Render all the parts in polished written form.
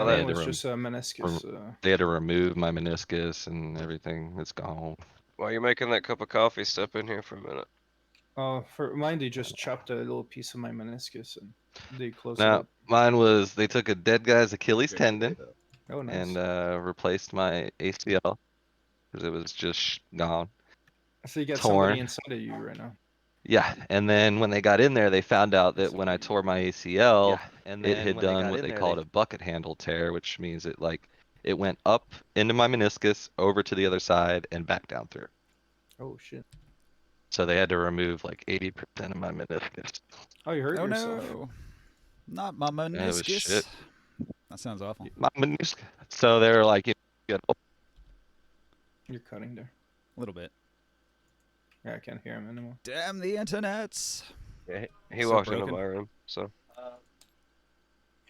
Oh, Mine that was just a meniscus. they had to remove my meniscus and everything. It's gone. while you're making that cup of coffee, step in here for a minute. For mine, they just chopped a little piece of my meniscus and they closed it Now, up. mine was they took a dead guy's Achilles tendon Oh, and nice. replaced my ACL because it was just gone, So you got somebody torn. inside of you right now. Yeah, and then when they got in there, they found out that when I tore my ACL, and it then had when they done got what in they there, they called a bucket handle tear, which means it went up into my meniscus, over to the other side, and back down through. Oh shit. So they had to remove like 80% of my meniscus. Oh, you hurt Oh yourself. no, not my And it was shit. meniscus. That sounds awful. My meniscus. So they were like, You're cutting there. A little bit. Yeah, I can't hear him anymore. Damn the internets. Yeah, he So walked into broken. my room, so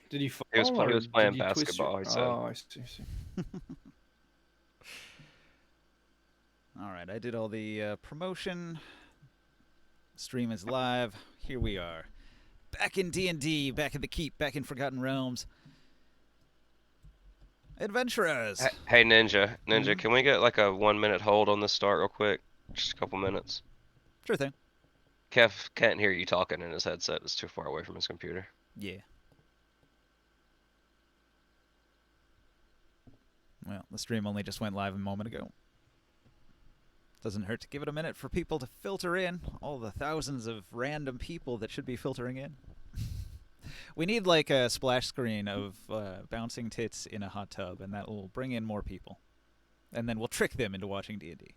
Did you fall he was or playing did you twist your? basketball. He said. Oh, I see. I see. All right, I did all the promotion. Stream is live. Here we are. Back in D&D, back in the Keep, back in Forgotten Realms. Adventurers. Hey, Ninja, Mhm. can we get like a 1 minute hold on this start real quick? Just a couple minutes. Sure thing. Kev can't hear you talking in his headset. It's too far away from his computer. Yeah. Well, the stream only just went live a moment ago. Doesn't hurt to give it a minute for people to filter in. All the thousands of random people that should be filtering in. We need like a splash screen of bouncing tits in a hot tub, and that will bring in more people. And then we'll trick them into watching D&D.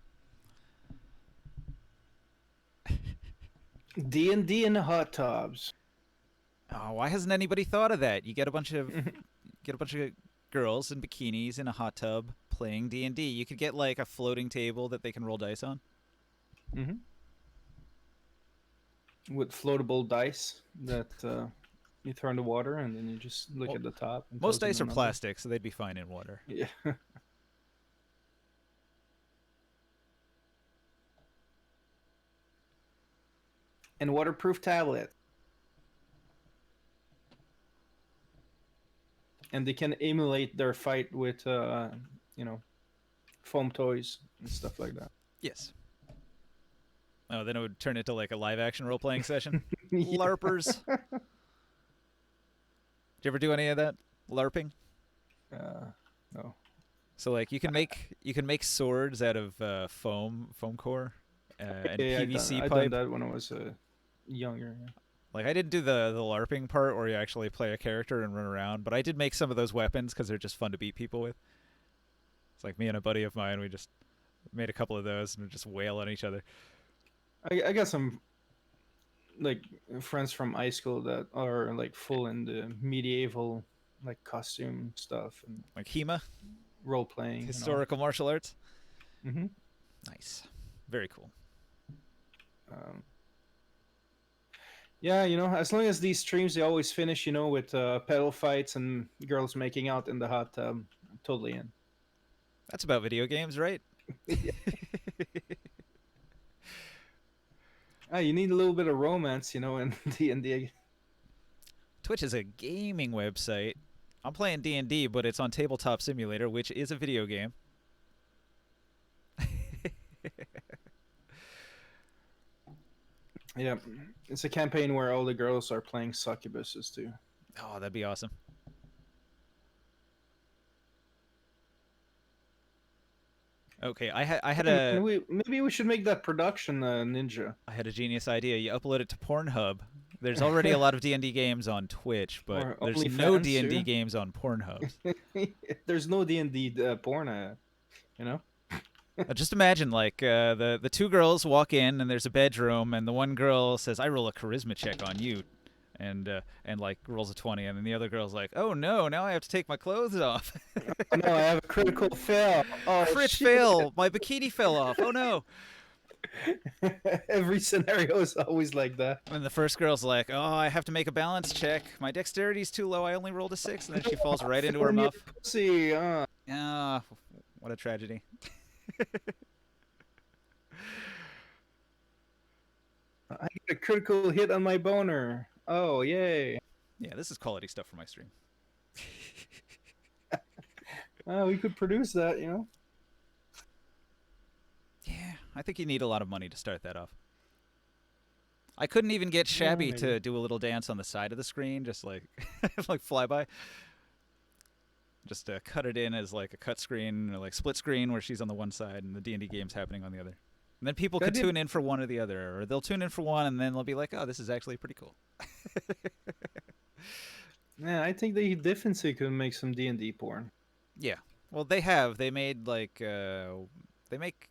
D&D in the hot tubs. Oh, why hasn't anybody thought of that? You get a bunch of girls in bikinis in a hot tub playing D&D. You could get like a floating table that they can roll dice on. Mm-hmm. With floatable dice that you throw in the water, and then you just look at the top. And Most tells you dice the are number. plastic, so they'd be fine in water. Yeah. And waterproof tablet. And they can emulate their fight with, foam toys and stuff like that. Yes. Oh, then it would turn into like a live action role playing session. Yeah. LARPers. Did you ever do any of that? LARPing? No. So like you can make swords out of foam core and PVC I pipe. done that when I was younger. Yeah. Like I didn't do the LARPing part where you actually play a character and run around, but I did make some of those weapons because they're just fun to beat people with. It's like me and a buddy of mine, we just made a couple of those and just wail on each other. I got some like friends from high school that are like full in the medieval like costume stuff and Like HEMA, role playing. historical martial arts. Mm-hmm. Nice, very cool. Yeah, as long as these streams they always finish, with pedal fights and girls making out in the hot tub, I'm totally in. That's about video games, right? You need a little bit of romance, in D&D. Twitch is a gaming website. I'm playing D&D, but it's on Tabletop Simulator, which is a video game. Yeah, it's a campaign where all the girls are playing succubuses too. Oh, that'd be awesome. Okay, I had a Maybe we should make that production ninja. I had a genius idea. You upload it to Pornhub. There's already a lot of D&D games on Twitch, but Or there's OnlyFans, no D&D too. games on Pornhub. There's no D&D porn, Just imagine, like, the two girls walk in, and there's a bedroom, and the one girl says, "I roll a charisma check on you," and like rolls a 20, and then the other girl's like, "Oh no, now I have to take my clothes off." Oh, no, I have a critical fail. Oh, Crit shit. fail! My bikini fell off. Oh no! Every scenario is always like that. And the first girl's like, "Oh, I have to make a balance check. My dexterity's too low. I only rolled a 6," and then she falls right into her Filling your muff. Pussy. Ah, what a tragedy. I get a critical hit on my boner. Oh, yay. Yeah, this is quality stuff for my stream. We could produce that, you know. Yeah, I think you need a lot of money to start that off. I couldn't even get Yeah, Shabby maybe. to do a little dance on the side of the screen, just like like flyby. Just cut it in as like a cut screen or like split screen where she's on the one side and the D&D game's happening on the other. And then people That could did- tune in for one or the other, or they'll tune in for one and then they'll be like, "Oh, this is actually pretty cool." Yeah, I think they definitely could make some D&D porn. Yeah. Well, they have. They made like they make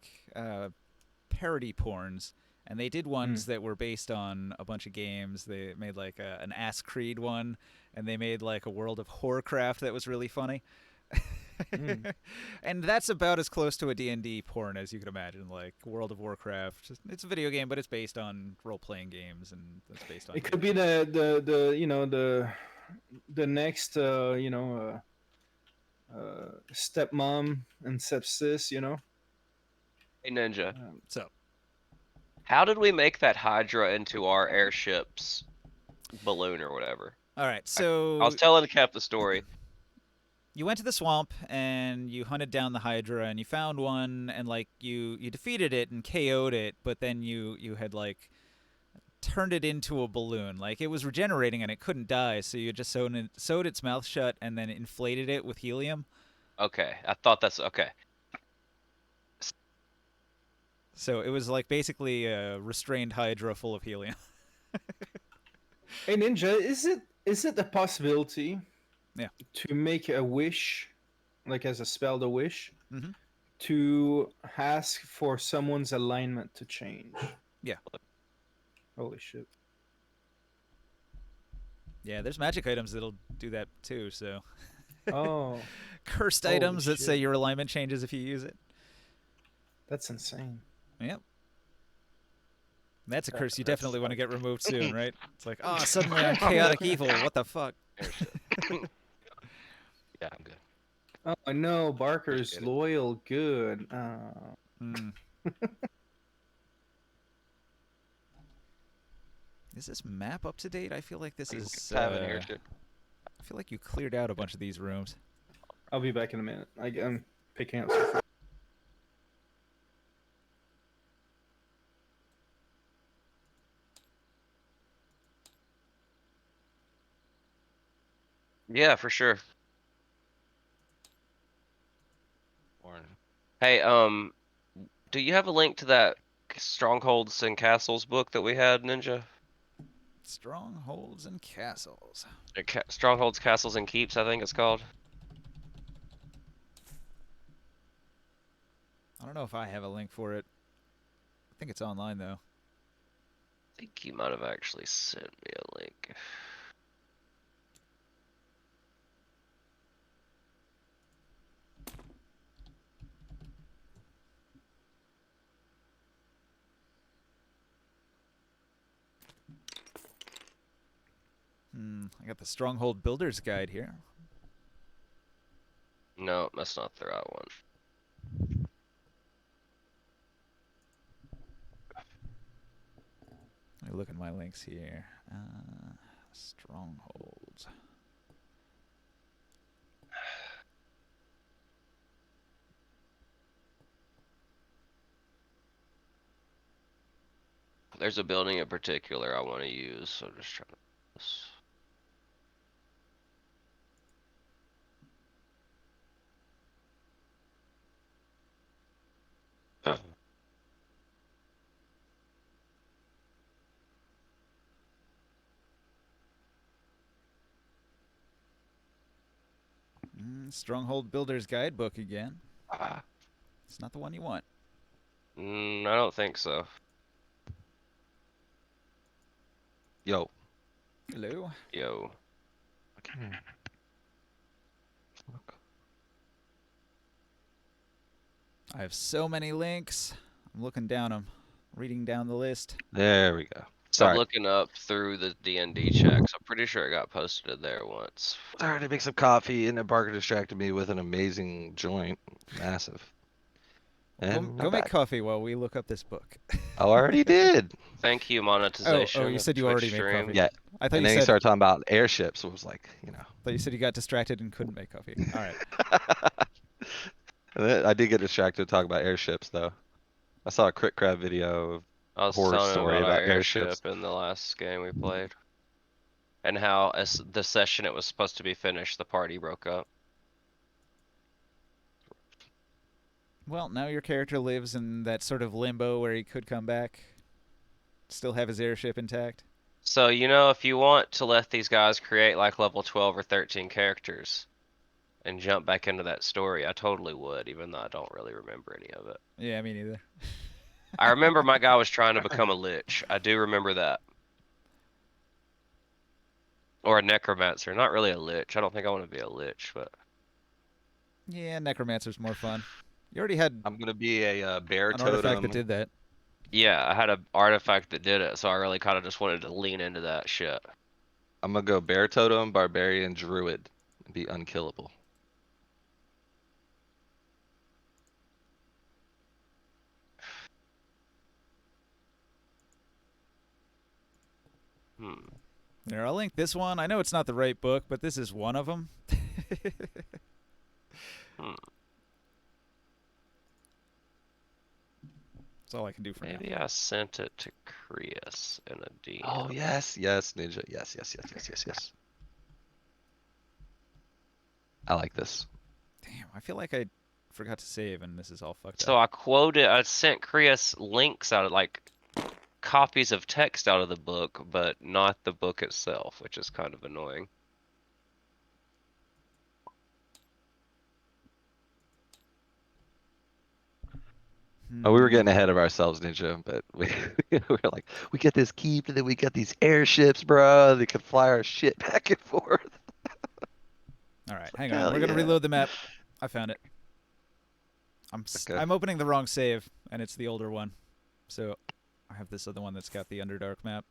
parody porns, and they did ones that were based on a bunch of games. They made like an Ass Creed one, and they made like a World of Warcraft that was really funny. And that's about as close to a D&D porn as you could imagine. Like World of Warcraft, it's a video game, but it's based on role-playing games, and it's based on. It could be the you know the next stepmom and stepsis, you know. Hey Ninja, So how did we make that Hydra into our airship's balloon or whatever? all right, I so was telling Kev the story. you went to the swamp and you hunted down the Hydra and you found one and like you defeated it and KO'd it, but then you had like turned it into a balloon. Like it was regenerating and it couldn't die, so you just sewed its mouth shut and then inflated it with helium. Okay, I thought that's okay. So it was like basically a restrained Hydra full of helium. Hey Ninja, is it a possibility? Yeah. To make a wish, like as a spell, the wish, Mhm. to ask for someone's alignment to change. Yeah. Holy shit. Yeah, there's magic items that'll do that too, so Oh, cursed Holy items that say shit. your alignment changes if you use it. that's insane. Yep. That's a curse you That's definitely want to fun. get removed soon, right? It's like, oh, suddenly I'm chaotic evil. What the fuck? Yeah, I'm good. Oh no, Barker's Appreciate it. loyal. Good. Oh. Mm. Is this map up to date? I feel like this is. Have an airship. I feel like you cleared out a bunch of these rooms. I'll be back in a minute. I'm picking up some. Yeah, for sure. Warren. Hey, do you have a link to that Strongholds and Castles book that we had, Ninja? Strongholds and castles. Strongholds, Castles, and Keeps, I think it's called. I don't know if I have a link for it. I think it's online though. I think you might have actually sent me a link. I got the Stronghold Builder's Guide here. No, that's not the right one. Let me look at my links here. Strongholds. There's a building in particular I want to use, so I'm just trying to. Stronghold Builder's Guidebook again. Ah, It's not the one you want. I don't think so. Yo. Hello. Yo. Okay. I have so many links. I'm looking down them, reading down the list. There we go. So I'm Sorry. looking up through the D&D checks. I'm pretty sure it got posted in there once. Sorry to make some coffee, and then Barker distracted me with an amazing joint. Massive. And Go I'm make back. coffee while we look up this book. Oh, I already did. Thank you, monetization. you of said you Twitch already made stream. coffee. Yeah. I thought And you then he said. started talking about airships. So it was like, Thought you said you got distracted and couldn't make coffee. All right. I did get distracted talking about airships though. I saw a Crit Crab video of I a was horror telling him story about our about airships. airship in the last game we played. And how as the session it was supposed to be finished, the party broke up. Well, now your character lives in that sort of limbo where he could come back, still have his airship intact. So, you know, if you want to let these guys create like level 12 or 13 characters and jump back into that story, I totally would, even though I don't really remember any of it. Yeah, me neither. I remember my guy was trying to become a lich. I do remember that. Or a necromancer. Not really a lich. I don't think I want to be a lich, but Yeah, Necromancer's more fun. You already had I'm gonna be a bear an artifact totem. that did that. yeah, I had an artifact that did it, so I really kind of just wanted to lean into that shit. I'm gonna go bear totem, barbarian, druid, and be unkillable. Hmm. There, I'll link this one. I know it's not the right book, but this is one of them. Hmm. That's all I can do for now. Maybe I sent it to Krius in a DM. Oh yes, yes, ninja, yes, yes, yes, yes, yes, yes. I like this. Damn, I feel like I forgot to save, and this is all fucked So up. I sent Krius links out of like copies of text out of the book, but not the book itself, which is kind of annoying. Oh, we were Hmm. getting ahead of ourselves, ninja, but we were like, we get this keep, and then we got these airships, bro. They can fly our shit back and forth. All right, hang on. Hell We're gonna yeah. reload the map. I found it. Okay. I'm opening the wrong save, and it's the older one. So I have this other one that's got the Underdark map.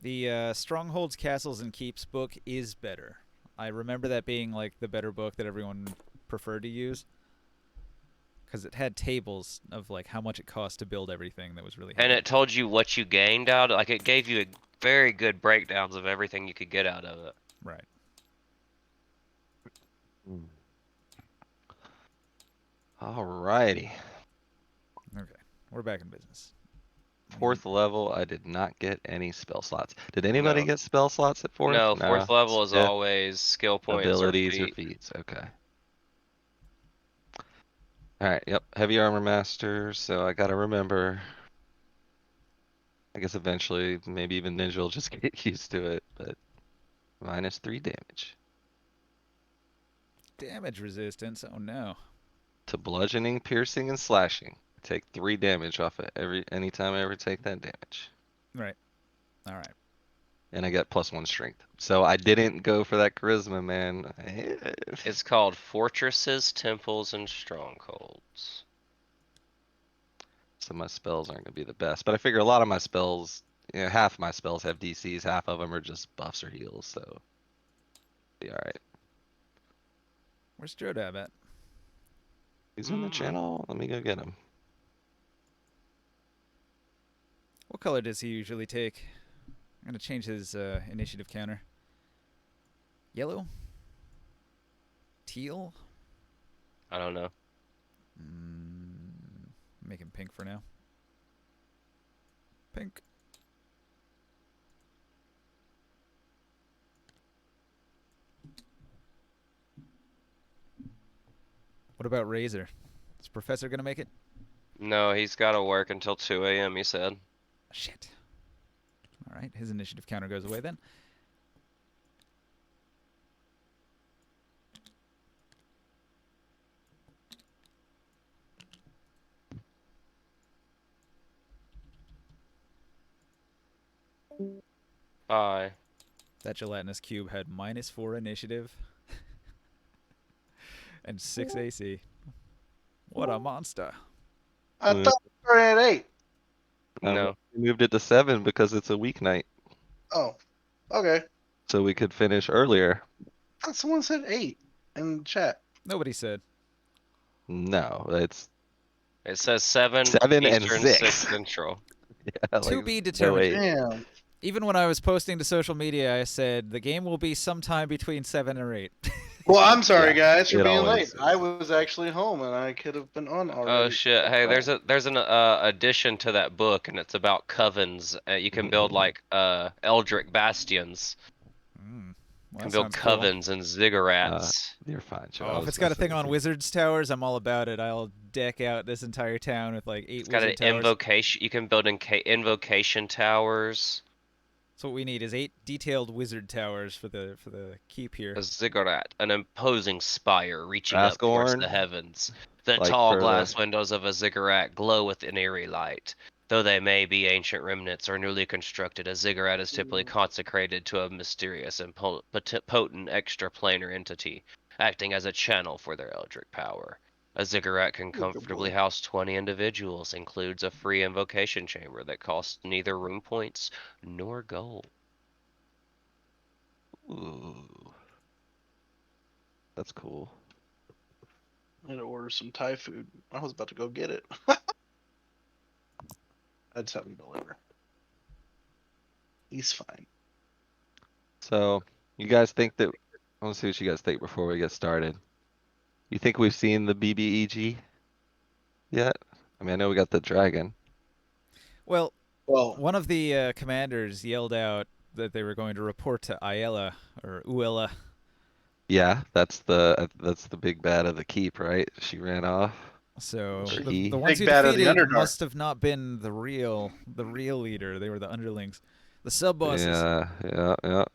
The Strongholds, Castles, and Keeps book is better. I remember that being like the better book that everyone preferred to use. Because it had tables of like how much it cost to build everything that was really And handy. it told you what you gained out. Like it gave you a very good breakdowns of everything you could get out of it. Right. Alrighty. Okay. We're back in business. 4th level, I did not get any spell slots. Did anybody No. get spell slots at 4th? No, fourth level is Yeah. always skill points or Abilities or feat. feats. Okay. Alright, yep. Heavy armor master, so I gotta remember. I guess eventually, maybe even ninja will just get used to it, but -3 damage. Damage resistance. Oh no. To bludgeoning, piercing, and slashing. Take 3 damage off it anytime I ever take that damage. Right. All right. And I get +1 strength. So I didn't go for that charisma, man. It's called Fortresses, Temples, and Strongholds. So my spells aren't gonna be the best, but I figure a lot of my spells, half my spells have DCs, half of them are just buffs or heals, so be alright. Where's Jodab at? He's in the channel. Let me go get him. What color does he usually take? I'm gonna change his initiative counter. Yellow? Teal? I don't know. Make him pink for now. Pink. What about Razor? Is Professor gonna make it? No, he's got to work until 2 a.m. He said. Shit. All right, his initiative counter goes away then. Bye. That gelatinous cube had -4 initiative and 6 AC. What a monster. I thought we were at 8. No. We moved it to 7 because it's a weeknight, Oh, okay. so we could finish earlier. I thought someone said 8 in the chat. Nobody said. No, it's It says 7 7 and Eastern, 6. 6 Central. Yeah, To like, be no determined. way. Damn. Even when I was posting to social media, I said the game will be sometime between 7 or 8. Well, I'm sorry, Yeah, guys, for it being late. always I is. was actually home, and I could have been on Oh already. shit! Hey, there's an addition to that book, and it's about covens. You can build like eldritch bastions. Well, Can that build sounds cool. covens and Uh, ziggurats. you're fine, Joe. I Oh, if was it's got a messing thing with on you. wizards towers, I'm all about it. I'll deck out this entire town with like 8 It's got an wizard towers. invocation. You can build invocation towers. So what we need is 8 detailed wizard towers for the keep here. A ziggurat, an imposing spire reaching up towards the Asgorn, heavens. The like tall for the glass windows of a ziggurat glow with an eerie light. Though they may be ancient remnants or newly constructed, a ziggurat is typically consecrated to a mysterious and potent extraplanar entity, acting as a channel for their eldritch power. A ziggurat can Look, good comfortably boy. house 20 individuals, includes a free invocation chamber that costs neither room points nor gold. ooh, that's cool. I had to order some Thai food. I was about to go get it. I just haven't delivered. He's fine. So, you guys think that? I want to see what you guys think before we get started. You think we've seen the BBEG yet? I mean, I know we got the dragon. Well, Well, one of the commanders yelled out that they were going to report to Ayala or Uella. Yeah, that's the big bad of the keep, right? She ran off, So or the he. ones big you bad of the defeated Underdark. must have not been the real leader. They were the underlings, the sub bosses. Yeah.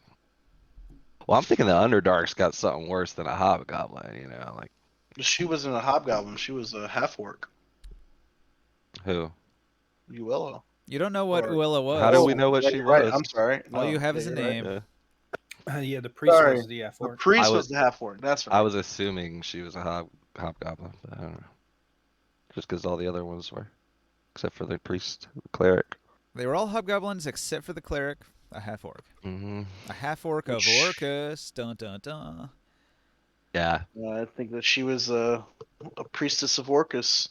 Well, I'm thinking the Underdark's got something worse than a hobgoblin. Like She wasn't a hobgoblin. She was a half orc. who? Uella. You don't know what Or Uella How do was. we know what yeah, she you're right. was? I'm sorry. All you No, have yeah, is a you're right. name. Yeah. Yeah, the priest Sorry. was the F The orc. priest I was was the half orc. That's right. I was assuming she was a hobgoblin, but I don't know. Just because all the other ones were, except for the priest, the cleric. They were all hobgoblins except for the cleric, a half orc. Hmm. A half orc of Which- Orcus. Dun dun dun. Yeah. I think that she was a priestess of Orcus.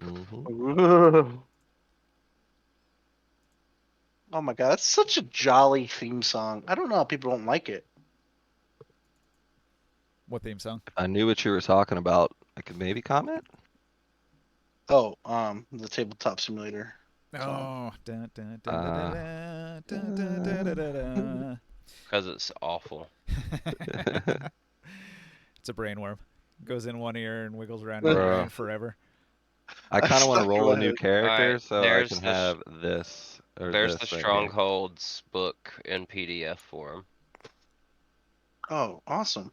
Hmm. Oh my god, that's such a jolly theme song. I don't know how people don't like it. What theme song? If I knew what you were talking about, I could maybe comment. Oh, the tabletop simulator song. Oh, dun dun dun dun dun dun dun dun dun dun dun. Because it's awful. It's a brainworm. Goes in one ear and wiggles around in your Bruh. brain forever. I kind of want to Stuck roll a with new it. character so I there's can the have this or there's the this right here. Strongholds book in PDF form. Oh, awesome.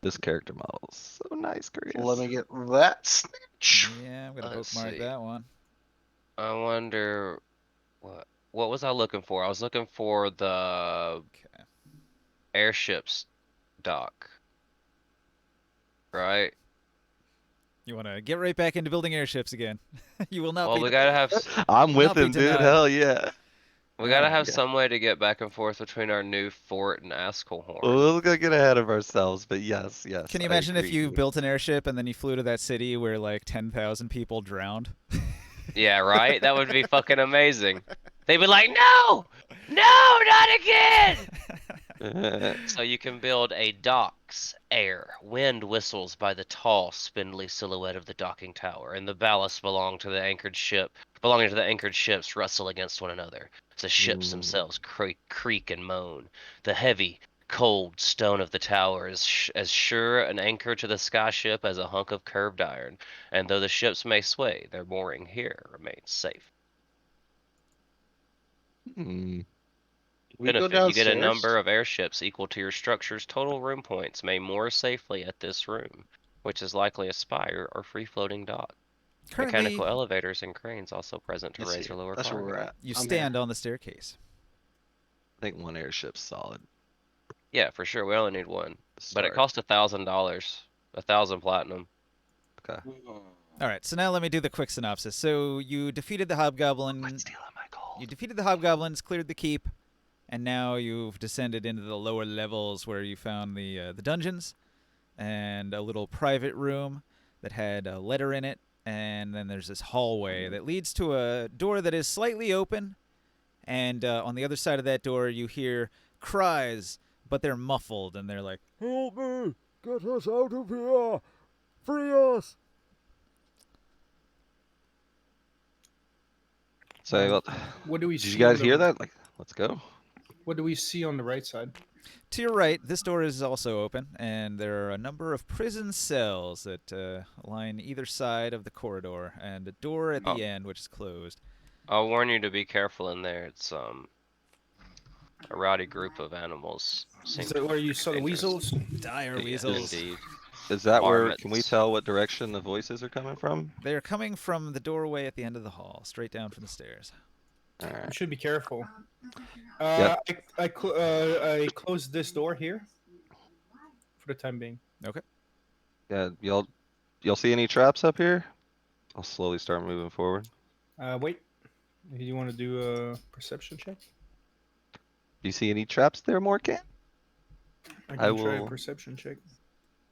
This character model is so nice, Chris. Let me get that snitch. Yeah, I'm gonna Let's bookmark see. that one. I wonder what was I looking for? I was looking for the Okay. airships dock. Right? You want to get right back into building airships again. You will not Well, be. we gotta have I'm with Not be him, dude. denied. Hell yeah. we gotta have Yeah. some way to get back and forth between our new fort and Askelhorn. Well, let's go get ahead of ourselves, but yes. Can you I imagine if agree. you built an airship and then you flew to that city where like 10,000 people drowned? Yeah, right? That would be fucking amazing. They'd be like, no! No, not again! So you can build a docks air. Wind whistles by the tall, spindly silhouette of the docking tower, and the ballast belonging to the anchored ships rustle against one another. The ships themselves creak and moan. The heavy, cold stone of the tower is as sure an anchor to the sky ship as a hunk of curved iron, and though the ships may sway, their mooring here remains safe. Hmm. We go Benefit: you get a downstairs. number of airships equal to your structure's total room points may moor safely at this room, which is likely a spire or free-floating dock. Currently, Mechanical elevators and cranes also present to Let's raise see. or lower That's where we're cargo. at. you I'm stand here. on the staircase. I think one airship's solid. Yeah, for sure. We only need one, to but it start. costs $1,000, 1,000 platinum. Okay. All right, so now let me do the quick synopsis. So you defeated the hobgoblin. Quit stealing my gold. You defeated the hobgoblins, cleared the keep, and now you've descended into the lower levels where you found the dungeons and a little private room that had a letter in it, and then there's this hallway that leads to a door that is slightly open, And on the other side of that door, you hear cries, but they're muffled, and they're like, "Help me! Get us out of here! Free us!" Say, well, What do we did you see on guys hear the? that? Like, let's go. What do we see on the right side? To your right, this door is also open, and there are a number of prison cells that line either side of the corridor, and a door at Oh. the end which is closed. I'll warn you to be careful in there. It's a rowdy group of animals. Is Seem that where you saw the dangerous. weasels? Dire Yeah, weasels. indeed. Is that where? Can we Marmots. tell what direction the voices are coming from? They're coming from the doorway at the end of the hall, straight down from the stairs. All You right. should be careful. Yep. I closed this door here for the time being. Yeah, y'all see any traps up here? I'll slowly start moving forward. Wait. Do you want to do a perception check? Do you see any traps there, Morgan? I I can try a will- perception check.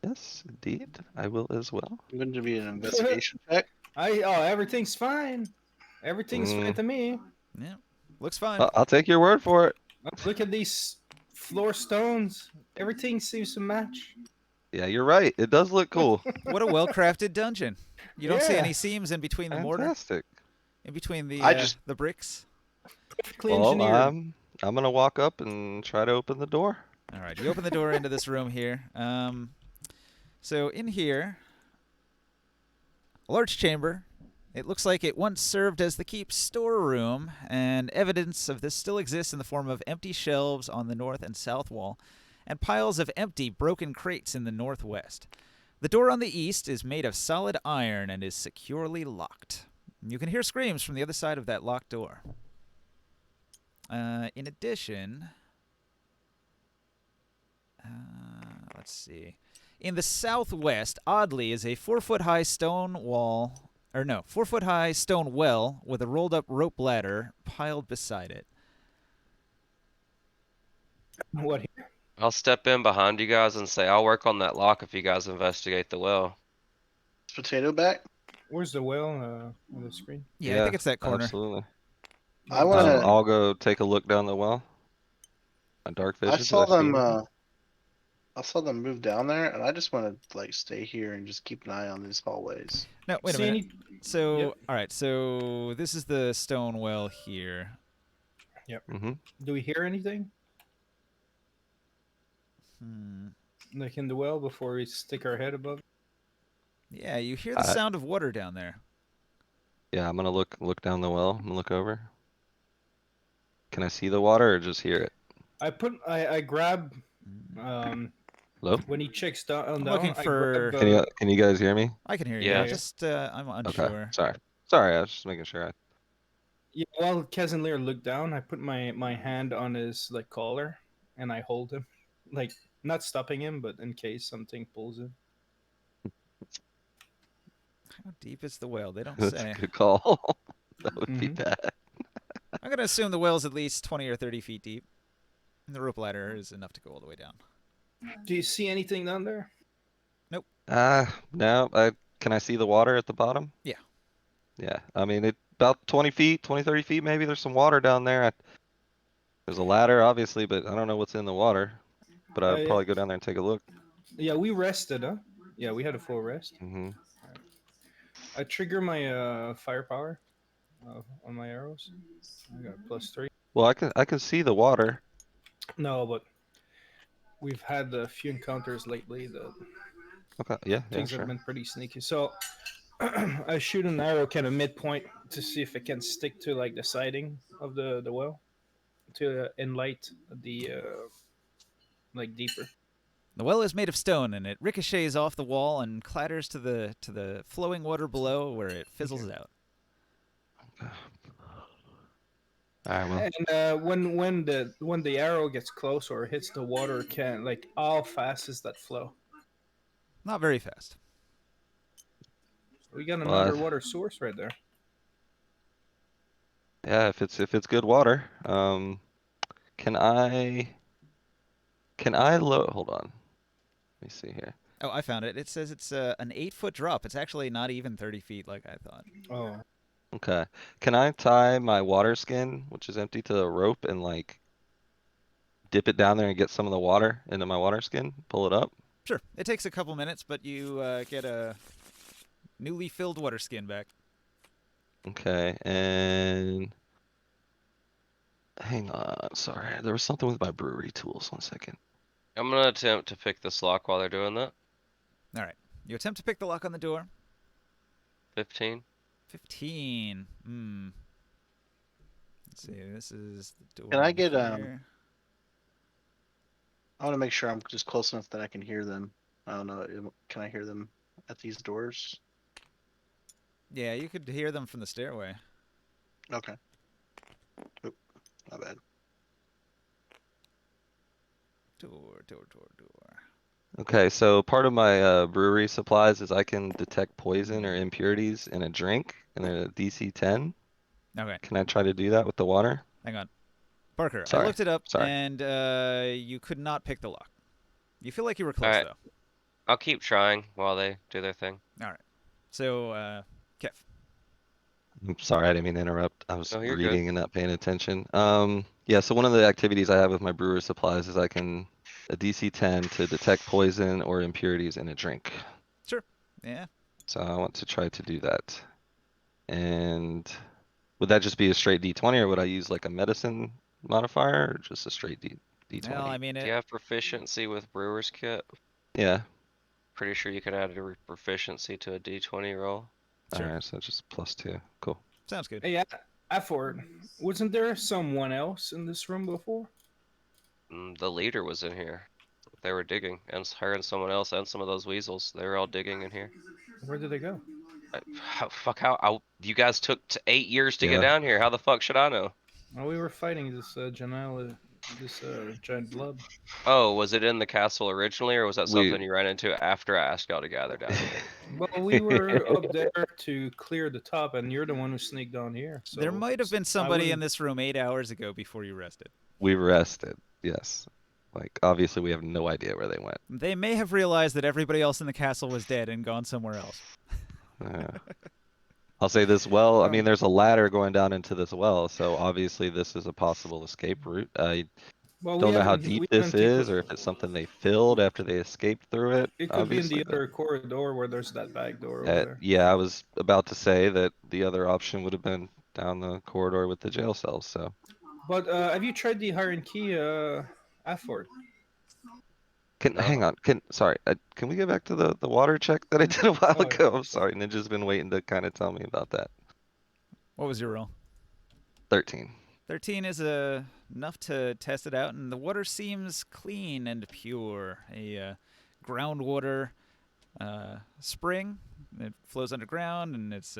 Yes, indeed. I will as well. I'm going to be an investigation check. Everything's fine. Everything's fine to me. Yeah, looks fine. I'll take your word for it. Look at these floor stones. Everything seems to match. Yeah, you're right. It does look cool. What a well-crafted dungeon. You don't see Yeah. any seams in between the mortar, Fantastic. in between the I just- the bricks. Perfectly Well, engineered. I'm gonna walk up and try to open the door. All right, you open the door into this room here. So in here, a large chamber. It looks like it once served as the keep's storeroom, and evidence of this still exists in the form of empty shelves on the north and south wall, and piles of empty, broken crates in the northwest. The door on the east is made of solid iron and is securely locked. You can hear screams from the other side of that locked door. In addition, let's see. In the southwest, oddly, is a 4-foot-high stone wall, 4-foot-high stone well with a rolled-up rope ladder piled beside it. What here? I'll step in behind you guys and say I'll work on that lock if you guys investigate the well. Is Potato back? Where's the well on the screen? Yeah, I think it's that corner. Absolutely. I want to. I'll go take a look down the well. My dark vision. I saw did see them. anything? I saw them move down there, and I just want to like stay here and just keep an eye on these hallways. No, wait a See minute. So, Yep. all right, so this is the stone well here. Mhm. Do we hear anything Hmm. like in the well before we stick our head above? Yeah, you hear the I- sound of water down there. Yeah, I'm gonna look down the well. I'm gonna look over. Can I see the water or just hear it? I grab Hello? when he checks down. I'm looking for- Can you guys hear me? I can hear you. Yeah. Just, I'm unsure. Okay. Sorry. I was just making sure. Yeah, while Kez and Lear look down, I put my hand on his like collar and I hold him, like not stopping him, but in case something pulls him. How deep is the well? They don't That's say. a good call. That would be Mhm. bad. I'm going to assume the well's at least 20 or 30 feet deep. And the rope ladder is enough to go all the way down. Do you see anything down there? No. Can I see the water at the bottom? Yeah. Yeah. I mean, it about 20 feet, 20, 30 feet maybe. There's some water down there. There's a ladder, obviously, but I don't know what's in the water. But I'll Yeah. probably go down there and take a look. Yeah, we rested, huh? Yeah, we had a full rest. Hmm. I trigger my firepower on my arrows. I got +3. Well, I can see the water. No, but we've had a few encounters lately that Okay. Yeah. things Sure. have been pretty sneaky. So I shoot an arrow kind of midpoint to see if it can stick to like the siding of the well to enlight the like deeper. The well is made of stone, and it ricochets off the wall and clatters to the flowing water below, where it fizzles out. All right. Well, And when the arrow gets close or hits the water, can like how fast is that flow? Not very fast. We got an Well, I- underwater source right there. yeah. If it's good water, can I hold on. Let me see here. Oh, I found it. It says it's an 8-foot drop. It's actually not even 30 feet like I thought. Oh, Okay. Can I tie my water skin, which is empty, to the rope and like dip it down there and get some of the water into my water skin? Pull it up? Sure. It takes a couple minutes, but you get a newly filled water skin back. Okay, and hang on, sorry. There was something with my brewery tools. 1 second. I'm gonna attempt to pick this lock while they're doing that. All right. You attempt to pick the lock on the door. 15. 15. Let's see. This is the door Can I over get here. I want to make sure I'm just close enough that I can hear them. I don't know. Can I hear them at these doors? Yeah, you could hear them from the stairway. Okay. Oop, my bad. Door. Okay, so part of my brewery supplies is I can detect poison or impurities in a drink in a DC 10. Okay. Can I try to do that with the water? Hang on. Parker, I Sorry. looked it up, Sorry. and you could not pick the lock. You feel like you were close, Alright. though. I'll keep trying while they do their thing. All right. So, Kev. I'm sorry, I didn't mean to interrupt. I was No, you're good. reading and not paying attention. Yeah, so one of the activities I have with my brewer supplies is I can a DC 10 to detect poison or impurities in a drink. Sure. Yeah. So I want to try to do that. And would that just be a straight D20 or would I use like a medicine modifier or just a straight D20? Well, I mean, Do you have proficiency with Brewer's Kit? Yeah. Pretty sure you can add a proficiency to a D20 roll. Sure. All right, so just +2. Cool. Sounds good. Hey, Afford, wasn't there someone else in this room before? The leader was in here. They were digging, and her and someone else, and some of those weasels. They were all digging in here. Where did they go? You guys took 8 years to get Yeah. down here. How the fuck should I know? Oh, we were fighting this this giant blob. Oh, was it in the castle originally, or was that We something you ran into after I asked y'all to gather down here? Well, we were up there to clear the top, and you're the one who sneaked down here. So There might have been I somebody in wouldn't- this room 8 hours ago before you rested. we rested. Yes. Like obviously we have no idea where they went. They may have realized that everybody else in the castle was dead and gone somewhere else. I'll say this well, I Um, mean, there's a ladder going down into this well, so obviously this is a possible escape route. I Well, don't know how we deep this haven't taken. is or if it's something they filled after they escaped through it, It could be in obviously, the but other corridor where there's that back door over there. yeah, I was about to say that the other option would have been down the corridor with the jail cells, so. But have you tried the Iron Key, Afford? Hang No. on, sorry, can we get back to the water check that I did a while Oh, ago? I'm sorry, Ninja's been waiting to kind of tell me about that. What was your roll? 13. 13 is enough to test it out, and the water seems clean and pure. A groundwater spring. It flows underground, and it's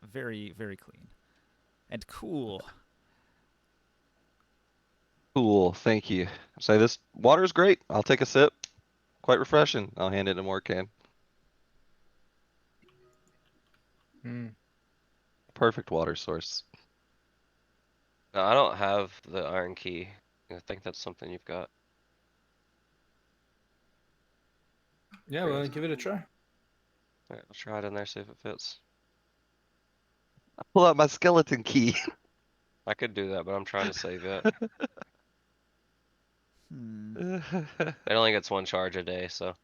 very, very clean and cool. Cool, thank you. Say this water's great. I'll take a sip. Quite refreshing. I'll hand it to Morcan. Hmm. Perfect water source. No, I don't have the iron key. I think that's something you've got. Yeah, well, give it a try. Alright, I'll try it in there, see if it fits. Pull out my skeleton key. I could do that, but I'm trying to save it. It only gets one charge a day, so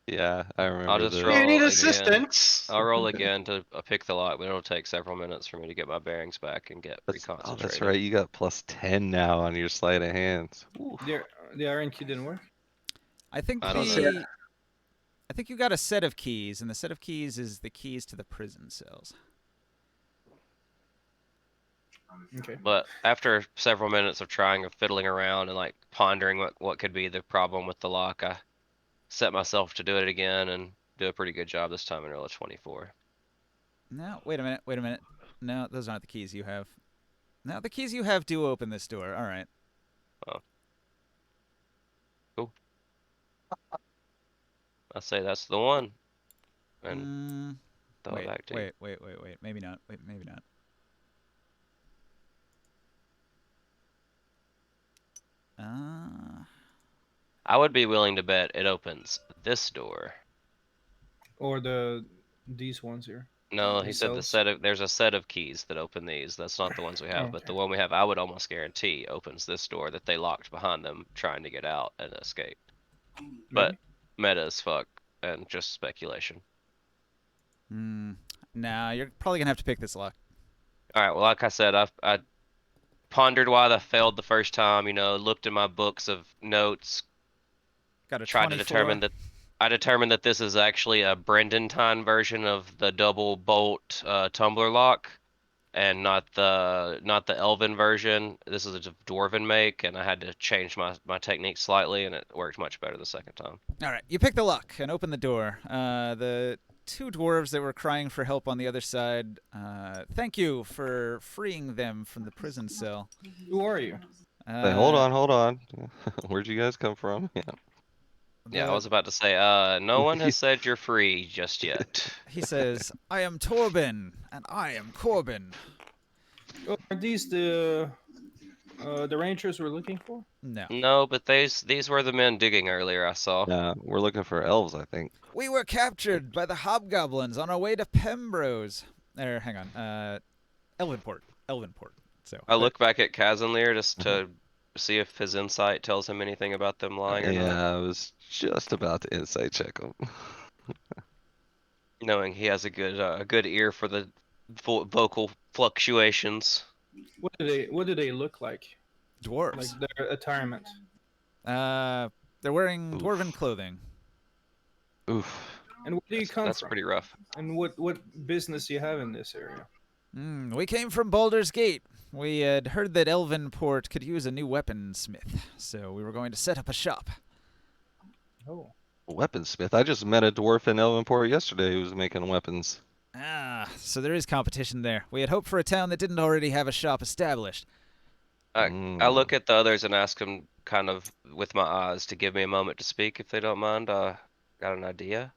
Yeah, I I'll remember just the. roll You need again. assistance. I'll roll again to pick the lock, but it'll take several minutes for me to get my bearings back and get Oh, reconcentrated. that's right. You got +10 now on your sleight of hands. Oof. The Iron Key didn't work. I think I don't the. I think you got a set of keys, and the set of keys is the keys to the prison cells. Okay. But after several minutes of trying of fiddling around and like pondering what could be the problem with the lock, I set myself to do it again and do a pretty good job this time and roll a 24. No, wait a minute. Wait a minute. No, those aren't the keys you have. No, the keys you have do open this door. All right. I say that's the one. And throw it Wait, back to you. wait. Maybe not. Wait, maybe not. I would be willing to bet it opens this door. Or these ones here. No, he These said cells? there's a set of keys that open these. That's not the ones we have, but Okay. the one we have, I would almost guarantee opens this door that they locked behind them trying to get out and escape. But Maybe. meta as fuck and just speculation. Hmm. Nah, you're probably gonna have to pick this lock. All right, well, like I said, I pondered why I failed the first time, you know, looked in my books of notes, Got a tried to 24. determine that I determined that this is actually a Brendentine version of the double bolt tumbler lock and not the elven version. This is a dwarven make, and I had to change my technique slightly, and it worked much better the second time. All right, you pick the lock and open the door. The two dwarves that were crying for help on the other side. Thank you for freeing them from the prison cell. Who are you? Hey, hold on. Where'd you guys come from? Yeah. Yeah, I The was about to say, no one has said you're free just yet. He says, "I am Torben, and I am Corbin." Oh, are these the rangers we're looking for? No. No, but these were the men digging earlier, I saw. Yeah, we're looking for elves, I think. We were captured by the hobgoblins on our way to Pembrose. Hang on. Elvenport. Elvenport. So. I look back at Kazanlir just Uh-huh. to see if his insight tells him anything about them lying or not, Yeah, I was just about to insight check them. knowing he has a good ear for the vocal fluctuations. What do they look like? Like Dwarves. their attirement. They're wearing Oof. dwarven clothing. Oof. And where do you come That's from? pretty rough. And what business you have in this area? We came from Baldur's Gate. We had heard that Elvenport could use a new weaponsmith, so we were going to set up a shop. Oh. Weaponsmith. I just met a dwarf in Elvenport yesterday who was making weapons. So there is competition there. We had hoped for a town that didn't already have a shop established. I look at the others and ask them kind of with my eyes to give me a moment to speak if they don't mind. Got an idea.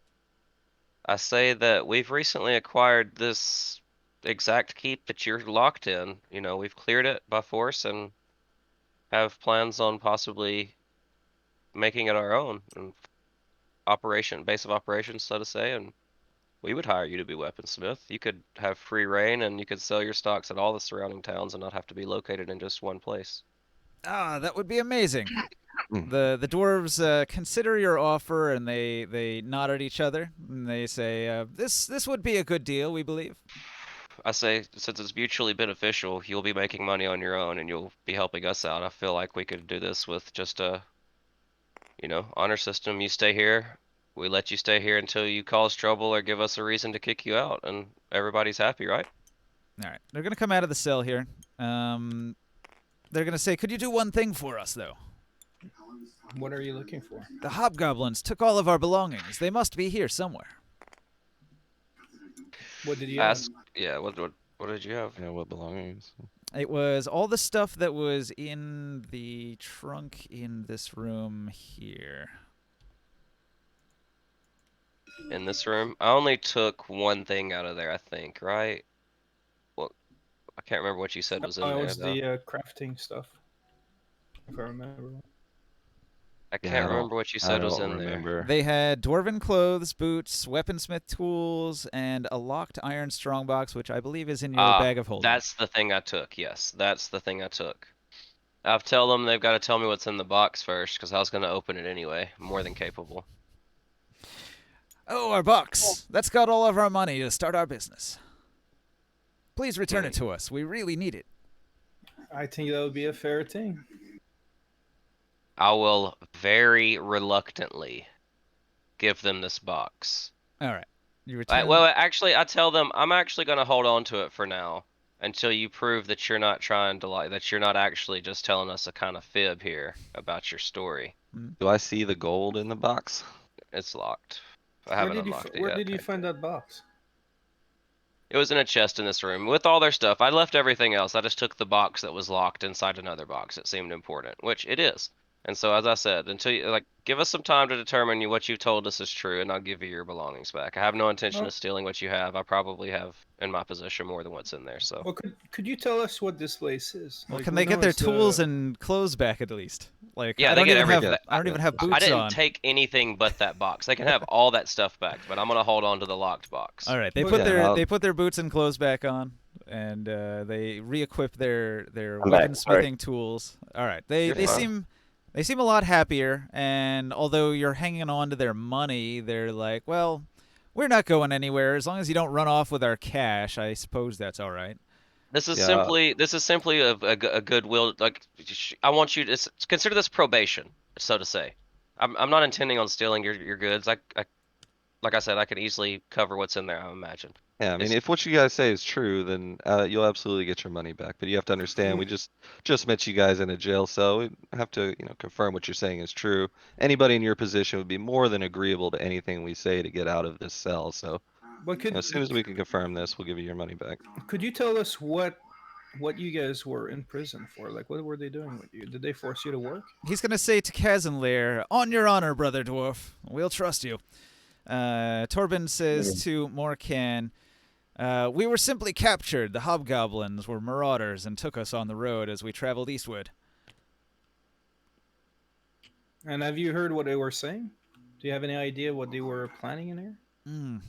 I say that we've recently acquired this exact keep that you're locked in. You know, we've cleared it by force and have plans on possibly making it our own and base of operations, so to say, and we would hire you to be weaponsmith. You could have free reign and you could sell your stocks at all the surrounding towns and not have to be located in just one place. That would be amazing. Mm. The dwarves consider your offer, and they nod at each other, and they say, "This would be a good deal, we believe." I say, since it's mutually beneficial, you'll be making money on your own and you'll be helping us out. I feel like we could do this with just a, honor system. You stay here, we let you stay here until you cause trouble or give us a reason to kick you out, and everybody's happy, right? All right, they're gonna come out of the cell here. They're gonna say, "Could you do one thing for us, though?" What are you looking for? The hobgoblins took all of our belongings. They must be here somewhere. What did you have? Yeah, what did you have? Yeah, what belongings? It was all the stuff that was in the trunk in this room here. In this room? I only took one thing out of there, I think, right? Well, I can't remember what you said was in It there, was though. the crafting stuff. If I remember. I Yeah, can't remember what you I said was don't in there. remember. They had dwarven clothes, boots, weaponsmith tools, and a locked iron strongbox, which I believe is in your bag of holding. That's the thing I took, yes. That's the thing I took. I've tell them they've got to tell me what's in the box first, because I was going to open it anyway. More than capable. Oh, our box. That's got all of our money to start our business. Please return it to us. We really need it. I think that would be a fair thing. I will very reluctantly give them this box. All right. You return. Well, actually, I tell them I'm actually going to hold on to it for now until you prove that you're not trying to that you're not actually just telling us a kind of fib here about your story. Do I see the gold in the box? It's locked. I haven't unlocked it yet. Where did you find that box? It was in a chest in this room with all their stuff. I left everything else. I just took the box that was locked inside another box. It seemed important, which it is. And so, as I said, until you give us some time to determine what you've told us is true, and I'll give you your belongings back. I have no intention of stealing what you have. I probably have in my possession more than what's in there. So, Well, could you tell us what this place is? Well, Like, can we they get know their it's the- tools and clothes back at least? Like Yeah, I they don't get even have everything. I don't even have I boots didn't on. take anything but that box. They can have all that stuff back, but I'm gonna hold on to the locked box. All right, they But- put Yeah, their I'll- they put their boots and clothes back on, and they re-equip their I'm back, weaponsmithing tools. All right, they You're they fine. seem a lot happier, and although you're hanging on to their money, they're like, well, we're not going anywhere as long as you don't run off with our cash. I suppose that's all right. Yeah. This is simply a goodwill. Like I want you to consider this probation, so to say. I'm not intending on stealing your goods. Like I said, I could easily cover what's in there. I imagine. Yeah, I mean, It's- if what you guys say is true, then you'll absolutely get your money back. But you have to understand, we just met you guys in a jail cell. We have to, confirm what you're saying is true. Anybody in your position would be more than agreeable to anything we say to get out of this cell. So, But as soon as we can confirm this, we'll give you your money back. could you tell us what you guys were in prison for? Like, what were they doing with you? Did they force you to work? He's gonna say to Kazanlir, "On your honor, brother dwarf, we'll trust you." Torben says to Morkan, "We were simply captured. The hobgoblins were marauders and took us on the road as we traveled eastward." And have you heard what they were saying? Do you have any idea what they were planning in here?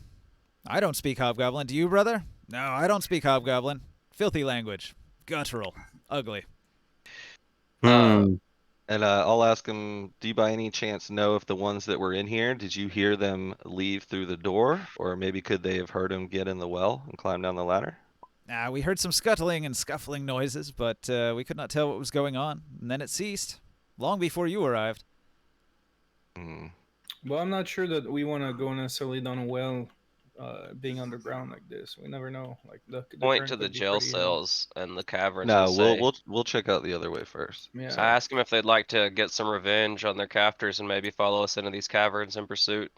I don't speak hobgoblin. Do you, brother? No, I don't speak hobgoblin. Filthy language. Guttural. Ugly. Hmm. And I'll ask him, do you by any chance know if the ones that were in here, did you hear them leave through the door? Or maybe could they have heard him get in the well and climb down the ladder? We heard some scuttling and scuffling noises, but we could not tell what was going on. And then it ceased, long before you arrived. Hmm. Well, I'm not sure that we want to go necessarily down a well, being underground like this. We never know. Like the Point current to the could be jail pretty, cells and the caverns No, and we'll say. we'll check out the other way first. Yeah. I ask them if they'd like to get some revenge on their captors and maybe follow us into these caverns in pursuit.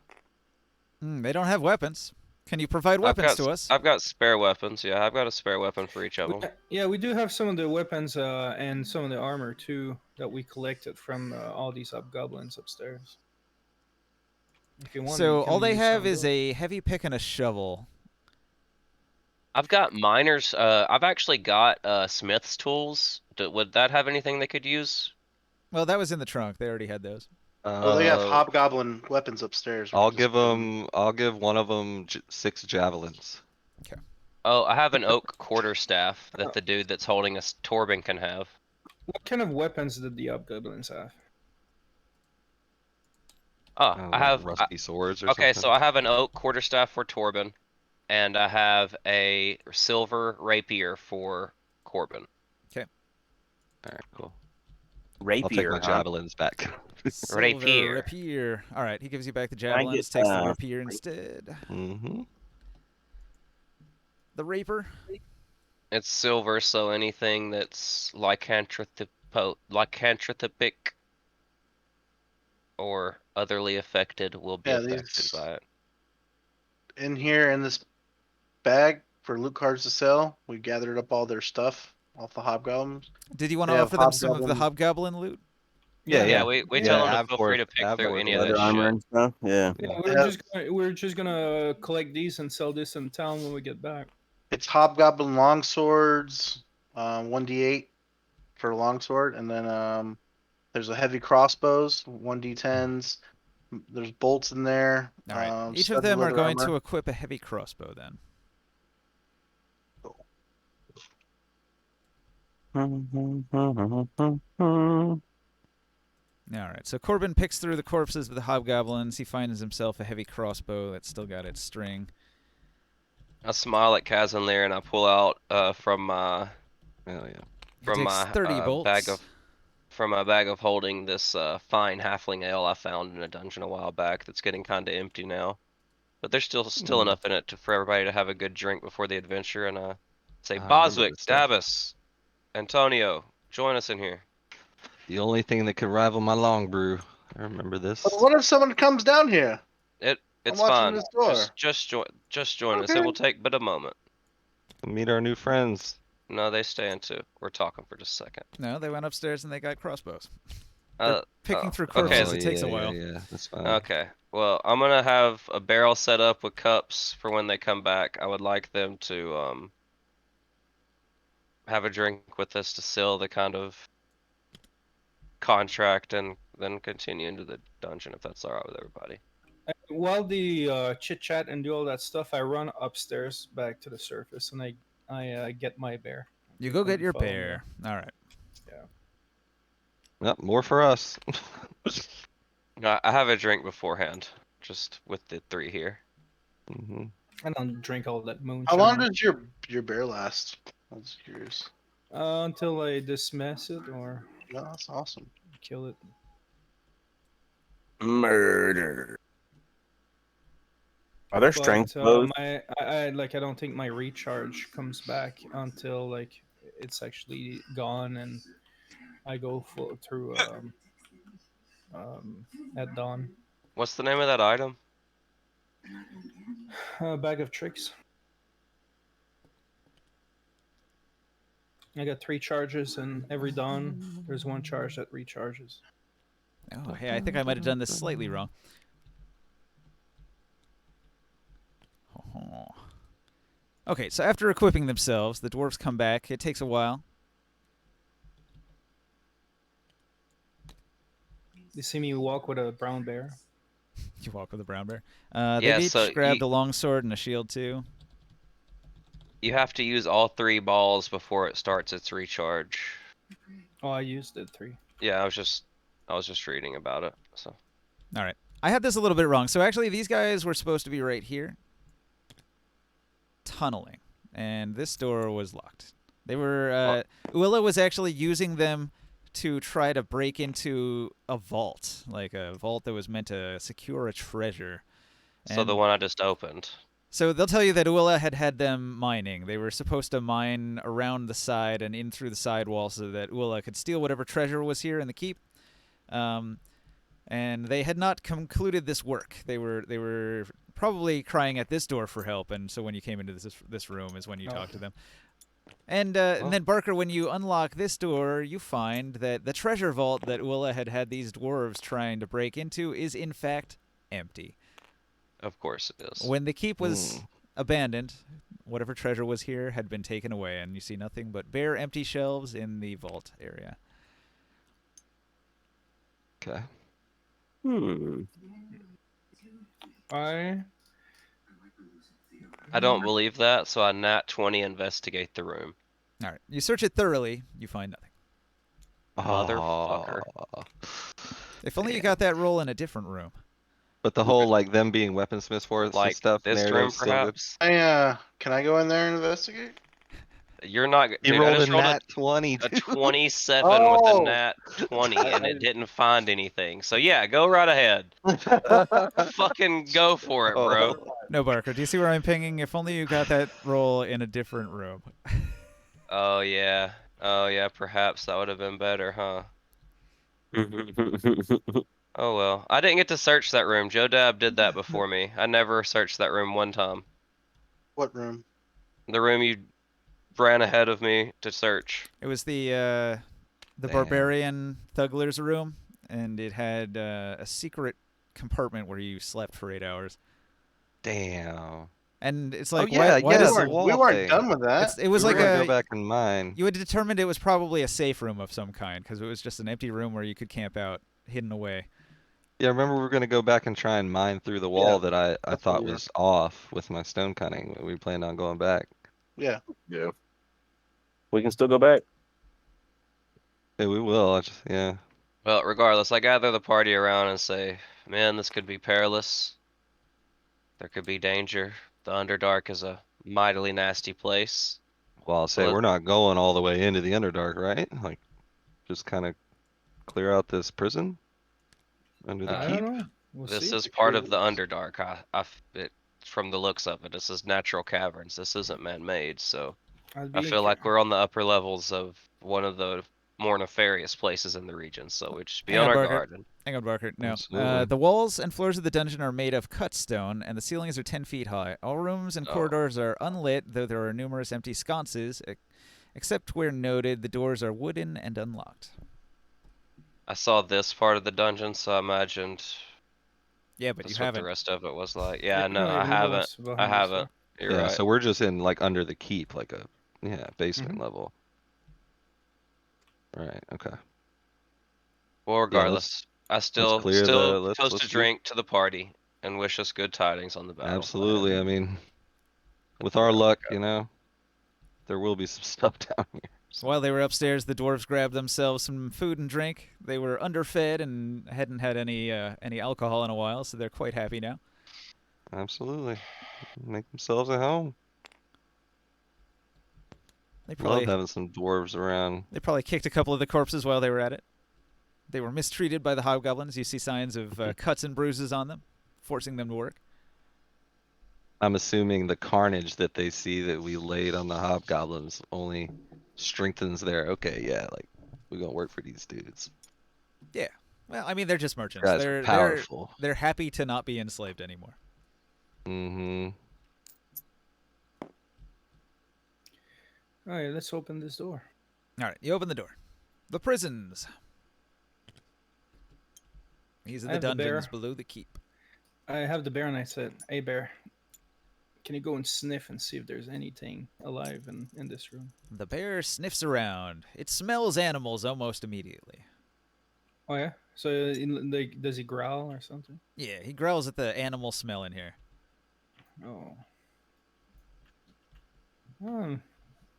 They don't have weapons. Can you provide weapons to us? I've got spare weapons. Yeah, I've got a spare weapon for each of them. Yeah, we do have some of the weapons and some of the armor too that we collected from all these hobgoblins upstairs. If you want, So we can all they use have some of is those. a heavy pick and a shovel. I've got miners. I've actually got smith's tools. Would that have anything they could use? Well, that was in the trunk. They already had those. Oh, they have Uh, hobgoblin weapons upstairs. We I'll can just give get 'em. them. I'll give one of them 6 javelins. Oh, I have an oak quarterstaff that the dude that's holding us Torben can have. What kind of weapons did the hobgoblins have? Oh, I don't I know, have. rusty swords or Okay, something. so I have an oak quarterstaff for Torben, and I have a silver rapier for Corbin. All right, cool. Rapier, I'll take my huh? javelins back. Silver Rapier. rapier. All right, he gives you back the Can I javelins, get, takes the rapier instead. Mm-hmm. The rapier. It's silver, so anything that's lycanthropic or otherly affected will be Yeah, affected these- by it. In here in this bag for loot cards to sell, we gathered up all their stuff off the hobgoblins. Did you want to They have offer them some of the hobgoblin- hobgoblin loot? Yeah, we Yeah, tell them Av to feel free to Vorth- pick Av through Vorth any of will that Leather armor shit. and stuff. Yeah. Yeah, Yeah. we're just gonna collect these and sell this in town when we get back. It's hobgoblin long swords, 1d8 for a longsword, and then there's a heavy crossbows, 1d10s. There's bolts in there. All right. Each of studded them are leather going armor. to equip a heavy crossbow then. All right. So Corbin picks through the corpses of the hobgoblins. He finds himself a heavy crossbow that's still got its string. I smile at Kazan there and I pull out from my Hell yeah. He from takes my 30 bolts. bag of holding this fine halfling ale I found in a dungeon a while back that's getting kind of empty now. But there's still enough in it for everybody to have a good drink before the adventure, and say, I remember Boswick, this stuff. Davos, Antonio, join us in here. The only thing that could rival my long brew. I remember this. But what if someone comes down here? It's watching fine. this door. Just join us. It Okay. will take but a moment. Meet our new friends. No, they stay in too. We're talking for just a second. No, they went upstairs and they got crossbows. They're Uh, picking oh, through okay, corpses. Oh, It takes a yeah, while. Yeah, that's fine. okay. Well, I'm gonna have a barrel set up with cups for when they come back. I would like them to have a drink with us to seal the kind of contract and then continue into the dungeon if that's all right with everybody. While the chit chat and do all that stuff, I run upstairs back to the surface and I get my bear. You go get your Follow me. bear. All right. Yep, more for us. No, I have a drink beforehand, just with the 3 here. Mhm. I don't drink all that How moonshine. long does your bear last? I was curious. Until I dismiss it or No, that's awesome. kill it. Murder. Are there strength But blows? I don't think my recharge comes back until like it's actually gone and I go through at dawn. What's the name of that item? Bag of tricks. I got 3 charges, and every dawn there's 1 charge that recharges. Oh, hey, I think I might have done this slightly wrong. Oh. Okay, so after equipping themselves, the dwarves come back. It takes a while. You see me walk with a brown bear. You walk with a brown bear. Yeah, They've each so grabbed a longsword and a shield too. You have to use all 3 balls before it starts its recharge. Oh, I used it 3. Yeah, I was just reading about it. So All right. I had this a little bit wrong. So actually, these guys were supposed to be right here, tunneling, and this door was locked. They were. Uilla was actually using them to try to break into a vault, like a vault that was meant to secure a treasure. So the And one I just opened. so they'll tell you that Uilla had them mining. They were supposed to mine around the side and in through the sidewall so that Uilla could steal whatever treasure was here in the keep. And they had not concluded this work. They were probably crying at this door for help, and so when you came into this room is when you talked to them. And then Barker, when you unlock this door, you find that the treasure vault that Uilla had these dwarves trying to break into is in fact empty. Of course it is. When the keep was abandoned, whatever treasure was here had been taken away, and you see nothing but bare empty shelves in the vault area. Okay. I don't believe that, so I nat 20 investigate the room. All right. You search it thoroughly, you find nothing. Motherfucker. If only you got that roll in a different room. But the whole like them being weaponsmiths for us and Like stuff. this narrative room, still good. perhaps? Can I go in there and investigate? You're not. He Dude, rolled I just a rolled nat 20. a dude. 27 with Oh! a nat 20, and it didn't find anything. So yeah, go right ahead. Fucking go for it, bro. No, Barker, do you see where I'm pinging? If only you got that roll in a different room. Oh yeah. Oh yeah, perhaps that would have been better, huh? Oh well. I didn't get to search that room. Joe Dab did that before me. I never searched that room one time. What room? The room you ran ahead of me to search. It was the barbarian Thugler's room, and it had a secret compartment where you slept for 8 hours. Damn. And it's like, yeah, why yeah, does the wall we weren't thing. done with that. it was We like were gonna a go back and mine. you had determined it was probably a safe room of some kind because it was just an empty room where you could camp out, hidden away. Yeah, remember we were gonna go back and try and mine through the wall that I that's thought what we were. was off with my stone cutting. We planned on going back. Yeah. Yeah. We can still go back. Yeah, we will. Yeah. Well, regardless, I gather the party around and say, man, this could be perilous. There could be danger. The Underdark is a mightily nasty place. Well, I'll say Well, we're not going all the way into the Underdark, right? Like, just kind of clear out this prison under the I keep. don't know. We'll This see. is part of the Underdark. From the looks of it, this is natural caverns. This isn't man-made, so I feel like we're on the upper levels of one of the more nefarious places in the region, so we just be Hang on on, our Barker. guard. And Hang on, Barker. No. Absolutely. The walls and floors of the dungeon are made of cut stone, and the ceilings are 10 feet high. All rooms and corridors are unlit, though there are numerous empty sconces, except where noted the doors are wooden and unlocked. I saw this part of the dungeon, so I imagined Yeah, but that's you what the haven't. rest of it was like. Yeah, No, no, I even haven't. what's behind I us, haven't. You're Yeah, right. so we're just in like under the keep, like a basement Mhm. level. Right. Okay. Well, Yeah, regardless, I still clear the let's toast a do drink to the party and wish us good tidings on the battle. absolutely. I mean, with our luck, you know, there will be some stuff down here. So. While they were upstairs, the dwarves grabbed themselves some food and drink. They were underfed and hadn't had any alcohol in a while, so they're quite happy now. Absolutely, make themselves at home. They Love probably having some dwarves around. they probably kicked a couple of the corpses while they were at it. They were mistreated by the hobgoblins. You see signs of cuts and bruises on them, forcing them to work. I'm assuming the carnage that they see that we laid on the hobgoblins only strengthens their okay, yeah, like we're gonna work for these dudes. Yeah. Well, I mean, they're just merchants. Guys are powerful. They're happy to not be enslaved anymore. Mm-hmm. All right, let's open this door. All right, you open the door. The prisons. These are I the have the bear. dungeons below the keep. I have the bear, and I said, "Hey, bear, can you go and sniff and see if there's anything alive in this room?" The bear sniffs around. It smells animals almost immediately. Oh yeah. So, like, does he growl or something? Yeah, he growls at the animal smell in here. Oh.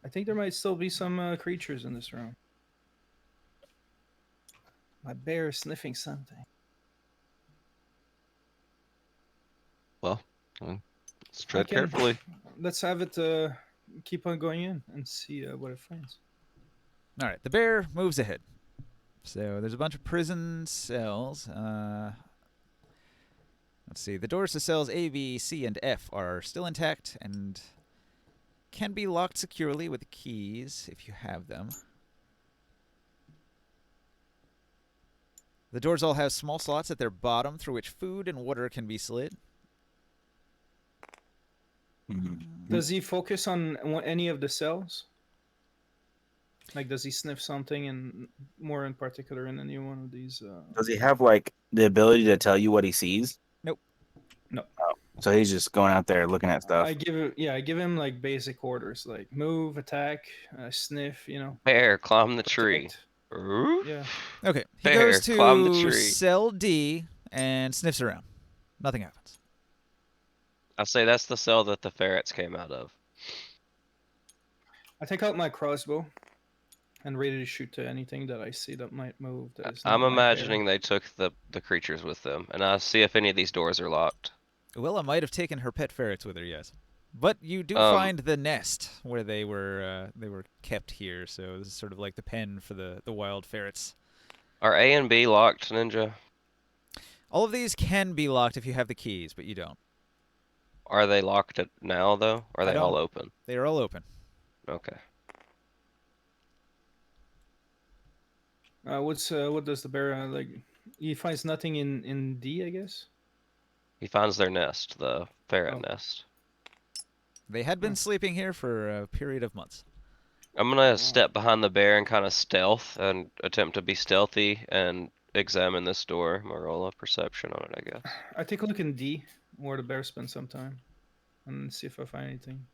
I think there might still be some creatures in this room. My bear is sniffing something. Well, let's tread carefully. Let's have it keep on going in and see what it finds. All right, the bear moves ahead. So there's a bunch of prison cells. Let's see. The doors to cells A, B, C, and F are still intact and can be locked securely with keys if you have them. The doors all have small slots at their bottom through which food and water can be slid. Does he focus on any of the cells? Like, does he sniff something and more in particular in any one of these? Does he have like the ability to tell you what he sees? Nope. No. Oh, so he's just going out there looking at stuff. I give him like basic orders, like move, attack, sniff. Bear, climb the tree. protect. Oof. Yeah. Okay, he Bear, goes climb the to tree. cell D and sniffs around. Nothing happens. I say that's the cell that the ferrets came out of. I take out my crossbow and ready to shoot to anything that I see that might move. That is I'm not my bear. imagining they took the creatures with them, and I see if any of these doors are locked. Willa might have taken her pet ferrets with her, yes. But you do find the nest where they were kept here, so this is sort of like the pen for the wild ferrets. Are A and B locked, Ninja? All of these can be locked if you have the keys, but you don't. Are they locked now, though? Or are I they all don't. open? They are all open. Okay. What does the bear like? He finds nothing in D, I guess. He finds their nest, the ferret Oh. nest. They had been sleeping here for a period of months. I'm gonna step behind the bear and kind of stealth and attempt to be stealthy and examine this door. I'm gonna roll a perception on it, I guess. I take a look in D, where the bear spent some time, and see if I find anything.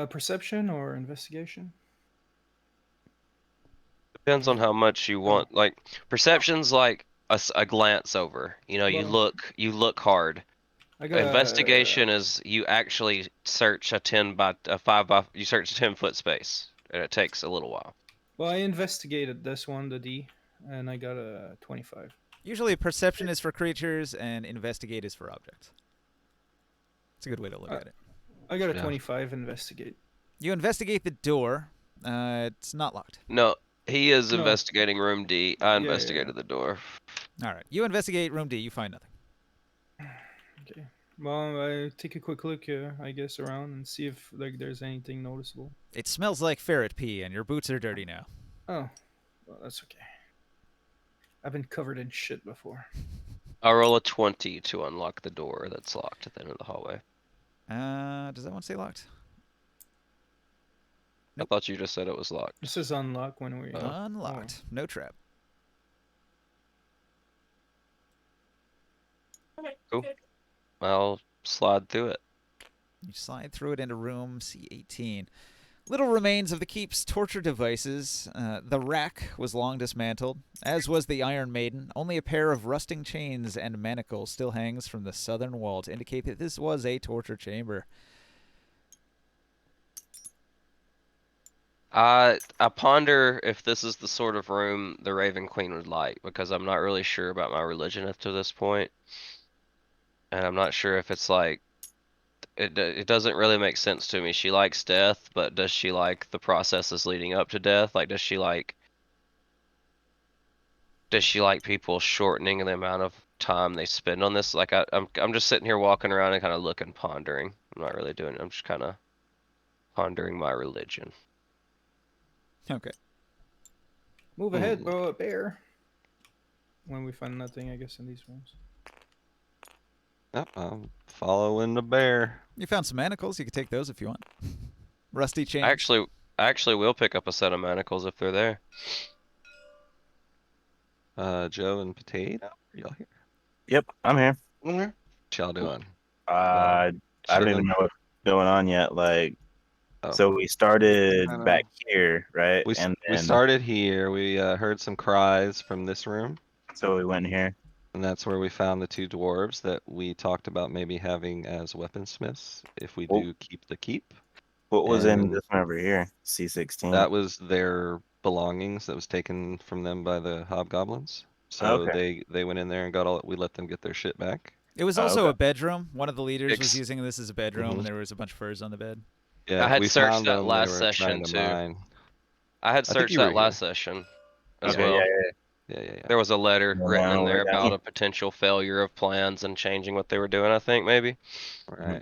Perception or investigation? Depends on how much you want. Like perception's like a glance over. You know, you Well, look hard. I got Investigation is you actually search a 5 by you search a 10-foot space, and it takes a little while. Well, I investigated this one, the D, and I got a 25. Usually perception is for creatures and investigate is for objects. It's a good way to look at it. I got a Yeah. 25. Investigate. You investigate the door. It's not locked. No, he is No. investigating room D. I Yeah, investigated the door. All right. You investigate room D. You find nothing. Okay. Well, I take a quick look, I guess, around and see if like there's anything noticeable. It smells like ferret pee, and your boots are dirty now. Oh, well, that's okay. I've been covered in shit before. I'll roll a 20 to unlock the door that's locked at the end of the hallway. Does that one say locked? I thought you just said it was locked. This is unlock when we. Unlocked. No trap. Cool. I'll slide through it. You slide through it into room C18. Little remains of the keep's torture devices. The rack was long dismantled, as was the Iron Maiden. Only a pair of rusting chains and manacles still hangs from the southern wall to indicate that this was a torture chamber. I ponder if this is the sort of room the Raven Queen would like, because I'm not really sure about my religion up to this point, and I'm not sure if it's like it doesn't really make sense to me. She likes death, but does she like the processes leading up to death? Like, does she like people shortening the amount of time they spend on this? Like, I'm just sitting here walking around and kind of looking, pondering. I'm not really doing it. I'm just kind of pondering my religion. Okay. Move ahead, bro, bear. When we find nothing, I guess, in these rooms. Yep, I'm following the bear. You found some manacles. You could take those if you want. Rusty chains. I actually will pick up a set of manacles if they're there. Joe and Potato, are y'all here? Yep, I'm here. Okay. What y'all doing? I don't even Chilling? know what's going on yet. Like, Oh. so we started Kinda- back here, right? We and we then started here. We heard some cries from this room, so we went here. and that's where we found the two dwarves that we talked about maybe having as weaponsmiths if we Well, do keep the keep. what was in And this one over here? C16. that was their belongings that was taken from them by the hobgoblins. So Okay. they went in there and got all. We let them get their shit back. It was Oh, also okay. a bedroom. One of the leaders was Ex- using this as a bedroom, Mhm. and there was a bunch of furs on the bed. Yeah, I had we searched found that them. They last were session trying to too. mine. I had I think searched you were that last here. session as Okay, well. Yeah. There was a letter Well, written in now there we're down about here. a potential failure of plans and changing what they were doing, I think, maybe. All right.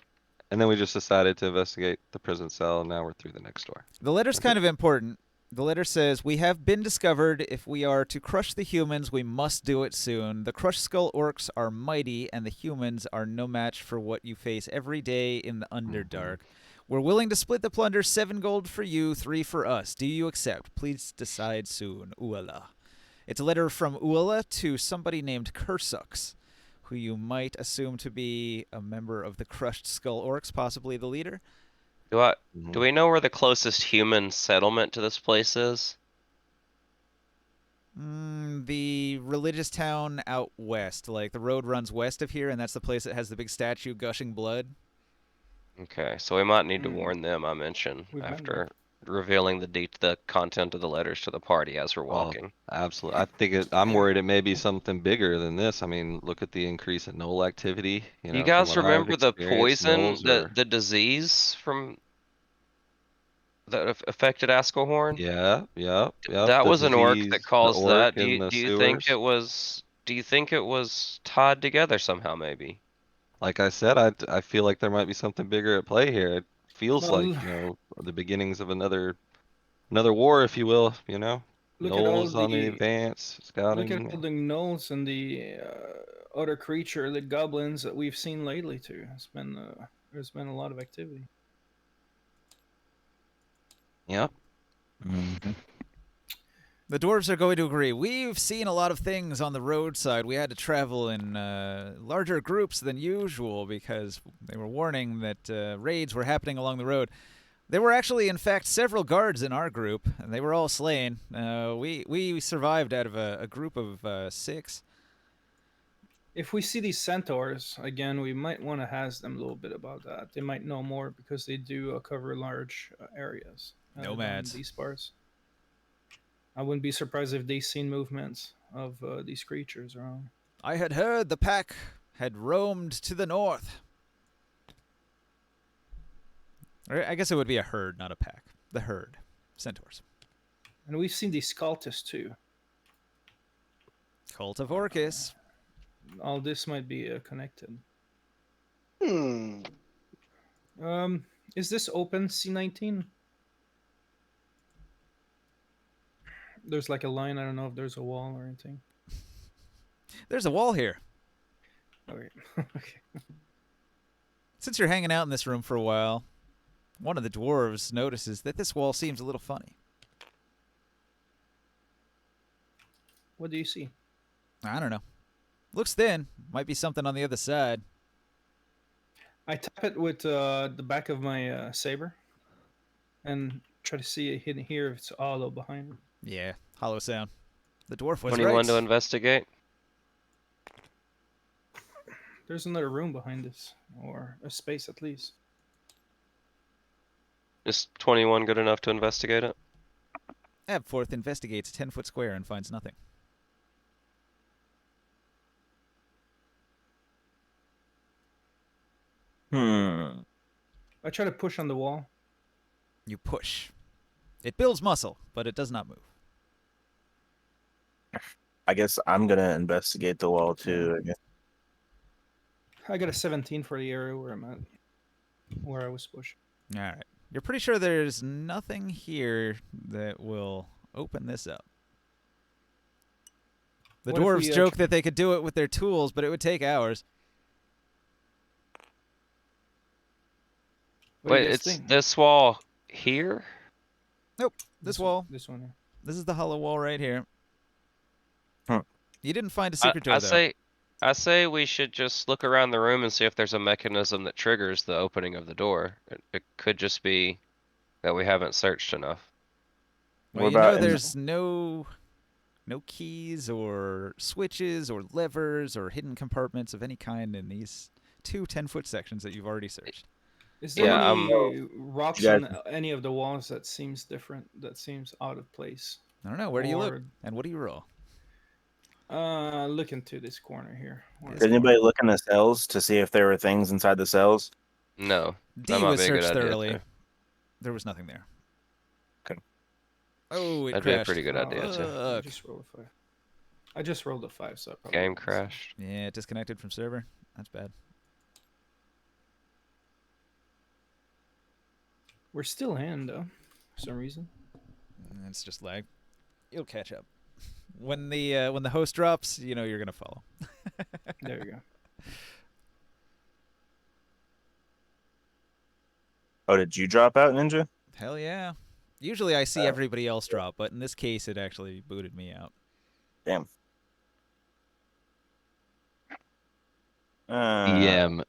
And then we just decided to investigate the prison cell, and now we're through the next door. The letter's That's kind it. of important. The letter says, "We have been discovered. If we are to crush the humans, we must do it soon. The crushed skull orcs are mighty, and the humans are no match for what you face every day in the Underdark. We're willing to split the plunder, 7 gold for you, 3 for us. Do you accept? Please decide soon. Uala." It's a letter from Uala to somebody named Kursux, who you might assume to be a member of the crushed skull orcs, possibly the leader. Do Mhm. we know where the closest human settlement to this place is? The religious town out west. Like, the road runs west of here, and that's the place that has the big statue gushing blood. Okay, so we might need to Hmm. warn them, I mentioned, We've been after revealing the content of the letters to the party as we're Oh, walking. absolutely. I think I'm Yeah. worried it may be something bigger than this. I mean, look at the increase in knoll activity. You You know, from guys what I've remember the experienced, poison, knolls are. the disease from that affected Askelhorn? Yep. That The was an orc that disease, the caused orc that. in the Do you think sewers. it was tied together somehow, maybe? Like I said, I feel like there might be something bigger at play here. It feels like, Well, the beginnings of another war, if you will, look at all Knolls on the the advance, look at all scouting. the gnolls and the other creature, the goblins that we've seen lately too. There's been a lot of activity. Yep. Mhm. The dwarves are going to agree. We've seen a lot of things on the roadside. We had to travel in larger groups than usual because they were warning that raids were happening along the road. There were actually, in fact, several guards in our group, and they were all slain. We survived out of a group of 6. If we see these centaurs again, we might want to ask them a little bit about that. They might know more because they do cover large areas down Nomads. these parts. I wouldn't be surprised if they've seen movements of these creatures around. I had heard the pack had roamed to the north. Or I guess it would be a herd, not a pack. The herd. Centaurs. And we've seen these cultists too. Cult of Orcus. All this might be connected. Hmm. Is this open C19? There's like a line. I don't know if there's a wall or anything. There's a wall here. Okay. Okay. Since you're hanging out in this room for a while, one of the dwarves notices that this wall seems a little funny. What do you see? I don't know. Looks thin. Might be something on the other side. I tap it with the back of my saber, and Try to see it hidden here if it's hollow behind it. Yeah, hollow sound. The dwarf was 21 to right. investigate. There's another room behind this, or a space at least. Is 21 good enough to investigate it? Abforth investigates a 10-foot square and finds nothing. I try to push on the wall. You push. It builds muscle, but it does not move. I guess I'm gonna investigate the wall too. I guess. I got a 17 for the area where I'm at, where I was pushing. All right. You're pretty sure there's nothing here that will open this up. The What if dwarves we, joke that they could do it with their tools, but it would take hours. What do you Wait, guys it's think? this wall here? Nope. This wall. This one. Yeah. This is the hollow wall right here. Hmm. You didn't find a I, secret door, I though. say I say we should just look around the room and see if there's a mechanism that triggers the opening of the door. It could just be that we haven't searched enough. Well, What you know about in- there's no keys or switches or levers or hidden compartments of any kind in these two 10-foot sections that you've already searched. Is there Yeah, any rocks You guys- on any of the walls that seems different? That seems out of place? I don't know. Where do you look? Or- And what do you roll? Look into this corner here. Or- Did anybody look in the cells to see if there were things inside the cells? No, D that might was be a good searched idea thoroughly. too. There was nothing there. Okay. Oh, it That'd be a crashed. pretty good idea, too. I Fuck. just rolled a 5. I just rolled a 5, so I probably Game won't see. crashed. Yeah, it disconnected from server. That's bad. We're still in though, for some reason. It's just lag. You'll catch up. When the host drops, you know you're gonna follow. There you go. Oh, did you drop out, Ninja? Hell yeah. Usually I see everybody else drop, but in this case it actually booted me out. Damn. GM.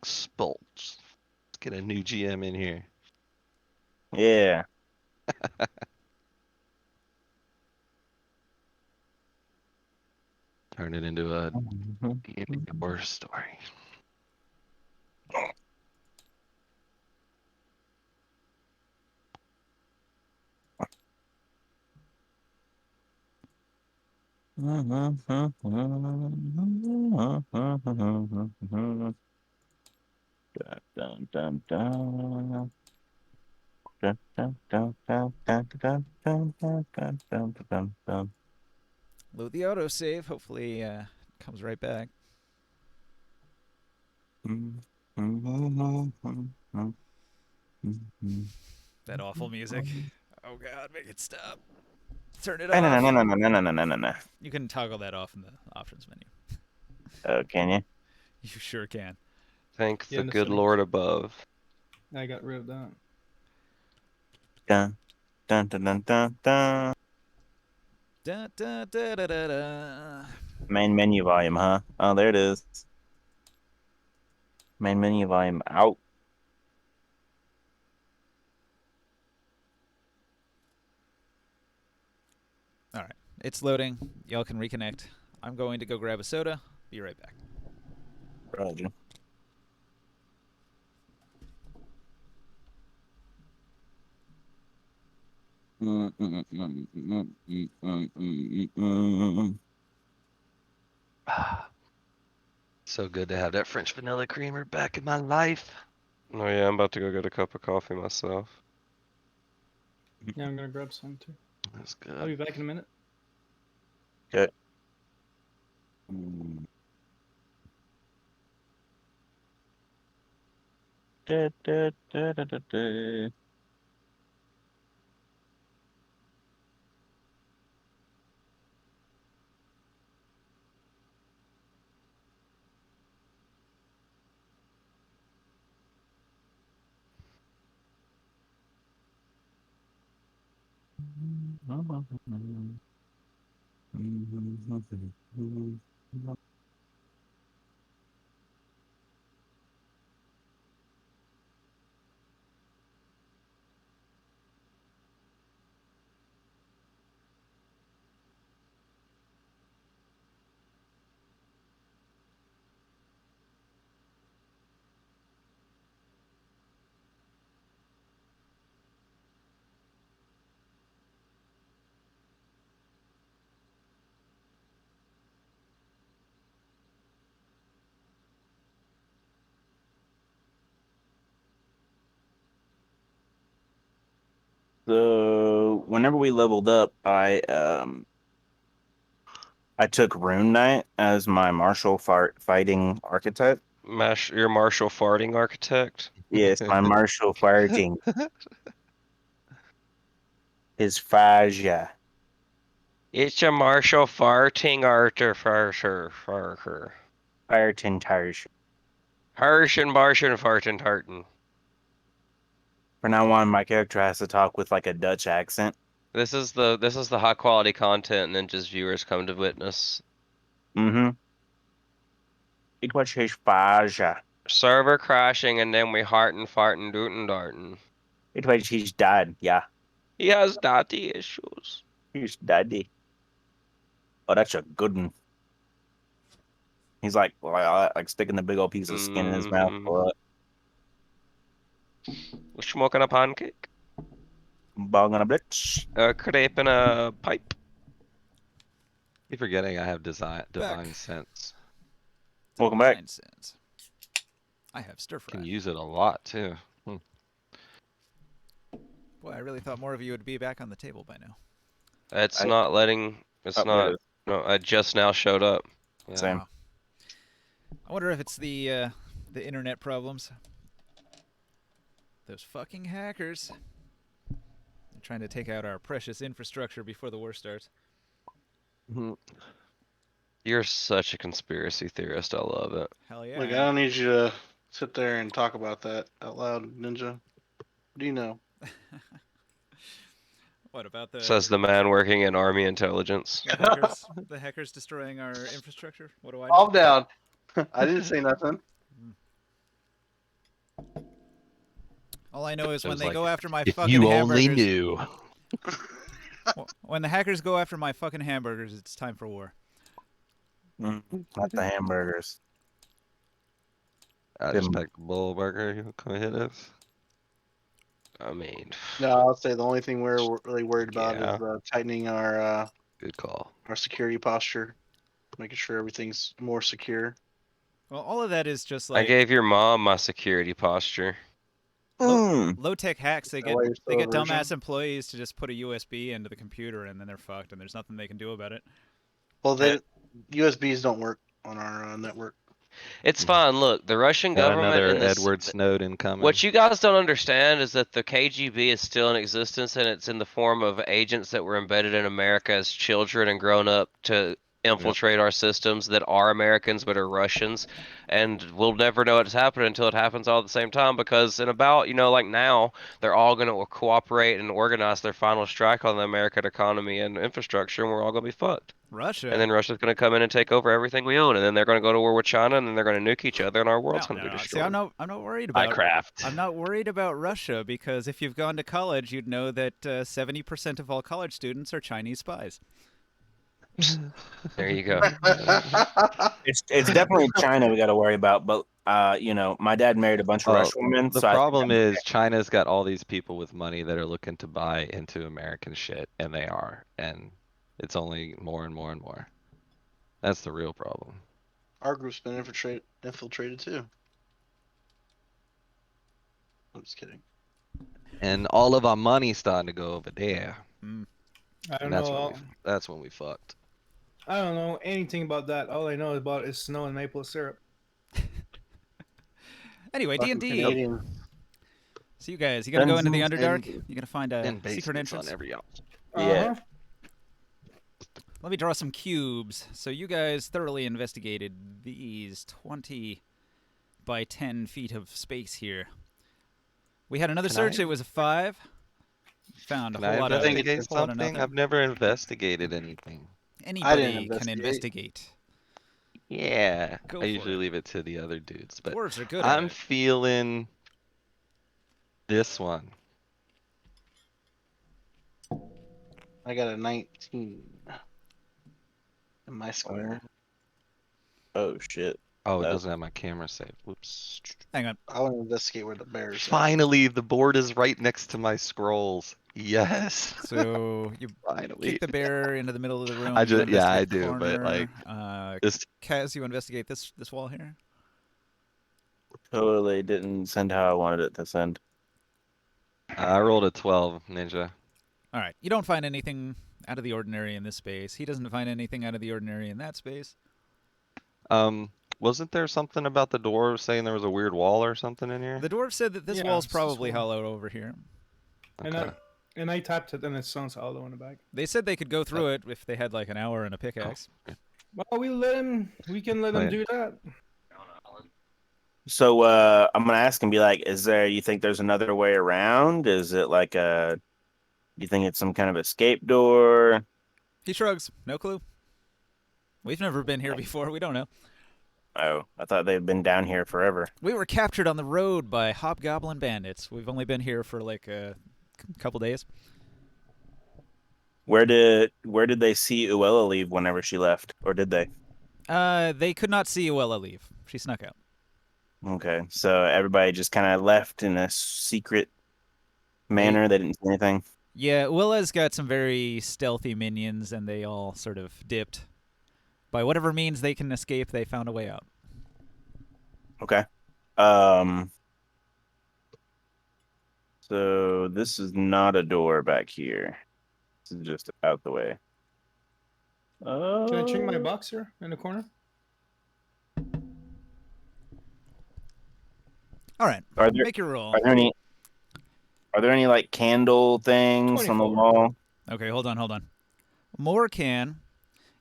Spolts. Let's get a new GM in here. Yeah. Turn it into a D&D horror story. Dun, dun, dun. Dun, dun, dun, dun, dun, dun, dun, dun, dun, dun, dun, dun. Load the autosave. Hopefully it comes right back. That awful music. Oh god, make it stop. Turn it No, no, off. no, no, no, no, no, no, no, no. You can toggle that off in the options menu. Oh, can you? You sure can. Thank Yeah, the in the good settings. Lord above. I got rid of that. Dun, dun, dun, dun, dun, dun. Da, da, da, da, da, da. Main menu volume, huh? Oh, there it is. Main menu volume out. Alright. It's loading. Y'all can reconnect. I'm going to go grab a soda. Be right back. Roger. So good to have that French vanilla creamer back in my life. Oh yeah, I'm about to go get a cup of coffee myself. Yeah, I'm gonna grab some too. That's I'll be good. back in a minute. Okay. Da, da, da, da, da, da. So whenever we leveled up, I took Rune Knight as my martial fighting archetype. Your martial farting architect. Yes, my martial fighting is Faja. It's a martial farting artificer. Farker. Firetin Tires. Harshin barshin fartin tartan. From now on, my character has to talk with like a Dutch accent. This is the high quality content Ninja's viewers come to witness. Mm-hmm. It was his Faja. Server crashing and then we heartin fartin dootin dartin. It was his dad. Yeah, He has daddy issues. his daddy. Oh, that's a good one. He's like sticking the big old piece of skin in his mouth. Mm-hmm. Smoking a pancake. Bong on a blitz. A crepe in a pipe. Keep forgetting I have divine sense. Welcome back. 9 cents. I have stir fry. Can use it a lot too. Boy, I really thought more of you would be back on the table by now. It's I- not letting. It's Oh, there not. it is. No, I just now showed up. Yeah. Same. Wow. I wonder if it's the internet problems. Those fucking hackers. They're trying to take out our precious infrastructure before the war starts. Mhm. You're such a conspiracy theorist. I love it. Hell yeah. Look, I don't need you to sit there and talk about that out loud, Ninja. What do you know? What about Says the man working in army intelligence. the hackers? The hackers destroying our infrastructure? What do I know? Calm down. I didn't say nothing. All I know is It when was they like, go after my If fucking you hamburgers. only knew. When the hackers go after my fucking hamburgers, it's time for war. Not the hamburgers. I Them- just packed a bull burger. You come hit us. I mean, No, I'll say the only thing we're really worried about Yeah. is tightening our Good call. security posture, making sure everything's more secure. Well, all of that is just I like gave your mom my security posture. low-tech hacks. They that get why you're they so get dumbass aversion? employees to just put a USB into the computer and then they're fucked and there's nothing they can do about it. Well, USBs don't work on our network. It's fine. Look, the Russian Got government another and this. Edward Snowden coming. What you guys don't understand is that the KGB is still in existence, and it's in the form of agents that were embedded in America as children and grown up to infiltrate our systems that are Americans but are Russians. And we'll never know what's happening until it happens all at the same time, because in about, like now, they're all going to cooperate and organize their final strike on the American economy and infrastructure, and we're all going to be fucked. Russia. And then Russia's going to come in and take over everything we own, and then they're going to go to war with China, and then they're going to nuke each other, and our world's going to be See, destroyed. I'm not worried about. Minecraft. I'm not worried about Russia because if you've gone to college, you'd know that 70% of all college students are Chinese spies. There you go. It's definitely China we got to worry about. But my dad married a bunch of Oh, Russian women. The so I think problem I'm is China's got all these people with money that are looking to buy into American shit, and they are, and it's only more and more and more. That's the real problem. Our group's been infiltrated too. I'm just kidding. And all of our money's starting to go over there, I don't and that's know. when that's when we fucked. I don't know anything about that. All I know about is snow and maple syrup. Anyway, Fucking D&D. Canadian. So you guys, you gonna go into the Dungeons Underdark? and- You gonna find a And secret basements entrance? on every house. Yeah. Uh-huh. Let me draw some cubes. So you guys thoroughly investigated these 20 by 10 feet of space here. We had another Can search. I- It was a 5. Found a Can I whole lot of investigate whole lot of something? nothing. I've never investigated anything. Anybody can investigate. investigate. Yeah, Go I for usually it. leave it to the other dudes, but Dwarves are good at I'm it. feeling this one. I got a 19 in my square. Oh shit. Oh, it No. doesn't have my camera saved. Whoops. Hang on. I want to investigate where the bears are. Finally, the board is right next to my scrolls. Yes. So you Finally. kick the bear into the middle of the room. I you just yeah, I investigate the do, but like corner. just Kaz, you investigate this wall here. Totally didn't send how I wanted it to send. I rolled a 12, Ninja. All right. You don't find anything out of the ordinary in this space. He doesn't find anything out of the ordinary in that space. Wasn't there something about the door saying there was a weird wall or something in here? The dwarf said that this Yeah, wall's it's this probably wall. hollowed over here. Okay. And I tapped it, and it sounds hollow in the back. They said they could go through it if they had like an hour and a pickaxe. Well, we can let him Right. do that. So I'm gonna ask and be like, you think there's another way around? Is it like do you think it's some kind of escape door? He shrugs. No clue. We've never been here before. We don't know. Oh, I thought they'd been down here forever. We were captured on the road by hobgoblin bandits. We've only been here for like a couple days. Where did they see Uella leave whenever she left, or did they? They could not see Uella leave. She snuck out. Okay, so everybody just kind of left in a secret manner. They didn't see anything. Yeah, Uella's got some very stealthy minions, and they all sort of dipped. By whatever means they can escape, they found a way out. Okay. So this is not a door back here. This is just out the way. Can I check my box here in the corner? All right, Are there make your roll. are there any like candle things on the 24. wall? Okay, hold on. Morcan,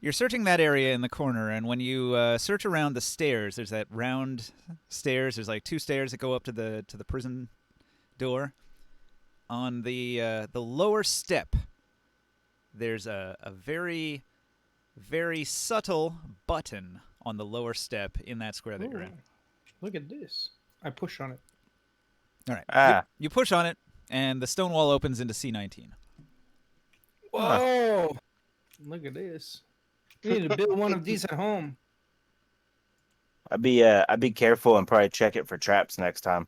you're searching that area in the corner, and when you search around the stairs, there's that round stairs. There's like 2 stairs that go up to the prison door. On the lower step, there's a very, very subtle button on the lower step in that square that you're in. Ooh, look at this. I push on it. All right. Ah. You push on it, and the stone wall opens into C19. Whoa! Look at this. We need to build one of these at home. I'd be careful and probably check it for traps next time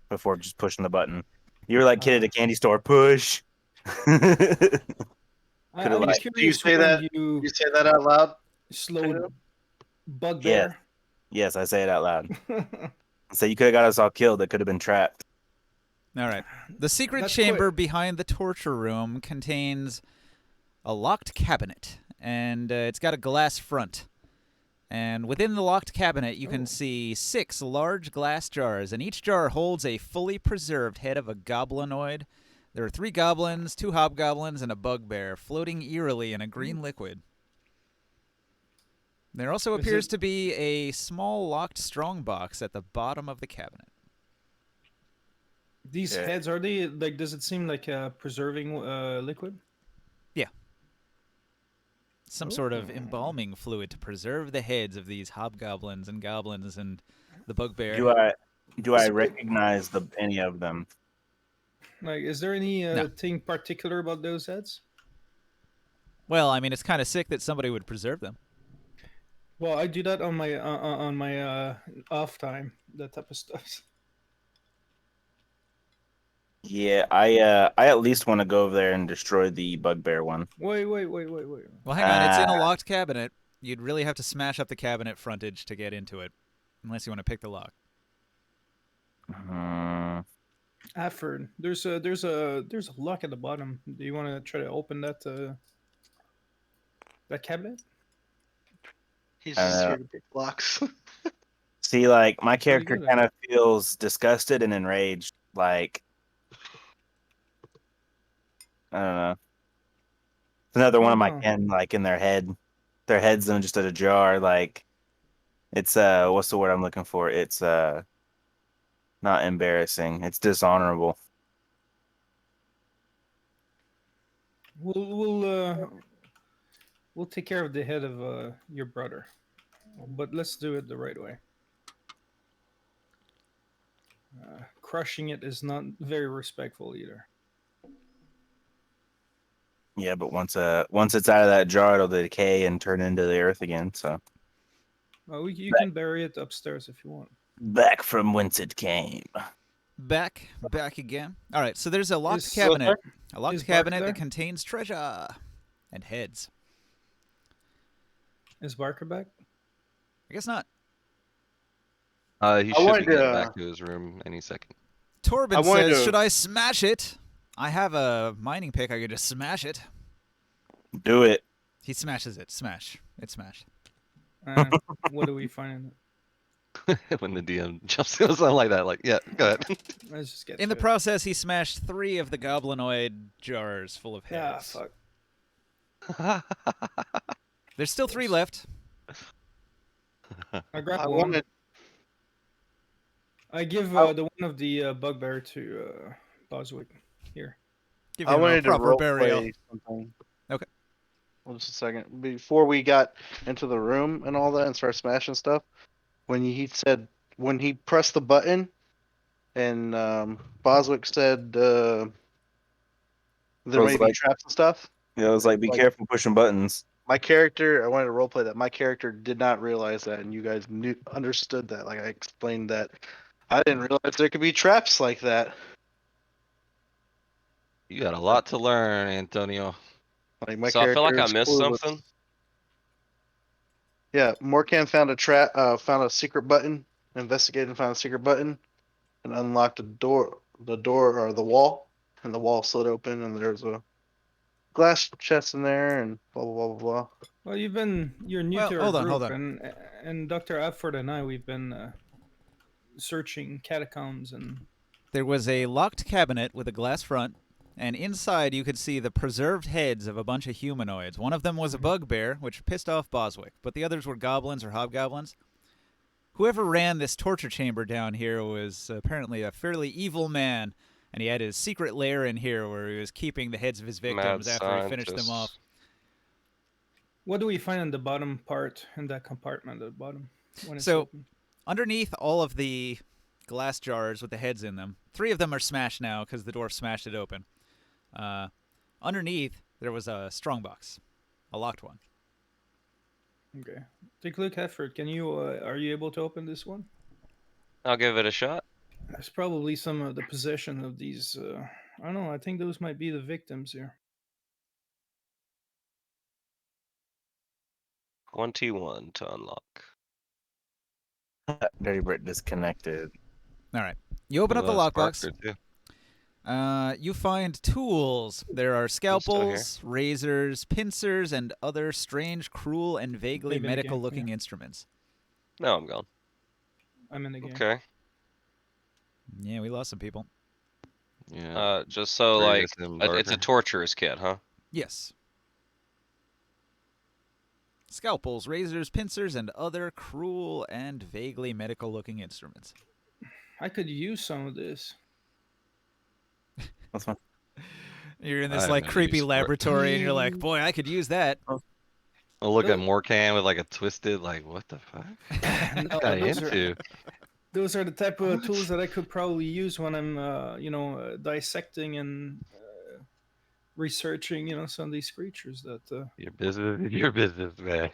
before just pushing the button. You were like kid at a candy store, push. I'm like- Do you curious say when that? you You say that out loud? slowed bugbear. Yes, I say it out loud. So you could have got us all killed. That could have been trapped. All right. The secret That's chamber quick. behind the torture room contains a locked cabinet, and it's got a glass front. And within the locked cabinet, you can see 6 large glass jars, and each jar holds a fully preserved head of a goblinoid. There are 3 goblins, 2 hobgoblins, and a bugbear floating eerily in a green liquid. There also Is appears it- to be a small locked strongbox at the bottom of the cabinet. These Yeah. heads, are they like? Does it seem like a preserving liquid? Some sort of Ooh. embalming fluid to preserve the heads of these hobgoblins and goblins and the bugbear. Do I It's a bit- recognize any of them? Like, is there any No. thing particular about those heads? Well, I mean, it's kind of sick that somebody would preserve them. Well, I do that on my off time. That type of stuff. Yeah, I at least want to go over there and destroy the bugbear one. Wait. Well, hang on. It's in a locked cabinet. You'd really have to smash up the cabinet frontage to get into it, unless you want to pick the lock. Afford. There's a lock at the bottom. Do you want to try to open that cabinet? He's just Uh, here to pick blocks. See, like my character good at kind of feels disgusted and enraged. Like I don't know. It's another one of my Oh. kin, like in their head. Their head's in just at a jar. Like it's what's the word I'm looking for? It's not embarrassing. It's dishonorable. We'll take care of the head of your brother, but let's do it the right way. Crushing it is not very respectful either. Yeah, but once it's out of that jar, it'll decay and turn into the earth again. So Well, you can bury it upstairs if you want. back from whence it came. Back again. All right, so there's a locked Is- cabinet. A locked Is Barker cabinet there? that contains treasure and heads. Is Barker back? I guess not. He I should be wanted getting to- back to his room any second. Torben wanted says, to- should I smash it? I have a mining pick. I could just smash it. Do it. He smashes it. Smash. It's smashed. What do we find in it? When the DM jumps in something like that, like, yeah, go ahead. Let's just get In the to it. process, he smashed 3 of the goblinoid jars full of heads. fuck. There's still 3 left. I grab I one. wanted. I give I- the one of the bugbear to Boswick. Here. Give I him a wanted to proper role burial. play something. Okay. Well, just a second. Before we got into the room and all that and started smashing stuff, when when he pressed the button and Boswick said there It was may be like, traps and stuff. it was like, be careful pushing buttons. My character, I wanted to roleplay that. My character did not realize that, and you guys understood that. Like I explained that, I didn't realize there could be traps like that. You got a lot to learn, Antonio. Like my So I feel like character I is missed clueless. something. Yeah, Morkan found a trap, found a secret button, investigated and found a secret button, and unlocked the door or the wall, and the wall slid open, and there's a glass chest in there, and blah blah blah blah blah. Well, you're new Well, to our hold group, on. and Dr. Abford and I, we've been searching catacombs and There was a locked cabinet with a glass front, and inside you could see the preserved heads of a bunch of humanoids. One of them was a bugbear, which pissed off Boswick, but the others were goblins or hobgoblins. Whoever ran this torture chamber down here was apparently a fairly evil man, and he had his secret lair in here where he was keeping the heads of his Mad victims after he finished them off. scientist. what do we find in the bottom part in that compartment at the bottom when it's So- open? Underneath all of the glass jars with the heads in them, 3 of them are smashed now because the dwarf smashed it open. Underneath, there was a strongbox, a locked one. Okay, take a look, Effort. Can you are you able to open this one? I'll give it a shot. There's probably some of the possession of these. I don't know. I think those might be the victims here. 21 to unlock. Dirty Brit disconnected. All right. You open up the That's lockbox. Parker, too. You find tools. There are still scalpels, razors, pincers, and other strange, cruel, and vaguely Maybe in the game, medical-looking yeah. instruments. No, I'm gone. I'm in the game. Okay. Yeah, we lost some people. Yeah. Just so Where you like, guys in, it's a Barker? torturer's kit, huh? Yes. Scalpels, razors, pincers, and other cruel and vaguely medical-looking instruments. I could use some of this. That's fine. You're in I this have like no creepy use for it. laboratory, and you're like, "Boy, I could use that." I'll look at Those- Morkan with like a twisted, like, what the fuck? No, What guy those into? Those are the type of tools that I could probably use when I'm, dissecting and researching, some of these creatures that. Your business, man.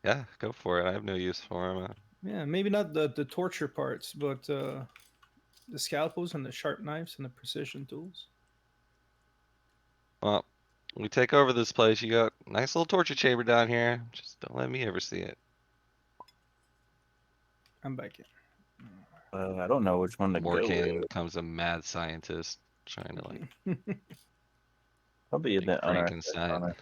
Yeah, go for it. I have no use for him. Yeah, maybe not the torture parts, but the scalpels and the sharp knives and the precision tools. Well, we take over this place. You got a nice little torture chamber down here. Just don't let me ever see it. I'm back in. I don't know which one to go Morkan with. becomes a mad scientist trying to like Probably a think bit Frankenstein.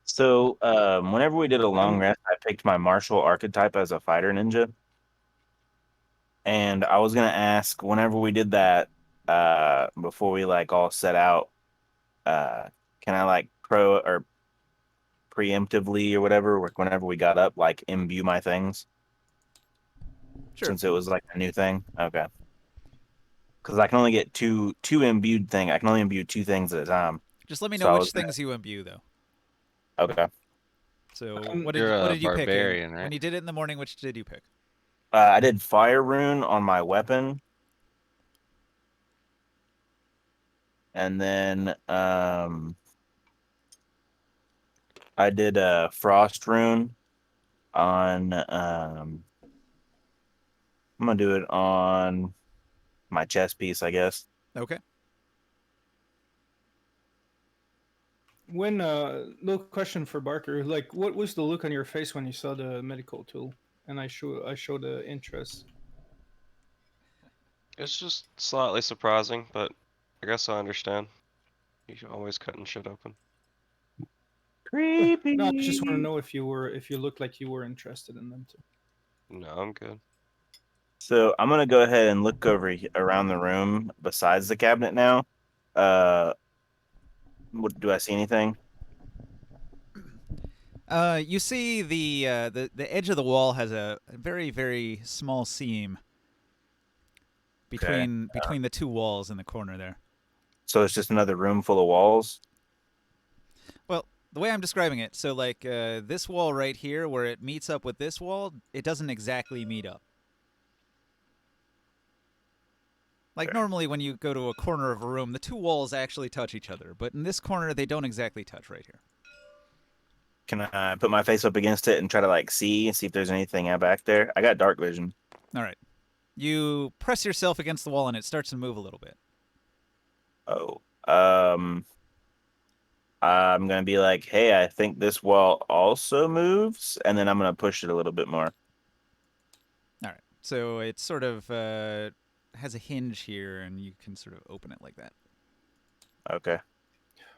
So, whenever we did a long rest, I picked my martial archetype as a fighter ninja. And I was gonna ask, whenever we did that, before we like all set out, can I like preemptively or whatever, whenever we got up, like imbue my things? Sure. Since it was like a new thing? Okay. Because I can only get two imbued thing. I can only imbue 2 things at a time. Just let me So know I which was gonna- things you imbue, though. Okay. So, Um, what did You're a you pick? barbarian, right? When you did it in the morning, which did you pick? I did fire rune on my weapon. And then I did a frost rune on I'm gonna do it on my chest piece, I guess. Okay. When little question for Barker, like, what was the look on your face when you saw the medical tool? And I show the interest. It's just slightly surprising, but I guess I understand. You're always cutting shit open. Creepy. No, I just want to know if you looked like you were interested in them too. No, I'm good. So I'm gonna go ahead and look around the room besides the cabinet now. Uh, do I see anything? You see the edge of the wall has a very very small seam between the two walls in the corner there. So it's just another room full of walls. Well, the way I'm describing it, so like this wall right here, where it meets up with this wall, it doesn't exactly meet up. Like normally when you go to a corner of a room, the two walls actually touch each other, but in this corner they don't exactly touch right here. Can I put my face up against it and try to like see if there's anything out back there? I got dark vision. All right. You press yourself against the wall and it starts to move a little bit. Oh, I'm gonna be like, hey, I think this wall also moves, and then I'm gonna push it a little bit more. All right. So it sort of has a hinge here, and you can sort of open it like that. Okay.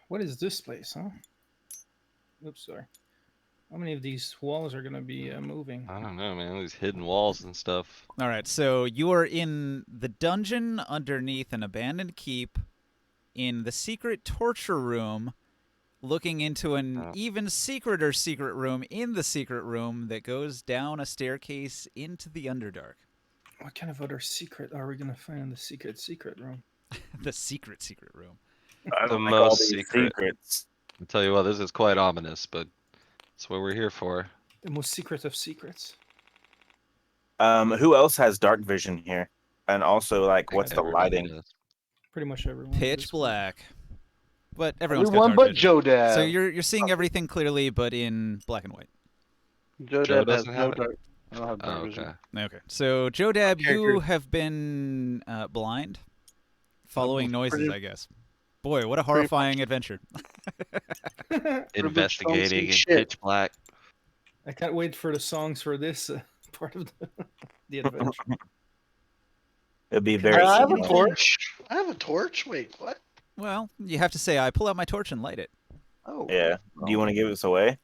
What is this place, huh? Oops, sorry. How many of these walls are gonna be moving? I don't know, man. These hidden walls and stuff. All right. So you are in the dungeon underneath an abandoned keep, in the secret torture room, looking into an even secreter secret room in the secret room that goes down a staircase into the Underdark. What kind of other secret are we gonna find in the secret room? The secret room. I The don't like all most these secret. secrets. I'll tell you what, this is quite ominous, but that's what we're here for. The most secret of secrets. Who else has dark vision here? And also, like, what's the Everybody lighting? does. Pretty much everyone. at Pitch this point. black. But everyone's got Everyone dark but vision. Joe Dad. So you're seeing everything clearly, but in black and white. Joe Joe Dad has doesn't no have it? dark. I don't have Oh, dark okay. vision. Okay. So Joe Dab, you Character. have been blind, following noises, pretty- I guess. Boy, what a horrifying adventure. Investigating in shit. pitch black. I can't wait for the songs for this part of the adventure. It'd be Can very. I I have a anything? torch. I have a torch. Wait, what? Well, you have to say, I pull out my torch and light it. Oh. Yeah. Do you want to give this away?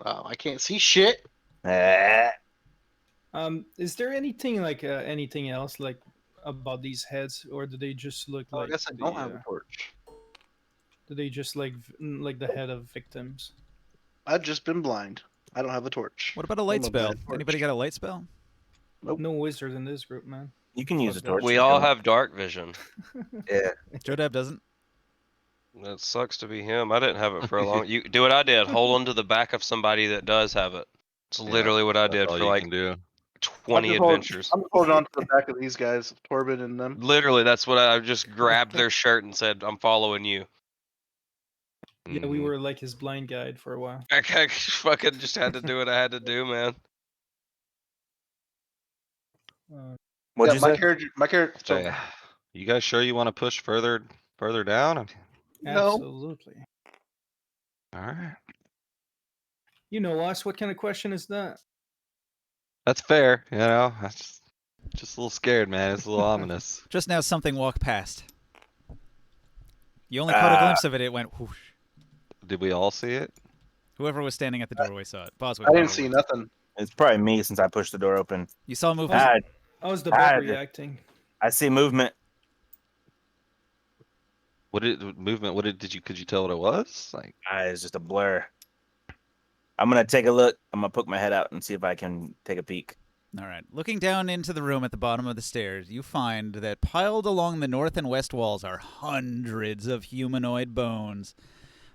Wow, I can't see shit. Eh. Is there anything like anything else like about these heads, or do they just look Oh, I like? guess I don't have a torch. Do they just like the head of victims? I've just been blind. I don't have a torch. What about a light I'm a spell? bad torch. Anybody got a light spell? Nope. No wizard in this group, man. You can use a Fuck that. torch. We if you all want. have dark vision. Yeah. Joe Dab doesn't. That sucks to be him. I didn't have it for a long. You do what I did. Hold on to the back of somebody that does have it. It's literally what I That's did all for you like can do. 20 adventures. I'm just holding on to the back of these guys, Torben and them. Literally, that's what I just grabbed their shirt and said, "I'm following you." Yeah, we Mhm. were like his blind guide for a while. I fucking just had to do what I had to do, man. Uh, What'd Yeah, you say? my character. So, Hey, you guys sure you want to push further down? no, Absolutely. All right. You know us. What kind of question is that? That's fair. You know, I just a little scared, man. It's a little ominous. Just now, something walked past. You only caught a glimpse of it. It went whoosh. Did we all see it? Whoever was standing at the doorway saw it. Boswick, I didn't probably. see nothing. It's probably me since I pushed the door open. You saw movement. Ah, How's the I bear had to- reacting? I see movement. What did movement? Could you tell what it was? Like, It's just a blur. I'm gonna take a look. I'm gonna poke my head out and see if I can take a peek. All right. Looking down into the room at the bottom of the stairs, you find that piled along the north and west walls are hundreds of humanoid bones.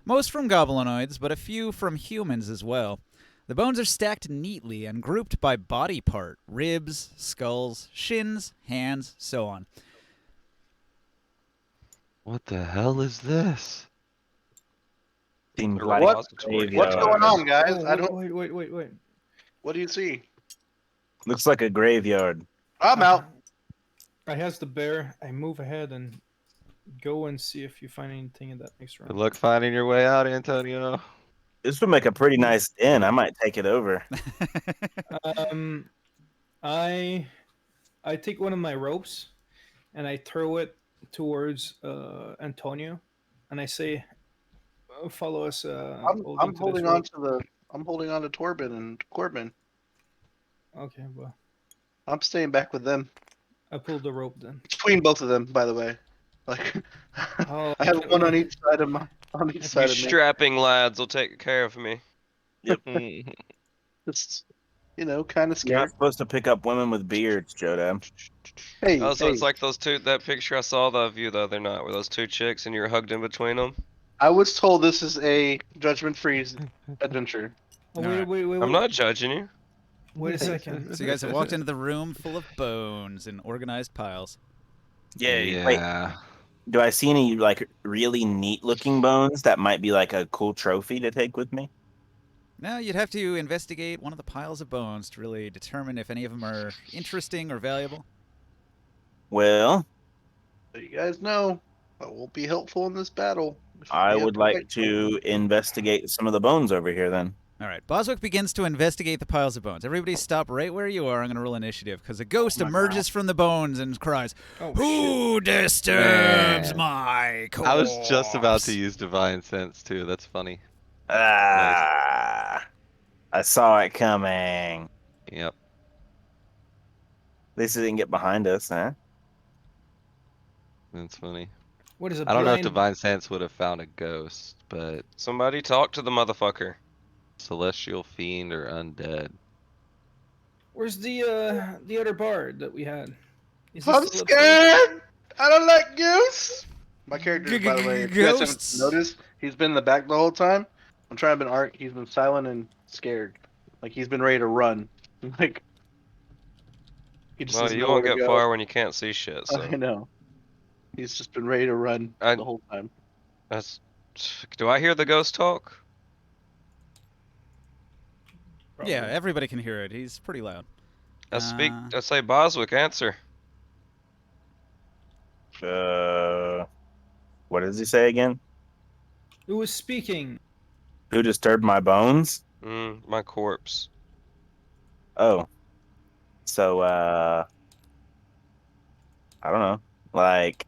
Most from goblinoids, but a few from humans as well. The bones are stacked neatly and grouped by body part: ribs, skulls, shins, hands, so on. what the hell is this? Seems A like repository. What's going on, guys? Oh, I don't. wait. What do you see? Looks like a graveyard. I'm out. I has the bear. I move ahead and go and see if you find anything in that next room. Good luck finding your way out, Antonio. This would make a pretty nice den. I might take it over. I I take one of my ropes and I throw it towards Antonio, and I say, "Follow us, holding I'm to this holding on rope." to the I'm holding on to Torben and Corbin. Okay, well, I'm staying back with them. I pull the rope then. Between both of them, by the way. Like Oh, I have okay, one well, on each side of You me. strapping lads will take care of me. Just kind of You're not scared. supposed to pick up women with beards, Jodo. Hey, Oh, so it's hey. like those two, that picture I saw of you the other night, where those two chicks and you were hugged in between them. I was told this is a judgment-free adventure. oh, All right. I'm not judging you. wait a second. So you guys have walked into the room full of bones in organized piles. Yeah. Wait, Yeah. do I see any like really neat looking bones that might be like a cool trophy to take with me? Now you'd have to investigate one of the piles of bones to really determine if any of them are interesting or valuable. Well, So you guys know I will be helpful in this battle. If I we have would to like fight. to investigate some of the bones over here then. All right, Boswick begins to investigate the piles of bones. Everybody stop right where you are. I'm going to roll initiative because a ghost emerges from the bones and cries, Oh shit! "Who disturbs Man. my corpse?" I was just about to use divine sense too. That's funny. Nice. Ah, I saw it coming. Yep. At least it didn't get behind us, huh? That's funny. What is a I don't know if blind? divine sense would have found a ghost, but Somebody talk to the motherfucker. celestial fiend or undead. Where's the other bard that we had? Is he I'm still upstairs? scared. I don't like ghosts. My character, by the way, if you guys haven't Ghosts. noticed, he's been in the back the whole time. I'm trying to be an arc. He's been silent and scared. Like he's been ready to run. Like he just Well, doesn't you know where won't to get go. far when you can't see shit. So I know. He's just been ready to run I- the whole time. that's. Do I hear the ghost talk? Yeah, everybody can hear it. He's pretty loud. I speak. Uh, I say, Boswick, answer. What does he say again? Who was speaking? Who disturbed my bones? My corpse. Oh, so I don't know. Like,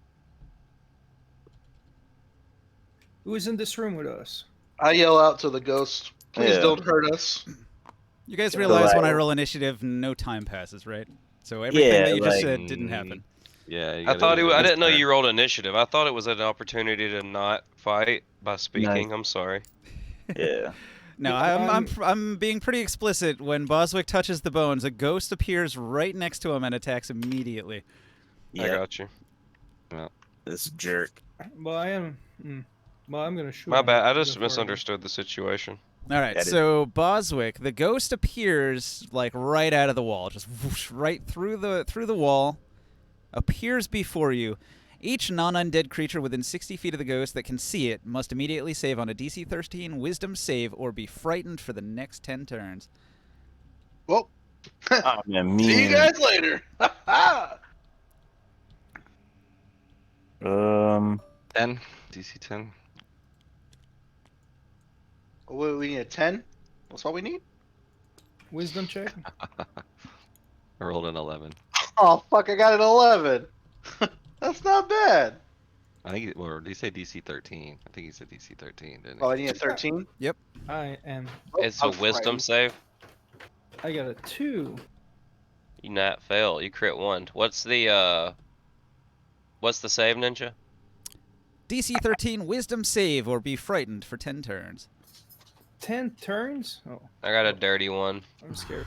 Who was in this room with us? I yell out to the ghost, "Please Yeah. don't hurt us." you guys So, realize when I like- roll initiative, no time passes, right? So everything Yeah, that you just like- said didn't happen. Yeah. You I gotta thought do I it. didn't know you rolled initiative. I thought it was an opportunity to not fight by speaking. Nice. I'm sorry. Yeah. No, Yeah, I'm being pretty explicit. When Boswick touches the bones, a ghost appears right next to him and attacks immediately. I Yeah. got you. This jerk. Well, I am. Well, I'm gonna shoot. My him bad. I just before misunderstood the situation. All right, That is- so Boswick, the ghost appears like right out of the wall, just whoosh, right through the wall, appears before you. Each non-undead creature within 60 feet of the ghost that can see it must immediately save on a DC 13 Wisdom save or be frightened for the next 10 turns. Well, I'm immune. see you guys later. 10. DC 10. We need a 10. That's all we need. Wisdom check. I rolled an 11. Oh fuck! I got an 11. That's not bad. I think. Or did he say DC 13? I think he said DC 13, didn't he? Oh, I need a 13. I am. It's a I'm wisdom frightened. save. I got a 2. You not fail. You crit 1. What's the save, Ninja? DC 13 Wisdom save or be frightened for 10 turns. 10 turns? Oh, I got a dirty 1. I'm scared.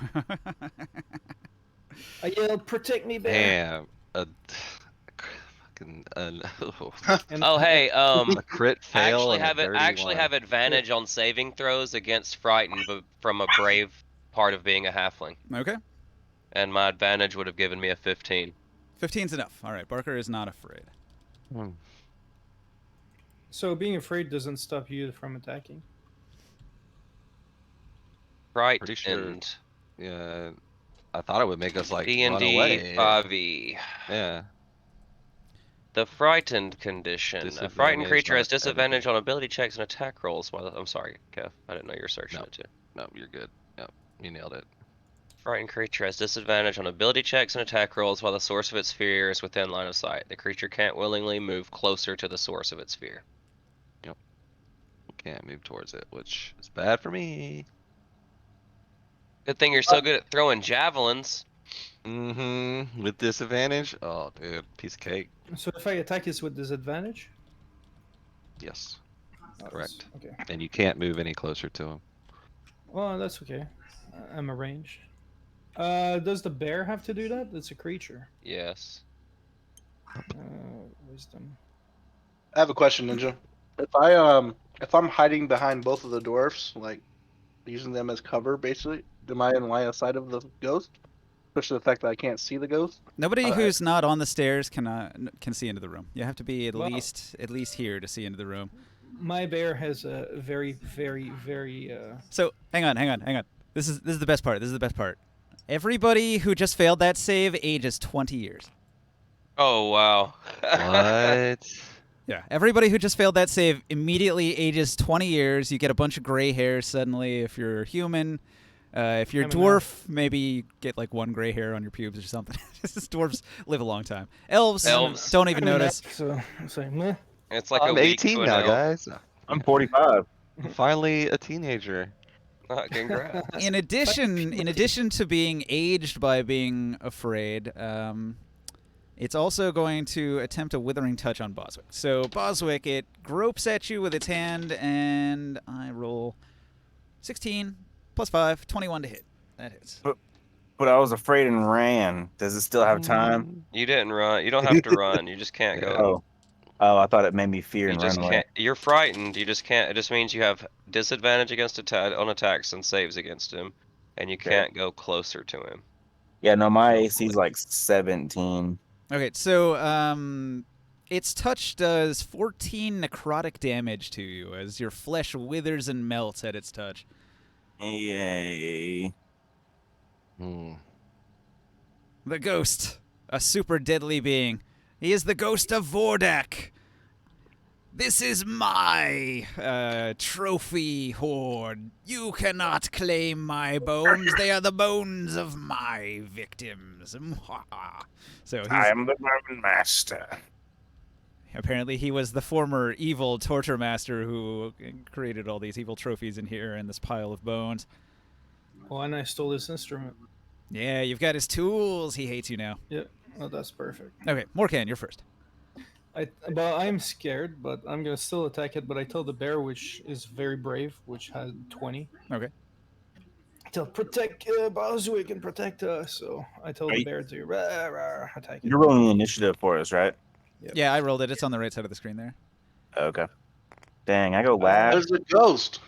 I yelled, "Protect me, bear!" Damn. A fucking. And Oh hey, a crit I fail. actually and a have it. dirty I actually one. have advantage on saving throws against frightened, but from a brave part of being a halfling, Okay. and my advantage would have given me a 15. 15's enough. All right, Barker is not afraid. So being afraid doesn't stop you from attacking. Frightened. Pretty sure. Yeah. I thought it would make us like run D&D away. 5e. Yeah. The frightened condition. A frightened Disadvantage creature on has disadvantage everything. on ability checks and attack rolls. Well, I'm sorry, Kev. I didn't know you were searching No. it too. No, you're good. Yep. You nailed it. Frightened creature has disadvantage on ability checks and attack rolls while the source of its fear is within line of sight. The creature can't willingly move closer to the source of its fear. Can't move towards it, which is bad for me. Good thing you're so good at throwing javelins. With disadvantage? Oh, dude, piece of cake. So if I attack is with disadvantage? Yes, Oh, correct. Okay. And you can't move any closer to him. Well, that's okay. I'm a range. Does the bear have to do that? It's a creature. Yes. Wisdom. I have a question, Ninja. If I'm hiding behind both of the dwarfs, like using them as cover, basically, am I in line of sight of the ghost? Especially the fact that I can't see the ghost. Nobody I- who's not on the stairs can see into the room. You have to be at Well- least here to see into the room. My bear has a very, very, very. So hang on. This is the best part. Everybody who just failed that save ages 20 years. Oh wow. What? Yeah, everybody who just failed that save immediately ages 20 years. You get a bunch of gray hairs suddenly if you're human. If you're I'm an dwarf, maybe you get like one gray hair on your pubes or something. Dwarves live a long time. Elves don't even I'm an notice. elf, so it's like, meh. It's like a I'm week 18 to an now, elf. guys. I'm 45. I'm finally a teenager. Congrats. In addition to being aged by being afraid, it's also going to attempt a withering touch on Boswick. So Boswick, it gropes at you with its hand, and I roll 16 plus 5, 21 to hit. That hits. But I was afraid and ran. Does it still have time? You didn't run. You don't have to run. You just can't go. Oh, I thought it made me fear You and just run away. can't. You're frightened. You just can't. It just means you have disadvantage against on attacks and saves against him, and you Okay. can't go closer to him. Yeah, no, my AC is like 17. Okay, so its touch does 14 necrotic damage to you as your flesh withers and melts at its touch. Yay. Hmm. The ghost, a super deadly being. He is the ghost of Vordak. This is my trophy hoard. You cannot claim my bones. They are the bones of my victims. So I he's, am the Roman master. apparently he was the former evil torture master who created all these evil trophies in here and this pile of bones. Oh, and I stole this instrument. Yeah, you've got his tools. He hates you now. Yep. Oh, that's perfect. Okay, Morkan, you're first. I'm scared, but I'm gonna still attack it. But I tell the bear, which is very brave, which has 20. Okay. To protect Boswick and protect us. So I tell the bear to attack it. You're rolling the initiative for us, right? Yep. Yeah, I rolled it. It's on the right side of the screen there. Okay. Dang, I go last. There's a ghost.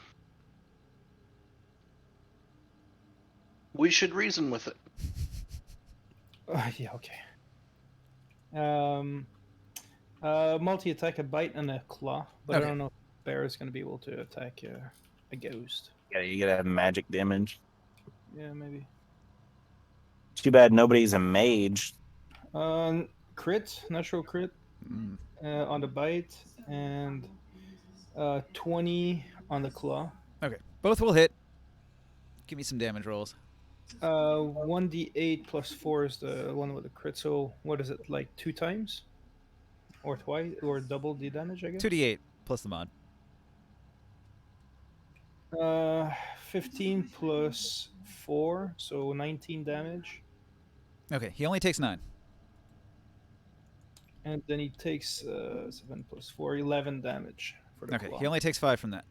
We should reason with it. Yeah. Okay. Multi-attack, a bite, and a claw. But Okay. I don't know if bear is gonna be able to attack a ghost. Yeah, you gotta have magic damage. Yeah, maybe. Too bad nobody's a mage. Crit, natural crit, Mm. on the bite, and 20 on the claw. Okay, both will hit. Give me some damage rolls. 1d8 plus 4 is the one with the crit. So what is it, like 2 times? Or twice? Or double the damage, I guess? 2d8 plus the mod. 15 plus 4, so 19 damage. Okay, he only takes 9. And then he takes 7 plus 4, 11 damage for the Okay, claw. he only takes 5 from that.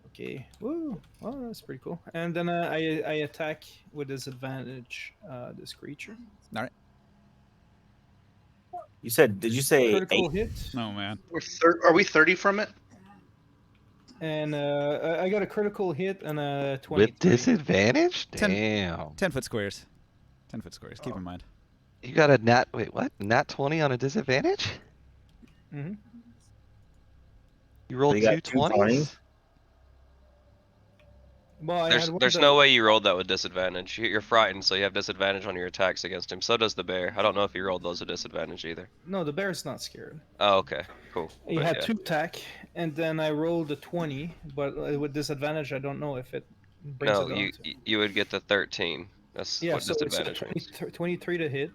Okay. Woo. Oh, that's pretty cool. And then I attack with disadvantage this creature. All right. You said, did you say Critical 8? hit. Oh man. Are we 30 from it? And I got a critical hit and a 20. With disadvantage? 10 Damn. 10 foot squares. 10 foot squares. Keep in mind. You got a nat. Wait, what? Nat 20 on a disadvantage? Mm-hmm. You rolled you two got two 20s? 20s? Well, I had one There's that- no way you rolled that with disadvantage. You're frightened, so you have disadvantage on your attacks against him. So does the bear. I don't know if you rolled those with disadvantage either. No, the bear's not scared. Oh, okay, cool. He But had yeah. 2 attack, and then I rolled a 20, but with disadvantage, I don't know if it brings No, it you down to. you would get the 13. That's Yeah, what so it's a disadvantage means. 23 to hit.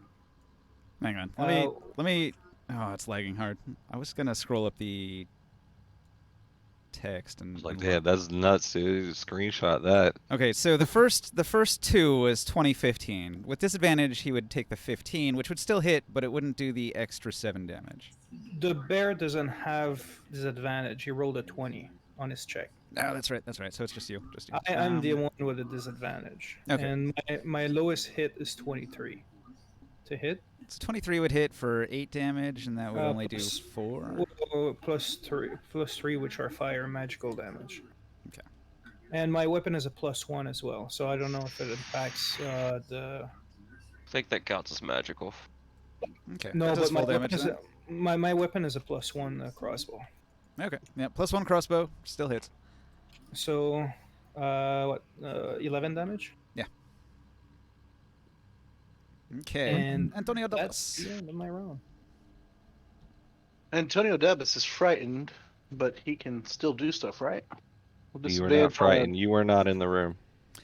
Hang on. Uh, Let me. Oh, it's lagging hard. I was gonna scroll up the text and. It's like, and damn, look. that's nuts, dude. Screenshot that. Okay, so the first two was 2015. With disadvantage, he would take the 15, which would still hit, but it wouldn't do the extra 7 damage. The bear doesn't have disadvantage. He rolled a 20 on his check. Oh, that's right. That's right. So it's just you. Just you. I'm the one with a disadvantage. Okay. And my lowest hit is 23 to hit. So 23 would hit for 8 damage, and that would only do plus- 4. Plus three, which are fire and magical damage. Okay. And my weapon is a +1 as well, so I don't know if it impacts the. I think that counts as magical. Okay. No, that does but my full damage weapon is then? my weapon is a +1 crossbow. Okay. Yeah. +1 crossbow still hits. So, 11 damage. Okay. And Antonio that's Damas. the end of my round. Antonio Davis is frightened, but he can still do stuff, right? With You were disadvantage not on- frightened. You were not in the room.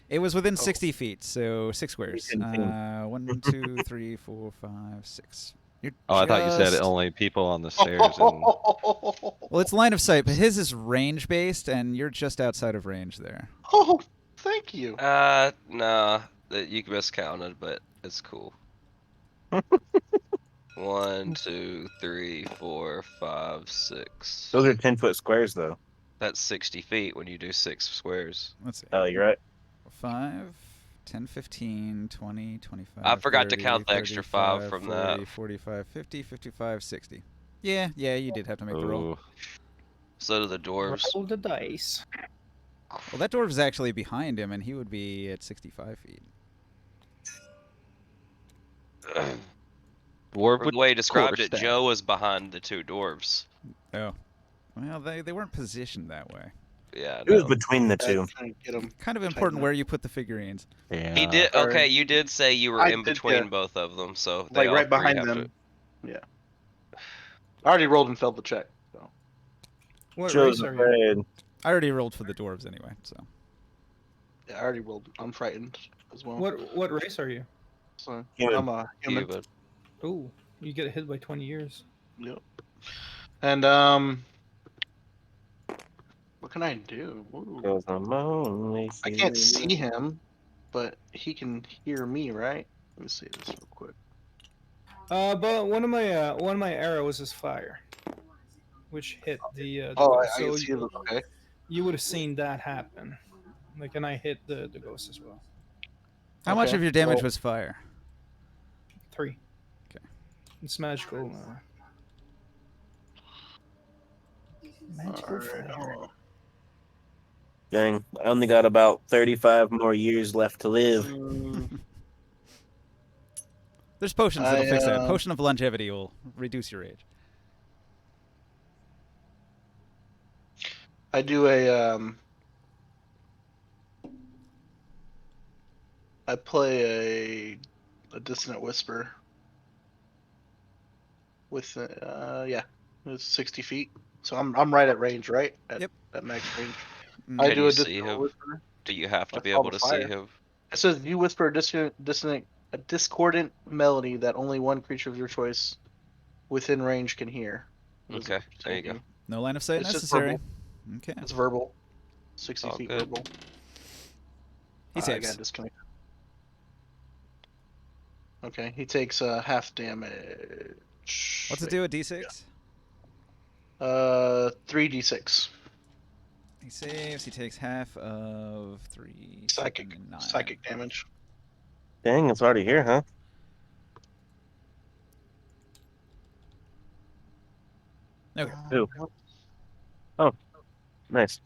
It was within Oh. 60 feet, so 6 squares. can ping. 1, 2, 3, 4, 5, 6. You're Oh, I thought you said just- only people on the stairs. And Well, it's line of sight, but his is range based, and you're just outside of range there. Oh, thank you. Nah, that you miscounted, but it's cool. 1, 2, 3, 4, 5, 6. Those are 10-foot squares, though. That's 60 feet when you do 6 squares. Let's see. Oh, you're right. 5, 10, 15, 20, 25. I forgot to 30, count the extra 5 35, from 40, that. 45, 50, 55, 60. Yeah, you did have to make the roll. Ooh. So do the dwarves. Roll the dice. Well, that dwarf is actually behind him, and he would be at 65 feet. Dwarf Or would the way he described quarter it, staff. Joe was behind the 2 dwarves. Oh. Well, they weren't positioned that way. Yeah, It was no. between the two. Trying to get him. Kind of Tighten important up. where you put the figurines. Yeah. He did. Sorry. Okay, you did say you were I in did, between yeah. both of them, so they Like all right three behind have them. Yeah. I already rolled and failed the check. So. What Joe's race are you? afraid. I already rolled for the dwarves anyway, so. Yeah, I already rolled. I'm frightened as well. What race are you? So Human. I'm a human. To. Ooh, you get hit by 20 years. Yep. And what can I do? Ooh. 'Cause I'm only I can't human. see him, but he can hear me, right? Let me see this real quick. But one of my arrows is fire, which hit the Oh, ghost. I can So see him. Okay. you would have seen that happen. Like, and I hit the ghost as well. How much Okay, of your damage well- was fire? 3. Okay. It's magical. Magical Alright, fire. hold on. Dang, I only got about 35 more years left to live. There's potions that'll I, fix that. Potion of longevity will reduce your age. I do I play a dissonant whisper with yeah, it's 60 feet. So I'm right at range, right? Yep. At max range. Mm. I Can do you a see dissonant him? whisper. Do you have to That's be called able a to see fire. him? It says you whisper a discordant melody that only one creature of your choice within range can hear. What is it Okay, there you go. saying? No line of sight It's just necessary. verbal. Okay. It's verbal. 60 All feet good. verbal. He I saves. got disconnected. Okay, he takes half damage. What's it do? A d6? 3d6 He saves. He takes half of 3, psychic 7, and 9. psychic damage. Dang, it's already here, huh? Okay. Ooh. Oh, nice.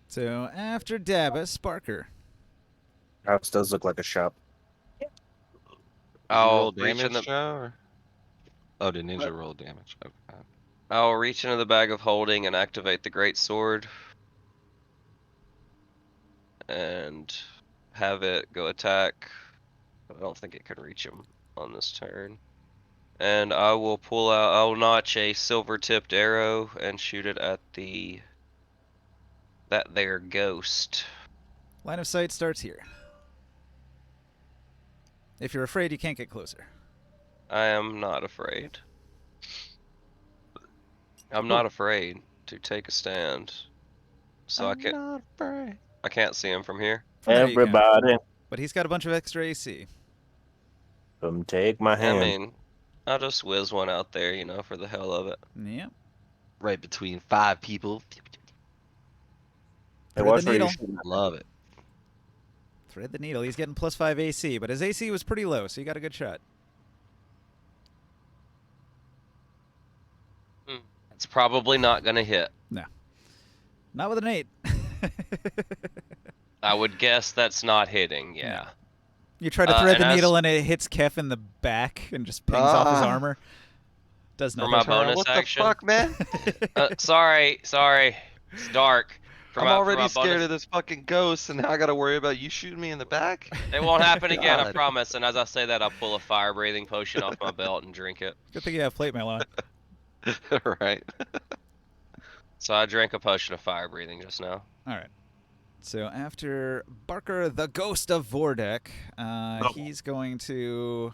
So after Dabba, Sparker. House does look like a shop. Did you I'll roll reach in damage, the Joe? Or... Oh, did Ninja roll damage? Okay. I'll reach into the bag of holding and activate the great sword. And have it go attack. I don't think it can reach him on this turn. And I will pull out, I'll notch a silver tipped arrow and shoot it at that there ghost. Line of sight starts here. If you're afraid, you can't get closer. I am not afraid. I'm not afraid to take a stand. So I'm not afraid. I can't see him from here. From there you can. Everybody, But he's got a bunch of extra AC. come take my I hand. mean, I'll just whiz one out there, you know, for the hell of it. Yep. Right between 5 people. Hey, Thread watch the where you're needle. shooting. Love it. Thread the needle. He's getting +5 AC, but his AC was pretty low, so you got a good shot. It's probably not gonna hit. Not with an 8. I would guess that's not hitting, yeah. You try to thread and the as- needle and it hits Kef in the back and just pings off his Ah. armor. Does For nothing. my Turn around. bonus What action? the fuck, man? Sorry. It's dark. For I'm my already scared bonus- of this fucking ghost, and now I gotta worry about you shooting me in the back? It won't happen again, I God. promise. And as I say that, I'll pull a fire breathing potion off my belt and drink it. Good thing you have plate mail on. Right. So I drank a potion of fire breathing just now. Alright. So after Barker, the Ghost of Vordek, he's going to...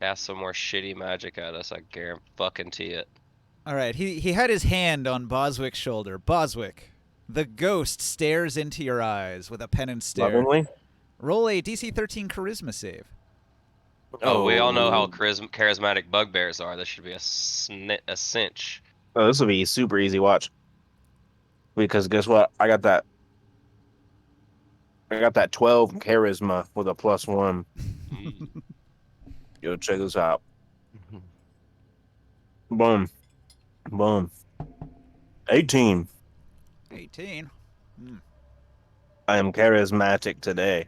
Cast some more shitty magic at us, I guarantee it. Alright, he had his hand on Boswick's shoulder. Boswick, the ghost stares into your eyes with a penance stare. Lovingly. Roll a DC 13 Charisma save. Oh, we all know how charismatic bugbears are. This should be a cinch. Oh, this will be super easy. Watch. Because guess what? I got that 12 charisma with a +1. Mm. Yo, check this out. Boom. Boom. 18. 18. I am charismatic today.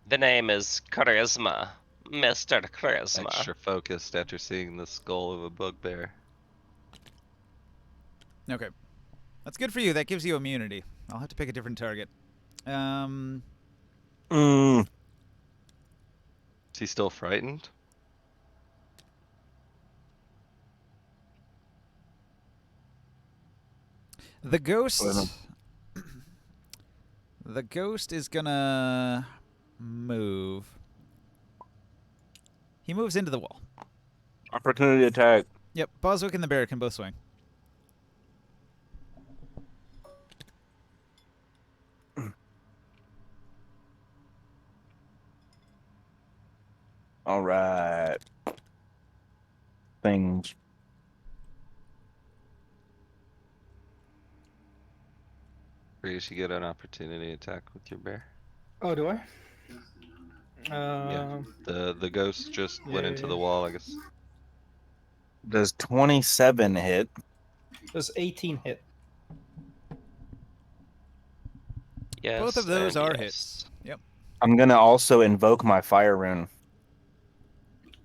The name is Charisma. Mr. Charisma. Extra focused after seeing the skull of a bugbear. Okay. That's good for you. That gives you immunity. I'll have to pick a different target. Mm. Is he still frightened? The ghost... Well, The ghost is gonna move. He moves into the wall. Opportunity attack. Yep, Boswick and the bear can both swing. All right. Things. Prius, you get an opportunity attack with your bear. Oh, do I? Yeah. The ghost just went yeah, into yeah. the wall, I guess. Does 27 hit? Does 18 hit? Yes, Both of those and are yes. hits. Yep. I'm gonna also invoke my fire rune.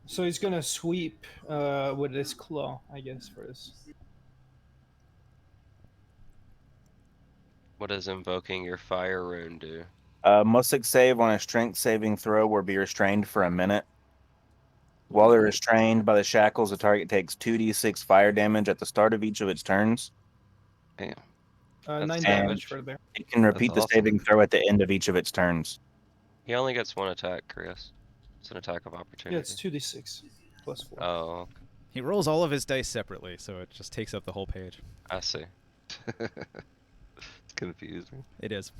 So he's gonna sweep with his claw, I guess, for this. What does invoking your fire rune do? Must save on a strength saving throw or be restrained for a minute. While they're restrained by the shackles, the target takes 2d6 fire damage at the start of each of its turns. Damn. 9 That's damage for the bear. It can repeat the awesome. saving throw at the end of each of its turns. He only gets one attack, Chris. It's an attack of opportunity. Yeah, it's 2d6 plus 4. Oh, He rolls all of his dice separately, so it just takes up the whole page. I see. It's confusing. It is.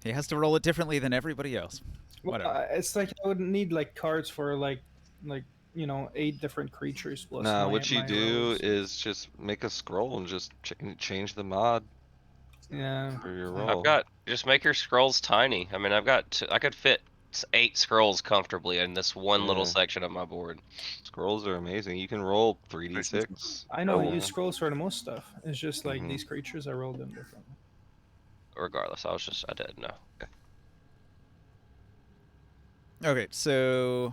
He has to roll it differently than everybody else. Well, Whatever. it's like I would need like cards for like 8 different creatures plus. Nah, my, what you my do rolls. is just make a scroll and just change the mod Yeah. for your I've roll. Just make your scrolls tiny. I mean, I could fit 8 scrolls comfortably in this one little Yeah. section of my board. Scrolls are amazing. You can roll 3d6. I know I Oh. use scrolls for the most stuff. It's just like Mhm. these creatures, I roll them differently. Regardless, I didn't know. Okay, so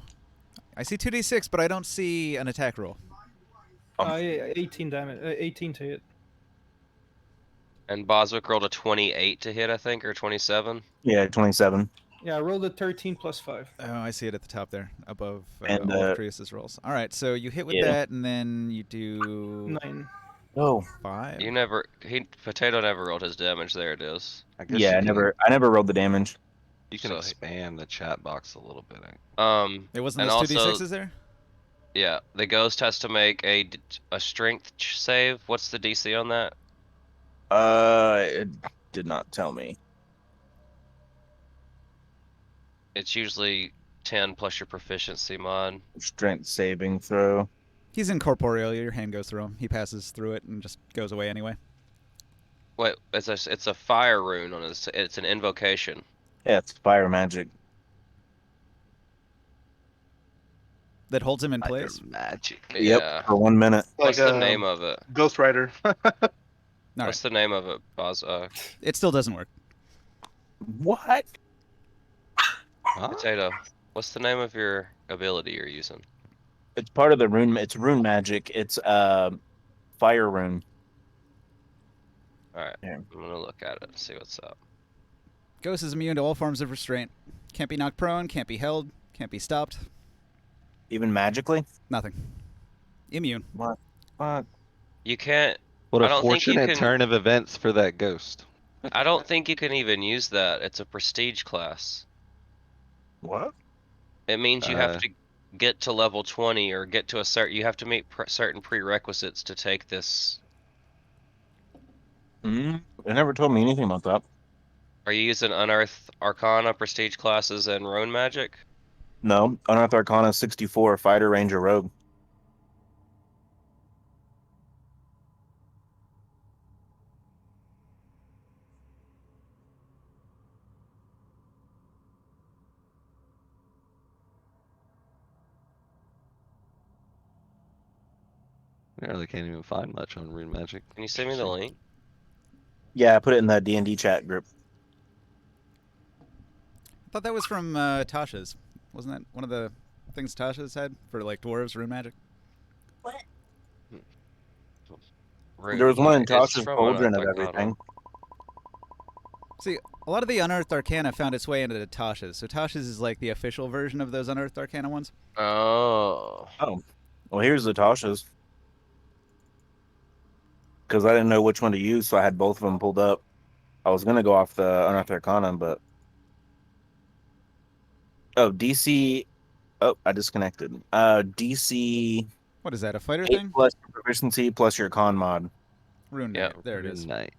I see 2d6, but I don't see an attack roll. Yeah, 18 damage, 18 to hit. And Boswick rolled a 28 to hit, I think, or 27. Yeah, 27. Yeah, I rolled a 13 plus 5. Oh, I see it at the top there, above And, all of Krius's rolls. All right, so you hit with yeah. that, and then you do 9. Oh, 5. Potato never rolled his damage. There it is. I guess yeah. I never rolled the damage. you can So expand the chat box a little bit. It wasn't And those also, 2d6s there? yeah, the ghost has to make a strength save. What's the DC on that? It did not tell me. It's usually 10 plus your proficiency mod. Strength saving throw. He's incorporeal. Your hand goes through him. He passes through it and just goes away anyway. Wait, it's a fire rune on it. It's an invocation. Yeah, it's fire magic. That holds him in Fire place. magic. Yep, Yeah. for 1 minute. What's Like the name of it? Ghost Rider. All What's right. the name of it, Boz? It still doesn't work. What? Huh? Potato. What's the name of your ability you're using? It's part of the rune. It's rune magic. It's fire rune. All right, Yeah. I'm gonna look at it and see what's up. Ghost is immune to all forms of restraint. Can't be knocked prone, can't be held, can't be stopped. Even magically. Nothing. Immune. What? What? You can't. What I a don't think you fortunate can. turn of events for that ghost. I don't think you can even use that. It's a prestige class. What? It means you have Uh, to get to level 20 or get to a certain. You have to meet certain prerequisites to take this. They never told me anything about that. Are you using Unearth Arcana, prestige classes, and Roan Magic? No, Unearthed Arcana 64, Fighter, Ranger, Rogue. I really can't even find much on rune magic. Can you send me the link? Yeah, I put it in the D&D chat group. I thought that was from Tasha's. Wasn't that one of the things Tasha's had for like dwarves, rune magic? There was one in It's Tasha's from Cauldron Unearthed of Arcana. everything. See, a lot of the Unearthed Arcana found its way into Tasha's. So Tasha's is like the official version of those Unearthed Arcana ones. Oh. Oh, well, here's the Tasha's. Because I didn't know which one to use, so I had both of them pulled up. I was gonna go off the Unearthed Arcana, but DC. Oh, I disconnected. DC What is that, a fighter 8 thing? plus your proficiency plus your con mod. Rune Yeah, Knight. There it is. Rune Knight.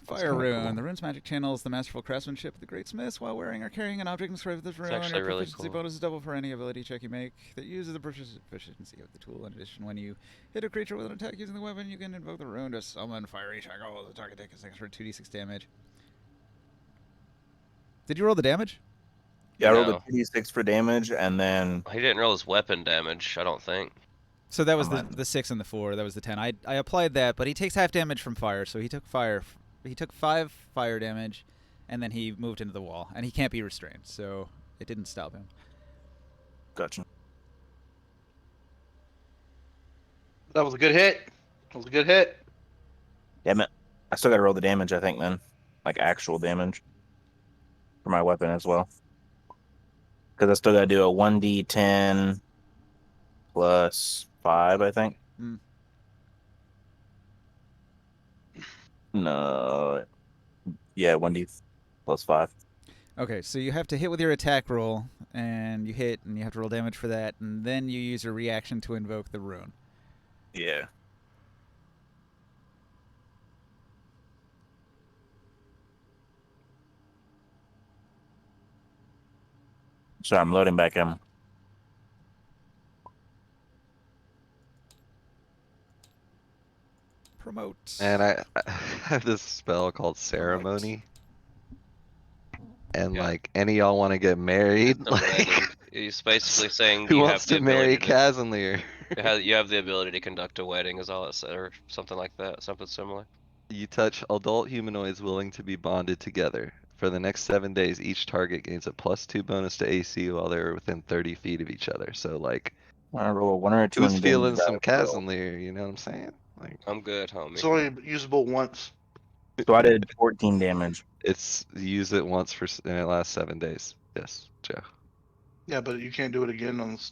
That's Fire kinda rune. cool. The rune's magic channels the masterful craftsmanship of the great smiths while wearing or carrying an object inscribed with this rune. actually Your really proficiency cool. bonus is double for any ability check you make that uses the proficiency of the tool. In addition, when you hit a creature with an attack using the weapon, you can invoke the rune to summon fiery shackles. The target takes extra 2d6 damage. Did you roll the damage? Yeah, I rolled a No. 2d6 for damage, and then He didn't roll his weapon damage, I don't think. So that was I the 6 and the 4. That was the 10. I applied that, but he takes half damage from fire, so he took fire. He took 5 fire damage, and then he moved into the wall, and he can't be restrained, so it didn't stop him. gotcha. That was a good hit. That was a good hit. Damn it. I still gotta roll the damage, I think, then. Like actual damage. For my weapon as well. Because I still gotta do a 1d10 plus 5, I think. Mm. No. Yeah, 1d plus 5. Okay, so you have to hit with your attack roll, and you hit, and you have to roll damage for that, and then you use your reaction to invoke the rune. Yeah. So I'm loading back in. Promote. And I have this spell called Ceremony. And Yeah. like, any of y'all want to get married? The wedding. He's basically saying Who you wants have the to marry ability to Casimir? you have the ability to conduct a wedding, is all it said, or something like that, something similar. You touch adult humanoids willing to be bonded together. For the next 7 days, each target gains a +2 bonus to AC while they're within 30 feet of each other. So like, I roll a 1 or a 2 who's and feeling then some die roll. Casimir? You know what I'm saying? Like, I'm good, homie. It's only usable once. So I did 14 damage. it's use it once for and it lasts 7 days. Yes, Joe. Yeah, but you can't do it again on this,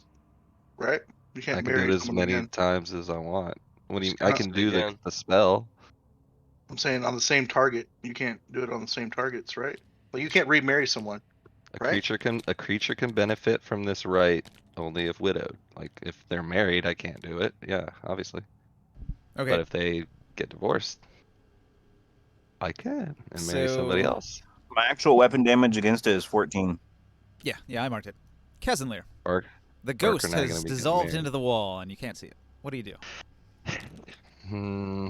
right? You I can't can do marry it as someone many again. times as I want. What do you? Just I cannot can say do again. the spell. I'm saying on the same target. You can't do it on the same targets, right? Like you can't remarry someone, right? A creature can benefit from this right only if widowed. Like if they're married, I can't do it. Yeah, obviously. Okay. But if they get divorced, I can and marry somebody So else. My actual weapon damage against it is 14. yeah, I marked it. Kezenlir, Or the are ghost not gonna has be getting dissolved married. into the wall, and you can't see it. What do you do? Hmm.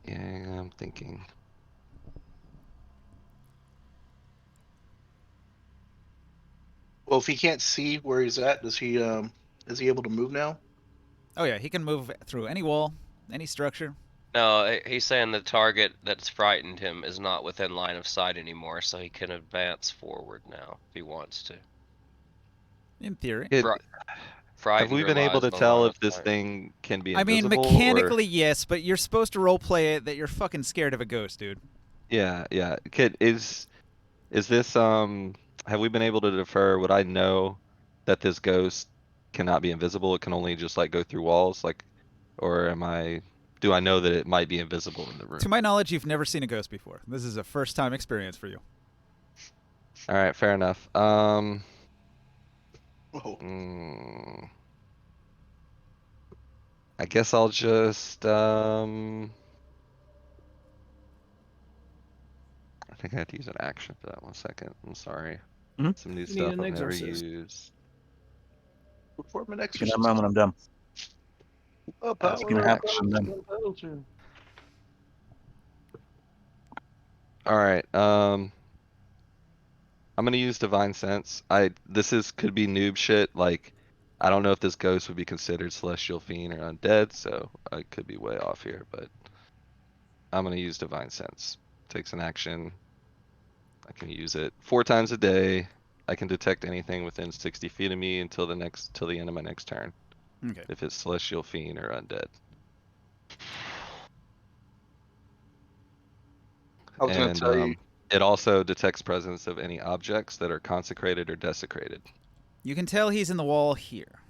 Yeah, I'm thinking. Well, if he can't see where he's at, is he able to move now? Oh yeah, he can move through any wall, any structure. No, he's saying the target that's frightened him is not within line of sight anymore, so he can advance forward now if he wants to. In theory. It, Fri- have frightened we or been able lies to in line tell of if this sight. thing can be I mean, invisible or? mechanically yes, but you're supposed to roleplay it that you're fucking scared of a ghost, dude. Yeah, yeah. Is this have we been able to defer? Would I know that this ghost cannot be invisible? It can only just like go through walls, like, or do I know that it might be invisible in the room? To my knowledge, you've never seen a ghost before. This is a first-time experience for you. All right, fair enough. Oh, mm, I guess I'll just I think I have to use an action for that 1 second. I'm sorry. Mhm. Some new You need stuff an I've never exorcist. used. perform an You can have mine exorcism. when I'm done. A As You an can power have of mine when I'm action. done. Belgium. All right. I'm gonna use Divine Sense. Could be noob shit. Like, I don't know if this ghost would be considered celestial fiend or undead, so I could be way off here. But I'm gonna use Divine Sense. Takes an action. I can use it 4 times a day. I can detect anything within 60 feet of me till the end of my next turn. Okay. If it's celestial fiend or undead. I was gonna And tell you. it also detects presence of any objects that are consecrated or desecrated. You can tell he's in the wall here.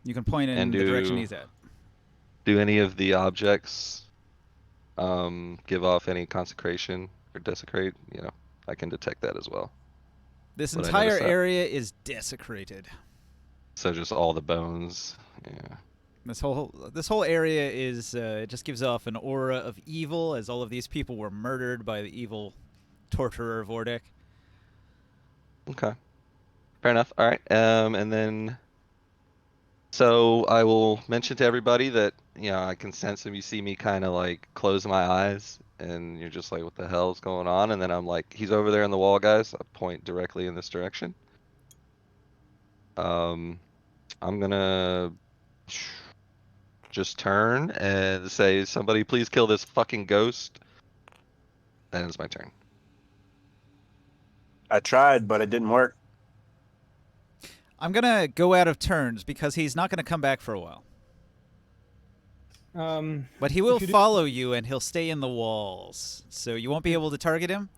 You can point And in the direction he's at. do any of the objects give off any consecration or desecrate? I can detect that as well. This Would I entire notice that? area is desecrated. So just all the bones. Yeah. This whole area is it just gives off an aura of evil, as all of these people were murdered by the evil torturer Vordek. Okay. Fair enough. All right. And then so I will mention to everybody that I can sense if you see me kind of like close my eyes and you're just like, what the hell is going on? And then I'm like, he's over there in the wall, guys. I point directly in this direction. I'm gonna just turn and say, somebody please kill this fucking ghost. That ends my turn. I tried, but it didn't work. I'm gonna go out of turns because he's not gonna come back for a while. But he will if you do- follow you and he'll stay in the walls. So you won't be able to target him,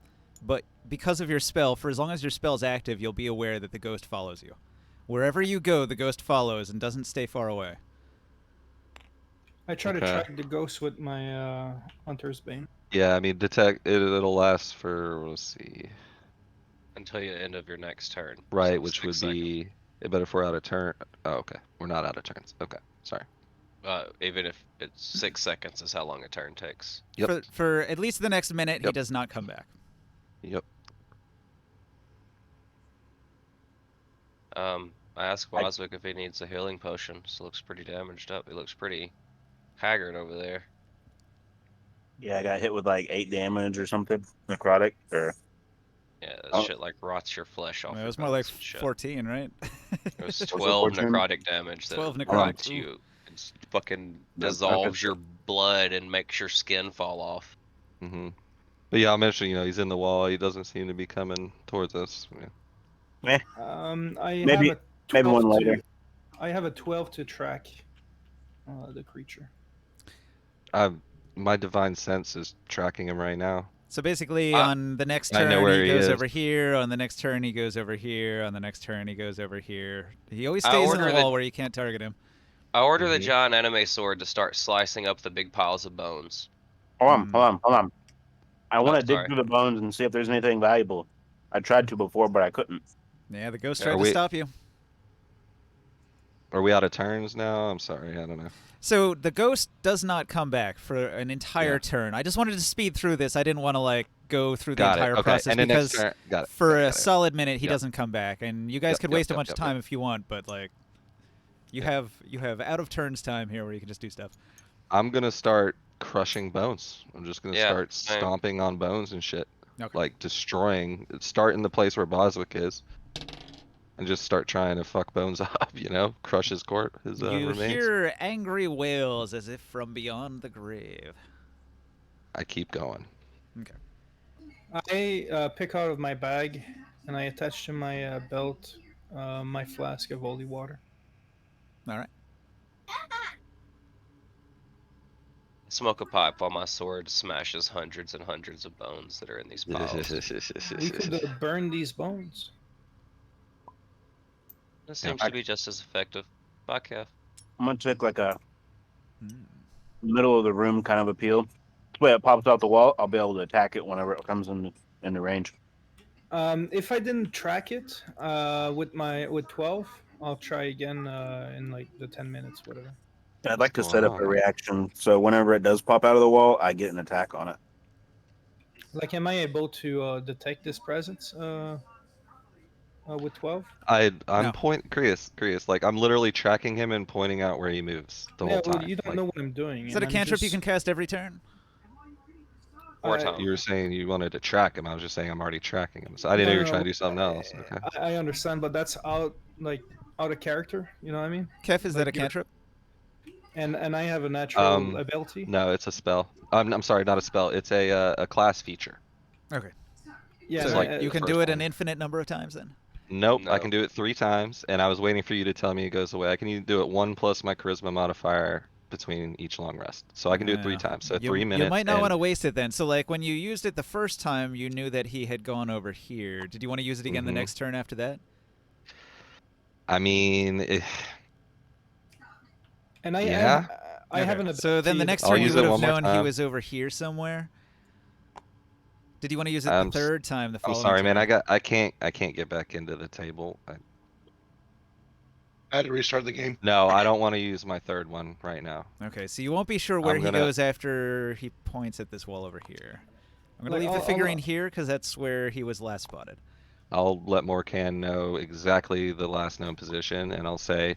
but because of your spell, for as long as your spell's active, you'll be aware that the ghost follows you. Wherever you go, the ghost follows and doesn't stay far away. I try to Okay. track the ghost with my Hunter's Bane. Yeah, I mean, detect it'll last for, let's see, Until the end of your next turn. right, so which 6 would seconds. be, but if we're out of turn, oh, okay, we're not out of turns. Okay, sorry. Even if it's 6 seconds is how long a turn takes. Yep. For at least the next minute, he Yep. does not come back. Yep. I asked Waswick if he needs a healing potion. So looks pretty damaged up. He looks pretty haggard over there. Yeah, I got hit with like 8 damage or something. Necrotic or Yeah, that Oh. shit like rots your flesh off It your was more like bones and shit. 14, right? It was it 12 14? necrotic damage that 12 necrotic. rots Ooh. you. It fucking Yeah, okay. dissolves your blood and makes your skin fall off. Mm-hmm. But yeah, I'll mention, he's in the wall. He doesn't seem to be coming towards us. Yeah. I Maybe- have a maybe 12 one later. I have a 12 to track the creature. My divine sense is tracking him right now. So basically, I- on the next I know turn, where he he goes is. over here. On the next turn, he goes over here. On the next turn, he goes over here. He always I stays in a order wall the- where you can't target him. I order the Mhm. giant anime sword to start slicing up the big piles of bones. Hold on. I want to dig sorry. through the bones and see if there's anything valuable. I tried to before, but I couldn't. Yeah, the ghost Yeah. tried Are to we- stop you. Are we out of turns now? I'm sorry, I don't know. So the ghost does not come back for an entire Yeah. turn. I just wanted to speed through this. I didn't want to like go through the Got it. entire Okay. process And then next because turn, got it. for got a it. solid minute he Yep. doesn't come back, and you guys Yep, could yep, waste a yep, bunch of yep, time yep. if you want, but like you Yep. have out of turns time here where you can just do stuff. I'm gonna start crushing bones. I'm just gonna Yeah, start same. stomping on bones and shit, Okay. like destroying. Start in the place where Boswick is, and just start trying to fuck bones up. You know, crush his his You remains. hear angry wails as if from beyond the grave. I keep going. Okay. I pick out of my bag and I attach to my belt my flask of holy water. All right. Smoke a pipe while my sword smashes hundreds and hundreds of bones that are in these piles. We could burn these bones. This seems to be just as effective. Bye, Kev. I'm gonna take like a Hmm. middle of the room kind of appeal. This way it pops out the wall. I'll be able to attack it whenever it comes in the range. If I didn't track it with 12, I'll try again in like the 10 minutes, whatever. I'd like to What's set going up a on? reaction so whenever it does pop out of the wall, I get an attack on it. Like, am I able to detect this presence with 12? I'm No. Krius, like I'm literally tracking him and pointing out where he moves the Yeah, whole well, time. you don't Like know what I'm doing. Is that a and I'm cantrip you just- can cast every turn? 4 I- times. you were saying you wanted to track him. I was just saying I'm already tracking him. So I didn't know you were trying to do something else. Okay. I understand, but that's out of character. You know what I mean? Kef, is that a Like, you're- cantrip? And I have a natural ability. No, it's a spell. I'm sorry, not a spell. It's a class feature. Okay. Yeah, So So and like I- you the can first do it one. an infinite number of times then? Nope, I No. can do it 3 times, and I was waiting for you to tell me it goes away. I can either do it 1 plus my charisma modifier between each long rest. So I can do it 3 times. So 3 minutes. You might not and want to waste it then. So like when you used it the first time, you knew that he had gone over here. Did you want to use it again the Mhm. next turn after that? I mean, and I Yeah. I have an Okay. ability. So then the next I'll turn you use would it have one more known he time. was over here somewhere. Did you want to use it I'm the s- third time the I'm following sorry, man. turn? I can't get back into the table. I had to restart the game. No, I don't want to use my third one right now. Okay, so you won't be sure where I'm he gonna- goes after he points at this wall over here. I'm gonna Like, leave the I'll- figurine I'll- here because that's where he was last spotted. I'll let Morcan know exactly the last known position, and I'll say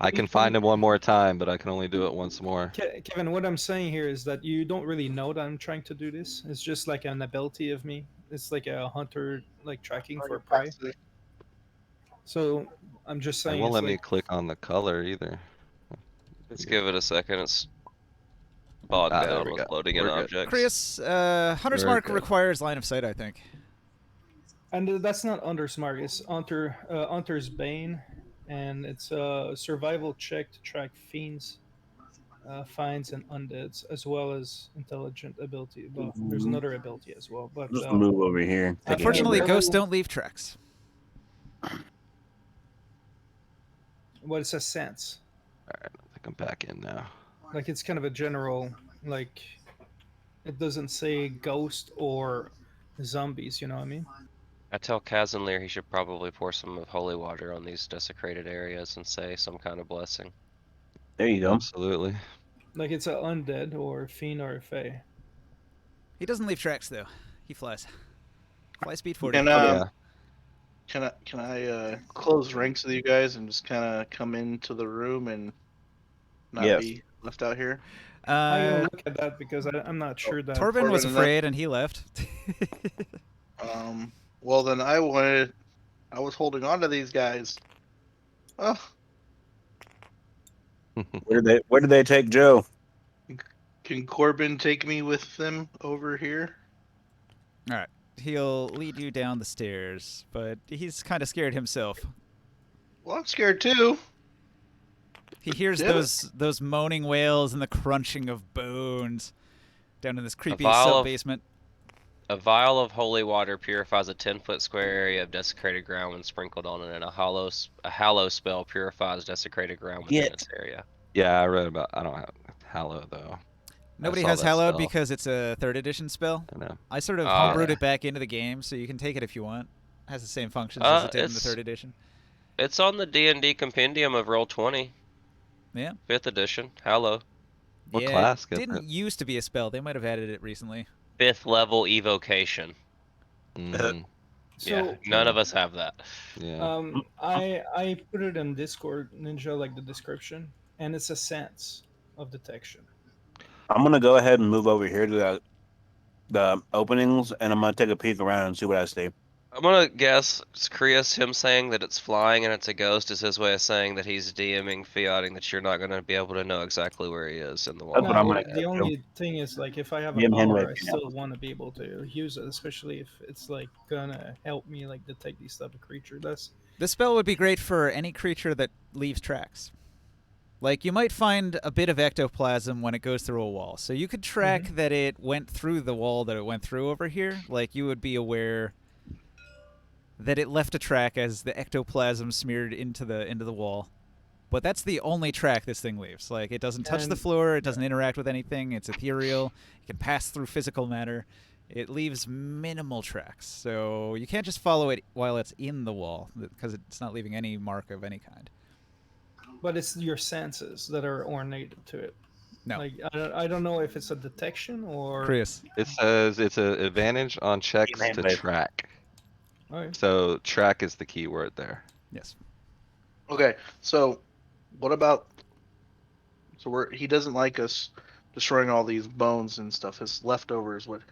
I can find him one more time, but I can only do it once more. Kevin, what I'm saying here is that you don't really know that I'm trying to do this. It's just like an ability of me. It's like a hunter, like tracking for prey. So I'm just It saying. won't It's let me like, click on the color either. Let's give it a second. It's bogged there down we with go. loading in We're good. objects. Chris, Hunter's Very Mark good. requires line of sight, I think. and that's not Hunter's Mark. It's Hunter's Bane, and it's a survival check to track fiends, finds, and undeads, as well as intelligent ability. Well, there's another ability as well, but Just move over here. Take it Unfortunately, easy. ghosts don't leave tracks. what it's a sense. I think I'm back in now. Like, it's kind of a general, like, it doesn't say ghost or zombies. You know what I mean? I tell Kazanlir he should probably pour some of holy water on these desecrated areas and say some kind of blessing. There you go. Absolutely. Like, it's an undead or a fiend or a fae. He doesn't leave tracks though. He flies. Fly speed 40. And Yeah. can I close ranks with you guys and just kind of come into the room and not Yes. be left out here? I'm gonna Uh, look at that because I'm not sure that. Torben was Torben and that- afraid and he left. Well then I was holding on to these guys. Oh, Where did they take Joe? can Corbin take me with them over here? All right. He'll lead you down the stairs, but he's kind of scared himself. Well, I'm scared too. He hears Damn it. those moaning wails and the crunching of bones down in this creepy vial sub of- basement. A vial of holy water purifies a 10-foot square area of desecrated ground when sprinkled on it, and a hallow spell purifies desecrated ground within Get. its area. Yeah, I read about. I don't have Hallow though. Nobody saw has that Hallowed spell. because it's a 3rd edition spell. I know. I sort of Ah. homebrewed it back into the game, so you can take it if you want. It has the same functions as it did in the It's 3rd edition. it's on the D&D compendium of Roll20, Yeah. 5th edition, Hallow. What Yeah, it class gets didn't it? used to be a spell. They might have added it recently. 5th level evocation. Mm, Yeah, So none of us have that. yeah. I put it in Discord Ninja, like the description, and it's a sense of detection. I'm gonna go ahead and move over here to the openings, and I'm gonna take a peek around and see what I see. I'm gonna guess Krios, him saying that it's flying and it's a ghost, is his way of saying that he's DMing, fiating that you're not gonna be able to know exactly where he is in the That's what I'm wild. gonna The do. only thing is, like, if I have a DM Henry, power, I yeah. still want to be able to use it, especially if it's like gonna help me like detect these type of creature. That's This spell would be great for any creature that leaves tracks. Like, you might find a bit of ectoplasm when it goes through a wall. So you could track that it went through the wall that it went through over here. Like, you would be aware that it left a track as the ectoplasm smeared into the wall. But that's the only track this thing leaves. Like, it doesn't touch the And- floor, it doesn't interact with anything, it's ethereal, it can pass through physical matter. It leaves minimal tracks. So you can't just follow it while it's in the wall, because it's not leaving any mark of any kind. but it's your senses that are ornate to it. No. Like I don't know if it's a detection or. Chris. It says it's an advantage on checks to Henry. track. Okay. So track is the key word there. Yes. Okay, so what about? So he doesn't like us destroying all these bones and stuff. His leftovers, what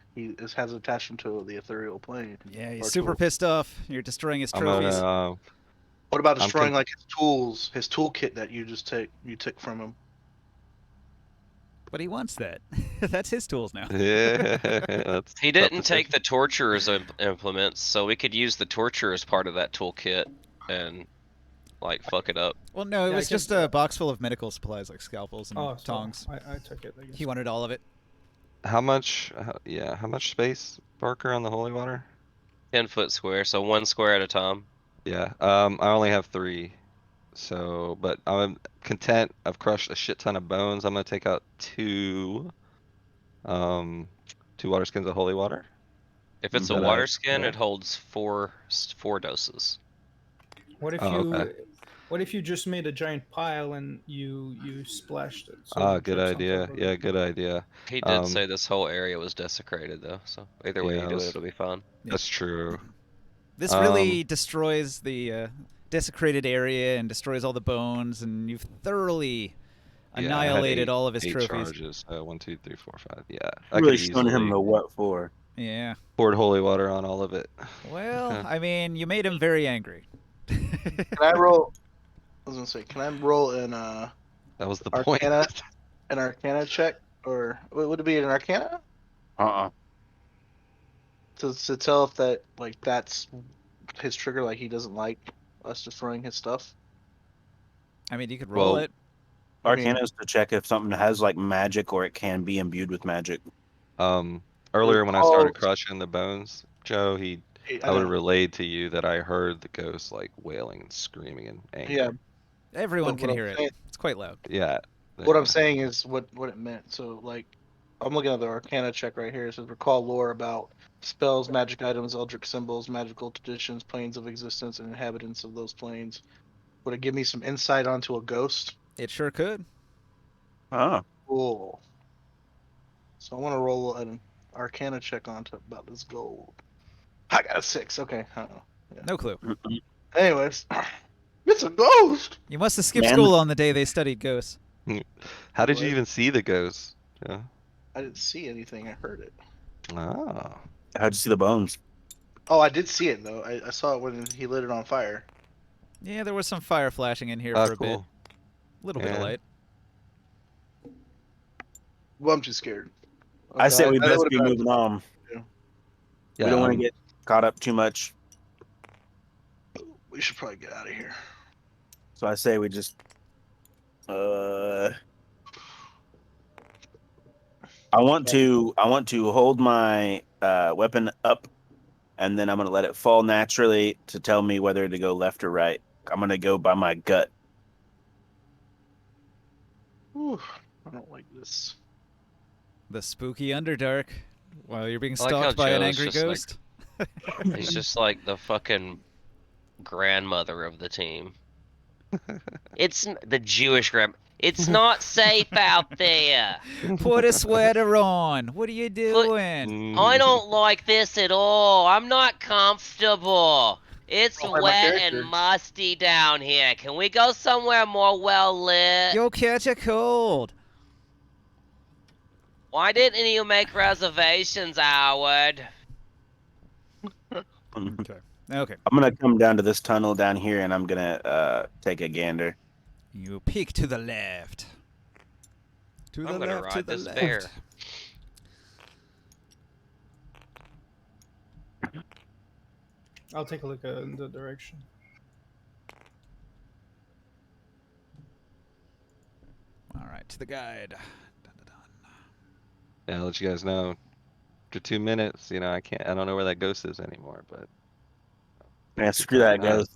has attached him to the ethereal plane. Yeah, he's Or super to- pissed off. You're destroying his I'm trophies. gonna. What about I'm destroying con- like his tools, his toolkit that you took from him? But he wants that. That's his tools now. Yeah, that's He tough didn't take decision. the torturer's implements, so we could use the torturer as part of that toolkit and like fuck it up. Well, no, it Yeah, I was just guess- a box full of medical supplies like scalpels and Oh, so tongs. I took it. I guess. He wanted all of it. How much? Yeah, how much space, Barker, on the holy water? 10-foot square, so 1 square at a time. Yeah. I only have 3, so but I'm content. I've crushed a shit ton of bones. I'm gonna take out 2. 2 water skins of holy water. If it's a That water skin, yeah. it holds four doses. What if Oh, you? okay. What if you just made a giant pile and you splashed it? So Ah, it good drips on idea. top of Yeah, it? good idea. He did say this whole area was desecrated, though, so either way Yeah, you do it, it'll be fine. Yeah. That's true. This really destroys the desecrated area and destroys all the bones, and you've thoroughly Yeah, I had annihilated all of his 8 trophies. charges. 1, 2, 3, 4, 5. Yeah, I Really could showing him easily the what for. Yeah. poured holy water on all of it. Well, Okay. I mean, you made him very angry. Can I roll? I was gonna say, can I roll That was the point. an Arcana check, or would it be an Arcana to tell if that's his trigger, like he doesn't like us destroying his stuff? I mean, you could roll Well, it. I mean- Arcana is to check if something has like magic or it can be imbued with magic. Earlier when I started Recall- crushing the bones, Joe, I would have relayed to you that I heard the ghost like wailing and screaming in anger. Yeah, Everyone But can what hear I'm it. saying- It's quite loud. Yeah. what I'm saying is what it meant. So like, I'm looking at the Arcana check right here. It says recall lore about spells, magic items, eldritch symbols, magical traditions, planes of existence, and inhabitants of those planes. Would it give me some insight onto a ghost? It sure could. Oh. Cool. So I want to roll an Arcana check onto about this gold. I got a 6. Okay. No clue. Anyways, it's a ghost. You must have skipped Man. school on the day they studied ghosts. How did you What? even see the ghost? Yeah. I didn't see anything. I heard it. Oh. How'd you see the bones? Oh, I did see it though. I saw it when he lit it on fire. Yeah, there was some fire flashing in here Ah, for a bit. cool. A little bit of Yeah. light. Well, I'm too scared. I say we that best would've be been- moving on. Yeah, We don't want to I'm- get caught up too much. We should probably get out of here. So I say we just I want to hold my weapon up, and then I'm gonna let it fall naturally to tell me whether to go left or right. I'm gonna go by my gut. Whew, I don't like this. The spooky Underdark. While you're being I like how stalked by an Joe is angry just like ghost. he's just like the fucking grandmother of the team. The Jewish grand. It's not safe out there. Put a sweater on. What are you Put. doing? I don't like this at all. I'm not comfortable. It's I'll find my wet and character. musty down here. Can we go somewhere more well lit? You'll catch a cold. Why didn't you make reservations, Howard? Okay. Okay. I'm gonna come down to this tunnel down here, and I'm gonna take a gander. You peek to the left. To the I'm gonna left, to ride the this left. bear. I'll take a look in the direction. All right, to the guide. Dun, dun, dun. Yeah, I'll let you guys know. After 2 minutes, I can't. I don't know where that ghost is anymore. But Yeah, screw that ghost.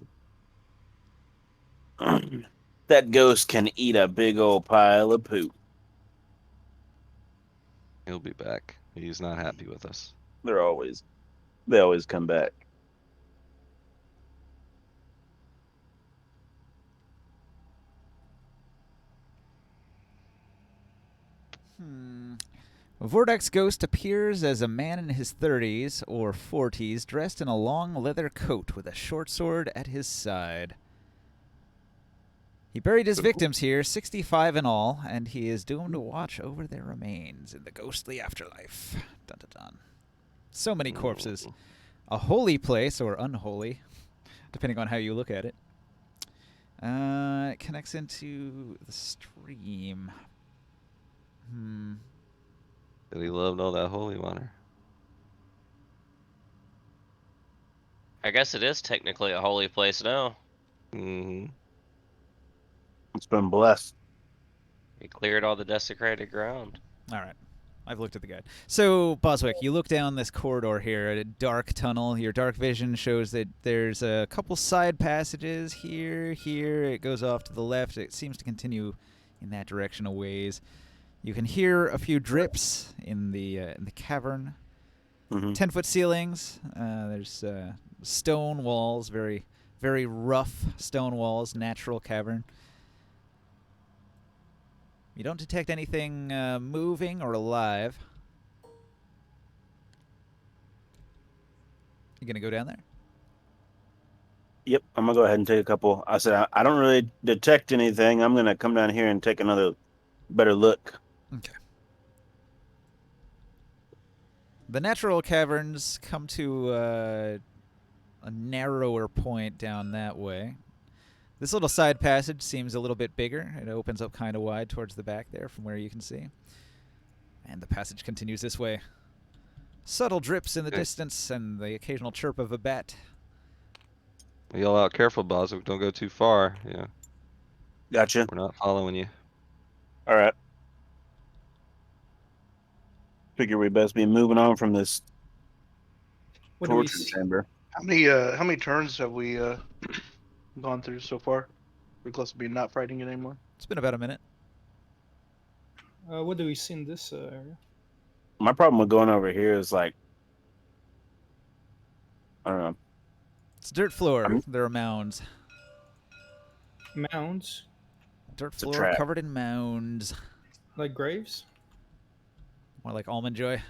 That ghost can eat a big old pile of poop. He'll be back. He's not happy with us. They always come back. Vordak's ghost appears as a man in his 30s or 40s, dressed in a long leather coat with a short sword at his side. He buried his victims here, 65 in all, and he is doomed to watch over their remains in the ghostly afterlife. Dun dun dun. So many corpses. A holy place, or unholy, depending on how you look at it. It connects into the stream. That he loved all that holy water. I guess it is technically a holy place now. Hmm. It's been blessed. He cleared all the desecrated ground. All right. I've looked at the guide. So, Boswick, you look down this corridor here at a dark tunnel. Your dark vision shows that there's a couple side passages here. It goes off to the left. It seems to continue in that direction a ways. You can hear a few drips in the cavern. 10-foot ceilings. There's stone walls, very, very rough stone walls, natural cavern. You don't detect anything moving or alive. You gonna go down there? Yep, I'm gonna go ahead and take a couple. I said I don't really detect anything. I'm gonna come down here and take another better look. Okay. The natural caverns come to a narrower point down that way. This little side passage seems a little bit bigger. It opens up kind of wide towards the back there from where you can see. And the passage continues this way. Subtle drips in the distance and the occasional chirp of a bat. Yell out, careful, Boswick. Don't go too far. Yeah, Gotcha. we're not following you. All right. Figure we best be moving on from this What do we torture see? chamber. How many turns have we gone through so far? We're close to being not fighting it anymore. It's been about a minute. What do we see in this area? My problem with going over here is like, I don't know. It's dirt floor. There are mounds. Mounds, Dirt a floor trap. covered in mounds. like graves? More like almond joy.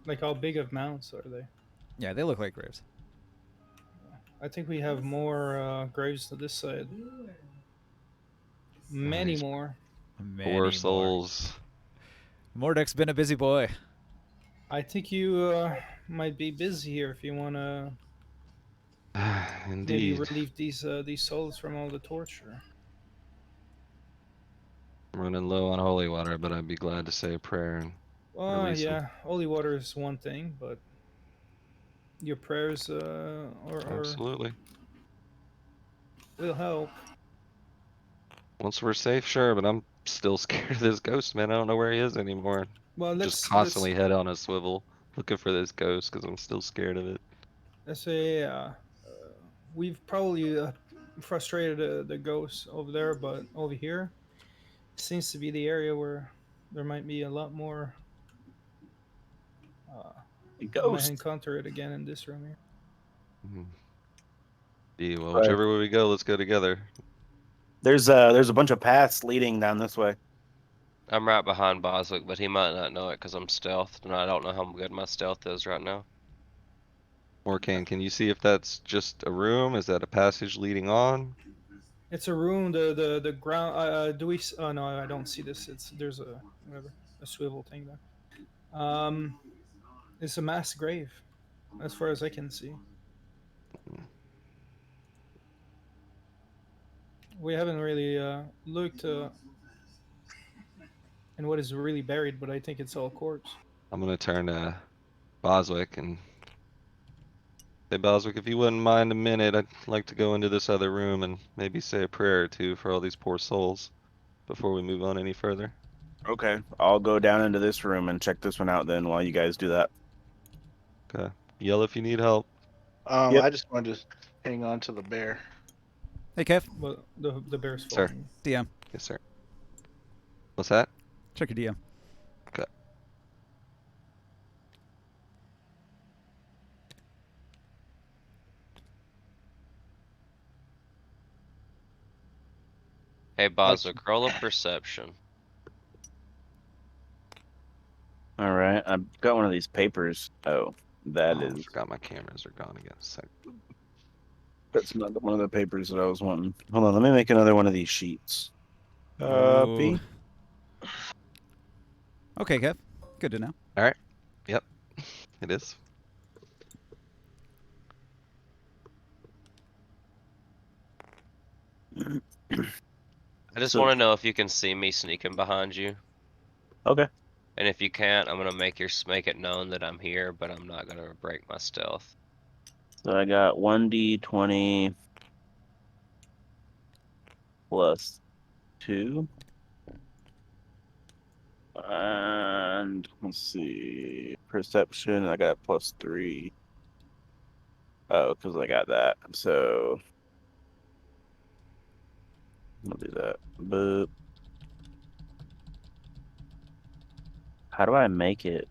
Like how big of mounds are they? Yeah, they look like graves. I think we have more graves to this side. Many Nice. more. Many Poor more. souls. Mordek's been a busy boy. I think you might be busy here if you want to maybe Indeed. relieve these souls from all the torture. I'm running low on holy water, but I'd be glad to say a prayer and release them. Yeah, holy water is one thing, but your prayers or Absolutely. will help. Once we're safe, sure, but I'm still scared of this ghost, man. I don't know where he is anymore. Well, Just let's constantly head on a swivel looking for this ghost because I'm still scared of it. let's say we've probably frustrated the ghosts over there, but over here seems to be the area where there might be a lot more. We might Ghost. encounter it again in this room here. Mhm. Yeah, well, Right. whichever way we go, let's go together. There's a bunch of paths leading down this way. I'm right behind Boswick, but he might not know it because I'm stealthed, and I don't know how good my stealth is right now. Morcan, can you see if that's just a room? Is that a passage leading on? It's a room. The ground. Do we? Oh no, I don't see this. There's a whatever a swivel thing there. It's a mass grave, as far as I can see. We haven't really looked in what is really buried, but I think it's all corpse. I'm gonna turn to Boswick and say, Boswick, if you wouldn't mind a minute, I'd like to go into this other room and maybe say a prayer or two for all these poor souls before we move on any further. Okay, I'll go down into this room and check this one out then while you guys do that. Okay. Yell if you need help. Yep. I just wanted to hang on to the bear. Hey, Kev. Well, the bear's Sir. falling. DM. Yes, sir. What's that? Check your DM. Okay. Hey, Boswick, roll a perception. All right, I've got one of these papers. Oh, that Oh, I is forgot my cameras are gone again. Sec. that's not one of the papers that I was wanting. Hold on, let me make another one of these sheets. Ooh. Copy. Okay, Kev. Good to know. All right. Yep. It is. I just So- want to know if you can see me sneaking behind you. Okay. And if you can't, I'm gonna make it known that I'm here, but I'm not gonna break my stealth. So I got 1d20 plus 2. And let's see. Perception, I got plus 3. Oh, because I got that. So I'll do that. But how do I make it?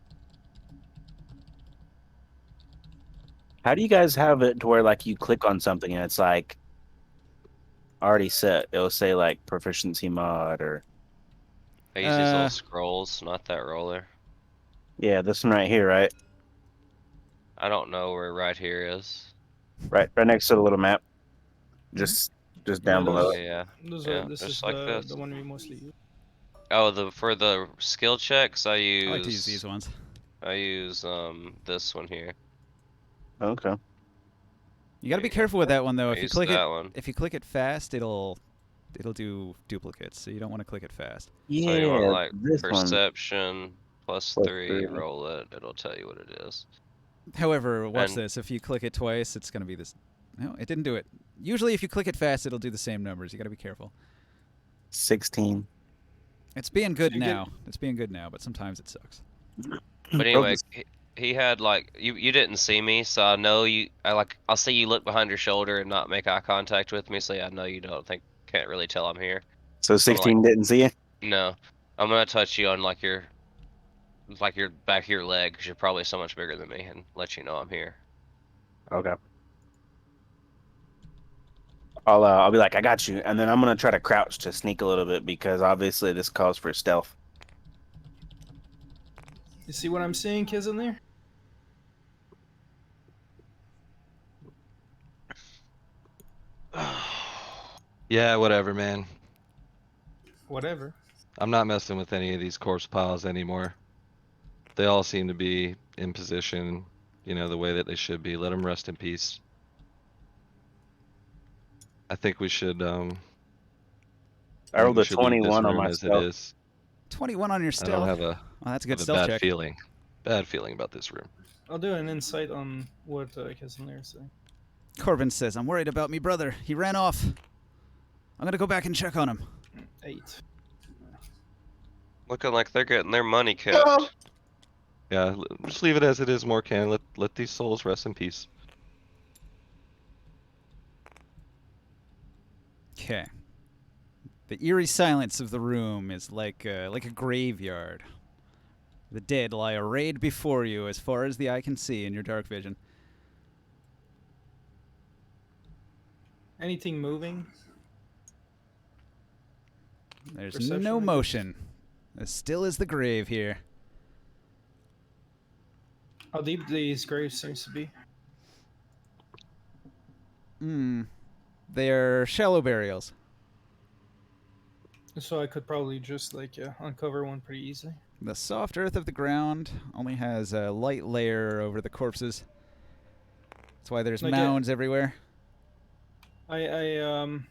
How do you guys have it to where like you click on something and it's like already set? It'll say like proficiency mod or I use these little scrolls, not that roller. yeah, this one right here, right? I don't know where right here is. Right next to the little map. Just down below it. Yeah, Those yeah, this is just like the this. one we mostly use. Oh, for the skill checks, I like to use these ones. I use this one here. Okay. You got to There be you go. careful with that one though. I If you use click it, that one. if you click it fast, it'll do duplicates. So you don't want to click it fast. So you want Yeah, like this one. perception plus Plus 3, three. roll it. It'll tell you what it is. However, watch And- this. If you click it twice, it's gonna be this. No, it didn't do it. Usually, if you click it fast, it'll do the same numbers. You got to be careful. 16. It's being good So you get- now. It's being good now, but sometimes it sucks. But anyway, he had like you didn't see me, so I know you. I'll see you look behind your shoulder and not make eye contact with me, so yeah, I know you can't really tell I'm here. So 16 didn't see you? No, I'm gonna touch you on like your back of your leg because you're probably so much bigger than me, and let you know I'm here. Okay. I'll be like, I got you, and then I'm gonna try to crouch to sneak a little bit because obviously this calls for stealth. You see what I'm seeing, kids in there? Yeah, whatever, man. Whatever. I'm not messing with any of these corpse piles anymore. They all seem to be in position, the way that they should be. Let them rest in peace. I think we should, I rolled a leave this 21 on room my as it stealth. is. 21 on your I stealth. don't have Well, that's a good have a stealth bad check. feeling. Bad feeling about this room. I'll do an insight on what kids in there is saying. Corbin says, "I'm worried about me brother. He ran off. I'm gonna go back and check on him." 8. Looking like they're getting their money kept. Yeah, just leave it as it is, Morkan. Let these souls rest in peace. Okay. The eerie silence of the room is like a graveyard. The dead lie arrayed before you as far as the eye can see in your dark vision. Anything moving? There's Perception, no I guess. motion. As still as the grave here. How deep these graves seems to be? They're shallow burials. So I could probably just like uncover one pretty easily. The soft earth of the ground only has a light layer over the corpses. That's why there's Like mounds everywhere. I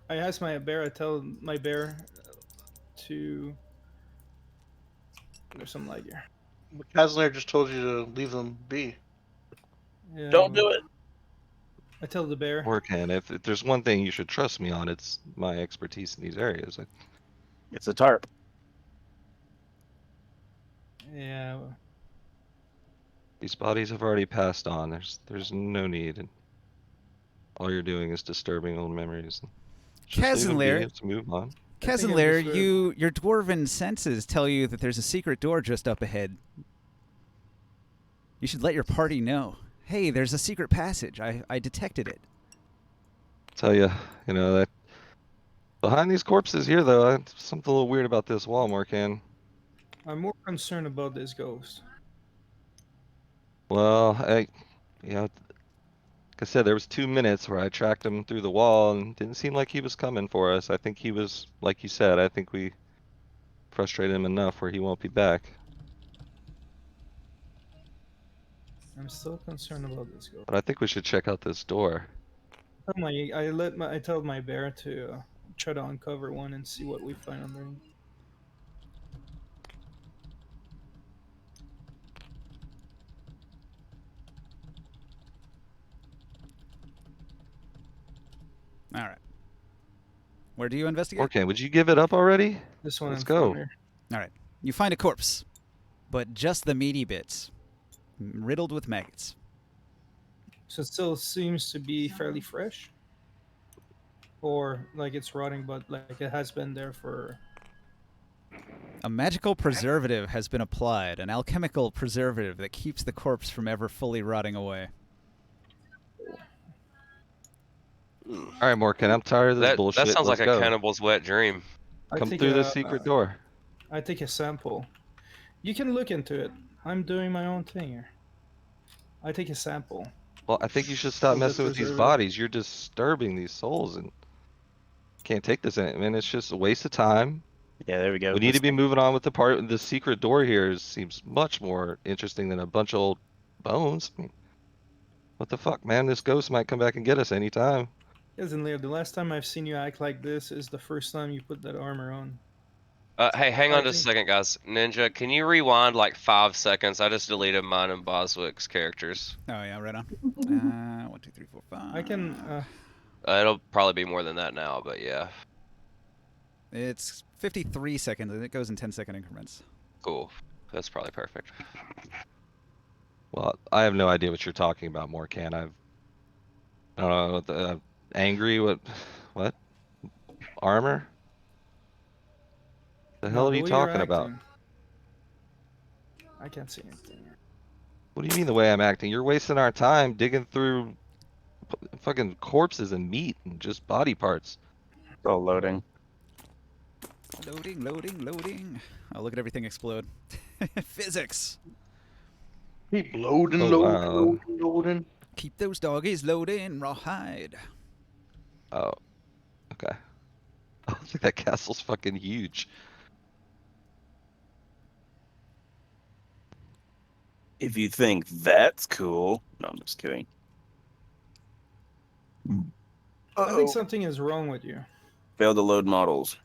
asked my bear. I tell my bear to. There's some light here. Kazner just told you to leave them be. Yeah, Don't do it. I tell the bear. Morkan, if there's one thing you should trust me on, it's my expertise in these areas. It's a tarp. Yeah. These bodies have already passed on. There's no need. And all you're doing is disturbing old memories. Just leave them be. Cazenlair, Let's move on. I think I'm Cazenlair, just, your dwarven senses tell you that there's a secret door just up ahead. You should let your party know. Hey, there's a secret passage. I detected it. Tell you, that behind these corpses here, though, something a little weird about this wall, Morkan. I'm more concerned about this ghost. Well, like I said, there was 2 minutes where I tracked him through the wall and didn't seem like he was coming for us. I think he was, like you said, I think we frustrated him enough where he won't be back. I'm still concerned about this ghost. But I think we should check out this door. I tell my bear to try to uncover one and see what we find underneath. All right. Where do you investigate? Okay, would you give it up already? This one. Let's in go. front here. All right. You find a corpse, but just the meaty bits, riddled with maggots. So it still seems to be fairly fresh, or like it's rotting, but like it has been there for. A magical preservative has been applied, an alchemical preservative that keeps the corpse from ever fully rotting away. All right, Morkan, I'm tired of this That bullshit. sounds Let's like a go. cannibal's wet dream. Come through the secret door. I take a sample. You can look into it. I'm doing my own thing here. I take a sample. Well, I think you should stop Of the messing with these preservative. bodies. You're disturbing these souls, and can't take this in. Man, it's just a waste of time. Yeah, there we go. We need to be moving on with the part. The secret door here seems much more interesting than a bunch of old bones. I mean, what the fuck, man? This ghost might come back and get us anytime. Isn't Leo? The last time I've seen you act like this is the first time you put that armor on. Hey, hang on I just a think- second, guys. Ninja, can you rewind like 5 seconds? I just deleted mine and Boswick's characters. Oh, yeah, right on. 1, 2, 3, 4, 5. I can. It'll probably be more than that now, but yeah. It's 53 seconds, and it goes in 10-second increments. Cool. That's probably perfect. Well, I have no idea what you're talking about, Morkan. I don't know what the angry. What? Armor? The hell are you way you're talking about? acting. I can't see anything. What do you mean the way I'm acting? You're wasting our time digging through fucking corpses and meat and just body parts. It's all loading. Loading, loading, loading. Oh, look at everything explode. Physics. Keep loading, Oh, wow. loading. Keep those doggies loading, rawhide. Oh, okay. I think that castle's fucking huge. If you think that's cool. No, I'm just kidding. I think something is wrong with you. Failed to load models.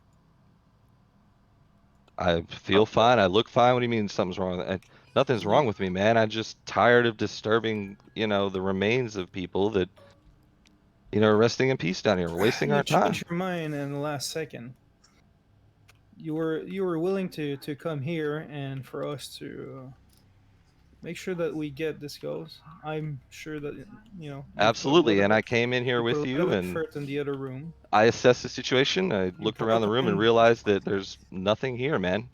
I feel fine. I look fine. What do you mean something's wrong? Nothing's wrong with me, man. I'm just tired of disturbing, the remains of people that, are resting in peace down here. We're wasting You our time. changed your mind in the last second. you were willing to come here and for us to make sure that we get this goes. I'm sure that you put a lot Absolutely. of And I came in here you put a with lot you of and effort in the other room. I assessed the situation. I You looked around the brought room and in realized that there's nothing here, man.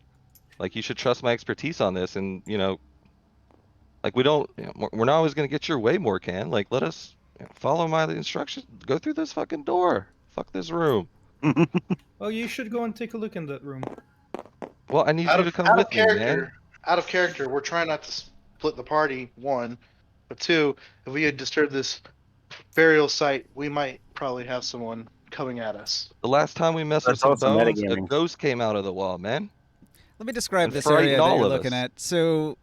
Like you should trust my expertise on this. And like we don't, we're not always gonna get your way, Morcan. Like let us follow my instructions. Go through this fucking door. Fuck this room. Oh, you should go and take a look in that room. Well, I need Out you of to come out of with me, man. character, out of character, we're trying not to split the party. One, but two, if we had disturbed this burial site, we might probably have someone coming at us. The last time we messed with That's some also bones, a metagaming. ghost came out of the wall, man, Let me describe and this frightened area that all you're of looking us. at. So,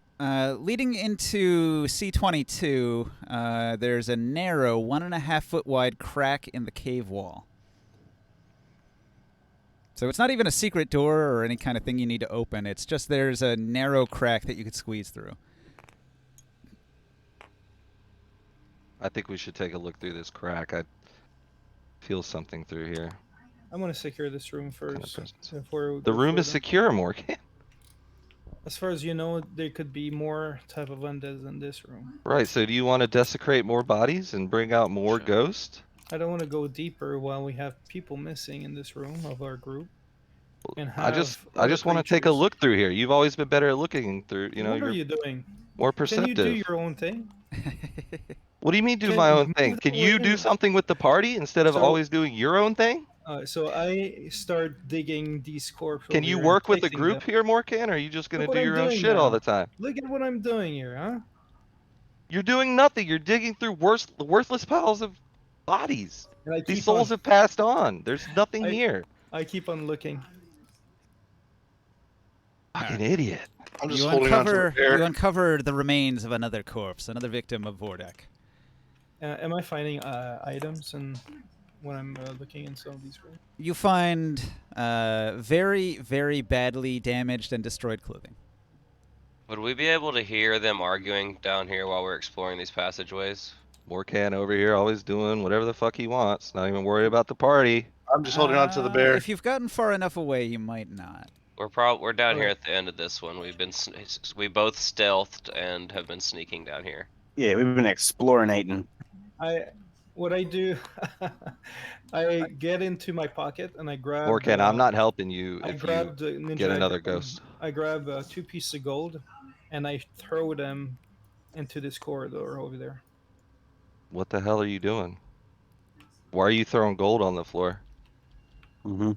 leading into C22, there's a narrow 1.5-foot wide crack in the cave wall. So it's not even a secret door or any kind of thing you need to open. It's just there's a narrow crack that you could squeeze through. I think we should take a look through this crack. I feel something through here. I'm gonna secure this room Kind of first presence. before we The go room is further. secure, Morgan. As far as you know, there could be more type of undeads in this room. Right. So do you want to desecrate more bodies and bring out more Sure. ghosts? I don't want to go deeper while we have people missing in this room of our group, and I have just other want to take a creatures. look through here. You've always been better at looking through, What are you're you doing? more Can you do perceptive. your own thing? What do you mean do Can my own move thing? that Can way you do in? something with the party instead of So, always doing your own thing? so I start digging these corpses Can over you here and work with a placing them. group here, Morkan, or are you just gonna Look what do I'm your own doing shit all now. the time? Look at what I'm doing here, huh? You're doing nothing. You're digging through worthless piles of bodies. And I These keep on, souls have passed on. There's nothing I, here. I keep on looking. Fucking idiot. I'm just You holding on to the bear. uncover the remains of another corpse, another victim of Vordak. Am I finding items and when I'm looking in some of these rooms? You find very, very badly damaged and destroyed clothing. Would we be able to hear them arguing down here while we're exploring these passageways? Morkan over here always doing whatever the fuck he wants. Not even worried about the party. I'm just holding on to the bear. If you've gotten far enough away, you might not. We're down here Okay. at the end of this one. We both stealthed and have been sneaking down here. Yeah, we've been exploring. What I do, I get into my pocket and I grab. Morkan, I'm not helping you I if you grab the ninja. get another ghost. I grab 2 pieces of gold, and I throw them into this corridor over there. What the hell are you doing? Why are you throwing gold on the floor? Mm-hmm.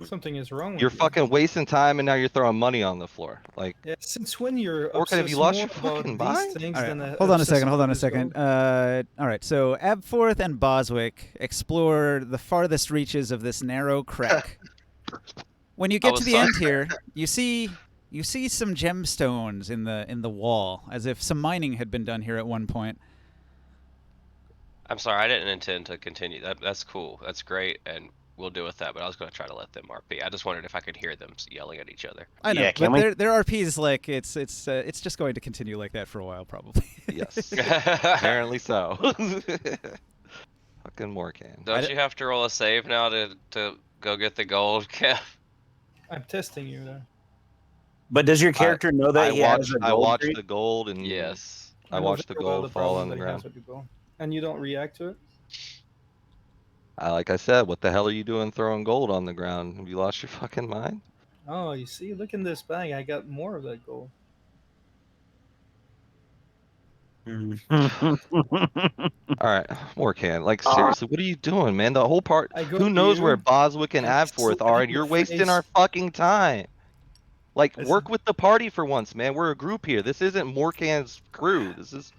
Something is wrong with You're you. fucking wasting time and now you're throwing money on the floor. Like, Yeah, since when you're Morkan, have obsessed you lost more your about fucking these mind? things All right, than hold on a obsessed second. Hold about on a this second. gold? All right, so Abforth and Boswick explore the farthest reaches of this narrow crack. When you get to was the sorry. end here, you see some gemstones in the wall, as if some mining had been done here at one point. I'm sorry, I didn't intend to continue. That's cool. That's great, and we'll deal with that. But I was going to try to let them RP. I just wondered if I could hear them yelling at each other. I know, Yeah, can but we? their RPs like it's just going to continue like that for a while, probably. Yes. Apparently so. Fucking Morkan. Don't you have to roll a save now to go get the gold, Kev? I'm testing you there. But does your character know that he has a I gold watched tree? the gold and Yes. I know watched the very well gold the fall problem on the that he has ground. with the gold. And you don't react to it? Like I said, what the hell are you doing throwing gold on the ground? Have you lost your fucking mind? Oh, you see, look in this bag. I got more of that gold. All right, Morkan. Like seriously, what are you doing, man? The whole part. I go Who to knows where you Boswick and and Abforth slap are, and your you're wasting our face. fucking time. Like, I work s- with the party for once, man. We're a group here. This isn't Morkan's crew. This is.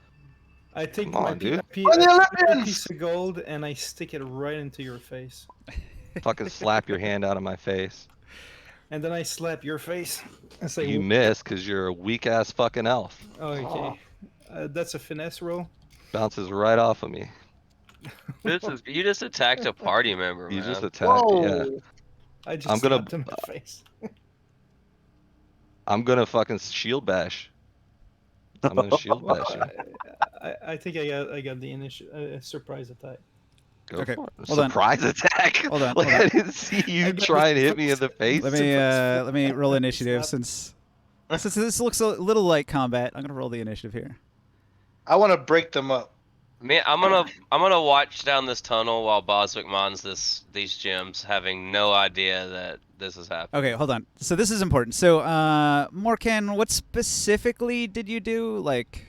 I take Come on, dude. I On the take your Olympians! piece of gold and I stick it right into your face. Fucking slap your hand out of my face. And then I slap your face and say, You miss because you're a weak ass fucking elf. oh, okay. That's a finesse roll. Bounces right off of me. You just attacked a party member, You just man. attacked. Yeah. Whoa! I just I'm gonna- slapped him in the face. I'm gonna fucking shield bash. I'm gonna shield bash you. I think I got the initial surprise attack. Go Okay, for it. hold on. Surprise attack. Hold on, Like hold on. I didn't see you I got try and the hit me in the face. Let me roll initiative Slap. since this looks a little like combat. I'm gonna roll the initiative here. I want to break them up. Me, I'm gonna watch down this tunnel while Boswick mines these gems, having no idea that this is happening. Okay, hold on. So this is important. So, Morkan, what specifically did you do? Like,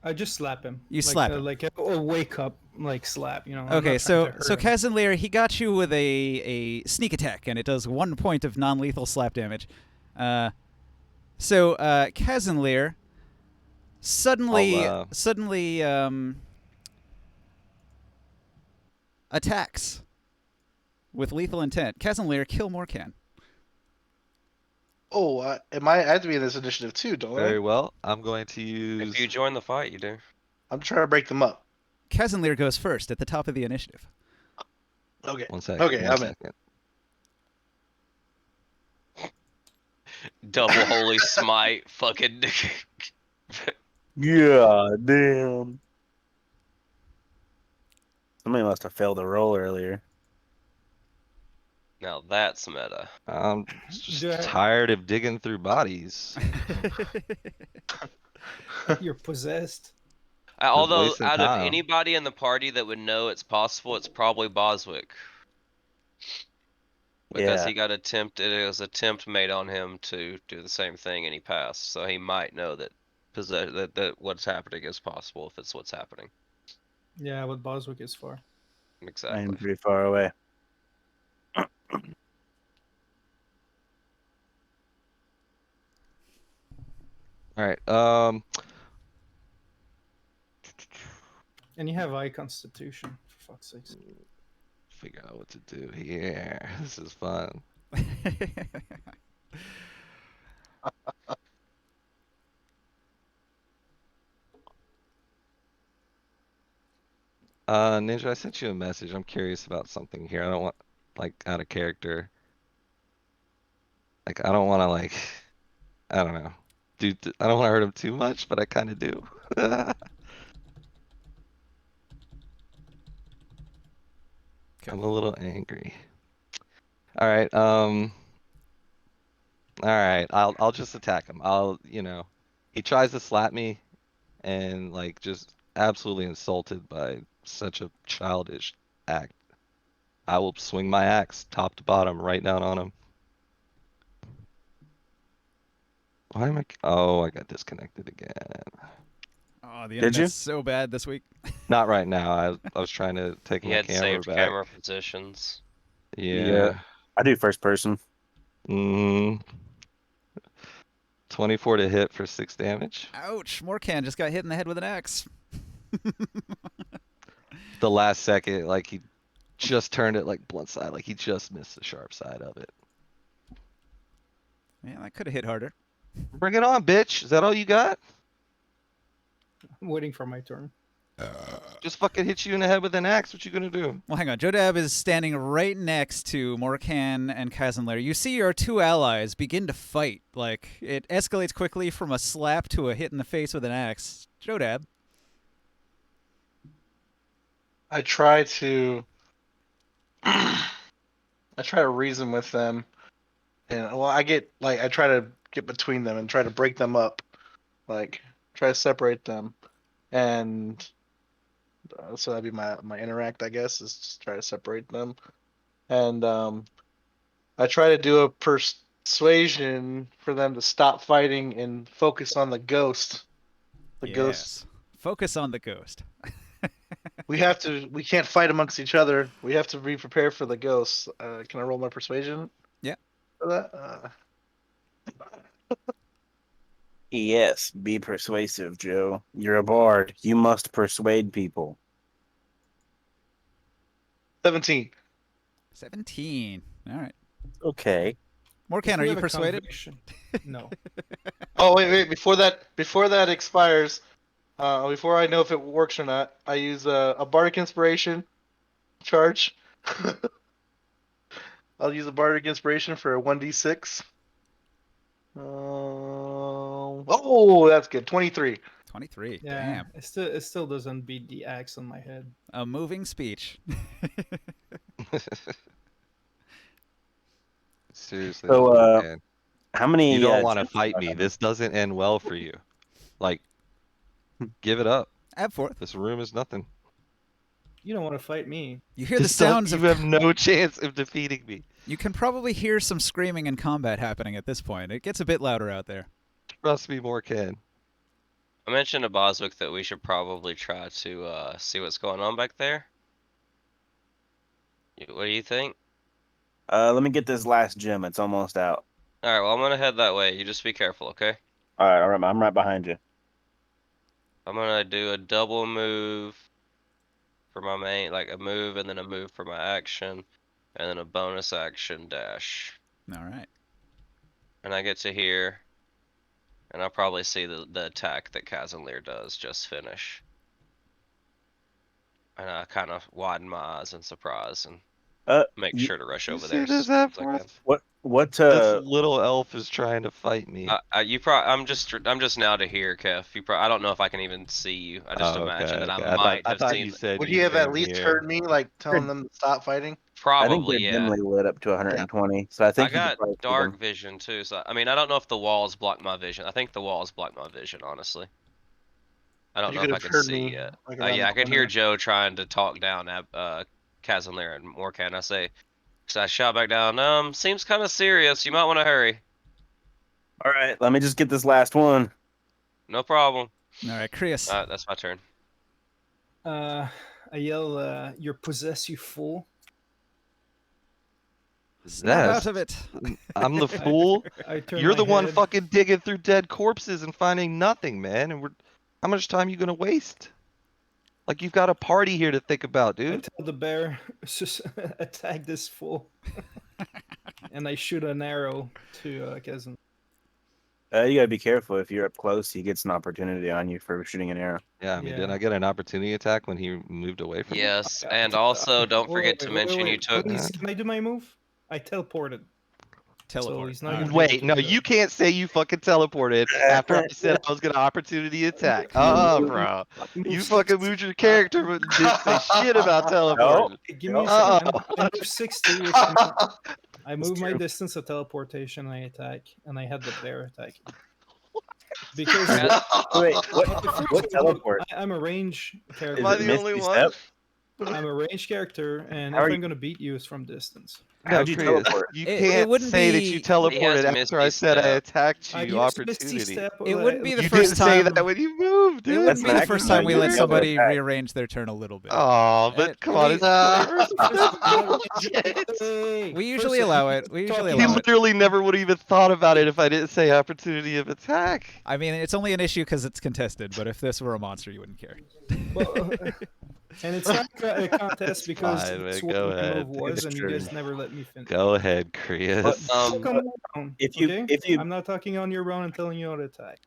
I just slap him. You slap him. Like a wake up like slap. You know. I'm okay, not trying so to hurt so him. Kazanlir, he got you with a sneak attack, and it does 1 point of non-lethal slap damage. Kazanlir I'll, suddenly attacks with lethal intent. Kazanlir, kill Morkan. Oh, I have to be in this initiative too, don't very I? well. I'm going to use. If you join the fight, you do. I'm trying to break them up. Kazanlir goes first at the top of the initiative. Okay. One second. Okay, one I'm in. second. Double holy smite, fucking. Yeah, damn. Somebody must have failed a roll earlier. Now that's meta. I'm just Do I- tired of digging through bodies. You're possessed. Although wasting out of time. anybody in the party that would know it's possible, it's probably Boswick. Because Yeah. he got it was attempt made on him to do the same thing and he passed. So he might know that that what's happening is possible if it's what's happening. Yeah, what Boswick is for. I Exactly. am pretty far away. All right. And you have high constitution, for fuck's sakes. Figure out what to do here. This is fun. Ninja, I sent you a message. I'm curious about something here. I don't want, like, out of character. Like, I don't want to, like, I don't know. I don't want to hurt him too much, but I kind of do. I'm a little angry. All right. All right. I'll just attack him. He tries to slap me, and like just absolutely insulted by such a childish act. I will swing my axe top to bottom right down on him. Why am I? Oh, I got disconnected again. Oh, the Did you? internet's so bad this week. Not right now. I was trying to take He my had camera saved back. camera positions. Yeah. I do first person. 24 to hit for 6 damage. Ouch! Morkan just got hit in the head with an axe. The last second, like he just turned it like blunt side, like he just missed the sharp side of it. Yeah, that could have hit harder. Bring it on, bitch. Is that all you got? I'm waiting for my turn. Just fucking hit you in the head with an axe. What you gonna do? Well, hang on. Jodab is standing right next to Morkan and Kazanlir. You see your two allies begin to fight. Like, it escalates quickly from a slap to a hit in the face with an axe. Jodab. I try to reason with them, and well, I try to get between them and try to break them up, like try to separate them, and so that'd be my interact, I guess, is just try to separate them, and I try to do a persuasion for them to stop fighting and focus on the ghost. The ghost. Focus on the ghost. We can't fight amongst each other. We have to be prepared for the ghosts. Can I roll my persuasion? Yeah. For that? Yes, be persuasive, Joe. You're a bard. You must persuade people. 17. 17. All right. Okay. Morkan, If are we you have a persuaded? conviction- No. Oh wait! Before that expires, before I know if it works or not, I use a bardic inspiration charge. I'll use a bardic inspiration for a 1d6. Oh, that's good. 23. 23. Yeah, Damn. it still doesn't beat the axe on my head. A moving speech. Seriously, So, though, man. how many? You don't want to gems fight are me. there? This doesn't end well for you. Like, give it up. Ab forth. This room is nothing. You don't want to fight me. You hear the This does- sounds you of. have no chance of defeating me. You can probably hear some screaming and combat happening at this point. It gets a bit louder out there. Trust me, more can. I mentioned to Boswick that we should probably try to see what's going on back there. What do you think? Let me get this last gem. It's almost out. All right, well, I'm gonna head that way. You just be careful, okay? All right. I'm right behind you. I'm gonna do a double move for my main, like a move and then a move for my action, and then a bonus action dash. All right. And I get to here, and I'll probably see the attack that Kazanlir does just finish. And I kind of widen my eyes in surprise and make You- sure to rush You over see there this as soon as I can. Appleworth? What? This little elf is trying to fight me. I'm just now to here, Kev. I don't know if I can even see you. I just Oh, imagine that okay. I might I have thought seen. you said Would you he have at came least here. heard me, like telling them to stop fighting? I think Probably, they're yeah. dimly lit up to 120. So I think I you could got probably see dark them. vision too, so I mean I don't know if the walls block my vision. I think the walls block my vision, honestly. I don't You know if could I have can heard see me, yet. like, around Yeah, the I could hear corner. Joe trying to talk down at Kazanlir and Morkan. I say, so I shout back down. Seems kind of serious. You might want to hurry. All right. Let me just get this last one. No problem. All right, Krios. That's my turn. I yell, "You're possessed, you fool!" Snap out Possessed? of it. I'm the fool. I turn You're my the one head. fucking digging through dead corpses and finding nothing, man. And how much time you gonna waste? Like you've got a party here to think about, I dude. tell the bear, "Attack this fool," and I shoot an arrow to Kazan. You gotta be careful. If you're up close, he gets an opportunity on you for shooting an arrow. Yeah, I mean, didn't Yeah. I get an opportunity attack when he moved away from me? Yes, Yeah, and also don't forget to mention you wait. took. Please, can I do my move? I teleported. So Teleport. he's not All gonna right. be Wait, able no, to you can't say you fucking teleported after I said I was gonna opportunity attack. Bro. You fucking moved your character but didn't say shit about teleporting. Give me a Uh-oh. second. I move 60, which I move my distance of teleportation, and I attack, and I had the bear attack. Because Wait, what? okay, first What of all, teleport? I'm a range character. Am I it the only Misty one? Step? I'm a range character, and How if are I'm you- gonna beat you, it's from distance. No, How'd you Chris, teleport? you It can't wouldn't say that you be- teleported after Misty I said I Step. attacked I you. used Misty Opportunity. Step. It wouldn't be the You first didn't say time. that when you moved, It dude. wouldn't That's be an the action first time we item. let You have to somebody attack. rearrange their turn a little bit. Oh, but It- come on, it's Hey, We first usually of all, allow it. We usually talking- He allow it. literally never would have even thought about it if I didn't say opportunity of attack. I mean, it's only an issue because it's contested. But if this were a monster, you wouldn't care. Well, and it's not a contest because fine, it's man, what go my ahead. move was, It's and true. you guys never let me finish. Go ahead, Krios. Oh, come on. If you- okay? if you- I'm not talking on your round and telling you how to attack.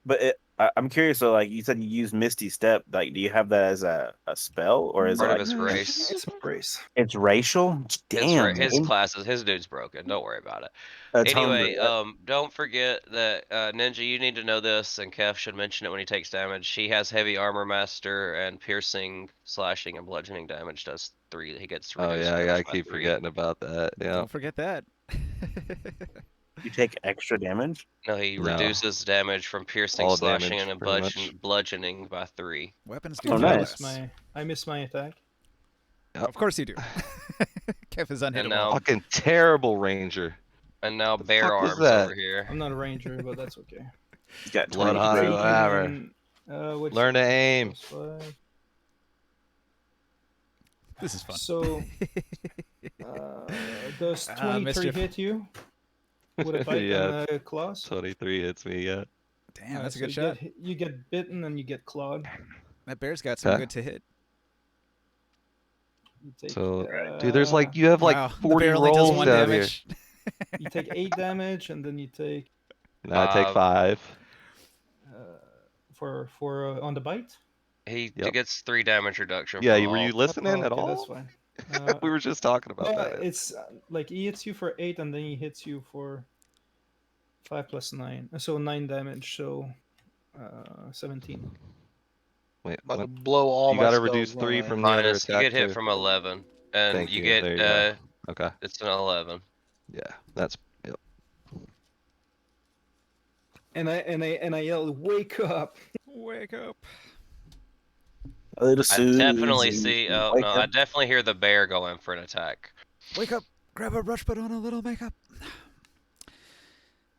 But I'm curious. So, like you said, you use Misty Step. Like, do you have that as a spell, or is Part it of like his race. It's a race. it's racial? Damn, His man. classes, his dude's broken. Don't worry about it. That's Anyway, hungry. don't forget that Ninja, you need to know this, and Kev should mention it when he takes damage. He has heavy armor master and piercing, slashing, and bludgeoning damage. Does 3. He gets Oh reduced yeah, I damage by keep 3. forgetting about that. Yeah. Don't forget that. You take extra damage. No, he No. reduces damage from piercing, All slashing, damage, and pretty much. bludgeoning by 3. Weapons do Oh, feel nice. less. I miss my attack. Of course you do. Kev is unhittable. now- Fucking terrible ranger. And now The bear fuck was arms that? over here. I'm not a ranger, but that's okay. You got Blood 20. hunter, And whatever. then, what's Learn to aim. +5? This is fun. So, does 23 mischief. hit you with a bite Yeah, and a claws? 23 hits me, yeah. Damn, that's a So good shot. You get bitten and you get clawed. That bear's got some Okay. good to hit. You take, So, dude, there's like, you have Wow, like the 40 bear only does rolls 1 down here. damage. you take 8 damage, and then you take No, I take 5. for on the bite. He Yep. gets 3 damage reduction. Yeah, from were all. you listening at okay, all? That's fine. We were just talking about Well, that. it's like he hits you for 8, and then he hits you for 5 plus 9, so 9 damage. So 17. Wait, About to what? blow all You my got to spells. reduce 3 aren't I? from the other Minus, you attack get hit too. from 11, and Thank you you. get There you go. Okay. it's an 11. Yeah, that's. Yep. And I yell, "Wake up!" Wake up. Little I definitely Susie, see. Oh wake no, up. I definitely hear the bear go in for an attack. Wake up. Grab a brush, put on a little makeup.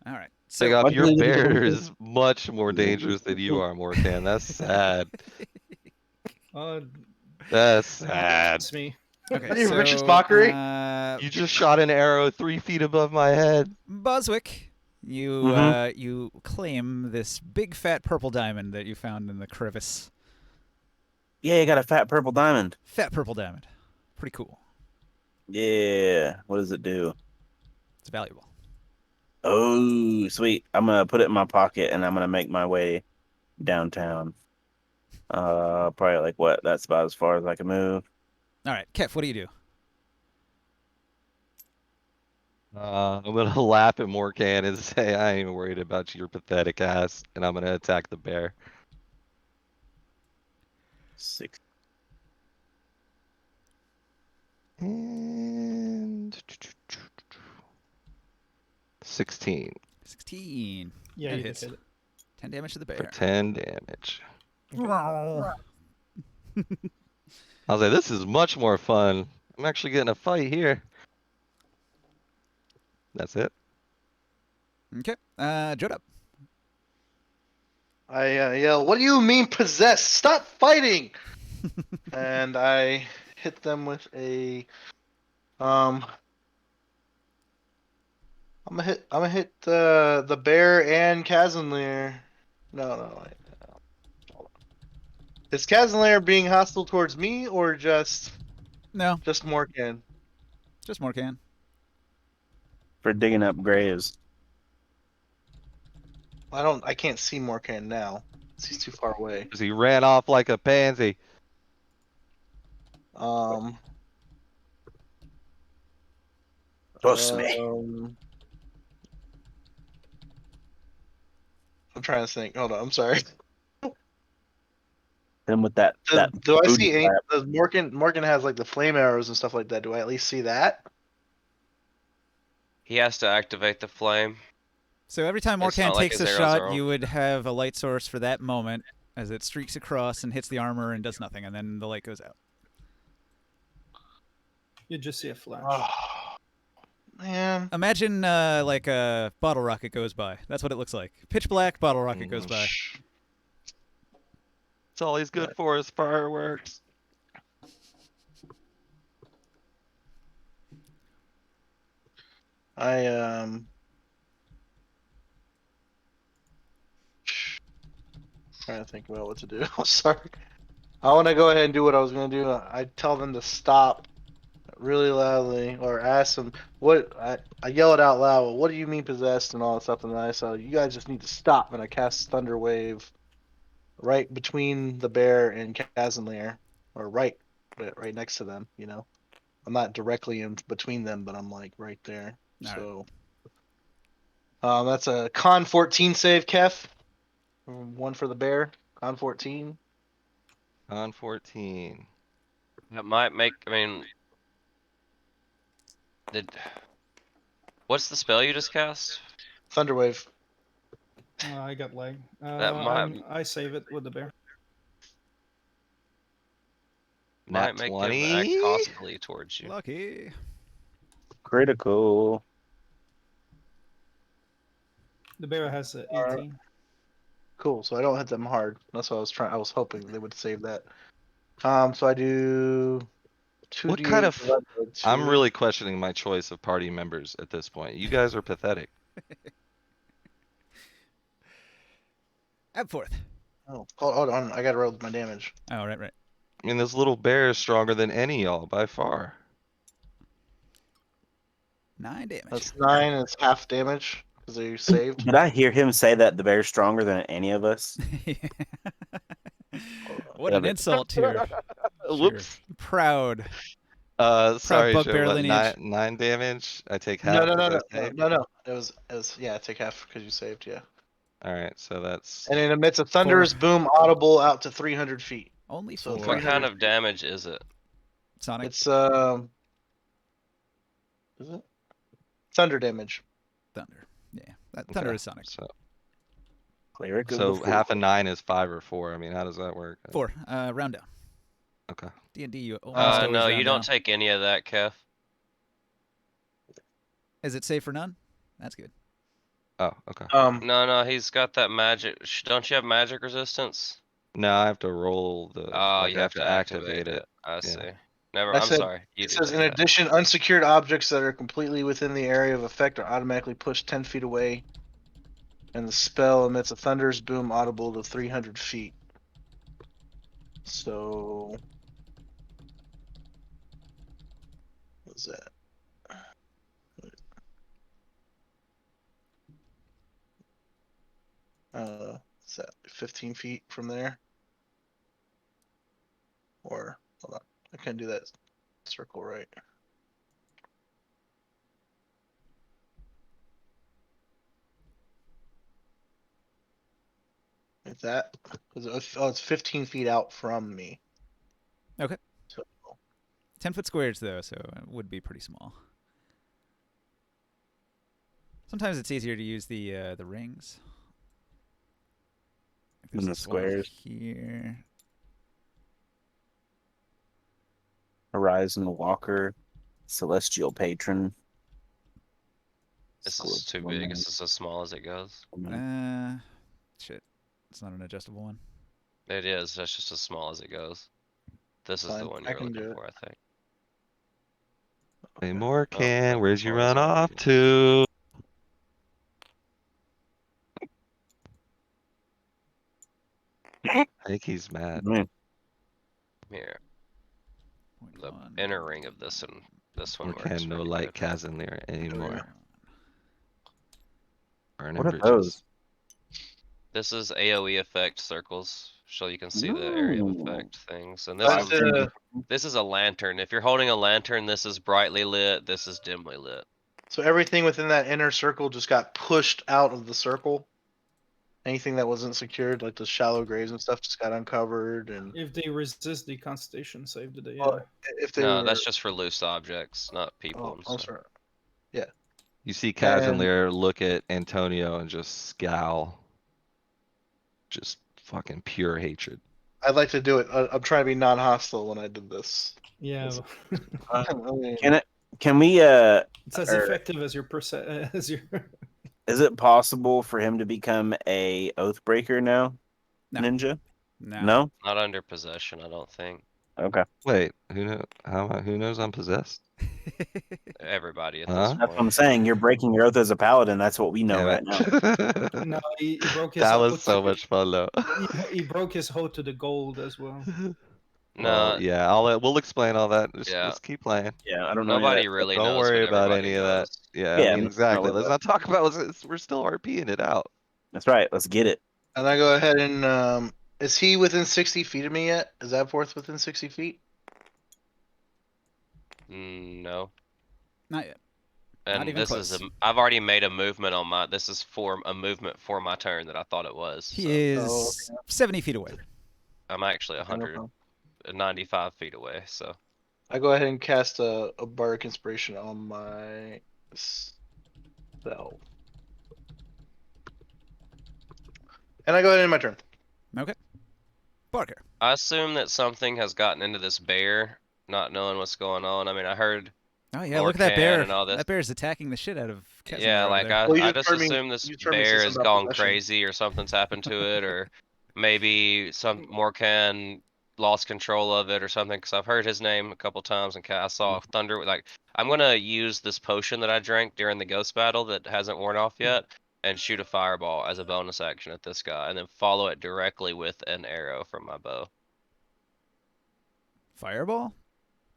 All right. Big So up, Why your do they bear wake up? is much more dangerous than you are, Morkan. That's sad. Uh, That's sad. it's me. okay. Are you So Rich's mockery? You just shot an arrow 3 feet above my head. Boswick, you you claim this big fat purple diamond that you found in the crevice. Yeah, you got a fat purple diamond. Fat purple diamond. Pretty cool. Yeah. What does it do? It's valuable. Oh, sweet. I'm gonna put it in my pocket and I'm gonna make my way downtown. Probably like what? That's about as far as I can move. All right, Kef, what do you do? I'm gonna laugh at Morkan and say I ain't worried about your pathetic ass, and I'm gonna attack the bear. 6. And 16 16. Yeah, That you hits. hit it. 10 damage to the for bear. 10 damage. Okay. I was like, this is much more fun. I'm actually getting a fight here. That's it. Okay. Jodup. I yell, "What do you mean possessed? Stop fighting!" And I hit them with a I'm gonna hit the bear and Kazanlir. No, wait. Hold on. Is Kazanlir being hostile towards me or just No, Morgan? just Morkan. For digging up graves. I can't see Morgan now. He's too far away. Because he ran off like a pansy. Um Trust me. I'm trying to think. Hold on, I'm sorry. Him with that Do I booty see clap. does Morgan has like the flame arrows and stuff like that. Do I at least see that? He has to activate the flame. So every time It's Morkan not like takes his a arrows shot, are you would have a light source for that moment as it streaks across and hits the armor and does nothing, and then the light goes out. You just see a flash. Oh, man. Imagine like a bottle rocket goes by. That's what it looks like. Pitch black, bottle rocket goes by. That's all he's good for is fireworks. Trying to think about what to do. I'm sorry. I want to go ahead and do what I was gonna do. I tell them to stop really loudly, or ask them what I yell it out loud. What do you mean possessed and all that stuff? And then I say, you guys just need to stop. And I cast Thunder Wave right between the bear and Kazanlir, or right next to them. You know, I'm not directly in between them, but I'm like right there. All So, that's a Con 14 save, Kef. One for the bear. Con 14. On 14. That might make. I mean, what's the spell you just cast? Thunder Wave. I got lag. That might I save it with the bear. might Nat make him act 20. hostilely towards you. Lucky. Critical. The bear has a Alright. 18. Cool. So I don't hit them hard. That's what I was trying. I was hoping they would save that. So I do 2d8. What kind of- divided by I'm 2. really questioning my choice of party members at this point. You guys are pathetic. Abforth. Oh, hold on. I gotta roll my damage. Oh, right. I mean, this little bear is stronger than any of y'all by far. 9 damage. That's 9. And it's half damage because they saved. Did I hear him say that the bear's stronger than any of us? What Yeah, an but- insult to your Whoops. proud. Sorry, bugbear Joe. What, lineage. 9 damage? I take half. No. if I save? No. It was yeah. Take half because you saved. Yeah. All right, so that's And it emits a thunderous boom audible out to 300 feet. Only So 4. What 300 kind of damage is it? Sonic. It's is it thunder damage? Thunder. Yeah. That okay. thunder is Sonic. Cleric of So the half a Forge. 9 is 5 or 4. I mean, how does that work? 4. Round down. Okay. D&D, you almost always No, round you don't down. take any of that, Kev. Is it safe for none? That's good. Oh, okay. No, he's got that magic. Don't you have magic resistance? No, I have to roll the. Oh, Like, you I have to activate it. I Yeah. see. Never. I I'm said sorry. You it do says take in that. addition, unsecured objects that are completely within the area of effect are automatically pushed 10 feet away, and the spell emits a thunderous boom audible to 300 feet. So, what's that? What's that? 15 feet from there? Or hold on, I can't do that circle right. Like that? It's 15 feet out from me. Okay. So 10-foot squares, though, so it would be pretty small. Sometimes it's easier to use the rings. Like Than the this one squares. here. Horizon Walker, Celestial Patron. This is too big. Is this as small as it goes? Shit. It's not an adjustable one. It is. That's just as small as it goes. This is the fine, one I you're can looking do it. for, I think. Hey, more Oh, can. nope, Where'd you well, it's run already off here. to? I think he's mad. Here. Point The 1. inner ring of this and this one More works can no pretty like good. Kazanir anymore. Burning What are bridges. those? This is AoE effect circles, so you can see the area of effect things. And That's the this is a lantern. If you're holding a lantern, this is brightly lit. This is dimly lit. so everything within that inner circle just got pushed out of the circle. Anything that wasn't secured, like the shallow graves and stuff, just got uncovered. And If they resist the Constitution save, do they? well, if they No, were, that's just for loose objects, not people oh, and I'm stuff. sorry. You see And Kazanir look at Antonio and just scowl. Just fucking pure hatred. I'd like to do it. I'm trying to be non-hostile when I did this. Yeah, Uh, I mean, Can we it's as or effective as your as your. is it possible for him to become a Oathbreaker now? No. Ninja? No. No? Not under possession, I don't think. Okay. Wait, who knows I'm possessed? Everybody at Huh? this That's what point. I'm saying. You're breaking your oath as a paladin. That's what we know Damn right now. it. No, he broke his. That was oath so to- much fun though. He broke his oath to the gold as well. Well, No, yeah, we'll explain all that. Just yeah. let's keep playing. Yeah, I don't know any of Nobody that stuff. really Don't knows, worry but about everybody any of that. knows. Yeah, I Yeah, mean I'm exactly. not Let's not talk about we're still RPing it out. That's right. Let's get it. and I go ahead and is he within 60 feet of me yet? Is that fourth within 60 feet? No. Not yet. And even this is close. I've already made a movement on my. This is for a movement for my turn that I thought it was. He So is 70 feet away. I'm actually Okay, no problem. 195 feet away. So I go ahead and cast a bardic inspiration on my self. And I go ahead and end my turn. Okay. Barker. I assume that something has gotten into this bear, not knowing what's going on. I mean, I heard. Oh yeah, look at that Lorcan bear. and all this. That bear's attacking the shit out of Kazimir Yeah, over like there. Well, you I just just heard me- assume this you just heard me say bear has something about gone possession. crazy or something's happened to it, or maybe some Morcan lost control of it or something. Because I've heard his name a couple times and I saw thunder. Like I'm gonna use this potion that I drank during the ghost battle that hasn't worn off yet, and shoot a fireball as a bonus action at this guy, and then follow it directly with an arrow from my bow. Fireball?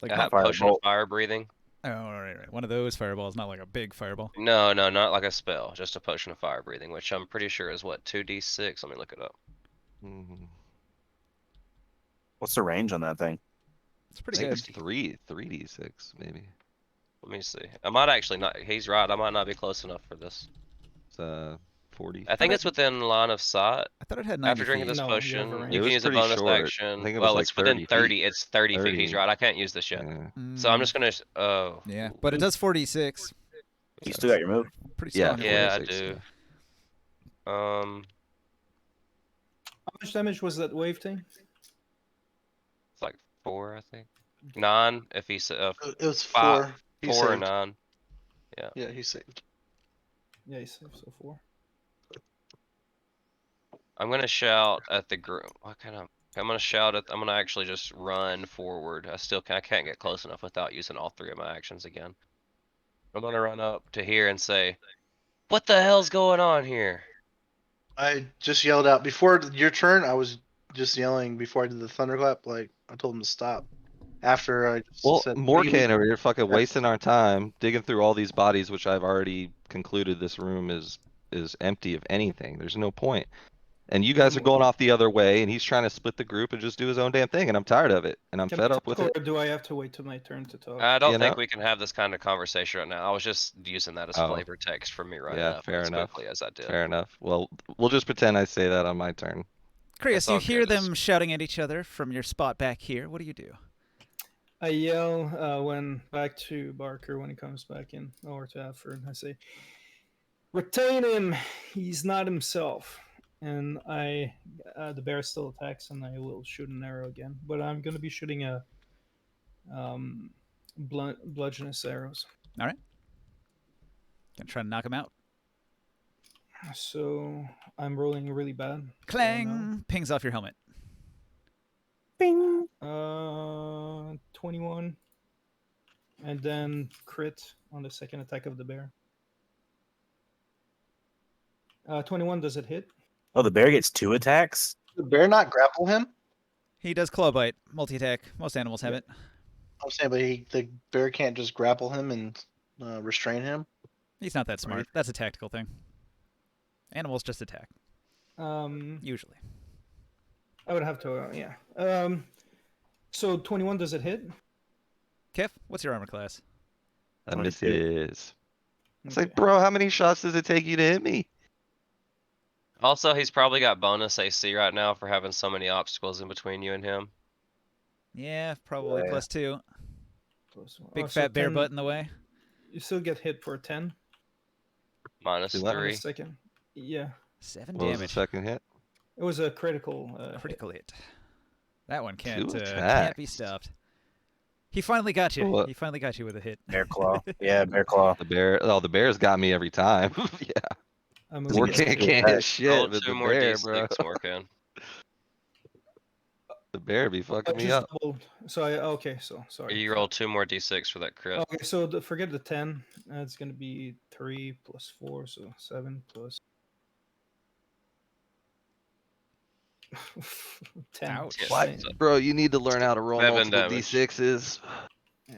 Like I not have potion of firebolt. fire breathing. Oh, right. One of those fireballs, not like a big fireball. No, not like a spell, just a potion of fire breathing, which I'm pretty sure is what 2d6. Let me look it up. Mhm. What's the range on that thing? It's I pretty think good. it's 3d6 maybe. Let me see. I might actually not. He's right. I might not be close enough for this. It's 40. I think it's within line of sight. I thought it had 90 After drinking feet. this No, you have a potion, range. you It can was use a pretty bonus short. I action. think it was Well, like it's within 30 feet. 30. It's 30 feet. 30. He's right. I can't use this yet. Yeah. So I'm Mm, just gonna. Oh. yeah, but it does 46. You So still got your move. pretty Yeah, strong. Yeah, I 46, do. yeah. How much damage was that wave thing? It's like 4, I think. 9 if he's It was 5, 4. He 4 or saved. 9. Yeah, he saved. Yeah, he saved so 4. I'm gonna shout at the group. What kind of? I'm gonna shout at. I'm gonna actually just run forward. I can't get close enough without using all 3 of my actions again. I'm gonna run up to here and say, "What the hell's going on here?" I just yelled out before your turn. I was just yelling before I did the thunderclap. Like I told him to stop. After I just Well, said, "What do you Morkan mean?" over here fucking Yeah. wasting our time digging through all these bodies, which I've already concluded this room is empty of anything. There's no point. And you guys are going off the other way, and he's trying to split the group and just do his own damn thing, and I'm tired of it, and I'm Can fed I up with talk, it. or do I have to wait till my turn to talk? I don't You think know? we can have this kind of conversation right now. I was just using that as Oh. flavor text for me running Yeah, up fair as enough. quickly as I did. Fair enough. Well, we'll just pretend I say that on my turn. Chris, That's you all hear good. them shouting at each other from your spot back here. What do you do? I yell when back to Barker when he comes back in, or to Alfred. I say, "Retain him. He's not himself." And the bear still attacks, and I will shoot an arrow again. But I'm gonna be shooting a bludgeonous arrows. All right. Gonna try to knock him out. So I'm rolling really bad. Clang! Pings off your helmet. Bing. 21, and then crit on the second attack of the bear. 21, does it hit? Oh, the bear gets 2 attacks. Did the bear not grapple him? He does claw bite, multi-attack. Most animals have it. I'm saying, but the bear can't just grapple him and restrain him. He's not that smart. That's a tactical thing. Animals just attack, usually. I would have to, yeah. So 21, does it hit? Kev, what's your armor class? That 22. misses. It's Okay. like, bro, how many shots does it take you to hit me? Also, he's probably got bonus AC right now for having so many obstacles in between you and him. Yeah, probably Yeah. +2. Plus one. Big Oh, so fat bear 10 butt in the way. You still get hit for 10 Minus See what? on the 3. second. Yeah, 7 What was the damage. second hit? it was a critical. Critical hit. That one can't 2 can't be attacks. stopped. He finally got you. What? He finally got you with a hit. Bear claw. Yeah, bear claw. The bear. Oh, the bear's got me every time. Yeah. I'm Does he More get can't special hit attack? shit, Roll but 2 the more bear, bro. D6, Morkan. The bear be I fucking me just up. doubled. So okay. So sorry. You roll 2 more D6 for that crit. Okay, so forget the 10. It's gonna be 3 plus 4, so 7 plus 10. Ouch. Yeah, What? so Bro, you need to learn how to roll 7 multiple damage. D6s. Yeah.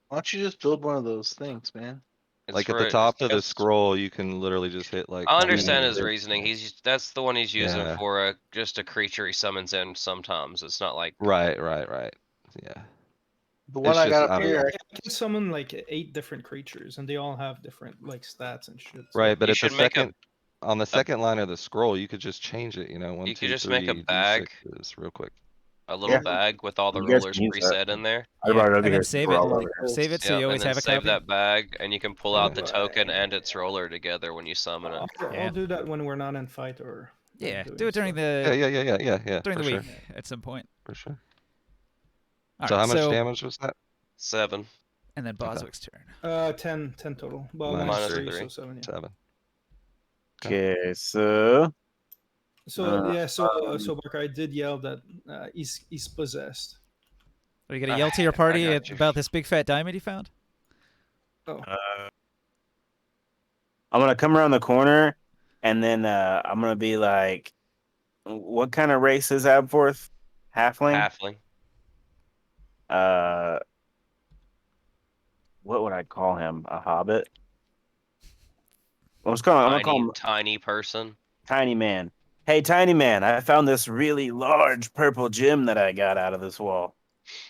Why don't you just build one of those things, man? It's Like at for the top of the just- scroll, you can literally just hit like. I how understand many- his reasoning. That's the one he's using Yeah. for just a creature he summons in sometimes. It's not like Right. Yeah. The one It's I got just- up I I here, can summon like 8 different creatures, and they all have different like stats and shit. so- Right, but You at the should make a- second, on the second line of the scroll, you could just change it. You know, 1, You 2, could just 3 make a bag. D6s real quick. a little Yeah. bag with all the You guys rulers can use that. preset in there. I brought it over and here. then save We're it. all over here. Save it so Yeah, you always and then have a save copy. that bag, and you can pull out the Right. token and its roller together when you summon it. I'll Yeah. do that when we're not in fight or. Yeah, doing do it during stuff. the Yeah. during for the week sure, at some point. for sure. All So right, how much damage was that? 7. And then Boswick's turn. 10 total. Well, Minus minus three. 3, so 7. Yeah. 7. Okay, so So Uh, so Barker, I did yell that he's possessed. Are you gonna yell to your party got you. about this big fat diamond you found? I'm gonna come around the corner, and then I'm gonna be like, "What kind of race is Abforth? Halfling? Halfling. What would I call him? A hobbit? I'm gonna call him Tiny person. Tiny Man. Hey, Tiny Man, I found this really large purple gem that I got out of this wall.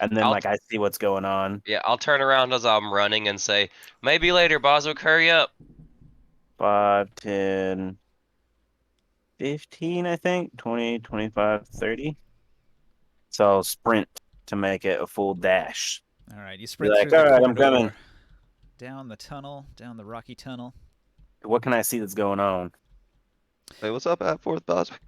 And then, I'll- I see what's going on. Yeah, I'll turn around as I'm running and say, maybe later, Boswick, hurry up. 5, 10, 15, I think. 20, 25, 30. So I'll sprint to make it a full dash. All right, you Be sprint like, through the all right, I'm coming. corridor, down the tunnel, down the rocky tunnel. What can I see that's going on? Hey, what's up at Fourth Boswick?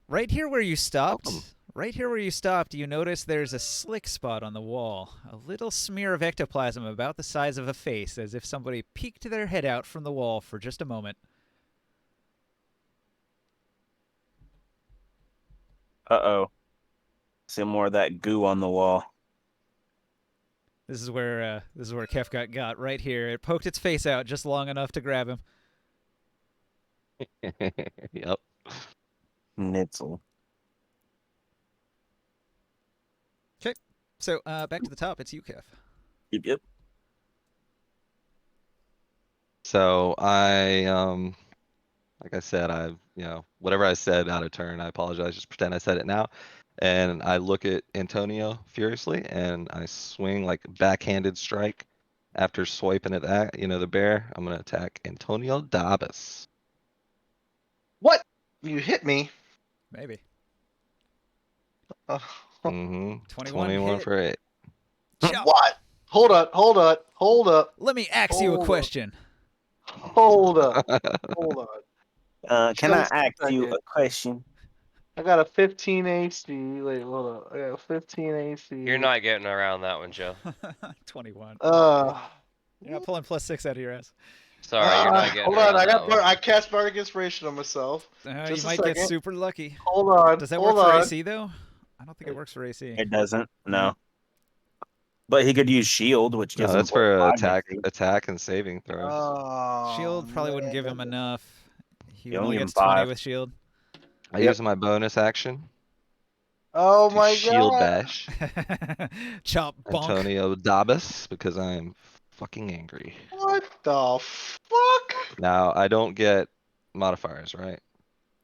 Right here where you stopped, Welcome. you notice there's a slick spot on the wall. A little smear of ectoplasm about the size of a face, as if somebody peeked their head out from the wall for just a moment. Uh-oh. See more of that goo on the wall. This is where Kef got right here. It poked its face out just long enough to grab him. Yep. Nitzel. So back to the top. It's you, Kef. Yep. So I like I said, whatever I said out of turn, I apologize. Just pretend I said it now. And I look at Antonio furiously and I swing like backhanded strike after swiping at that, the bear. I'm gonna attack Antonio Dabas. What? You hit me? Maybe. Uh, Mm-hmm. 21 hit. for 8. Chop. what? Hold up. Let me ask you a Hold up. question. Hold up. Can I Just a ask you second. a question? I got a 15 AC. Wait, hold up. I got a 15 AC. You're not getting around that one, Joe. 21. Uh, You're not pulling +6 out of your ass. Sorry, you're not getting hold on. around that one. I cast Bardic Inspiration on myself. You Just a might get second. super lucky. Hold on. Does that hold work for on. AC though? I don't think it works for AC. It doesn't. No. But he could use shield, which No, gives that's him for +5 AC. attack and saving throws. Oh, Shield probably wouldn't give him man. enough. He You only only give gets him 20 5. with shield. I Yep. use my bonus action Oh to my shield god. bash Chop bonk. Antonio Dabas because I am fucking angry. What the fuck? Now I don't get modifiers, right?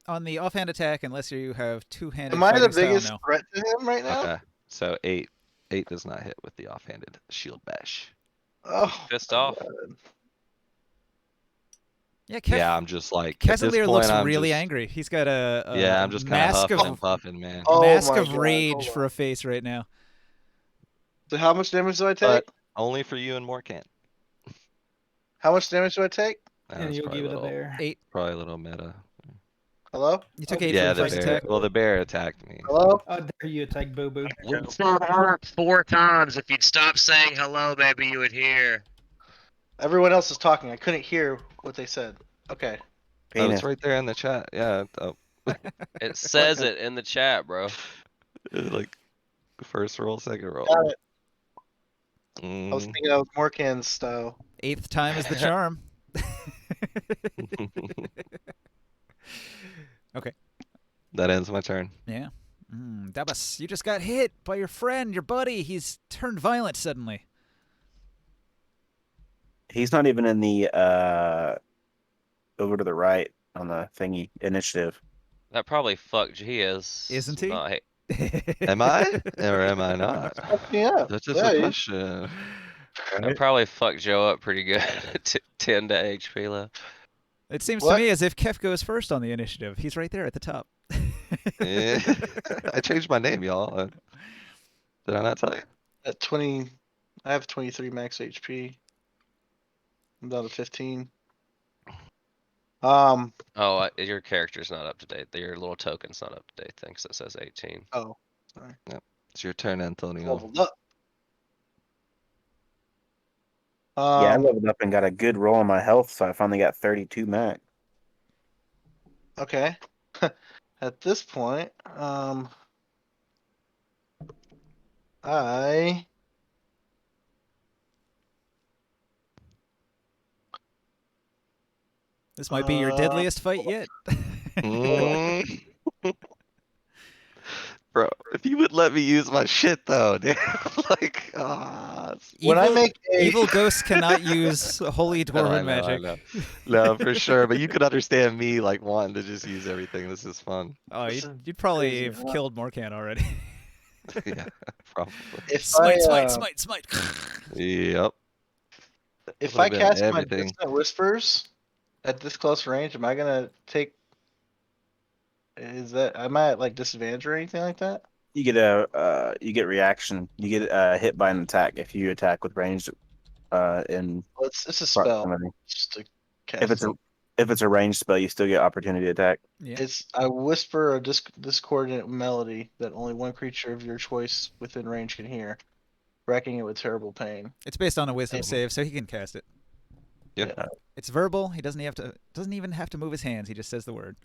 On the offhand attack, unless you have two-handed Am I fighting the style, biggest no. threat to him right now? Okay. So 8 does not hit with the offhanded shield bash. Oh, Pissed my off? God. Yeah, Kef, Yeah, I'm just like at this Casimir point looks I'm really just angry. He's got a yeah, I'm just kind of mask huffing of and puffing, man. Oh mask my of God, rage hold for on. a face right now. So how much damage do I But take? only for you and Morkant. How much damage do I take? And That's you'll probably give it a little, bear. 8. probably a little meta. Hello? You took Oh, 8 yeah, for Yeah, the the first bear. attack. Well, the bear attacked me. Hello? Oh, there you attack Boo Boo. We said hello 4 times. If you'd stop saying hello, maybe you would hear. Everyone else is talking. I couldn't hear what they said. Okay. Oh, Penis. it's right there in the chat. Yeah. Oh, It says it in the chat, bro. like first roll, second roll. Got it. I was Mm. thinking I was Morkan's style. 8th time is the charm. Okay. That ends my turn. Yeah. Dabas, you just got hit by your friend, your buddy. He's turned violent suddenly. He's not even in the over to the right on the thingy initiative. That probably fucked. He is. Isn't he? Not, Am I or am I not? Fuck me up. That's just Yeah, a you- question. that probably fucked Joe up pretty good. 10 to HP left. It seems to What? me as if Kef goes first on the initiative. He's right there at the top. Eh, I changed my name, y'all. Did I not tell you? At 20, I have 23 max HP. I'm down to 15. Oh, your character's not up to date. Your little token's not up to date. Thanks. That says 18. Oh, sorry. It's your turn, Antonio. Leveled up. Yeah, I leveled up and got a good roll on my health, so I finally got 32 max. Okay. At this point, I This might be your deadliest fight yet. Mm. Bro, if you would let me use my shit though, dude. Like, when I make a Evil ghosts cannot use holy I dwarven know, I magic. know. No, for sure. But you could understand me like wanting to just use everything. This is fun. Oh, This you'd probably crazy, have huh? killed Morkan already. Yeah, probably. if smite, I, smite, smite, smite. Yep. if Would've I been cast my everything. Dissonant Whispers, At this close range, am I gonna take? Is that am I at like disadvantage or anything like that? You get you get reaction. You get hit by an attack if you attack with ranged in Well, it's a spell. proximity. Just to If cast it's it. a ranged spell, you still get opportunity attack. Yeah. It's I whisper a discordant melody that only one creature of your choice within range can hear, racking it with terrible pain. It's based on a wisdom And- save, so he can cast it. Yeah. It's verbal. He doesn't even have to move his hands. He just says the word.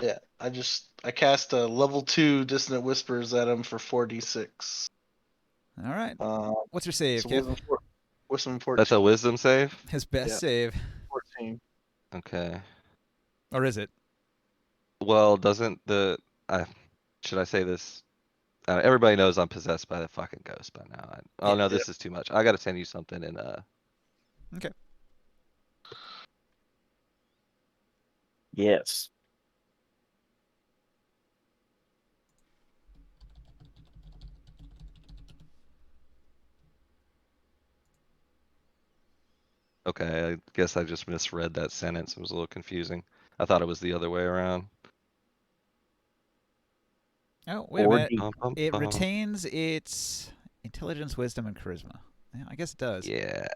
Yeah, I cast a level 2 dissonant whispers at him for 4d6. All right. Uh, What's your save, so Kip? wisdom 14. That's a wisdom save? His best Yeah. save, 14. Okay. or is it? Well, doesn't the should I say this? Everybody knows I'm possessed by the fucking ghost by now. Oh Yeah. no, this is too much. I gotta send you something in Okay. Yes. Okay, I guess I just misread that sentence. It was a little confusing. I thought it was the other way around. Oh, wait a minute. Bum, bum, It bum. retains its intelligence, wisdom, and charisma. Yeah, I guess it does. Yeah.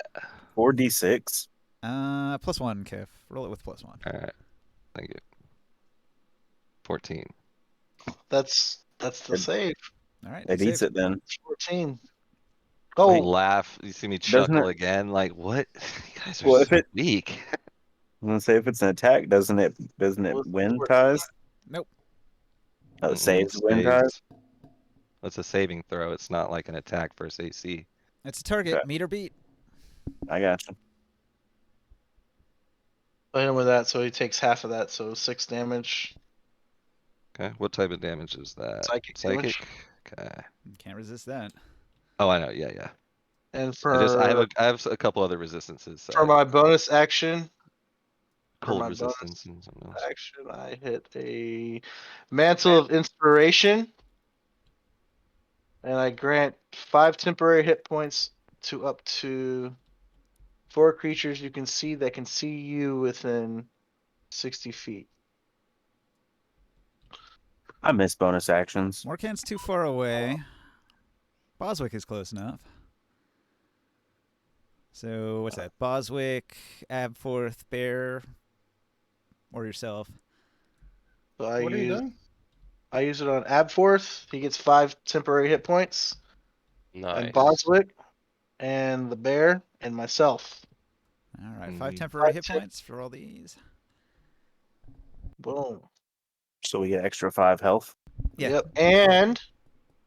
4d6. +1, Kif. Roll it with +1. All right. Thank you. 14. That's the It- save. All right. It he eats saved. it then. 14. You Oh, laugh. You see me Doesn't chuckle it- again. Like what? You guys are Well, if so it- weak. I'm gonna say if it's an attack, doesn't it Well, win 14. ties? Nope. Oh, it Mm-mm, saves win ties. saves. It's a saving throw. It's not like an attack versus AC. It's a target. Okay. Meet or beat. I got you. I hit him with that, so he takes half of that, so 6 damage. Okay. What type of damage is that? Psychic damage. Okay. Can't resist that. Oh, I know. Yeah, yeah. And I have a couple other resistances. for my bonus action, cold my resistance and something else. I hit a mantle of inspiration, and I grant 5 temporary hit points to up to 4 creatures you can see that can see you within 60 feet. I miss bonus actions. Morkan's too far away. Boswick is close enough. So what's that? Boswick, Abforth, Bear, or yourself. So What are you doing? I use it on Abforth. He gets 5 temporary hit points. Nice. And Boswick, and the bear, and myself. All right, 5 Mm. temporary 5 hit temp- points for all these. Boom. So we get extra 5 health. Yeah. Yep. And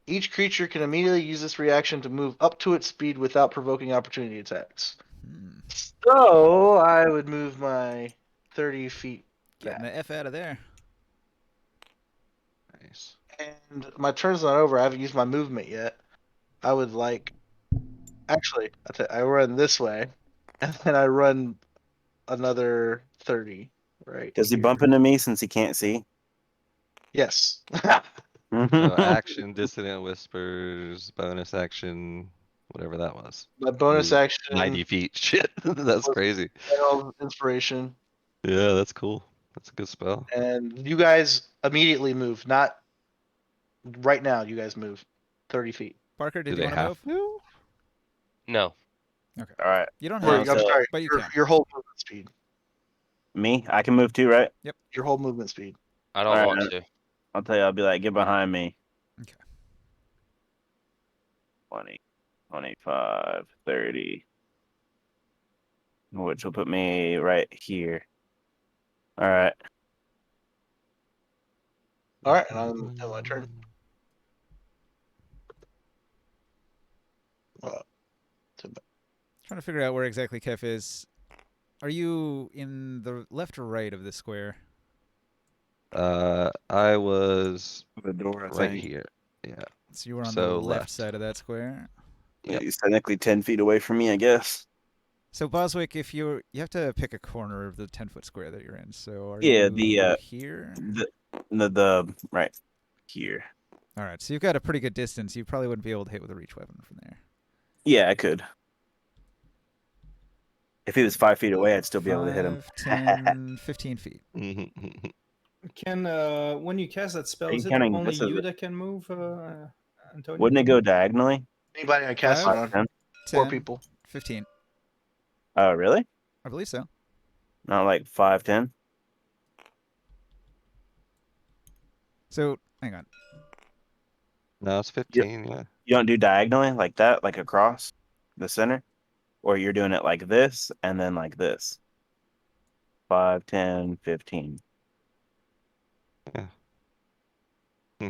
each creature can immediately use this reaction to move up to its speed without provoking opportunity attacks. Hmm. So I would move my 30 feet Getting back. the F out of there. Nice. And my turn's not over. I haven't used my movement yet. I would like. Actually, I run this way, and then I run another 30. Right. Does he here. bump into me since he can't see? Yes. Action, dissonant whispers, bonus action, whatever that was. My bonus Move action. 90 feet. Shit, that's was- crazy. Inspiration. Yeah, that's cool. That's a good spell. And you guys immediately move. Not right now. You guys move 30 feet. Parker, Do did you they want to have move? to? No. Okay. All right. You don't Or, have I'm to, sorry. but you your, can. your whole movement speed. Me? I can move too, right? Your whole movement speed. I don't Alright. want to. I'll tell you, I'll be like, get behind me. Okay. 20, 25, 30. Which will put me right here. All right. All right, and I'm in my turn. Trying to figure out where exactly Kef is. Are you in the left or right of the square? I was The door, I right think. here. Yeah. So you were on So the left left. side of that square. Yep. He's technically 10 feet away from me, I guess. So Boswick, if you have to pick a corner of the 10-foot square that you're in. So are Yeah, you here? The right here. All right. So you've got a pretty good distance. You probably wouldn't be able to hit with a reach weapon from there. Yeah, I could. If he was 5 feet away, I'd still be able to hit him. 5, 10, 15 feet. Can when you cast that spell, Are you is it counting only this as you a- that can move, Antonio? Wouldn't it go diagonally? Anybody I cast it 5, on. 10, 4 people. 15. Oh, really? I believe so. Not like 5, 10? So, hang on. No, it's 15. Yeah. You don't do diagonally like that, like across the center? Or you're doing it like this and then like this? 5, 10, 15. Yeah. Hmm.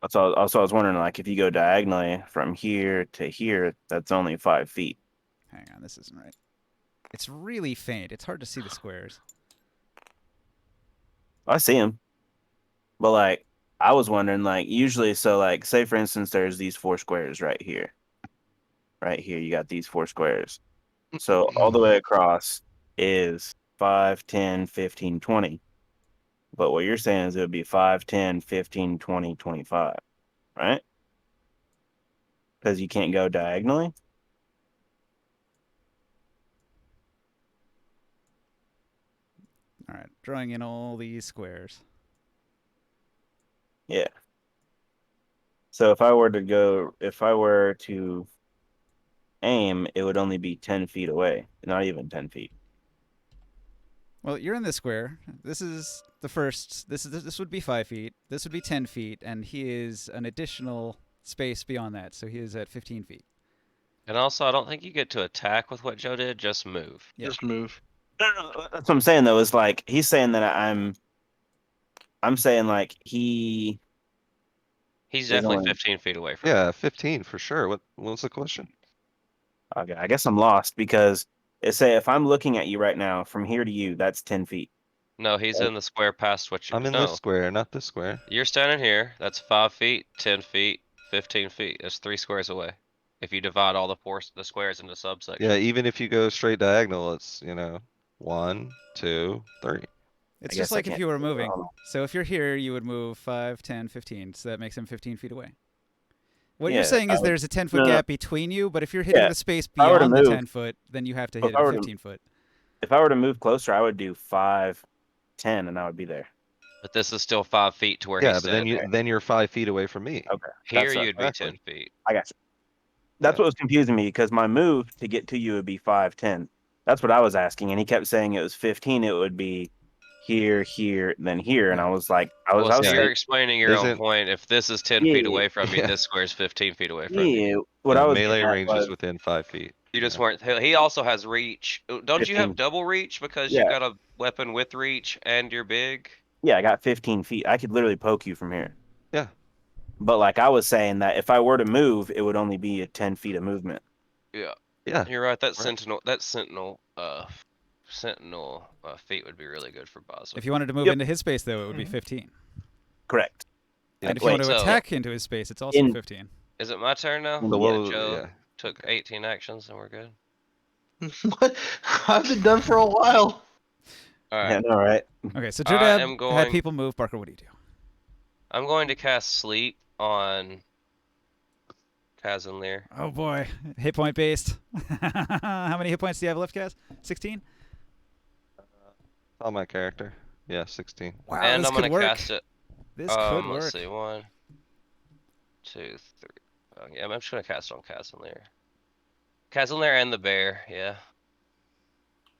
Also, I was wondering, like, if you go diagonally from here to here, that's only 5 feet. Hang on, this isn't right. It's really faint. It's hard to see the squares. I see him. But, like, I was wondering, like, usually, so, like, say, for instance, there's these 4 squares right here. Right here, you got these 4 squares. So, all the way across is 5, 10, 15, 20. But what you're saying is it would be 5, 10, 15, 20, 25, right? Because you can't go diagonally? All right, drawing in all these squares. Yeah. So if I were to aim, it would only be 10 feet away, not even 10 feet. Well, you're in this square. This is the first. This would be 5 feet. This would be 10 feet, and he is an additional space beyond that, so he is at 15 feet. And also, I don't think you get to attack with what Joe did. Just move. Yeah. Just move. That's what I'm saying though, is like he's saying that I'm saying like He's He's definitely only- 15 feet away from you. Yeah, 15 for sure. What was the question? okay, I guess I'm lost because it say if I'm looking at you right now from here to you, that's 10 feet. No, he's in the square past what you. I'm in No, this square, not this square. you're standing here. That's 5 feet, 10 feet, 15 feet. That's 3 squares away. If you divide all the squares into subsections. Yeah, even if you go straight diagonal, it's 1, 2, 3. It's I just guess I like if can't you were do it moving. all. So if you're here, you would move 5, 10, 15. So that makes him 15 feet away. What Yeah, you're saying I is would- there's a 10-foot no, no. gap between you, but if you're hitting Yeah, the space I were to beyond the move- 10-foot, then you have to if hit I a were to- 15-foot. If I were to move closer, I would do 5, 10, and I would be there. But this is still 5 feet to where Yeah, he's but then standing. you're 5 feet away from me. Okay. Here That's you'd be exactly. 10 feet. I got you. That's Yeah. what was confusing me because my move to get to you would be 5, 10. That's what I was asking, and he kept saying it was 15. It would be here, here, then here, and Yeah. I was like, I Well, was so you're saying, explaining your own Isn't- point. If this is 10 feet Yeah, away from you, yeah. this square is 15 feet away from you. yeah. What Yeah, I was melee getting at range was is within 5 feet. You just Yeah. weren't. He also has reach. Don't you have 15. double reach because Yeah. you've got a weapon with reach and you're big? Yeah, I got 15 feet. I could literally poke you from here. Yeah. But like I was saying that if I were to move, it would only be a 10 feet of movement. Yeah, Yeah. you're right. That Right. sentinel feat would be really good for Boswick. If you wanted to move Yep. into his space, though, it would be Mhm. 15. Correct. Yeah. And if you want to So- attack into his space, it's also In- 15. Is it my turn now? So So what was- Joe yeah. took 18 actions and we're good. What? I've been done for a while. All right. Yeah, no, right. Okay, so I Jodab am had going- people move. Barker, what do you do? I'm going to cast sleep on Kazanlir. Oh boy, hit point based. How many hit points do you have left, Kaz? 16? On my character. Yeah, 16. Wow, And this I'm could gonna work. cast it. This could work. Let's see. 1, 2, 3. Oh, yeah, I'm just gonna cast it on Kazanlir. Kazanlir and the bear. Yeah.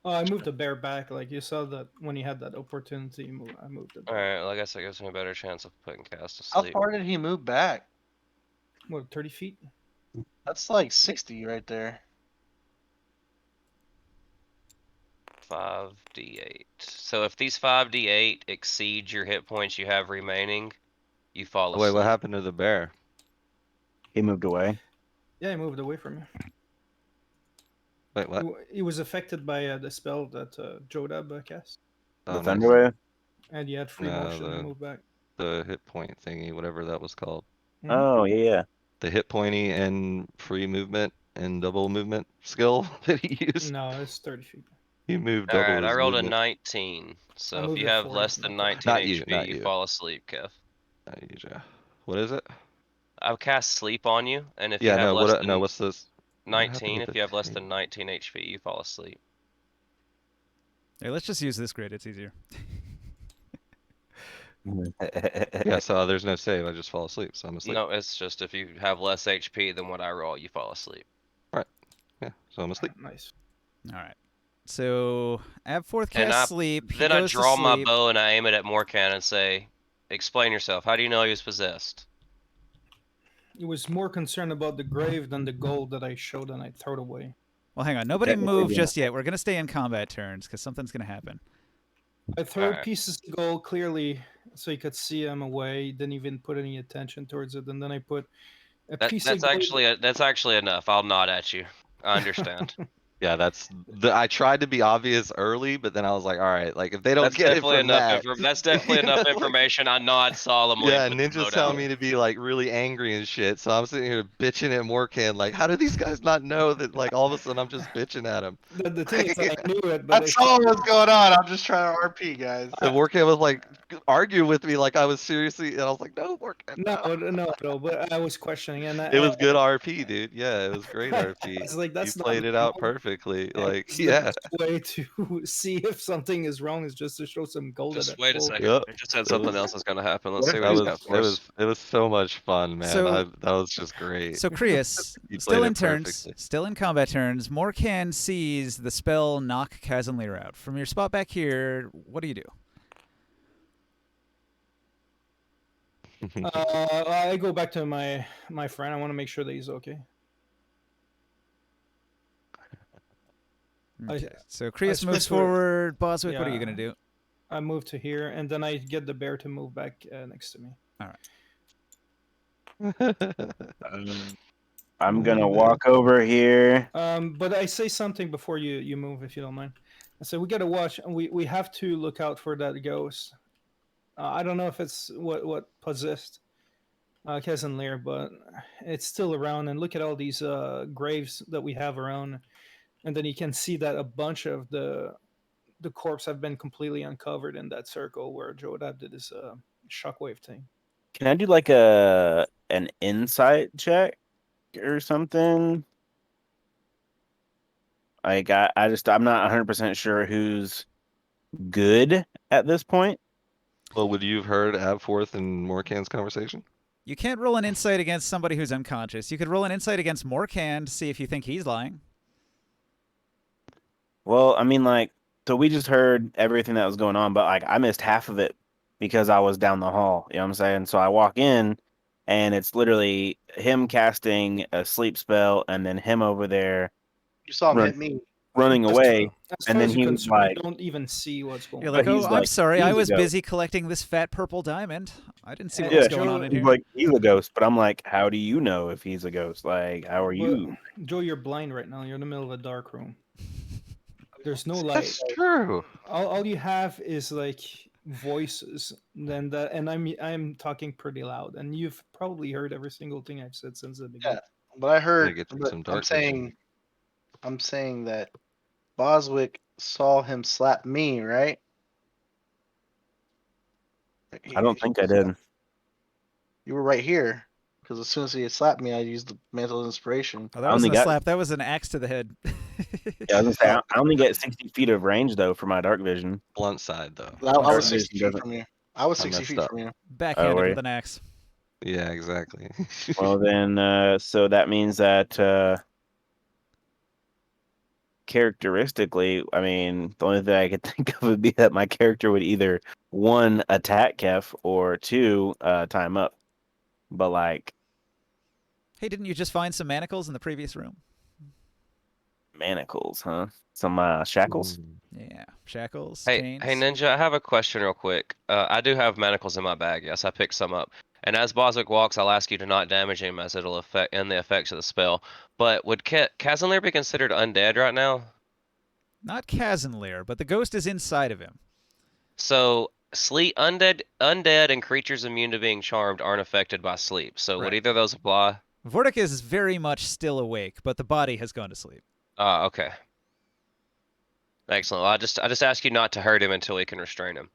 Oh, I moved the bear back. Like you saw that when he had that opportunity, I moved it. All right. Well, I guess that gives me a better chance of putting cast to How sleep. far did he move back? What, 30 feet? That's like 60 right there. 5d8. So if these 5d8 exceed your hit points you have remaining, you fall Wait, asleep. what happened to the bear? He moved away. Yeah, he moved away from you. Wait, what? He was affected by the spell that Jodab cast, Oh, The nice. Thunder Wave? and he had free No, motion to the- move back. The hit point thingy, whatever that was called. Mhm. Oh, yeah. The hit pointy and free movement and double movement skill that he used. No, it's 30 feet. He moved All double right, I his rolled a movement. 19. I So if moved you it have 40, less than not 19 Not you, HP, not you you. fall asleep, Kev. Not you, Joe. What is it? I'll cast sleep on you, and if Yeah, you have no. less What? than No. What's this? What happened 19. with If the you have less than table? 19 HP, you fall asleep. Hey, let's just use this grid. It's easier. Yeah, so there's no save. I just fall asleep, so I'm asleep. No, it's just if you have less HP than what I roll, you fall asleep. Yeah, so I'm asleep. Nice. All right. So Abforth And casts sleep. He then I goes to draw my sleep. bow and I aim it at Morkan and say, "Explain yourself. How do you know he was possessed?" He was more concerned about the grave than the gold that I showed and I throw it away. Well, hang on. Nobody Technically, move yeah. just yet. We're gonna stay in combat turns because something's gonna happen. I threw Alright. pieces of gold clearly so you could see him away. Didn't even put any attention towards it, and then I put a piece of gold. That's actually enough. I'll nod at you. I understand. Yeah, I tried to be obvious early, but then I was like, all right, like if they don't That's get it definitely from enough. that, That's definitely you know, enough like, information. I nod solemnly yeah, and put the bow Ninja's down. telling me to be like really angry and shit. So I'm sitting here bitching at Morkan, like, how do these guys not know that like all of a sudden I'm just bitching at him? The thing is, I knew it, but That's all what's going on. I'm just trying to RP, guys. And Morkan was like arguing with me like I was seriously, and I was like, no, Morkan, no. But I was questioning, and It was good RP, dude. Yeah, it was great RP. it's like You that's not played it out normal. perfectly. And Like, it's the yeah. best way to see if something is wrong is just to show some gold Just at wait a full. second. Yep. I just said It something was else is gonna happen. Let's What see if what that he's was got for us. it was so much fun, man. So- that was just great. So Krius, You still played in it turns, perfectly. still in combat turns. Morkan sees the spell knock Kazanlir out. From your spot back here, what do you do? I go back to my friend. I want to make sure that he's okay. Okay. So Krius split moves to- forward. Boswick, what are you yeah. gonna do? I move to here, and then I get the bear to move back next to me. I'm gonna walk over here. But I say something before you move, if you don't mind. I say we gotta watch, and we have to look out for that ghost. I don't know if it's what possessed Kazan Lair, but it's still around. And look at all these graves that we have around, and then you can see that a bunch of the corpse have been completely uncovered in that circle where Joab did his shockwave thing. Can I do like an insight check or something? Like I'm not 100% sure who's good at this point. Well, would you have heard Abforth and Morkan's conversation? You can't roll an insight against somebody who's unconscious. You could roll an insight against Morkan to see if you think he's lying. Well, I mean, like, so we just heard everything that was going on, but like I missed half of it because I was down the hall. You know what I'm saying? So I walk in, and it's literally him casting a sleep spell, and then him over there You saw him Run. hit me. running away. As And far then as he you're was concerned, like- you don't even see what's going You're on. like, But oh, he's I'm like, sorry, he's I a was ghost." busy collecting this fat purple diamond. I didn't see what Yeah, was going on in Joe- here. Like he's a ghost, but I'm like, how do you know if he's a ghost? Like, how are you? Joe, you're blind right now. You're in the middle of a dark room. There's no light. That's true. All you have is like voices. Then that, and I'm talking pretty loud, and you've probably heard every single thing I've said since the beginning. But I heard. get you But some I'm dark vision. saying that Boswick saw him slap me, right? I don't think I did. You were right here. Because as soon as he had slapped me, I used the mantle of inspiration. Oh, that I only wasn't a got- slap. That was an axe to the head. Yeah, I was gonna say, I only get 60 feet of range though for my dark vision. Blunt side though. But I Dark was 60 vision feet doesn't- from you. I was I 60 messed feet up. from you. Backhanded wait. with an axe. Yeah, exactly. Well then, so that means that characteristically, I mean, the only thing I could think of would be that my character would either one attack Kef or two time up. But like Hey, didn't you just find some manacles in the previous room? manacles, huh? Some shackles. Yeah, shackles, Hey, chains. hey, Ninja, I have a question real quick. I do have manacles in my bag. Yes, I picked some up. And as Boswick walks, I'll ask you to not damage him as it'll affect in the effects of the spell. But would Kazanlir be considered undead right now? Not Kazanlir, but the ghost is inside of him. So sleep undead and creatures immune to being charmed aren't affected by sleep. So would Right. either of those apply? Vortic is very much still awake, but the body has gone to sleep. Okay. Excellent. Well, I just ask you not to hurt him until we can restrain him.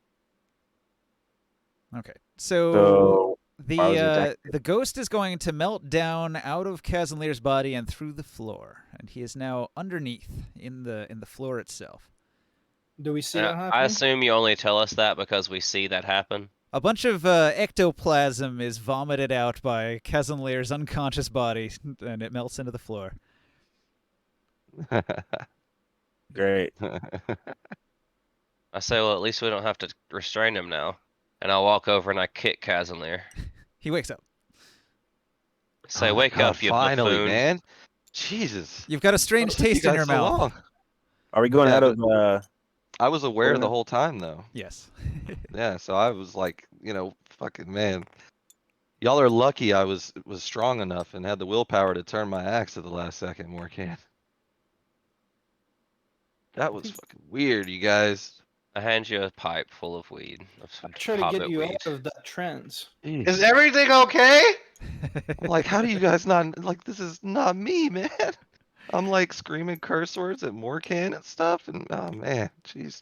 Okay. So So The ghost is going to melt down out of Kazanlir's body and through the floor, and he is now underneath in the floor itself. Do we see And that I happening? assume you only tell us that because we see that happen. A bunch of ectoplasm is vomited out by Kazanlir's unconscious body, and it melts into the floor. Great. I say, well, at least we don't have to restrain him now. And I walk over and I kick Casimir. He wakes up. Say, Oh my wake God, up, you finally, buffoon. man. Jesus. You've got a strange Took you taste in guys your so mouth. long. Are we going Yeah, out of? I was aware the Tournament? whole time though. Yes. Yeah, so I was like, fucking man. Y'all are lucky I was strong enough and had the willpower to turn my axe at the last second, Morcan. That was fucking weird, you guys. I hand you a pipe full of weed. I try to get Hobbit you weed. out of that trance. Jeez. Is everything okay? I'm like, how do you guys not like this is not me, man. I'm like screaming curse words at Morcan and stuff, and oh man, jeez.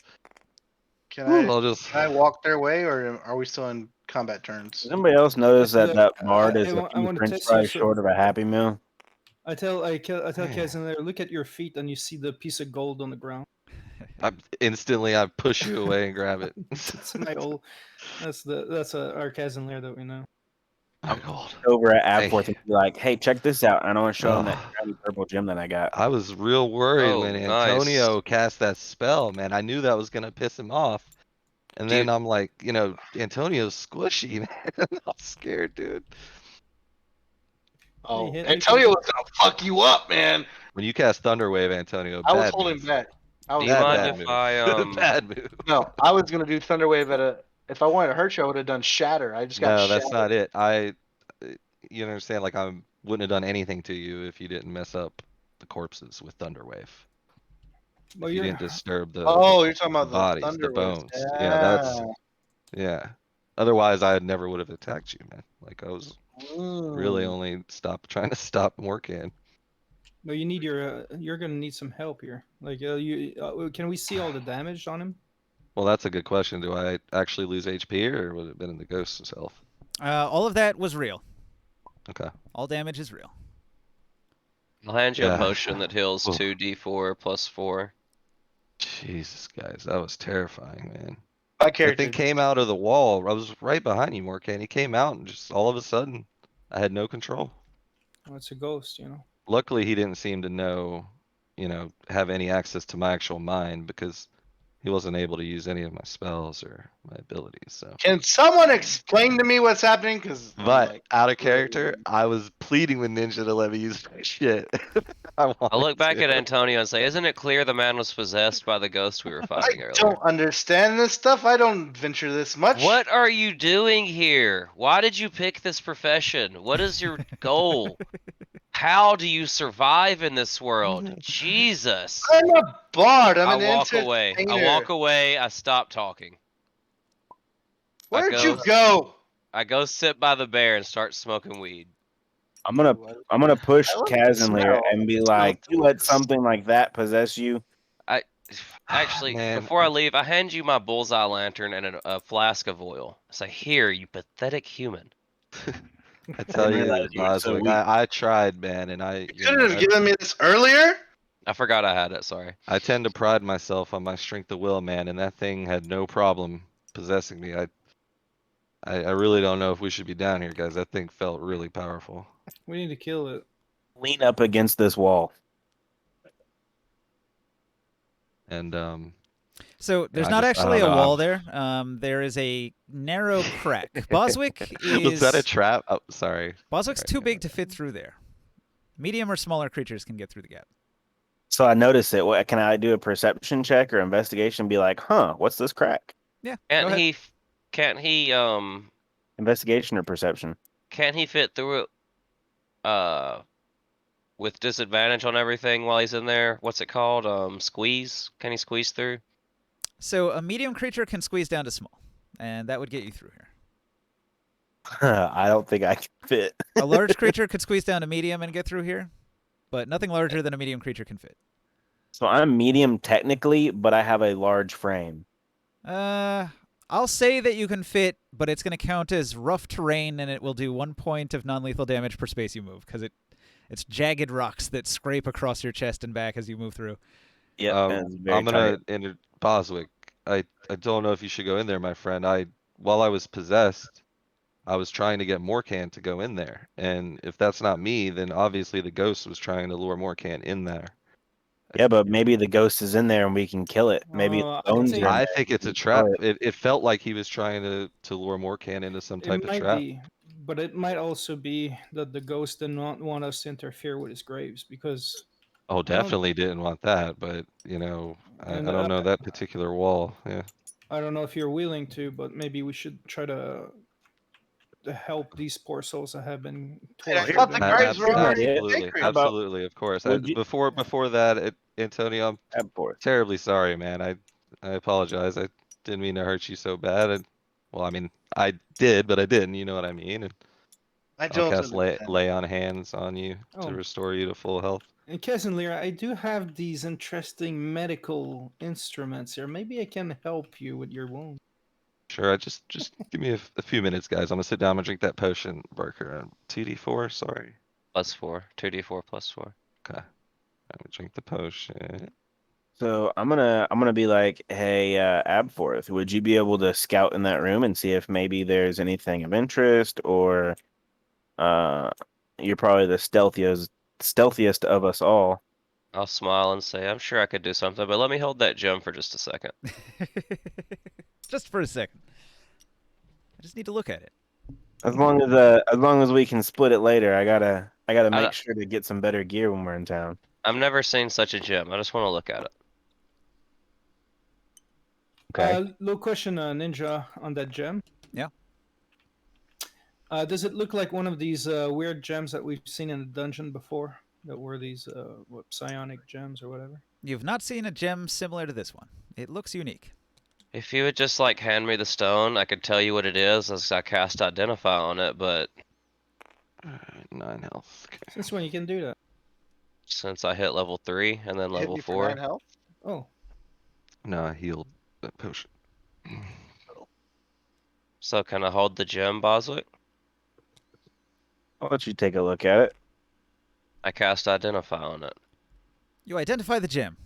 Can Whew, I I'll just can I walk their way, or are we still in combat turns? Does anybody else notice that Look, bard is I a few want to French test you. fries short of a Happy Meal? I tell Man. Casimir, look at your feet, and you see the piece of gold on the ground. I push you away and grab it. That's my old. That's our Casimir that we know. Oh, God. Over at Hey. Apforth and be like, "Hey, check this out! I want to show them that Ugh. shiny purple gem that I got." I was real worried Oh, when nice. Antonio cast that spell, man. I knew that was gonna piss him off. And Do then you- I'm like, Antonio's squishy, man. I'm scared, dude. Oh, hit me, Antonio please. was gonna fuck you up, man. When you cast Thunderwave, Antonio, I was bad holding move. back. I Do was you holding mind Bad back. if move. I Bad move. No, I was gonna do Thunderwave at a. If I wanted to hurt you, I would have done Shatter. I just got No, shattered. that's not it. You understand, like I wouldn't have done anything to you if you didn't mess up the corpses with Thunderwave. Well, If you you're didn't disturb the Oh, you're talking about the bodies, the Thunderwave. bones. Yeah, Yeah. yeah. Otherwise, I never would have attacked you, man. Like I was really Mm. only trying to stop Morkan. well, you need your. You're gonna need some help here. Like, can we see all the damage on him? Well, that's a good question. Do I actually lose HP, or would it have been in the ghost itself? All of that was real. Okay. All damage is real. I'll hand you a Yeah. potion that heals Ooh. 2d4 plus 4. Jesus, guys, that was terrifying, man. My That character. thing came out of the wall. I was right behind you, Morkan. He came out, and just all of a sudden, I had no control. Oh, it's a ghost, you know. Luckily, he didn't seem to know, have any access to my actual mind because he wasn't able to use any of my spells or my abilities. So, Can someone explain to me what's happening? Because but out of character, I was pleading with Ninja to let me use my shit. I I'll look wanted back at to. Antonio and say, isn't it clear the man was possessed by the ghost we were I fighting earlier? don't understand this stuff. I don't venture this much. What are you doing here? Why did you pick this profession? What is your goal? How do you survive in this world? Jesus. I'm a bard. I'm I an walk away. I entertainer. walk away. I stop talking. Where'd I you go- go? I go sit by the bear and start smoking weed. I'm gonna push I love the Casimir smell. and be It like, smells "You let delicious. something like that possess you?" Actually, Man, before I leave, I hand you my bullseye lantern and a flask of oil. I say, here, you pathetic human. I tell didn't you, realize you were so Boswick, weak. I tried, man, and You couldn't have I given me this earlier. I forgot I had it, sorry. tend to pride myself on my strength of will, man, and that thing had no problem possessing me. I really don't know if we should be down here, guys. That thing felt really powerful. We need to kill it. Lean up against this wall. And So there's I not just- I actually a don't know, wall there. There is a narrow crack. Boswick was that a is trap? Oh, sorry. Boswick's Sorry, too yeah. big to fit through there. Medium or smaller creatures can get through the gap. So I noticed it. What can I do? A perception check or investigation? Be like, "Huh, what's this crack?" Yeah. go Can't ahead. he, can't he, Investigation or perception? can't he fit through it, with disadvantage on everything while he's in there? What's it called? Squeeze? Can he squeeze through? So a medium creature can squeeze down to small, and that would get you through here. I don't think I can fit. A large creature could squeeze down to medium and get through here, but nothing larger than a medium creature can fit. So I'm medium technically, but I have a large frame. I I'll say that you can fit, but it's going to count as rough terrain, and it will do 1 point of non-lethal damage per space you move, because it's jagged rocks that scrape across your chest and back as you move through. Yep, and it's very I'm gonna enter Boswick. I don't know if you should go in there, my friend. While I was possessed, I was trying to get Morkan to go in there, and if that's not me, then obviously the ghost was trying to lure Morkan in there. Yeah, but maybe the ghost is in there and we can kill it. Maybe the I bones think- are in I there. think it's a We can kill trap. it. It felt like he was trying to lure Morkan into some type It of might trap. be, but it might also be that the ghost did not want us to interfere with his graves because Oh, definitely didn't want that, but you know, And, I don't know that particular wall. Yeah. I don't know if you're willing to, but maybe we should try to help these poor souls that have been Wait, I tortured. thought the and- graves were Here's an already idea. Absolutely, sacred. How about absolutely, of course. would you Before that, Antonio, I'm Abforth? terribly sorry, man. I apologize. I didn't mean to hurt you so bad. Well, I mean, I did, but I didn't. You know what I mean? And I I'll don't cast understand. lay on hands on you to Oh. restore you to full health. And Cousin Lyra, I do have these interesting medical instruments here. Maybe I can help you with your wound. Sure. Just give me a few minutes, guys. I'm gonna sit down and drink that potion, Barker. 2d4. Sorry. +4. 2d4 +4. Okay. Let me drink the potion. So I'm gonna be like, hey, Abforth, would you be able to scout in that room and see if maybe there's anything of interest, or you're probably the stealthiest of us all. I'll smile and say, I'm sure I could do something, but let me hold that gem for just a second. Just for a second. I just need to look at it. As long as we can split it later, I gotta make sure to get some better gear when we're in town. I've never seen such a gem. I just want to look at it. Okay. Low question, Ninja, on that gem. Yeah. Does it look like one of these weird gems that we've seen in the dungeon before? That were these psionic gems or whatever? You've not seen a gem similar to this one. It looks unique. If you would just like hand me the stone, I could tell you what it is as I cast identify on it, but 9 health. Okay. Since when you can do that? since I hit level 3 and then Hit level me for 9 4, health. Oh, No, I healed that potion. so can I hold the gem, Boswick? I'll let you take a look at it. I cast identify on it. You identify the gem.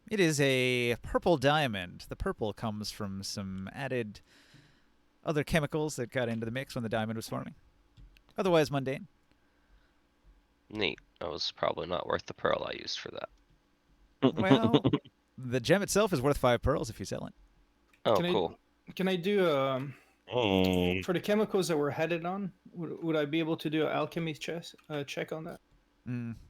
It is a purple diamond. The purple comes from some added other chemicals that got into the mix when the diamond was forming. Otherwise mundane. Neat. That was probably not worth the pearl I used for that. Well, the gem itself is worth 5 pearls if you sell it. Oh, Can I- cool. can I do Hey. for the chemicals that we're headed on? Would I be able to do an alchemy check on that?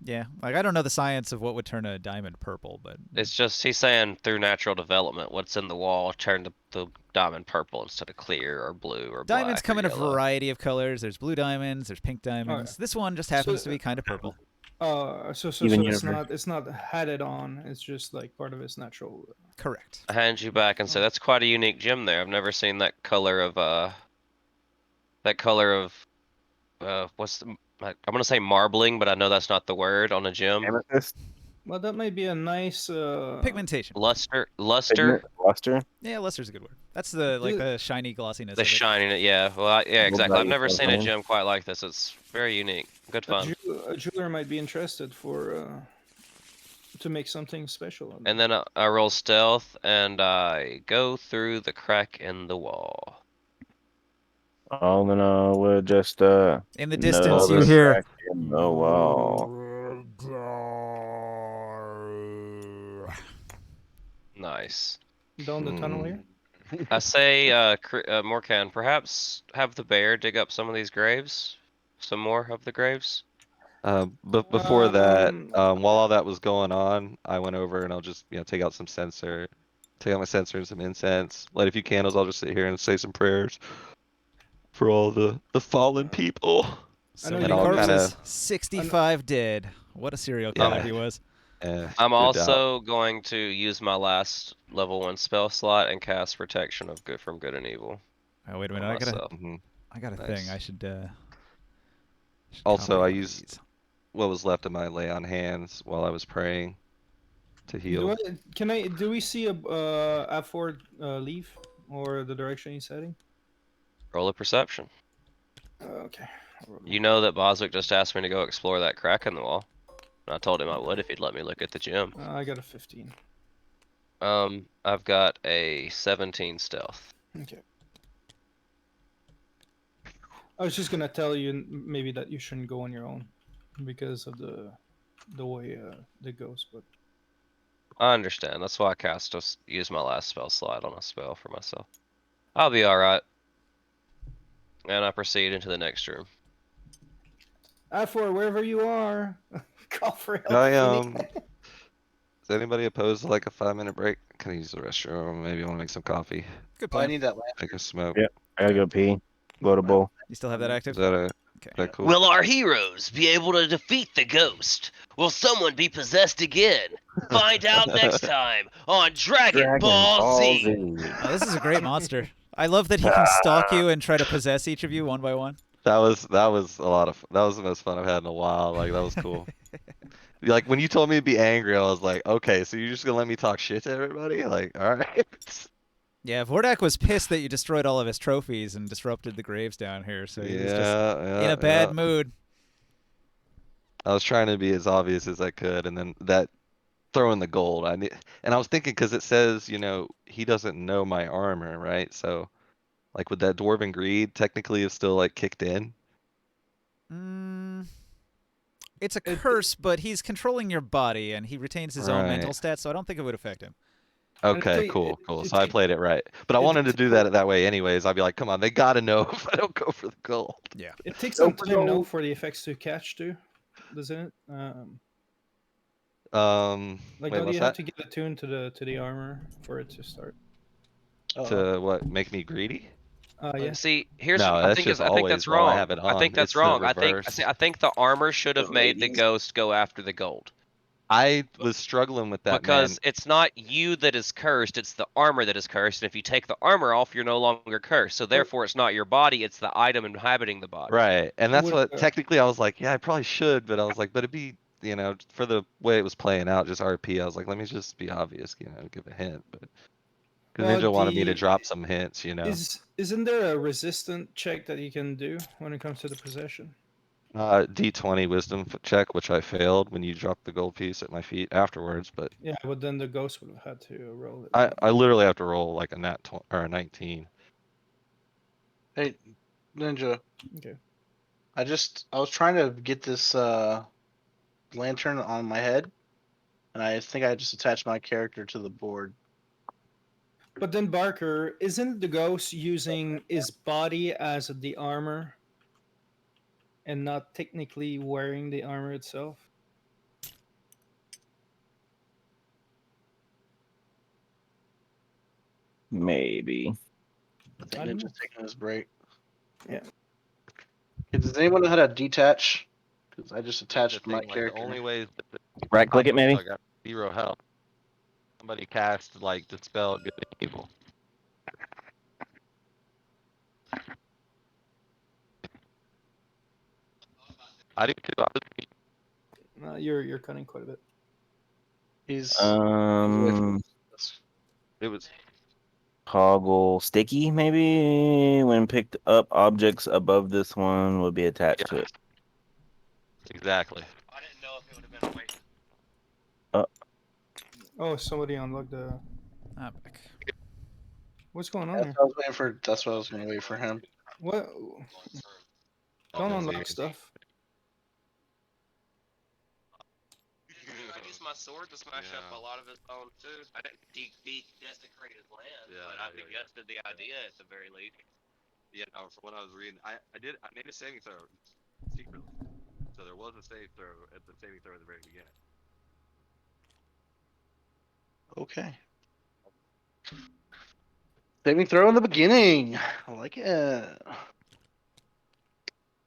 Yeah, like I don't know the science of what would turn a diamond purple, but It's just, he's saying through natural development, what's in the wall turned the diamond purple instead of clear or blue or diamonds black come or in a yellow. variety of colors. There's blue diamonds, there's pink diamonds. This one just happens to be kind of purple. So Even it's not headed on. It's just like part of its natural. Correct. I hand you back and say, that's quite a unique gem there. I've never seen that color of, what's the, I'm gonna say marbling, but I know that's not the word on a gem. Amethyst? Well, that might be a nice Pigmentation. Luster? Pigment? Luster? Yeah, luster's a good word. That's the like the shiny glossiness. The of it. shining, yeah. Well, yeah, What exactly. about I've you, never seen a Stephanie? gem quite like this. It's very unique. Good fun. A jeweler might be interested for to make something special. On And then I roll stealth and I go through the crack in the wall. Oh, no, we're just In the distance, you another hear. crack in the wall. Nice. down the tunnel here. I say, Morkan, perhaps have the bear dig up some of these graves? Some more of the graves? But before that, Um, while all that was going on, I went over and I'll just take out take out my censer and some incense, light a few candles. I'll just sit here and say some prayers for all the fallen people. So know many you corpses. kinda- 65 dead. What a serial killer Yeah. he was. I'm no doubt. also going to use my last level 1 spell slot and cast protection of good from good and evil. Oh, wait a on minute. myself. I got a Nice. thing. I should Also, copy I one of used these. what was left of my lay on hands while I was praying to heal. do we see a Afford leave? or the direction he's heading? Roll a perception. Okay. You know that Boswick just asked me to go explore that crack in the wall. And I told him I would if he'd let me look at the gym. I got a 15. I've got a 17 stealth. Okay. I was just gonna tell you maybe that you shouldn't go on your own because of the way it goes, but I understand. That's why I use my last spell slot on a spell for myself. I'll be alright. And I proceed into the next room. for wherever you are, call for help. I Phoenix. Is anybody opposed to like a 5-minute break? Can I use the restroom? Maybe I want to make some coffee. Good Oh, I plan. need that lamp. Take a smoke. Yeah. I gotta go pee. Load a bowl. You still have that Is active? that Okay. that cool? Will our heroes be able to defeat the ghost? Will someone be possessed again? Find out next time on Dragon Ball Z. Oh, this is a great monster. I love that he can stalk you and try to possess each of you one by one. That was a lot of that was the most fun I've had in a while. Like that was cool. Like when you told me to be angry, I was like, okay, so you're just gonna let me talk shit to everybody? Like, all right. Yeah, Vordak was pissed that you destroyed all of his trophies and disrupted the graves down here, so he was just in a bad mood. I was trying to be as obvious as I could, and then that throwing the gold. And I was thinking because it says, he doesn't know my armor, right? So, like, would that dwarven greed technically have still like kicked in? It's a curse, but he's controlling your body, and he retains his own mental Right. stats, so I don't think it would affect him. Okay, cool. So I played it right, but I wanted to do that way anyways. I'd be like, come on, they gotta know if I don't go for the gold. Yeah. It takes some time now for the effects to catch too, doesn't it? Like, Wait, don't what's you have that? to get attuned to the armor for it to start? To what? Make me greedy? Yeah. See, here's No, I that's think just I think that's always while I wrong. have it I on. think that's It's the wrong. reverse. I think the armor should have The made the ladies. ghost go after the gold. I was struggling with that, man. Because it's not you that is cursed, it's the armor that is cursed. And if you take the armor off, you're no longer cursed. So therefore, it's not your body, it's the item inhabiting the body. Right, and that's Would, what technically I was like, yeah, I probably should, but I was like, but it'd be, for the way it was playing out, just RP. I was like, let me just be obvious, give a hint, but because Ninja wanted me to drop some hints, Isn't there a resistant check that you can do when it comes to the possession? D20 wisdom check, which I failed when you dropped the gold piece at my feet afterwards, but Yeah, but then the ghost would have had to roll it. I literally have to roll like a nat 20, or a 19. Hey, Ninja. Okay. I was trying to get this lantern on my head, and I think I just attached my character to the board. But then Barker, isn't the ghost using his body as the armor and not technically wearing the armor itself? Maybe. I think I don't Ninja's taking his break. Yeah. Does anyone know how to detach? Because I just attached my The character. only way Right click it, maybe. I got 0 health. Somebody cast like dispel good and evil. I do too. You're cutting quite a bit. He's It was Toggle sticky, maybe. When picked up, objects above this one will be attached to it. exactly. I didn't know if it would have been a waste. Oh, somebody unlocked the. Ah, back. What's going on That's here? what I was waiting for. That's what I was gonna wait for him. What? Don't unlock stuff. I used my sword to smash up a lot of his bones too. I didn't desecrate his land, but I suggested the idea at the very least. Yeah, no, from what I was reading, I made a saving throw secretly. So there was a saving throw at the very beginning. Okay. Saving throw in the beginning. I like it.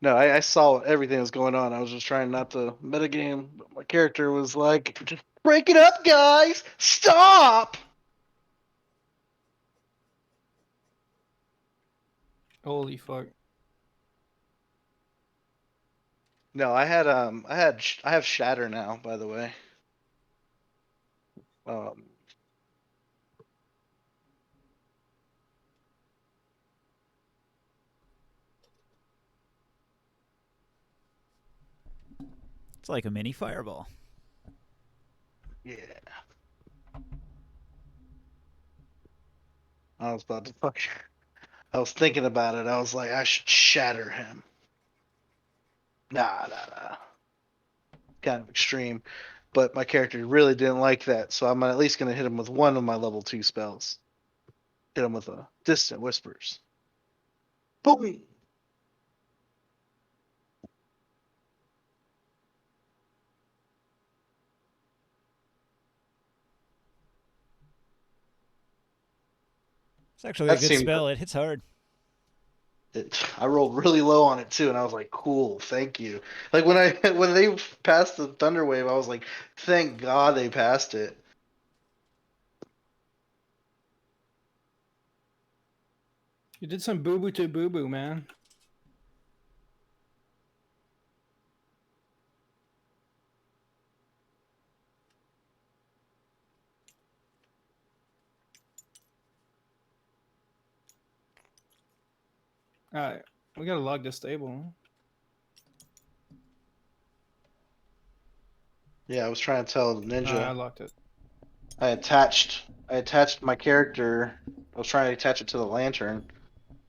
No, I saw everything that was going on. I was just trying not to metagame, but my character was like, just break it up, guys! Stop! Holy fuck. No, I have shatter now, by the way. It's like a mini fireball. Yeah. I was about to fuck. I was thinking about it. I was like, I should shatter him. Nah. Kind of extreme. But my character really didn't like that, so I'm at least gonna hit him with one of my level 2 spells. Hit him with a distant whispers. Boom! It's actually a That good seemed. spell. It hits hard. I rolled really low on it too, and I was like, "Cool, thank you." Like when when they passed the thunder wave, I was like, "Thank God they passed it." You did some boo boo to boo boo, man. Alright, we gotta log this table. Yeah, I was trying to tell the Alright, I ninja. locked it. I attached my character. I was trying to attach it to the lantern,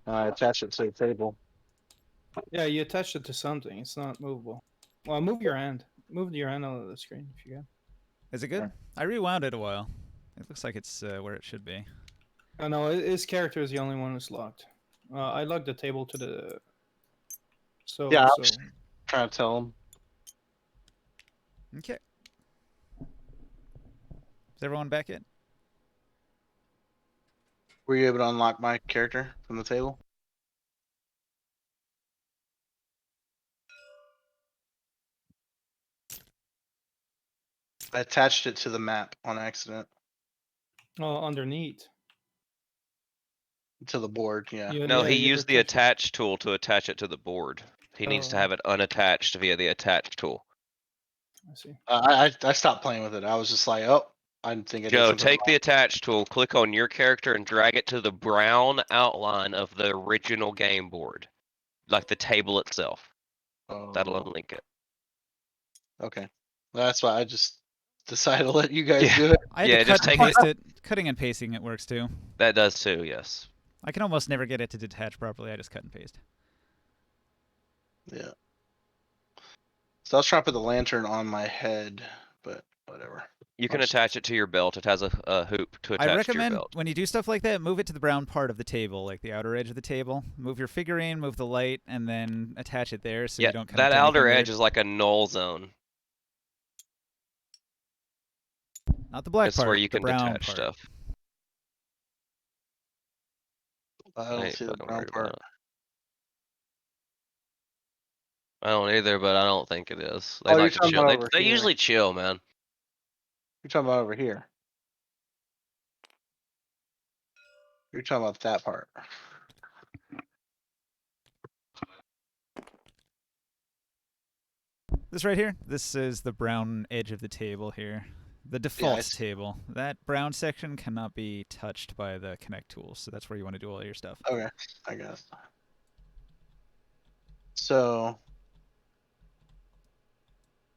and I attached it to the table. Yeah, you attached it to something. It's not movable. Well, move your hand. Move your hand out of the screen if you can. Is it good? Sure. I rewound it a while. It looks like it's where it should be. Oh no, his character is the only one who's locked. I logged the table to the. So Yeah, I so. was trying to tell him. Okay. Is everyone back in? Were you able to unlock my character from the table? I attached it to the map on accident. Oh, underneath. To the board, yeah. No, Yeah, he you used the attached. attach tool to attach it to the board. He needs to Oh. have it unattached via the attach tool. I see. I stopped playing with it. I was just like, oh, I think I did Joe, something take the wrong. attach tool, click on your character, and drag it to the brown outline of the original game board, like the table itself. That'll Oh, unlink it. okay. That's why I just decided to let you guys Yeah, do it. I had yeah. to Just cut and take it. paste it. Cutting and pasting it works too. That does too. Yes. I can almost never get it to detach properly. I just cut and paste. Yeah. So I was trying to put the lantern on my head, but whatever. You can I'll just- attach it to your belt. It has a hoop to I attach to your recommend belt. when you do stuff like that, move it to the brown part of the table, like the outer edge of the table. Move your figurine, move the light, and then attach it there so Yeah, you don't that connect outer anything edge weird. is like a null zone. Not the black It's where part, you the can brown detach part. stuff. I I don't ain't see the fucking brown worried about part. it. I don't either, but I don't think it is. They Oh, you're like to talking chill. about They over they here. usually chill, man. You're talking about over here. You're talking about that part. This right here, this is the brown edge of the table here. The default see. table. That brown section cannot be touched by the connect tools, so that's where you want to do all your stuff. Okay, I guess. So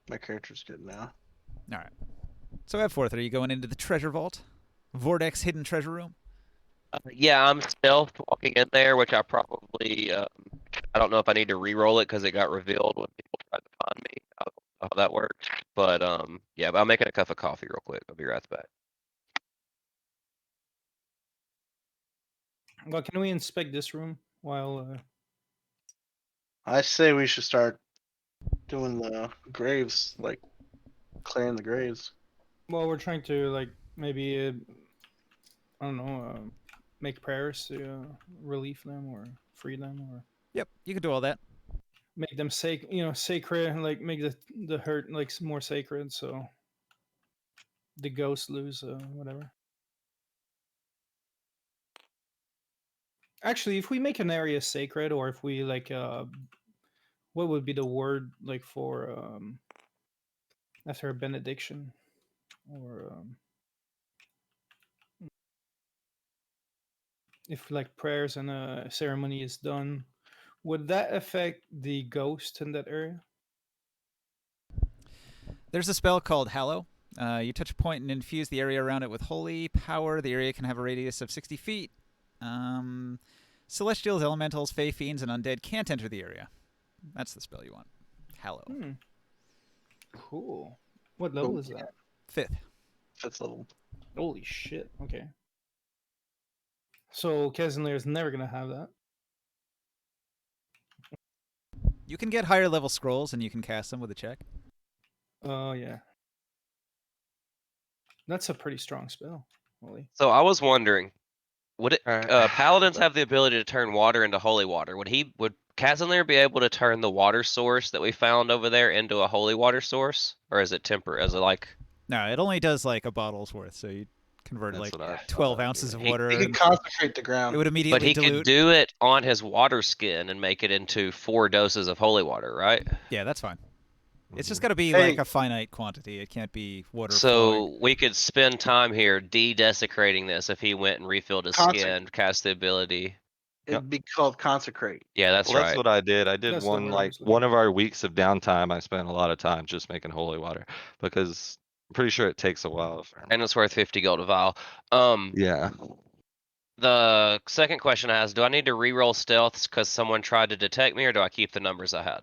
my character's good now. All right. So F4, are you going into the treasure vault? Vortex hidden treasure room? Yeah, I'm stealth walking in there, which I probably I don't know if I need to re-roll it because it got revealed when people tried to find me. I don't know how that works, but yeah. But I'm making a cup of coffee real quick. I'll be right back. Well, can we inspect this room while? I say we should start doing the graves, like clearing the graves. Well, we're trying to like maybe I don't know, make prayers to relieve them or free them or Yep, you can do all that. make them sacred, and like make the hurt like more sacred, so the ghosts lose whatever. Actually, if we make an area sacred, or if we like, what would be the word like for after a benediction, or if like prayers and a ceremony is done, would that affect the ghost in that area? There's a spell called Hallow. You touch a point and infuse the area around it with holy power. The area can have a radius of 60 feet. Celestials, elementals, fey, fiends, and undead can't enter the area. That's the spell you want. Hallow. Cool. What level is that? 5th. 5th level. Holy shit. Okay. So Kezenlir is never gonna have that. You can get higher level scrolls and you can cast them with a check. Oh yeah. That's a pretty strong spell. Holy. So I was wondering, would it Alright. paladins have the ability to turn water into holy water? Would Casimir be able to turn the water source that we found over there into a holy water source, or is it like? No, it only does like a bottle's worth, so you convert That's like what I thought 12 I'd ounces do. of He- water. You can And concentrate the it ground. would But immediately he dilute. could do it on his water skin and make it into 4 doses of holy water, right? Yeah, that's fine. It's just Mhm. got to be Hey. like a finite quantity. It can't be water flowing. So we could spend time here de-desecrating this if he went and refilled his skin, cast the ability. It'd be called consecrate. Yeah, that's Well, that's right. what I did. I did That's the one word I like was looking one of our weeks of downtime. I spent a lot of time just making holy water because I'm pretty sure it takes a while. And it's worth 50 gold a vial. Yeah. The second question I asked, do I need to re-roll stealths because someone tried to detect me, or do I keep the numbers I had?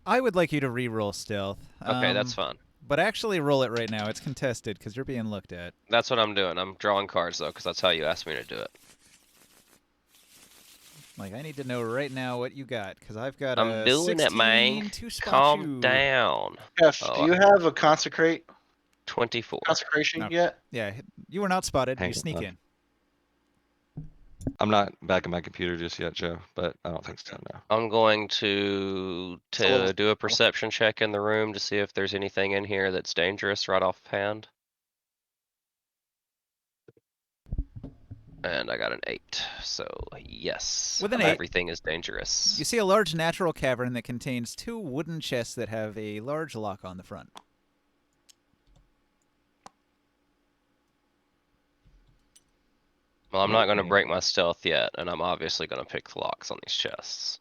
I would like you to re-roll stealth. Okay, that's fine. But actually roll it right now. It's contested because you're being looked at. That's what I'm doing. I'm drawing cards, though, because that's how you asked me to do it. Like, I need to know right now what you got, because I've got I'm a doing 16 it, man. to spot Calm you. down. Jeff, Oh, do you have a consecration 24. No. yet? Yeah, you were not spotted. Hang You sneak on. in. I'm not back in my computer just yet, Joe, but I don't think so, no. I'm going to So- do a perception check in the room to see if there's anything in here that's dangerous right offhand. And I got an 8, so yes, With an 8, everything is dangerous. you see a large natural cavern that contains 2 wooden chests that have a large lock on the front. Well, I'm not going to Okay. break my stealth yet, and I'm obviously going to pick the locks on these chests.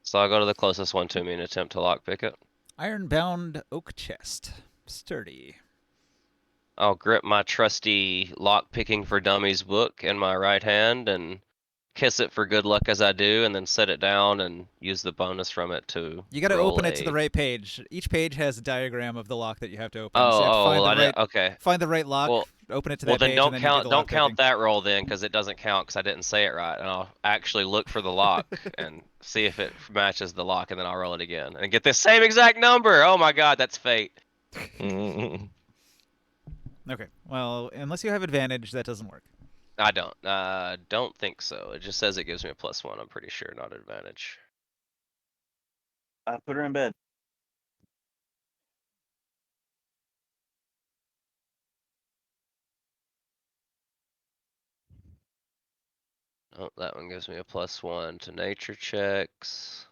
So I'll go to the closest one to me and attempt to lockpick it. Iron-bound oak chest. Sturdy. I'll grip my trusty lockpicking for dummies book in my right hand and kiss it for good luck as I do, and then set it down and use the bonus from it to You got to roll open it to the a- right page. Each page has a diagram of the lock that you have to open. Oh, So you have to oh, find well, the I right, didn't. Okay. find the right lock, Well- open it to Well, that then page, don't and then you do the don't count lockpicking. that roll then, because it doesn't count because I didn't say it right, and I'll actually look for the lock and see if it matches the lock, and then I'll roll it again and get the same exact number. Oh my god, that's fate. Mm-mm-mm. Okay. Well, unless you have advantage, that doesn't work. I don't think so. It just says it gives me a +1. I'm pretty sure, not advantage. Put her in bed. Oh, that one gives me a +1 to nature checks.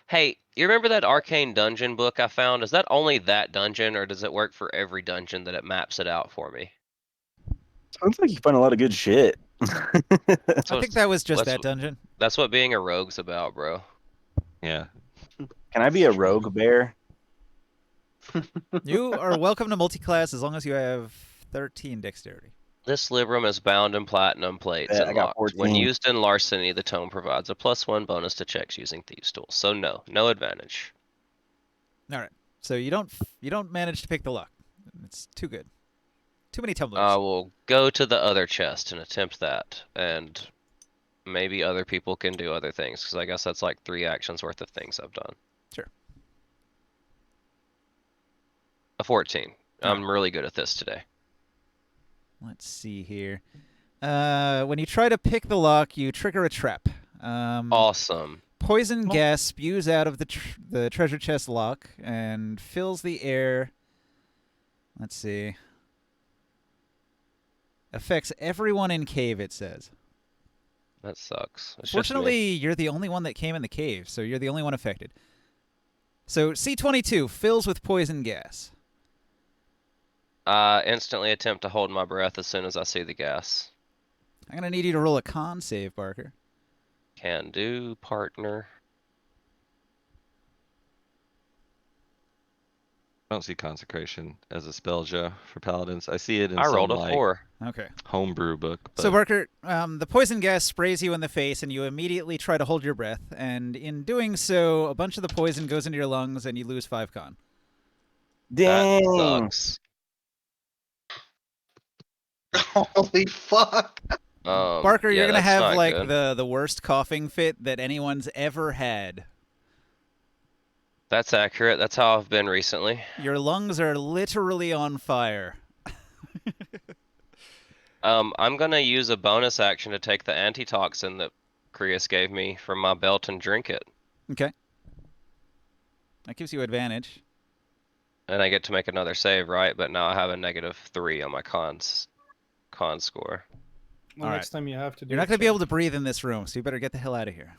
Hey, you remember that arcane dungeon book I found? Is that only that dungeon, or does it work for every dungeon that it maps it out for me? Sounds like you find a lot of good shit. That's I what- think that was just that's that dungeon. That's what being a rogue's about, bro. Yeah. Can I be a rogue bear? You are welcome to multi-class as long as you have 13 dexterity. This librum is bound in platinum plates Bet, and I got locked. When 14. used in larceny, the tome provides a +1 bonus to checks using thieves' tools. So no advantage. All right. So you don't manage to pick the lock. It's too good. Too many tumblers. I will go to the other chest and attempt that, and maybe other people can do other things, because I guess that's like 3 actions worth of things I've done. Sure. A 14. All I'm really good at this today. Let's see here. When you try to pick the lock, you trigger a trap. Awesome. Poison gas spews out of the treasure chest lock and fills the air. Let's see. Affects everyone in cave, it says. That sucks. It's just me. Fortunately, you're the only one that came in the cave, so you're the only one affected. So C22 fills with poison gas. Instantly attempt to hold my breath as soon as I see the gas. I'm going to need you to roll a con save, Barker. Can do, partner. I don't see consecration as a spell, Joe, for paladins. I see it in I rolled some a like 4. Okay. homebrew book, So but Barker, the poison gas sprays you in the face, and you immediately try to hold your breath. And in doing so, a bunch of the poison goes into your lungs, and you lose 5 con. That Dang. sucks. Holy fuck! Barker, Yeah, you're gonna that's have not like good. the worst coughing fit that anyone's ever had. That's accurate. That's how I've been recently. Your lungs are literally on fire. I'm gonna use a bonus action to take the antitoxin that Krius gave me from my belt and drink it. Okay. That gives you advantage. And I get to make another save, right? But now I have a -3 on my con score. Well, All next time you have to do You're not it, gonna be so- able to breathe in this room, so you better get the hell out of here.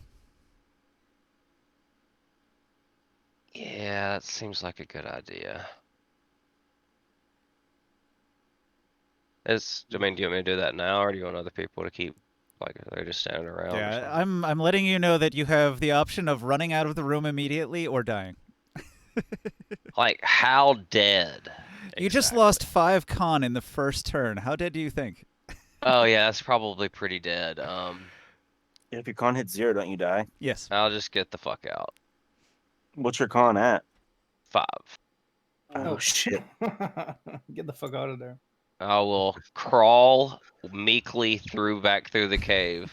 Yeah, that seems like a good idea. I mean, do you want me to do that now, or do you want other people to keep, like, they're just standing around or Yeah, something? I'm letting you know that you have the option of running out of the room immediately or dying. Like, how dead? You just exactly? lost 5 con in the first turn. How dead do you think? Oh yeah, that's probably pretty dead. If your con hits 0, don't you die? Yes. I'll just get the fuck out. What's your con at? 5. Oh, shit. Get the fuck out of there. I will crawl meekly back through the cave,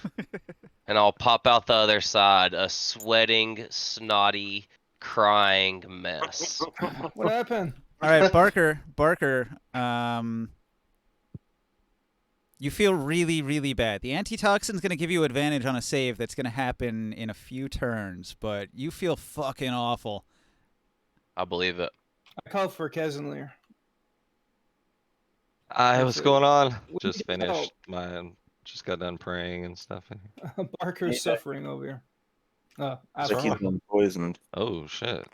and I'll pop out the other side, a sweating, snotty, crying mess. What happened? All right, Barker, you feel really, really bad. The antitoxin's going to give you advantage on a save that's going to happen in a few turns, but you feel fucking awful. I believe it. I called for Casimir. what's going on? We Just need help. finished just got done praying and stuff. Barker's Yeah. suffering over here. What's So wrong? keep him poisoned. Oh shit.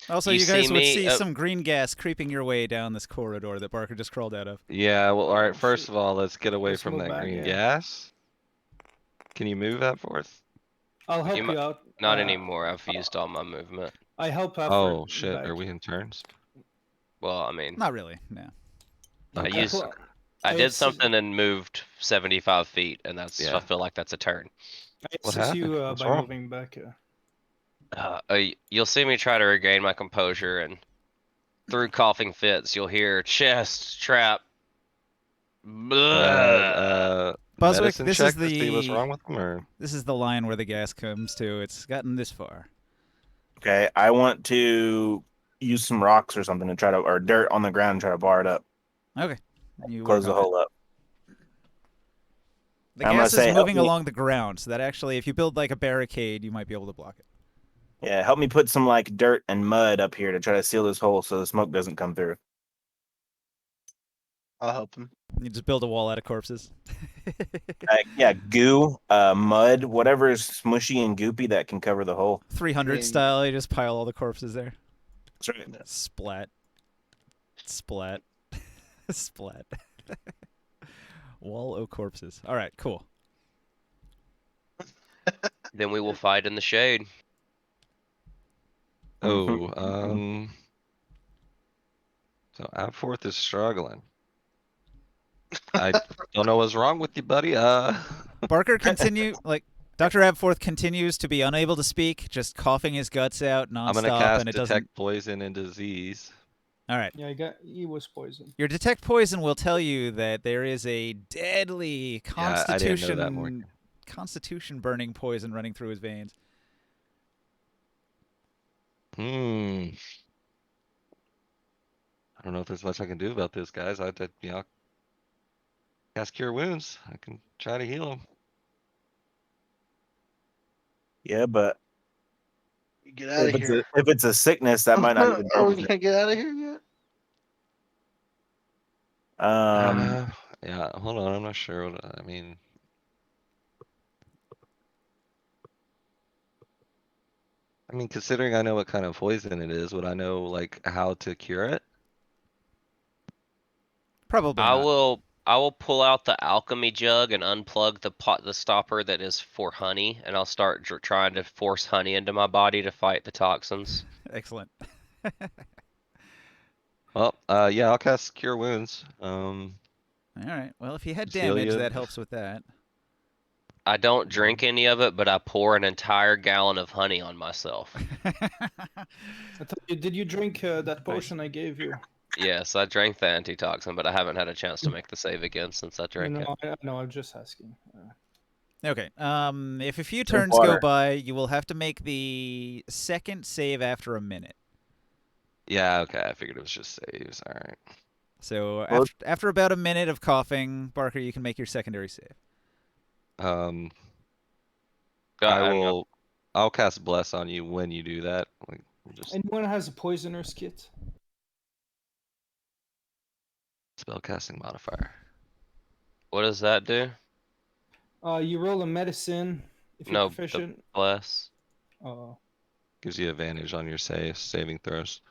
Also, You you guys see would me, see some green gas creeping your way down this corridor that Barker just crawled out of. Yeah, well, all Oh, right. First shit. of all, let's get away Let's from move that back, green yeah. gas. Can you move that forth? I'll help You you out. Not anymore. I've used all my movement. I help out. Oh for shit, back. are we in turns? Well, I mean, Not really, no. I Okay. used. Well, I did it's- something and moved 75 feet, and I Yeah. feel like that's a turn. I What assist happened? you What's by wrong? moving back. You'll see me try to regain my composure, and through coughing fits, you'll hear chest trap. Blah. Boswick, Medicine this check is to see what's the wrong with them, or this is the line where the gas comes to. It's gotten this far. Okay, I want to use some rocks or something to try to, or dirt on the ground and try to bar it up. Okay, you Close work the on it. hole up. The I'm gonna gas is say, help moving me. along the ground, so that actually, if you build like a barricade, you might be able to block it. Yeah, help me put some like dirt and mud up here to try to seal this hole so the smoke doesn't come through. I'll help him. You just build a wall out of corpses. Yeah, goo, mud, whatever is smushy and goopy that can cover the hole. 300 Yeah. style, you just pile all the corpses there. That's right. Splat. Splat. Splat. Wall o' corpses. All right, cool. Then we will fight in the shade. oh, Mhm. so Abforth is struggling. I don't know what's wrong with you, buddy. Barker Dr. Abforth continues to be unable to speak, just coughing his guts out I'm gonna nonstop, cast and it detect doesn't. poison and disease. All right. Yeah, he was poisoned. Your detect poison will tell you that there is a deadly Yeah, I didn't know that, Morgan. constitution burning poison running through his veins. I don't know if there's much I can do about this, guys. Cast Cure Wounds. I can try to heal him. Yeah, but Get out of here. if it's a sickness, that might not even Are we benefit. gonna get out of here yet? Yeah, hold on. I'm not sure what I mean. Considering I know what kind of poison it is, would I know like how to cure it? Probably I not. I will pull out the alchemy jug and unplug the stopper that is for honey, and I'll start trying to force honey into my body to fight the toxins. Excellent. Well, yeah, I'll cast Cure Wounds. All right. Well, if you had Just heal damage, you. that helps with that. I don't drink any of it, but I pour an entire gallon of honey on myself. Did you drink that potion I gave you? Yes, I drank the antitoxin, but I haven't had a chance to make the save again since I drank it. No, I'm just asking. Okay. If a few Drink turns go water. by, you will have to make the second save after a minute. Yeah, okay. I figured it was just saves. All right. So Well- after about a minute of coughing, Barker, you can make your secondary save. I I'm not- will. I'll cast Bless on you when you do that. Like, just Anyone has a poisoner's kit? spellcasting modifier. What does that do? You roll a medicine if you're No, proficient. bless. Gives you advantage on your saving throws.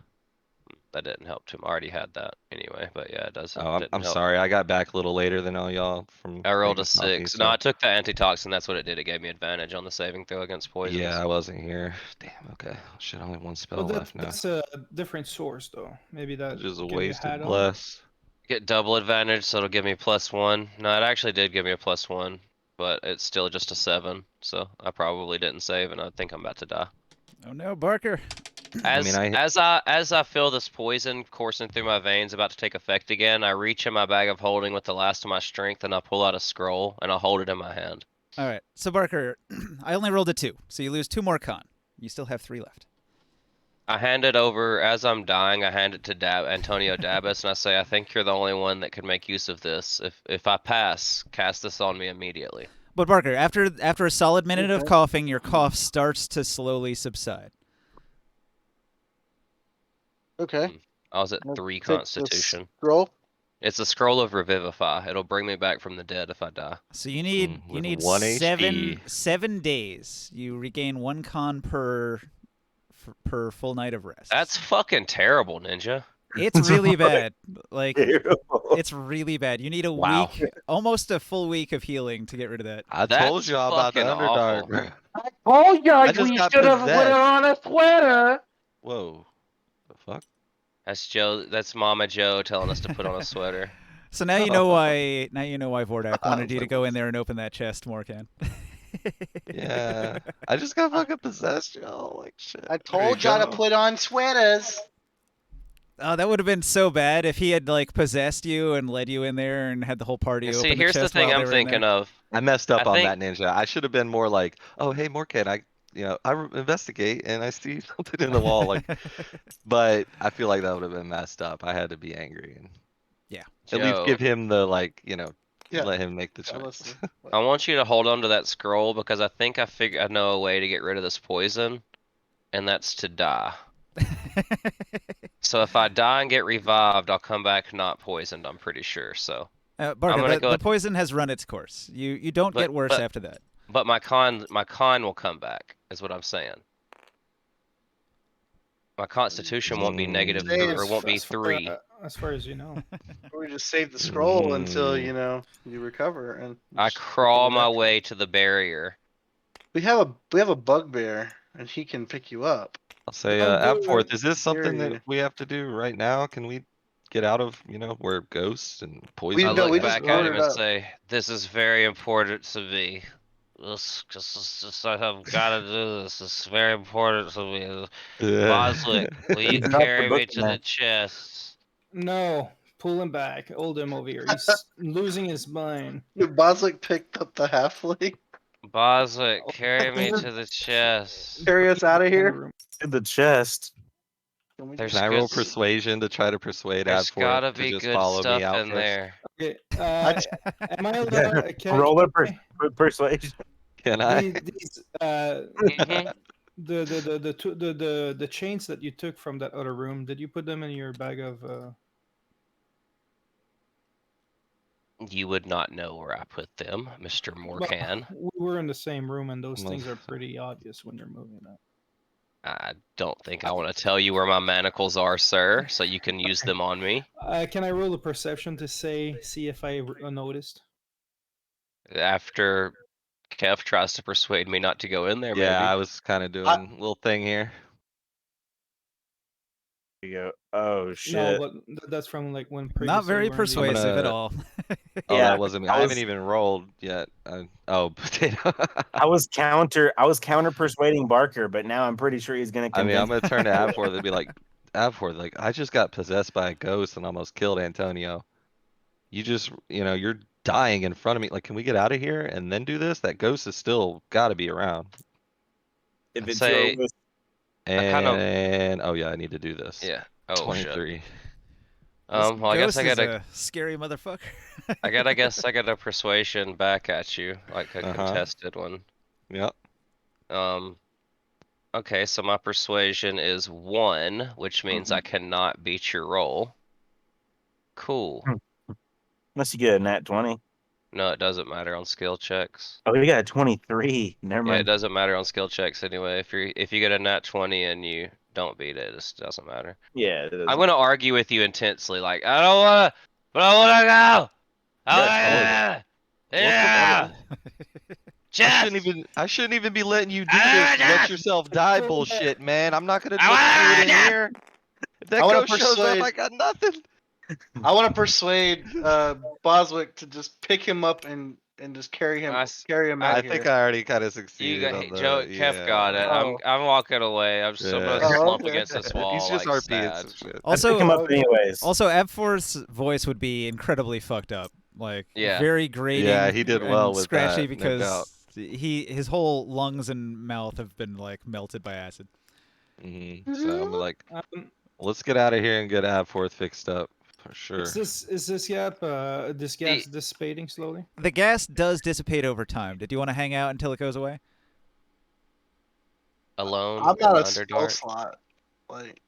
That didn't help too. I already had that anyway, but yeah, it doesn't. Oh, Didn't I'm help. sorry. I got back a little later than all y'all from. I rolled a making coffee, 6. so- No, I took the antitoxin. That's what it did. It gave me advantage on the saving throw against poisons. Yeah, I wasn't here. Damn. Okay. Shit. Only one spell Well, left now. that's a different source, though. Maybe that Just a give you wasted hat on. bless. Get double advantage, so it'll give me +1. No, it actually did give me a +1, but it's still just a 7. So I probably didn't save, and I think I'm about to die. Oh no, Barker. As I mean, as I feel this poison coursing through my veins about to take effect again, I reach in my bag of holding with the last of my strength, and I pull out a scroll, and I hold it in my hand. All right. So Barker, I only rolled a 2, so you lose 2 more con. You still have 3 left. I hand it over as I'm dying. I hand it to Antonio Dabas, and I say, "I think you're the only one that could make use of this. If I pass, cast this on me immediately." But Barker, after a solid minute of Okay. coughing, your cough starts to slowly subside. Okay. I was at I'll 3 take the Constitution. Scroll. It's a scroll of Revivify. It'll bring me back from the dead if I die. So you need with 1 HP. 7 days. You regain 1 con per full night of rest. That's fucking terrible, Ninja. It's really bad. Like Terrible. it's really bad. You need a Wow. week, almost a full week of healing to get rid of that. I That's told you all about the fucking Underdark. awful. I told you I just got possessed. on a sweater. Whoa. The fuck? That's Joe. That's Mama Joe telling us to put on a sweater. So now you know why. Now you know why Vordak I wanted was you to like, go in there and open that chest, Morkan. Yeah. I just got fucking possessed, y'all. Like shit. I There told you y'all to go. put on sweaters. Oh, that would have been so bad if he had like possessed you and led you in there and had the whole party open See, the here's the chest thing while they I'm were in thinking there. of. I messed up I on think- that, Ninja. I should have been more like, oh hey, Morkan, I investigate and I see something in the wall, like. But I feel like that would have been messed up. I had to be angry and at least Joe, give him the Yeah. let him make the I'm choice. listening. I want you to hold on to that scroll because I think I know a way to get rid of this poison, and that's to die. So if I die and get revived, I'll come back not poisoned. I'm pretty sure. So, Barker, gonna the, go the ahead- poison has run its course. You don't get worse but- after that. but my con will come back. Is what I'm saying. My Constitution won't be negative Say or won't be As far- 3. As far as you know. We just save the scroll until Mm. you recover and. I just crawl recover my back. way to the barrier. We have a bugbear and he can pick you up. I'll say, I'll do Abforth, it. is this something Hear that you. we have to do right now? Can we get out of, where ghosts and poison? I no, look we just back at him ordered and up. say, "This is very important to me. This I have got to do this. It's very important to me. Boswick, will you Drop the carry me book, to man. the chest?" No, pull him back. Hold him over here. He's losing his mind. Boswick picked up the halfling. Boswick, carry me to the chest. Carry us out of here. Room. In the chest. Can we There's Can I good roll s- persuasion to try to persuade There's Abforth gotta to be just good follow me stuff out in first? there. Okay. I- Am I allowed? Roll a persuasion. Can I? These Mhm. the chains that you took from that other room, did you put them in your bag of? You would not know where I put them, Mr. Well, Morkan. we were in the same room, and those Well, things are pretty obvious when you're moving. I don't think I want to tell you where my manacles are, sir, so you can use them on me. Can I roll a perception to see if I noticed? After Kev tries to persuade me not to go in there, Yeah, maybe. I was kind of doing a little thing here. You go, oh No, shit. but that's from like when Not previously very you were in the- persuasive at gonna- all. Oh, Yeah, that wasn't me. I I haven't was- even rolled yet. Oh, potato. I was counter persuading Barker, but now I'm pretty sure he's gonna I mean, I'm convince. gonna turn to Abforth and be like, Abforth, like I just got possessed by a ghost and almost killed Antonio. You just, you're dying in front of me. Like, can we get out of here and then do this? That ghost is still got to be around. If I'd it's your say wish. I kind of, And oh yeah, I need to do this. yeah. Oh shit. 23. This Well, I guess ghost I is gotta, a scary motherfucker. I guess I got a persuasion back at you, like a contested one. Yep. Okay, so my persuasion is 1, which means I cannot beat your roll. Cool. Unless you get a nat 20. No, it doesn't matter on skill checks. Oh, you got a 23. Never Yeah, it mind. doesn't matter on skill checks anyway. If you get a nat 20 and you don't beat it, it just doesn't matter. Yeah, it is. I'm gonna argue with you intensely, like I don't wanna, but I wanna go. Yeah. Jeff. I shouldn't even be letting you do this. Let yourself die bullshit, man. I'm not gonna look through it in here. If that I wanna ghost shows up, persuade- I got nothing. I want to persuade Boswick to just pick him up and just carry him I out I of here. think I already kind of You succeeded got on the. Joe. Kev got it. Oh. I'm walking away. I'm gonna Yeah. slump okay. against this wall. He's just like, RPing sad. some shit. I'd pick him Also, up anyways. also, Abforth's voice would be incredibly fucked up, like Yeah. very grating. Yeah, he did well and with scratchy that, no doubt. because his whole lungs and mouth have been like melted by acid. So I'm like, Um, let's get out of here and get Abforth fixed up for sure. is this gas dissipating slowly? The gas does dissipate over time. Did you want to hang out until it goes away? Alone I'm not in a spell Underdark. slot. Like,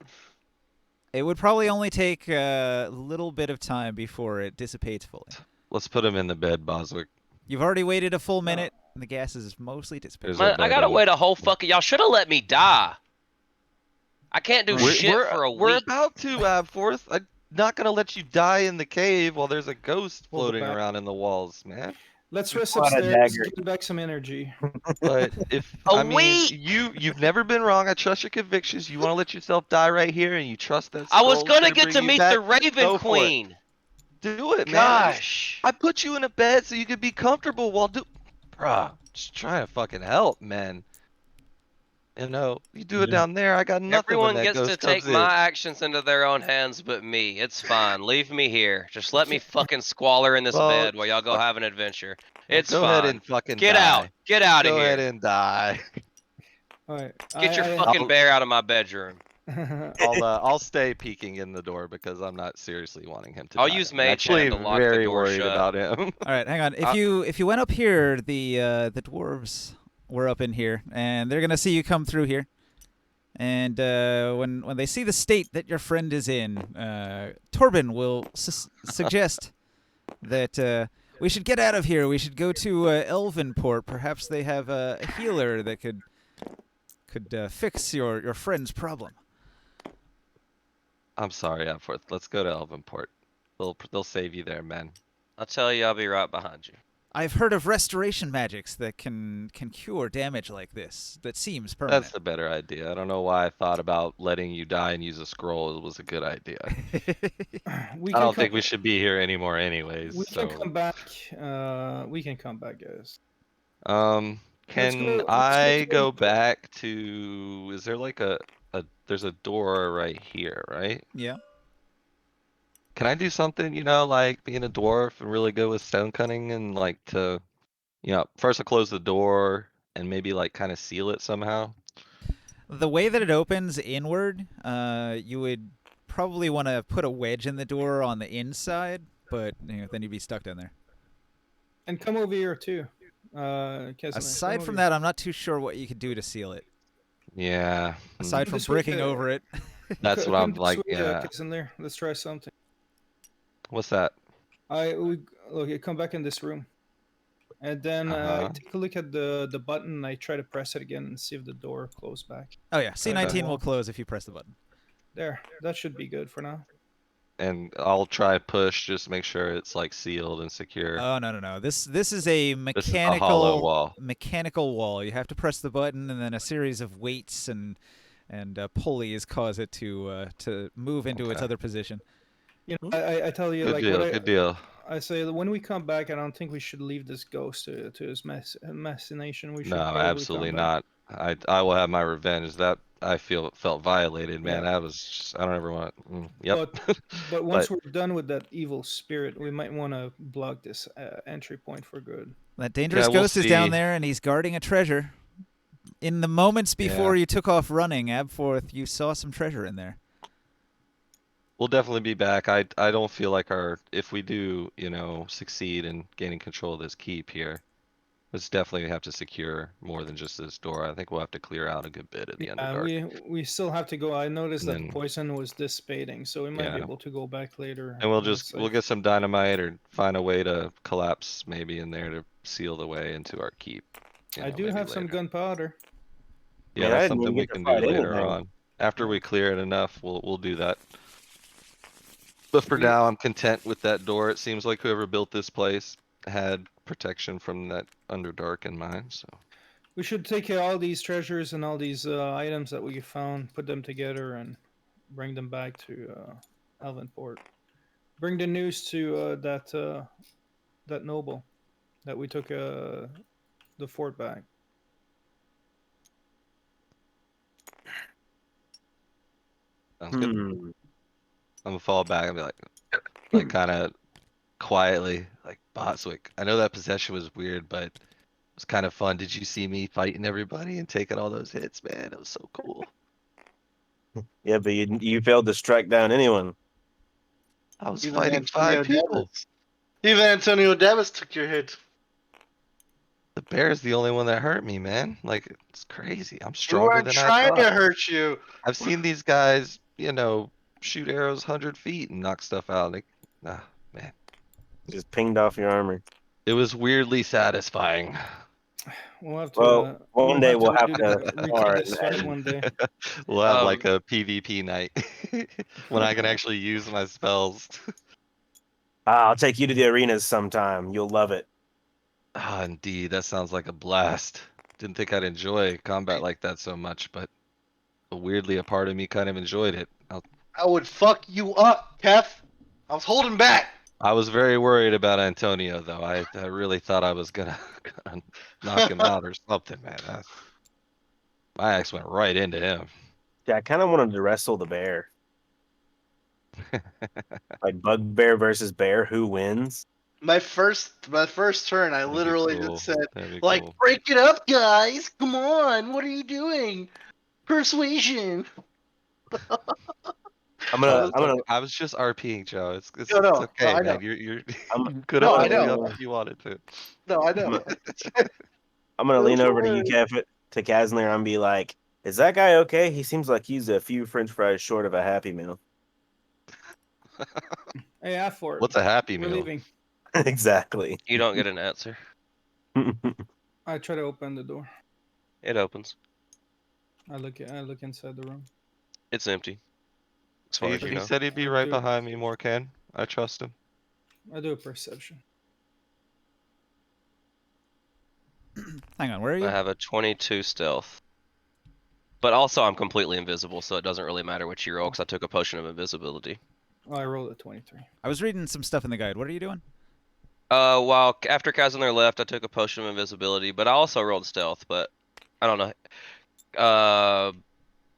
It would probably only take a little bit of time before it dissipates fully. Let's put him in the bed, Boswick. You've already waited a full minute, and the gas is mostly dissipated. There's Man, I gotta wait a whole fucking. Y'all should have let me die. I can't do shit for a We're week. about to, Abforth. I'm not gonna let you die in the cave while there's a ghost We'll go floating back. around in the walls, man. Let's rest Pull out a upstairs, dagger. get back some energy. But if A week! you've never been wrong. I trust your convictions. You want to let yourself die right here, and you trust that. I was scroll is gonna get bring to you meet back, the Raven go for it. Queen. Do it, man. Gosh. I put you in a bed so you could be comfortable while bruh, just trying to fucking help, man. You do it down there. I got nothing Everyone when that gets ghost to comes take in. my actions into their own hands but me. It's fine. Leave me here. Just let me fucking squalor in this Well, bed while y'all go have an adventure. It's Go fine. ahead and fucking Get die. out. Get out of Go ahead here. and die. All right. Get your fucking bear out of my bedroom. I'll stay peeking in the door because I'm not seriously wanting him to I'll die. use I'm Mage actually Hand to lock the very door worried shut. about him. All right, hang on. If you went up here, the dwarves were up in here, and they're gonna see you come through here. And when they see the state that your friend is in, Torben will suggest that we should get out of here. We should go to Elvenport. Perhaps they have a healer that could fix your friend's problem. I'm sorry, Abforth. Let's go to Elvenport. They'll save you there, man. I'll tell you, I'll be right behind you. I've heard of restoration magics that can cure damage like this. That seems permanent. That's the better idea. I don't know why I thought about letting you die and use a scroll. It was a good idea. I don't think we should be here anymore, anyways. We so. can come back. We can come back, guys. Can let's I go go back to? Is there like there's a door right here, right? Yeah. Can I do something, like being a dwarf and really go with stone cutting and like first I'll close the door and maybe like kind of seal it somehow? The way that it opens inward, you would probably want to put a wedge in the door on the inside, but then you'd be stuck down there. And come over here too. Aside from that, I'm not too sure what you could do to seal it. Yeah. Aside from This way, bricking over it. That's what I'm like. Yeah. There. Let's try something. What's that? Look. Come back in this room. And then I Uh-huh. take a look at the button. And I try to press it again and see if the door closed back. Oh yeah, C19 will wall. close if you press the button. There, that should be good for now. And I'll try push, just make sure it's like sealed and secure. Oh no. This is a This is a hollow mechanical wall. wall. You have to press the button, and then a series of weights and pulleys cause it to move into its Okay. other position. You know, I tell you, Good like deal, what good deal. I say, when we come back, I don't think we should leave this ghost to his machination. We should No, probably absolutely come back. not. I will have my revenge. That I felt violated, man. Yeah. That was just, I don't ever want. Yep. But once But we're done with that evil spirit, we might want to block this entry point for good. That dangerous yeah, we'll ghost is down see. there, and he's guarding a treasure. In the moments before Yeah. you took off running, Abforth, you saw some treasure in there. We'll definitely be back. I don't feel like if we do, succeed in gaining control of this keep here, let's definitely have to secure more than just this door. I think we'll have to clear out a good bit of the Underdark. We still have to go. I noticed And that the then- poison was dissipating, so we might be Yeah. able to go back later. And we'll when it's we'll safe. get some dynamite or find a way to collapse maybe in there to seal the way into our keep. I do maybe have some later. gunpowder. Yeah, Man, I that's didn't something even we get to can do fight later anything. on. After we clear it enough, we'll do that. But for We- now, I'm content with that door. It seems like whoever built this place had protection from that Underdark in mind. So We should take all these treasures and all these items that we found, put them together, and bring them back to Alvinport. Bring the news to that noble that we took the fort back. sounds good. Hmm. I'm gonna fall back and be like kind of quietly, like Botswick. I know that possession was weird, but it was kind of fun. Did you see me fighting everybody and taking all those hits, man? It was so cool. Yeah, but you failed to strike down anyone. I was Even fighting Antonio 5 people. Davis. Even Antonio Davis took your hit. The bear's the only one that hurt me, man. Like, it's crazy. I'm We stronger weren't than I trying to thought. hurt you. I've seen these guys, shoot arrows 100 feet and knock stuff out. Like, man. Just pinged off your armor. It was weirdly satisfying. We'll have to. Well, one day we'll have redo to redo this and- fight one day. We'll have like Um, a PvP night when I can actually use my spells. I'll take you to the arenas sometime. You'll love it. Ah, indeed. That sounds like a blast. Didn't think I'd enjoy combat like that so much, but weirdly a part of me kind of enjoyed it. I would fuck you up, Kef. I was holding back. I was very worried about Antonio, though. I really thought I was gonna knock him out or something, man. My axe went right into him. Yeah, I kind of wanted to wrestle the bear. Like bugbear versus bear, who wins? My first turn, I That'd be literally cool. just said, That'd be like, cool. break it up, guys. Come on. What are you doing? Persuasion. I was just RPing, Joe. It's No, it's okay, I man. know. You're you I'm could No, have I fucked me know. up if you wanted to. No, I know. I'm gonna lean That's over to you, hilarious. Kev, to Kazner, and be like, "Is that guy okay? He seems like he's a few French fries short of a Happy Meal." Hey, Afford. What's a Happy We're Meal? leaving. Exactly. you don't get an answer. I try to open the door. It opens. I look inside the room. It's empty. As far as you He know. said he'd be I right do- behind me, Morcan. I trust him. I do a perception. Hang on, where are you? I have a 22 stealth. But also I'm completely invisible, so it doesn't really matter what you roll, because I took a potion of invisibility. Oh, I rolled a 23. I was reading some stuff in the guide. What are you doing? While after Kazner left, I took a potion of invisibility, but I also rolled stealth, but I don't know.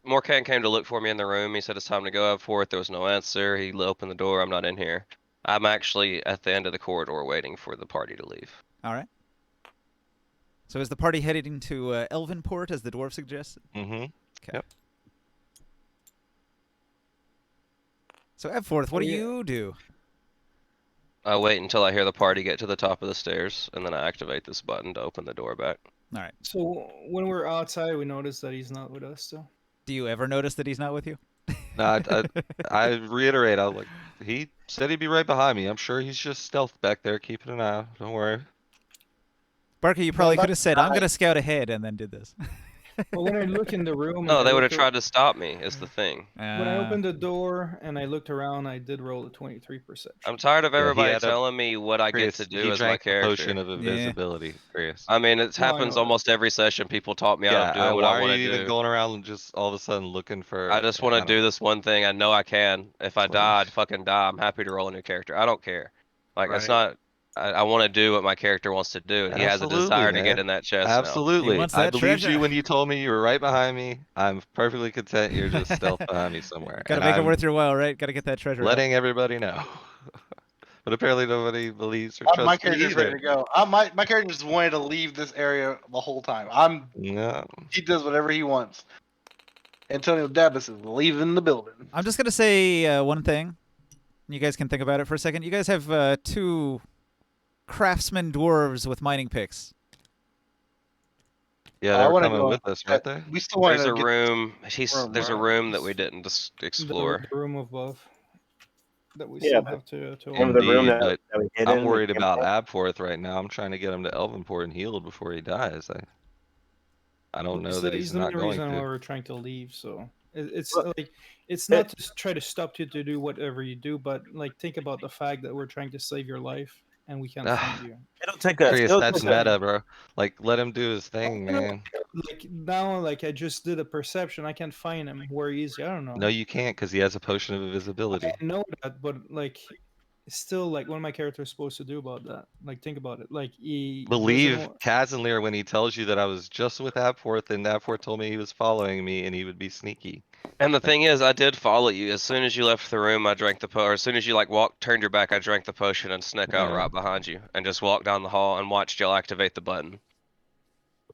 Morkan came to look for me in the room. He said it's time to go up for it. There was no answer. He opened the door. I'm not in here. I'm actually at the end of the corridor waiting for the party to leave. All right. So is the party heading to Elvenport, as the dwarf suggested? Mm-hmm. Okay. Yep. So Ebforth, what do Yeah. you do? I wait until I hear the party get to the top of the stairs, and then I activate this button to open the door back. All right. So when we're outside, we notice that he's not with us still. Do you ever notice that he's not with you? No, I reiterate. I was like, he said he'd be right behind me. I'm sure he's just stealth back there, keeping an eye out. Don't worry. Barker, you probably But could have said, "I'm gonna scout ahead," and then did this. But when I look in the room, and No, I they would have looked tried to stop me. Is the thing. when I opened the door and I looked around, I did roll a 23 perception. I'm tired of Yeah, he everybody had a telling me what I get Chris, to he do as my drank the potion character. of invisibility, Chris. I mean, it No, I happens know that. almost every session. People talk me out Yeah, of doing what I why are want you to even do. going around and just all of a sudden looking for? I just want to don't do know. this one thing. I know I can. If I Well, die, I'd fucking die. I'm happy to roll a new character. I don't care. Like, it's Right. not. I want to do what my character wants to do, and he has a Absolutely, desire to get man. in that chest now. Absolutely. wants I that believed treasure. you when you told me you were right behind me. I'm perfectly content you're just stealth behind me somewhere. Gotta And make it I'm worth your while, right? Gotta get that treasure. out. letting everybody know. But apparently nobody believes or my trusts me character's ready either. to go. My character just wanted to leave this area the whole time. No. He does whatever he wants. Antonio Davis is leaving the building. I'm just gonna say one thing. You guys can think about it for a second. You guys have 2 craftsman dwarves with mining picks. Yeah, I they were wanna coming go- with us, weren't they? We still want There's to a get room. room, There's a right? room that we didn't explore. The room above that we Yeah, still but have to Remember the room Indeed, that, but that we hid I'm in? worried about Abforth right now. I'm trying to get him to Elvenport and healed before he dies. I don't know that he's the main not going reason why to. we're trying to leave. So it's Look, like it's not to try to stop you to do whatever you do, but like think about the fact that we're trying to save your life and we can't find you. It'll take a. Chris, It'll that's take a meta, bro. Like, let him do his thing, You know, man. like now, like I just did a perception. I can't find him. Where he is, I don't know. No, you can't, because he has a potion of invisibility. I know that, but like, it's still like what my character is supposed to do about that. Like, think about it. Like, he doesn't Believe wa- Kazanlir when he tells you that I was just with Abforth, and Abforth told me he was following me and he would be sneaky. And the thing is, I did follow you. As soon as you left the room, I drank the or as soon as you like turned your back, I drank the potion and snuck out Yeah. right behind you, and just walked down the hall and watched y'all activate the button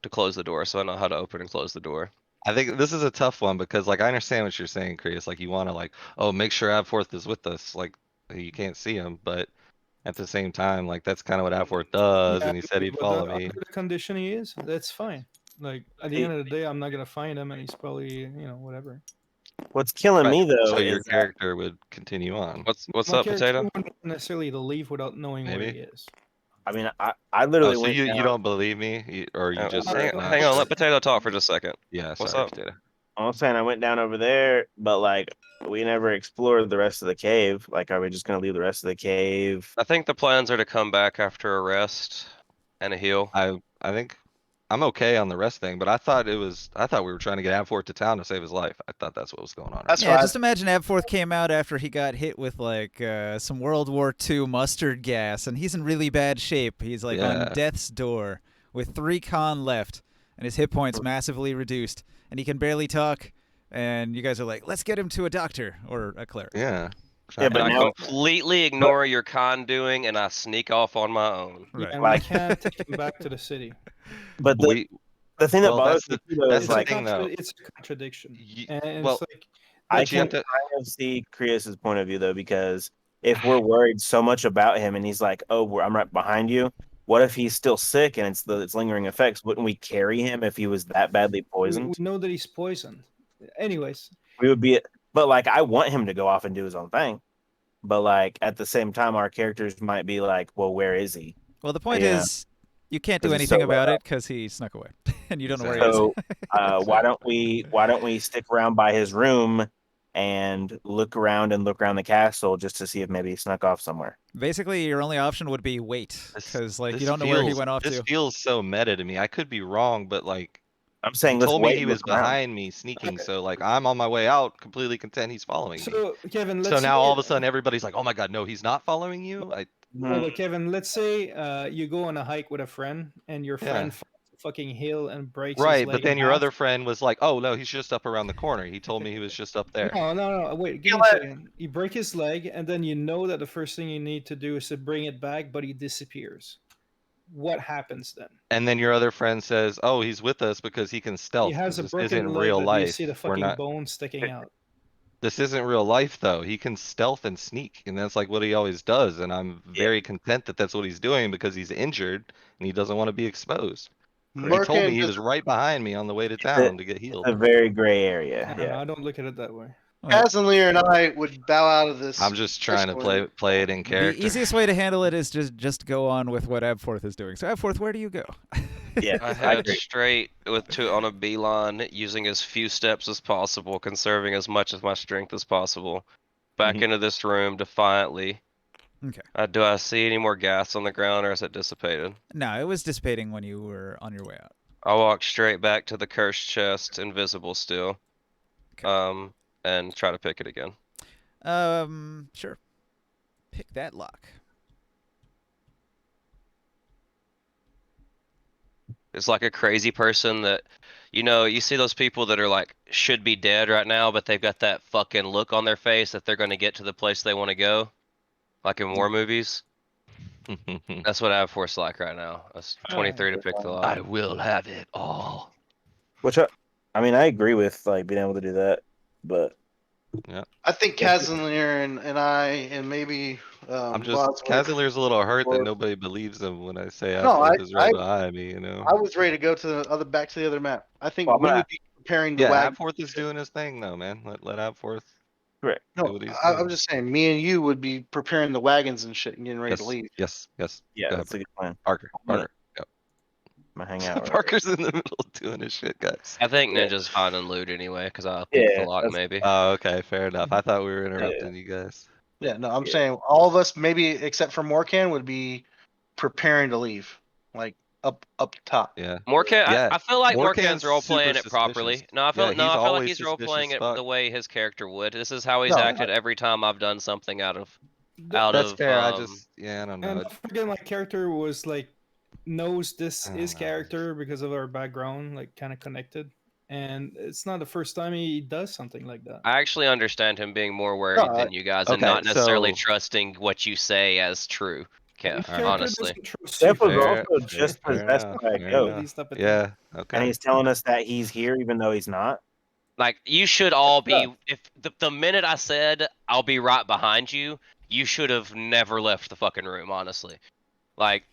to close the door. So I know how to open and close the door. I think this is a tough one because, like, I understand what you're saying, Chris. Like, you want to, like, oh, make sure Abforth is with us. Like, you can't see him, but at the same time, like, that's kind of what Abforth does, Yeah, and he said he'd but follow under me. the condition he is, that's fine. Like at the end of the day, I'm not gonna find him, and he's probably whatever. What's killing Right. me though So your is that character would continue on. What's My up, character Potato? wouldn't necessarily to leave without knowing where Maybe. he is. I mean I Oh, literally so went you down. don't believe me, or you just hang, not? hang on, let Potato talk for just a second. Yeah, What's sorry, up? Potato. I'm saying I went down over there, but like we never explored the rest of the cave. Like, are we just gonna leave the rest of the cave? I think the plans are to come back after a rest and a heal. I think I'm okay on the rest thing, but I thought we were trying to get Abforth to town to save his life. I thought that's what was going on. That's Yeah, why just imagine Abforth came out after he got hit with like some World War II mustard gas, and he's in really bad shape. He's like Yeah. on death's door with 3 con left, and his hit points massively reduced, and he can barely talk. And you guys are like, let's get him to a doctor or a cleric. Yeah. Yeah, but And I now completely ignore your con doing, and I sneak off on my own. Right. And Like- we can't take him back to the city. but We the thing that well, bothers that's me too, though, that's is the like thing, though. It's a contradiction. You- And well, it's like I but you have can to. kind of see Krios's point of view though, because if we're worried so much about him and he's like, "Oh, I'm right behind you," what if he's still sick and it's lingering effects? Wouldn't we carry him if he was that badly we poisoned? know that he's poisoned. Anyways, We would be, but like I want him to go off and do his own thing, but like at the same time, our characters might be like, "Well, where is he?" Well, the point Yeah. is, you can't do 'Cause he's anything so about low. it because he snuck away, and you don't know where he is. So why don't we stick around by his room and look around the castle just to see if maybe he snuck off somewhere? Basically, your only option would be wait, This- because like this you don't know where he feels- went off This to. feels so meta to me. I could be wrong, but like I'm he saying let's told me wait he and was look around. behind me sneaking, so like I'm on my way out, completely content he's following me. so Kevin, let's So now say, all of a sudden everybody's like, "Oh my god, no, he's not following you." no, but Kevin, let's say you go on a hike with a friend, and your Yeah. friend falls a fucking hill and breaks his Right, leg but then in your half. other friend was like, "Oh no, he's just up around the corner. He told me he was just up there." No. Wait, give me a second. You break his leg, and then you know that the first thing you need to do is to bring it back, but he disappears. What happens then? And then your other friend says, "Oh, he's with us because he can stealth." He has 'Cause a this broken isn't leg, real but life. you see the We're fucking not. bone sticking out. This isn't real life though. He can stealth and sneak, and that's like what he always does. And I'm very content that that's what he's doing because he's injured and he doesn't want to be exposed. He told me Merkin he was right behind me on the way to town to get It's healed. a very gray area. I don't Yeah. know. I don't look at it that way. Well, Casimir and I would bow out of this. I'm just trying to gracefully. play it in the character. easiest way to handle it is just go on with what Abforth is doing. So Abforth, where do you go? Yeah, I I head agree. straight on a beeline, using as few steps as possible, conserving as much of my strength as possible. Back Mhm. into this room defiantly. Okay. Do I see any more gas on the ground, or is it dissipated? No, it was dissipating when you were on your way out. I walk straight back to the cursed chest, invisible still. Okay. And try to pick it again. Sure. Pick that lock. It's like a crazy person that, you see those people that are like, should be dead right now, but they've got that fucking look on their face that they're going to get to the place they want to go. Like in war movies. That's what Avforce like right now. That's 23 to pick the lock. I will have it all. Which I mean, I agree with like being able to do that, but I think Casimir and I and maybe I'm Boz just were- Casimir's a little hurt that were- nobody believes him when I say No, Alforth is right behind me, you know. I was ready to go to the other back to the other map. I think Well, I'm we gonna- would be preparing the Yeah, wagon. Alforth is doing his thing though, man. Let Alforth correct. do No, what he's I'm doing. just saying, me and you would be preparing the wagons and shit and getting ready to Yes, leave. yes, yes. Yeah, Go ahead, that's a good plan. Parker. gonna- Parker. Yep. I'm gonna hang out. Right Parker's in the middle of doing his shit, guys. I think Yeah. Ninja's finding loot anyway, because I'll pick the Yeah, lock that's- maybe. Oh, okay, fair enough. I thought we were interrupting you guys. Yeah, no, I'm Yeah. saying all of us, maybe except for Morcan, would be preparing to leave, like up top. Yeah. Morcan, Yeah. I feel like Morcan's Morcan's role playing super it properly. suspicious. No, I feel Yeah, he's like always he's role playing suspicious it fuck. the way his character would. This is how he's No, acted every time I've done something out of That's fair. I don't know. And don't forget, my character was like knows this I his don't know. character because of our background, like kind of connected. And it's not the first time he does something like that. I actually understand him being more worried than you guys, and okay, not necessarily so- trusting what you say as true, My Kev. character Honestly, doesn't trust you. Steph was Fair- also just fair possessed enough, by a fair ghost, enough. These type of Yeah. Okay. and he's telling us that he's here even though he's not. like you should all be. If the minute I said I'll be right behind you, you should have never left the fucking room. Honestly, like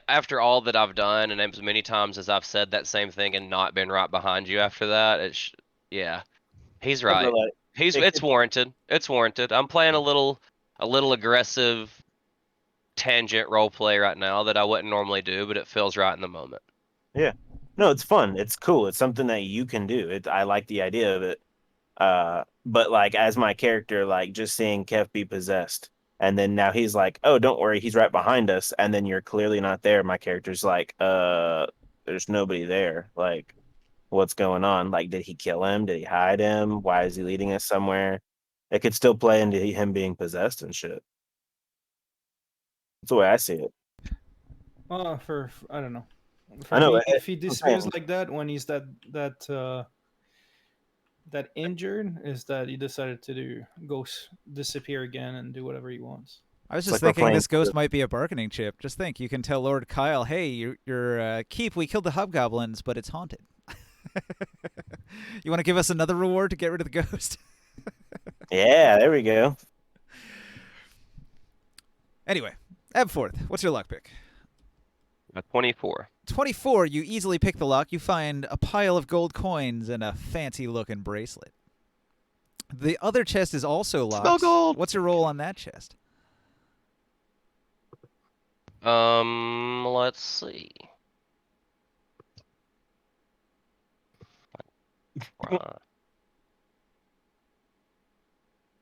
after all that I've done, and as many times as I've said that same thing and not been right behind you after that, yeah, he's right. But, like, It's warranted. It's warranted. I'm playing a little aggressive tangent role play right now that I wouldn't normally do, but it feels right in the moment. no, it's fun. It's cool. It's something that you can do. I like the idea of it. But like as my character, like just seeing Kev be possessed, and then now he's like, "Oh, don't worry, he's right behind us," and then you're clearly not there. My character's like, there's nobody there. Like, what's going on? Like, did he kill him? Did he hide him? Why is he leading us somewhere? It could still play into him being possessed and shit. That's the way I see it. Well, I don't know. For I know, me, it- if he I'm disappears saying- like that when he's that injured, is that he decided to disappear again and do whatever he wants. I was It's just like we're thinking playing this ghost the- might be a bargaining chip. Just think, you can tell Lord Kyle, "Hey, your keep. We killed the hobgoblins, but it's haunted. You want to give us another reward to get rid of the ghost?" Yeah, there we go. Anyway, Abforth, what's your luck pick? 24. 24. You easily pick the lock. You find a pile of gold coins and a fancy-looking bracelet. The other chest is also locked. Smell gold. What's your roll on that chest? Let's see.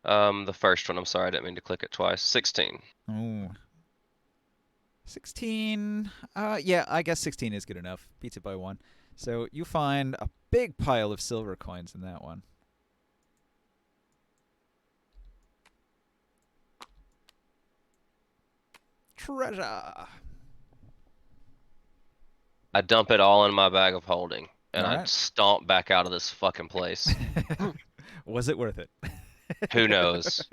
The first one. I'm sorry, I didn't mean to click it twice. 16. Oh. 16. Yeah, I guess 16 is good enough. Beats it by 1. So you find a big pile of silver coins in that one. Treasure. I dump it all in my bag of holding, and I Alright. stomp back out of this fucking place. Was it worth it? Who knows?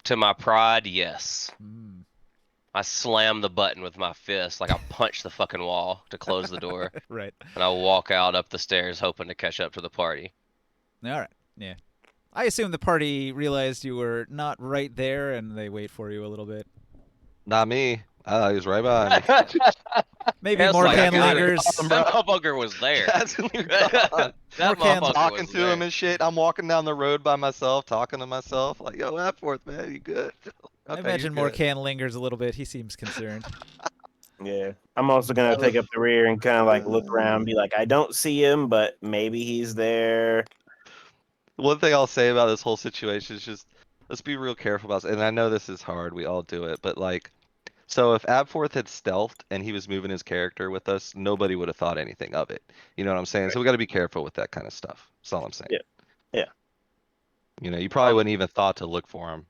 To my pride, yes. Mm. I slam the button with my fist, like I punch the fucking wall to close the door, Right. and I walk out up the stairs hoping to catch up to the party. All right. Yeah. I assume the party realized you were not right there, and they wait for you a little bit. Not me. He was right behind me. Maybe It's like, Morkan God, lingers. that motherfucker was He there. hasn't even that gone. Morkan motherfucker Talking was to there. him and shit. I'm walking down the road by myself, talking to myself, like, "Yo, Appforth, man, you good?" I Okay, imagine you're good. Morkan lingers a little bit. He seems concerned. Yeah. I'm also gonna take up the rear and kind of like look around, and be like, I don't see him, but maybe he's there. One thing I'll say about this whole situation is just let's be real careful about. And I know this is hard. We all do it, but like, so if Abforth had stealthed and he was moving his character with us, nobody would have thought anything of it. You know what I'm saying? So we got to be careful with that kind of stuff. That's all I'm saying. Yeah. Yeah. You know, you probably wouldn't even thought to look for him.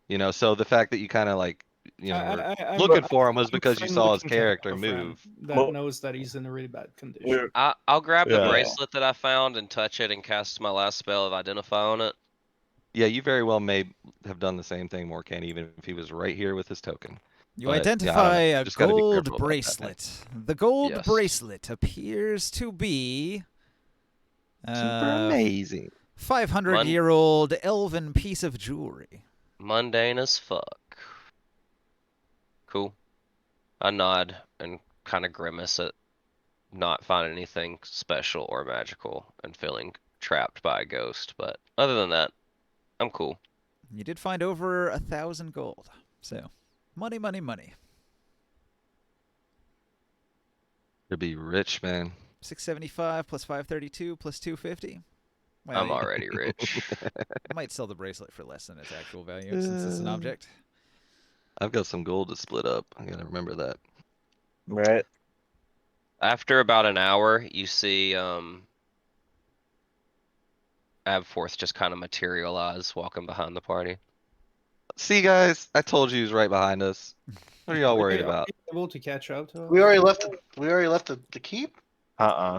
You know, so the fact that you kind of like, you know, were looking for him was I'm because you fine saw his looking to have character a friend move. that Well- knows that he's in a really bad condition. We're, I'll grab the Yeah. bracelet that I found and touch it and cast my last spell of Identify on it. Yeah, you very well may have done the same thing, Morkan, even if he was right here with his token. You But, yeah, I don't identify know. a Just gotta be gold careful about that, man. bracelet. The gold Yes. bracelet appears to be Super amazing. 500-year-old elven piece of jewelry. Mundane as fuck. Cool. I nod and kind of grimace at not finding anything special or magical and feeling trapped by a ghost. But other than that, I'm cool. You did find over 1,000 gold. So, money, money, money. To be rich, man. 675 plus 532 plus 250. Well, I'm you already rich. might sell the bracelet for less than its actual value since it's an object. I've got some gold to split up. I gotta remember that. right. After about an hour, you see Abforth just kind of materialize walking behind the party. See, guys, I told you he was right behind us. What are y'all worried Are about? you able to catch up to us? We already left. We already left the keep.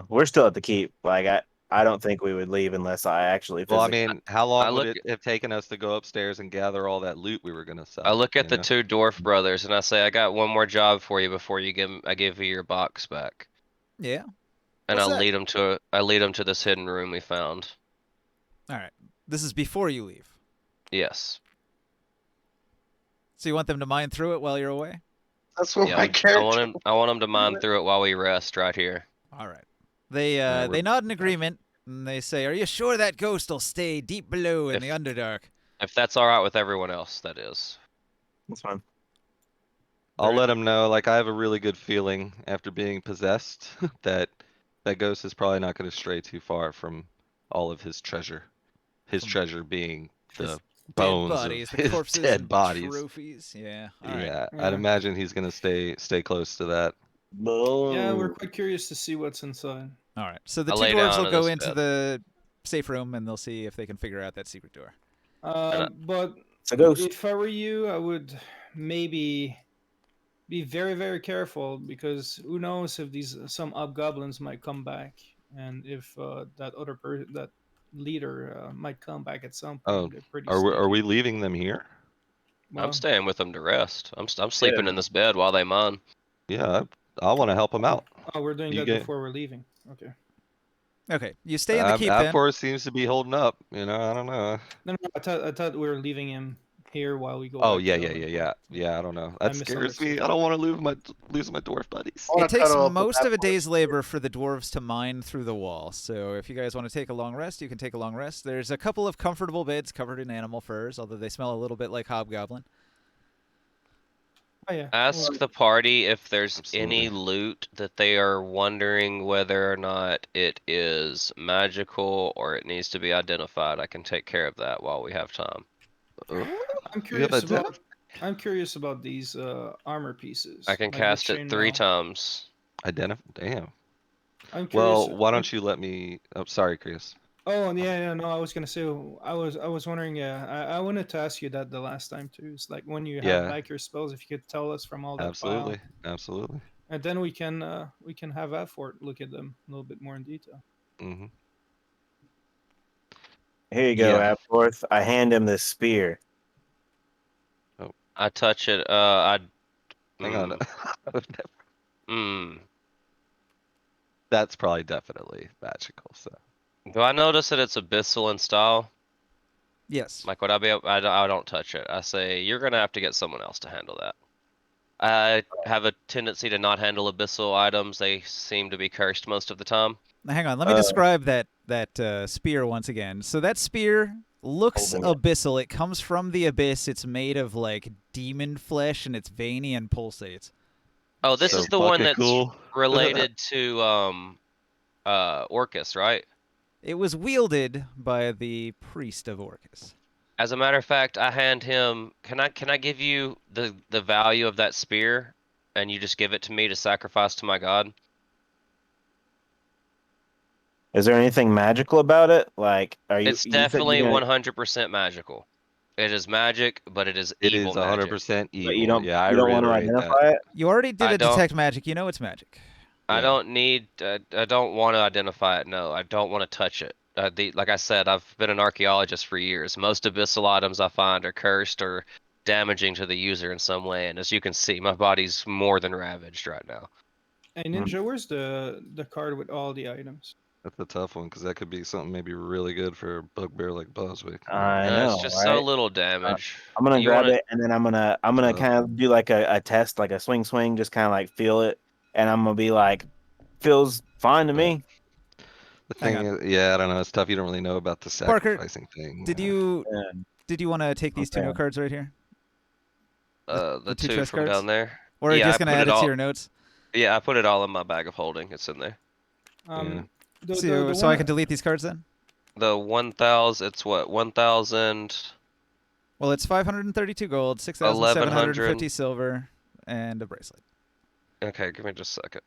We're still at the keep. Like I don't think we would leave unless I actually Well, I physically. mean, how long would look- it have taken us to go upstairs and gather all that loot we were gonna sell? I look at you the know? two dwarf brothers and I say, I got one more job for you before I give you your box back. Yeah. And What's I that? lead them to this hidden room we found. All right. This is before you leave. Yes. So you want them to mine through it while you're away? That's what Yeah, my I character. want him to mine through it while we rest right here. All right. They Yeah, they nod in agreement and they say, "Are you sure that ghost will stay deep below in If- the Underdark?" If that's all right with everyone else, that is. That's fine. I'll Right. let him know. Like, I have a really good feeling after being possessed that that ghost is probably not gonna stray too far from all of his treasure. His From treasure being the his bones dead bodies, of the his corpses dead and bodies. trophies. Yeah. All right. Yeah, Yeah. I'd imagine he's gonna stay close to that. Yeah, we're Boom. quite curious to see what's inside. All right. So the I two lay dwarves down will in go this into bed. the safe room and they'll see if they can figure out that secret door. But It's a ghost. if I were you, I would maybe be very, very careful because who knows if these some hobgoblins might come back, and if that leader might come back at some point. Oh, They're pretty are sneaky. we leaving them here? Well, I'm staying with them to rest. I'm sleeping in this bed while they mine. Yeah, I want to help him out. oh, we're doing You that get- before we're leaving. Okay. Okay. You stay in the keep then. Abfor seems to be holding up. You know, I don't know. No, I thought we were leaving him here while we go. Oh back yeah, to yeah, the yeah, other yeah, point. yeah. I don't know. I That scares misunderstood. me. I don't want to lose my dwarf buddies. I wanna It takes cuddle up with most that of a boy. day's labor for the dwarves to mine through the wall. So if you guys want to take a long rest, you can take a long rest. There's a couple of comfortable beds covered in animal furs, although they smell a little bit like hobgoblin. Oh yeah. Ask well, the party if there's Absolutely. any loot that they are wondering whether or not it is magical or it needs to be identified. I can take care of that while we have time. I'm You have curious a about. I'm curious about these armor pieces. I can like the cast it 3 chainmail. times. Identify. Damn. I'm curious. Well, why don't you let me? Oh, sorry, Chris. Oh yeah. No, I was gonna say. I was wondering. Yeah, I wanted to ask you that the last time too. It's like when you have Yeah. back your spells, if you could tell us from all that Absolutely, file, absolutely. and then we can have effort look at them a little bit more in detail. Hmm. Here you go, Yeah. Abforth. I hand him this spear. I touch it. Hang on. That's probably definitely magical. So Do I notice that it's abyssal in style? Yes. Like, would I be able, I don't touch it. I say, you're gonna have to get someone else to handle that. I have a tendency to not handle abyssal items. They seem to be cursed most of the time. Now, hang on, let me describe that spear once again. So that spear looks Holding it. abyssal. It comes from the abyss. It's made of like demon flesh, and it's veiny and pulsates. Oh, this So is the one fucking that's cool. related to Orcus, right? It was wielded by the priest of Orcus. As a matter of fact, I hand him. Can I give you the value of that spear, and you just give it to me to sacrifice to my god? Is there anything magical about it? Like, are you? It's You said definitely you're gonna, 100% magical. It is magic, but it is It evil is magic. 100% but you evil. don't. Yeah, I You don't want to reiterate that. identify it. You already did I a don't. detect magic. You know it's magic. I Yeah. don't need. I don't want to identify it. No, I don't want to touch it. Like I said, I've been an archaeologist for years. Most abyssal items I find are cursed or damaging to the user in some way, and as you can see, my body's more than ravaged right now. Hey Ninja, where's the card with all the items? That's a tough one because that could be something maybe really good for a bugbear like Boswick. I It's know, just so right? little damage. I'm gonna You grab want it and then I'm gonna Tough. kind of do like a test, like a swing, just kind of like feel it, and I'm gonna be like, feels fine to me. The Hang thing on. is, yeah, I don't know. It's tough. You don't really know about the Parker, sacrificing thing. Did Yeah. you Yeah. want to take these two Okay. note cards right here? the two two chest from cards? down there? Or are you Yeah, I just gonna put add it it to all. your notes? Yeah, I put it all in my bag of holding. It's in there. The So one I can delete these cards then? The 1,000. It's what 1,000. Well, it's 532 gold, 6,750 silver, and a bracelet. Okay, give me just a second.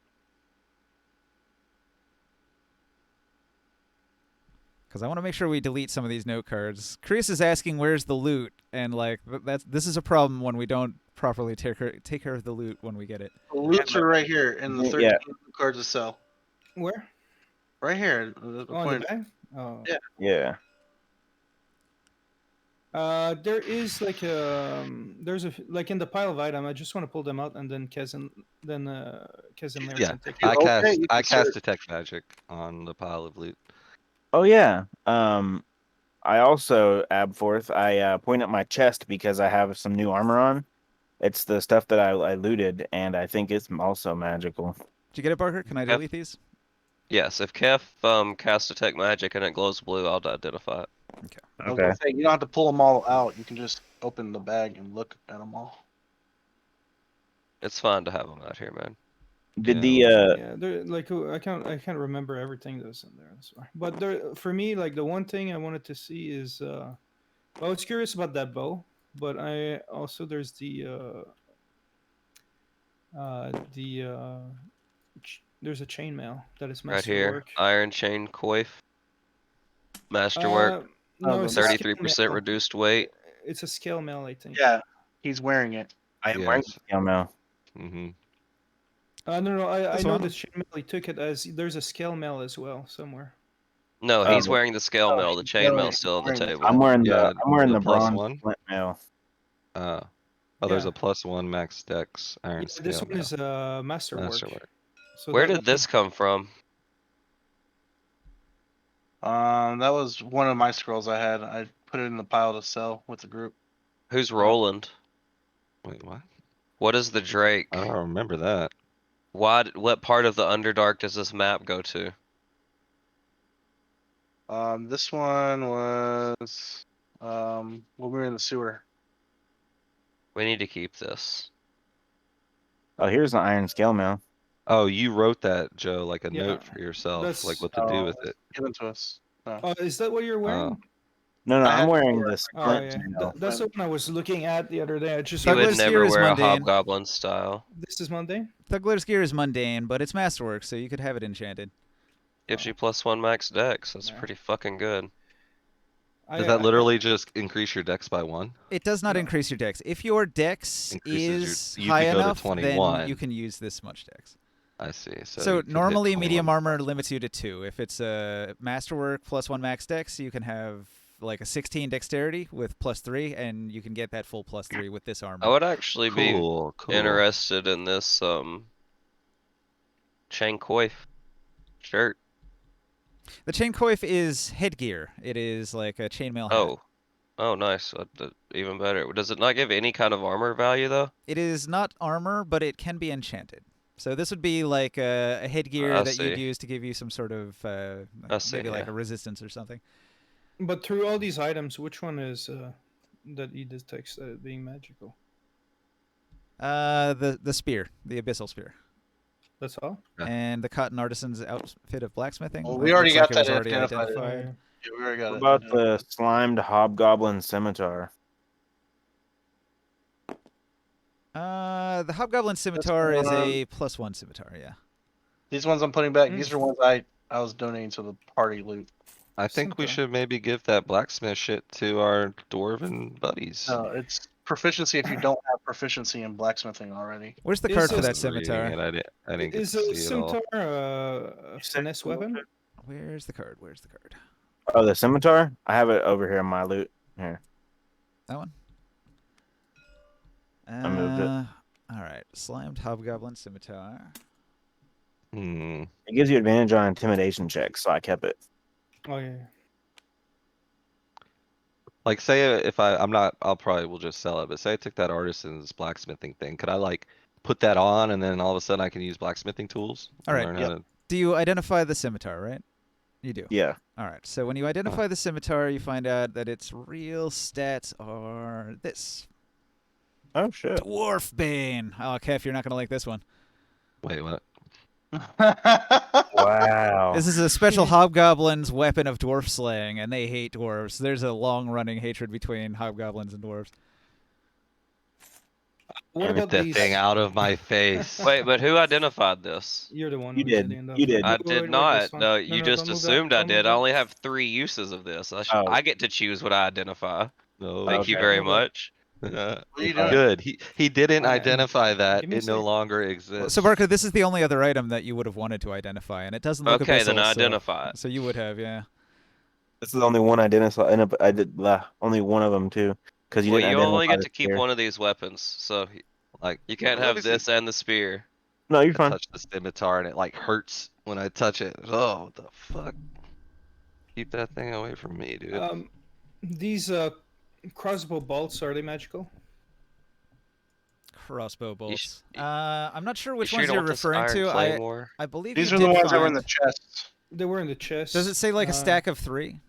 Because I want to make sure we delete some of these note cards. Chris is asking where's the loot, and like this is a problem when we don't properly take care of the loot when we get it. The loots are right here in the 13 Yeah. cards to sell. where? Right here. The Oh, in point. the bag? Oh. Yeah. Yeah. There is like there's like in the pile of item. I just want to pull them out and then Kez and Lair Yeah, can take You it. okay, you I can search. cast detect magic on the pile of loot. Oh yeah. I also Abforth. I point at my chest because I have some new armor on. It's the stuff that I looted, and I think it's also magical. Did you get it, Barker? Can I Yep. delete these? Yes, if Kef casts detect magic and it glows blue, I'll identify it. I was gonna say, you don't have to pull them all out. You can just open the bag and look at them all. It's fine to have them out here, man. Did Yeah. Yeah, they're like I can't remember everything that's in there. That's why. But there for me, like the one thing I wanted to see is I was curious about that bow, but I also there's there's a chainmail that is Right here, masterwork. iron chain coif, masterwork, No, it's a 33% scale mail. reduced weight. It's a scale mail, I think. Yeah, he's wearing it. I am wearing Yes. the now. Mm-hmm. No, I This know one? the chainmail. He took it as there's a scale mail as well somewhere. No, Oh. he's wearing the scale mail. The he's chain wearing- mail's still on the wearing the table. I'm wearing Yeah, the plus bronze one. flint mail. There's Yeah. a +1 max dex iron Yeah, scale. this one is masterwork. Masterwork. So Where that did this come from? That was one of my scrolls I had. I put it in the pile to sell with the group. Who's Roland? Wait, what? What is the Drake? I don't remember that. What part of the Underdark does this map go to? This one was when we were in the sewer. We need to keep this. Oh, here's an iron scale mail. Oh, you wrote that, Joe, like a Yeah, note for yourself, that's- like what to do with it. Given to us. Oh, is that what you're wearing? No, I I'm had wearing four. this Oh flint yeah, mail. that's the one I was looking at the other day. I just He would Douglas never gear is wear a mundane. hobgoblin style. This is Monday. Thuggler's gear is mundane, but it's masterwork, so you could have it enchanted. Gives you +1 max dex. That's Nah. pretty fucking good. Does that literally just increase your dex by 1? It does not No. increase your dex. If your dex Increases is you high could go to enough, then 21. you can use this much dex. I see. So, So you could hit normally 21 medium armor plus. limits you to 2. If it's a masterwork +1 max dex, you can have like a 16 dexterity with +3, and you can get that full +3 with this armor. I would actually be Cool. interested in this chain coif shirt. The chain coif is headgear. It is like a chainmail hat. Oh, Oh, nice. Even better. Does it not give any kind of armor value though? It is not armor, but it can be enchanted. So this would be like a headgear I that you'd see. use to give you some sort of I see, maybe like yeah. a resistance or something. But through all these items, which one is that he detects being magical? The spear, the abyssal spear, That's all. Yeah. and the cotton artisan's outfit of blacksmithing. Well, Well, we it already looks like got it was that already identified. identified. Yeah, we already got What it. about the slimed hobgoblin scimitar? The hobgoblin scimitar is one. a +1 scimitar. Yeah. These ones I'm putting back. These are ones I was donating to the party loot. I think we Scimitar. should maybe give that blacksmith shit to our dwarven buddies. No, it's proficiency if you don't have proficiency in blacksmithing already. Where's the Is card for this- that Reading scimitar? it, I didn't get Is to a see it all. scimitar a finesse weapon? Where's the card? Where's the card? Oh, the scimitar? I have it over here in my loot. Here. That one. I moved it. All right. Slimed hobgoblin scimitar. Hmm. It gives you advantage on intimidation checks, so I kept it. Oh yeah. Like, say if I'm not, I'll probably will just sell it. But say I took that artisan's blacksmithing thing, could I like put that on and then all of a sudden I can use blacksmithing tools? All and right, learn yep. how to. Do you identify the scimitar, right? You do. Yeah. All right. So when you identify the scimitar, you find out that its real stats are this. Oh shit. Dwarf Bane. Oh, Kev, you're not going to like this one. Wait, what? Wow. This is a special hobgoblin's weapon of dwarf slaying, and they hate dwarves. There's a long-running hatred between hobgoblins and dwarves. What Get about that these? thing out of my face. Wait, but who identified this? You're the one. You who did. the end up. You did. I Wait, did wait, not. this one. No, you just don't move that, assumed I don't move did. I that. only have 3 uses of this. Oh. I get to choose what I identify. No. Thank you Okay. very Move that. much. What are you doing? Good. He didn't Alright, identify that. give me a It no sec. longer Well, exists. so, Barker, this is the only other item that you would have wanted to identify, and it doesn't look Okay, abyssal, then I so- identify it. So you would have, yeah. This is the only one I didn't. I did only one of them too, because you Well, didn't you identify only get the to keep spear. one of these weapons, so Like you can't let have me see. this and the spear. No, you're I fine. touch the scimitar and it like hurts when I touch it. Oh, what the fuck! Keep that thing away from me, dude. These crossbow bolts, are they magical? Crossbow bolts. sh- I'm not sure which you sure ones you you're don't want this referring iron to. claymore? I believe These you are the did ones that were in the find- chests. They were in the chest. Does it say like a stack of 3?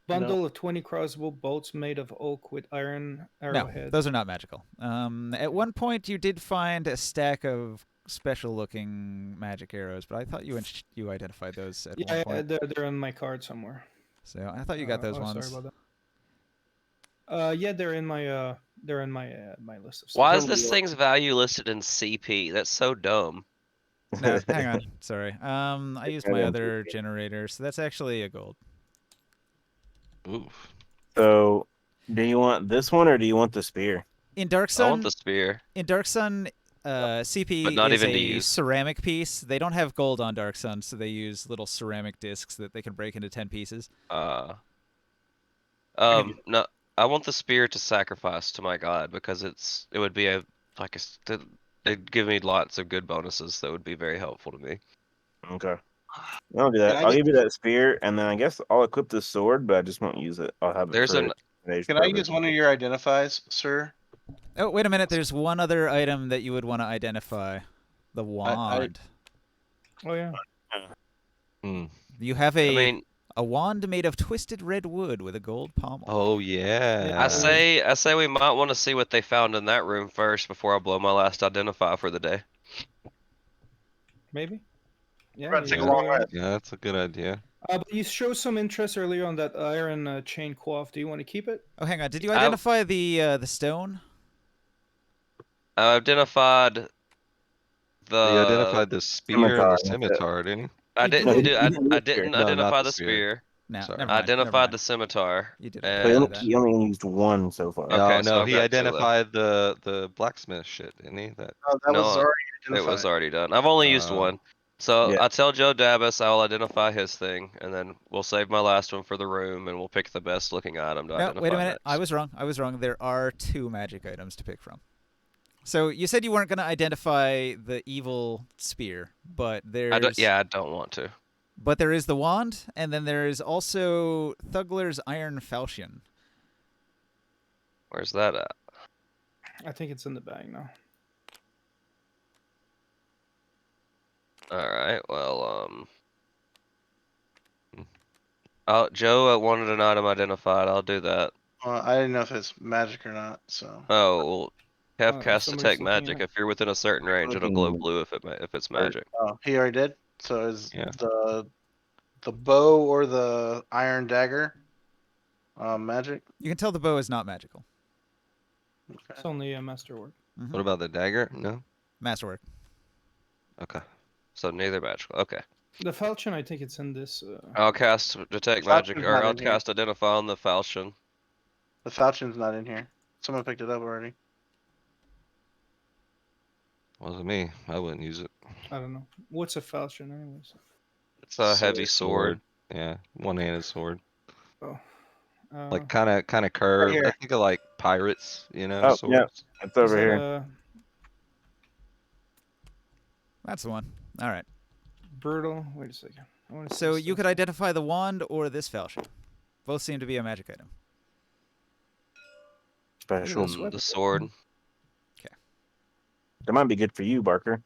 Bundle of 20 crossbow bolts made of oak with iron No, arrowhead. those are not magical. At one point you did find a stack of special-looking magic arrows, but I thought you identified those at one Yeah, point. they're in my card somewhere. So I thought you got those ones. Sorry about that. Yeah, they're in my my list of stuff. Why is this thing's value listed in CP? That's so dumb. No, hang on. Sorry. I used my Yeah, other generator, so that's actually a gold. Oof. So, do you want this one or do you want the spear? In Dark I want Sun, the spear. CP But not is even a to use. ceramic piece. They don't have gold on Dark Sun, so they use little ceramic discs that they can break into 10 pieces. No, I want the spear to sacrifice to my god because it would be it'd give me lots of good bonuses that would be very helpful to me. Okay. I'll do that. Can I I'll get- give you that spear, and then I guess I'll equip this sword, but I just won't use it. I'll have it There's for an- intimidation Can I purpose. use one of your identifies, sir? Oh, wait a minute. There's one other item that you would want to identify. The wand. Oh yeah. Hmm. You have I mean, a wand made of twisted red wood with a gold pommel. Oh yeah. I say we might want to see what they found in that room first before I blow my last identify for the day. Maybe. Yeah. Try to take you a go long ahead. rest. Yeah, that's a good idea. But you showed some interest earlier on that iron chain coif. Do you want to keep it? Oh, hang on. Did you identify the stone? I identified the. He identified the spear and Scimitar, the that's it. scimitar, didn't he? I You didn't did. do. You I, didn't I use the spear. didn't No, not identify the the spear. spear. No, Sorry. never I mind. never identified mind. the scimitar. You did and- So identify he that. only used one so far. Okay, No, so no, I've he got two left. identified the blacksmith shit, didn't he? That Oh, that No, was already It identified. was already done. I've only used Oh. one. So Yeah. I tell Joe Dabas I'll identify his thing, and then we'll save my last one for the room, and we'll pick the best looking item to No, identify wait a minute. next. I was wrong. I was wrong. There are 2 magic items to pick from. So you said you weren't going to identify the evil spear, but there's I don't want to. But there is the wand, and then there is also Thugler's Iron Falchion. Where's that at? I think it's in the bag now. All right. Well, oh, Joe wanted an item identified. I'll do that. I didn't know if it's magic or not, so. Oh, well, have cast Somebody's detect looking magic. at If you're within a certain range, it'll glow blue if it's magic. Oh, he already did. So is Yeah. the bow or the iron dagger magic? You can tell the bow is not magical. It's only a masterwork. Mhm. What about the dagger? No. Masterwork. Okay. So neither magical. Okay. The falchion, I think it's in this. I'll cast detect magic, Falchion's or not I'll in here. cast identify on the falchion. The falchion's not in here. Someone picked it up already. Wasn't me. I wouldn't use it. I don't know. What's a falchion, anyways? It's a heavy sword. Yeah, one-handed sword. Oh. Like kind of curved. I here. think of like pirates, you know, Oh, yeah. swords. It's over is here. that That's the one. All right. brutal? Wait a second. I wanna see So this you stuff. could identify the wand or this falchion. Both seem to be a magic item. Special. this weapon. The sword. That might be good for you, Barker.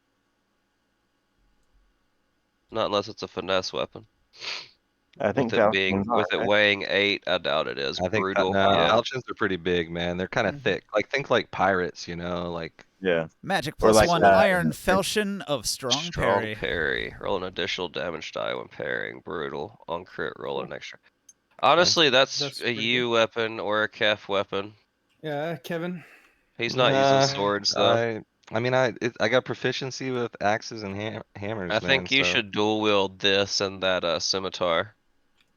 Not unless it's a finesse weapon. I think With it being, falchions are, with it right? weighing 8, I doubt it is. I think Brutal. no, Yeah. falchions are pretty big, man. They're kind of Mhm. thick. Like think like pirates, you know, like Yeah. Magic Or plus like one that. iron falchion of strong, Strong parry. Roll an additional damage die when parrying. Brutal. On crit, roll Cool. an extra. Honestly, that's That's a pretty U weapon or a Kef weapon. Yeah, Kevin. He's not using nah, swords though. I got proficiency with axes and hammers, I man. think you So should dual wield this and that scimitar.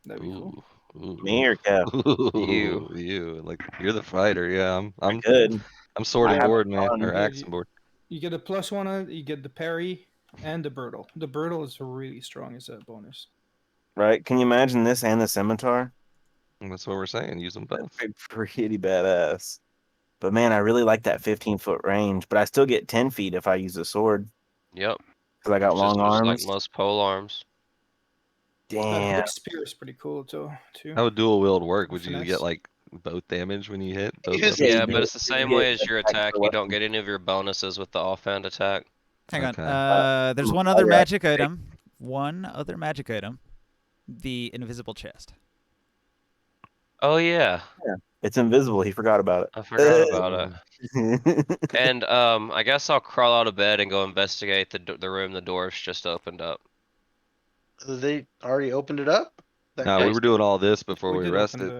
That'd be cool. ooh, Me or Kev? You. you like you're the fighter. Yeah, I'm Good. sword I and have board, man, fun. or Yeah, axe and board. You get a +1 on it, you get the parry and the brutal. The brutal is really strong as a bonus. Right? Can you imagine this and the scimitar? And that's what we're saying. Use them That'd both. be pretty badass. But man, I really like that 15-foot range. But I still get 10 feet if I use a sword Yep. because I got It's long just like arms. most pole arms. That Damn. hook spear is pretty cool too. How would dual wield work? Would you Finesse. get like both damage when you hit both Yes. weapons? Yeah, you but get- it's the you same get way as your attack attack. per You don't weapon. get any of your bonuses with the offhand attack. Hang on. Okay. There's one Oh, other yeah. magic item. One other magic item. The invisible chest. Oh yeah, It's invisible. He forgot about I forgot about it. it. And I guess I'll crawl out of bed and go investigate the room the doors just opened up. They already opened it up? That No, we quick? were doing all this before we did open rested.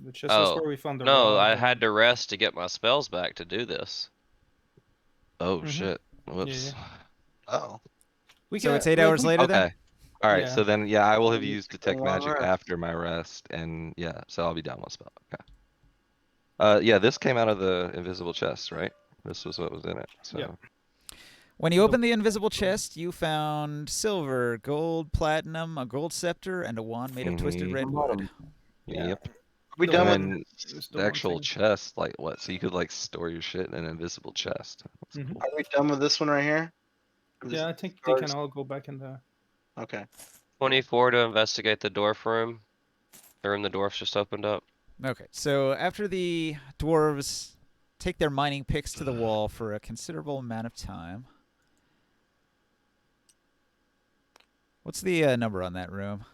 the chest. That's Oh where we found the no, rod I and- had to rest to get my spells back to do this. Oh Mhm. shit. Whoops. Oh. So it's we 8 had hours to- later then? Okay. All right. Yeah. So then, yeah, I will have You used took a detect long magic rest. after my rest, and yeah, so I'll be down one spell. Okay. Yeah, this came out of the invisible chest, right? This was what was in it. So Yep. When you opened the invisible chest, you found silver, gold, platinum, a gold scepter, and a wand made of twisted Mhm. red wood. Yeah. yep. We The done And with then It's the one actual thing. chest, like what? So you could like store your shit in an invisible chest. That's Mhm. cool. Are we done with this one right here? Yeah, I think they can all go back in the. Okay. 24 to investigate the dwarf room. The room the dwarfs just opened up. Okay, so after the dwarves take their mining picks to the wall for a considerable amount of time. What's the number on that room?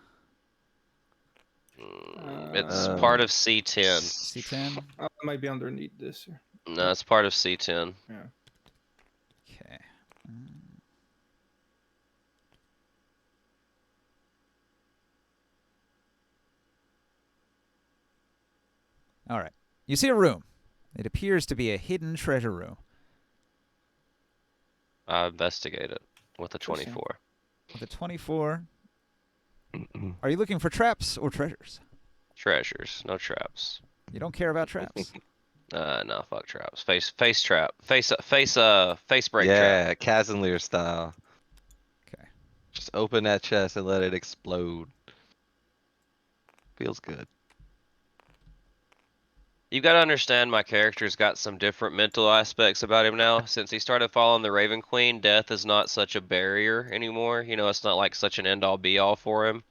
It's Uh, part of C10. C10? It might be underneath this. Here. No, it's part of C10. Okay. All right. You see a room. It appears to be a hidden treasure room. I investigate it with a Interesting. 24. With a 24. Are you looking for traps or treasures? Treasures, no traps. You don't care about traps? No, fuck traps. Face trap. Face break trap. Yeah, Kazanlir style. Okay. Just open that chest and let it explode. Feels good. You gotta understand my character's got some different mental aspects about him now. Since he started following the Raven Queen, death is not such a barrier anymore. You know, it's not like such an end-all be-all for him.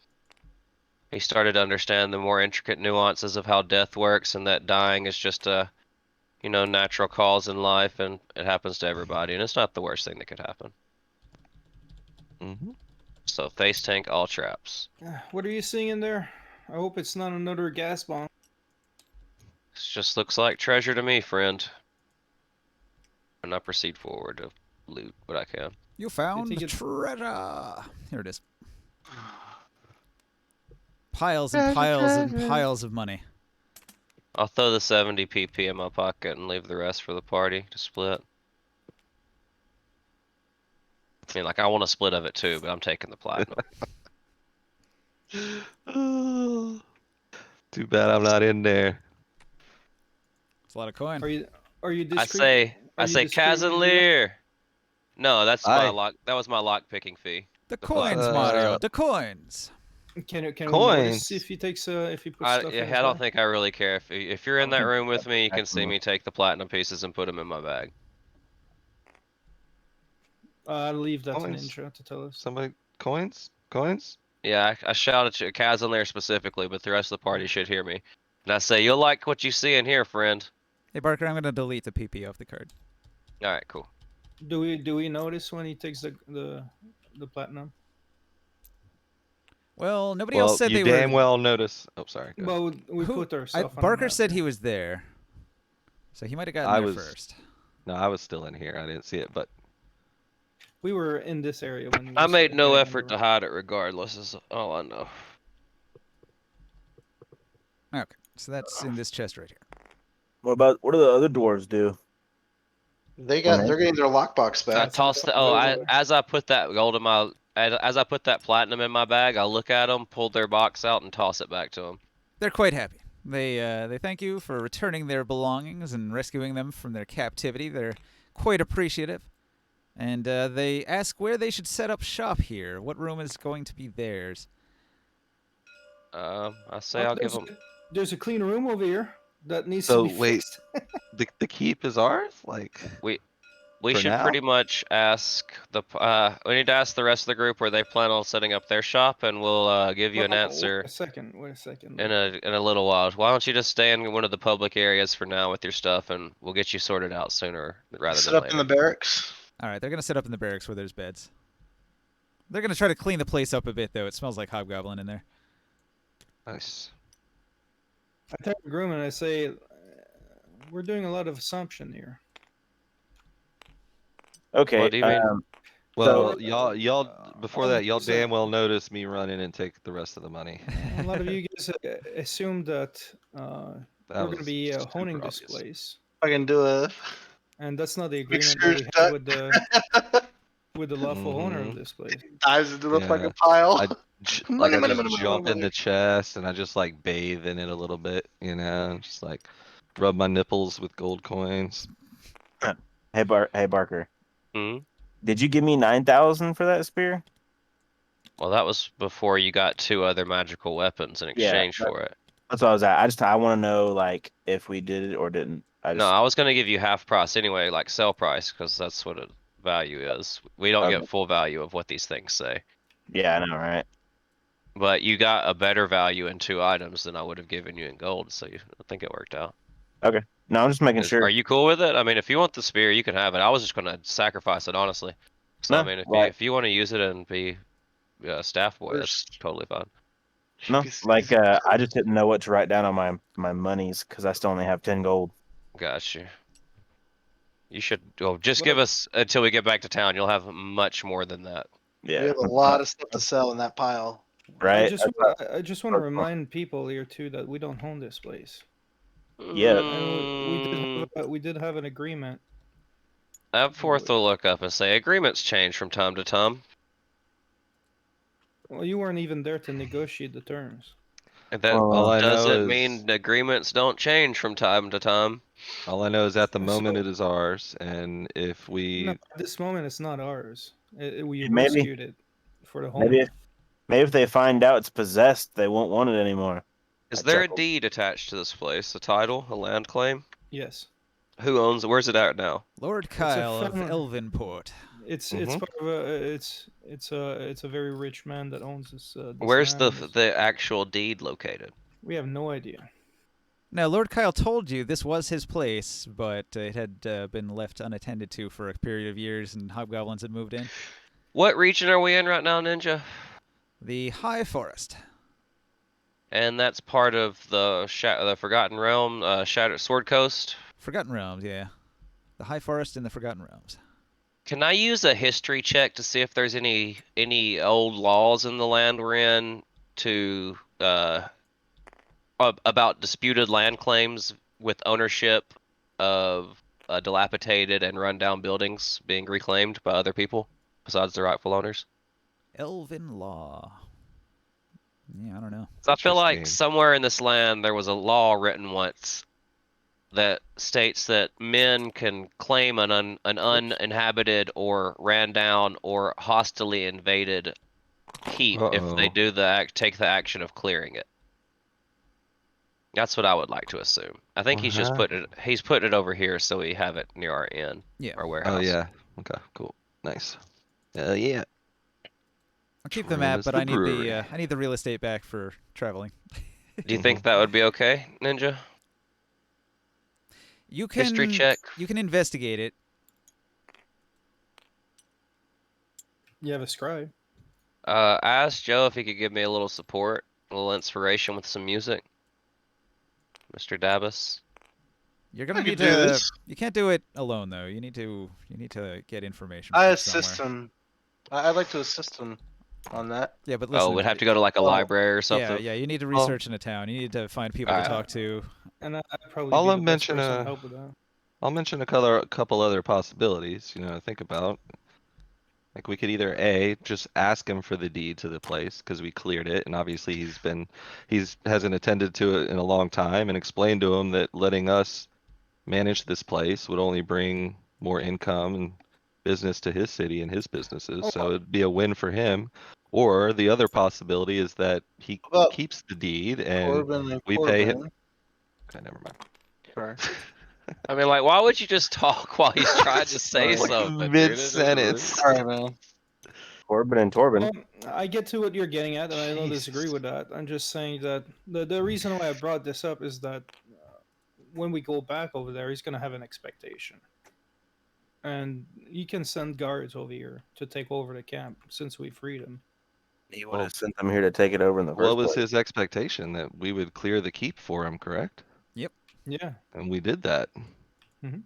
He started to understand the more intricate nuances of how death works and that dying is just a you know, natural cause in life, and it happens to everybody, and it's not the worst thing that could happen. Mm-hmm. So face tank, all traps. What are you seeing in there? I hope it's not another gas bomb. This just looks like treasure to me, friend. And I proceed forward to loot what I can. You found think it- treasure. Here it is. Piles and Treasure, piles and treasure. piles of money. I'll throw the 70 PP in my pocket and leave the rest for the party to split. I mean, like, I want a split of it too, but I'm taking the platinum. Too bad I'm not in there. It's a lot of coin. Are you discreet? I say Kazanleer. No, that's my Aye. lock. That was my lock picking fee. The the coins, platinum. Mario. The coins. Can we Coins. notice if he takes if he puts I stuff in his I don't bag? think I really care if you're in that think room with that's me, you can see maximum. me take the platinum pieces and put them in my bag. I'll leave that to Coins. Ninja to tell us. Somebody coins? Coins? Yeah, I shouted to Kazanleer specifically, but the rest of the party should hear me. And I say, you'll like what you see in here, friend. Hey, Barker, I'm going to delete the PP off the card. All right, cool. Do we notice when he takes the platinum? Well, nobody Well, else said you they damn were. well notice. Oh, sorry. Go ahead. Well, we Who- put our stuff on the Barker map said here. he was there. So he might have gotten I there was- first. No, I was still in here. I didn't see it, but We were in this area when he I was made no hiding in the effort to room. hide it regardless, is all I know. Okay, so that's in this chest right here. What do the other dwarves do? They're Right. getting their lockbox I back. tossed the, as I put that gold in my, as I put that platinum in my bag, I look at them, pulled their box out, and toss it back to them. They're quite happy. They thank you for returning their belongings and rescuing them from their captivity. They're quite appreciative. And they ask where they should set up shop here. What room is going to be theirs? I say I'll give them. There's a clean room over here that needs So, to be wait. fixed. the keep is ours? Like We For should now? pretty much ask the. We need to ask the rest of the group where they plan on setting up their shop, and we'll give you an answer Wait a second. in a little while. Why don't you just stay in one of the public areas for now with your stuff, and we'll get you sorted out sooner rather Set than up later. in the barracks. All right, they're going to set up in the barracks where there's beds. They're going to try to clean the place up a bit, though. It smells like hobgoblin in there. nice. I tell the groom and I say, we're doing a lot of assumption here. Okay. What do you mean? Well, y'all before all that, y'all these, damn well noticed me run in and take the rest of the money. A lot of you guys assumed that That we're going to was be super honing this obvious. place, I can do a and that's not the agreement sure that we it's have done. with the lawful owner of Mhm. this place. Dives into the Yeah. fucking pile. I Money, I money, just money, money, jump in money. the chest and I just like bathe in it a little bit, just like rub my nipples with gold coins. Hey Barker. Hmm? Did you give me 9,000 for that spear? Well, that was before you got 2 other magical weapons in Yeah, exchange that- for it. That's what I was at. I want to know like if we did it or didn't. No, I was gonna give you half price anyway, like sell price, because that's what a value is. We don't Okay. get full value of what these things say. Yeah, I know, right? But you got a better value in 2 items than I would have given you in gold, so I think it worked out. No, I'm just making sure. Are you cool with it? I mean, if you want the spear, you can have it. I was just gonna sacrifice it, honestly. So I No, mean, right. if you want to use it and be staff boy, that's Where's- totally fine. No, like I just didn't know what to write down on my monies because I still only have 10 gold. Got you. You should just What give a- us until we get back to town. You'll have much more than that. We Yeah, have a lot of stuff to sell in that pile. right. I just want to remind people here too that we don't own this place, Yeah. and we did have an agreement. Have Fourth will look up and say agreements change from time to time. Well, you weren't even there to negotiate the terms. And that All I know doesn't is mean agreements don't change from time to time. all I know is at the moment So- it is ours, and if we No, at this moment, it's not ours. We Maybe- rescued it for the home. Maybe if they find out it's possessed, they won't want it anymore. Is I there chuckled. a deed attached to this place? A title? A land claim? Yes, Who owns it? Where's it at now? Lord Kyle of family- Elvenport. it's Mhm. part of a it's a very rich man that owns this. This Where's land. the actual deed located? We have no idea. Now, Lord Kyle told you this was his place, but it had been left unattended to for a period of years, and hobgoblins had moved in. What region are we in right now, Ninja? The High Forest. And that's part of the Forgotten Realm, Shattered Sword Coast. Forgotten Realms, yeah. The High Forest in the Forgotten Realms. Can I use a history check to see if there's any old laws in the land we're in to about disputed land claims with ownership of dilapidated and rundown buildings being reclaimed by other people besides the rightful owners? Elven Law. Yeah, I don't know. So I feel like Interesting. somewhere in this land there was a law written once that states that men can claim an uninhabited or ran down or hostily invaded keep if they Uh-oh. take the action of clearing it. That's what I would like to assume. I think What he's putting it over here so we have it near our inn, Yeah. our Oh warehouse. yeah. Okay. Cool. Nice. Yeah. I'll keep the Room map, is but the I need brewery. the real estate back for traveling. Do you think that would be okay, Ninja? You History can check. investigate it. You have a scribe. I asked Joe if he could give me a little support, a little inspiration with some music. Mr. Dabus. You're gonna I need could do to. this. You can't do it alone though. You need to get information I from assist somewhere. him. I'd like to assist him on that. Yeah, but Oh, listen. we'd have to go to like a Well, library or Yeah, something. yeah. You need to Well- research in a town. You need to find people to Alright. talk to. And I'd probably I'll be the best mention person to a- help with that. I'll mention a couple other possibilities, to think about. Like we could either A, just ask him for the deed to the place because we cleared it, and obviously hasn't attended to it in a long time, and explain to him that letting us manage this place would only bring more income and business to his city and his businesses. Oh, So it'd be a win for him. Or the other possibility is that he Well, keeps the deed and Corbin and we pay him. Corbin. Okay, never mind. Sorry. I mean, like, why would you just talk while he's trying to say Like something, dude? mid sentence. All right, man. Corbin and Torben. I get to what you're getting at, and I don't disagree Jesus. with that. I'm just saying that the reason why I brought this up is that when we go back over there, he's gonna have an expectation, and you can send guards over here to take over the camp since we freed him. He would have sent them here to take it over in the What first was place. his expectation? That we would clear the keep for him, correct? Yeah, And we did that. Mhm.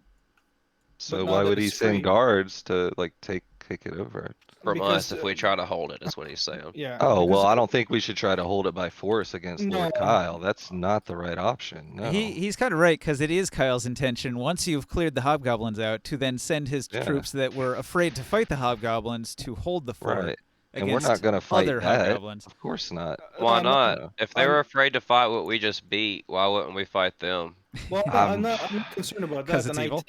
So But now why that would he it's send free- guards to like take it over? From because, us if we try to hold it, is what he's saying. Yeah. Oh, well, because- I don't think we should try to hold it by force against No. Lord Kyle. That's not the right option. No. He's kind of right because it is Kyle's intention once you've cleared the hobgoblins out to then send his Yeah. troops that were afraid to fight the hobgoblins to hold the fort Right. And we're against not going to fight other that. hobgoblins. Of course not. Why I'm not- not? If they I'm- were afraid to fight what we just beat, why wouldn't we fight them? Well, I'm not concerned about 'Cause that, it's evil?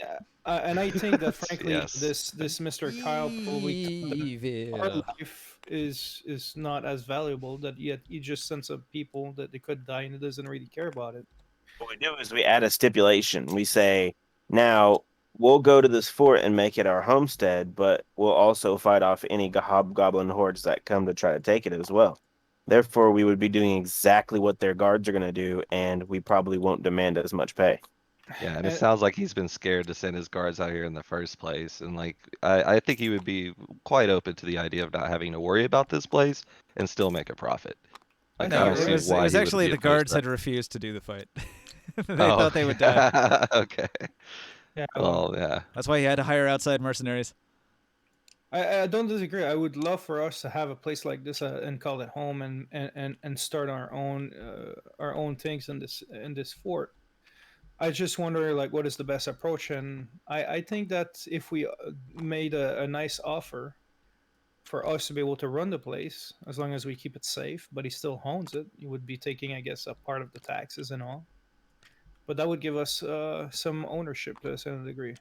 and I think that frankly, Yes. this Mr. Kyle probably thought that our Evil. life is not as valuable. That yet he just sends some people that they could die and he doesn't really care about it. What we do is we add a stipulation. We say, now we'll go to this fort and make it our homestead, but we'll also fight off any hobgoblin hordes that come to try to take it as well. Therefore, we would be doing exactly what their guards are going to do, and we probably won't demand as much pay. Yeah, and it And- sounds like he's been scared to send his guards out here in the first place. And like, I think he would be quite open to the idea of not having to worry about this place and still make a profit. Like, I No, don't it see was, why it was he would actually be the opposed guards to had that. refused to do the fight. They Oh, thought they would die. Okay. Yeah, well, Well, yeah. That's why he had to hire outside mercenaries. I don't disagree. I would love for us to have a place like this and call it home and start our own things in this fort. I just wonder like what is the best approach, and I think that if we made a nice offer for us to be able to run the place as long as we keep it safe, but he still owns it, he would be taking I guess a part of the taxes and all. But that would give us some ownership to a certain degree.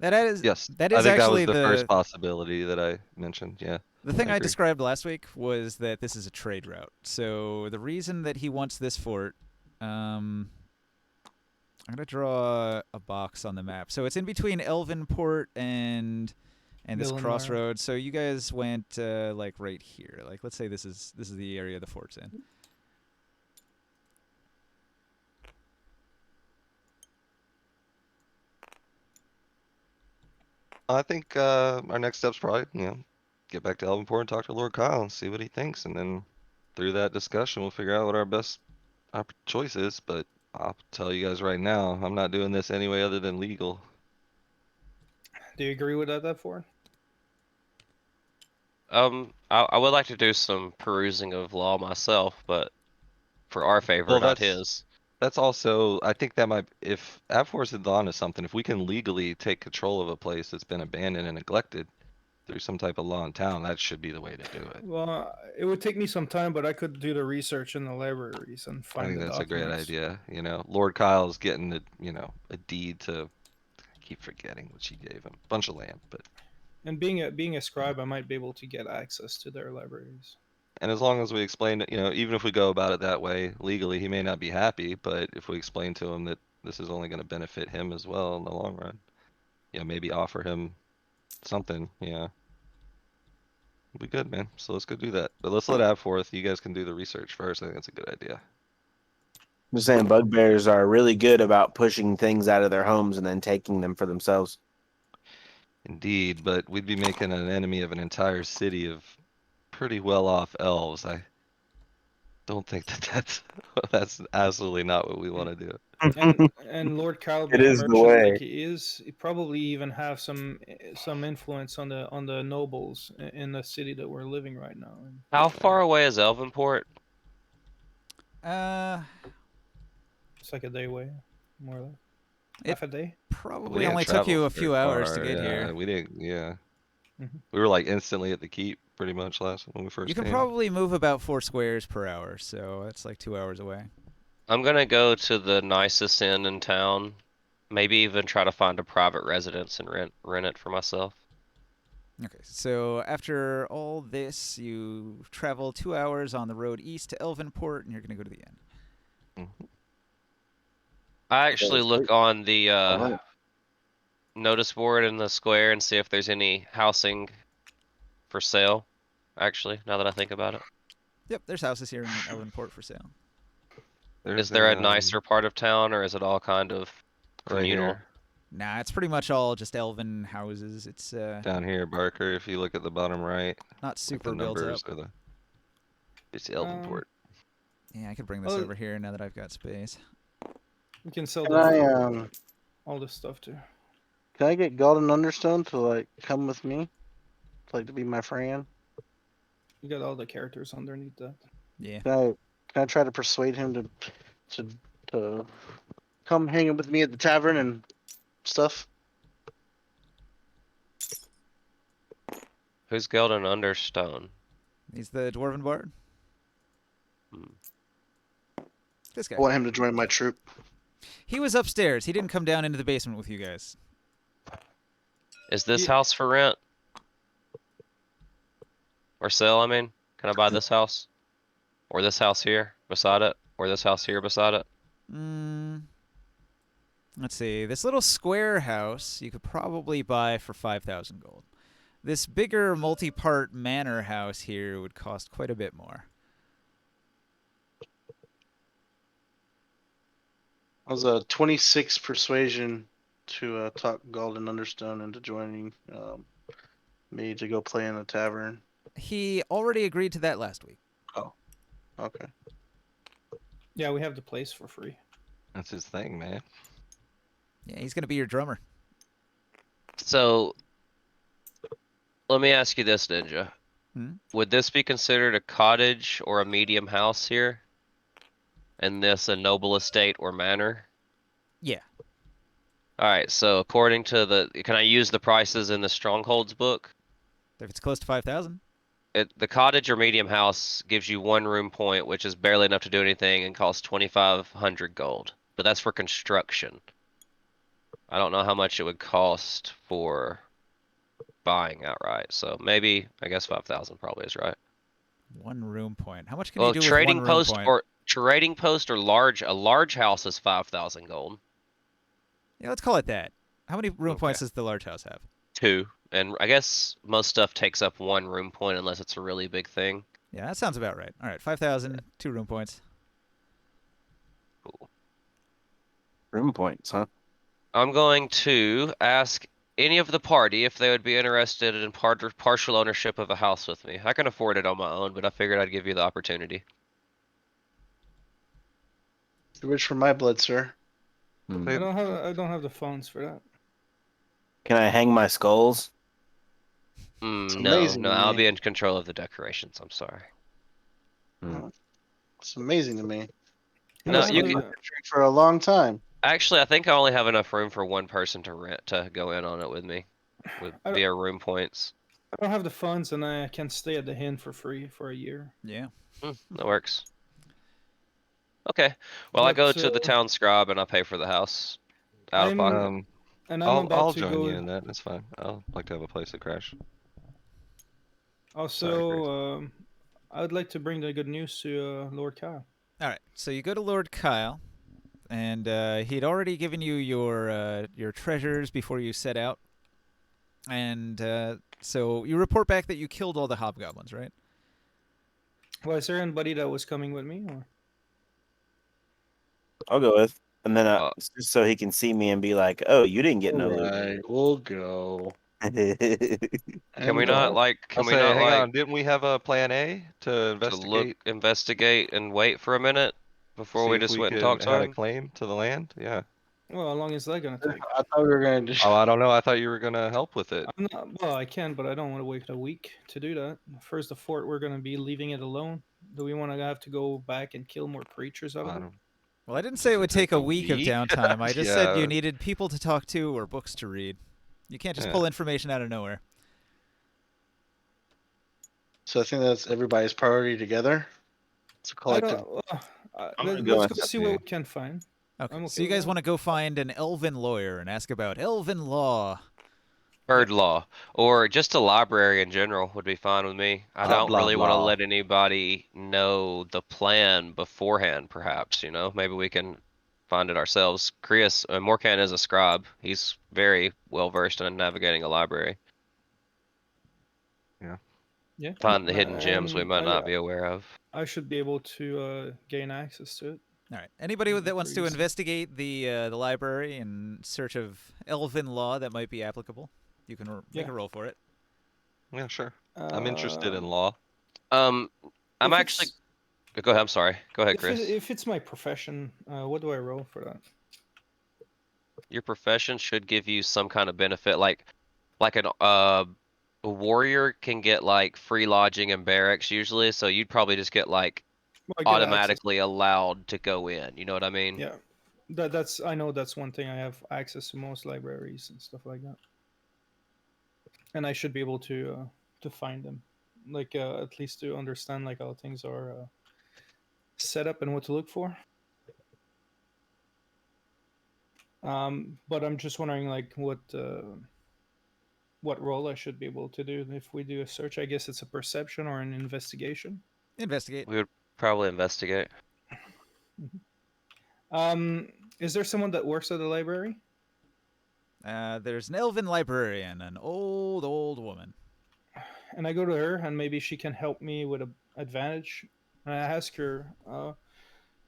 That is Yes. that I is think that actually was the first possibility that I mentioned. Yeah. the thing I I agree. described last week was that this is a trade route. So the reason that he wants this fort, I'm gonna draw a box on the map. So it's in between Elvenport and this Villanor. crossroads. So you guys went like right here. Like let's say this is the area the fort's in. I think our next step's probably, get back to Elvenport and talk to Lord Kyle and see what he thinks, and then through that discussion, we'll figure out what our best choice is. But I'll tell you guys right now, I'm not doing this any way other than legal. Do you agree with that, for? I would like to do some perusing of law myself, but for our favor, Well, not his. that's also, I think that might, if Avfor's is onto something, if we can legally take control of a place that's been abandoned and neglected through some type of law in town, that should be the way to do it. Well, it would take me some time, but I could do the research in the libraries and I find think the that's a great documents. idea. Lord Kyle's getting a deed to, I keep forgetting what she gave him. Bunch of land, but And being a scribe, I might be able to get access to their libraries. and as long as we explain it, even if we go about it that way legally, he may not be happy, but if we explain to him that this is only going to benefit him as well in the long run, maybe offer him something, we'll be good, man. So let's go do that. But let's let Avforth, you guys can do the research first. I think that's a good idea. I'm just saying, bugbears are really good about pushing things out of their homes and then taking them for themselves. Indeed, but we'd be making an enemy of an entire city of pretty well-off elves. I don't think that's absolutely not what we want to do. And Lord Kyle It being a is the merchant way. like he is, he probably even have some influence on the nobles in the city that we're living right now. And How far away is Elvenport? it's like a day away, more or less. It- Half a day. We Probably didn't only took travel you a very few hours to far. get Yeah, here. we didn't. Yeah, Mhm. we were like instantly at the keep pretty much when we first You can came. probably move about 4 squares per hour, so that's like 2 hours away. I'm gonna go to the nicest inn in town. Maybe even try to find a private residence and rent it for myself. Okay, so after all this, you travel 2 hours on the road east to Elvenport, and you're going to go to the inn. Mhm. I actually look on the Alright. notice board in the square and see if there's any housing for sale. Actually, now that I think about it, Yep, there's houses here in Elvenport for sale. is There's there a nicer part of town, or is it all kind of right communal? here, Nah, it's pretty much all just elven houses. It's down here, Barker. If you look at the bottom right, not like the super built up. numbers or it's Elvenport. Yeah, I could bring this Well, over here now that I've got space. we can sell Can I all this stuff too. can I get Golden Understone to like come with me? Like to be my friend? You got all the characters underneath that. Yeah. Can I try to persuade him to to come hang with me at the tavern and stuff? Who's Geldon Understone? He's the dwarven bard. Hmm. This guy. I want him to join my troop. He was upstairs. He didn't come down into the basement with you guys. Is this Yeah. house for rent? Or sale, I mean? Can I buy this house? Or this house here beside it? Or this house here beside it? Let's see. This little square house you could probably buy for 5,000 gold. This bigger multi-part manor house here would cost quite a bit more. I was a 26 persuasion to talk Golden Understone into joining me to go play in the tavern. He already agreed to that last week. Okay. Yeah, we have the place for free. That's his thing, man. Yeah, he's going to be your drummer. So, let me ask you this, Ninja. Hmm? Would this be considered a cottage or a medium house here? And this a noble estate or manor? Yeah. Alright, so according to can I use the prices in the Strongholds book? If it's close to 5,000. The cottage or medium house gives you 1 room point, which is barely enough to do anything and costs 2,500 gold. But that's for construction. I don't know how much it would cost for buying outright. So maybe, I guess 5,000 probably is right. 1 room point. How much can Well, you do with 1 room point? trading post or a large house is 5,000 gold. Yeah, let's call it that. How many room Okay. points does the large house have? 2. And I guess most stuff takes up 1 room point unless it's a really big thing. Yeah, that sounds about right. All right, 5,000, 2 room points. Cool. Room points, huh? I'm going to ask any of the party if they would be interested in partial ownership of a house with me. I can afford it on my own, but I figured I'd give you the opportunity. Too rich for my blood, sir. Hmm. I don't have the funds for that. Can I hang my skulls? It's No, amazing no, to I'll me. be in control of the decorations. I'm sorry. Hmm. It's amazing to me. I No, don't Must have you live can. under a tree for a long time. Actually, I think I only have enough room for one person to rent to go in on it with me, with I don't, via room points. I don't have the funds, and I can stay at the inn for free for a year. Yeah. That works. Okay. Well, I go But to the town scribe and I pay for the house out of pocket. Um, I'm about I'll to join go. you in that. That's fine. I'll like to have a place to crash. Also, Sorry, Grace. I would like to bring the good news to Lord Kyle. All right. So you go to Lord Kyle, and he'd already given you your treasures before you set out, and so you report back that you killed all the hobgoblins, right? Well, is there anybody that was coming with me? Or? I'll go with. And then Uh, just so he can see me and be like, "Oh, you didn't get no loot." Alright, we'll go. can we not like? I'll Can we say, not hang like on. Didn't we have a plan A to to investigate? investigate, and wait for a minute before See we if just we went and talked to had a him? claim to the land? Yeah. Well, how long is that gonna take? I thought we were gonna just. Oh, I don't know. I thought you were gonna help with it. I'm not. Well, I can, but I don't want to wait a week to do that. First, the fort, we're gonna be leaving it alone. Do we want to have to go back and kill more creatures out of I it? don't. Well, I didn't say it would Does take a take week of week? downtime. I just said you Yeah. needed people to talk to or books to read. You can't just Yeah. pull information out of nowhere. So I think that's everybody's priority together. It's a I collective. don't. I'm gonna go Let's go with see what we me. can find. Okay. I'm So okay you with guys that. want to go find an elven lawyer and ask about elven law. Bird law, or just a library in general would be fine with me. I blah don't blah really want to blah. let anybody know the plan beforehand, perhaps, you know? Maybe we can find it ourselves. Krias, Morkan is a scribe. He's very well versed in navigating a library. Yeah. Find the hidden gems we And might not be aware of. I should be able to gain access to it. All right. Anybody that wants to Pretty easy. investigate the library in search of elven law that might be applicable, you can make Yeah. a roll for it. Yeah, sure. I'm interested in Um, law. I'm if actually. it's Go ahead. I'm sorry. Go ahead, if, it, Chris. if it's my profession, what do I roll for that? Your profession should give you some kind of benefit, like a warrior can get like free lodging and barracks usually, so you'd probably just get like Well, I get access. automatically allowed to go in. You know what I mean? Yeah, that's I know that's one thing. I have access to most libraries and stuff like that, and I should be able to find them, like at least to understand like how things are set up and what to look for. But I'm just wondering like what role I should be able to do if we do a search. I guess it's a perception or an investigation. Investigate. We would probably investigate. Um, is there someone that works at the library? There's an elven librarian, an old woman. And I go to her, and maybe she can help me with an advantage. And I ask her,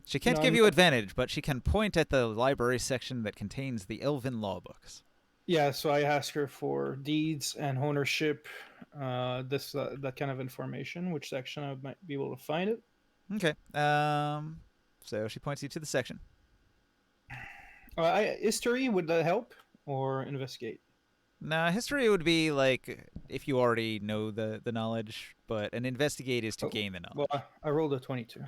She can't No, give I'm you not- advantage, but she can point at the library section that contains the elven law books. yeah. So I ask her for deeds and ownership, this that kind of information. Which section I might be able to find it? Okay. So she points you to the section. History would that help or investigate? Now, history would be like if you already know the knowledge, but an investigate is to Oh, gain the knowledge. Well, I rolled a 22.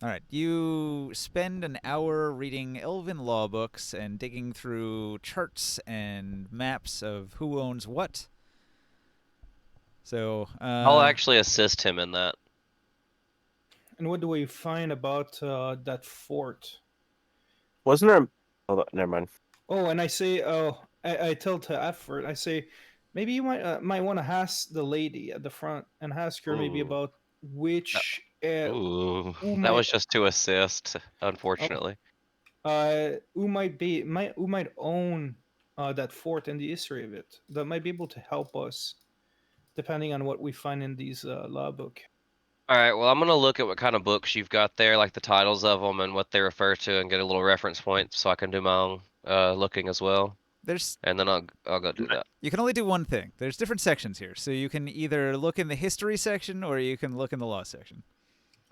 All right. You spend an hour reading elven law books and digging through charts and maps of who owns what. So, I'll actually assist him in that. And what do we find about that fort? Wasn't there? Hold on, never mind. Oh, and I say, I tell to Effort, I say, maybe you might want to ask the lady at the front and ask her maybe Ooh. about which Ooh. who That might was just to assist, unfortunately. who might own that fort and the history of it. That might be able to help us, depending on what we find in these law book. All right, well, I'm gonna look at what kind of books you've got there, like the titles of them and what they refer to, and get a little reference point so I can do my own looking as well. and then I'll go do that. You can only do one thing. There's different sections here, so you can either look in the history section or you can look in the law section.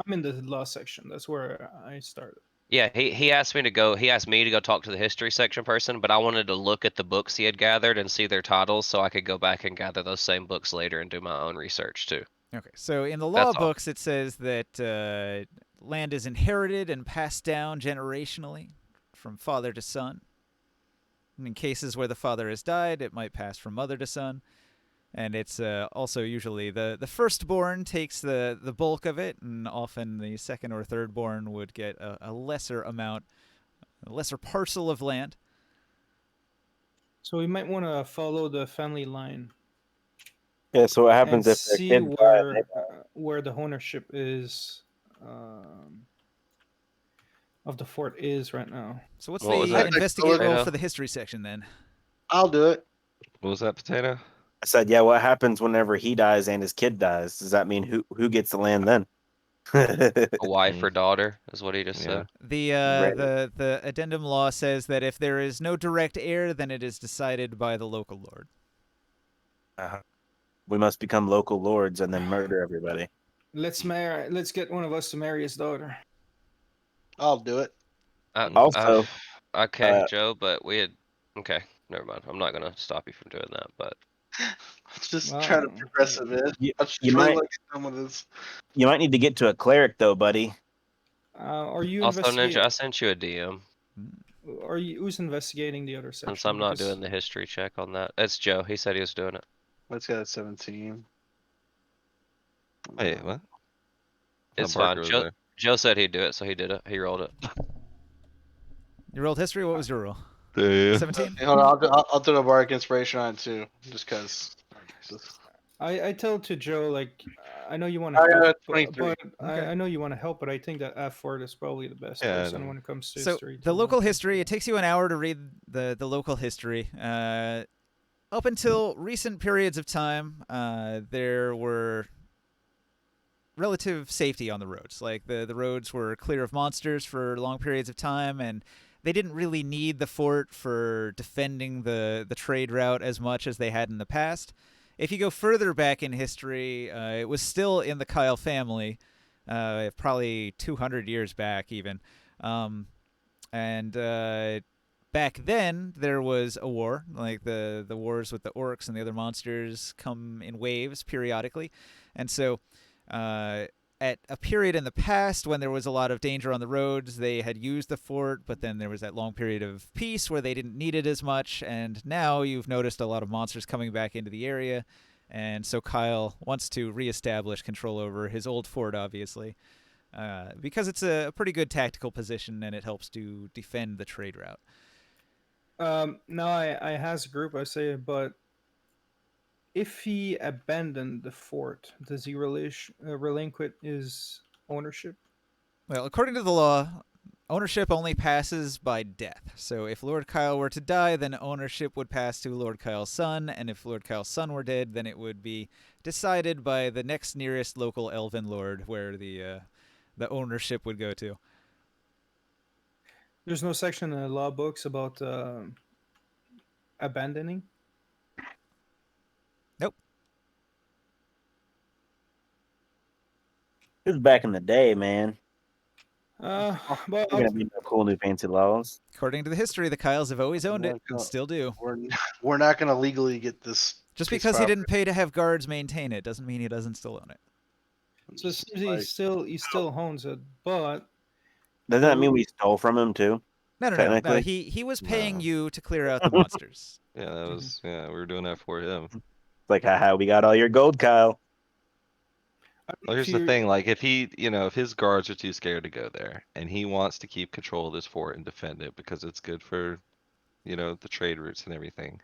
I'm in the law section. That's where I started. Yeah, he asked me to go. He asked me to go talk to the history section person, but I wanted to look at the books he had gathered and see their titles, so I could go back and gather those same books later and do my own research too. Okay, so in the law That's all. books, it says that land is inherited and passed down generationally from father to son. And in cases where the father has died, it might pass from mother to son. And it's also usually the firstborn takes the bulk of it, and often the second or thirdborn would get a lesser amount, a lesser parcel of land. So we might want to follow the family line Yeah. So what and happens if the see kid dies? where the ownership is of the fort is right now. So what's What was the that? investigate roll Potato? for the history section then? I'll do it. What was that, Potato? I said, yeah. What happens whenever he dies and his kid dies? Does that mean who gets the land then? A wife or daughter is what he just Yeah. said. The addendum law says that if there is no direct heir, then it is decided by the local lord. We must become local lords and then murder everybody. Let's get one of us to marry his daughter. I'll do it. Also, okay, Joe, but we had. Okay, never mind. I'm not gonna stop you from doing that, but Just Wow. trying to progress a bit. You- I just you really might- like some of this. you might need to get to a cleric though, buddy. Are you also Ninja, I investigating? sent you a DM Who's investigating the other section? since I'm not Because doing the history check on that. It's Joe. He said he was doing it. Let's get 17. Wait, what? It's Parker fine. was Joe, there. Joe said he'd do it, so he did it. He rolled it. You rolled history. What was your roll? Dude. 17. Okay, hold on, I'll do a bardic inspiration on it too, just because. I tell to Joe, like, I know you want to I got help, a 23. but Okay. I know you want to help, but I think that F4 is probably the best Yeah, I person know. when it comes to So history. the local history, it takes you an hour to read the local history. Up until recent periods of time, there were relative safety on the roads. Like the roads were clear of monsters for long periods of time, and they didn't really need the fort for defending the trade route as much as they had in the past. If you go further back in history, it was still in the Kyle family, probably 200 years back even. And back then, there was a war. Like the wars with the orcs and the other monsters come in waves periodically. And so at a period in the past when there was a lot of danger on the roads, they had used the fort, but then there was that long period of peace where they didn't need it as much, and now you've noticed a lot of monsters coming back into the area, and so Kyle wants to reestablish control over his old fort, obviously, because it's a pretty good tactical position and it helps to defend the trade route. Now I has a group, I say, but if he abandoned the fort, does he relinquish his ownership? Well, according to the law, ownership only passes by death. So if Lord Kyle were to die, then ownership would pass to Lord Kyle's son, and if Lord Kyle's son were dead, then it would be decided by the next nearest local elven lord where the ownership would go to. There's no section in the law books about abandoning. Nope. It was back in the day, man. Well, There's gonna be no cool new fancy laws. According to the history, the Kyles have always owned it and still do. We're not gonna legally get this. Just piece because of he didn't pay to have guards maintain it doesn't mean he doesn't still own it. property. so it seems he still owns it, but Doesn't that mean we stole from him too? No. Technically? He was paying No. you to clear out the monsters. Yeah, that was we were doing that for him. Like, haha, we got all your gold, Kyle. Well, here's the thing, like if he, if his guards are too scared to go there and he wants to keep control of this fort and defend it because it's good for, the trade routes and everything.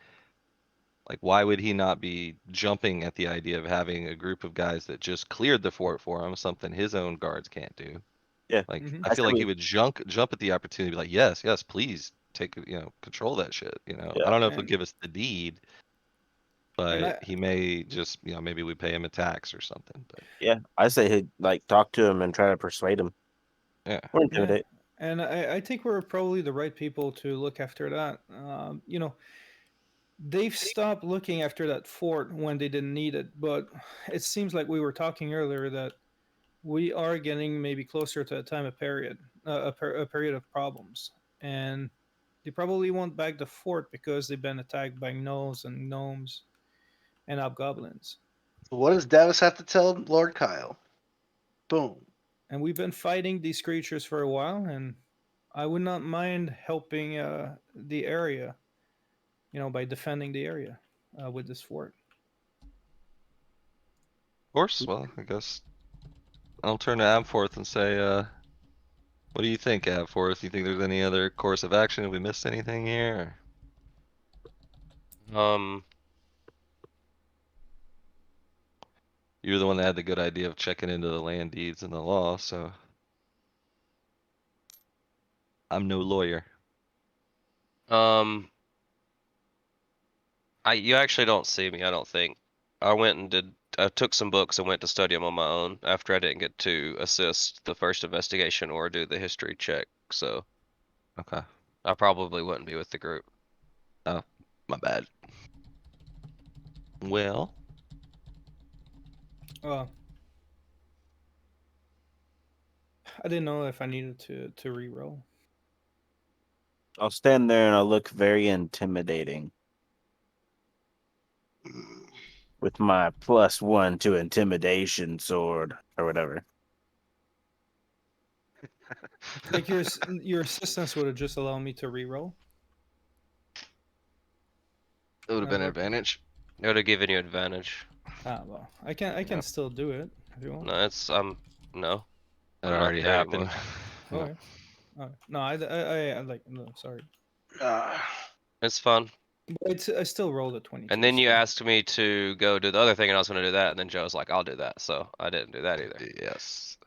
Like why would he not be jumping at the idea of having a group of guys that just cleared the fort for him, something his own guards can't do? Yeah. Like Mhm. I feel like he would jump at the opportunity, be like, yes, please take, control that shit. I don't know if he'll And- give us the deed, but he may just, maybe we pay him a tax or something. But Yeah, I say he'd talk to him and try to persuade him yeah, or intimidate. and I think we're probably the right people to look after that. They've stopped looking after that fort when they didn't need it, but it seems like we were talking earlier that we are getting maybe closer to a time of period, a period of problems, and they probably want back the fort because they've been attacked by gnolls and gnomes and hobgoblins, What does Davis have to tell Lord Kyle? Boom. and we've been fighting these creatures for a while, and I would not mind helping the area, by defending the area with this fort. Of course. Well, I guess I'll turn to Amforth and say, what do you think, Amforth? Do you think there's any other course of action? Have we missed anything here? You're the one that had the good idea of checking into the land deeds and the law, so I'm no lawyer. You actually don't see me, I don't think. I took some books and went to study them on my own after I didn't get to assist the first investigation or do the history check, so Okay. I probably wouldn't be with the group. Oh, my bad. Well, Uh, I didn't know if I needed to re-roll. I'll stand there and I'll look very intimidating with my +1 to intimidation sword or whatever. Like your assistance would have just allowed me to re-roll. it would have been an Work. advantage. It would have given you advantage. Well, I can still do it if you want. No, no. That I'm not already there happened. anymore. No. Okay. No, I like no, sorry. It's fun. But I still rolled a 22. And then you so- asked me to go do the other thing and I was gonna do that, and then Joe's like, I'll do that, so I didn't do that either. Yes.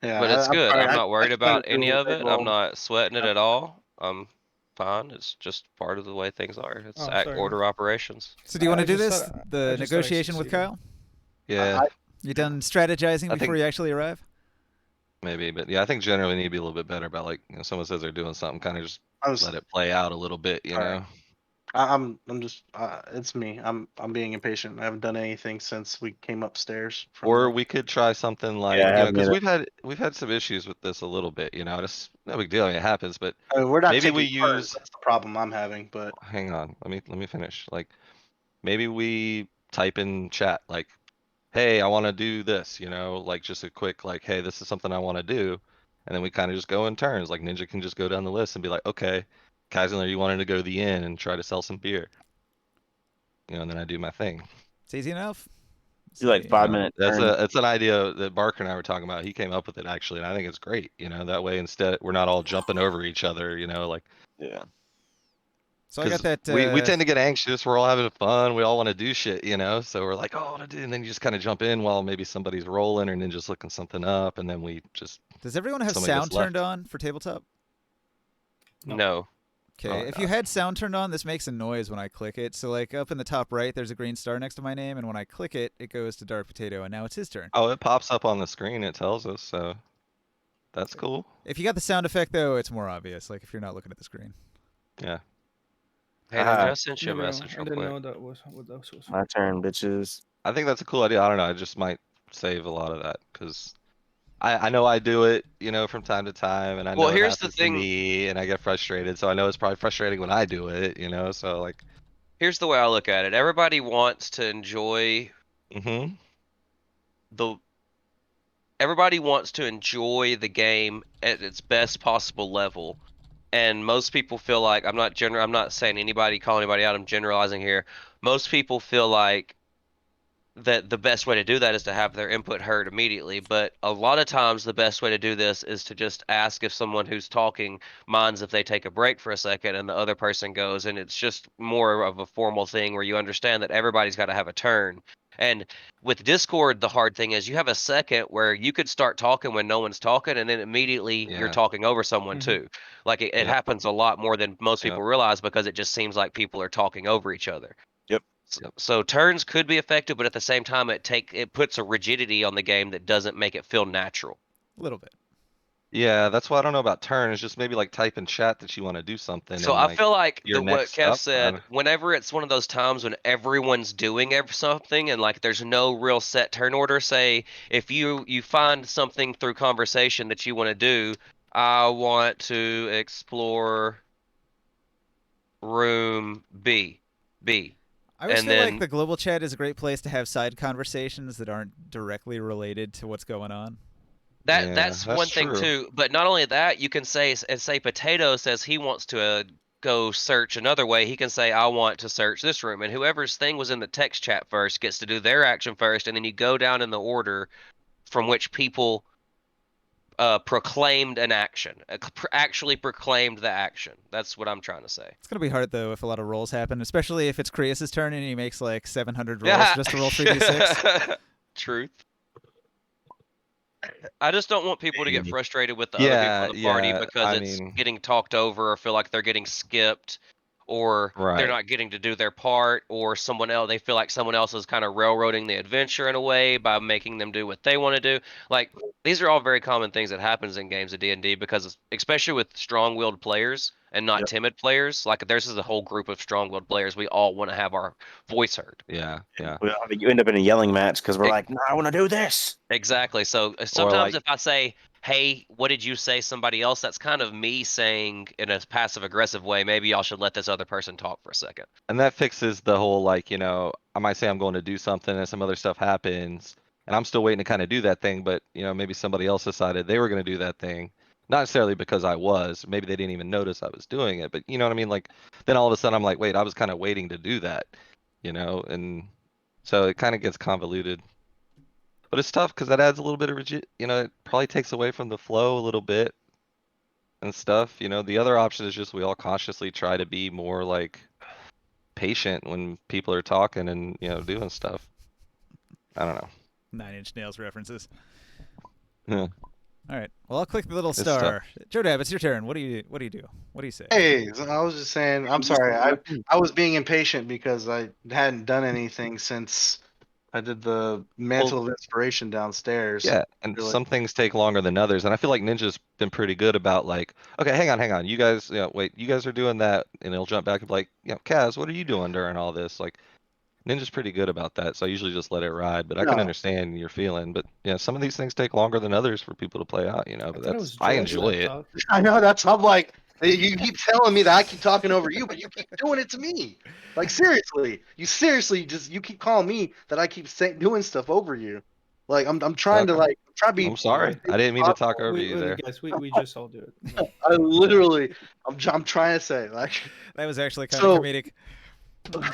Yeah, But it's I'm good. sorry. I'm not I worried just went about through any a of big it. I'm roll. not sweating it at all. I'm fine. It's just part of the way things are. It's Oh, sorry. order operations. So do you want I to do just this? thought- I The just thought I negotiation with succeeded. Kyle? Yeah, You done strategizing I before think- you actually arrive? maybe, but yeah, I think generally we need to be a little bit better about like, someone says they're doing something, kind of just I was, let it play out a little bit, you Alright. know? I'm just, it's me. I'm being impatient. I haven't done anything since we came upstairs from. Or we could try something like, I haven't because either. we've had some issues with this a little bit, It's no big deal, it happens, but I mean, we're not maybe taking we turns. use. That's the problem I'm having. But Hang on, let me finish. Like, maybe we type in chat like, hey, I want to do this, like just a quick like, hey, this is something I want to do, and then we kind of just go in turns. Like Ninja can just go down the list and be like, okay, Kaiser, you wanted to go to the inn and try to sell some beer, and then I do my thing. It's easy enough. Do like See. 5-minute turn. It's an idea that Barker and I were talking about. He came up with it actually, and I think it's great. That way instead we're not all jumping over each other. Like Yeah. So I got that. we tend to get anxious. We're all having fun. We all want to do shit. So we're like, oh, I want to do, and then you just kind of jump in while maybe somebody's rolling or Ninja's looking something up, and then we just. Does everyone have somebody gets sound left. turned on for tabletop? No. Okay, Oh, if no. you had sound turned on, this makes a noise when I click it. So like up in the top right, there's a green star next to my name, and when I click it, it goes to Dark Potato, and now it's his turn. Oh, it pops up on the screen. It tells us, so that's cool. If you got the sound effect though, it's more obvious. Like if you're not looking at the screen. Yeah. Hey, Ah, Ninja, I sent you a Never know. message I real didn't quick. know that was what that was. My turn, bitches. I think that's a cool idea. I don't know. It just might save a lot of that because I know I do it, from time to time, and I know Well, it here's the happens to thing. me, and I get frustrated. So I know it's probably frustrating when I do it, So like, Here's the way I look at it. Everybody wants to enjoy mm-hmm. the everybody wants to enjoy the game at its best possible level. And most people feel like I'm not saying anybody call anybody out, I'm generalizing here. Most people feel like that the best way to do that is to have their input heard immediately, but a lot of times the best way to do this is to just ask if someone who's talking minds if they take a break for a second and the other person goes, and it's just more of a formal thing where you understand that everybody's got to have a turn. And with Discord, the hard thing is you have a second where you could start talking when no one's talking, and then immediately you're Yeah. talking over someone Mhm. too. Like it Yep. happens a lot more than most Yep. people realize because it just seems like people are talking over each other. Yep. So turns could be effective, but at the same time, it puts a rigidity on the game that doesn't make it feel natural. A little bit. Yeah, that's why I don't know about turn. It's just maybe like type in chat that you want to do something So and I like feel like your what next Kev up. said, whenever it's one of those times when everyone's doing something and like there's no real set turn order, say if you find something through conversation that you want to do, I want to explore room B. I always And feel like then the global chat is a great place to have side conversations that aren't directly related to what's going on. Yeah, that's that's one thing true. too. But not only that, you can say Potato says he wants to go search another way. He can say I want to search this room, and whoever's thing was in the text chat first gets to do their action first, and then you go down in the order from which people proclaimed an action, actually proclaimed the action. That's what I'm trying to say. It's gonna be hard though if a lot of rolls happen, especially if it's Krios' turn and he makes like 700 rolls Yeah. just to roll 3d6. Truth. I just don't want people to get Maybe. frustrated with the other people Yeah, in the party yeah. because I it's mean, getting talked over or feel like they're getting skipped or they're right. not getting to do their part or someone else they feel like someone else is kind of railroading the adventure in a way by making them do what they want to do. Like these are all very common things that happens in games of D&D because especially with strong-willed players and not Yep. timid players, like there's is a whole group of strong-willed players we all want to have our voice heard. Yeah, yeah. You end up in a yelling match because we're Ex- like, no, I want to do this. Exactly. So Or sometimes like, if I say, "Hey, what did you say?" somebody else, that's kind of me saying in a passive aggressive way, maybe y'all should let this other person talk for a second. and that fixes the whole like, I might say I'm going to do something and some other stuff happens, and I'm still waiting to kind of do that thing, but maybe somebody else decided they were going to do that thing. Not necessarily because I was, maybe they didn't even notice I was doing it, but you know what I mean? Like, then all of a sudden I'm like, wait, I was kind of waiting to do that, and so it kind of gets convoluted. But it's tough because that adds a little bit of it probably takes away from the flow a little bit and stuff. The other option is just we all consciously try to be more like patient when people are talking and doing stuff. I don't know. 9 Inch Nails references. Yeah, All right. Well, I'll click the little it's tough. star. Joe Dab, it's your turn. What do you do? What do you say? Hey, so I was just saying, I'm sorry. I was being impatient because I hadn't done anything since I did the Well, Mantle of Inspiration downstairs. yeah, and Really. some things take longer than others, and I feel like Ninja's been pretty good about like, okay, hang on, you guys, wait, you guys are doing that, and he'll jump back and be like, Kaz, what are you doing during all this? Like, Ninja's pretty good about that, so I usually just let it ride. But I can No, understand your feeling. But yeah, some of these things take longer than others for people to play out. I But thought it was I George enjoy that it. talked. I know that's. I'm like, you keep telling me that I keep talking over you, but you keep doing it to me. Like seriously, you keep calling me that I keep doing stuff over you. Like I'm trying to Okay, like I'm trying to I'm be sorry. I didn't mean to talk over you there. Guys, we just all do it. Yeah. I literally I'm trying to say like That was actually kind of so comedic.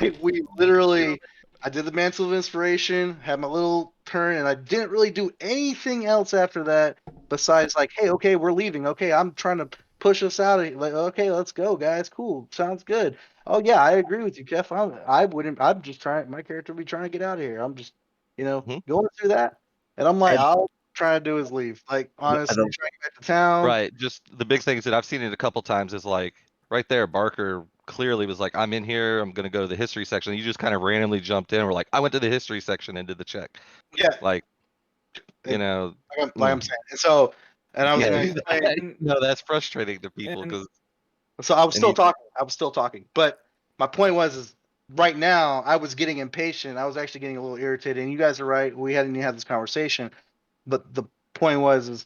like we literally I did the Mantle of Inspiration, had my little turn, and I didn't really do anything else after that besides like, hey, okay, we're leaving. Okay, I'm trying to push us out of here. Like, okay, let's go, guys. Cool. Sounds good. Oh yeah, I agree with you, Jeff. I wouldn't I'm just trying my character would be trying to get out of here. I'm just, Mhm. going through that. And I'm like, And all I'm trying to do is leave. Like honestly, the, trying to get back to town. Right. Just the big things that I've seen it a couple times is like right there. Barker clearly was like, "I'm in here. I'm gonna go to the history section." You just kind of randomly jumped in. We're like, "I went to the history section and did the check." Yeah. Like, you And know, like I'm mm, saying. And so and I was yeah, gonna And explain. and no, that's frustrating to people and because So I was and still you, talking. I was still talking. But my point was is right now I was getting impatient. I was actually getting a little irritated. And you guys are right. We hadn't even had this conversation. But the point was is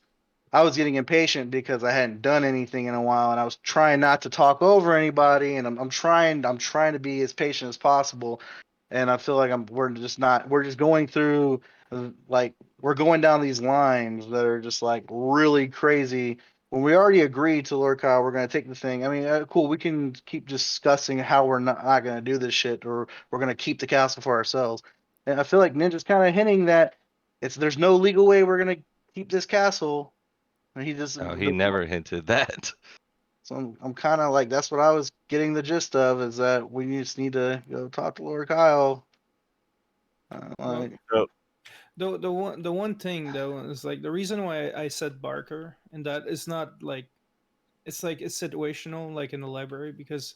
I was getting impatient because I hadn't done anything in a while, and I was trying not to talk over anybody, and I'm trying to be as patient as possible, and I feel like we're just going through like we're going down these lines that are just like really crazy. When we already agreed to Lord Kyle, we're gonna take the thing. I mean, cool. We can keep discussing how we're not gonna do this shit, or we're gonna keep the castle for ourselves. And I feel like Ninja's kind of hinting that there's no legal way we're gonna keep this castle. And he just no, he never hinted that. so I'm kind of like that's what I was getting the gist of is that we just need to go talk to Lord Kyle. well, Like, the one thing though is like the reason why I said Barker and that is not like it's situational like in the library because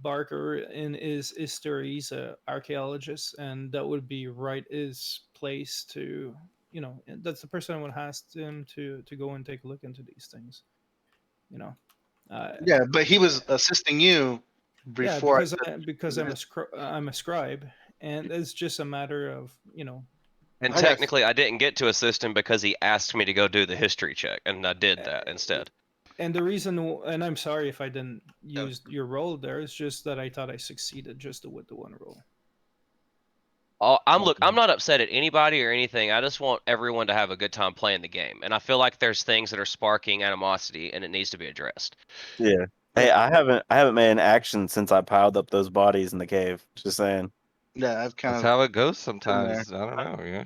Barker in his history he's a archaeologist and that would be right his place to that's the person I would ask him to go and take a look into these things. You know, Yeah, but he was assisting you yeah, before. because I'm a scribe, and it's just a matter of And I got technically, I didn't get to assist him because he asked me to go do the history check, and I did that instead. and the reason, and I'm sorry if I didn't use your role there, is just that I thought I succeeded just with the one role. I'm not upset at anybody or anything. I just want everyone to have a good time playing the game, and I feel like there's things that are sparking animosity, and it needs to be addressed. Yeah. Hey, I haven't made an action since I piled up those bodies in the cave. Just saying. Yeah, I've kind That's of how it goes been there. sometimes. I don't know. Yeah.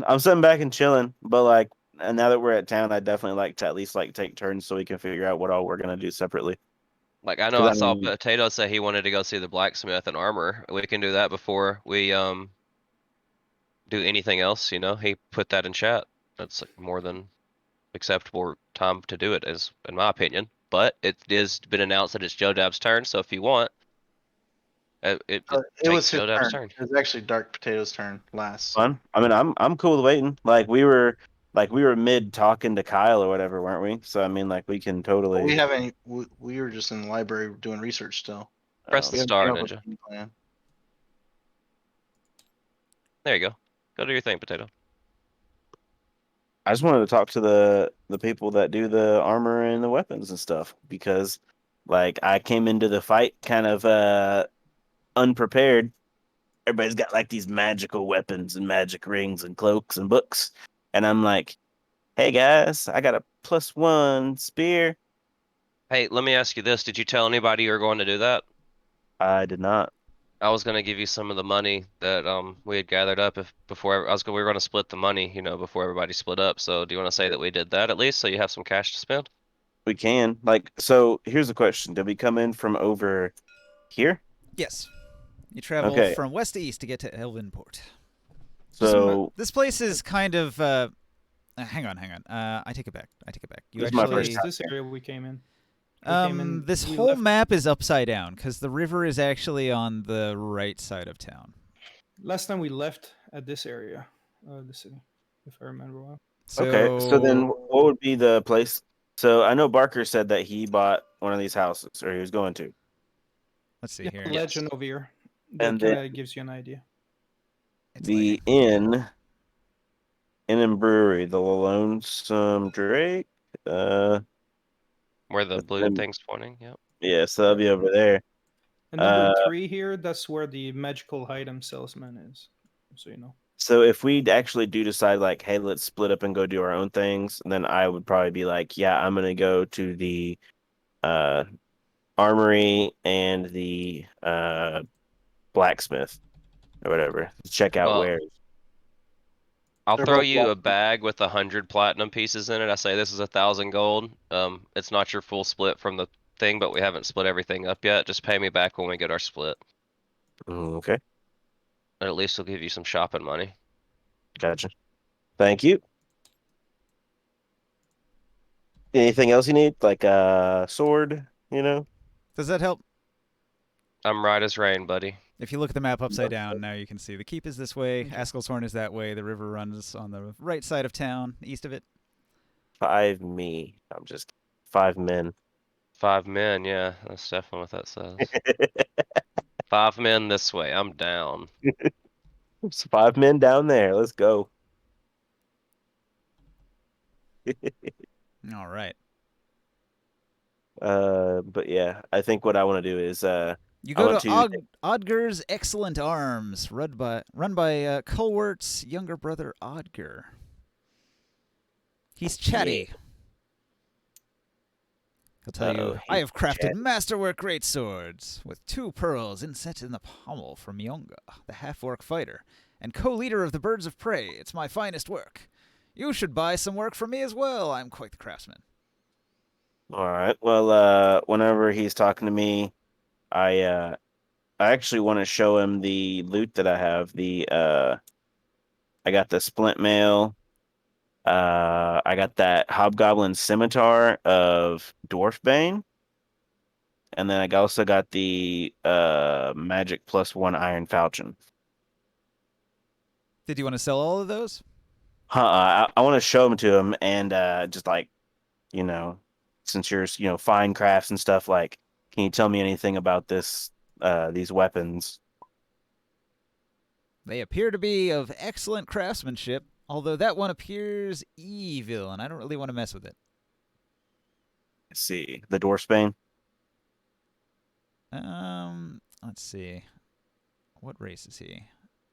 I'm sitting back and chilling, but like, and now that we're at town, I definitely like to at least like take turns so we can figure out what all we're gonna do separately. Like I know 'Cause I I saw mean, Potato say he wanted to go see the blacksmith and armor. We can do that before we do anything else. He put that in chat. That's like more than acceptable time to do it, is in my opinion. But it is been announced that it's Joe Dab's turn. So if you want, it It takes was his Joe Dab's turn. turn. It was actually Dark Potato's turn last. So. fun. I mean, I'm cool with waiting. Like we were mid talking to Kyle or whatever, weren't we? So I mean, like we can But totally. we haven't. We were just in the library doing research still. Press the We Um, haven't star, came up with Ninja. a game plan. There you go. Go do your thing, Potato. I just wanted to talk to the people that do the armor and the weapons and stuff because, like, I came into the fight kind of unprepared. Everybody's got like these magical weapons and magic rings and cloaks and books, and I'm like, hey guys, I got a +1 spear. Hey, let me ask you this. Did you tell anybody you were going to do that? I did not. I was gonna give you some of the money that we had gathered up if before we were gonna split the money, before everybody split up. So do you want to say that we did that at least so you have some cash to spend? We can. Like, so here's the question. Did we come in from over here? Yes. You travel Okay. from west to east to get to Elvenport. So This place is kind of. Hang on. I take it back. You This is my first actually. time. This area we came in. came in- This we whole left- map is upside down because the river is actually on the right side of town. Last time we left at this area of the city, if I remember well. okay. So then what would be the place? So I know Barker said that he bought one of these houses or he was going to. Let's see Yeah, here. legend over here. That And kind of gives you an idea. It's The lagging. Inn and Brewery, the Lonesome Drake. Where the blue then- thing's pointing? Yep. Yeah, so that'll be over there. And number Uh, 3 here, that's where the magical item salesman is. So you know. So if we actually do decide like, hey, let's split up and go do our own things, then I would probably be like, yeah, I'm gonna go to the uh armory and the blacksmith or whatever. Check out Well, wares. I'll They're throw both you a black. bag with 100 platinum pieces in it. I say this is 1,000 gold. It's not your full split from the thing, but we haven't split everything up yet. Just pay me back when we get our split. Okay, And at least we'll give you some shopping money. gotcha. Thank you. Anything else you need? Like a sword, you know? Does that help? I'm right as rain, buddy. If you look at the map upside down, now you can see the keep is this way, Okay. Askelshorn is that way, the river runs on the right side of town, east of it. 5 me. I'm just 5 men. 5 men, yeah, that's definitely what that says. 5 men this way. I'm down. It's 5 men down there. Let's go. All right. But yeah, I think what I want to do is You I go want to to Odger's Excellent Arms, run by Colwert's younger brother Odger. He's chatty. He'll tell you, I have crafted chatty. masterwork greatswords with 2 pearls inset in the pommel from Yonga, the half-orc fighter, and co-leader of the Birds of Prey. It's my finest work. You should buy some work from me as well. I'm quite the craftsman. All right. Well, whenever he's talking to me, I actually want to show him the loot that I have. I got the splint mail. I got that hobgoblin scimitar of Dwarfbane. And then I also got the magic +1 iron falchion. Did you want to sell all of those? I want to show them to him and just like, you know, since you're, fine crafts and stuff, like, can you tell me anything about these weapons? They appear to be of excellent craftsmanship, although that one appears evil, and I don't really want to mess with it. Let's see. The Dwarfsbane? Let's see. What race is he?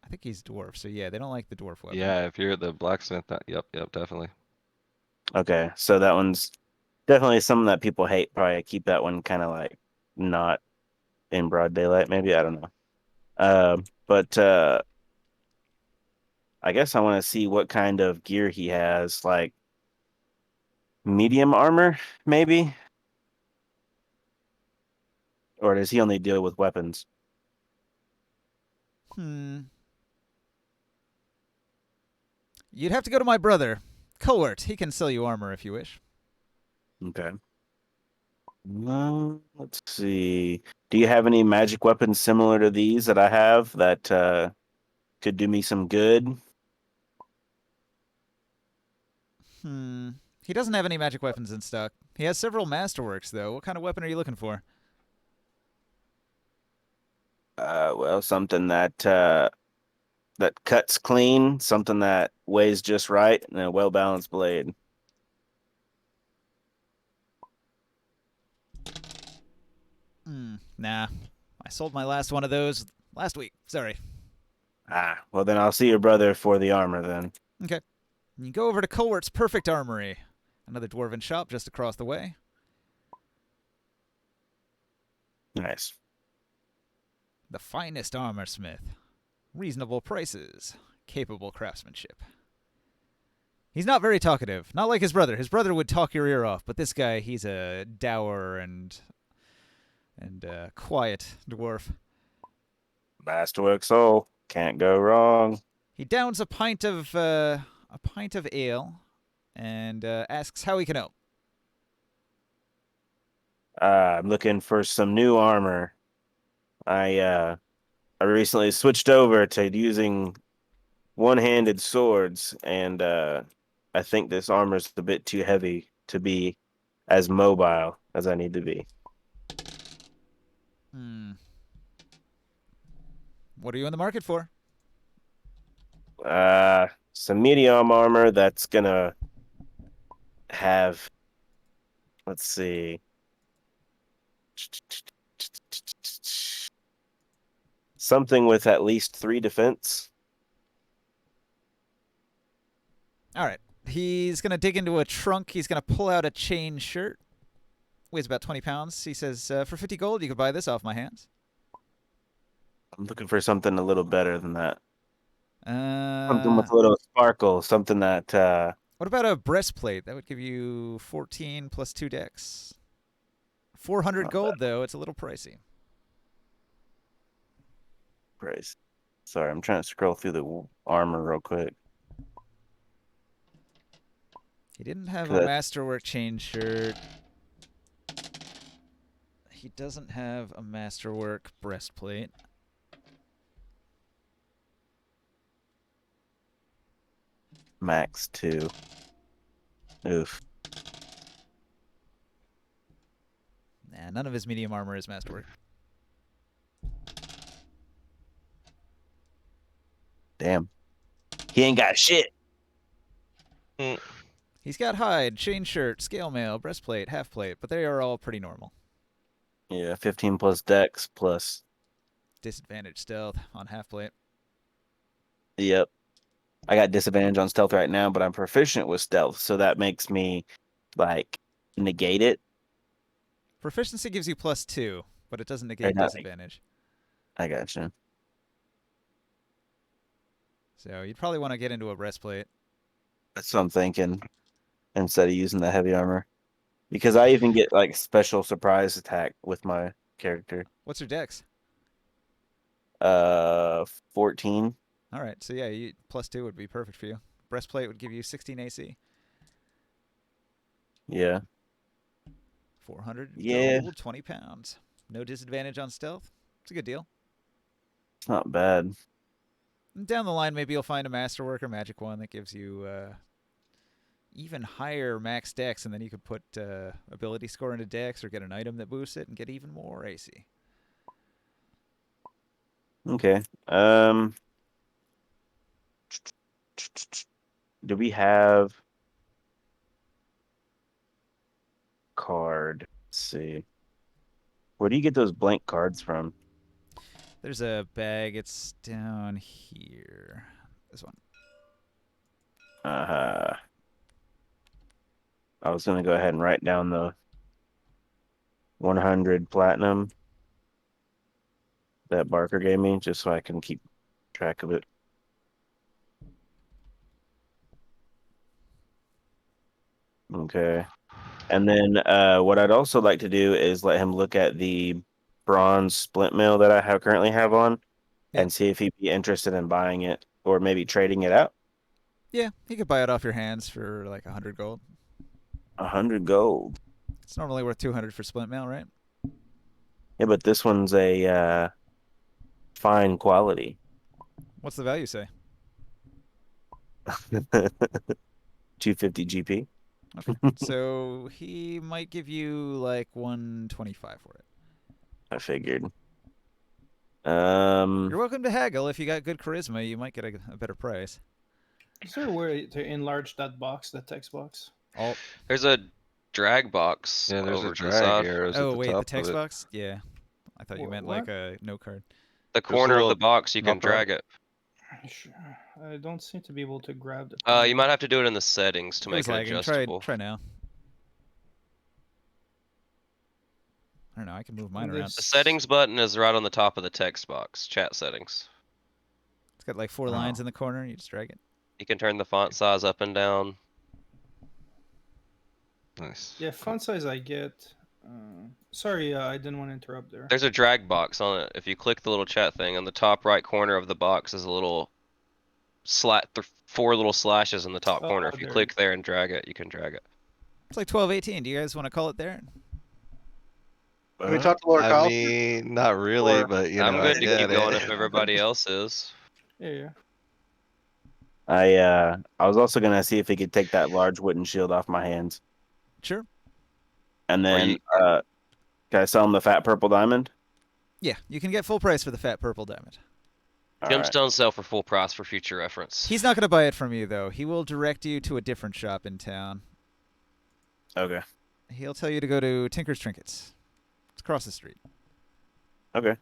I think he's dwarf, so yeah, they don't like the dwarf weapon. Yeah, if you're the blacksmith, yep, definitely. Okay, so that one's definitely something that people hate. Probably keep that one kind of like not in broad daylight, maybe. I don't know. But I guess I want to see what kind of gear he has, like medium armor, maybe? Or does he only deal with weapons? You'd have to go to my brother, Colwert. He can sell you armor if you wish. Okay. Let's see. Do you have any magic weapons similar to these that I have that could do me some good? He doesn't have any magic weapons in stock. He has several masterworks, though. What kind of weapon are you looking for? Well, something that cuts clean, something that weighs just right, and a well-balanced blade. Nah. I sold my last one of those last week. Sorry. Well then I'll see your brother for the armor then. Okay. You go over to Colwert's Perfect Armory, another dwarven shop just across the way. Nice. The finest armor smith. Reasonable prices. Capable craftsmanship. He's not very talkative. Not like his brother. His brother would talk your ear off, but this guy, he's a dour and quiet dwarf. Masterwork soul. Can't go wrong. He downs a pint of ale and asks how he can help. I'm looking for some new armor. I recently switched over to using one-handed swords, and I think this armor's a bit too heavy to be as mobile as I need to be. What are you in the market for? Some medium armor that's gonna have, let's see, something with at least 3 defense. All right. He's going to dig into a trunk. He's going to pull out a chain shirt. Weighs about 20 pounds. He says, for 50 gold, you could buy this off my hands. I'm looking for something a little better than that. Something with Uh, a little sparkle. Something that. what about a breastplate? That would give you 14 plus 2 decks. 400 Not gold, though. It's a little pricey. Price. Sorry, I'm trying to scroll through the armor real quick. He didn't have a Good. masterwork chain shirt. He doesn't have a masterwork breastplate. Max 2. Oof. Nah, none of his medium armor is masterwork. Damn. He ain't got shit. He's got hide, chain shirt, scale mail, breastplate, half plate, but they are all pretty normal. Yeah, 15 plus dex plus. Disadvantage stealth on half plate. Yep. I got disadvantage on stealth right now, but I'm proficient with stealth, so that makes me like negate it. Proficiency gives you +2, but it doesn't negate disadvantage. I gotcha. So you'd probably want to get into a breastplate. That's what I'm thinking instead of using the heavy armor. Because I even get like special surprise attack with my character. What's your dex? 14. All right, so yeah, +2 would be perfect for you. Breastplate would give you 16 AC. Yeah. 400 Yeah. gold, 20 pounds. No disadvantage on stealth. It's a good deal. It's not bad. Down the line, maybe you'll find a Masterwork or Magic one that gives you even higher max dex, and then you could put ability score into dex or get an item that boosts it and get even more AC. Okay. Do we have card? Let's see. Where do you get those blank cards from? There's a bag. It's down here. This one. I was gonna go ahead and write down the 100 platinum that Barker gave me, just so I can keep track of it. Okay. And then what I'd also like to do is let him look at the bronze splint mill that I currently have on, Yep. and see if he'd be interested in buying it or maybe trading it out. Yeah, you could buy it off your hands for like 100 gold. 100 gold. It's normally worth 200 for splint mail, right? Yeah, but this one's a fine quality. What's the value say? 250 GP. Okay. So he might give you like 125 for it. I figured. You're welcome to haggle. If you got good charisma, you might get a better price. Is there a way to enlarge that box, that text box? Alt. There's a drag box Yeah, there's over a to the drag side. arrows Oh at the wait, the top of text it. box? Yeah. I thought you meant like a no card. The There's a corner of the little box, you can top right. drag it. Sure. I don't seem to be able to grab the. You thing. might have to do it in the settings to It make was it lagging. adjustable. Try now. I don't know. I can move mine And around. The settings button is right on the top of the text box, chat settings. It's got like 4 lines in the corner. You just drag it. You can turn the font size up and down. Nice. Yeah, font size I get. Sorry, I didn't want to interrupt there. There's a drag box on it. If you click the little chat thing, on the top right corner of the box is a little 4 little slashes in the top corner. If you there. click there and drag it, you can drag it. It's like 1218. Do you guys want to call it there? Can we talk to Lord I Kyle? mean, not really, Or- but you I'm know, I good to get keep going it. if everybody else is. Yeah. I was also gonna see if he could take that large wooden shield off my hands, Sure. and Or then you- can I sell him the fat purple diamond? Yeah, you can get full price for the fat purple diamond. All right. Gemstones sell for full price for future reference. He's not going to buy it from you, though. He will direct you to a different shop in town. Okay. He'll tell you to go to Tinker's Trinkets. It's across the street. Okay.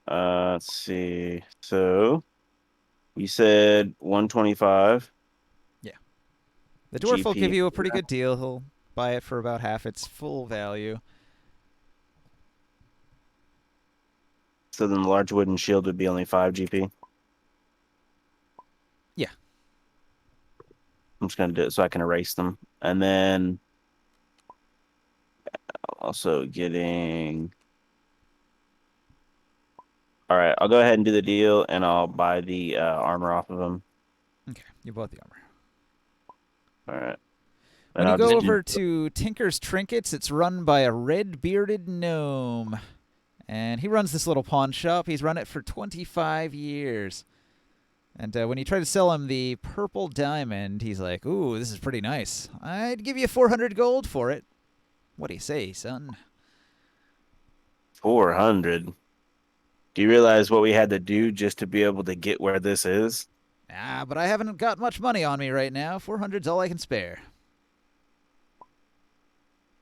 Let's see. So you said 125. The dwarf will GP. give you a pretty good deal. He'll buy it for about half its full value. So then the large wooden shield would be only 5 GP. Yeah. I'm just gonna do it so I can erase them, and then also getting. All right, I'll go ahead and do the deal, and I'll buy the armor off of him. Okay, you bought the armor. All right. When And you I'll go just do- over to Tinker's Trinkets, it's run by a red-bearded gnome. And he runs this little pawn shop. He's run it for 25 years. And when you try to sell him the purple diamond, he's like, ooh, this is pretty nice. I'd give you 400 gold for it. What do you say, son? 400. Do you realize what we had to do just to be able to get where this is? Ah, but I haven't got much money on me right now. 400's all I can spare.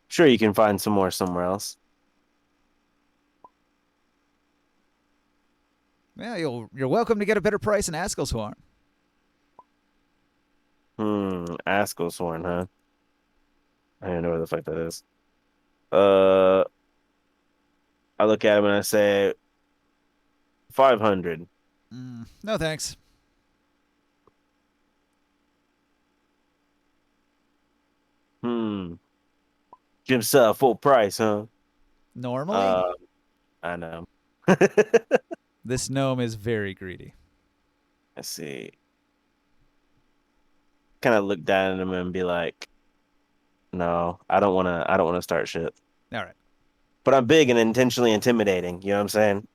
Sure, you can find some more somewhere else. Well, you're welcome to get a better price in Askelshorn. Askelshorn, huh? I don't know where the fuck that is. I look at him and I say 500. No thanks. Jim sell full price, huh? Normally, I know. this gnome is very greedy. Let's see. Kind of look down at him and be like, "No, I don't want to. I don't want to start shit." All right. 'All right. But I'm big and intentionally intimidating. You know what I'm saying?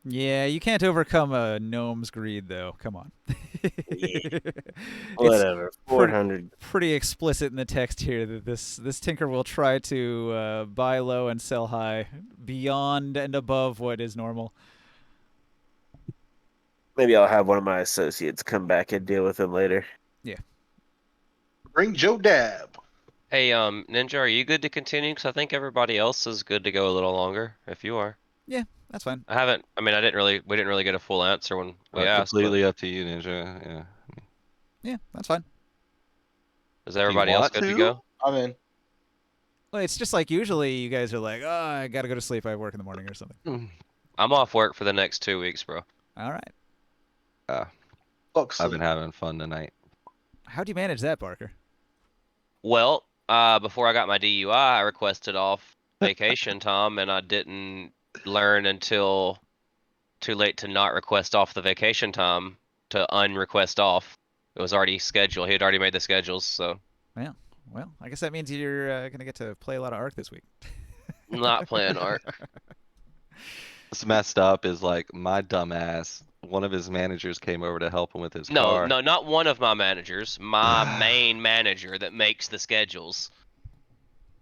Yeah, you can't overcome a gnome's greed, though. Come on. It's Whatever. pretty 400. pretty explicit in the text here that this tinker will try to buy low and sell high, beyond and above what is normal. Maybe I'll have one of my associates come back and deal with him later. Bring Joe Dab. Hey, Ninja, are you good to continue? Because I think everybody else is good to go a little longer, if you are. That's fine. I haven't, I mean, we didn't really get a full answer when we asked, but Completely up to you, Ninja. Yeah. Yeah, that's fine. is everybody else want good to to? go? I'm in. Well, it's just like usually you guys are like, oh, I gotta go to sleep. I have work in the morning or something. I'm off work for the next 2 weeks, bro. All right. Fuck I've been sleep. having fun tonight. How do you manage that, Barker? Well, before I got my DUI, I requested off vacation time, and I didn't learn until too late to not request off the vacation time to unrequest off. It was already scheduled. He had already made the schedules, so Well, I guess that means you're gonna get to play a lot of Ark this week. not playing Ark. What's messed up is like my dumbass. One of his managers came over to help him with his No, car. no, not one of my managers. My main manager that makes the schedules.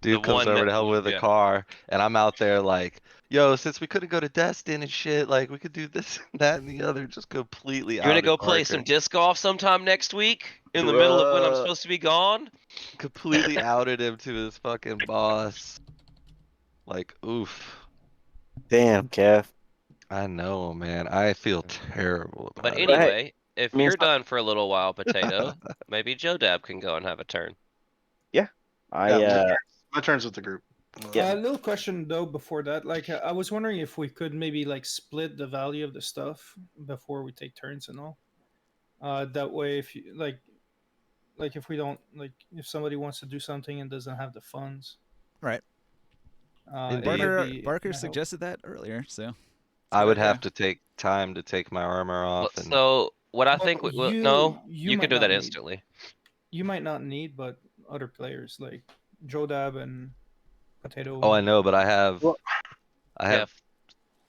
The Dude comes one over that, to help with the yeah. car, and I'm out there like, yo, since we couldn't go to Destin and shit, like we could do this, that, and the other. Just completely You wanna outed go play Parker. some disc golf sometime next week in the middle of when I'm Bruh. supposed to be gone? Completely outed him to his fucking boss. Like, oof. Damn, Kev. I know, man. I feel terrible But about it. But hey, anyway, if I mean, you're it's not, done for a little while, Potato, maybe Joe Dab can go and have a turn. I Yeah, my turn's with the group. Yeah. A little question though before that, like I was wondering if we could maybe like split the value of the stuff before we take turns and all. That way, if you like if we don't like if somebody wants to do something and doesn't have the funds, Right. it Indeed. might Barker be Barker might help. suggested that earlier, so it's a I good would idea. have to take time to take my armor Well, off, and so what I Well, think no, you you can might do that not need instantly. you might not need, but other players like Joe Dab and Potato oh, will. I know, but I have Kev,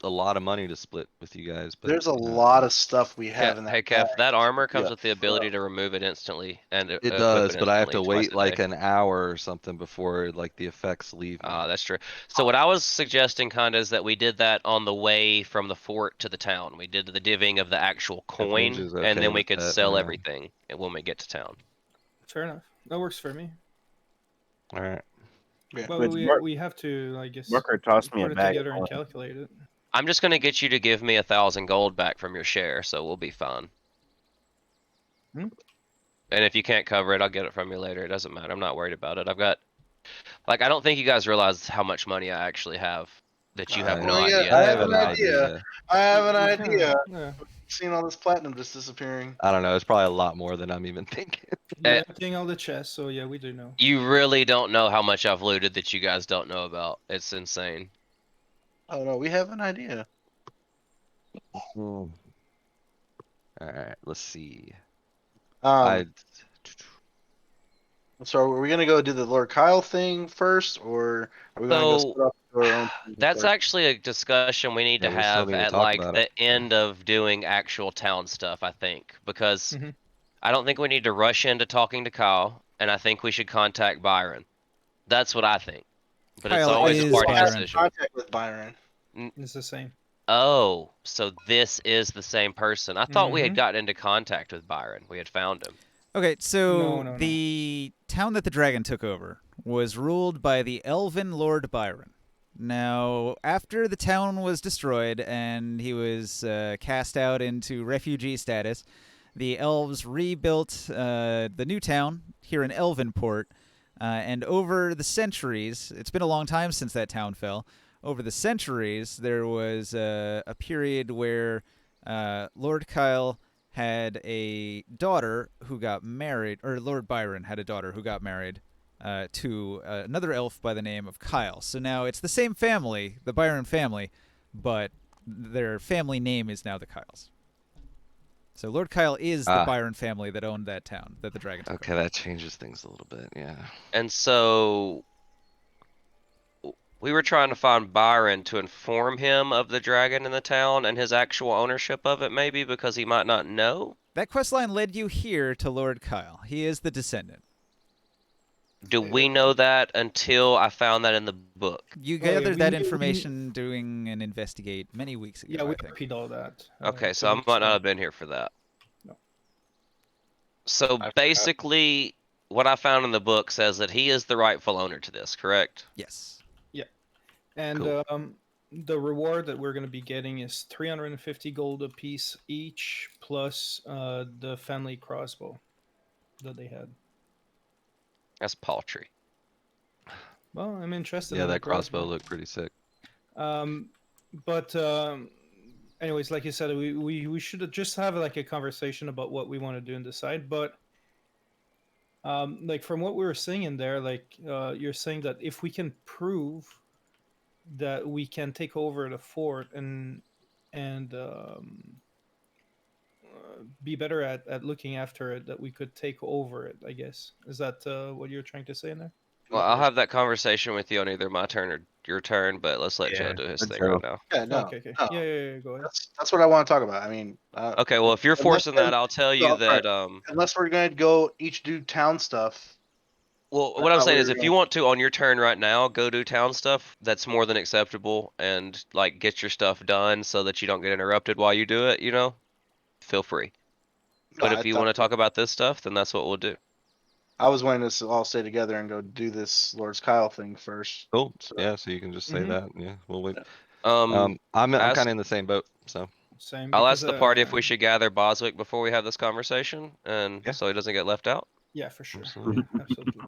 a lot of money to split with you guys, but There's a you know, lot of stuff we have in that hey bag. Kev, that armor comes Yeah. with the ability to remove it instantly and it equip does, it but I have instantly to twice wait a like day. an hour or something before like the effects leave me. That's true. So what I was suggesting kind of is that we did that on the way from the fort to the town. We did the divvying of the actual If coin, Ninja's and okay then we with could that, sell yeah. everything when we get to town. Fair enough. That works for me. All right. Yeah. But But we have to, I guess, Marker tossed me a put it bag together of and coins. calculate it. I'm just gonna get you to give me 1,000 gold back from your share, so we'll be fine. Hmm? And if you can't cover it, I'll get it from you later. It doesn't matter. I'm not worried about it. I've got, like, I don't think you guys realize how much money I actually have that you have no Well, yeah, idea I I that have have I an an got. idea. I have an We kinda- idea. yeah. Seeing all this platinum just disappearing. I don't know. It's probably a lot more than I'm even thinking. You're Eh, emptying all the chests, so yeah, we do know. You really don't know how much I've looted that you guys don't know about. It's insane. Oh no, we have an idea. All right. Let's see. Um, so are we gonna go do the Lord Kyle thing first, or are we gonna go So split up to our own thing to that's start? actually a discussion we need Yeah, to we still have need to at talk like about it. the end of doing actual town stuff, I think, because Mhm. I don't think we need to rush into talking to Kyle, and I think we should contact Byron. That's what I think. But it's Kyle always a is party Byron. decision. Contact with Byron. It's the same. Oh, so this is the same person. I thought we had Mhm. gotten into contact with Byron. We had found him. Okay, so No. the town that the dragon took over was ruled by the elven Lord Byron. Now, after the town was destroyed and he was cast out into refugee status, the elves rebuilt the new town here in Elvenport. And over the centuries, it's been a long time since that town fell. Over the centuries, there was a period where Lord Kyle had a daughter who got married, or Lord Byron had a daughter who got married to another elf by the name of Kyle. So now it's the same family, the Byron family, but their family name is now the Kyles. So Lord Kyle is the Ah. Byron family that owned that town that the dragon took Okay, over. that changes things a little bit. Yeah. And so We were trying to find Byron to inform him of the dragon in the town and his actual ownership of it, maybe because he might not know. That quest line led you here to Lord Kyle. He is the descendant. Do we know that until I found that in the book? You Oh, yeah, gathered that we- information doing an investigate many weeks ago, Yeah, we I think. repeat all that. Okay, 2 so I weeks might not ago. have been here for that. No. So I forgot. basically, what I found in the book says that he is the rightful owner to this, correct? Yes. And Cool. the reward that we're going to be getting is 350 gold apiece each, plus the family crossbow that they had. That's paltry. Well, I'm interested Yeah, in the that crossbow crossbow. looked pretty sick. But anyways, like you said, we should just have like a conversation about what we want to do and decide. But like from what we were saying in there, like you're saying that if we can prove that we can take over the fort and be better at looking after it, that we could take over it, I guess. Is that what you're trying to say in there? Well, I'll have that conversation with you on either my turn or your turn, but let's let Joe Yeah, do his let thing Joe. right now. Yeah, no, Okay, okay. no. Yeah, go ahead. That's what I want to talk about. I mean, Okay, well, if you're unless forcing we're- that, I'll tell you no, that, unless we're gonna go each do town stuff. well, I what I'm thought we saying is were if you going. want to, on your turn right now, go do town stuff, that's more than acceptable, and, like, get your stuff done so that you don't get interrupted while you do it, you know? Feel free. No, But I if you thought want to talk about this stuff, then that's what we'll do. I was wanting us to all stay together and go do this Lord's Kyle thing first. Cool. So Yeah, so you can just say Mhm. that. Yeah, we'll wait. Um, I'm ask, kind of in the same boat. So Same, I'll because ask the party if we should gather Boswick before we have this conversation, and Yeah. so he doesn't get left out. yeah, for sure. Absolutely. Absolutely.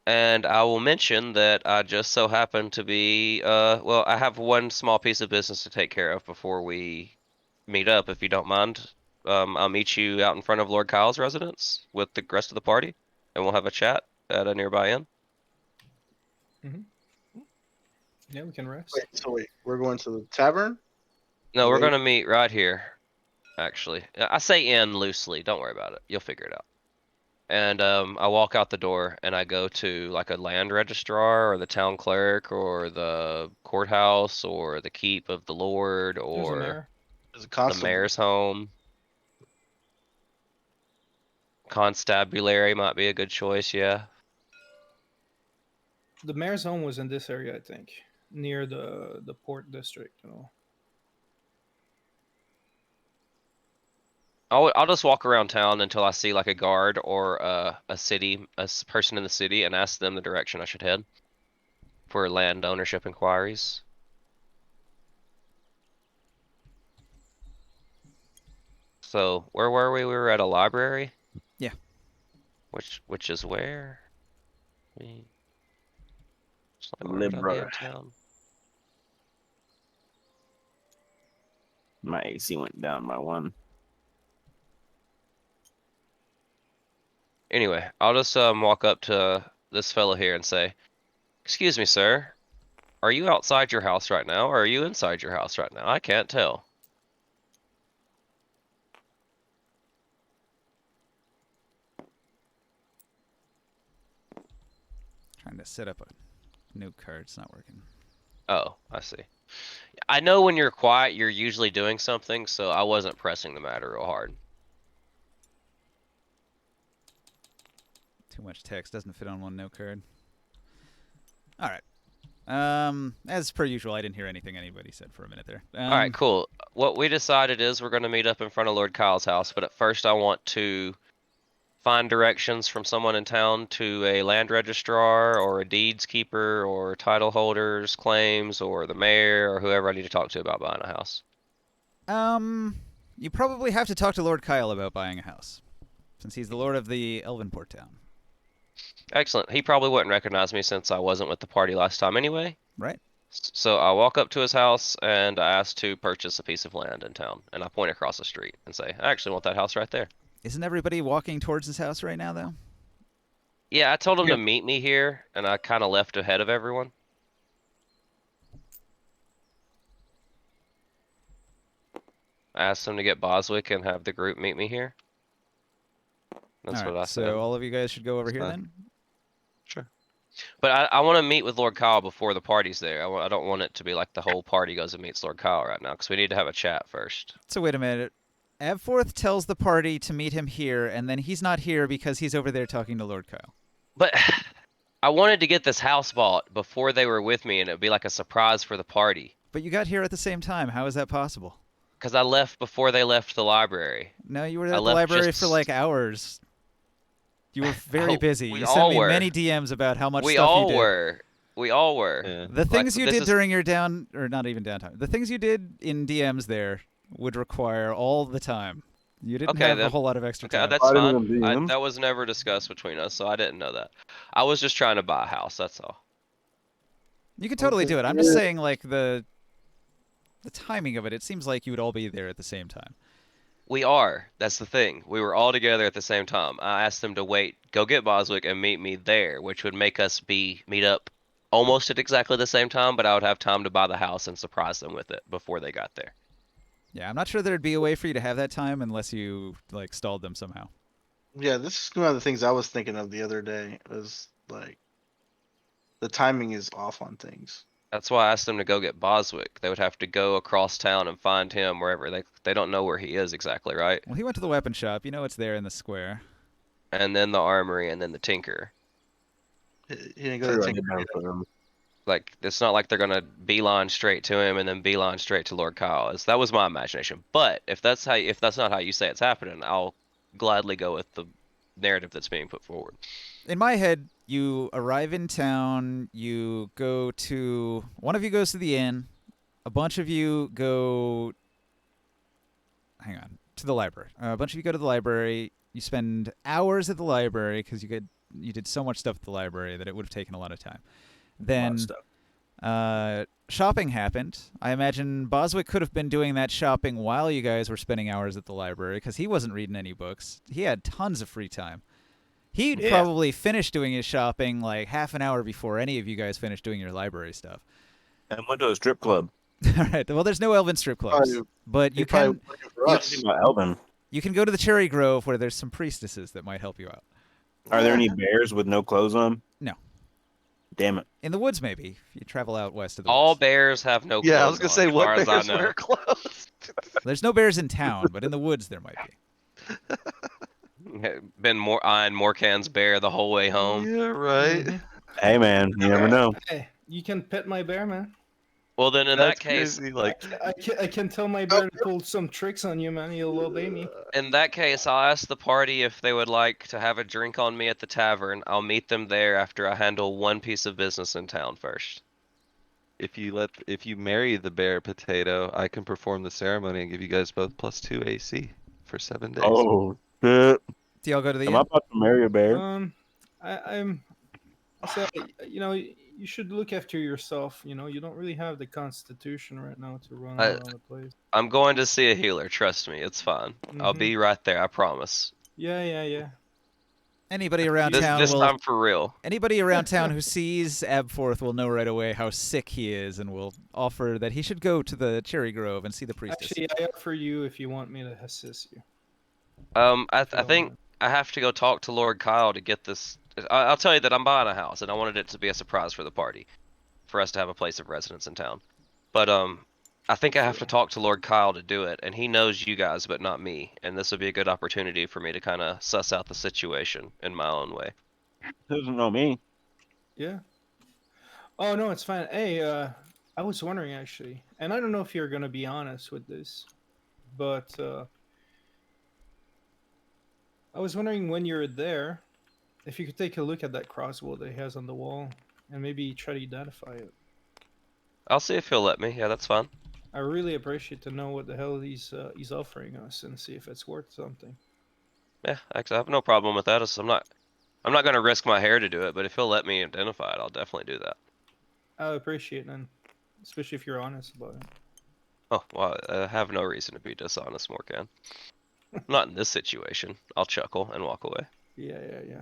And I will mention that I just so happen to be, well, I have one small piece of business to take care of before we meet up, if you don't mind. I'll meet you out in front of Lord Kyle's residence with the rest of the party, and we'll have a chat at a nearby inn. Yeah, we can rest. wait, we're going to the tavern. No, we're Wait. gonna meet right here, actually. I say inn loosely, don't worry about it. You'll figure it out. And I walk out the door and I go to like a land registrar or the town clerk or the courthouse or the keep of the lord There's a or mayor. There's a the constable. mayor's home. Constabulary might be a good choice, yeah. The mayor's home was in this area, I think, near the port district. You know. I'll just walk around town until I see like a guard or person in the city and ask them the direction I should head for land ownership inquiries. So where were we? We were at a library? Yeah. Which is where? It's like, where would I be Libra. in town? My AC went down by 1. Anyway, I'll just walk up to this fellow here and say, "Excuse me, sir. Are you outside your house right now, or are you inside your house right now? I can't tell." Trying to set up a new card. It's not working. Oh, I see. I know when you're quiet, you're usually doing something, so I wasn't pressing the matter real hard. Too much text. Doesn't fit on one note card. All right. As per usual, I didn't hear anything anybody said for a minute there. All right, cool. What we decided is we're going to meet up in front of Lord Kyle's house, but at first I want to find directions from someone in town to a land registrar or a deeds keeper or title holders claims or the mayor or whoever I need to talk to about buying a house. You probably have to talk to Lord Kyle about buying a house, since he's the lord of the Elvenport town. Excellent. He probably wouldn't recognize me since I wasn't with the party last time anyway. Right. So I walk up to his house and I ask to purchase a piece of land in town. And I point across the street and say, "I actually want that house right there." Isn't everybody walking towards his house right now, though? Yeah, I told him Yeah. to meet me here and I kind of left ahead of everyone. I asked him to get Boswick and have the group meet me here. That's all what right, I said. so all of you guys should go over That's here fine. then. Sure. But I want to meet with Lord Kyle before the party's there. I don't want it to be like the whole party goes and meets Lord Kyle right now, because we need to have a chat first. So wait a minute. Abforth tells the party to meet him here, and then he's not here because he's over there talking to Lord Kyle. But I wanted to get this house bought before they were with me, and it'd be like a surprise for the party. But you got here at the same time. How is that possible? Because I left before they left the library. No, you were I at the left library just- for like hours. You were very Oh, busy. we You all sent me were. many DMs about how much We stuff all you did. were. We all were. Yeah. The things you this did is- during your or not even downtime. The things you did in DMs there would require all the time. You didn't Okay, have a then. whole lot of extra Okay, time. that's I didn't fine. even DM. That was never discussed between us, so I didn't know that. I was just trying to buy a house, that's all. You could totally Okay, do it. I'm just saying, like, the timing of it, it seems like you would all be there at the same time. We are. That's the thing. We were all together at the same time. I asked them to wait, go get Boswick, and meet me there, which would make us meet up almost at exactly the same time, but I would have time to buy the house and surprise them with it before they got there. Yeah, I'm not sure there'd be a way for you to have that time unless you, like, stalled them somehow. Yeah, this is one of the things I was thinking of the other day. Was like the timing is off on things. That's why I asked them to go get Boswick. They would have to go across town and find him wherever. They don't know where he is exactly, right? Well, he went to the weapon shop. You know it's there in the square. And then the armory and then the tinker. He didn't go True, to I did Tinker. both of them. Like, it's not like they're gonna beeline straight to him and then beeline straight to Lord Kyle. That was my imagination. But if that's not how you say it's happening, I'll gladly go with the narrative that's being put forward. In my head, you arrive in town, you go to... One of you goes to the inn, a bunch of you go... Hang on. To the library. A bunch of you go to the library, you spend hours at the library because you did so much stuff at the library that it would have taken a lot of time. A lot Then of stuff. shopping happened. I imagine Boswick could have been doing that shopping while you guys were spending hours at the library because he wasn't reading any books. He had tons of free time. He'd Yeah. probably finish doing his shopping like half an hour before any of you guys finished doing your library stuff. And went to a strip club. All right. Well, there's no elven strip clubs, Probably- but He you probably can looking for You us. talking about Elvin. you can go to the Cherry Grove where there's some priestesses that might help you out. Are there any bears with no clothes on? No. Damn it. In the woods, maybe if you travel out west of the All woods. bears have no clothes Yeah, I was gonna on, say, as what far as I bears know. wear clothes? There's no bears in town, but in the woods there might be. Been more eyeing Morcan's bear the whole way home. Yeah, right. Mhm. Hey, man, you never know. Hey, you can pet my bear, man. Well, then in That's that case, crazy. Like, I can tell my bear to pull some tricks on you, man. He'll obey me. I'll ask the party if they would like to have a drink on me at the tavern. I'll meet them there after I handle one piece of business in town first. if you marry the bear potato, I can perform the ceremony and give you guys both +2 AC for 7 days. Oh, shit. Do y'all go to the Am I inn? about to marry a bear? I'm. So you know, you should look after yourself. You know, you don't really have the constitution right now to run I- around the place. I'm going to see a healer, trust me, it's fine. I'll Mhm. be right there, I promise. Yeah. Anybody around This town will time for real. Anybody around town who sees Abforth will know right away how sick he is and will offer that he should go to the Cherry Grove and see the priestess. Actually, I offer you if you want me to assist you. I if you don't think mind. I have to go talk to Lord Kyle to get this. I'll tell you that I'm buying a house, and I wanted it to be a surprise for the party, for us to have a place of residence in town. But I think I have to talk to Lord Kyle to do it, and he knows you guys, but not me. And this would be a good opportunity for me to kind of suss out the situation in my own way. He doesn't know me. Yeah. Oh no, it's fine. Hey, I was wondering actually, and I don't know if you're gonna be honest with this, but I was wondering when you're there, if you could take a look at that crossbow that he has on the wall, and maybe try to identify it. I'll see if he'll let me. Yeah, that's fine. I really appreciate to know what the hell he's offering us and see if it's worth something. Yeah, actually, I have no problem with that. I'm not gonna risk my hair to do it, but if he'll let me identify it, I'll definitely do that. I appreciate it, man, especially if you're honest about it. Oh, well, I have no reason to be dishonest, Morgan. Not in this situation. I'll chuckle and walk away. Yeah.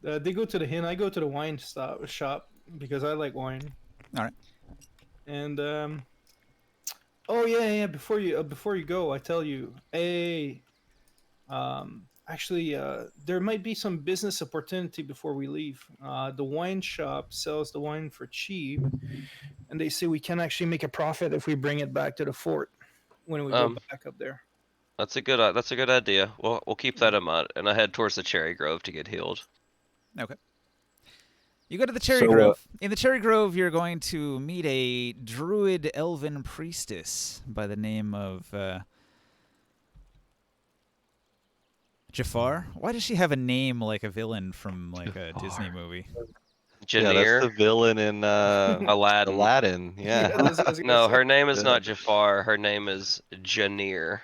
They go to the inn. I go to the wine shop because I like wine. All right. And oh yeah. Before you go, I tell you, hey, I Actually, there might be some business opportunity before we leave. The wine shop sells the wine for cheap, and they say we can actually make a profit if we bring it back to the fort when we go Um, back up there. that's a good idea. We'll keep that in mind, and I head towards the cherry grove to get healed. Okay. You go to the Cherry So, Grove. In the Cherry Grove, you're going to meet a druid elven priestess by the name of Jafar. Why does she have a name like a villain from like a Disney Jafar. movie? Yeah, that's the Janir, villain in Aladdin. Aladdin. Yeah, Yeah. that's what I was gonna No, say. her name is Yeah. not Jafar. Her name is Janir.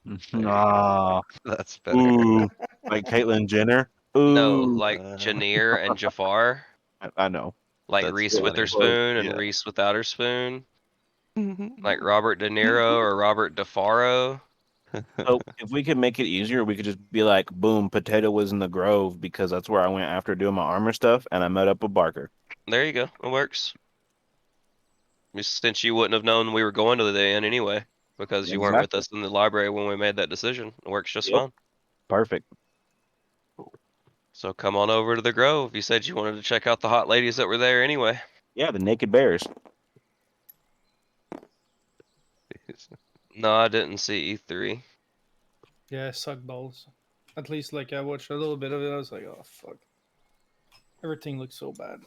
There you go. ah, That's better. ooh, like Caitlyn Jenner. No, Ooh, like Janir and Jafar, I know. like That's Reese funny. Witherspoon and Yeah. Reese Without Her Spoon, like Robert De Niro or Robert DeFaro. So if we could make it easier, we could just be like, boom, Potato was in the Grove because that's where I went after doing my armor stuff, and I met up with Barker. There you go. It works. Since you wouldn't have known we were going to the inn anyway, because you weren't with Exactly. us in the library when we made that decision. It works just Yep. fine. Perfect. So come on over to the Grove. You said you wanted to check out the hot ladies that were there anyway. Yeah, the naked bears. No, I didn't see E3. Yeah, suck balls. At least, like, I watched a little bit of it. I was like, oh fuck, everything looks so bad.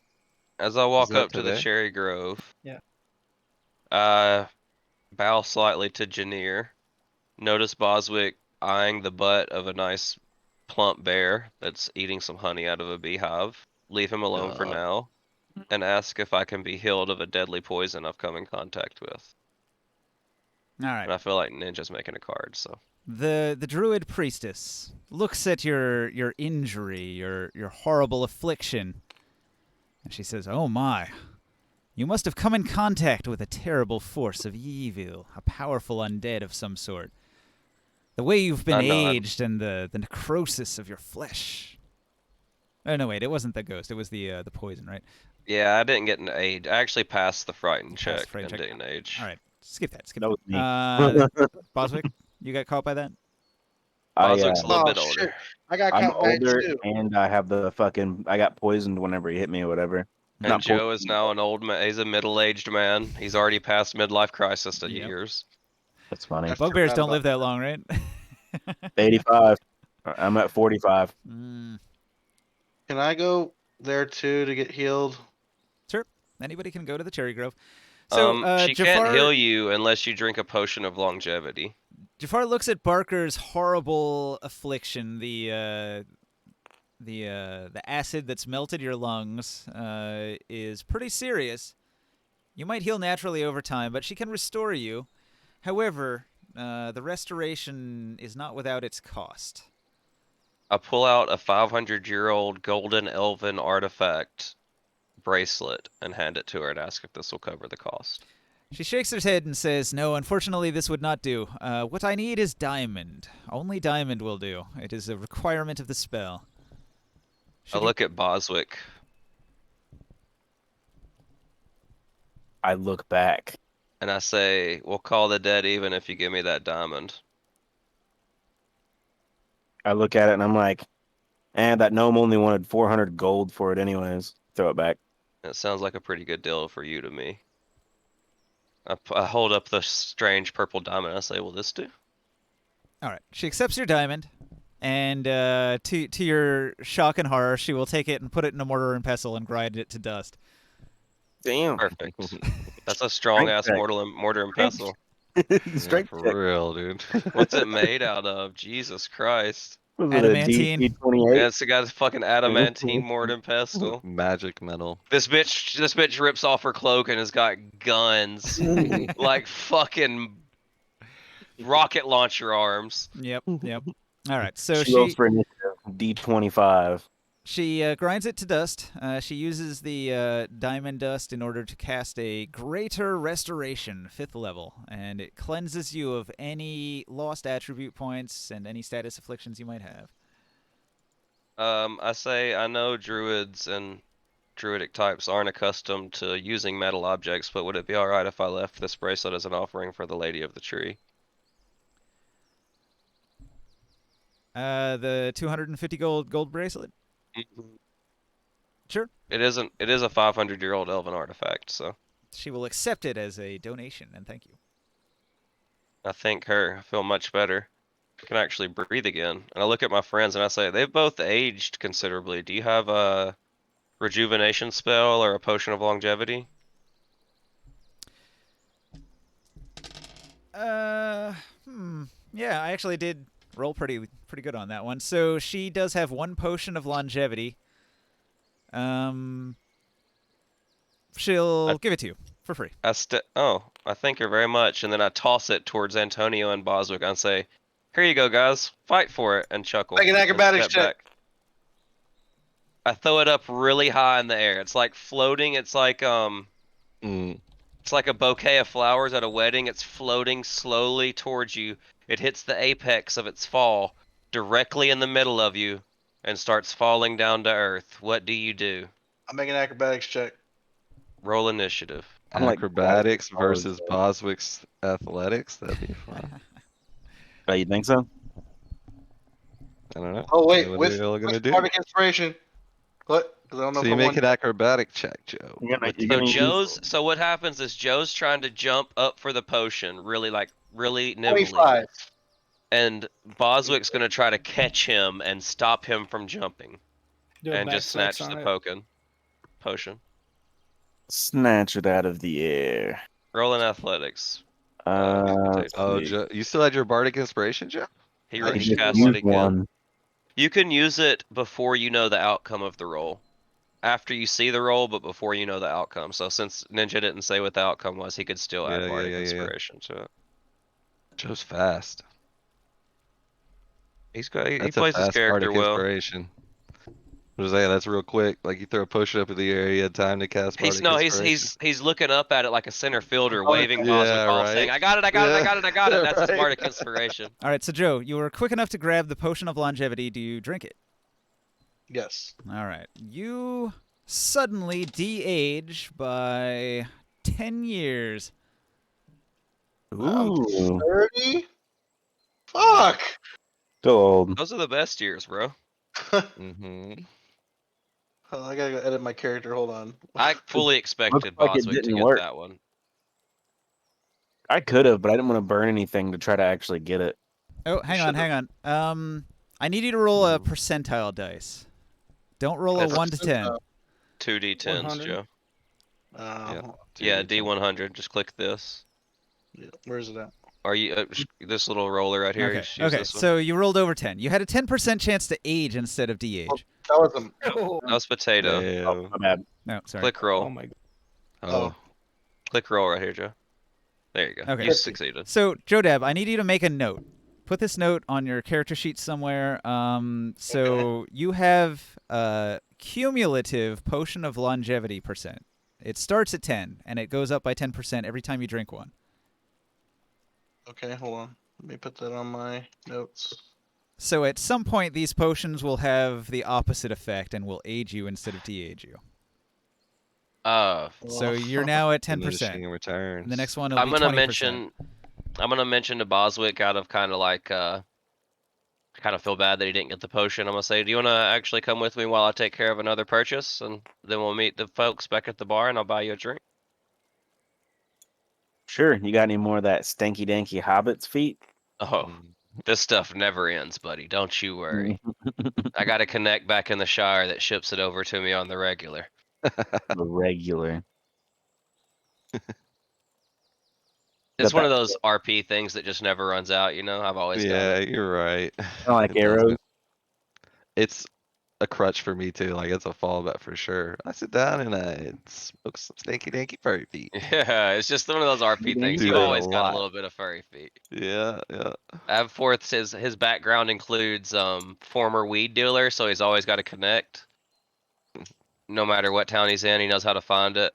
As I Was walk that up to the today? Cherry Grove, Yeah. I bow slightly to Janir. Notice Boswick eyeing the butt of a nice plump bear that's eating some honey out of a beehive. Leave him alone for God. now, and ask if I can be healed of a deadly poison I've come in contact with. All right. And I feel like Ninja's making a card, so. The druid priestess looks at your injury, your horrible affliction, and she says, "Oh my, you must have come in contact with a terrible force of evil, a powerful undead of some sort. The way you've been I nod. aged and the necrosis of your flesh." Oh no, wait, it wasn't the ghost. It was the poison, right? Yeah, I didn't get an aid. I actually passed the frightened Passed the check frightened and check. didn't age. All right, skip that. Skip That was me. Boswick, you got caught by that? I Boswick's a little Oh bit older. shit! I got I'm caught by it older too. and I have the fucking I got poisoned whenever he hit me or whatever. And Not Joe is poisoned. now an old man. He's a middle-aged man. He's already past midlife crisis Yep. years. That's funny. I Bugbears forgot don't about live that long, right? 85. I'm at 45. Mm, Can I go there too to get healed? sure. Anybody can go to the Cherry Grove. So She can't heal you unless you drink a potion of longevity. Jafar looks at Barker's horrible affliction, the acid that's melted your lungs is pretty serious. You might heal naturally over time, but she can restore you. However, the restoration is not without its cost. I pull out a 500-year-old golden elven artifact bracelet and hand it to her and ask if this will cover the cost. She shakes her head and says, "No, unfortunately, this would not do. What I need is diamond. Only diamond will do. It is a requirement of the spell." I look at Boswick. I look back. And I say, we'll call the dead even if you give me that diamond. I look at it and I'm like, that gnome only wanted 400 gold for it anyways. Throw it back. It sounds like a pretty good deal for you to me. I hold up the strange purple diamond and I say, will this do? All right. She accepts your diamond, and to your shock and horror, she will take it and put it in a mortar and pestle and grind it to dust. Damn. Perfect. That's a strong-ass check. mortar and pestle. Yeah, Strength for check. real, dude. What's it made out of? Jesus Christ. Was it a Adamantine. DC 28? Yeah, it's got a fucking adamantine mortar and pestle. Magic metal. This bitch rips off her cloak and has got guns. Like fucking rocket launcher arms. Yep. All right. So She rolls for initiative. D25. She grinds it to dust. She uses the diamond dust in order to cast a Greater Restoration, 5th level, and it cleanses you of any lost attribute points and any status afflictions you might have. I say I know druids and druidic types aren't accustomed to using metal objects, but would it be alright if I left this bracelet as an offering for the Lady of the Tree? The 250 gold bracelet. Mhm. Sure. It isn't. It is a 500-year-old elven artifact, so She will accept it as a donation, and thank you. I thank her. I feel much better. I can actually breathe again. And I look at my friends and I say, they've both aged considerably. Do you have a rejuvenation spell or a potion of longevity? Yeah, I actually did roll pretty good on that one. So she does have one potion of longevity. She'll give it to you for free. I thank her very much, and then I toss it towards Antonio and Boswick and say, "Here you go, guys. Fight for it," and chuckle. Make an and acrobatics step check. back. I throw it up really high in the air. It's like floating. It's like Mm. it's like a bouquet of flowers at a wedding. It's floating slowly towards you. It hits the apex of its fall directly in the middle of you and starts falling down to earth. What do you do? I'll make an acrobatics check. Roll initiative. I'm like Acrobatics grabbing flowers, versus though. Boswick's athletics. That'd be fun. Oh, you think so? I don't know. Oh wait, What are with y'all gonna do? bardic inspiration. What? Because I don't know So if you I make want. an acrobatic check, Joe. You're gonna, With you're So gonna use So what happens is Joe's trying to jump up for the potion, really nimbly, 25. and Boswick's gonna try to catch him and stop him from jumping, Do a and just backside snatch the on it. potion. snatch it out of the air. Roll in athletics. Let's Potato. Oh, see. Joe, you still had your bardic inspiration, Joe? He I I he just just casts it used again. one. You can use it before you know the outcome of the roll. After you see the roll, but before you know the outcome. So since Ninja didn't say what the outcome was, he could still add bardic Yeah. inspiration to it. Joe's fast. He That's a plays his fast character bardic well. inspiration. Jose, that's real quick. Like you throw a push up in the air, you had time to cast He's bardic no, inspiration. he's looking up at it like a center fielder, Oh, waving Boswick Yeah, off, saying, right. "I got it, I got it, I got it, I got it." That's his right. bardic inspiration. All right, so Joe, you were quick enough to grab the potion of longevity. Do you drink it? Yes. All right. You suddenly de-age by 10 years. I'm Ooh, 30. Fuck. still old. Those are the best years, bro. Mm-hmm. Oh, I gotta go edit my character. Hold on. I fully Looks expected like it Boswick to didn't get work. that one. I could have, but I didn't want to burn anything to try to actually get it. Oh, hang on. I need you to roll a percentile dice. Don't roll a That's 1 to 10. 2d10s, 100. Joe. Yeah. Yeah, 2d10. D100. Just click this. Where is it at? Are you this little roller right here? Okay. Just use Okay. this one. So you rolled over 10. You had a 10% chance to age instead of de-age. That was a. Oh, That was potato. Damn. My bad. No, sorry. Click roll. oh my god. Oh. Click roll right here, Joe. There you go. Okay. You succeeded. So, Jodab, I need you to make a note. Put this note on your character sheet somewhere. So you have cumulative potion of longevity percent. It starts at 10, and it goes up by 10% every time you drink one. Okay, hold on. Let me put that on my notes. So at some point, these potions will have the opposite effect and will age you instead of de-age you. So you're now at 10%. Diminishing returns. And the next one will I'm be gonna 20%. mention to Boswick out of kind of feel bad that he didn't get the potion. I'm gonna say, do you wanna actually come with me while I take care of another purchase, and then we'll meet the folks back at the bar, and I'll buy you a drink. Sure. You got any more of that stanky danky hobbit's feet? Oh, this stuff never ends, buddy. Don't you worry. I got a connect back in the Shire that ships it over to me on the regular. The regular. It's Got one of that- those RP things that just never runs out, you know? I've always got Yeah, it. you're right. Kinda like It arrows. doesn't. It's a crutch for me too. Like it's a fallback for sure. I sit down and I smoke some stanky danky furry feet. Yeah, it's just one of those RP things. Do You've that a always got a lot. little bit of furry feet. Yeah. Avforth says his background includes former weed dealer, so he's always got to connect. No matter what town he's in, he knows how to find it.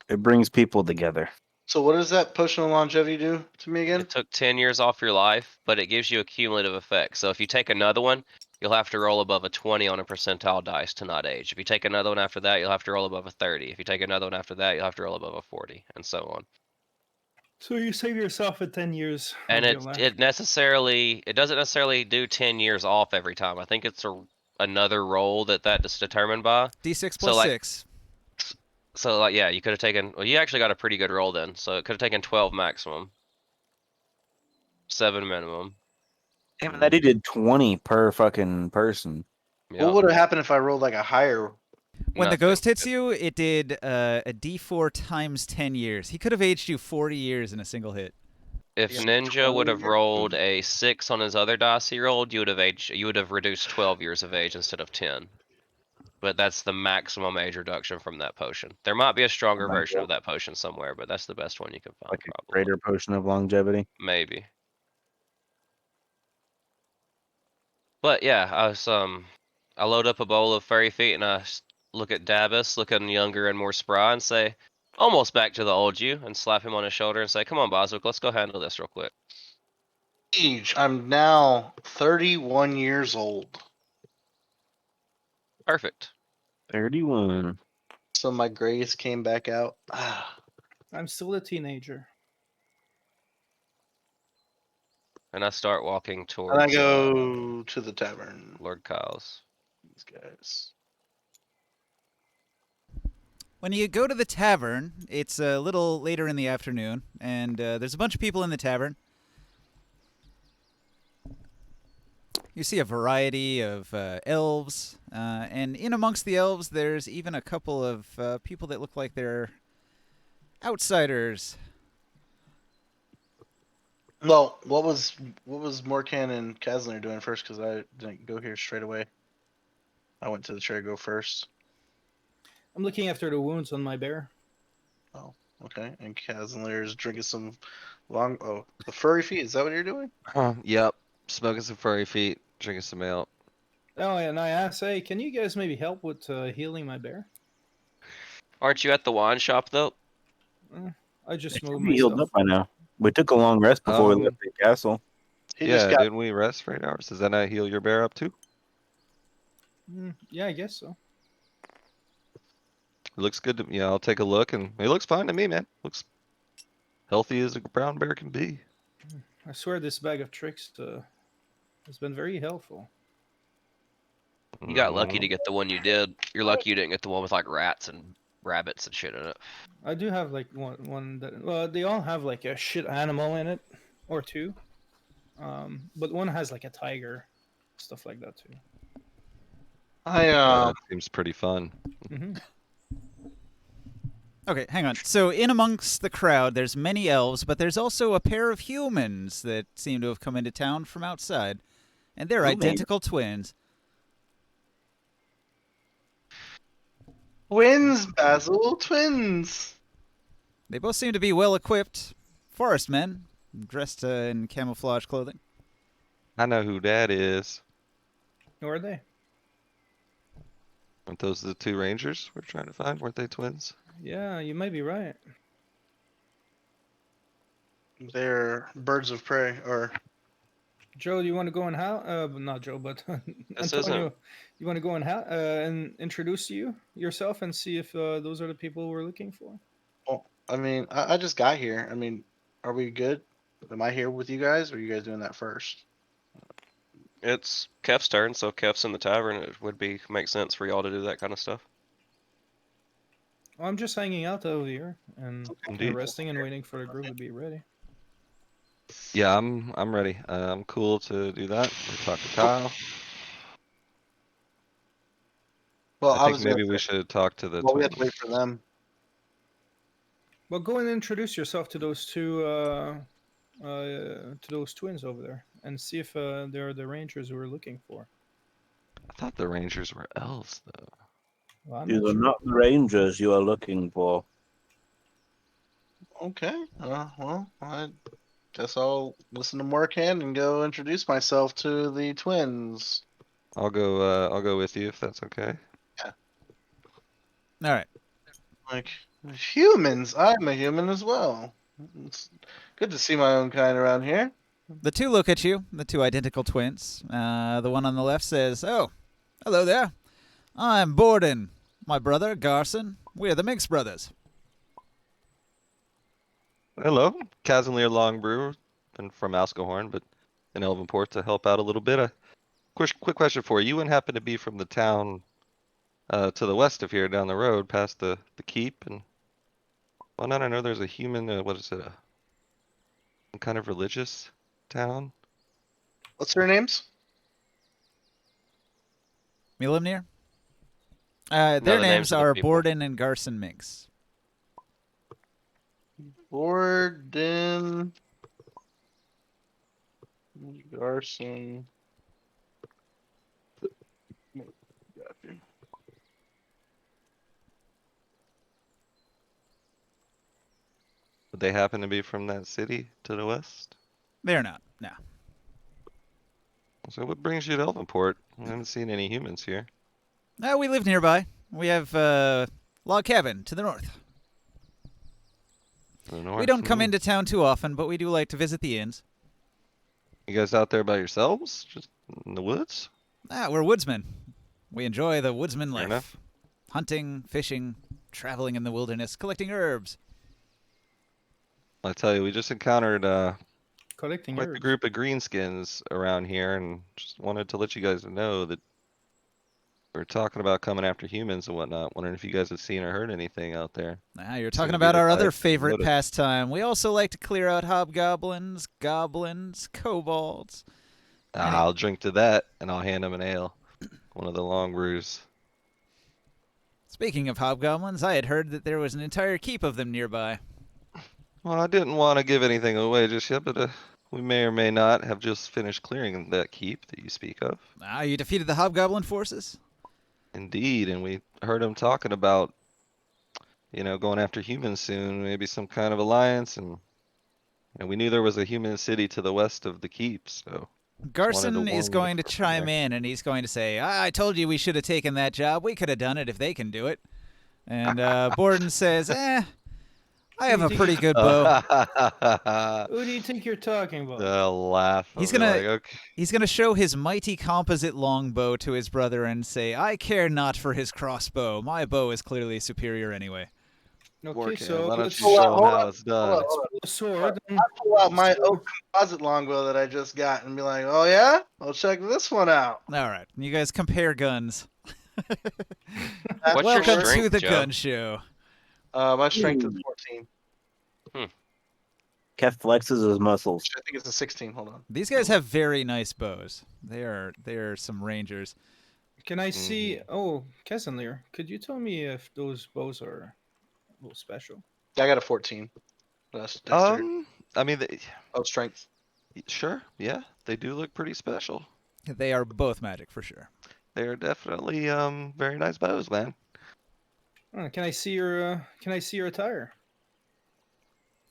It brings people together. So what does that potion of longevity do to me again? It took 10 years off your life, but it gives you a cumulative effect. So if you take another one, you'll have to roll above a 20 on a percentile dice to not age. If you take another one after that, you'll have to roll above a 30. If you take another one after that, you'll have to roll above a 40, and so on. So you save yourself a 10 years And of your life. it doesn't necessarily do 10 years off every time. I think it's another roll that's determined by. D6 So plus like 6. so like yeah, you could have taken well you actually got a pretty good roll then. So it could have taken 12 maximum. 7 minimum. Damn, that he did 20 per fucking person. What Yep. would have happened if I rolled like a higher? When the Nothing. ghost hits you, it did a D4 times 10 years. He could have aged you 40 years in a single hit. If Yeah, Ninja would 20 have years. rolled a 6 on his other dice he rolled, you would have reduced 12 years of age instead of 10. But that's the maximum age reduction from that potion. There might be a stronger Like version of that potion somewhere, but that's the best one you can find, Like a probably. greater potion of longevity. Maybe. But yeah, I load up a bowl of furry feet and look at Dabus, looking younger and more spry, and say, "Almost back to the old you," and slap him on his shoulder and say, "Come on, Boswick, let's go handle this real quick." Age. I'm now 31 years old. Perfect. 31. So my grays came back out. Ah. I'm still a teenager. And I start walking And towards I go to the tavern. Lord Kyle's. These guys. When you go to the tavern, it's a little later in the afternoon, and there's a bunch of people in the tavern. You see a variety of elves, and in amongst the elves, there's even a couple of people that look like they're outsiders. Well, what was Morkan and Kazler doing first? Because I didn't go here straight away. I went to the chair go first. I'm looking after the wounds on my bear. Oh, okay. And Kazler is drinking some the furry feet. Is that what you're doing? Yep. Smoking some furry feet, drinking some ale. Oh, and I asked, hey, can you guys maybe help with healing my bear? Aren't you at the wine shop though? I just They should moved be healed myself. up by now. We took a long rest before we left the castle. He Yeah, just got. didn't we rest for 8 hours? Does that not heal your bear up too? Yeah, I guess so. It looks good to me. Yeah, I'll take a look, and it looks fine to me, man. Looks healthy as a brown bear can be. I swear this bag of tricks has been very helpful. You got lucky Mhm. to get the one you did. You're lucky you didn't get the one with like rats and rabbits and shit in it. I do have like one that, well, they all have like a shit animal in it, or two. But one has like a tiger, stuff like that too. That seems pretty fun. Mm-hmm. Okay, hang on. So in amongst the crowd, there's many elves, but there's also a pair of humans that seem to have come into town from outside, and they're Humans? identical twins. Twins, Basil, twins. They both seem to be well equipped, forest men, dressed in camouflage clothing. I know who that is. Who are they? Aren't those the two rangers we're trying to find? Weren't they twins? Yeah, you might be right. They're birds of prey, or Joe, you want to go and not Joe, but This Antonio, isn't- you want to go and introduce yourself and see if those are the people we're looking for? well, I mean, I just got here. I mean, are we good? Am I here with you guys, or are you guys doing that first? It's Kef's turn, so Kef's in the tavern. It would make sense for y'all to do that kind of stuff. Well, I'm just hanging out over here and Indeed. resting and waiting for the group to be ready. Yeah, I'm ready. I'm cool to do that. We talk to Kyle. Well, I think maybe we should talk to the Well, we have twins. to wait for them. Well, go and introduce yourself to those to those twins over there, and see if they're the rangers we're looking for. I thought the rangers were elves, though. Well, I'm These not are sure. not the rangers you are looking for. Okay. Well, I guess I'll listen to Morkan and go introduce myself to the twins. I'll go with you if that's okay. All right. Like humans, I'm a human as well. It's good to see my own kind around here. The two look at you, the two identical twins. The one on the left says, "Oh, hello there. I'm Borden. My brother, Garson. We're the Minx brothers." Hello, Casimir Longbrew, and from Ascahorn, but in Elvenport to help out a little bit. Quick question for you. You wouldn't happen to be from the town to the west of here, down the road, past the keep, and well, not I know there's a human. What is it? Some kind of religious town. What's their names? Milimnir? No, Their the names names of the are people. Borden and Garson Minx. Borden, Garson. Gotcha. Would they happen to be from that city to the west? They're not. No. So what brings you to Elvenport? I haven't seen any humans here. We live nearby. We have log cabin to the north. To the We north? don't come Ooh. into town too often, but we do like to visit the inns. You guys out there by yourselves? Just in the woods? We're woodsmen. We enjoy the woodsman Fair life. enough. Hunting, fishing, traveling in the wilderness, collecting herbs. I tell you, we just encountered Collecting quite the herbs. group of greenskins around here, and just wanted to let you guys know that we're talking about coming after humans and whatnot. Wondering if you guys have seen or heard anything out there. You're Seem talking to be about the our other type to favorite notice. pastime. We also like to clear out hobgoblins, goblins, kobolds. I'll drink to that, and I'll hand him an ale. One of the long brews. Speaking of hobgoblins, I had heard that there was an entire keep of them nearby. Well, I didn't want to give anything away just yet, but we may or may not have just finished clearing that keep that you speak of. You defeated the hobgoblin forces? Indeed, and we heard him talking about, going after humans soon, maybe some kind of alliance, and we knew there was a human city to the west of the keep, so just wanted to Garson is warn you going to from chime there. in and he's going to say, I told you we should have taken that job. We could have done it if they can do it. And Borden says, I have a pretty good bow. Who do you think you're talking about? They'll laugh. He's I'll be gonna- like, okay. He's going to show his mighty composite longbow to his brother and say, I care not for his crossbow. My bow is clearly superior anyway. Okay, Morkan, so why don't let's you show Hold him on, how it's done? hold on. pull a sword. And I pull out my oak composite longbow that I just got and be like, oh yeah? Well, check this one out. All right, you guys compare guns. What's your Welcome to strength, the Joe? gun show. My strength is 14. Kev flexes his muscles. I think it's a 16. Hold on. These guys have very nice bows. They are some rangers. can I see? Oh, Casimir, could you tell me if those bows are a little special? Yeah, I got a 14. That's dexterity. I mean, Oh, strength. sure, yeah, they do look pretty special. They are both magic for sure. They're definitely very nice bows, man. Can I see your attire?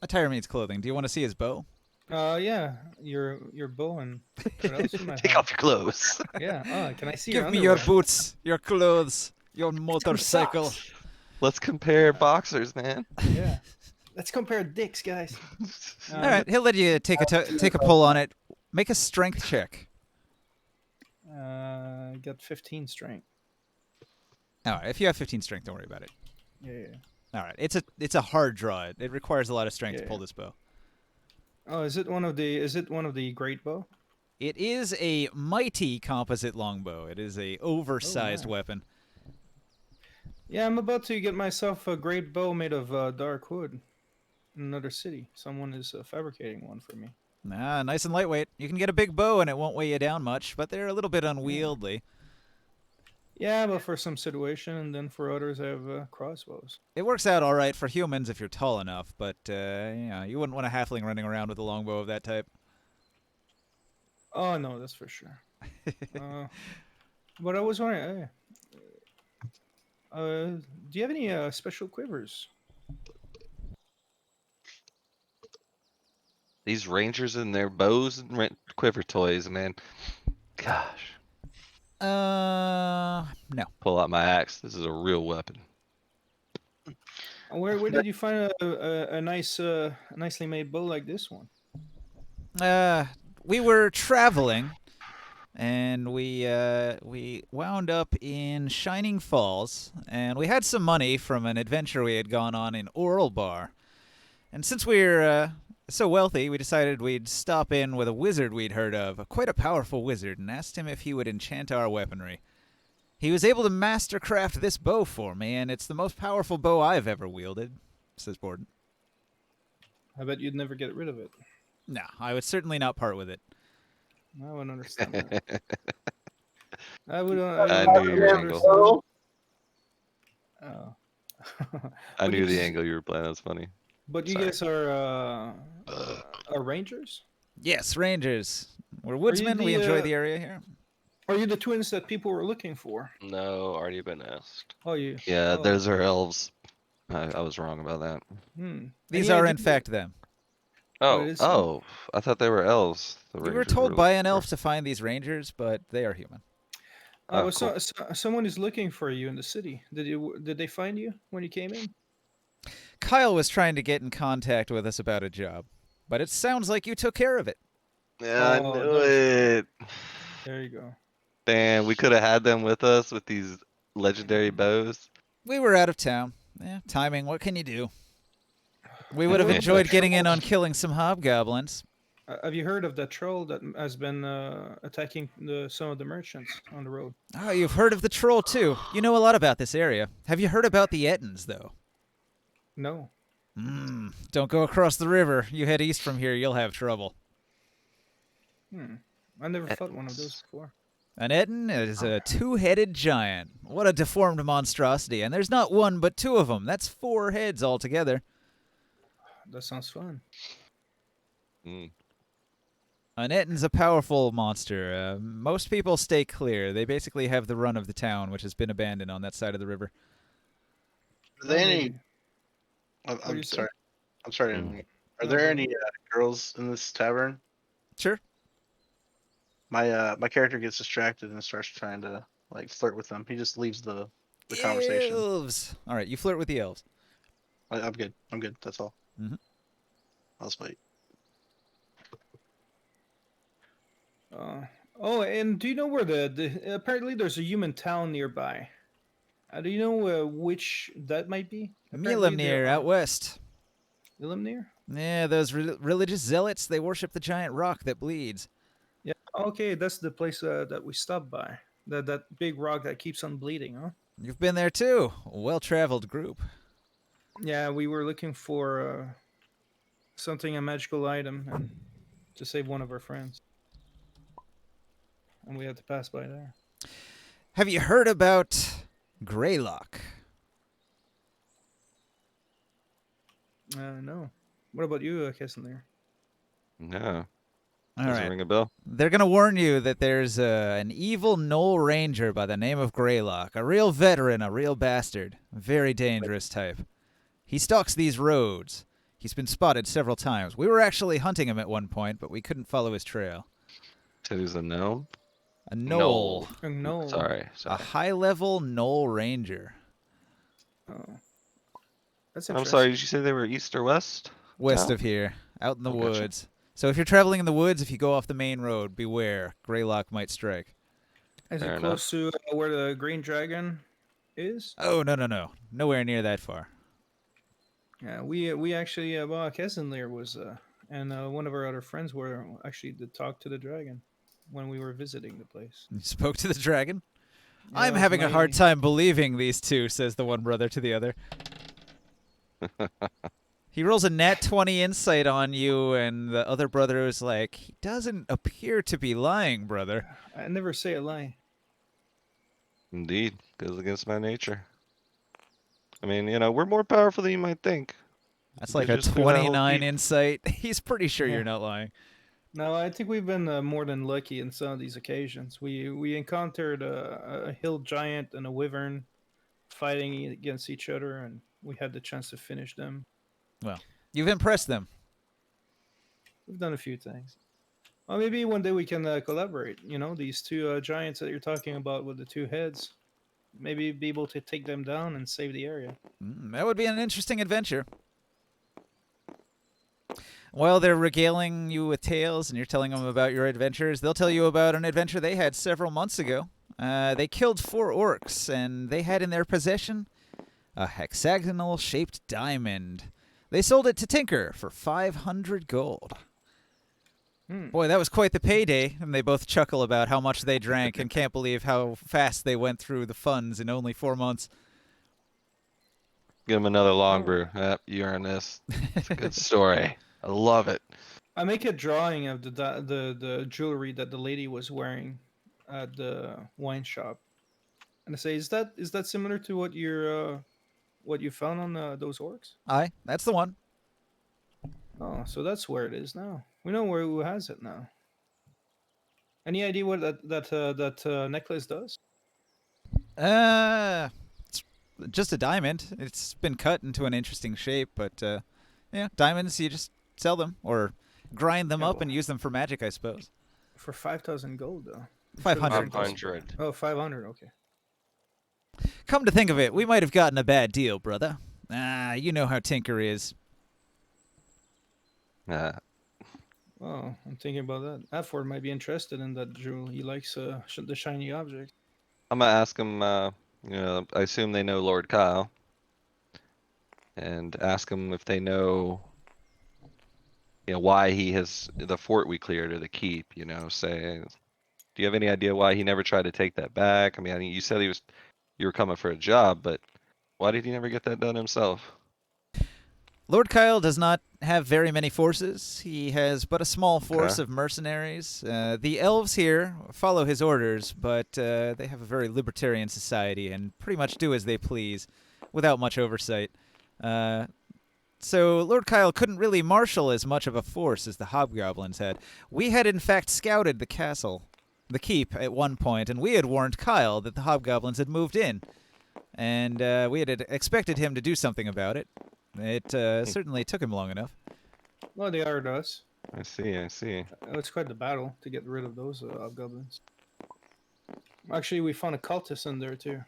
Attire means clothing. Do you want to see his bow? Yeah, your bow and what else you might Take have? off your clothes. Yeah. Can I see Give your me your underwear? boots, your clothes, your motorcycle. Socks. Let's compare boxers, man. Yeah. Let's compare dicks, guys. All right, he'll let you take a pull on it. Make a strength check. Got 15 strength. All right, if you have 15 strength, don't worry about it. Yeah. All right, it's a hard draw. It requires a lot of strength to Yeah. pull this bow. Oh, is it one of the great bow? It is a mighty composite longbow. It is a oversized nice. weapon. Yeah, I'm about to get myself a great bow made of dark wood in another city. Someone is fabricating one for me. Nice and lightweight. You can get a big bow and it won't weigh you down much, but they're a little bit unwieldy. Yeah, but for some situation, and then for others, I have crossbows. It works out all right for humans if you're tall enough, but you wouldn't want a halfling running around with a longbow of that type. Oh no, that's for sure. But I was wondering, do you have any special quivers? These rangers and their bows and quiver toys, man. Gosh. No. Pull out my axe. This is a real weapon. Where did you find a nicely made bow like this one? We were traveling, and we wound up in Shining Falls, and we had some money from an adventure we had gone on in Oralbar. And since we're so wealthy, we decided we'd stop in with a wizard we'd heard of, quite a powerful wizard, and asked him if he would enchant our weaponry. He was able to mastercraft this bow for me, and it's the most powerful bow I've ever wielded, says Borden. I bet you'd never get rid of it. No, I would certainly not part with it. I wouldn't understand that. I would. I would knew your understand. Oh. I But knew you the guys- angle you were playing. That's funny. But you Sorry. guys are rangers? Yes, rangers. We're woodsmen. We the, enjoy the area here. Are you the twins that people were looking for? No, already been asked. Oh, you. Yeah, oh. those are elves. I was wrong about that. Hmm. These Yeah, are, I in did- fact, them. Oh, Oh, it is- Oh, I thought they were elves. the We were rangers told by looking an for. elf to find these rangers, but they are human. Oh, someone is looking for you in the city. Did they find you when you came in? Kyle was trying to get in contact with us about a job, but it sounds like you took care of it. Yeah, I Oh, knew there's- it. There you go. Man, we could have had them with us with these legendary bows. We were out of town. Timing, what can you do? We would have Well, enjoyed getting in on killing some hobgoblins. Have you heard of that troll that has been attacking some of the merchants on the road? Oh, you've heard of the troll, too. You know a lot about this area. Have you heard about the Ettins, though? No. Don't go across the river. You head east from here, you'll have trouble. I never fought one of those before. An Ettin is a two-headed giant. What a deformed monstrosity. And there's not one, but two of them. That's 4 heads altogether. That sounds fun. Mm. An Ettin's a powerful monster. Most people stay clear. They basically have the run of the town, which has been abandoned on that side of the river. Are there any? maybe. I'm, do you I'm say? sorry. I'm sorry. to Mm. interrupt. Are No, there go any girls in this tavern? Sure. My character gets distracted and starts trying to like flirt with them. He just leaves the conversation. Elves. All right, you flirt with the elves. I'm good. I'm good. That's all. Mhm. I'll just wait. Oh, and do you know where the apparently there's a human town nearby? Do you know which that might be? Apparently there Milamnir, are- out west. Milamnir? Yeah, those religious zealots, they worship the giant rock that bleeds. Yeah. Okay, that's the place that we stopped by. That big rock that keeps on bleeding, huh? You've been there too. A well-traveled group. Yeah, we were looking for a magical item, and to save one of our friends, and we had to pass by there. Have you heard about Greylock? No. What about you, Kessler? No. All Does it right. ring a bell? They're going to warn you that there's an evil Knoll Ranger by the name of Greylock. A real veteran, a real bastard. A very dangerous type. He stalks these roads. He's been spotted several times. We were actually hunting him at one point, but we couldn't follow his trail. Said he's a gnome. A Knoll. No. Sorry. A Sorry. high-level Knoll Ranger. Oh. That's I'm interesting. sorry. Did you say they were east or west? West No. of here. Out in the Oh, gotcha. woods. So if you're traveling in the woods, if you go off the main road, beware. Greylock might strike. Is Fair it close to where the Green Dragon is? Oh, no. Nowhere near that far. Yeah, we actually well, Kessler was and one of our other friends were actually to talk to the dragon when we were visiting the place. You spoke to the dragon? Yeah, I'm it was having a hard mighty. time believing these two, says the one brother to the other. He rolls a nat 20 insight on you, and the other brother is like, he doesn't appear to be lying, brother. I never say a lie. Indeed. Goes against my nature. I mean, we're more powerful than you might think. That's You like a just threw that whole 29 heap. insight. He's pretty sure Yeah. you're not lying. No, I think we've been more than lucky in some of these occasions. We encountered a hill giant and a wyvern fighting against each other, and we had the chance to finish them. You've impressed them. We've done a few things. Well, maybe one day we can collaborate. These two giants that you're talking about with the 2 heads. Maybe be able to take them down and save the area. That would be an interesting adventure. While they're regaling you with tales and you're telling them about your adventures, they'll tell you about an adventure they had several months ago. They killed 4 orcs, and they had in their possession a hexagonal-shaped diamond. They sold it to Tinker for 500 gold. Hmm. Boy, that was quite the payday, and they both chuckle about how much they drank and can't believe how fast they went through the funds in only 4 months. Give him another long Oh. brew. Yep, you earn this. It's a good story. I love it. I make a drawing of the jewelry that the lady was wearing at the wine shop, and I say, is that similar to what you found on those orcs? Aye, that's the one. Oh, so that's where it is now. We know where who has it now. Any idea what that necklace does? It's just a diamond. It's been cut into an interesting shape, but yeah, diamonds, you just sell them or grind them Yeah, up well, and use them for magic, I suppose. for 5,000 gold though. 500. 500. Oh, 500. Okay. Come to think of it, we might have gotten a bad deal, brother. You know how Tinker is. Uh, Oh, I'm thinking about that. Adford might be interested in that jewel. He likes the shiny object. I'm gonna ask him. I assume they know Lord Kyle, and ask him if they know, why he has the fort we cleared or the keep. Say, do you have any idea why he never tried to take that back? I mean, you said you were coming for a job, but why did he never get that done himself? Lord Kyle does not have very many forces. He has but a small force Okay. of mercenaries. The elves here follow his orders, but they have a very libertarian society and pretty much do as they please without much oversight. So Lord Kyle couldn't really marshal as much of a force as the hobgoblins had. We had in fact scouted the castle, the keep, at one point, and we had warned Kyle that the hobgoblins had moved in. And we had expected him to do something about it. It certainly took him long enough. Well, they are to us. I see. It's quite the battle to get rid of those goblins. Actually, we found a cultist in there too.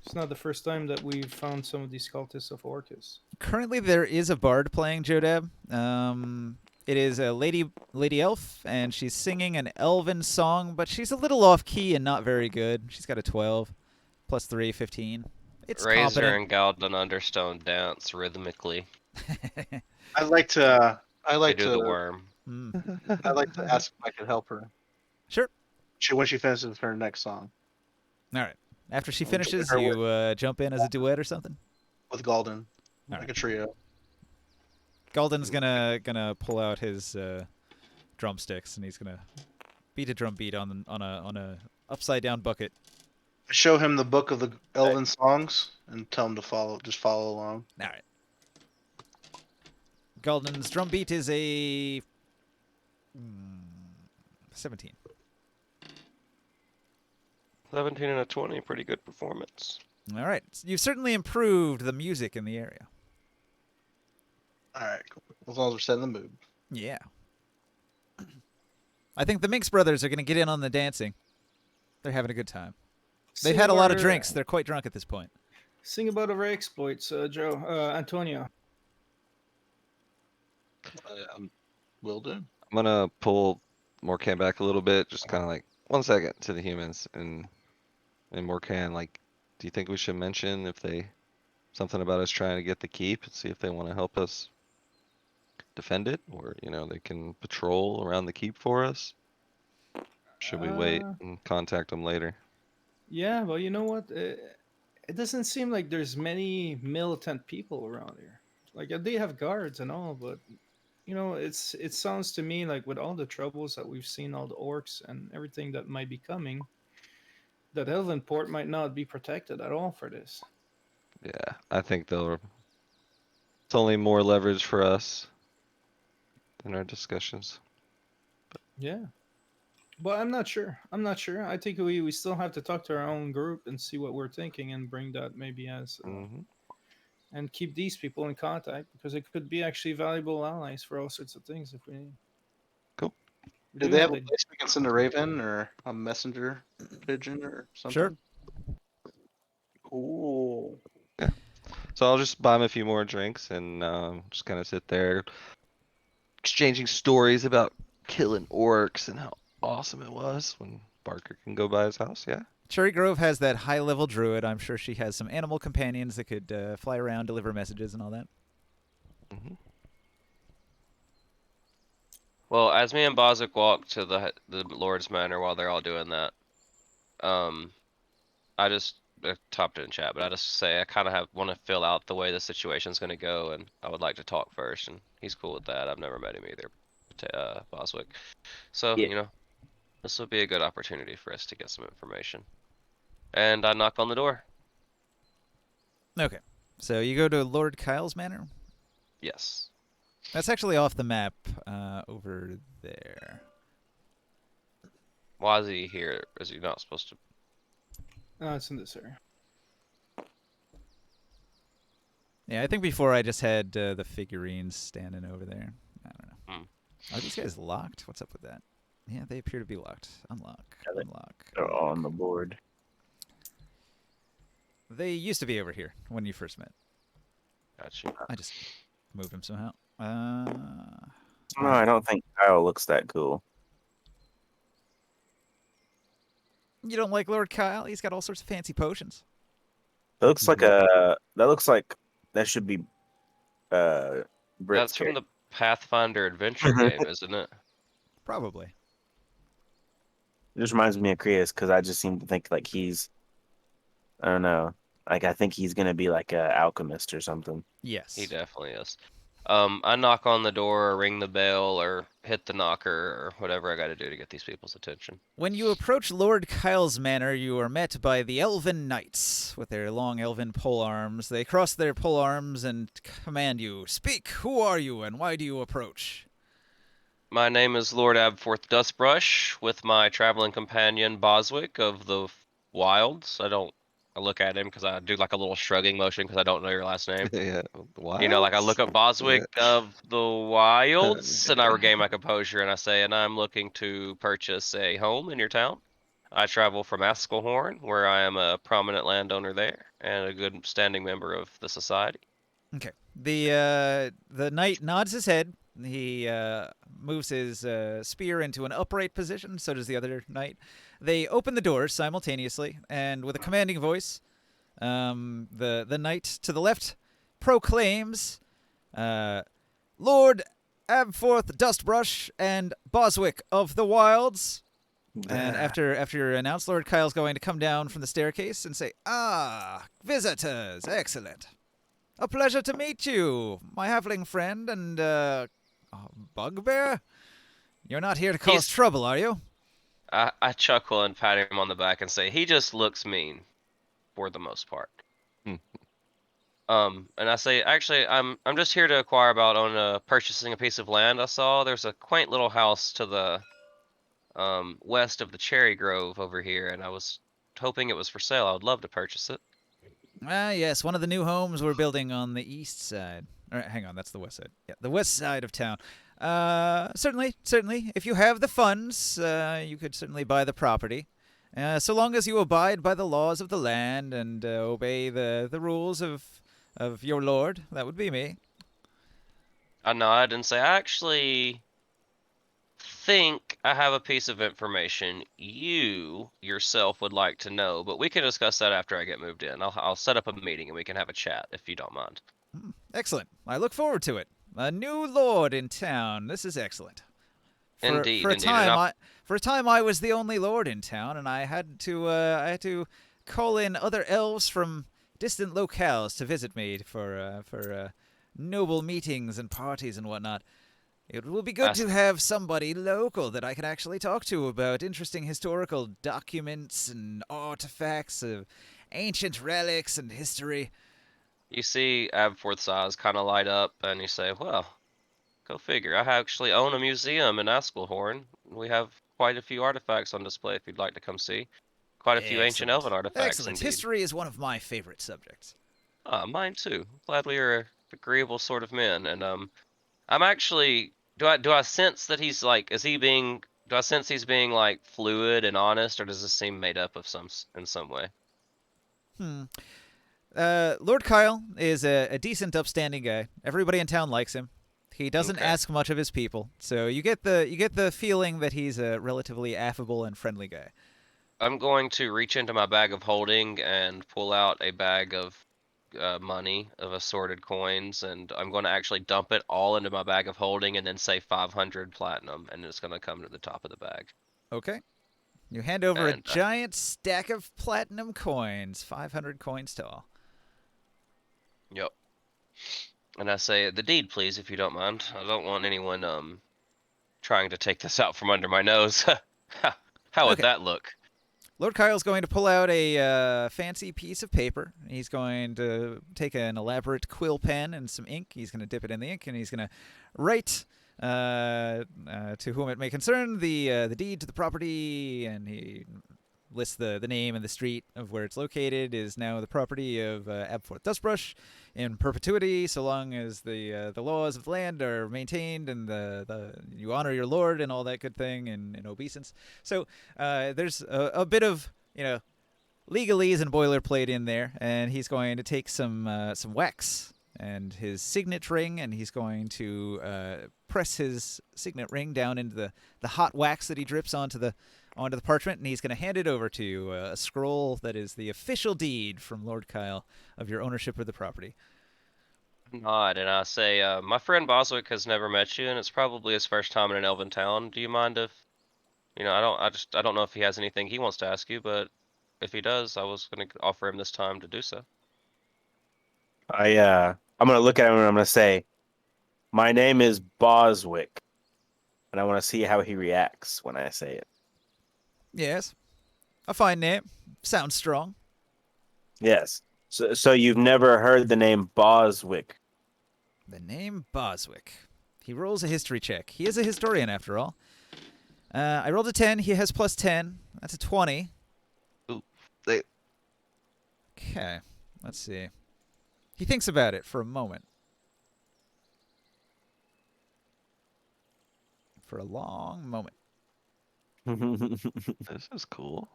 It's not the first time that we've found some of these cultists of Orcus. Currently, there is a bard playing Jodab. It is a lady elf, and she's singing an elven song, but she's a little off key and not very good. She's got a 12, plus 3, 15. It's Razor competent. and Galden Understone dance rhythmically. I'd like to. They do the worm. I'd like to ask if I could help her. Sure. When she finishes her next song All right. After she I'll finishes, join her you jump in as a duet or something. with Galden, All like right. a trio. Galden's gonna pull out his drumsticks and he's gonna beat a drum beat on a upside down bucket. I show him the book of the Elven songs and tell him to follow along. All right. Galden's drum beat is a 17. 17 and a 20, pretty good performance. All right. You've certainly improved the music in the area. All right, cool. As long as we're setting the mood. Yeah. I think the Minx brothers are going to get in on the dancing. They're having a good time. They've Sing had a about lot of her- drinks. They're quite drunk at this point. Sing about our exploits, Joe. Antonio. Will do. I'm gonna pull Morcan back a little bit, just kind of like 1 second to the humans, and Morcan, like, do you think we should mention if they something about us trying to get the keep and see if they want to help us defend it, or they can patrol around the keep for us? Should we wait and contact them later? Yeah, well, you know what? It doesn't seem like there's many militant people around here. Like they have guards and all, but it sounds to me like with all the troubles that we've seen, all the orcs and everything that might be coming, that Elvenport might not be protected at all for this. Yeah, I think it's only more leverage for us in our discussions. Yeah. But I'm not sure. I think we still have to talk to our own group and see what we're thinking and bring that maybe as Hmm. and keep these people in contact because it could be actually valuable allies for all sorts of things if we need. Cool. We Do do they have a the- place we can send a raven or a messenger pigeon or something? Sure. Cool. So I'll just buy him a few more drinks and just kind of sit there exchanging stories about killing orcs and how awesome it was when Barker can go by his house. Yeah. Cherry Grove has that high-level druid. I'm sure she has some animal companions that could fly around, deliver messages, and all that. Mhm. Well, as me and Bozic walk to the Lord's Manor while they're all doing that, um, I just topped it in chat, but I just say I kind of want to fill out the way the situation's going to go, and I would like to talk first, and he's cool with that. I've never met him either, Boswick. So, Yeah. you know, this will be a good opportunity for us to get some information. And I knock on the door. Okay. So you go to Lord Kyle's manor? Yes. That's actually off the map over there. Why is he here? Is he not supposed to? It's in this area. Yeah, I think before I just had the figurines standing over there. I don't know. Hmm. Are these guys locked? What's up with that? Yeah, they appear to be locked. Unlock. Yeah, Unlock. They're all on Unlock. the board. They used to be over here when you first met. Gotcha. I just moved them somehow. No, I don't think Kyle looks that cool. You don't like Lord Kyle? He's got all sorts of fancy potions. That looks like a. That looks like that should be. Brit's That's from the Pathfinder adventure game, isn't it? Probably. It just reminds me of Chris because I just seem to think like he's. I don't know. Like I think he's gonna be like a alchemist or something. Yes. He definitely is. I knock on the door or ring the bell or hit the knocker or whatever I got to do to get these people's attention. When you approach Lord Kyle's manor, you are met by the Elven Knights with their long elven polearms. They cross their polearms and command you, "Speak! Who are you, and why do you approach?" My name is Lord Abforth Dustbrush with my traveling companion Boswick of the Wilds. I look at him because I do like a little shrugging motion because I don't know your last name. Yeah. You know, like I What? look up Boswick of the Wilds and I regain my composure and I say, and I'm looking to purchase a home in your town. I travel from Askelhorn, where I am a prominent landowner there and a good standing member of the society. Okay. The knight nods his head. He moves his spear into an upright position. So does the other knight. They open the doors simultaneously, and with a commanding voice, the knight to the left proclaims, "Lord Abforth Dustbrush and Boswick of the Wilds." And after you're announced, Lord Kyle's going to come down from the staircase and say, "Ah, visitors, excellent. A pleasure to meet you, my halfling friend and, bugbear? You're not here to cause He's- trouble, are you?" I chuckle and pat him on the back and say, he just looks mean for the most part. Hmm. And I say, actually, I'm just here to inquire about purchasing a piece of land I saw. There's a quaint little house to the west of the cherry grove over here, and I was hoping it was for sale. I would love to purchase it. Ah, yes, one of the new homes we're building on the east side. All right, hang on, that's the west side. Yeah, the west side of town. Certainly. If you have the funds, you could certainly buy the property. So long as you abide by the laws of the land and obey the rules of your lord, that would be me. I nod and say, I actually think I have a piece of information you yourself would like to know, but we can discuss that after I get moved in. I'll set up a meeting and we can have a chat if you don't mind. Excellent. I look forward to it. A new lord in town. This is excellent. Indeed, For a indeed. And time, I was the only lord in town, and I had to call in other elves from distant locales to visit me for noble meetings and parties and whatnot. It will be good to have somebody local that I can actually talk to about interesting historical documents and artifacts of ancient relics and history. You see Abforth's eyes kind of light up, and you say, well, go figure. I actually own a museum in Askelhorn. We have quite a few artifacts on display if you'd like to come see. Quite a few ancient elven artifacts, Excellent. indeed. History is one of my favorite subjects. Mine too. Glad we are agreeable sort of men. And I'm actually. Do I sense that he's like? Is he being? Do I sense he's being like fluid and honest, or does this seem made up of in some way? Lord Kyle is a decent, upstanding guy. Everybody in town likes him. He doesn't Okay. ask much of his people, so you get the feeling that he's a relatively affable and friendly guy. I'm going to reach into my bag of holding and pull out a bag of money of assorted coins, and I'm going to actually dump it all into my bag of holding, and then say 500 platinum, and it's going to come to the top of the bag. Okay. You hand over a And, giant stack of platinum coins, 500 coins tall. Yep. And I say, the deed, please, if you don't mind. I don't want anyone trying to take this out from under my nose. How would Okay. that look? Lord Kyle's going to pull out a fancy piece of paper. He's going to take an elaborate quill pen and some ink. He's going to dip it in the ink, and he's going to write to whom it may concern the deed to the property, and he lists the name and the street of where it's located is now the property of Abforth Dustbrush in perpetuity, so long as the laws of the land are maintained and you honor your lord and all that good thing in obeisance. So there's a bit of legalese and boilerplate in there, and he's going to take some wax and his signet ring, and he's going to press his signet ring down into the hot wax that he drips onto the parchment, and he's going to hand it over to you, a scroll that is the official deed from Lord Kyle of your ownership of the property. Nod, and I say, my friend Boswick has never met you, and it's probably his first time in an elven town. Do you mind if, I don't know if he has anything he wants to ask you, but if he does, I was going to offer him this time to do so. I'm gonna look at him and I'm gonna say, "My name is Boswick," and I want to see how he reacts when I say it. Yes, a fine name. Sounds strong. Yes. So you've never heard the name Boswick? The name Boswick. He rolls a history check. He is a historian, after all. I rolled a 10. He has plus 10. That's a 20. Ooh, Okay, let's see. He thinks about it for a moment. For a long moment. this is cool.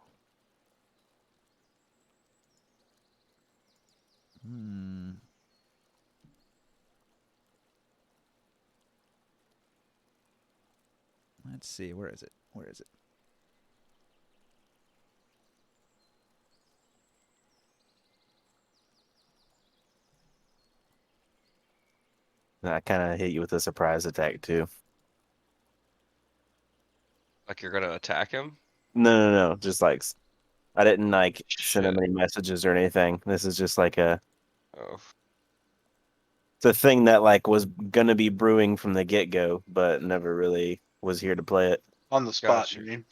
Let's see. Where is it? Where is it? I kind of hit you with a surprise attack too. Like you're going to attack him? No. Just like I didn't like send him Shit. any messages or anything. This is just like Oh. it's a thing that like was gonna be brewing from the get go, but never really was here to play it. On the spot, Gotcha. you mean?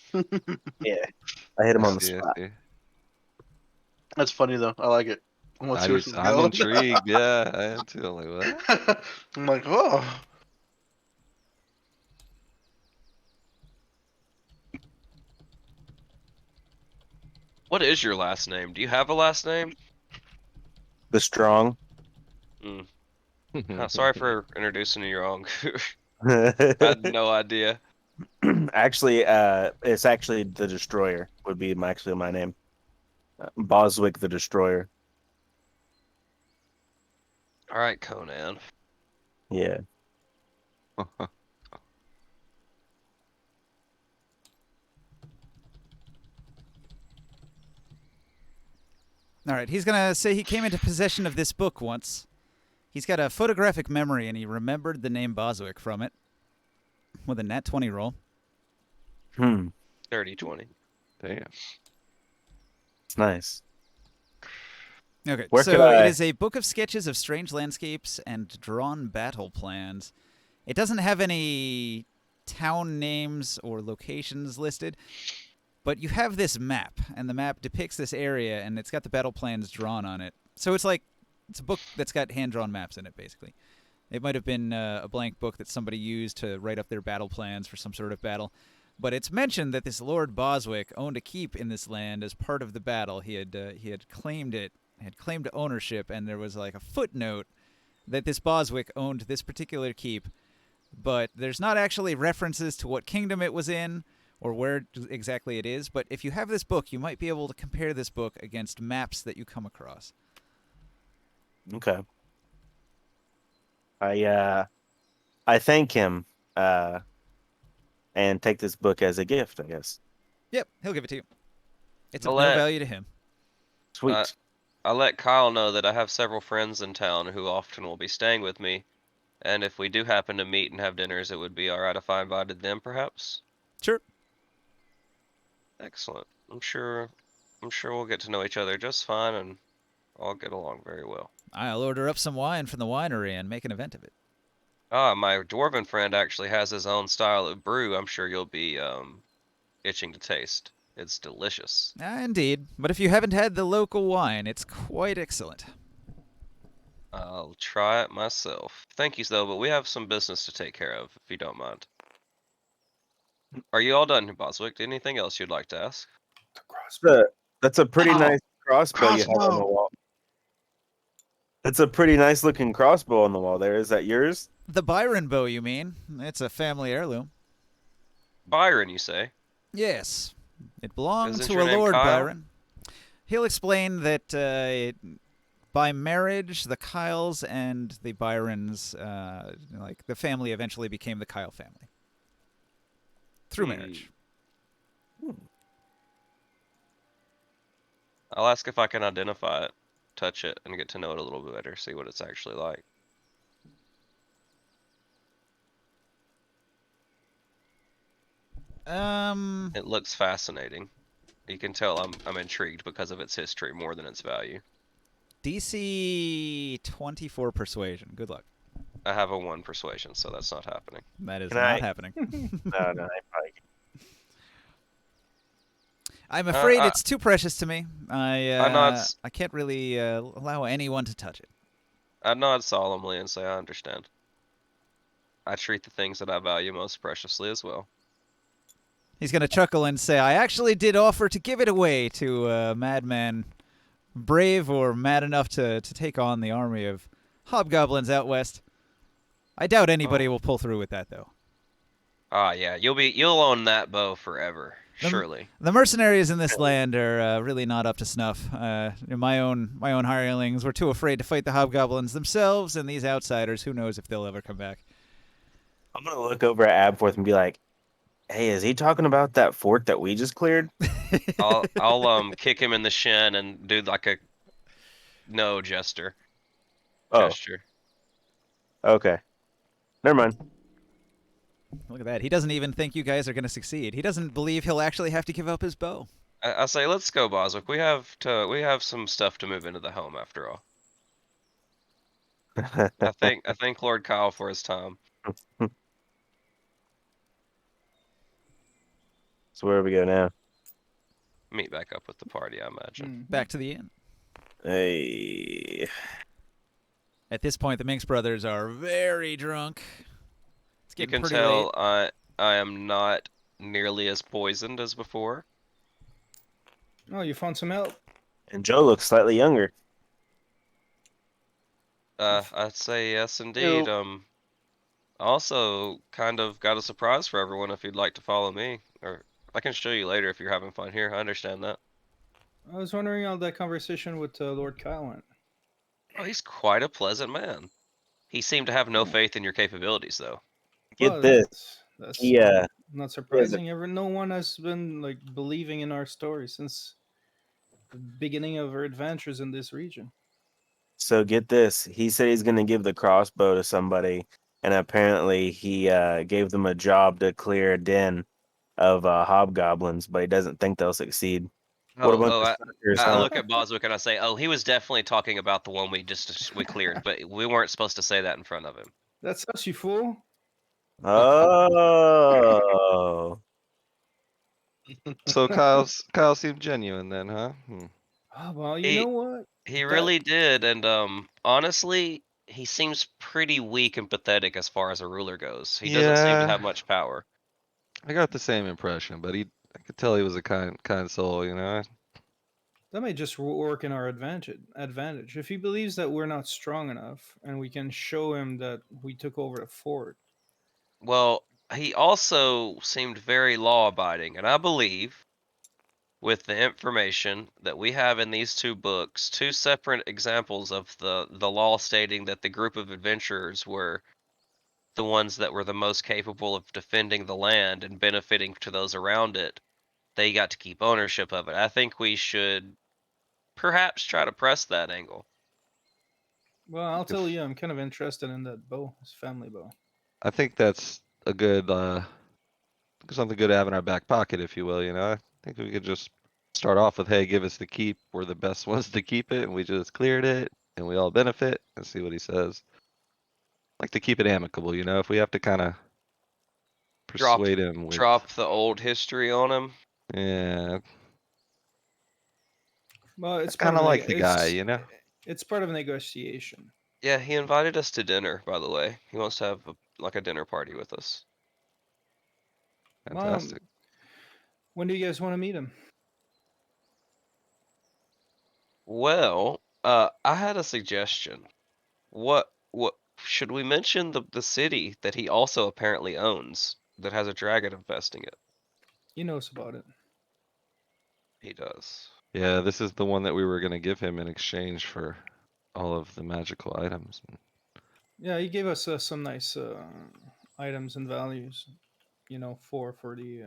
Yeah, I hit him I on the see, I spot. see. That's funny though. I like it. Let's see where this is I'm going. intrigued. Yeah, I am too. I'm like, what? I'm like, oh. What is your last name? Do you have a last name? The strong. Sorry for introducing you wrong. I had no idea. Actually, it's actually the Destroyer would be my name. Boswick the Destroyer. All right, Conan. Yeah. All right, he's going to say he came into possession of this book once. He's got a photographic memory, and he remembered the name Boswick from it with a nat 20 roll. 30-20. Damn. It's nice. Okay, Where could so it I- is a book of sketches of strange landscapes and drawn battle plans. It doesn't have any town names or locations listed, but you have this map, and the map depicts this area, and it's got the battle plans drawn on it. So it's a book that's got hand-drawn maps in it, basically. It might have been a blank book that somebody used to write up their battle plans for some sort of battle. But it's mentioned that this Lord Boswick owned a keep in this land as part of the battle. He had claimed it, had claimed ownership, and there was like a footnote that this Boswick owned this particular keep. But there's not actually references to what kingdom it was in or where exactly it is. But if you have this book, you might be able to compare this book against maps that you come across. Okay. I thank him and take this book as a gift, I guess. Yep, he'll give it to you. It's I'll of no let- value to him. Sweet. I let Kyle know that I have several friends in town who often will be staying with me, and if we do happen to meet and have dinners, it would be alright if I invited them, perhaps? Sure. Excellent. I'm sure we'll get to know each other just fine and all get along very well. I'll order up some wine from the winery and make an event of it. Ah, my dwarven friend actually has his own style of brew. I'm sure you'll be itching to taste. It's delicious. Indeed. But if you haven't had the local wine, it's quite excellent. I'll try it myself. Thank you, though, but we have some business to take care of, if you don't mind. Are you all done, Boswick? Anything else you'd like to ask? That's a pretty Oh, nice crossbow you have on the crossbow. wall. That's a pretty nice looking crossbow on the wall there. Is that yours? The Byron bow, you mean? It's a family heirloom. Byron, you say? Yes. It belonged Isn't to your a name Lord Kyle? Byron. He'll explain that by marriage, the Kyles and the Byrons, like the family eventually became the Kyle family. Through marriage. I'll ask if I can identify it, touch it, and get to know it a little bit better, see what it's actually like. It looks fascinating. You can tell I'm intrigued because of its history more than its value. DC 24 persuasion. Good luck. I have a 1 persuasion, so that's not happening. That is Can not I- happening. No, I probably I'm afraid I- it's too precious to me. I nod. I can't really allow anyone to touch it. I nod solemnly and say I understand. I treat the things that I value most preciously as well. He's going to chuckle and say, I actually did offer to give it away to a madman brave or mad enough to take on the army of hobgoblins out west. I doubt anybody will pull through with that, though. Ah, yeah, you'll own that bow forever, surely. The mercenaries in this land are really not up to snuff. My own hirelings were too afraid to fight the hobgoblins themselves, and these outsiders, who knows if they'll ever come back. I'm gonna look over at Abforth and be like, "Hey, is he talking about that fort that we just cleared?" I'll kick him in the shin and do like a no gesture. Oh, Gesture. okay. Never mind. Look at that. He doesn't even think you guys are going to succeed. He doesn't believe he'll actually have to give up his bow. I say let's go, Boswick. We have some stuff to move into the home after all. I thank Lord Kyle for his time. So where do we go now? Meet back up with the party, I imagine. Back to the inn. Hey, At this point, the Minx brothers are very drunk. It's You getting can pretty tell late. I am not nearly as poisoned as before. Oh, you found some help. and Joe looks slightly younger. I'd say yes indeed. Also kind of got a surprise for everyone if you'd like to follow me. Or I can show you later if you're having fun here. I understand that. I was wondering how that conversation with Lord Kyle went. Oh, he's quite a pleasant man. He seemed to have no faith in your capabilities, though. Get Well, this. That's He not surprising. No one has been like believing in our story since the beginning of our adventures in this region. So get this. He said he's gonna give the crossbow to somebody, and apparently he gave them a job to clear a den of hobgoblins, but he doesn't think they'll succeed. What a bunch of suckers, I huh? look at Boswick and I say, "Oh, he was definitely talking about the one we cleared, but we weren't supposed to say that in front of him." That's us, you fool. Oh, So Kyle seemed genuine then, huh? Oh, well, you He- know what? He really did, and honestly, he seems pretty weak and pathetic as far as a ruler goes. He doesn't seem to have much power. I got the same impression, but I could tell he was a kind soul, you know. That may just work in our advantage. If he believes that we're not strong enough and we can show him that we took over the fort. Well, he also seemed very law-abiding, and I believe, with the information that we have in these 2 books, 2 separate examples of the law stating that the group of adventurers were the ones that were the most capable of defending the land and benefiting to those around it. They got to keep ownership of it. I think we should perhaps try to press that angle. Well, I'll tell If- you, I'm kind of interested in that bow, his family bow. I think that's a good something good to have in our back pocket, if you will. I think we could just start off with, hey, give us the keep. We're the best ones to keep it, and we just cleared it, and we all benefit, and see what he says. Like to keep it amicable, if we have to kind of Drop persuade him with, drop the old history on him. yeah, Well, I it's part kind of of a like the guy, it's part of a negotiation. Yeah, he invited us to dinner, by the way. He wants to have like a dinner party with us. Well, Fantastic. when do you guys want to meet him? Well, I had a suggestion. What should we mention the city that he also apparently owns that has a dragon infesting it? He knows about it. He does. Yeah, this is the one that we were gonna give him in exchange for all of the magical items. Yeah, he gave us some nice items and values, for the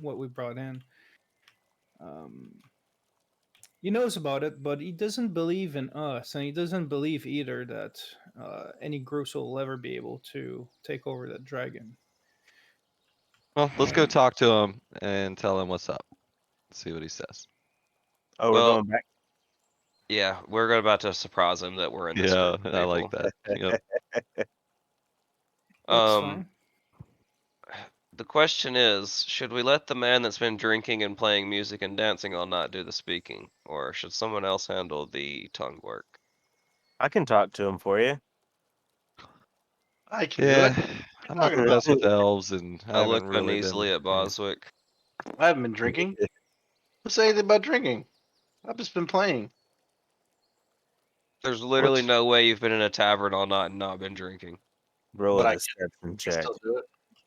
what we brought in. Um, he knows about it, but he doesn't believe in us, and he doesn't believe either that any groups will ever be able to take over that dragon. Well, let's go And talk to him and tell him what's up. See what he says. Oh, we're Well, going back. yeah, we're about to surprise him that we're in this Yeah, group of I like people. that. Yep. that's Um, fine. the question is, should we let the man that's been drinking and playing music and dancing all night do the speaking, or should someone else handle the tongue work? I can talk to him for you. I can do it. Yeah, I'm not Talking the about? best with elves, and I I haven't look really uneasily been. at Boswick. I haven't been drinking. Who say anything about drinking? I've just been playing. There's literally What's no way you've been in a tavern all night and not been drinking. Roll But a I deception can check. still do it.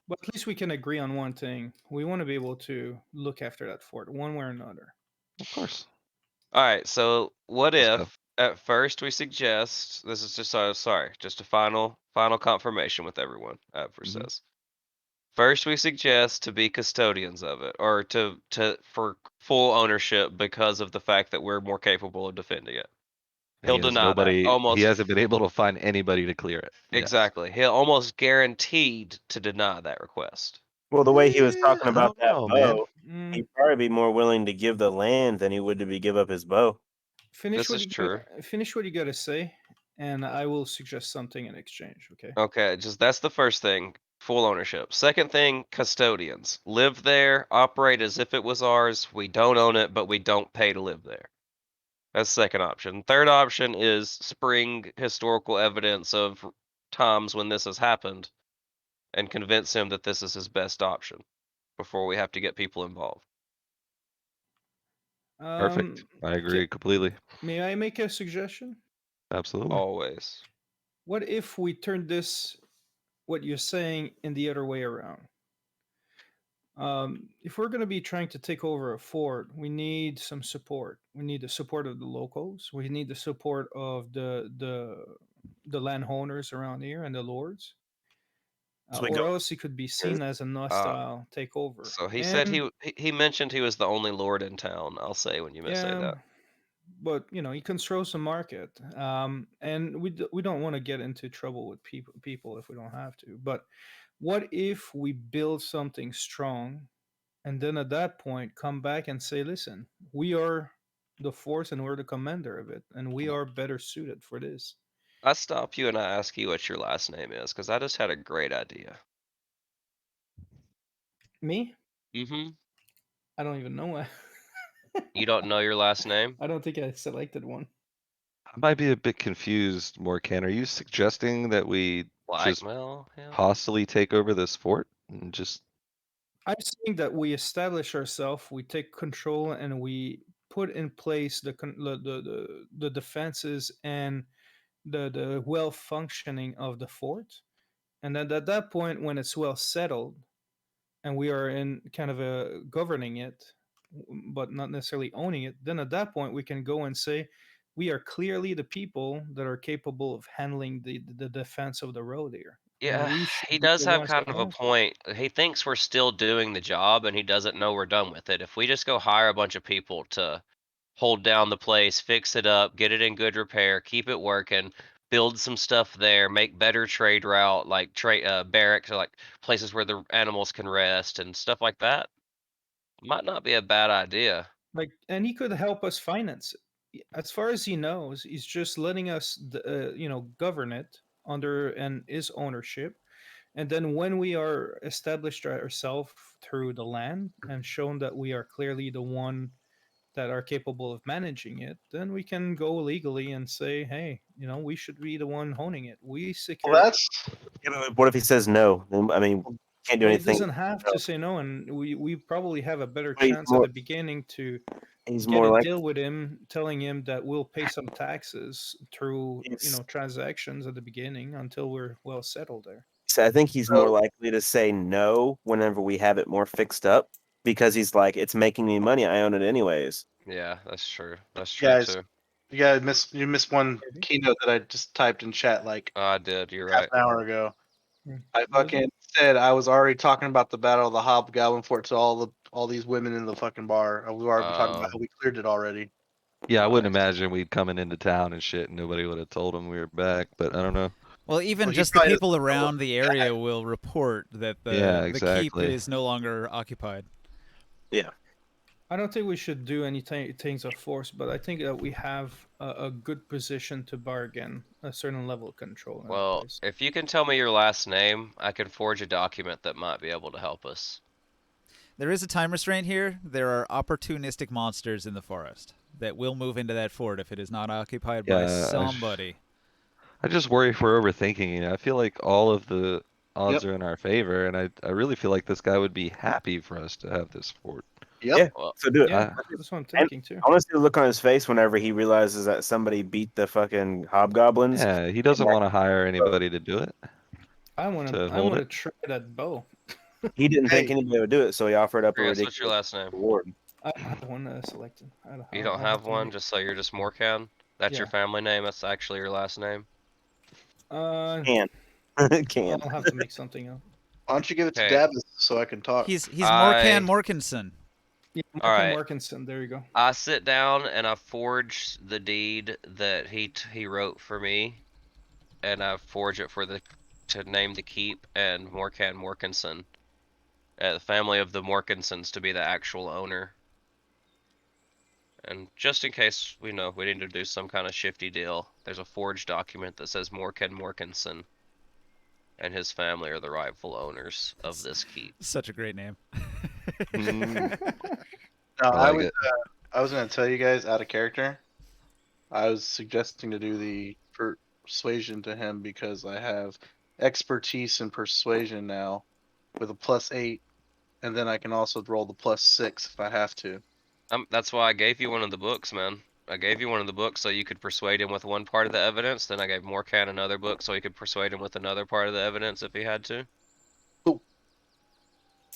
But at least we can agree on one thing. We want to be able to look after that fort one way or another. of course. Alright, so what Let's go. if at first we suggest this is just sorry, just a final confirmation with everyone, Adver Mhm. says. First we suggest to be custodians of it, or for full ownership because of the fact that we're more capable of defending it. He'll He has deny that. nobody. He Almost hasn't been able to find anybody to clear it. Yes. exactly. He'll almost guaranteed to deny that request. Well, the way he was talking I about don't that know, man. bow, Mm, he'd probably be more willing to give the land than he would to be give up his bow. finish This what is you true. finish what you got to say, and I will suggest something in exchange. Okay. Okay, just that's the first thing, full ownership. Second thing, custodians. Live there, operate as if it was ours. We don't own it, but we don't pay to live there. That's the second option. Third option is spring historical evidence of times when this has happened and convince him that this is his best option before we have to get people involved. Perfect. I agree completely. May I make a suggestion? Absolutely. Always. What if we turn this, what you're saying, in the other way around? If we're going to be trying to take over a fort, we need some support. We need the support of the locals. We need the support of the landowners around here and the lords. So we Or go. else it could be seen as a Uh, hostile takeover. so he said And he mentioned he was the only lord in town. I'll say when you say yeah, that. but he controls the market, and we don't want to get into trouble with people if we don't have to. But what if we build something strong, and then at that point come back and say, listen, we are the force and we're the commander of it, and we are better suited for this. I stop you and I ask you what your last name is because I just had a great idea. Me? Mm-hmm. I don't even know. You don't know your last name? I don't think I selected one. I might be a bit confused, Morkan. Are you suggesting that we just Blackmail him? hostily take over this fort and just I'm saying that we establish ourselves, we take control, and we put in place the defenses and the well functioning of the fort. And then at that point, when it's well settled, and we are in kind of a governing it, but not necessarily owning it, then at that point we can go and say we are clearly the people that are capable of handling the defense of the road here, and Yeah, we should he be does the have ones kind that of a owns it. point. He thinks we're still doing the job and he doesn't know we're done with it. If we just go hire a bunch of people to hold down the place, fix it up, get it in good repair, keep it working, build some stuff there, make better trade route, like trade barracks, or like places where the animals can rest and stuff like that. Might not be a bad idea. Like, and he could help us finance it. As far as he knows, he's just letting us, govern it under and his ownership. And then when we are established ourselves through the land and shown that we are clearly the one that are capable of managing it, then we can go legally and say, hey, we should be the one owning it. We Well, secure. that's Yeah, but what if he says no? Then, I mean, can't do Well, he anything. doesn't have to say no, and we probably have a better But chance at the beginning to he's get more a like deal with him, telling him that we'll pay some taxes through he's, transactions at the beginning until we're well settled there. so I think he's more so. likely to say no whenever we have it more fixed up because he's like, it's making me money. I own it anyways. Yeah, that's true. That's true Guys, too. you missed one Maybe. keynote that I just typed in chat like Oh, I did. You're half right. an hour ago. Hmm. I What was it? fucking said I was already talking about the Battle of the Hobgoblin Fort to all these women in the fucking bar. We were already talking about Oh, how we cleared it already. Yeah, I wouldn't nice. imagine we'd coming into town and shit, and nobody would have told him we were back. But I don't know. Well, even Well, he just the probably people doesn't know around the that. area will report that Yeah, the keep exactly. is no longer occupied. Yeah. I don't think we should do any things of force, but I think that we have a good position to bargain a certain level of control in the Well, place. if you can tell me your last name, I can forge a document that might be able to help us. There is a time restraint here. There are opportunistic monsters in the forest that will move into that fort if it is not occupied by Yeah, somebody. I just worry if we're overthinking it. I feel like all of the odds Yep. are in our favor, and I really feel like this guy would be happy for us to have this fort. Yep. Yeah. Well, So do it. Yeah, I, that's what I'm And thinking too. I want to see the look on his face whenever he realizes that somebody beat the fucking hobgoblins. yeah, he doesn't want to hire anybody to do it, I want to to. I hold want to it. try that bow. He didn't think Hey, anybody would do it, so he offered up a Chris, what's your ridiculous last name? reward. I have one selected. You don't I'll have have to one, make. just so you're just Morcan? That's your Yeah. family name? That's actually your last name? Uh, Can. Can. I'll have to make something up. why don't you give it to Okay. Davis so I can talk? He's Morkan I Morkinson. Yeah, All Mark and right. Markinson. There you go. I sit down and I forge the deed that he wrote for me, and I forge it for to name the keep and Morkan Morkinson, the family of the Morkinsons to be the actual owner. And just in case we know we need to do some kind of shifty deal, there's a forged document that says Morkan Morkinson and his family are the rightful owners of this keep. Such a great name. Mm, No, I like it. I was gonna tell you guys out of character. I was suggesting to do the persuasion to him because I have expertise in persuasion now with a +8, and then I can also roll the +6 if I have to. That's why I gave you one of the books, man. I gave you one of the books so you could persuade him with one part of the evidence. Then I gave Morkan another book so he could persuade him with another part of the evidence if he had to. Cool.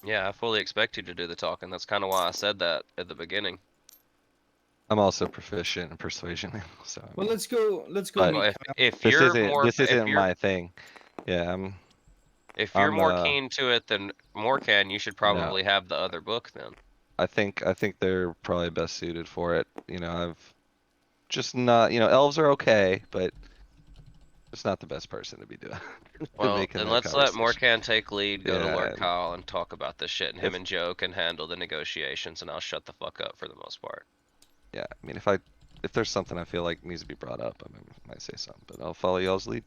Yeah, I fully expect you to do the talking. That's kind of why I said that at the beginning. I'm also proficient in persuasion, so I Well, mean, let's go. Let's go but meet Well, Kyle. if this you're isn't more this isn't my thing. Yeah, if you're I'm more keen to it than Morkan, you should no. probably have the other book then. I think they're probably best suited for it. I've just not, elves are okay, but just not the best person to be doing Well, making then that let's let conversation. Morkan take lead, go to Yeah, Lord and Kyle, and talk about this shit, and him if and Joe can handle the negotiations, and I'll shut the fuck up for the most part. yeah, I mean, if there's something I feel like needs to be brought up, might say something, but I'll follow y'all's lead.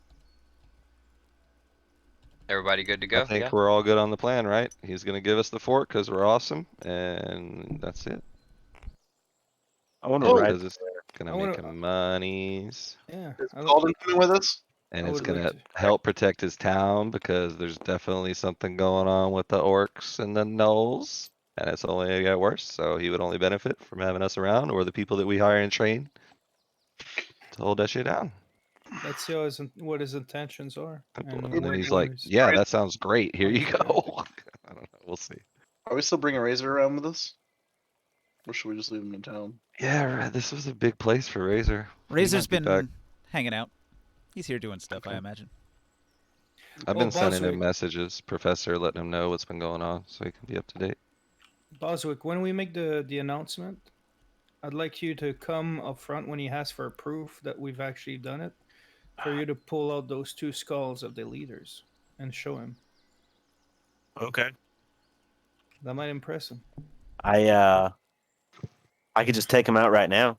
Everybody good to I go? think Yeah? we're all good on the plan, right? He's gonna give us the fort because we're awesome, and that's it. I want to And Oh, ride. because it's gonna I make want him to. monies, Yeah, is Calden coming with us? and I it's would like gonna to. help protect his town because there's definitely something going on with the orcs and the gnolls, and it's only gonna get worse. So he would only benefit from having us around, or the people that we hire and train to hold that shit down. Let's see what his intentions are, And and then what he's what like, his "Yeah, that sounds great. Here you plans are. go." I don't know. We'll see. Are we still bringing Razor around with us? Or should we just leave him in town? Yeah, this was a big place for Razor. He Razor's might be back. been hanging out. He's here doing stuff, I Okay. imagine. I've Well, been sending him Boswick, messages, Professor, letting him know what's been going on so he can be up to date. Boswick, when we make the announcement, I'd like you to come up front when he asks for proof that we've actually done it, for you to pull out those 2 skulls of the leaders and show him. Okay. That might impress him. I could just take him out right now.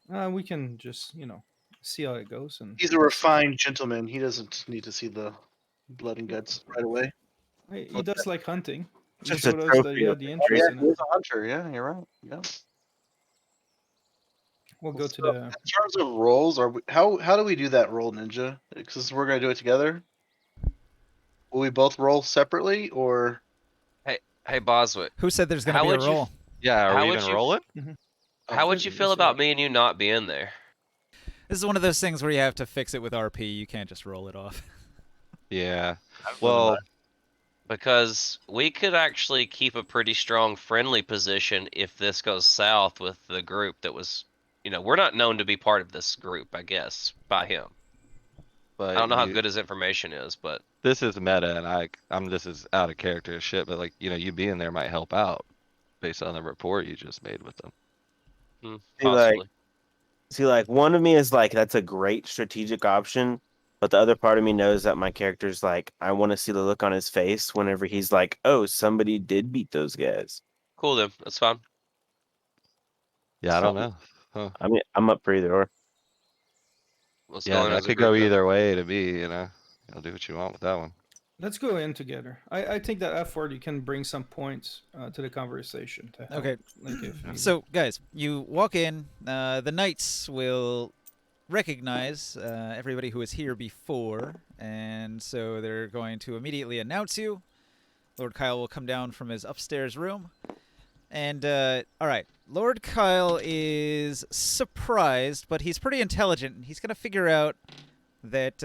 We can just, see how it goes. And He's a refined gentleman. He doesn't need to see the blood and guts right away. he does like hunting. He Just a showed us that trophy he of had the the Yeah, interest in he it. is a hunter. Yeah, you're right. Yeah. We'll go to So, the. in terms of roles, how do we do that roll, Ninja? Because we're gonna do it together. Will we both roll separately, or Hey, Boswick, Who said there's going to how be a would you roll? Yeah, are how we would even you rolling? how would you feel about me and you not being there? This is one of those things where you have to fix it with RP. You can't just roll it off. Yeah. I was Well, Because we could actually keep a pretty strong friendly position if this goes south with the group that was, we're not known to be part of this group, I guess, by him. I but don't know how good his information is, but this is meta, and this is out of character as shit. But like, you being there might help out based on the rapport you just made with them. possibly. See, like one of me is like that's a great strategic option, but the other part of me knows that my character's like I want to see the look on his face whenever he's like, "Oh, somebody did beat those guys." Cool then, that's fine. Yeah, I don't So- know. Huh. I mean, I'm up for either or. Let's Yeah, go in that as a could group go then. either way to me. You'll do what you want with that one. Let's go in together. I think that effort you can bring some points to the conversation to help. Okay. Like if needed. So, guys, you walk in. The knights will recognize everybody who was here before, and so they're going to immediately announce you. Lord Kyle will come down from his upstairs room. And, all right, Lord Kyle is surprised, but he's pretty intelligent. He's going to figure out that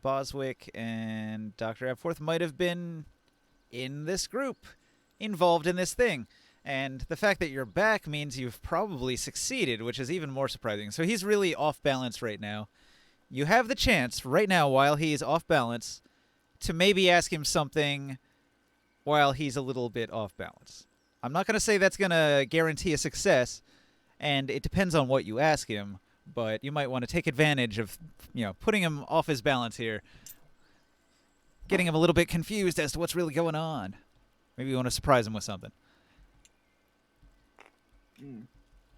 Boswick and Dr. Abforth might have been in this group, involved in this thing. And the fact that you're back means you've probably succeeded, which is even more surprising. So he's really off balance right now. You have the chance right now, while he's off balance, to maybe ask him something while he's a little bit off balance. I'm not going to say that's going to guarantee a success, and it depends on what you ask him, but you might want to take advantage of, putting him off his balance here, getting him a little bit confused as to what's really going on. Maybe you want to surprise him with something.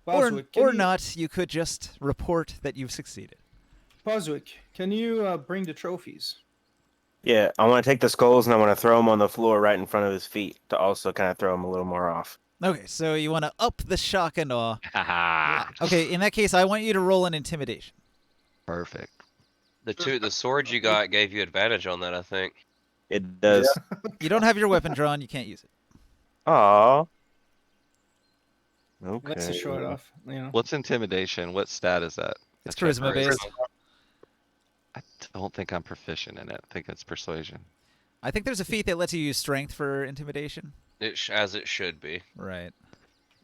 Boswick, Or not, you could just report that you've succeeded. Boswick, can you bring the trophies? Yeah, I want to take the skulls and I want to throw them on the floor right in front of his feet to also kind of throw him a little more off. Okay, so you want to up the shock and awe. Haha. Okay, in that case, I want you to roll an intimidation. Perfect. The sword you got gave you advantage on that, I think. It does. You don't have your weapon drawn, you can't use it. Aw. Okay. Let's just show it off. What's intimidation? What stat is that? It's That's charisma based. I don't think I'm proficient in it. I think it's persuasion. I think there's a feat that lets you use strength for intimidation. As it should be. Right.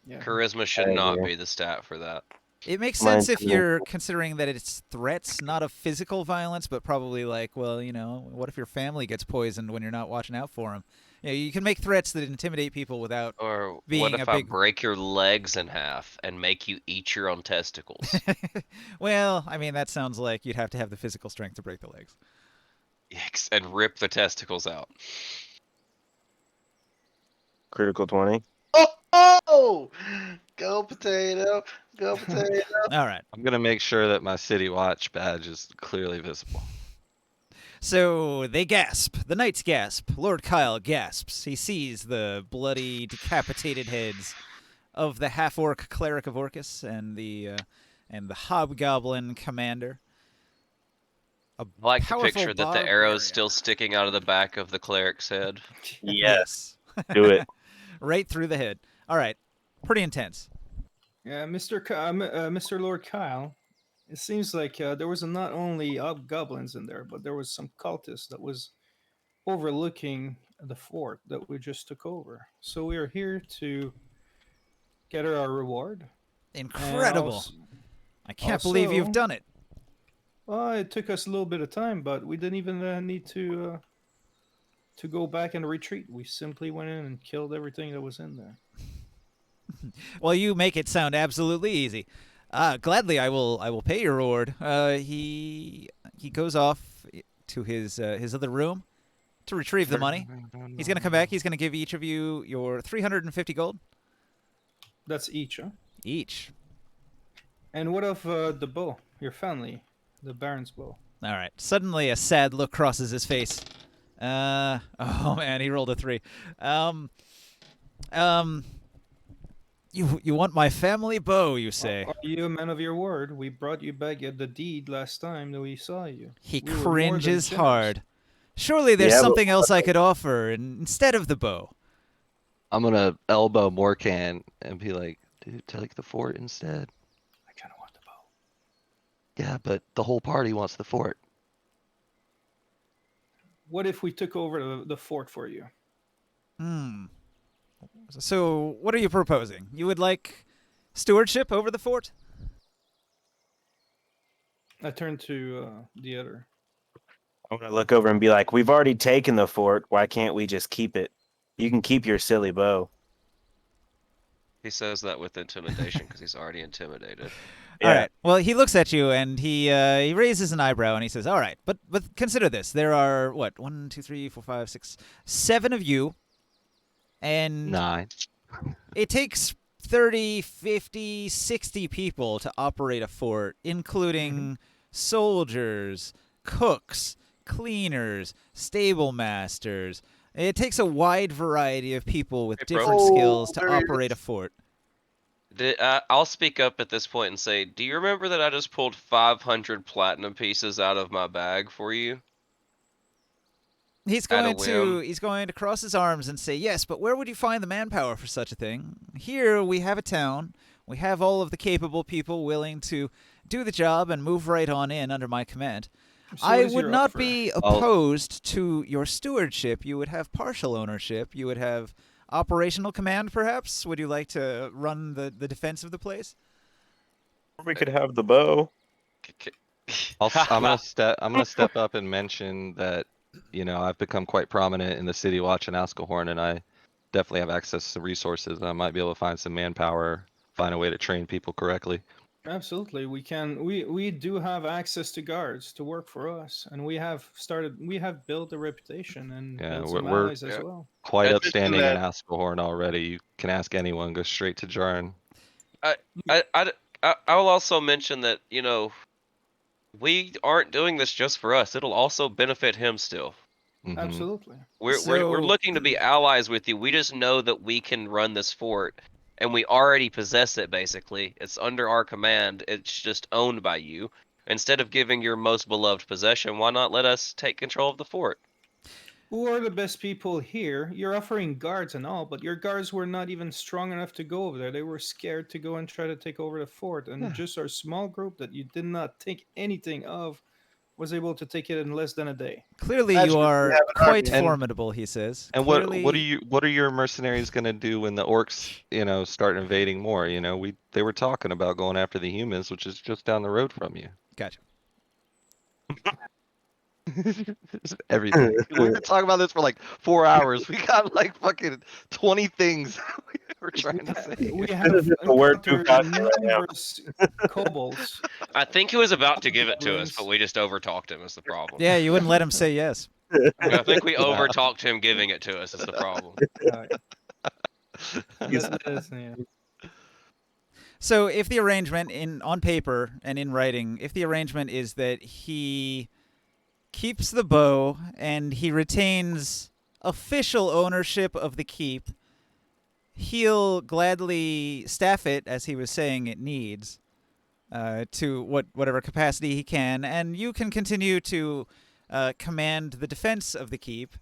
Yeah. Charisma should I not agree. be the stat for that. It makes Mine's sense if cool. you're considering that it's threats, not of physical violence, but probably like, well, what if your family gets poisoned when you're not watching out for them? You can make threats that intimidate people without. Or what Being if a I big- break your legs in half and make you eat your own testicles? Well, I mean, that sounds like you'd have to have the physical strength to break the legs. And rip the testicles out. Critical 20. Oh! Go potato! Go potato! All right. I'm gonna make sure that my City Watch badge is clearly visible. So they gasp. The knights gasp. Lord Kyle gasps. He sees the bloody, decapitated heads of the half-orc cleric of Orcus and the hobgoblin commander. A I like to powerful picture that the barbarian. arrow's still sticking out of the back of the cleric's head. Yes. Do it. Right through the head. All right. Pretty intense. Yeah, Mr. Lord Kyle. It seems like there was not only goblins in there, but there was some cultists that was overlooking the fort that we just took over. So we are here to get our reward. And Incredible. also- I can't believe you've also- done it. Well, it took us a little bit of time, but we didn't even need to go back and retreat. We simply went in and killed everything that was in there. Well, you make it sound absolutely easy. Gladly, I will pay your reward. He goes off to his other room to retrieve the money. He's gonna come back. He's gonna give each of you your 350 gold That's each, huh? each. And what of the bow? Your family, the Baron's bow. All right. Suddenly, a sad look crosses his face. Oh man, he rolled a 3. You want my family bow? You say. Are you a man of your word? We brought you back at the deed last time that we saw you. He We were more than cringes generous. hard. Surely there's Yeah, but- something else I could offer instead of the bow. I'm gonna elbow Morcan and be like, dude, take the fort instead. I kind of want the bow. Yeah, but the whole party wants the fort. What if we took over the fort for you? So, what are you proposing? You would like stewardship over the fort? I turned to the other. I'm gonna look over and be like, "We've already taken the fort. Why can't we just keep it? You can keep your silly bow." He says that with intimidation because he's already intimidated. Yeah. All right. Well, he looks at you and he raises an eyebrow and he says, "All right, but consider this: there are what 1, 2, 3, 4, 5, 6, 7 of you, and 9. it takes 30, 50, 60 people to operate a fort, including soldiers, cooks, cleaners, stable masters. It takes a wide variety of people with Hey, bro. different skills to there he operate a fort." I'll speak up at this point and say, do you remember that I just pulled 500 platinum pieces out of my bag for you? He's At a going to whim. he's going to cross his arms and say, "Yes, but where would you find the manpower for such a thing? Here we have a town. We have all of the capable people willing to do the job and move right on in under my command. So I what is would your not offer? be opposed to your stewardship. You would have partial ownership. You would have operational command, perhaps. Would you like to run the defense of the place?" We could have the bow. I'm gonna step up and mention that, you know, I've become quite prominent in the City Watch in Askelhorn, and I definitely have access to resources. And I might be able to find some manpower, find a way to train people correctly. Absolutely, we can. We do have access to guards to work for us, and we have built a reputation and Yeah, built some we're allies as Yeah. well. quite I'd mention upstanding in that- Askelhorn already. You can ask anyone. Go straight to Jarn. I will also mention that, you know, we aren't doing this just for us. It'll also benefit him still. Mhm. Absolutely. We're So- looking to be allies with you. We just know that we can run this fort, and we already possess it. Basically, it's under our command. It's just owned by you. Instead of giving your most beloved possession, why not let us take control of the fort? Who are the best people here? You're offering guards and all, but your guards were not even strong enough to go over there. They were scared to go and try to take over the fort, and just our small group that you did not think anything of was able to take it in less than a day. Clearly, Imagine you if we are have an quite army. And- formidable, he says. And Clearly, what are your mercenaries gonna do when the orcs, you know, start invading more? You know, they were talking about going after the humans, which is just down the road from you. Gotcha. Everything. We've been talking about this for like 4 hours. We got like fucking 20 things we're trying to say. We have is just a word too encountered fast right now. numerous kobolds. I think he was about to give it to us, Goblins. but we just overtalked him. Is the problem? Yeah, you wouldn't let him say yes. I think we overtalked him giving it to us. Is the problem? Yeah. So if the arrangement on paper and in writing, if the arrangement is that he keeps the bow and he retains official ownership of the keep, he'll gladly staff it as he was saying it needs to whatever capacity he can, and you can continue to command the defense of the keep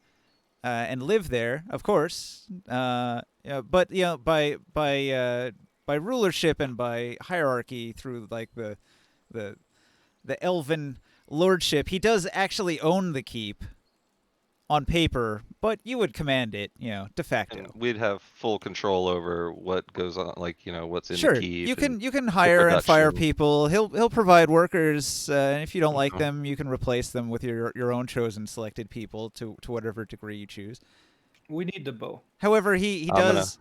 and live there, of course. But you know, by rulership and by hierarchy through like the elven lordship, he does actually own the keep on paper, but you would command it, you know, de facto. And we'd have full control over what goes on, like, you know, what's in Sure, the keep. you can hire and fire production. people. He'll provide workers, and if you don't like Mhm. them, you can replace them with your own chosen selected people to whatever degree you choose. We need the bow. However, he I'm gonna- does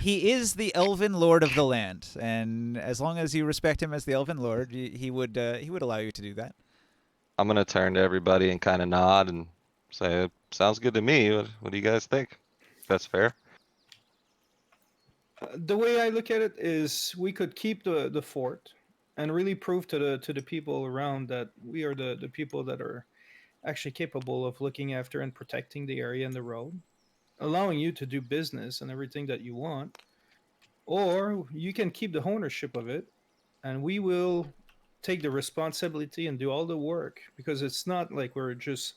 he is the elven lord of the land, and as long as you respect him as the elven lord, he would allow you to do that. I'm gonna turn to everybody and kind of nod and say, "Sounds good to me. What do you guys think? That's fair." The way I look at it is, we could keep the fort and really prove to the people around that we are the people that are actually capable of looking after and protecting the area and the road, allowing you to do business and everything that you want. Or you can keep the ownership of it, and we will take the responsibility and do all the work, because it's not like we're just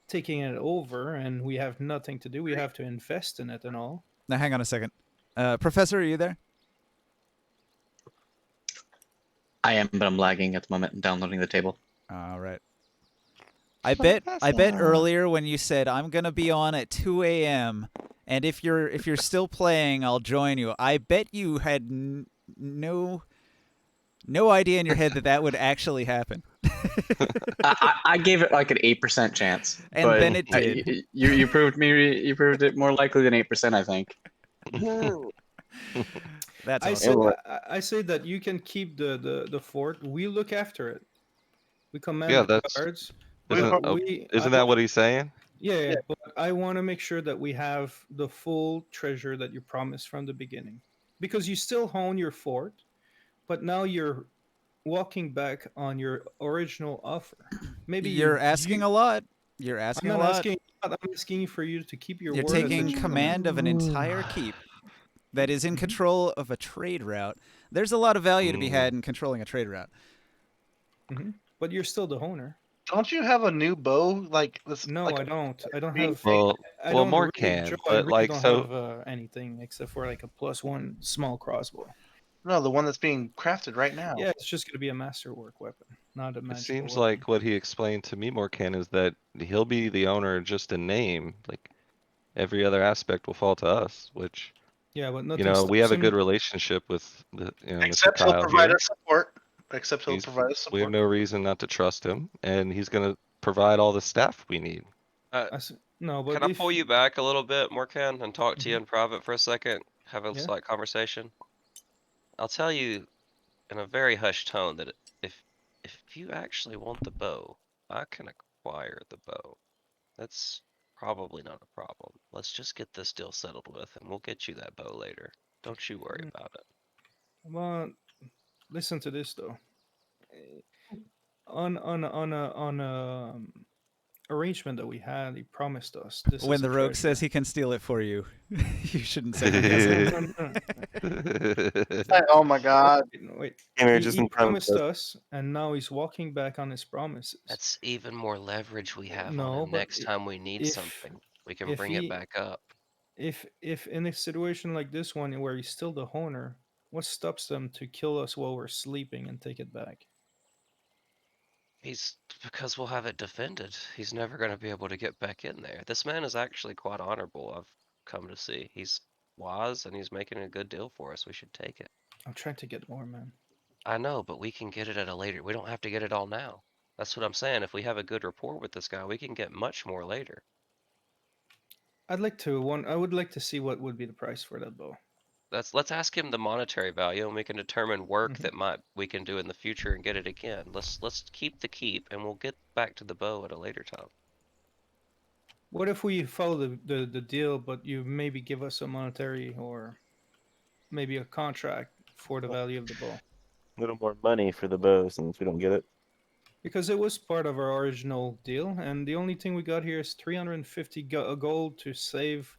taking it over and we have nothing to do. We have to invest in it and all. Now, hang on a second. Professor, are you there? I am, but I'm lagging at the moment. I'm downloading the table. All right. I bet earlier when you said I'm gonna be on at 2 a.m. and if you're still playing, I'll join you. I bet you had no idea in your head that would actually happen. I gave it like an 8% chance, And but then it did. You proved it more likely than 8%, I think. That's I awesome. said I say that you can keep the fort. We look after it. We command Yeah, the that's guards. isn't isn't that what he's saying? Yeah, but I want to make sure that we have the full treasure that you promised from the beginning, because you still own your fort, but now you're walking back on your original offer. Maybe You're asking a lot. You're I'm asking not a lot. asking. I'm asking for you to keep your You're word. taking command of an entire keep that is in control of a trade route. There's a lot of value to be had in controlling a trade route. But you're still the owner. Don't you have a new bow like this? No, like I don't. I don't being have. Well, I well, don't more really, can, Joe, I but really like don't so. have anything except for like a +1 small crossbow. No, the one that's being crafted right now. Yeah, it's just gonna be a masterwork weapon, not a It magical seems weapon. like what he explained to me, Morkan, is that he'll be the owner just in name. Like every other aspect will fall to us, which Yeah, but you nothing know we stops have a him. good relationship with Mr. Except he'll Kyle provide here. us support. Except he'll He's provide us we have support. no reason not to trust him, and he's gonna provide all the staff we need. No, but Can I if pull you back a little bit, Morkan, and talk to you Mhm. in private for a second? Have a Yeah. slight conversation. I'll tell you in a very hushed tone that if you actually want the bow, I can acquire the bow. That's probably not a problem. Let's just get this deal settled with, and we'll get you that bow later. Don't you worry about it. Well, listen to this though. On a arrangement that we had, he promised us this When is a the rogue treasure. says he can steal it for you, you shouldn't second guess it. No. Oh my god. Wait. Came here He, just he in front of promised us, and now he's walking back on his promises. That's even more leverage we have on No, him but next time we need if something. We can if bring it he back up. if in a situation like this one where he's still the owner, what stops them to kill us while we're sleeping and take it back? Because we'll have it defended. He's never going to be able to get back in there. This man is actually quite honorable, I've come to see. He's wise and he's making a good deal for us. We should take it. I'm trying to get more, man. I know, but we can get it at a later. We don't have to get it all now. That's what I'm saying. If we have a good rapport with this guy, we can get much more later. I would like to see what would be the price for that bow. Let's ask him the monetary value, and we can determine work Mhm. that we can do in the future and get it again. Let's keep the keep, and we'll get back to the bow at a later time. What if we follow the deal, but you maybe give us a monetary or maybe a contract for the value of the bow? a little more money for the bow since we don't get it. Because it was part of our original deal, and the only thing we got here is 350 gold to save,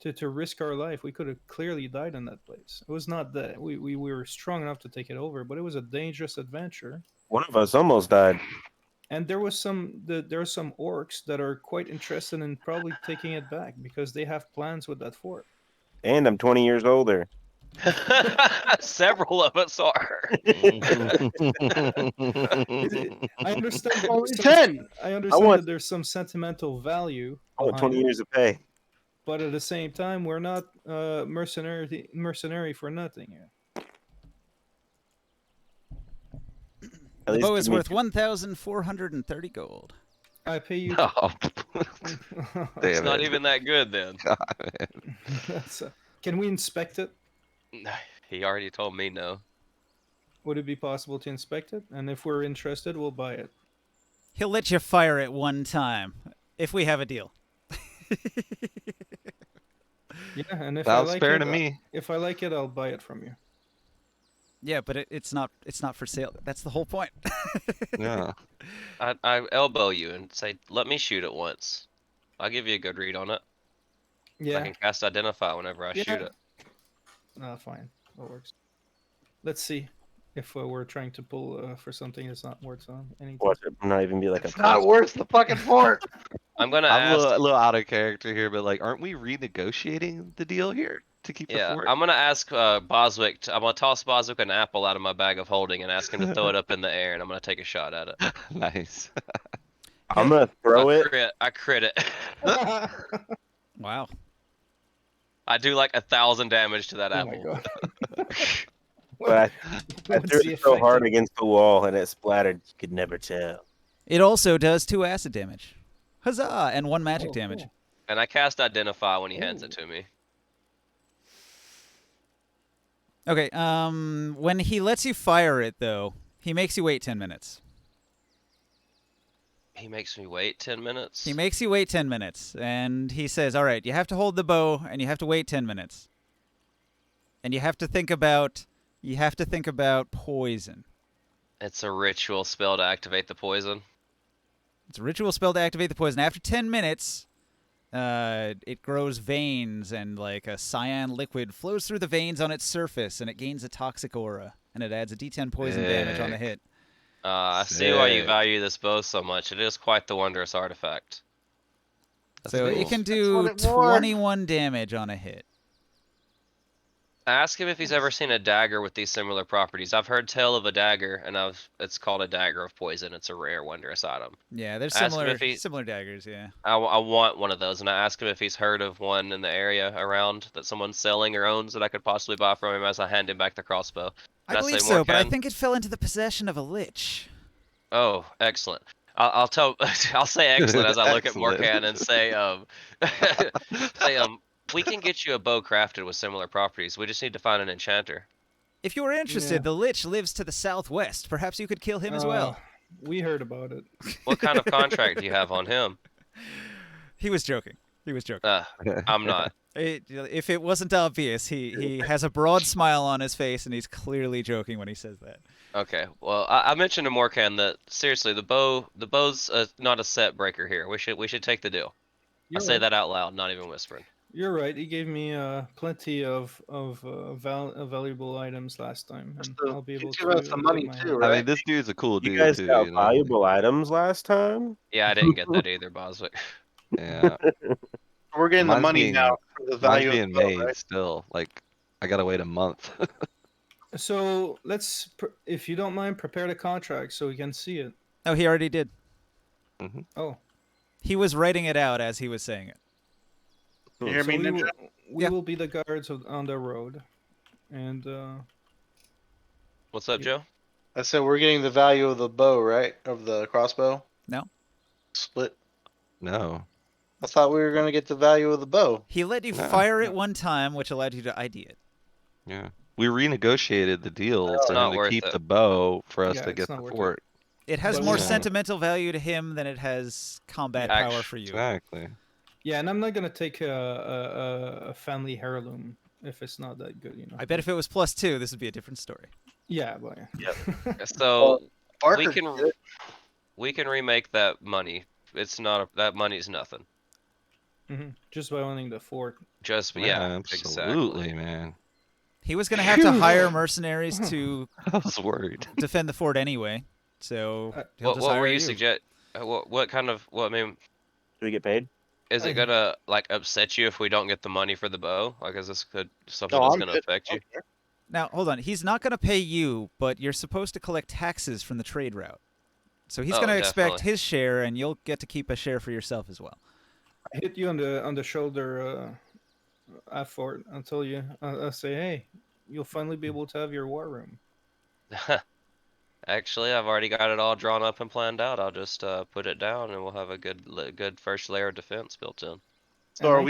to risk our life. We could have clearly died in that place. It was not that we were strong enough to take it over, but it was a dangerous adventure. One of us almost died. And there are some orcs that are quite interested in probably taking it back because they have plans with that fort. And I'm 20 years older. Several of us are. I understand. That Only there's 10. I understand want- that there's some sentimental value I want behind 20 it, years of pay. but at the same time, we're not mercenary for nothing here. At The least bow give is me- worth 1,430 gold. I pay you. No. It's Damn not it. even that good then. God, man. That's, can we inspect it? He already told me no. Would it be possible to inspect it? And if we're interested, we'll buy it. He'll let you fire it one time if we have a deal. Yeah, and if I Sounds like fair it, to me. if I like it, I'll buy it from you. Yeah, but it's not for sale. That's the whole point. Yeah. I elbow you and say, let me shoot it once. I'll give you a good read on it. I Yeah. can cast Identify whenever I shoot it. No, fine. That works. Let's see if we're trying to pull for something that's not worth on anything. Watch it not even be like It's a not post. worth the fucking fort. I'm gonna I'm ask. a little out of character here, but like, aren't we renegotiating the deal here to keep the Yeah, fort? I'm gonna ask Boswick. I'm gonna toss Boswick an apple out of my bag of holding and ask him to throw it up in the air, and I'm gonna take a shot at it. Nice. I'm gonna throw it. I crit it. Wow. I do like 1,000 damage to that Oh my apple. god. But I What's threw the it so effect hard of- against the wall and it splattered. You could never tell. It also does 2 acid damage. Huzzah! And 1 magic Oh, damage. cool. And I cast Identify when he hands it Ooh. to me. Okay, when he lets you fire it, though, he makes you wait 10 minutes. He makes me wait 10 minutes. He makes you wait 10 minutes, and he says, all right, you have to hold the bow, and you have to wait 10 minutes. And you have to think about poison. It's a ritual spell to activate the poison. It's a ritual spell to activate the poison. After 10 minutes, it grows veins, and like a cyan liquid flows through the veins on its surface, and it gains a toxic aura, and it adds a d10 poison damage on the hit. I see why you Sick. value this bow so much. It is quite the wondrous artifact. That's So it cool. can what do it wore. 21 damage on a hit. Ask him if he's ever seen a dagger with these similar properties. I've heard tell of a dagger, and it's called a dagger of poison. It's a rare, wondrous item. Yeah, they're Ask him similar daggers, yeah. I want one of those, and I ask him if he's heard of one in the area around that someone's selling or owns that I could possibly buy from him as I hand him back the crossbow. I And believe say, so, but I "Morkan?" think it fell into the possession of a lich. Oh, excellent. I'll tell. I'll say excellent as I look at Excellent. Morkan and say, say, we can get you a bow crafted with similar properties. We just need to find an enchanter. If you were interested, Yeah. the lich lives to the southwest. Perhaps you could kill him as well. We heard about it. What kind of contract do you have on him? He was joking. I'm not. If it wasn't obvious, he has a broad smile on his face, and he's clearly joking when he says that. Okay. Well, I mentioned to Morkan that seriously, the bow's not a set breaker here. We should take the deal. You're I say right. that out loud, not even whispering. You're right. He gave me plenty of valuable items last time, and So, I'll be able give us to some get money my too, hand. I right? mean, this dude's a cool You dude guys too. got You know? valuable items last time. Yeah, I didn't get that either, Boswick. Yeah. We're getting the Mine's money being- now for the Mine's value of being the bow, made right? still. Like, I gotta wait a month. So let's, if you don't mind, prepare the contract so we can see it. Oh, he already did. Oh, He was writing it out as he was saying it. You hear so me, we, Ninja? we Yeah. will be the guards on the road, and What's up, Joe? I said we're getting the value of the bow, right? Of the crossbow? No. Split. No. I thought we were gonna get the value of the bow. He let you No. fire it one time, which allowed you to ID it. Yeah. We renegotiated the deal It's for not him to worth keep it. the bow for us Yeah, to it's get not the worth it. fort. It has But more yeah. sentimental value to him than it has combat Yeah. power for you. Exactly. yeah, and I'm not gonna take a family heirloom if it's not that good, you know. I bet if it was +2, this would be a different story. Yeah, but So Barker we can remake that money. It's not that money's nothing. just by owning the fort. Just yeah, absolutely, exactly. man. He was going to have to hire mercenaries to I was worried. defend the fort anyway, so he'll What just hire were you you. suggest? What kind of I mean, Do we get paid? is it I- gonna like upset you if we don't get the money for the bow? Like, is this something No, that's I'm gonna good. affect you? Okay. Now, hold on. He's not going to pay you, but you're supposed to collect taxes from the trade route. So he's Oh, going to expect definitely. his share, and you'll get to keep a share for yourself as well. I hit you on the shoulder, at fort. I'll tell you. I'll say, hey, you'll finally be able to have your war room. Actually, I've already got it all drawn up and planned out. I'll just put it down, and we'll have a good first layer of defense built in. So are And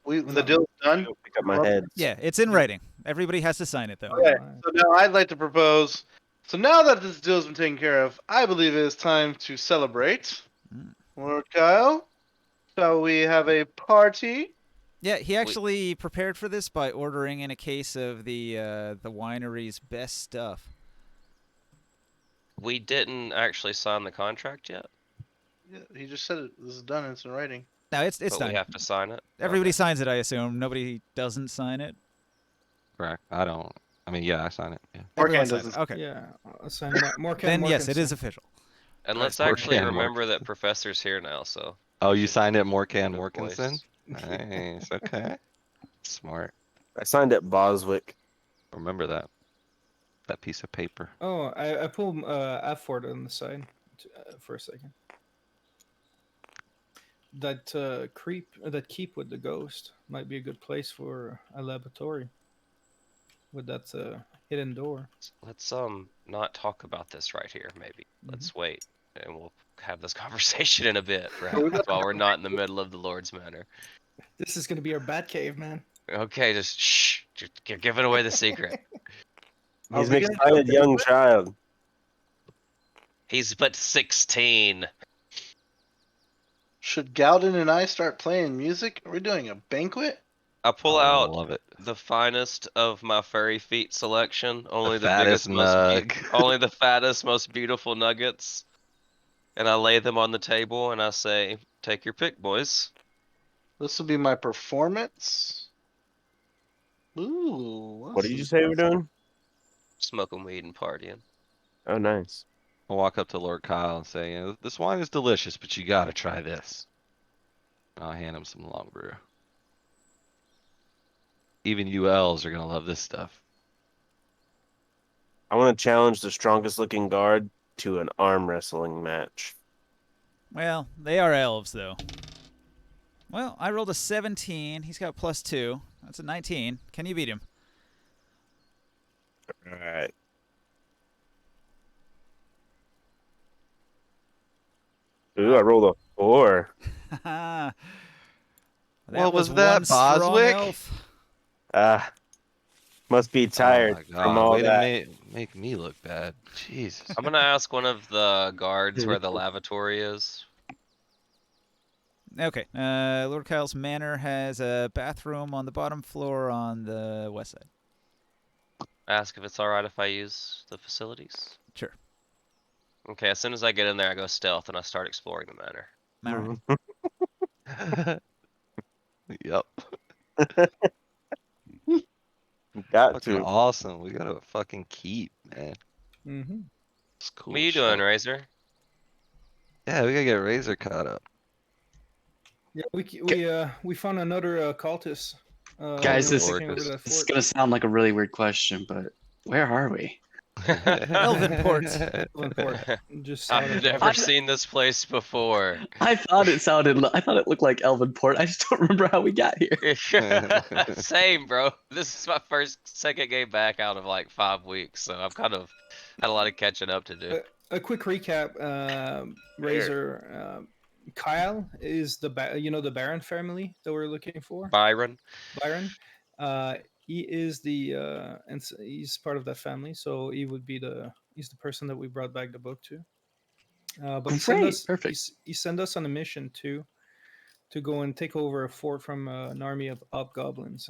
we the deal's done? Pick up my head. Yeah, it's in writing. Everybody has to sign it though. Okay, Alright. so now I'd like to propose. So now that this deal's been taken care of, I believe it is time to celebrate. Mm. Lord Kyle, shall we have a party? Yeah, he actually prepared for this by ordering in a case of the winery's best stuff. We didn't actually sign the contract yet, Yeah, he just said it. This is done. It's in writing. No, it's but done. we have to sign it. Everybody Okay. signs it, I assume. Nobody doesn't sign it. Correct. I don't. I mean, yeah, I sign it. Yeah. Everyone Morkan signs it. doesn't. Okay. Yeah, I'll sign Morkan. Then yes, it is official. And Right, let's actually Morkan remember that Morkinson. Professor's here now, so Oh, we you should signed it, put Morkan a Morkinson. voice. Nice. Okay. Smart. I signed at Boswick. Remember that piece of paper. Oh, I pulled Afford on the side for a second. That that keep with the ghost might be a good place for a laboratory. With that hidden door. Let's not talk about this right here. Maybe let's wait, and we'll have this conversation in a bit, perhaps, while we're not in the middle of the Lord's Manor. This is gonna be our bat cave, man. Okay, just shh. You're giving away the secret. Are He's we an gonna excited do a young banquet? child. He's but 16. Should Galden and I start playing music? Are we doing a banquet? I pull Oh, I out love it. the finest of my furry feet selection. Only the fattest biggest, most nug. only the fattest, most beautiful nuggets. And I lay them on the table and I say, "Take your pick, boys." This will be my performance. Ooh. What did you say we're doing? Smoking weed and partying. Oh, nice. I'll walk up to Lord Kyle and say, this wine is delicious, but you gotta try this. I'll hand him some long brew. Even you elves are gonna love this stuff. I want to challenge the strongest looking guard to an arm wrestling match. Well, they are elves, though. Well, I rolled a 17. He's got +2. That's a 19. Can you beat him? All right. Ooh, I rolled a 4. That What was one that, strong Boswick? elf. Ah, must be tired Oh my from god, all way that. to make me look bad. Jesus. I'm gonna ask one of the guards where the lavatory is. Okay. Lord Kyle's manor has a bathroom on the bottom floor on the west side. Ask if it's alright if I use the facilities. Sure. Okay, as soon as I get in there, I go stealth and I start exploring the manor. All right. Yep. Got Fucking to. awesome. We got a fucking keep, man. Mm-hmm. It's cool. What are you shit. doing, Razor? Yeah, we gotta get Razor caught up. Yeah, we found another cultist. Guys, when we this- taking over Orcus. that This is fort. gonna sound like a really weird question, but where are we? Elvenport. Elvenport, just south I've of never I've- seen this place before. I thought it looked like Elvenport. I just don't remember how we got here. Same, bro. This is my second game back out of like 5 weeks, so I've kind of had a lot of catching up to do. A quick recap. Razor. Kyle is the the Baron family that we're looking for. Byron. Byron. He is he's part of that family, so he's the person that we brought back the book to. But he sent Great, us perfect. he sent us on a mission to go and take over a fort from an army of hobgoblins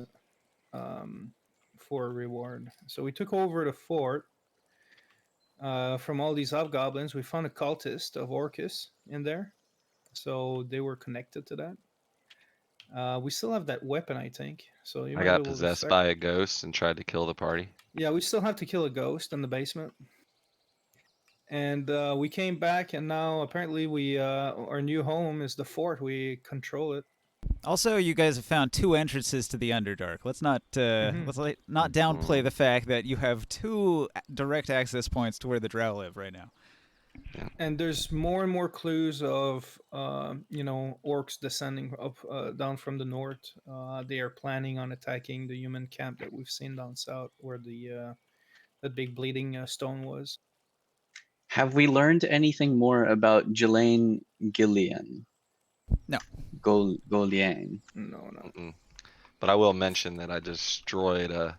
for a reward. So we took over the fort from all these hobgoblins. We found a cultist of Orcus in there, so they were connected to that. We still have that weapon, I think. So you I might be got able to possessed start. by a ghost and tried to kill the party. Yeah, we still have to kill a ghost in the basement. And we came back, and now apparently our new home is the fort. We control it. Also, you guys have found 2 entrances to the Underdark. Let's not not downplay the fact that you have 2 direct access points to where the Drow live right now. And there's more and more clues of orcs descending up down from the north. They are planning on attacking the human camp that we've seen down south, where the that big bleeding stone was. Have we learned anything more about Jelaine Gillian? No. Golian. No, no. Mm-mm. But I will mention that I destroyed a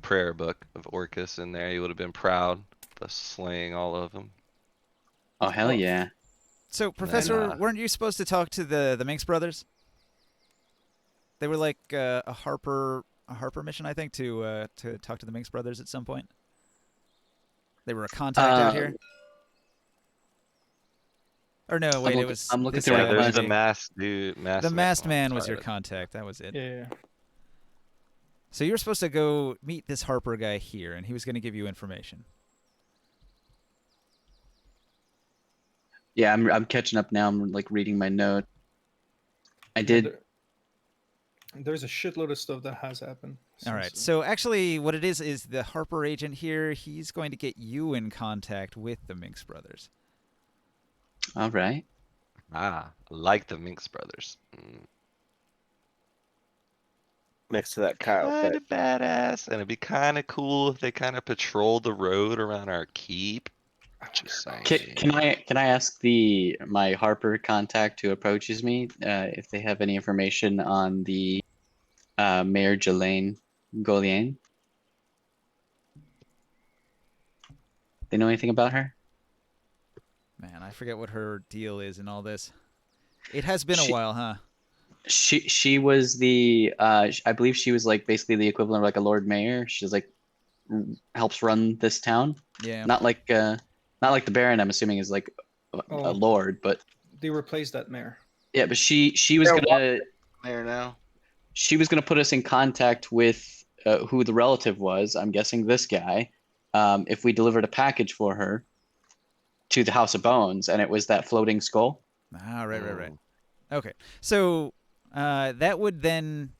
prayer book of Orcus in there. He would have been proud of slaying all of them. Oh hell Oh. yeah! So, Professor, uh, weren't you supposed to talk to the Minx brothers? They were like a Harper mission, I think, to talk to the Minx brothers at some point. They were a contact out here. Or no, wait, it was I'm looking this through Yeah, my guy. there's the maybe. masked dude. The masked man was sorry. your contact. That was it. Yeah. So you were supposed to go meet this Harper guy here, and he was going to give you information. Yeah, I'm catching up now. I'm like reading my note. I Yeah, did. there's a shitload of stuff that has happened. All right. since, So actually, what it is the Harper agent here. He's going to get you in contact with the Minx brothers. All right. I like the Minx brothers. Next to that Kyle. Kind of badass, and it'd be kind of cool if they kind of patrolled the road around our keep. Just saying. Can I ask my Harper contact who approaches me if they have any information on the Mayor Jelaine Golian? They know anything about her? Man, I forget what her deal is in all this. It has been a She- while, huh? She was the I believe she was like basically the equivalent of like a Lord Mayor. She's like helps run this town. Yeah. Not like the Baron. I'm assuming is like a Oh. lord, but They replaced that mayor. yeah. But she was They're gonna There now. put us in contact with who the relative was. I'm guessing this guy. If we delivered a package for her to the House of Bones, and it was that floating skull. Ah, right. Okay. So that would then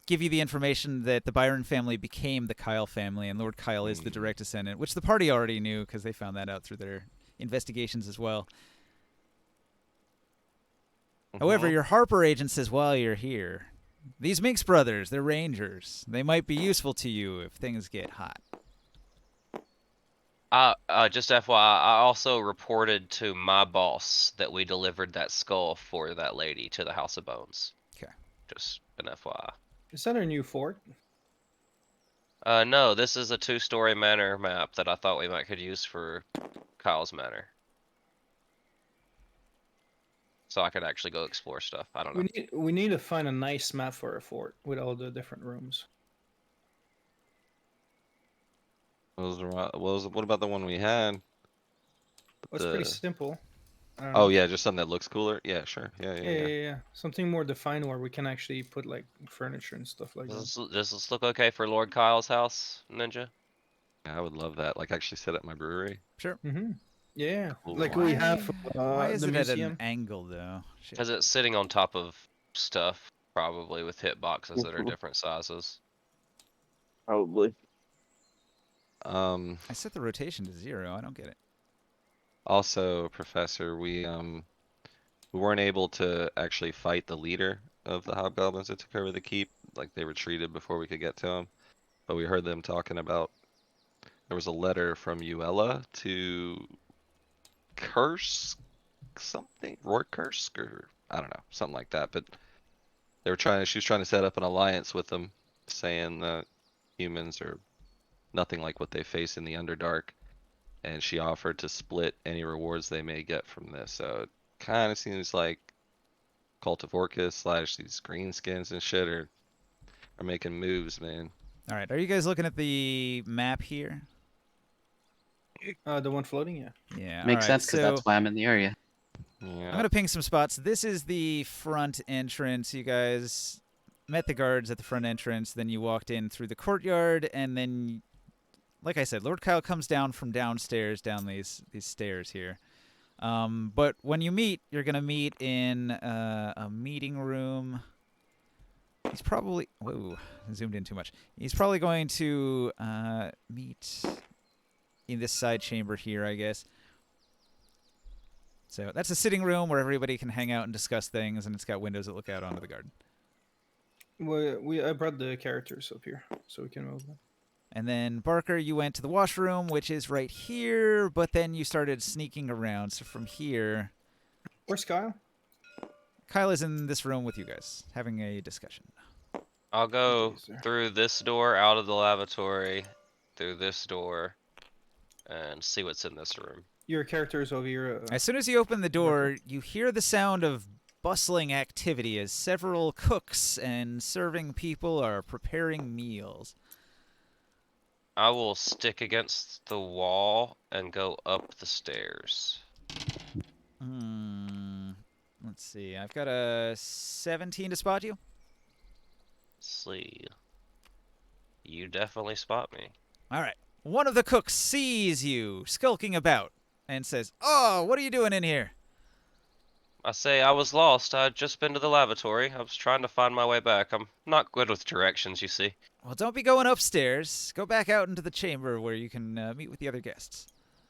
give you the information that the Byron family became the Kyle family, and Lord Kyle is the direct descendant, which the party already knew because they found that out through their investigations as well. However, your Harper agent says, while you're here, these Minx brothers, they're rangers. They might be useful to you if things get hot. Just FYI, I also reported to my boss that we delivered that skull for that lady to the House of Bones. Okay. Just an FYI. Is that our new fort? No, this is a 2-story manor map that I thought we might could use for Kyle's manor. So I could actually go explore stuff. I don't know. We need to find a nice map for a fort with all the different rooms. What about the one we had? Well, it's pretty simple. I don't Oh know. yeah, just something that looks cooler. Yeah, sure. Yeah. Something more defined where we can actually put like furniture and stuff like that. Does this look okay for Lord Kyle's house, Ninja? Yeah, I would love that. Like actually set up my brewery. Sure. Mm-hmm. Yeah, Cool. like we have Why is the it at museum. an angle, though? Shit. Because it's sitting on top of stuff, probably with hitboxes that are different sizes. Probably. Um, I set the rotation to 0. I don't get it. Also, Professor, we weren't able to actually fight the leader of the hobgoblins that took over the keep. Like they retreated before we could get to him. But we heard them talking about there was a letter from Uella to Kursk something, Rorkursk, or I don't know, something like that. But she was trying to set up an alliance with them, saying that humans are nothing like what they face in the Underdark, and she offered to split any rewards they may get from this. So it kind of seems like Cult of Orcus / these greenskins and shit are making moves, man. All right. Are you guys looking at the map here? The one floating, yeah. Yeah. Makes all right. sense because So that's why I'm in the area. Yeah. I'm gonna ping some spots. This is the front entrance. You guys met the guards at the front entrance. Then you walked in through the courtyard, and then, like I said, Lord Kyle comes down from downstairs, down these stairs here. But when you meet, you're gonna meet in a meeting room. He's probably I zoomed in too much. He's probably going to meet in this side chamber here, I guess. So that's a sitting room where everybody can hang out and discuss things, and it's got windows that look out onto the garden. I brought the characters up here so we can move them. And then Barker, you went to the washroom, which is right here, but then you started sneaking around. So from here, Where's Kyle? Kyle is in this room with you guys, having a discussion. I'll go Jeez, sir. through this door out of the lavatory, through this door, and see what's in this room. Your character is over here. As soon as you open the door, you hear the sound of bustling activity as several cooks and serving people are preparing meals. I will stick against the wall and go up the stairs. Let's see. I've got a 17 to spot you. See. You definitely spot me. All right. One of the cooks sees you skulking about and says, "Oh, what are you doing in here?" I say I was lost. I'd just been to the lavatory. I was trying to find my way back. I'm not good with directions, you see. Well, don't be going upstairs. Go back out into the chamber where you can meet with the other guests.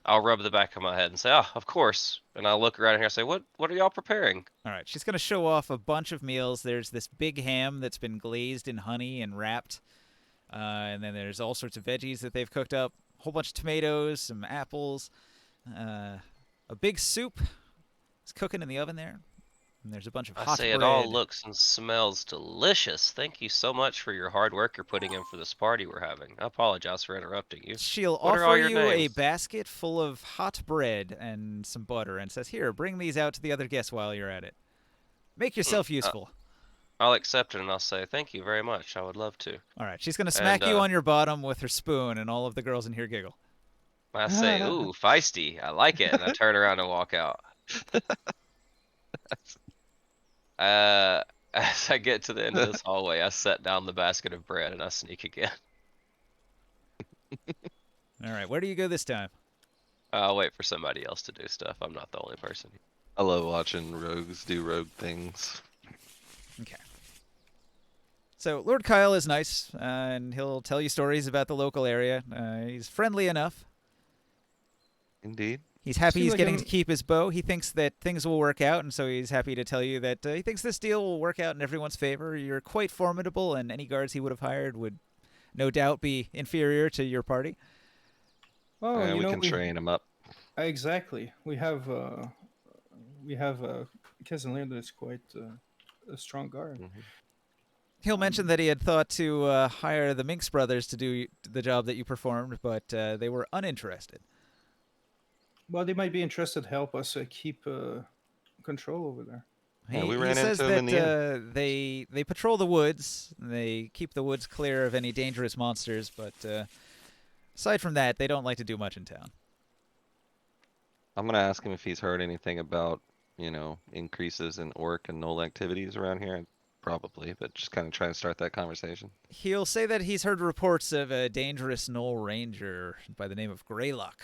I'll rub the back of my head and say, "Ah, of course." And I'll look around here and say, What are y'all preparing?" All right. She's going to show off a bunch of meals. There's this big ham that's been glazed in honey and wrapped. And then there's all sorts of veggies that they've cooked up. A whole bunch of tomatoes, some apples. A big soup is cooking in the oven there. And there's a bunch of I hot say bread. it all looks and smells delicious. Thank you so much for your hard work you're putting in for this party we're having. I apologize for interrupting you. She'll What are all offer your you a names? basket full of hot bread and some butter and says, "Here, bring these out to the other guests while you're at it. Make yourself useful." I'll accept it and I'll say, "Thank you very much. I would love to." All right. She's going to smack you And, on your bottom with her spoon, and all of the girls in here giggle. I say, "Ooh, feisty. I like it." And I turn around and walk out. As I get to the end of this hallway, I set down the basket of bread and I sneak again. All right. Where do you go this time? I'll wait for somebody else to do stuff. I'm not the only person. I love watching rogues do rogue things. Okay. So Lord Kyle is nice, and he'll tell you stories about the local area. He's friendly enough. Indeed. He's happy Seems he's like getting him- to keep his bow. He thinks that things will work out, and so he's happy to tell you that he thinks this deal will work out in everyone's favor. You're quite formidable, and any guards he would have hired would no doubt be inferior to your party. Oh, and you we know, can train him up. exactly. We have cousin Leander is quite a strong guard. Mhm. He'll mention that he had thought to hire the Minx brothers to do the job that you performed, but they were uninterested. Well, they might be interested to help us keep control over there. Yeah, we He ran says into him in that the they patrol the woods. They keep the woods clear of any dangerous monsters, but aside from that, they don't like to do much in town. I'm gonna ask him if he's heard anything about, increases in orc and null activities around here. Probably, but just kind of try to start that conversation. He'll say that he's heard reports of a dangerous Knoll Ranger by the name of Greylock.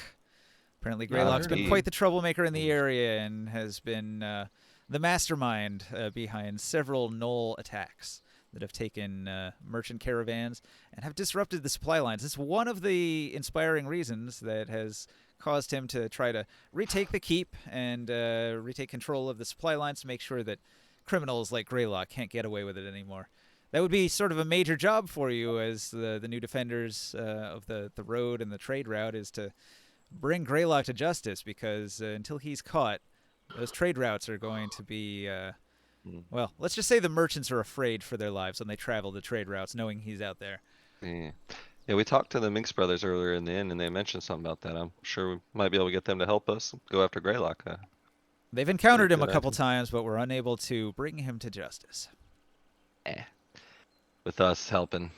Apparently, Greylock's been indeed. quite the troublemaker in the area and has been the mastermind behind several Knoll attacks that have taken merchant caravans and have disrupted the supply lines. It's one of the inspiring reasons that has caused him to try to retake the keep and retake control of the supply lines to make sure that criminals like Greylock can't get away with it anymore. That would be sort of a major job for you as the new defenders of the road and the trade route is to bring Greylock to justice, because until he's caught, those trade routes are going to be, well, let's just say the merchants are afraid for their lives when they travel the trade routes knowing he's out there. Yeah. Yeah, we talked to the Minx brothers earlier in the inn, and they mentioned something about that. I'm sure we might be able to get them to help us go after Greylock. They've encountered him a good couple idea. times, but were unable to bring him to justice. With us helping,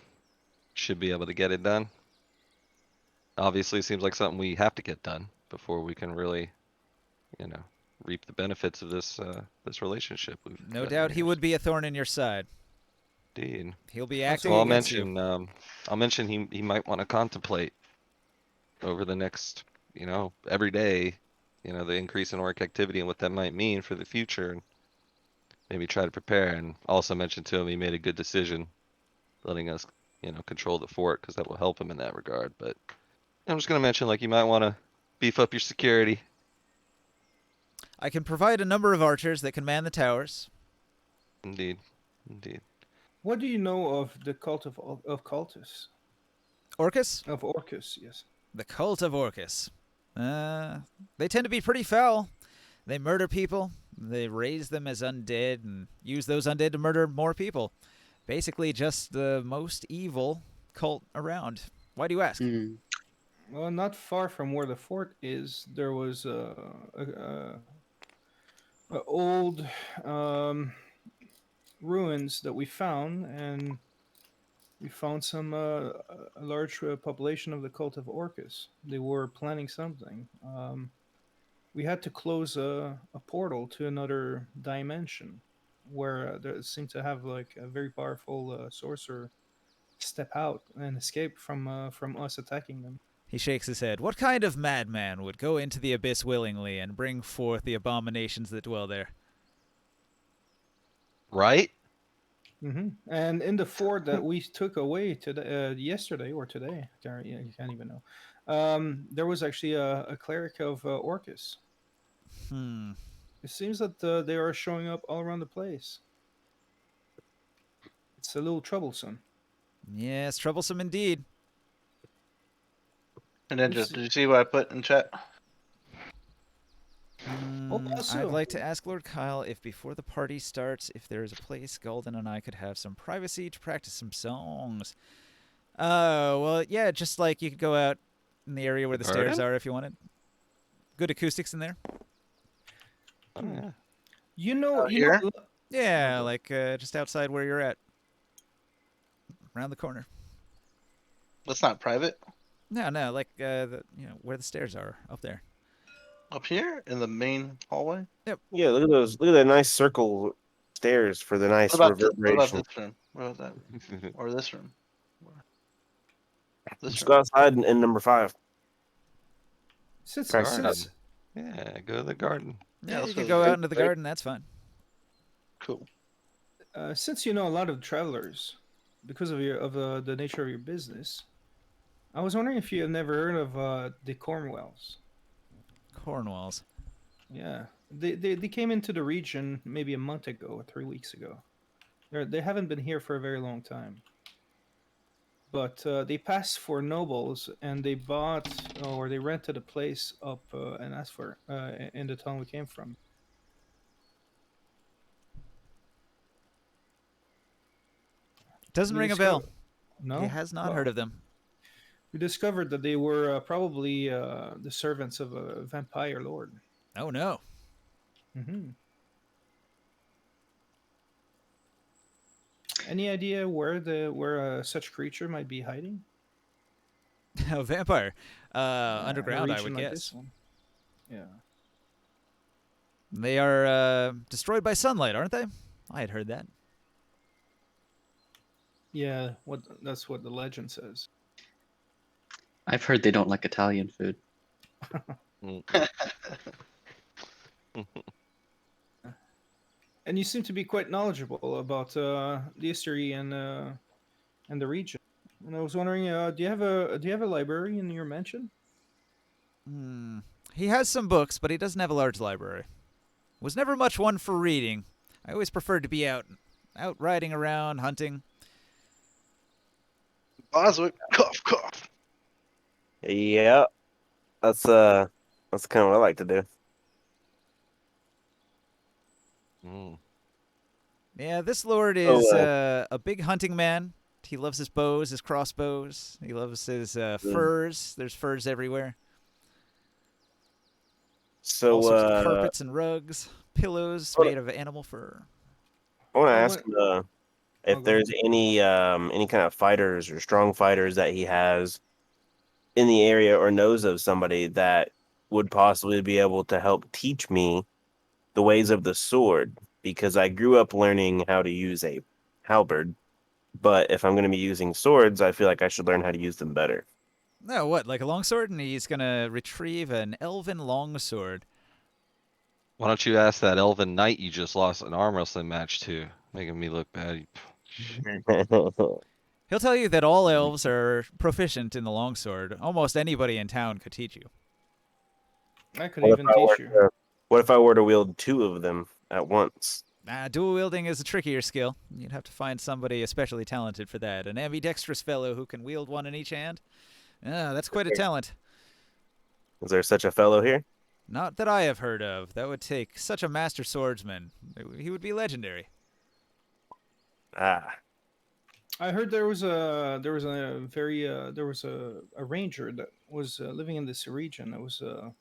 should be able to get it done. Obviously, it seems like something we have to get done before we can really, reap the benefits of this relationship. No doubt he would be a thorn in your side. Indeed. He'll be acting So I'll against you. mention he might want to contemplate over the next, every day, the increase in orc activity and what that might mean for the future, and maybe try to prepare. And also mention to him he made a good decision letting us, control the fort, because that will help him in that regard. But I'm just going to mention, you might want to beef up your security. I can provide a number of archers that can man the towers. Indeed. Indeed. What do you know of the cult of cultists? Orcus? Of Orcus, yes. The cult of Orcus. They tend to be pretty foul. They murder people. They raise them as undead and use those undead to murder more people. Basically, just the most evil cult around. Why do you ask? Hmm. Well, not far from where the fort is, there was a old ruins that we found, and we found some a large population of the cult of Orcus. They were planning something. We had to close a portal to another dimension, where there seemed to have like a very powerful sorcerer step out and escape from us attacking them. He shakes his head. What kind of madman would go into the abyss willingly and bring forth the abominations that dwell there? Right? And in the fort that we took away today, yesterday or today, you can't even know. There was actually a cleric of Orcus. Hmm. It seems that they are showing up all around the place. It's a little troublesome. Yes, troublesome indeed. And then just, did you see what I put in chat? I'd also- like to ask Lord Kyle if before the party starts, if there is a place Golden and I could have some privacy to practice some songs. Well, yeah, just like you could go out in the area where the stairs Garden? are if you wanted. Good acoustics in there. Oh, yeah. You know, Here? Yeah, like just outside where you're at. Around the corner. That's not private. No, like where the stairs are up there. Up here in the main hallway. Yeah, look at those. Look at that nice circle stairs for the nice What about reverberation. this room? What about that? Or this room? This Just room. go outside in number 5. since, Garden. since Yeah, go to the garden. Yeah, let's you go could to go the out garden. into the Right. garden. That's fine. Cool. since you know a lot of travelers, because of the nature of your business, I was wondering if you have never heard of the Cornwells. Cornwalls. Yeah, they came into the region maybe a month ago or 3 weeks ago. They haven't been here for a very long time, but they passed for nobles and they bought or they rented a place up and asked for in the town we came from. Doesn't We ring a disco- bell. No, He has not Well, heard of them. We discovered that they were probably the servants of a vampire lord. Oh no. Mm-hmm. Any idea where such creature might be hiding? A vampire. In a Underground, I region would like guess. this one. Yeah. They are destroyed by sunlight, aren't they? I had heard that. Yeah, that's what the legend says. I've heard they don't like Italian food. Mm. And you seem to be quite knowledgeable about the history and the region. And I was wondering, do you have a library in your mansion? Hmm. He has some books, but he doesn't have a large library. Was never much one for reading. I always preferred to be out riding around, hunting. Boswick, cough, cough. Yeah, that's kind of what I like to do. Mm. Yeah, this lord Oh, is a big hunting man. He loves his bows, his crossbows. He loves his furs. There's furs everywhere. So All sorts of carpets and rugs, pillows Hold made of animal fur. I want to I ask went- if go there's any kind of fighters or strong fighters that he has in the area or knows of somebody that would possibly be able to help teach me the ways of the sword, because I grew up learning how to use a halberd, but if I'm going to be using swords, I feel like I should learn how to use them better. No, what, like a longsword? And he's going to retrieve an elven longsword. Why don't you ask that elven knight you just lost an arm wrestling match to, making me look bad? He'll tell you that all elves are proficient in the longsword. Almost anybody in town could teach you. I could What if even I were teach you. what if I were to wield 2 of them at once? Dual wielding is a trickier skill. You'd have to find somebody especially talented for that. An ambidextrous fellow who can wield one in each hand. That's quite a talent. Is there such a fellow here? Not that I have heard of. That would take such a master swordsman. He would be legendary. Ah, I heard there was a ranger that was living in this region. That was a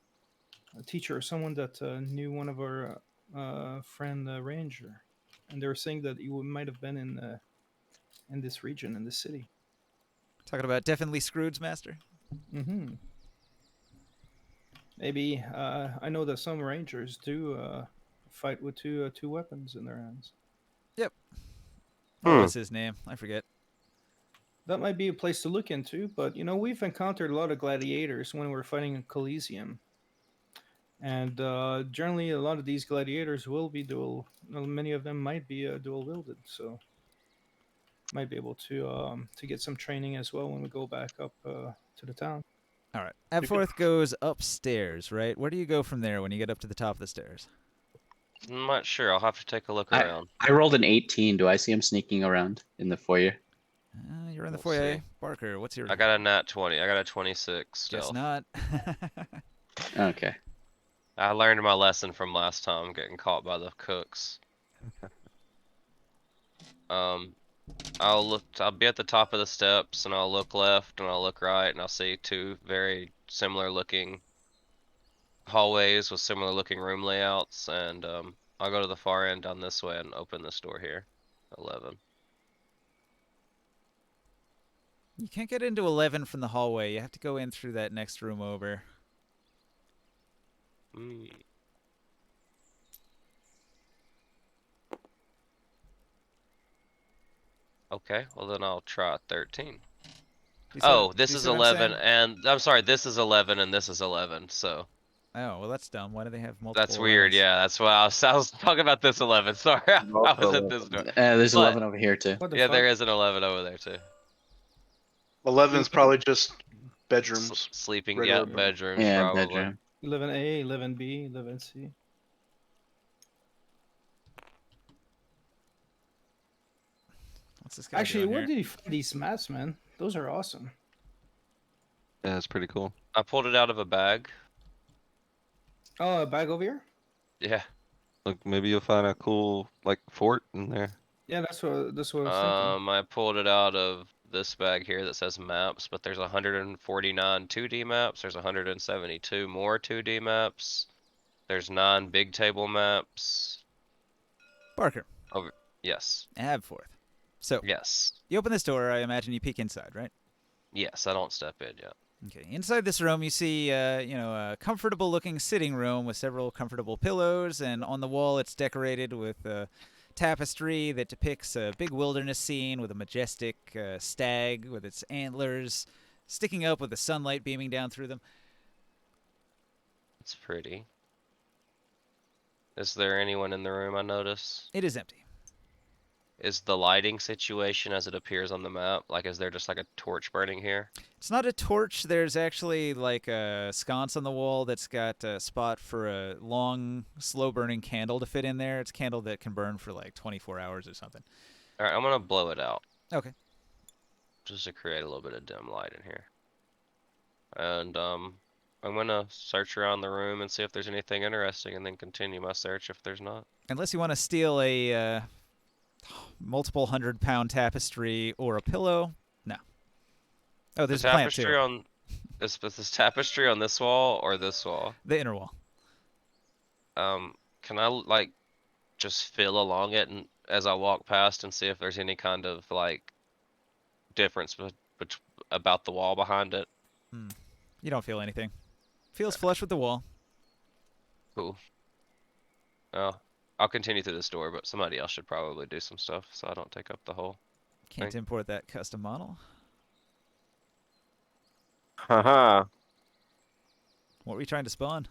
teacher or someone that knew one of our friend ranger, and they were saying that you might have been in this region in this city. Talking about definitely Scrooge's master. Mm-hmm. Maybe I know that some rangers do fight with two weapons in their hands. Yep. What was his name? I forget. That might be a place to look into, but we've encountered a lot of gladiators when we're fighting in Coliseum, and generally a lot of these gladiators will be dual. Many of them might be dual wielded, so might be able to get some training as well when we go back up to the town. All right. Abforth goes upstairs, right? Where do you go from there when you get up to the top of the stairs? I'm not sure. I'll have to take a look around. I rolled an 18. Do I see him sneaking around in the foyer? You're in the We'll foyer. see. Barker, what's your... I got a nat 20. I got a 26 Guess stealth. not. Okay. I learned my lesson from last time getting caught by the cooks. I'll be at the top of the steps and I'll look left and I'll look right and I'll see two very similar looking hallways with similar looking room layouts, and I'll go to the far end down this way and open this door here. 11. You can't get into 11 from the hallway. You have to go in through that next room over. Okay, well then I'll try 13. You Oh, see this is what I'm 11 saying? and I'm sorry, this is 11 and this is 11, so Oh, well, that's dumb. Why do they have multiple that's weird. 11s? Yeah, that's why I was talking about this 11. Sorry, I was at this door. There's But 11 over here too. What the yeah, fuck? there is an 11 over there too. 11's probably just bedrooms. Sleeping, Regular yeah, bedroom. bedrooms Yeah, probably. bedroom. 11A, 11B, 11C. What's this guy Actually, doing where here? did you find these maps, man? Those are awesome. Yeah, it's pretty cool. I pulled it out of a bag. Oh, a bag over here? Yeah. Look, maybe you'll find a cool like fort in there. Yeah, that's what I was thinking. I pulled it out of this bag here that says maps, but there's 149 2D maps. There's 172 more 2D maps. There's 9 big table maps. Barker. Yes. Abforth. So, Yes. you open this door, I imagine you peek inside, right? Yes, I don't step in yet. Okay, inside this room you see, a comfortable-looking sitting room with several comfortable pillows, and on the wall it's decorated with a tapestry that depicts a big wilderness scene with a majestic stag with its antlers sticking up with the sunlight beaming down through them. It's pretty. Is there anyone in the room I notice? It is empty. Is the lighting situation as it appears on the map? Like, is there just like a torch burning here? It's not a torch. There's actually like a sconce on the wall that's got a spot for a long, slow-burning candle to fit in there. It's a candle that can burn for like 24 hours or something. Alright, I'm gonna blow it out. Okay. Just to create a little bit of dim light in here. And, I'm gonna search around the room and see if there's anything interesting and then continue my search if there's not. Unless you want to steal a multiple 100-pound tapestry or a pillow. No. Oh, there's The a plant tapestry too. on... Is this tapestry on this wall or this wall? The inner wall. Can I, like, just feel along it and as I walk past and see if there's any kind of, like, difference about the wall behind it? You don't feel anything. Feels flush with the wall. Cool. Oh, I'll continue through this door, but somebody else should probably do some stuff so I don't take up the whole. Can't import that custom model. Haha. What were you trying to spawn?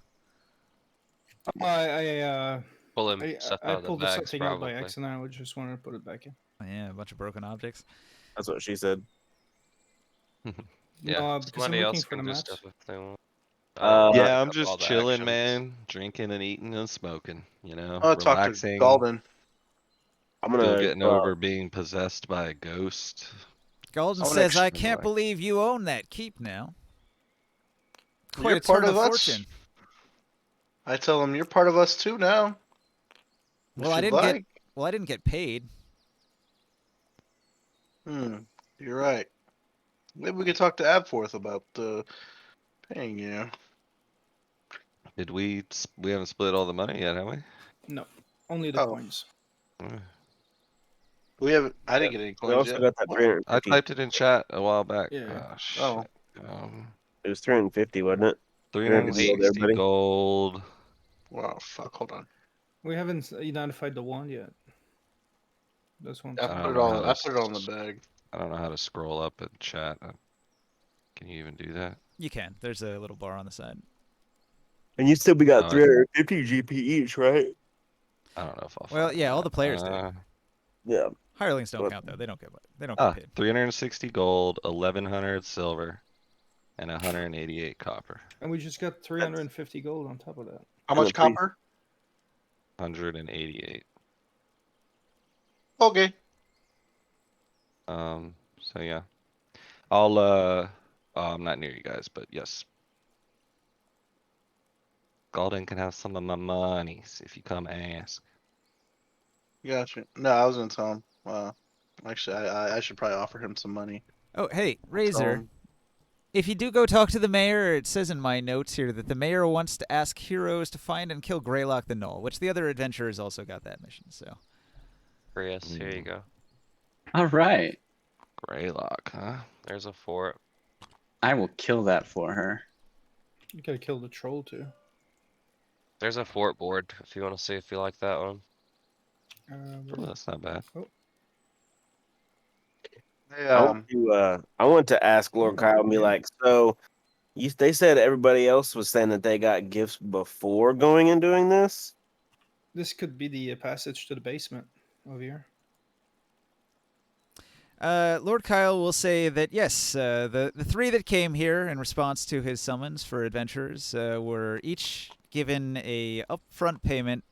I Pulling stuff out of the pulled bags, something out by probably. accident. I just wanted to put it back in. Oh, yeah, a bunch of broken objects. That's what she said. Yeah, No, because I'm somebody looking else for the can do maps. stuff if they want. Yeah, I'm all just the chilling, actions. man. Drinking and eating and smoking. You know, I'll talk to relaxing. Galden. I'm Still gonna getting over being possessed by a ghost. Golden Someone says, ex- "I can't believe you own that keep now. Quite You're a part turn of of us. fortune." I tell him you're part of us too now. Well, If I you'd didn't get. like. Well, I didn't get paid. You're right. Maybe we could talk to Abforth about paying you. Did we haven't split all the money yet, have we? No, only the Oh. coins. We haven't. I didn't get any We coins also yet. got that What? 350. I typed it in chat a while back. Yeah. Oh shit. Oh. It was 350, wasn't it? 360 everybody. gold. Wow. Fuck. Hold on. We haven't identified the wand yet. That's one. I I thing. don't put it know on. how I to put it on the bag. I don't know how to scroll up in chat. Can you even do that? You can. There's a little bar on the side. And you said we got Oh, 350 GP each, right? I don't know if I'll Well, find yeah, all that. the players do. Yeah. Hirelings don't What- count though. They don't get. They don't get paid. 360 gold, 1100 silver, and 188 copper. And we just got 350 gold on top of that. How And much the priest- copper? 188. Okay. So yeah. I'll I'm not near you guys, but yes. Golden can have some of my monies if you come ask. Gotcha. No, I was gonna tell him. Actually, I should probably offer him some money. Oh, hey, Tell Razor. him- If you do go talk to the mayor, it says in my notes here that the mayor wants to ask heroes to find and kill Greylock the Gnoll, which the other adventurers also got that mission. So Chris, here you go. All right. Greylock, huh? There's a fort. I will kill that for her. You gotta kill the troll too. There's a fort board if you want to see if you like that one. Oh, that's not bad. Hey, I want to ask Lord Yeah, Kyle, and be yeah. like, so they said everybody else was saying that they got gifts before going and doing this? This could be the passage to the basement over here. Lord Kyle will say that yes, the three that came here in response to his summons for adventurers were each given a upfront payment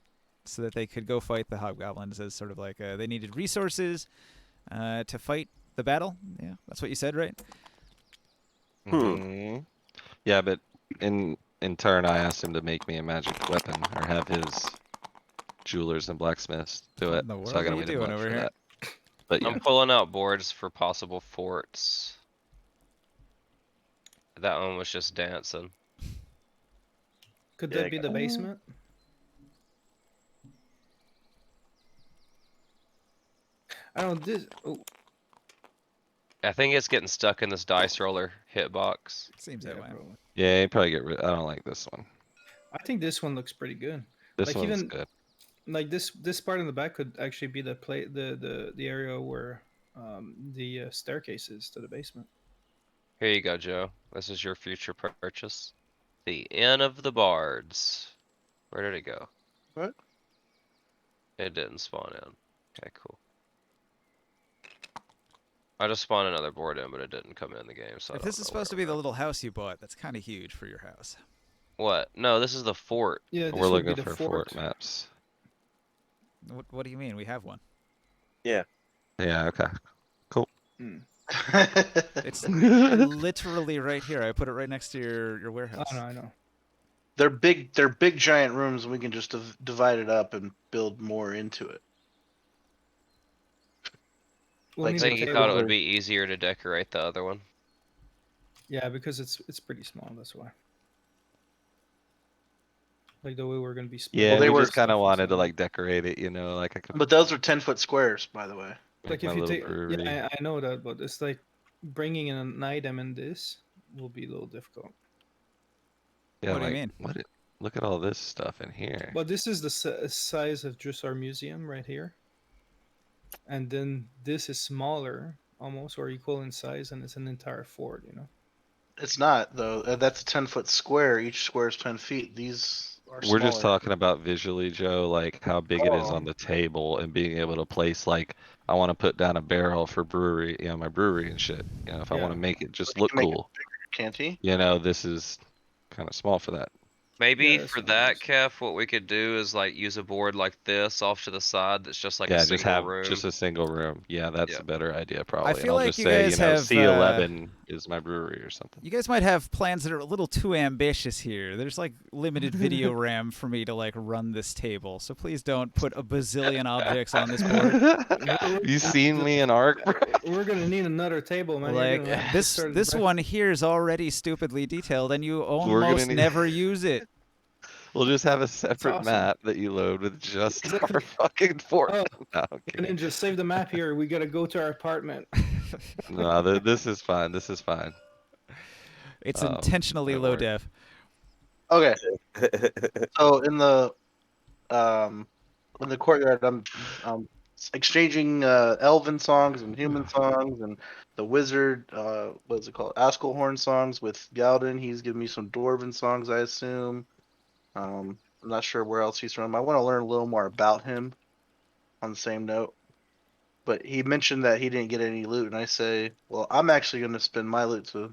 so that they could go fight the hobgoblins as sort of like they needed resources to fight the battle. Yeah, that's what you said, right? Mhm. Yeah, but in turn, I asked him to make me a magic weapon or have his jewelers and blacksmiths do What it. in the So world I are gotta you wait a doing month over for here? that. But yeah, I'm pulling out boards for possible forts. That one was just dancing. Could Yeah, that be the basement? I don't. This. Oh, I think it's getting stuck in this dice roller hitbox. Seems yeah, that way. probably. yeah, you probably get rid. I don't like this one. I think this one looks pretty good. This Like, one's even- good. Like this part in the back could actually be the area where the staircase is to the basement. Here you go, Joe. This is your future purchase. The Inn of the Bards. Where did it go? What? It didn't spawn in. Okay, cool. I just spawned another board in, but it didn't come in the game. So I If don't this is know supposed to where be the I'm little house you bought, that's kind of huge for your house. at. What? No, this is the fort. Yeah, this We're would be looking the for fort maps. What do you mean? We have one. Yeah. Okay. Mm. It's literally right here. I put it right next to your warehouse. Oh no, I know. They're big. They're big, giant rooms. And we can just divide it up and build more into it. We'll Like, need I a think you table. thought it would be easier to decorate the other one. Yeah, because it's pretty small. That's why. Like the way we're gonna be. Yeah, they we were- just kind of stuff wanted to inside. like decorate it, you know, like I could But those are 10-foot squares, by the way. make Like my if you little take, brewery. yeah, I know that, but it's like bringing in an item in this will be a little difficult. Yeah, What do you like, mean? Look at all this stuff in here. But this is the size of just our museum right here, and then this is smaller, almost or equal in size, and it's an entire fort. You know. It's not though. That's a 10-foot square. Each square is 10 feet. These are We're just smaller. talking about visually, Joe, like how big it is Oh. on the table and being able to place like I want to put down a barrel for brewery, you know, my brewery and shit. You know, if I want Yeah. to make it just You look can make it cool, Can't he? you know, this is kind of small for that. Maybe Yeah, that's for what I that, was- Kef, what we could do is like use a board like this off to the side that's just like a Yeah, just single have room. just a single room. Yeah, that's Yeah. a better idea probably. And feel I'll like just you say, guys have, C11 is my brewery or something. You guys might have plans that are a little too ambitious here. There's like limited video RAM for me to like run this table, so please don't put a bazillion objects on this board. You seen me in Arc, bro? We're gonna need another table, man. Like You're gonna have to this start this breath- one here is already stupidly detailed, and you gonna almost need- never use it. We'll just have a separate awesome. map that you load with just Exactly. our fucking fort. Oh, No, I'm and kidding. then just save the map here. We gotta go to our apartment. No, this is fine. This is fine. It's Oh, intentionally that'll low work. def. Okay, so in the courtyard, I'm exchanging elven songs and human songs, and the wizard, what is it called, Askelhorn songs with Galden. He's giving me some dwarven songs, I assume. I'm not sure where else he's from. I want to learn a little more about him. On the same note, but he mentioned that he didn't get any loot, and I say, well, I'm actually going to spend my loot to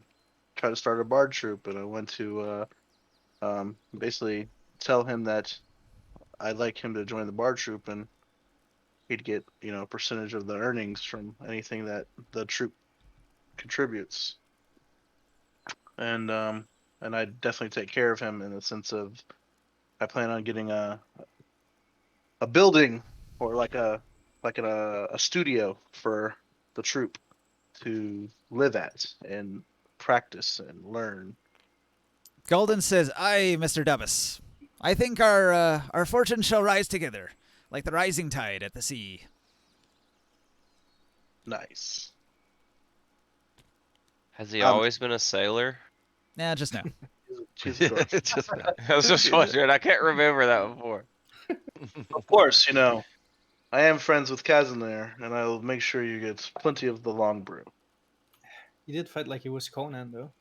try to start a bard troop, and I went to basically tell him that I'd like him to join the bard troop, and he'd get a percentage of the earnings from anything that the troop contributes, and I definitely take care of him in the sense of I plan on getting a building or like a studio for the troop to live at and practice and learn. Golden says, "Aye, Mr. Dubbus. I think our fortunes shall rise together, like the rising tide at the sea." Nice. Has he Um, always been a sailor? Nah, just now. She's a dwarf. It's just I was just wondering. I can't remember that before. Of course, I am friends with Kazan and I'll make sure you get plenty of the long brew. He did fight like he was Conan, though.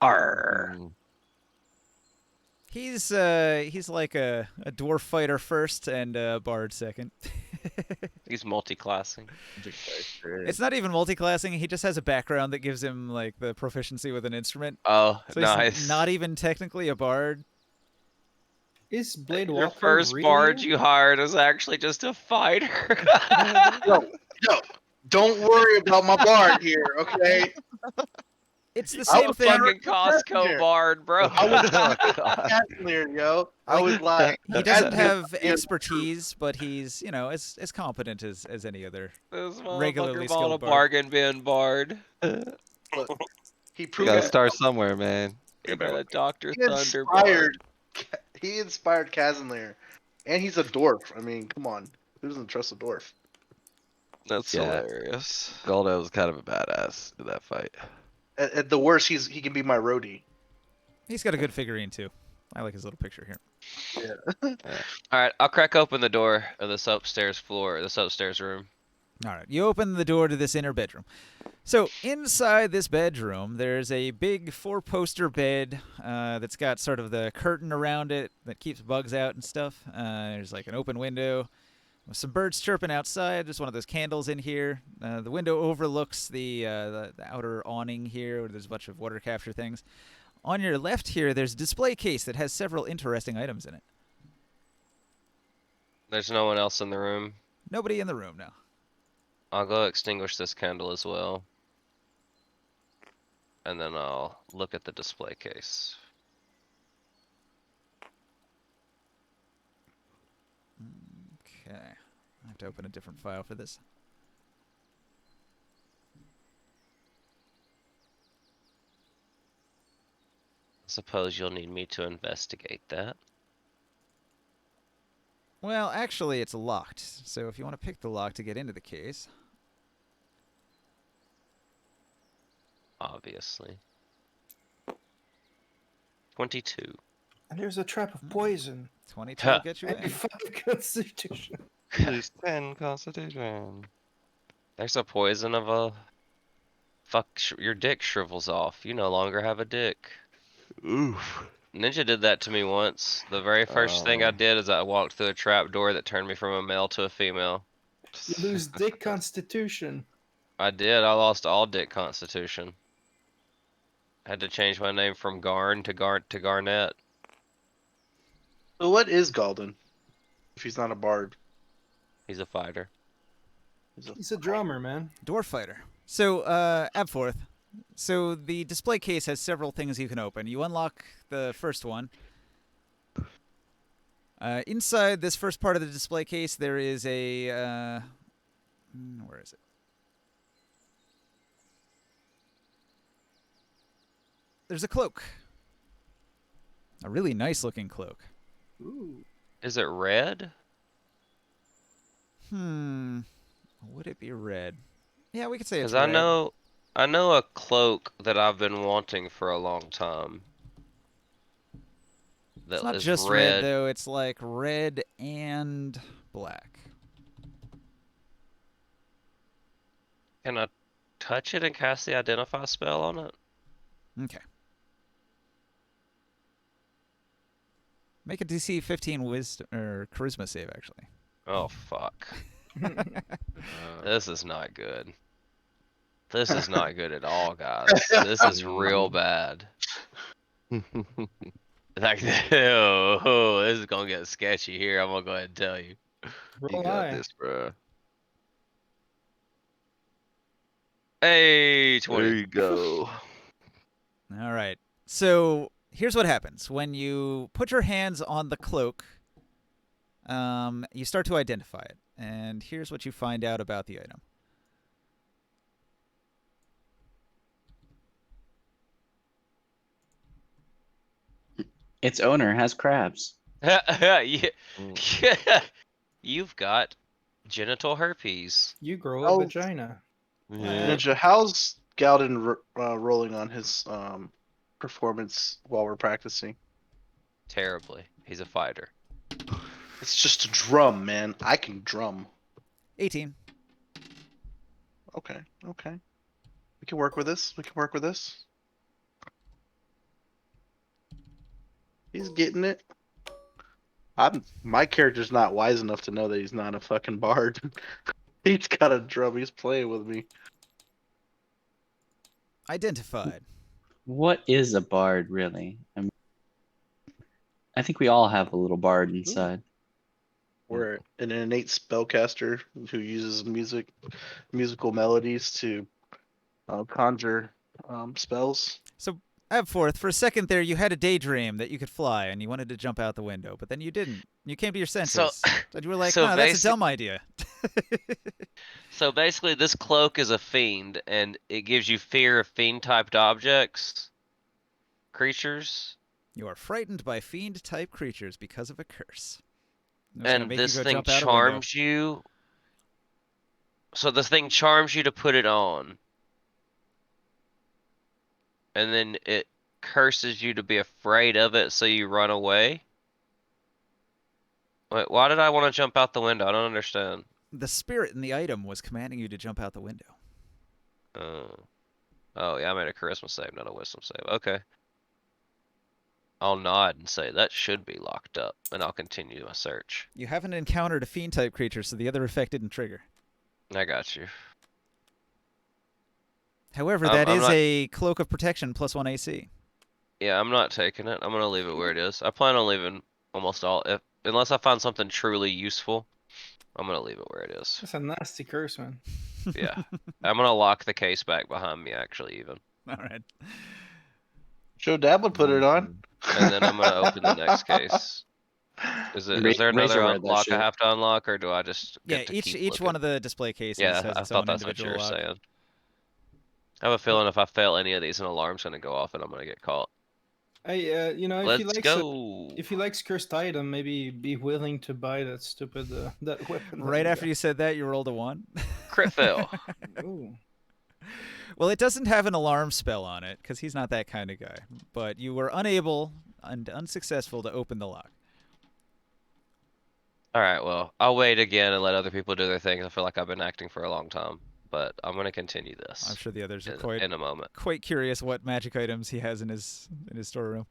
Arr. He's like a dwarf fighter first and a bard second. He's multi-classing. It's not even multi-classing. He just has a background that gives him like the proficiency with an instrument. Oh, So nice. he's not even technically a bard. Is Blade Your Walker first really bard here? you hired was actually just a fighter. Yo, don't worry about my bard here, okay? It's the I same was thing. Fucking Costco here. bard, bro. I was Oh, God. Kazan, yo. I Like, was like, He doesn't Kazan- have expertise, but he's as competent as any other. This Regularly motherfucker bought a skilled bard. bargain bin bard. Look, he You proved gotta that start somewhere, man. He got a Dr. he Thunder bard. inspired. He inspired Kazan, and he's a dwarf. I mean, come on, who doesn't trust a dwarf? That's Yeah. hilarious. Goldo was kind of a badass in that fight. At the worst, he can be my roadie. He's got a good figurine too. I like his little picture here. All right, I'll crack open the door of this upstairs room. All right, you open the door to this inner bedroom. So inside this bedroom, there's a big 4-poster bed that's got sort of the curtain around it that keeps bugs out and stuff. There's like an open window with some birds chirping outside. There's one of those candles in here. The window overlooks the outer awning here, where there's a bunch of water capture things. On your left here, there's a display case that has several interesting items in it. There's no one else in the room. Nobody in the room now. I'll go extinguish this candle as well. And then I'll look at the display case. Okay. I have to open a different file for this. Suppose you'll need me to investigate that. Well, actually, it's locked. So if you want to pick the lock to get into the case. Obviously. 22. And there's a trap of poison. 22 Huh. will get you And in. 5 Constitution. Please 10 Constitution. There's a poison of a... Fuck, your dick shrivels off. You no longer have a dick. Oof. Ninja did that to me once. The very first thing I Oh. did is I walked through a trap door that turned me from a male to a female. You lose Dick Constitution. I did. I lost all dick constitution. Had to change my name from Garn to Garnett. So what is Galden? If he's not a bard, He's a fighter. He's a drummer, man. Dwarf fighter. So, Abforth. So the display case has several things you can open. You unlock the first one. Inside this first part of the display case, there is a... where is it? There's a cloak. A really nice-looking cloak. Ooh. Is it red? Would it be red? Yeah, we could say it's Because red. I know a cloak that I've been wanting for a long time. That It's not is just red, red. though. It's like red and black. Can I touch it and cast the identify spell on it? Okay. Make a DC 15 wisdom or charisma save, actually. Oh fuck. This is not good. This is not good at all, guys. This is real bad. Like, oh, this is gonna get sketchy here. I'm gonna go ahead and tell you. You Roll got high. this, bro. Hey, There 20. you go. All right. So here's what happens when you put your hands on the cloak. You start to identify it, and here's what you find out about the item. Its owner has crabs. Yeah. Mm. You've got genital herpes. You grow a Oh. vagina. Yeah. Ninja, how's Galden rolling on his performance while we're practicing? Terribly. He's a fighter. It's just a drum, man. I can drum. 18. Okay, okay. We can work with this. We can work with this. He's getting it. My character's not wise enough to know that he's not a fucking bard. He's got a drum. He's playing with me. Identified. What is a bard, really? I think we all have a little bard inside. We're an innate spellcaster who uses musical melodies to conjure spells. So, Abforth, for a second there, you had a daydream that you could fly, and you wanted to jump out the window, but then you didn't. You came to your senses. And you were like, so no, that's a dumb idea. So basically, this cloak is a fiend, and it gives you fear of fiend-typed objects, creatures, You are frightened by fiend-type creatures because of a curse. It's gonna and make this you go thing jump out a window. charms you. So this thing charms you to put it on, and then it curses you to be afraid of it, so you run away. Wait, why did I want to jump out the window? I don't understand. The spirit in the item was commanding you to jump out the window. Oh yeah, I made a charisma save, not a wisdom save. Okay. I'll nod and say that should be locked up, and I'll continue my search. You haven't encountered a fiend-type creature, so the other effect didn't trigger. I got you. However, I'm that is not- a cloak of protection plus 1 AC. Yeah, I'm not taking it. I'm gonna leave it where it is. I plan on leaving almost all, unless I find something truly useful, I'm gonna leave it where it is. That's a nasty curse, man. Yeah. I'm gonna lock the case back behind me, actually, even. All right. Joe Dab would put it on. And then I'm gonna open the next case. Is there another Razor read that lock I shit. have to unlock, or do I just Yeah, get to each keep each looking? one of the display cases Yeah, has I its thought own that's what you individual were lock. saying. I have a feeling if I fail any of these, an alarm's gonna go off and I'm gonna get caught. Hey, you know, if Let's he likes go. if he likes cursed item, maybe be willing to buy that stupid that weapon. that Right you after you said that, you rolled a 1. Crit fail. got. Ooh. Well, it doesn't have an alarm spell on it, because he's not that kind of guy. But you were unable and unsuccessful to open the lock. All right, well, I'll wait again and let other people do their thing. I feel like I've been acting for a long time, but I'm gonna continue this I'm sure the others are in a moment. quite curious what magic items he has in his storeroom.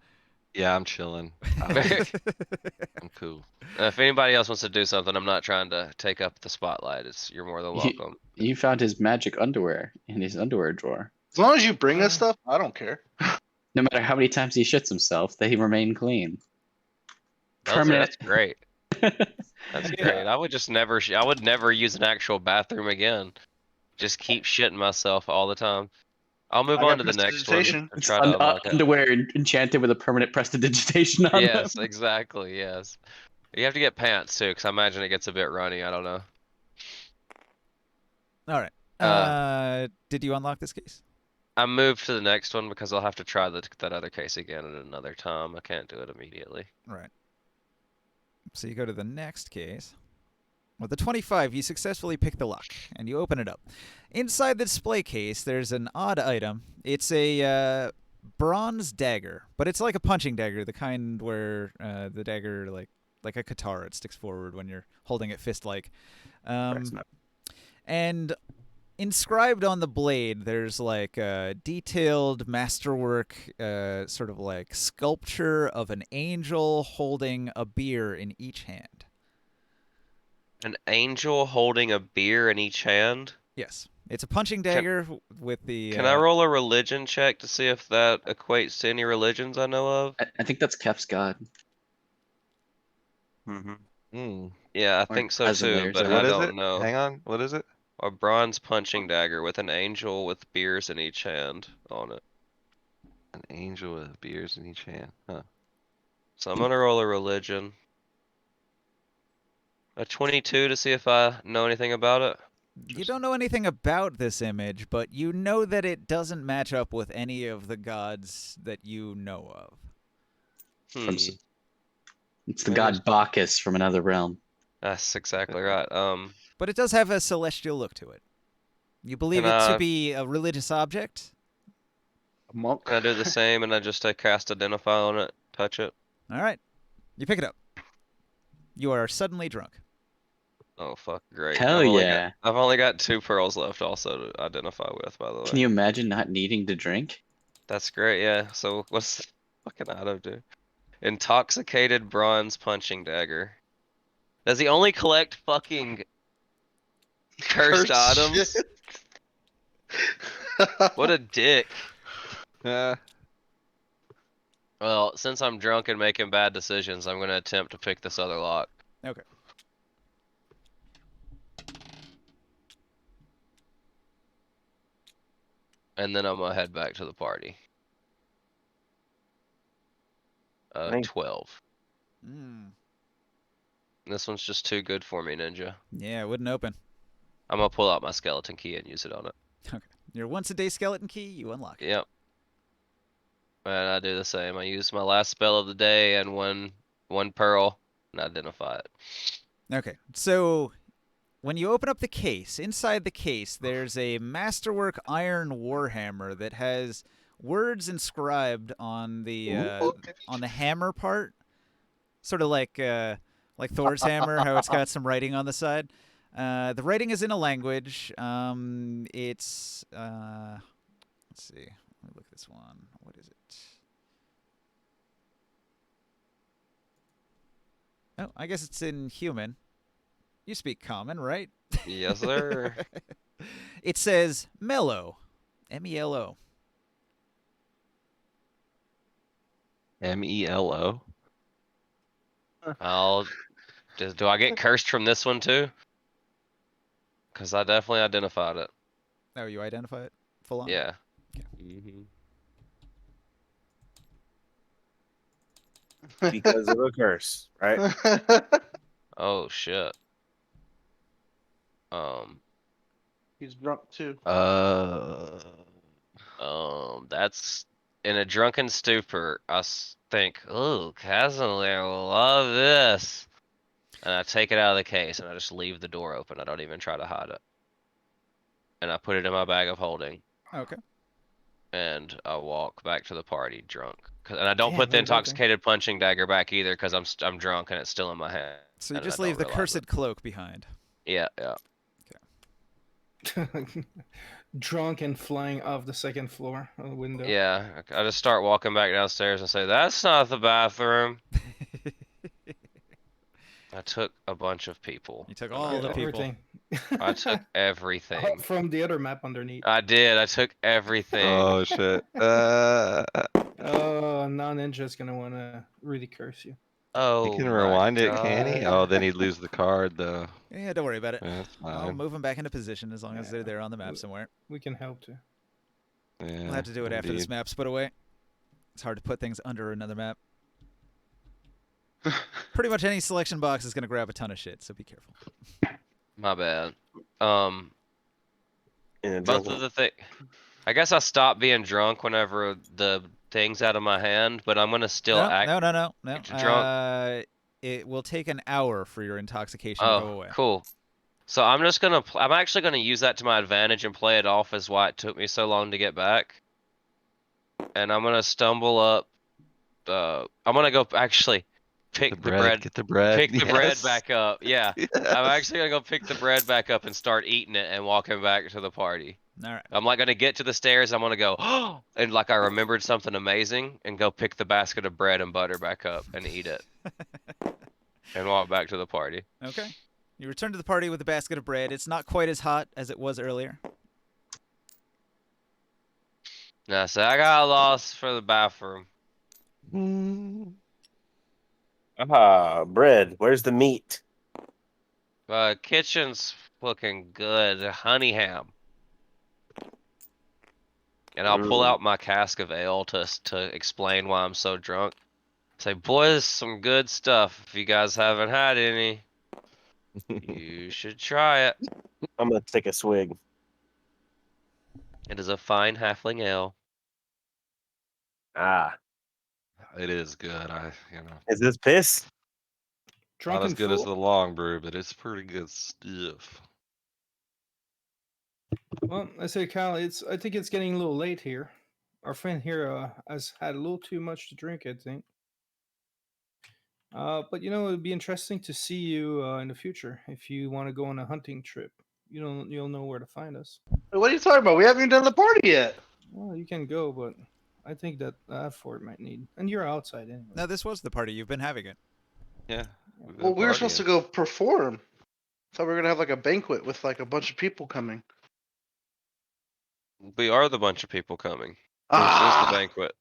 Yeah, I'm chilling. I'm cool. If anybody else wants to do something, I'm not trying to take up the spotlight. You're more than welcome. You found his magic underwear in his underwear drawer. As long as you bring us stuff, I don't care. No matter how many times he shits himself, they remain clean. That's permanent. great. That's Yeah. great. I would just never. I would never use an actual bathroom again. Just keep shitting myself all the time. I'll move I on got to the next one prestidigitation. and try to unlock it. Underwear enchanted with a permanent prestidigitation on them. Yes, exactly. Yes. You have to get pants too, because I imagine it gets a bit runny. I don't know. All right. Did you unlock this case? I moved to the next one because I'll have to try that other case again at another time. I can't do it immediately. Right. So you go to the next case. With the 25, you successfully pick the lock, and you open it up. Inside the display case, there's an odd item. It's a bronze dagger, but it's like a punching dagger, the kind where the dagger, like a katana, it sticks forward when you're holding it fist-like. And inscribed on the blade, there's like a detailed masterwork, sort of like sculpture of an angel holding a beer in each hand. An angel holding a beer in each hand? Yes. It's a punching dagger with the... Can I roll a religion check to see if that equates to any religions I know of? I think that's Kef's god. Mm-hmm. Yeah, I Or think so too, Azuliers, but or I What is don't it? know. Hang on. What is it? A bronze punching dagger with an angel with beers in each hand on it. An angel with beers in each hand. Huh. So I'm gonna roll a religion. A 22 to see if I know anything about it. You don't know anything about this image, but you know that it doesn't match up with any of the gods that you know of. Hmm. It's the Maybe god it's- Bacchus from another realm. That's exactly right. But it does have a celestial look to it. You believe Can it to I- be a religious object? A monk. Can I do the same and I just cast identify on it, touch it? All right. You pick it up. You are suddenly drunk. Oh fuck, great. Hell yeah. I've only got 2 pearls left also to identify with, by the way. Can you imagine not needing to drink? That's great, yeah. So what's the fucking item do? Intoxicated bronze punching dagger. Does he only collect fucking cursed items? What a dick. Well, since I'm drunk and making bad decisions, I'm gonna attempt to pick this other lock. Okay. And then I'm gonna head back to the party. Thank- 12. Mm. This one's just too good for me, Ninja. Yeah, it wouldn't open. I'm gonna pull out my skeleton key and use it on it. Okay. Your once-a-day skeleton key, you unlock it. Yep. And I do the same. I use my last spell of the day and one pearl and identify it. Okay. So when you open up the case, inside the case, there's a masterwork iron warhammer that has words inscribed on the hammer part, sort of like Thor's hammer, how it's got some writing on the side. The writing is in a language. It's let's see. Let me look at this one. What is it? Oh, I guess it's in human. You speak common, right? Yes, sir. It says mellow. M-E-L-O. MELO. Do I get cursed from this one too? Because I definitely identified it. Oh, you identify it full on? Yeah. Okay. Because of a curse, right? Oh shit. He's drunk too. That's in a drunken stupor. Think, oh, Casimir will love this, and I take it out of the case and I just leave the door open. I don't even try to hide it, and I put it in my bag of holding. Okay. And I walk back to the party drunk. And I don't Damn, put the what a good thing. intoxicated punching dagger back either because I'm drunk and it's still in my hand. So you and just I don't leave the realize cursed it. cloak behind. Yeah, yeah. Drunk and flying off the second floor of the window. Yeah, I just start walking back downstairs and say, "That's not the bathroom." I took a bunch of people. You took all the people. Everything. I took everything. From the other map underneath. I did. I took everything. Oh shit. Oh, now Ninja's gonna wanna really curse you. Oh He can my rewind it, can he? God. Oh, then he'd lose the card though. Yeah, don't worry about it. Yeah, that's I'll fine. move them back into position as long as they're Yeah. there on the map somewhere. We can help too. Yeah, We'll have to do it after this indeed. map's put away. It's hard to put things under another map. Pretty much any selection box is going to grab a ton of shit, so be careful. My bad. In a Both drunken. of the thing. I guess I stopped being drunk whenever the thing's out of my hand, but I'm gonna still act No. drunk. It will take an hour for your intoxication to go Oh, away. cool. So I'm just gonna. I'm actually gonna use that to my advantage and play it off as why it took me so long to get back. And I'm gonna stumble up. I'm gonna go actually pick the bread. Get the bread. Pick the bread Yes. back up. Yeah. I'm Yes. actually gonna go pick the bread back up and start eating it and walking back to the party. All right. I'm like gonna get to the stairs. I'm gonna go, and like I remembered something amazing, and go pick the basket of bread and butter back up and eat it, and walk back to the party. Okay. You return to the party with a basket of bread. It's not quite as hot as it was earlier. Now, so I got lost for the bathroom. Ah, bread. Where's the meat? Kitchen's looking good. Honey ham. And I'll pull out my cask of ale to explain why I'm so drunk. Say, boys, some good stuff. If you guys haven't had any, you should try it. I'm gonna take a swig. It is a fine halfling ale. Ah, It is good. is this piss? Not Drunken as good as fool. the long brew, but it's pretty good stuff. Well, I say, Kyle, I think it's getting a little late here. Our friend here has had a little too much to drink, I think. But it'd be interesting to see you in the future if you want to go on a hunting trip. You'll know where to find us. What are you talking about? We haven't even done the party yet. Well, you can go, but I think that fort might need. And you're outside anyway. No, this was the party. You've been having it. Yeah. we've been Well, we were supposed to partying. go perform. Thought we were gonna have like a banquet with like a bunch of people coming. We are the bunch of people coming. This is Ah, the banquet.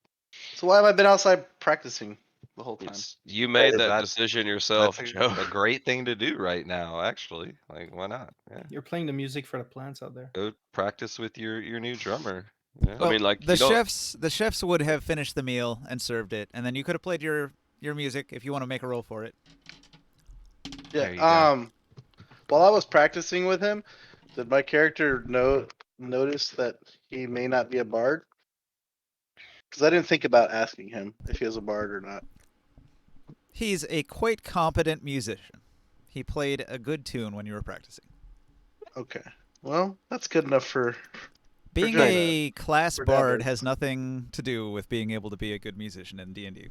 so why have I been outside practicing the whole time? You made that That- decision yourself, That's Joe. a great thing to do right now, actually. Like, why not? Yeah. You're playing the music for the plants out there. Go practice with your new drummer. Yeah. I mean, like, the you don't- chefs would have finished the meal and served it, and then you could have played your music if you want to make a roll for it. There you Yeah. go. While I was practicing with him, did my character notice that he may not be a bard? Because I didn't think about asking him if he was a bard or not. He's a quite competent musician. He played a good tune when you were practicing. Okay. Well, that's good enough for. Being China. a class For bard Dabbers. has nothing to do with being able to be a good musician in D&D.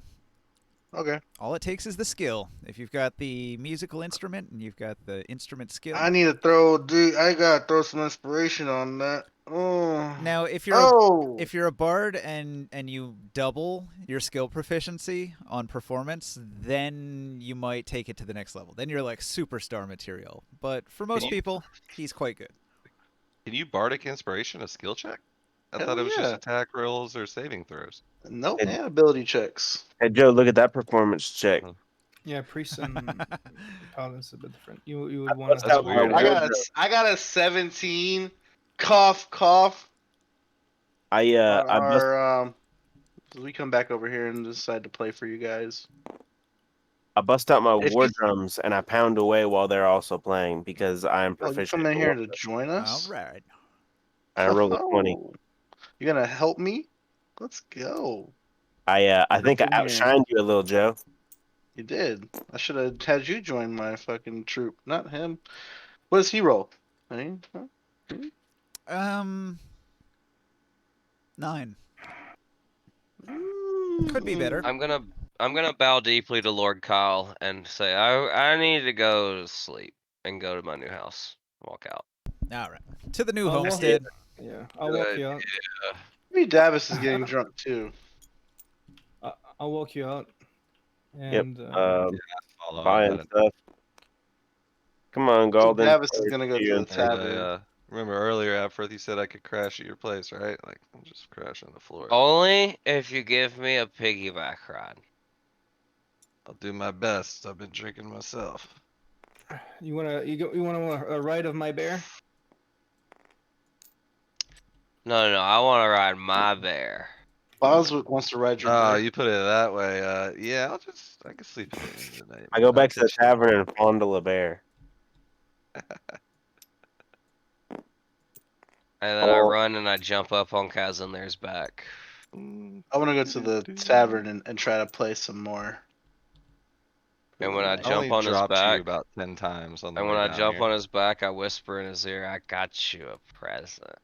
Okay. All it takes is the skill. If you've got the musical instrument and you've got the instrument skill. I need to throw, dude. I gotta throw some inspiration on that. Oh. Now, if you're if you're a bard and you double your skill proficiency on performance, then you might take it to the next level. Then you're like superstar material. But for most you- people, he's quite good. Can you bardic inspiration a skill check? I Hell thought it was yeah. just attack rolls or saving throws. Nope. And- And ability checks. Hey Joe, look at that performance check. Yeah, priests and paladins a bit different. You would want That's to. That's how weird. my I got wardrobe- I got a 17. Cough, cough. I On bust, our we come back over here and decide to play for you guys. I bust out my If war you- drums and I pound away while they're also playing because I am Oh, you proficient. come in in here war- to join All us? right. I rolled a 20. Oh, you gonna help me? Let's go. I think I Come here. outshined you a little, Joe. You did. I should have had you join my fucking troop, not him. What does he roll? Hey, huh? 9. Could be better. I'm gonna bow deeply to Lord Kyle and say I need to go to sleep and go to my new house. Walk out. All right. To the new I'll walk- homestead. Yeah, I'll walk you out. Maybe Davis is getting drunk too. I'll walk you out. Yep. And Follow up Buying at it. stuff. Come on, So Golden. Davis is gonna go to the And, tavern. remember earlier, Apfirth, you said I could crash at your place, right? Like, I'll just crash on the floor. Only if you give me a piggyback ride. I'll do my best. I've been drinking myself. You want a ride of my bear? No, I want to ride my bear. Boz wants to ride your Oh, bear. you put it that way. Yeah, I can sleep at the end of the night. I go man. back to the That's chill. tavern and fondle a bear. And then I Oh. run and I jump up on Kazandir's back. Mm, I want to go to the tavern and try to play some more. for And the when I night. I only jump on his dropped you back, about 10 times on the and way when I down jump here. on his back, I whisper in his ear, "I got you a present."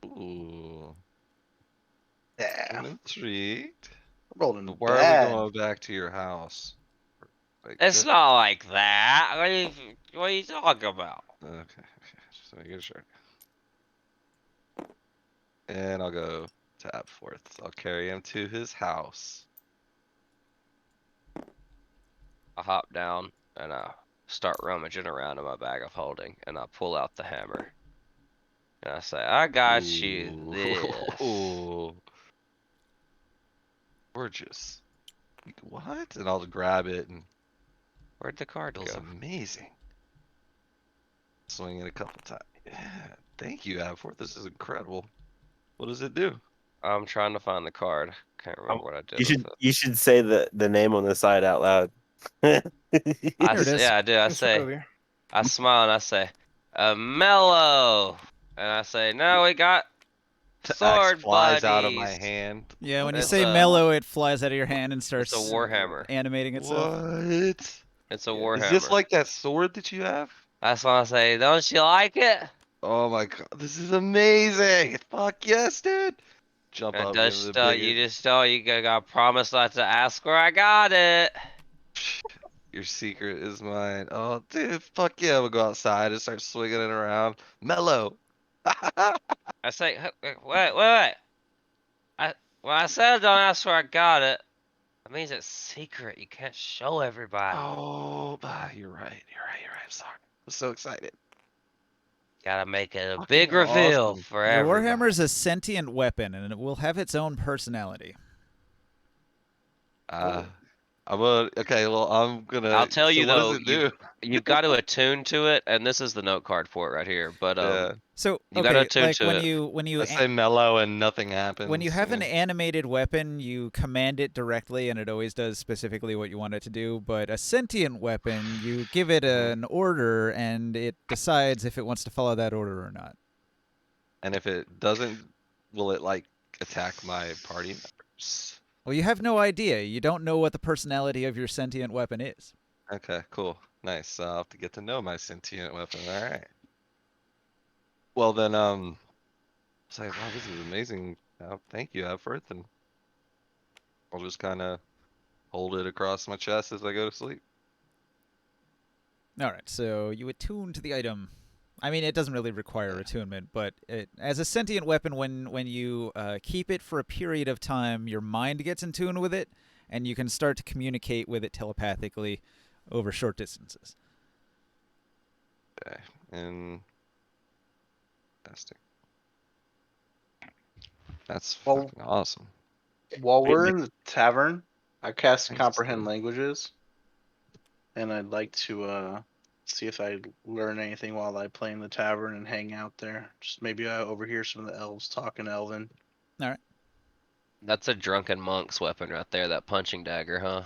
Ooh, Yeah, I'm intrigued. rolling But why are we bad. going back to your house? Like It's that? not like that. What are you talking about? Okay, just making sure. And I'll go tab fourth. I'll carry him to his house. I hop down and I start rummaging around in my bag of holding, and I pull out the hammer. And I say, "I got you this." Ooh, gorgeous. What? And I'll grab it and Where'd the card feels go? amazing. Swing it a couple times. Yeah, thank you, Abforth. This is incredible. What does it do? I'm trying to find the card. Can't remember what I did with it. You should say the name on the side out loud. I Here it is. yeah, I do. It's right over here. I smile and I say, mellow. And I say, no, we got The axe sword flies out of my buddies. hand. Yeah, when you It's say a- mellow, it flies out of your hand and It's starts a warhammer. animating itself. What? It's a Is this warhammer. like that sword that you have? That's why I say, don't you like it? Oh my god, this is amazing! Fuck yes, dude! Jump And up, give him the you biggest. just don't, you gotta promise not to ask where I got it. Your secret is mine. Oh, dude, fuck yeah! We'll go outside and start swinging it around. Mellow. I say, wait. When I said don't ask where I got it, that means it's secret. You can't show everybody. Oh, you're right. I'm sorry. I'm so excited. Gotta make it a Fucking big reveal awesome. for The everybody. Warhammer is a sentient weapon, and it will have its own personality. Okay, well, I'm gonna. I'll tell So you what does though, it do? you've got to attune to it, and this is the note card for it right here. But Yeah, So, you gotta okay, attune like to it. I say mellow and nothing when you happens. have an Yeah. animated weapon, you command it directly, and it always does specifically what you want it to do. But a sentient weapon, you give it Mhm. an order, and it decides if it wants to follow that order or not. And if it doesn't, will it like attack my party members? Well, you have no idea. You don't know what the personality of your sentient weapon is. Okay, cool, nice. I'll have to get to know my sentient weapon. All right. Well then, say, wow, this is amazing. Thank you, Effort, and I'll just kind of hold it across my chest as I go to sleep. All right, so you attune to the item. I mean, it doesn't really require attunement, but as a sentient weapon, when you keep it for a period of time, your mind gets in tune with it, and you can start to communicate with it telepathically over short distances. Okay, and fantastic. That's Well- fucking awesome. While we're in the tavern, I cast Thanks, comprehend dude. languages, and I'd like to see if I learn anything while I play in the tavern and hang out there. Just maybe I overhear some of the elves talking Elven. That's a drunken monk's weapon right there. That punching dagger, huh?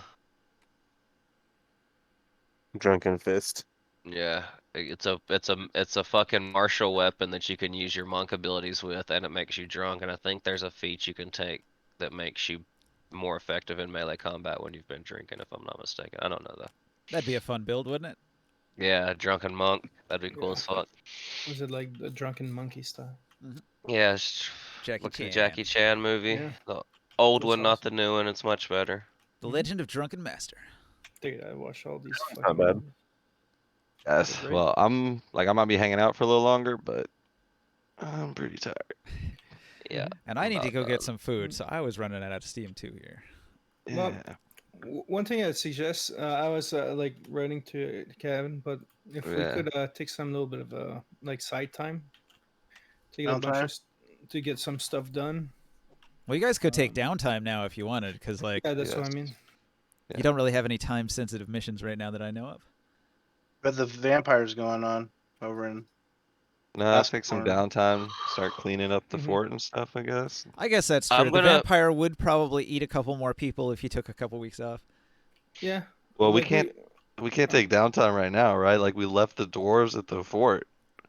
Drunken fist. Yeah, it's a fucking martial weapon that you can use your monk abilities with, and it makes you drunk. And I think there's a feat you can take that makes you more effective in melee combat when you've been drinking, if I'm not mistaken. I don't know though. That'd be a fun build, wouldn't it? Yeah, drunken monk. That'd be cool Yeah. as fuck. Was it like the drunken monkey style? Yeah, Jackie look at the Chan. Jackie Chan movie. Yeah. The old That's one, not the awesome. new one. It's much better. The Legend of Drunken Master. Dude, I watched all these Not fucking bad. movies. Yes. Great. Well, I might be hanging out for a little longer, but I'm pretty tired. Yeah. And I need to about go get done. some food, so I was running out of steam too here. Well, Yeah. One thing I'd suggest, I was like running to Kevin, but if we Yeah. could take some little bit of like side time to get a bunch Downtime? of to get some stuff done. Well, you guys could take downtime now if you wanted, because like Yeah, that's what I Yes. mean. You don't really have any time-sensitive missions right now that I know of. But the vampires going on over in. No, That's take some corner. downtime, start cleaning up the Mhm. fort and stuff, I guess. I guess that's I'm true. The gonna- vampire would probably eat a couple more people if you took a couple weeks off. Yeah. Well, we like can't take downtime right now, right? Like we left the dwarves at the fort.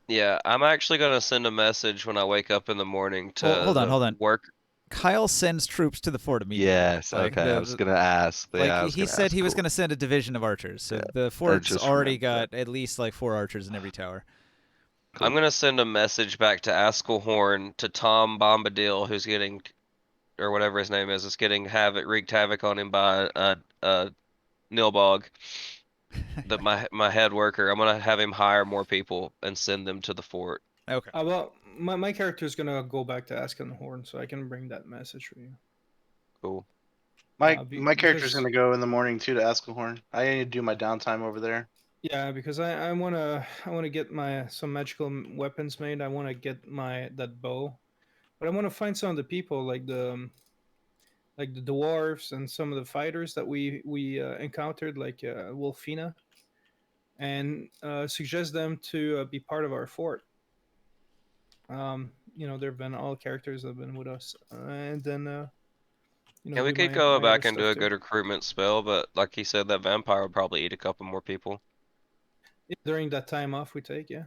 Yeah, I'm actually gonna send a message when I wake up in the morning to Well, hold on, the hold on. work. Kyle sends troops to the fort immediately. Yes, Like, okay. I was gonna ask. Like Yeah, I was he gonna said ask. he was Cool. going to send a division of archers. So Yeah, the fort's just already remembered got at least like 4 archers in every tower. I'm Cool. gonna send a message back to Askelhorn to Tom Bombadil, who's getting, or whatever his name is wreaked havoc on him by Nilbog, my head worker. I'm gonna have him hire more people and send them to the fort. Okay. Well, my character is gonna go back to Askenhorn, so I can bring that message for you. Cool. My character's Because- gonna go in the morning too to Askelhorn. I need to do my downtime over there. Yeah, because I wanna get some magical weapons made. I wanna get that bow, but I wanna find some of the people like the dwarves and some of the fighters that we encountered, like Wolfina, and suggest them to be part of our fort. There have been all characters that have been with us, and then Yeah, we do could my go other back and do stuff a too. good recruitment spell, but like he said, that vampire would probably eat a couple more people. Yeah, during that time off we take, yeah.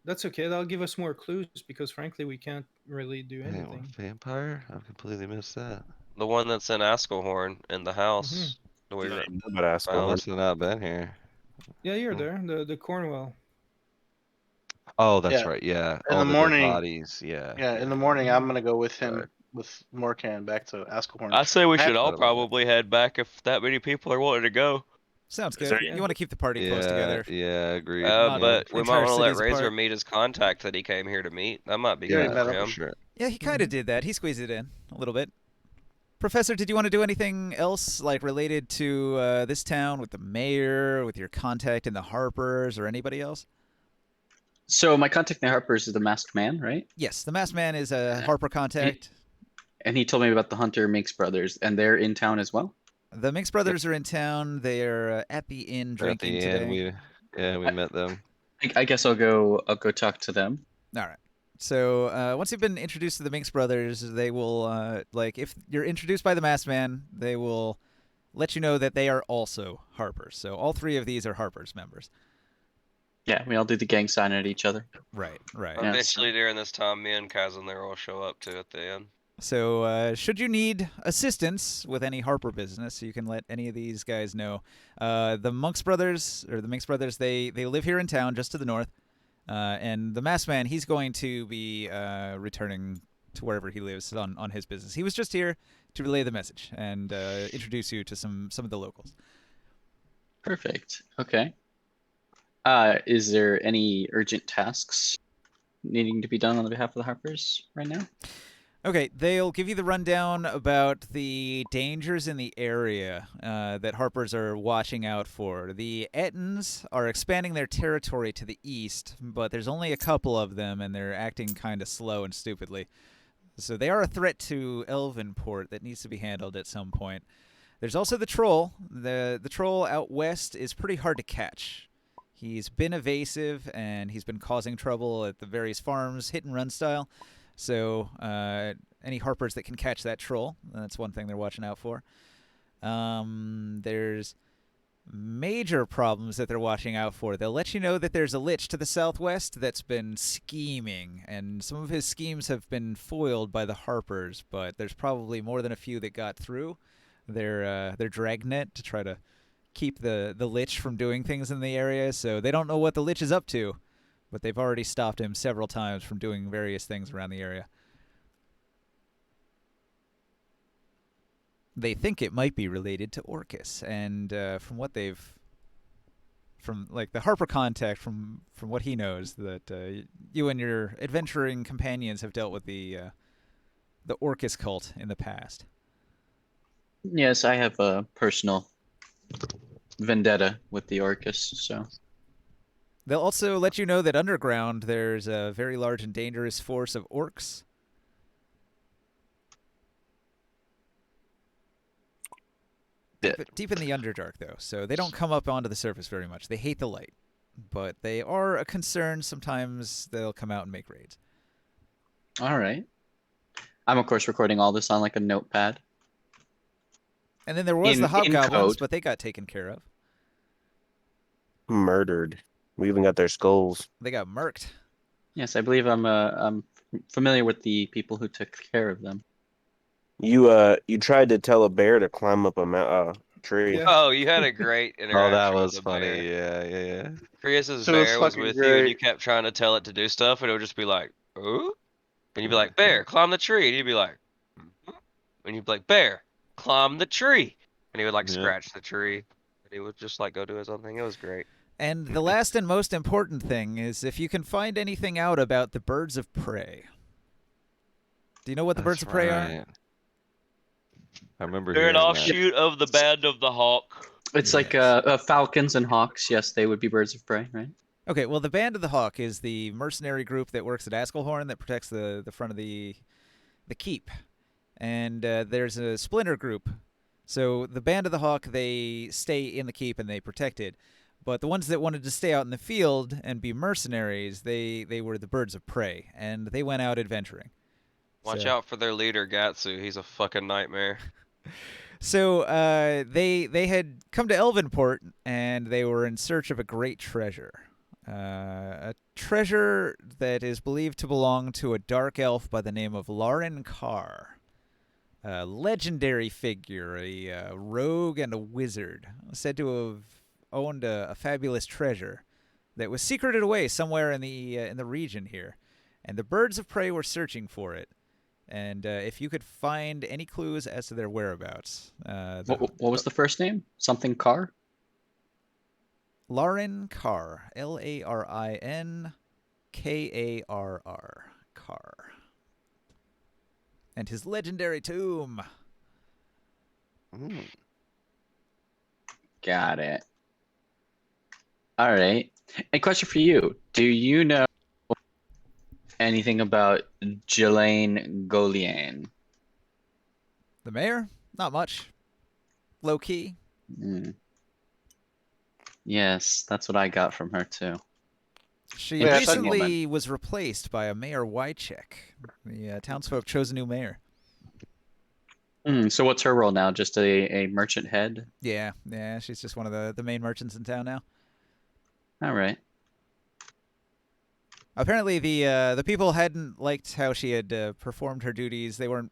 That's okay. That'll give us more clues because frankly we can't really do Hey, what, anything. vampire? I completely missed that. The one that's in Askelhorn in the house that we Don't were even know about I Askelhorn. must have not been here. Yeah, you're Hmm. there. The Cornwall. Oh, that's Yeah. right. Yeah. In All the the dead morning. bodies. Yeah. Yeah, in the morning I'm gonna go with him Right. with Morkan back to Askelhorn. I say we I have- should all Forgot about that. probably head back if that many people are wanting to go. Sounds Is good. there- You want to keep the party close Yeah. together. Yeah. Agreed. Not Yeah. But we might entire want to let cities Razor apart. meet his contact that he came here to meet. That might be Yeah, good met for him. For him. sure. Yeah, he kind of did that. He squeezed it in a little bit. Professor, did you want to do anything else like related to this town with the mayor, with your contact in the Harpers, or anybody else? So my contact in the Harpers is the Masked Man, right? Yes, the masked man is a Harper contact. And he told me about the Hunter Minx brothers, and they're in town as well. The Minx brothers are in town. They're at the inn At drinking the today. end, we met them. I guess I'll go talk to them. All right. So once you've been introduced to the Minx brothers, they will if you're introduced by the masked man, they will let you know that they are also Harpers. So all 3 of these are Harpers members. Yeah, we all do the gang sign at each other. Right. Right. Yeah, Eventually, during this time, me and Kaz and there will show up too at the end. So, should you need assistance with any Harper business, you can let any of these guys know. The Minx brothers, they live here in town, just to the north. And the masked man, he's going to be returning to wherever he lives on his business. He was just here to relay the message and introduce you to some of the locals. Perfect. Okay. Is there any urgent tasks needing to be done on the behalf of the Harpers right now? Okay, they'll give you the rundown about the dangers in the area that Harpers are watching out for. The Ettins are expanding their territory to the east, but there's only a couple of them, and they're acting kind of slow and stupidly. So they are a threat to Elvenport that needs to be handled at some point. There's also the Troll. The Troll out west is pretty hard to catch. He's been evasive, and he's been causing trouble at the various farms, hit-and-run style. So any Harpers that can catch that Troll, that's one thing they're watching out for. There's major problems that they're watching out for. They'll let you know that there's a Lich to the southwest that's been scheming, and some of his schemes have been foiled by the Harpers, but there's probably more than a few that got through their dragnet to try to keep the Lich from doing things in the area, so they don't know what the Lich is up to. But they've already stopped him several times from doing various things around the area. They think it might be related to Orcus, and from what they've, from like the Harper contact, from what he knows, that you and your adventuring companions have dealt with the Orcus cult in the past. Yes, I have a personal vendetta with the Orcus, so. They'll also let you know that underground there's a very large and dangerous force of orcs. Deep in the Underdark, though, so they don't come up onto the surface very much. They hate the light, but they are a concern. Sometimes they'll come out and make raids. All right. I'm of course recording all this on like a notepad. And then there was In- the in hobgoblins, code. but they got taken care of. Murdered. We even got their skulls. They got murked. Yes, I believe I'm familiar with the people who took care of them. You tried to tell a bear to climb up a tree. Yeah. Oh, you had a great Oh, interaction that with was the funny. bear. Yeah. Prius's So it was bear was fucking with you, and you great. kept trying to tell it to do stuff, and it would just be like, "Oh," and you'd be like, "Bear, climb the tree," and you'd be like, "Mhm." And you'd be like, "Bear, climb the tree," and he would like Yeah. scratch the tree, and he would just like go do his own thing. It was great. And the last and most important thing is if you can find anything out about the birds of prey. Do you know what the birds of prey are? right. I remember They're an hearing that. offshoot of the Band of the Hawk. It's like Yes. falcons and hawks. Yes, they would be birds of prey, right? Okay, well, the Band of the Hawk is the mercenary group that works at Askelhorn that protects the front of the keep. And there's a splinter group. So the Band of the Hawk, they stay in the keep and they protect it. But the ones that wanted to stay out in the field and be mercenaries, they were the birds of prey, and they went out adventuring. Watch So- out for their leader, Gatsu. He's a fucking nightmare. So they had come to Elvenport, and they were in search of a great treasure. A treasure that is believed to belong to a dark elf by the name of Lauren Carr. A legendary figure, a rogue and a wizard, said to have owned a fabulous treasure that was secreted away somewhere in the region here. And the birds of prey were searching for it. And if you could find any clues as to their whereabouts, What was the first name? Something Carr? Lauren Carr, Larin Karr, Carr, and his legendary tomb. Mm. Got it. All right. A question for you. Do you know anything about Jelaine Golian? The mayor? Not much. Low key. Hmm. Yes, that's what I got from her too. She Yeah, recently was replaced by a Mayor Wycheck. The townsfolk chose a new mayor. So what's her role now? Just a merchant head? Yeah, she's just one of the main merchants in town now. All right. Apparently, the people hadn't liked how she had performed her duties. They weren't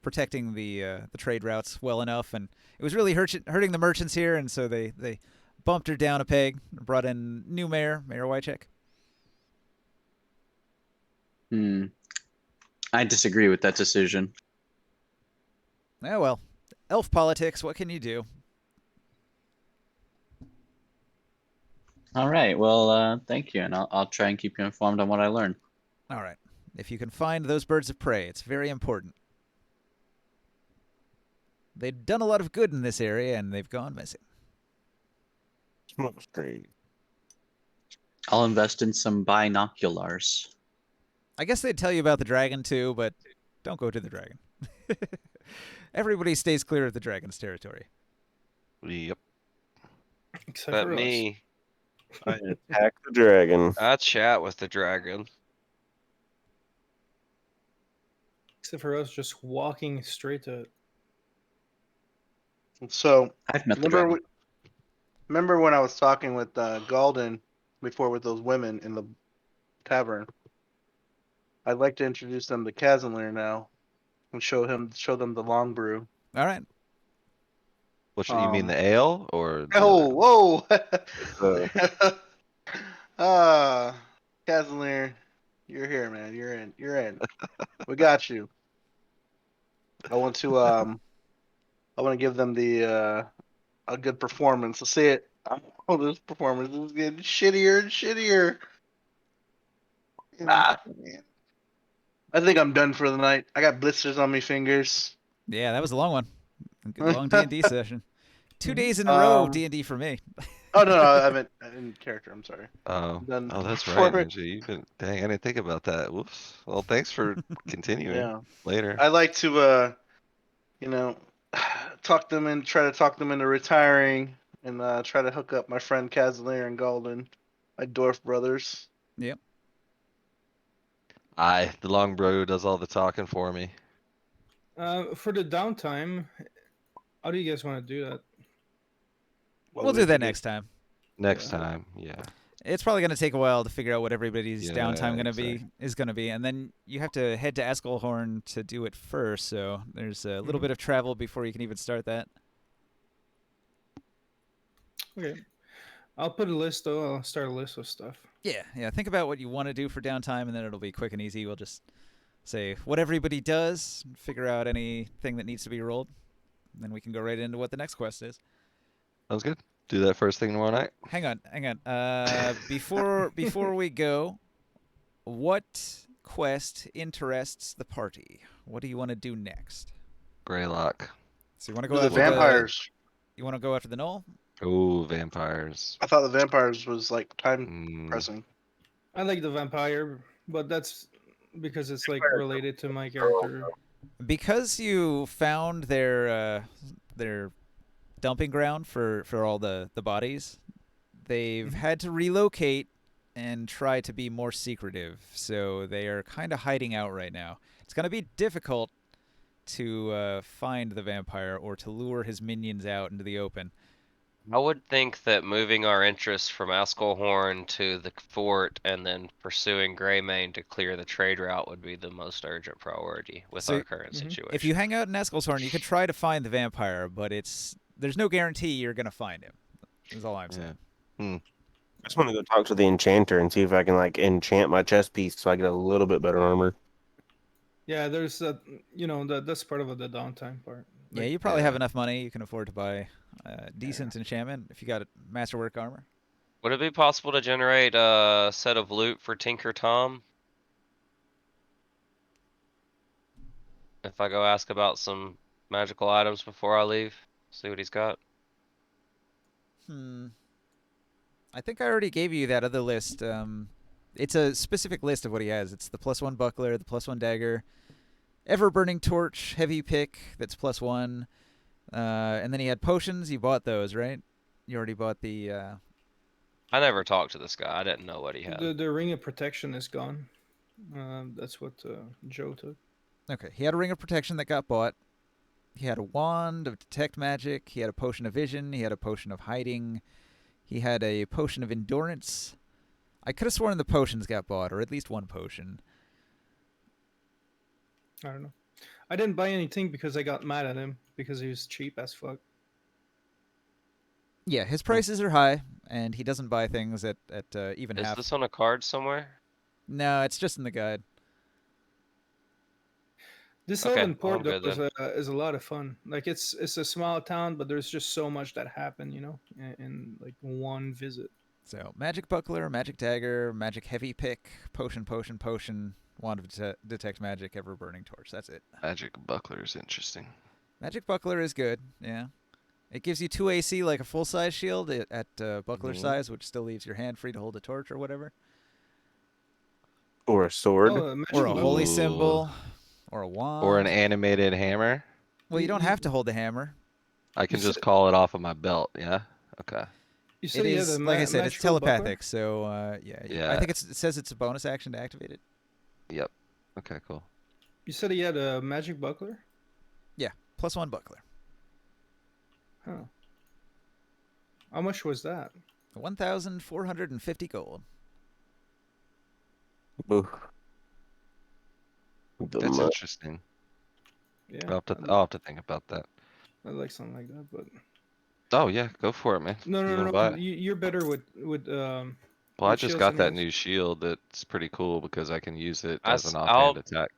protecting the trade routes well enough, and it was really hurting the merchants here. And so they bumped her down a peg, brought in new Mayor Wycheck. I disagree with that decision. Oh well, elf politics. What can you do? All right. Well, thank you, and I'll try and keep you informed on what I learn. All right. If you can find those birds of prey, it's very important. They've done a lot of good in this area, and they've gone missing. Smoke screen. I'll invest in some binoculars. I guess they'd tell you about the dragon too, but don't go to the dragon. Everybody stays clear of the dragon's territory. Yep. Except But for us. me, I attack the dragon. I chat with the dragon. Except for us just walking straight to it. So I've met the remember, dragon. remember when I was talking with Galden before with those women in the tavern? I'd like to introduce them to Casimir now and show them the long brew. All right. What you mean, the ale or? Oh, The- whoa! Casimir, you're here, man. You're in. You're in. We got you. I want to give them the a good performance. Let's see it. Oh, this performance is getting shittier and shittier. Man. I think I'm done for the night. I got blisters on my fingers. Yeah, that was a long one. A good long D&D session. 2 days in a row of D&D for me. Oh no, I meant in character. I'm sorry. Oh, Done that's for right, it. Ninja. You've been. Dang, I didn't think about that. Whoops. Well, thanks for continuing Yeah. later. I like to, you know, try to talk them into retiring, and try to hook up my friend Casimir and Galden, my dwarf brothers. Yep. The long bro does all the talking for me. For the downtime, how do you guys want to do that? Well, We'll we do have to that get- next time. Next Yeah. time, yeah. It's probably going to take a while to figure out what everybody's Yeah, downtime exactly. is going to be, and then you have to head to Eskelhorn to do it first. So there's a little Mhm. bit of travel before you can even start that. Okay. I'll put a list though. I'll start a list of stuff. Yeah. Think about what you want to do for downtime, and then it'll be quick and easy. We'll just say what everybody does, figure out anything that needs to be rolled, and then we can go right into what the next quest is. Sounds good. Do that first thing tomorrow night. Hang on. Before we go, what quest interests the party? What do you want to do next? Greylock. So you want to Do go the after vampires. You want to go after the knoll? Ooh, vampires. I thought the vampires was like time Mm, pressing. I like the vampire, but that's because it's like related to my character. Because you found their dumping ground for all the bodies, they've had to relocate and try to be more secretive. So they are kind of hiding out right now. It's going to be difficult to find the vampire or to lure his minions out into the open. I would think that moving our interests from Askelhorn to the fort and then pursuing Greymane to clear the trade route would be the most urgent priority with So, our current situation. If you hang out in Eskelshorn, you could try to find the vampire, but there's no guarantee you're going to find him. Is all I'm saying. yeah. I just want to go talk to the enchanter and see if I can like enchant my chest piece so I get a little bit better armor. Yeah, there's that. That's part of the downtime part. Yeah, Like, you probably have Yeah. enough money. You can afford to buy decent enchantment if you got masterwork armor. Would it be possible to generate a set of loot for Tinker Tom? If I go ask about some magical items before I leave, see what he's got. I think I already gave you that other list. It's a specific list of what he has. It's the +1 buckler, the +1 dagger, ever burning torch, heavy pick that's +1, and then he had potions. You bought those, right? You already bought the. I never talked to this guy. I didn't know what he had. the ring of protection is gone. That's what Joe took. Okay, he had a ring of protection that got bought. He had a wand of detect magic. He had a potion of vision. He had a potion of hiding. He had a potion of endurance. I could have sworn the potions got bought, or at least one potion. I don't know. I didn't buy anything because I got mad at him because he was cheap as fuck. Yeah, his prices are high, and he doesn't buy things at even Is half. this on a card somewhere? No, it's just in the guide. This Okay, Elven well, Port I'm though good then. is a lot of fun. Like it's a small town, but there's just so much that happened, in like one visit. So, magic buckler, magic dagger, magic heavy pick, potion, wand of detect magic, ever burning torch. That's it. Magic buckler is interesting. Magic buckler is good. Yeah, it gives you 2 AC like a full size shield at buckler size, which still leaves your hand free to hold a torch or whatever, Or a sword. Oh, magic or a buckler. holy Ooh. symbol, or a wand. Or an animated hammer. Well, you don't have to hold the hammer. I can You just said- call it off of my belt. Yeah. Okay. You It said he had is, a like I said, it's magical buckler? telepathic. So yeah, Yeah. I think it says it's a bonus action to activate it. Yep. Okay. Cool. You said he had a magic buckler? Yeah, +1 buckler. Huh. How much was that? 1,450 gold. Ooh. The That's mu- interesting. Yeah, I'll have to think about that. I'd like something like that, but Oh yeah, go for it, man. no, You no, wanna no. buy no. it? You're better with Well, I with just shields got that anyways. new shield. That's pretty cool because I can use it I as s- an I'll offhand attack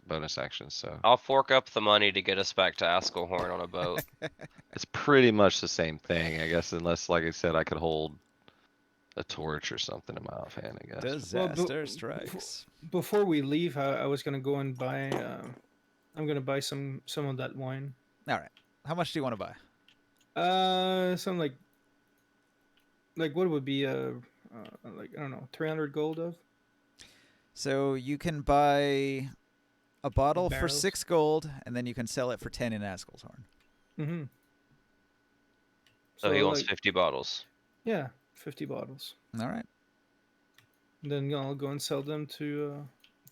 bonus action. So I'll fork up the money to get us back to Askelhorn on a boat. it's pretty much the same thing, I guess, unless, like I said, I could hold a torch or something in my offhand, I guess. Well, Disaster strikes. Before we leave, I was gonna go and buy. I'm gonna buy some of that wine. All right. How much do you want to buy? Some like what would be like I don't know, 300 gold of. So you can buy a bottle for Barrels? 6 gold, and then you can sell it for 10 in Askelshorn. Mm-hmm. So he wants like, 50 bottles. yeah, 50 bottles. All right. Then I'll go and sell them to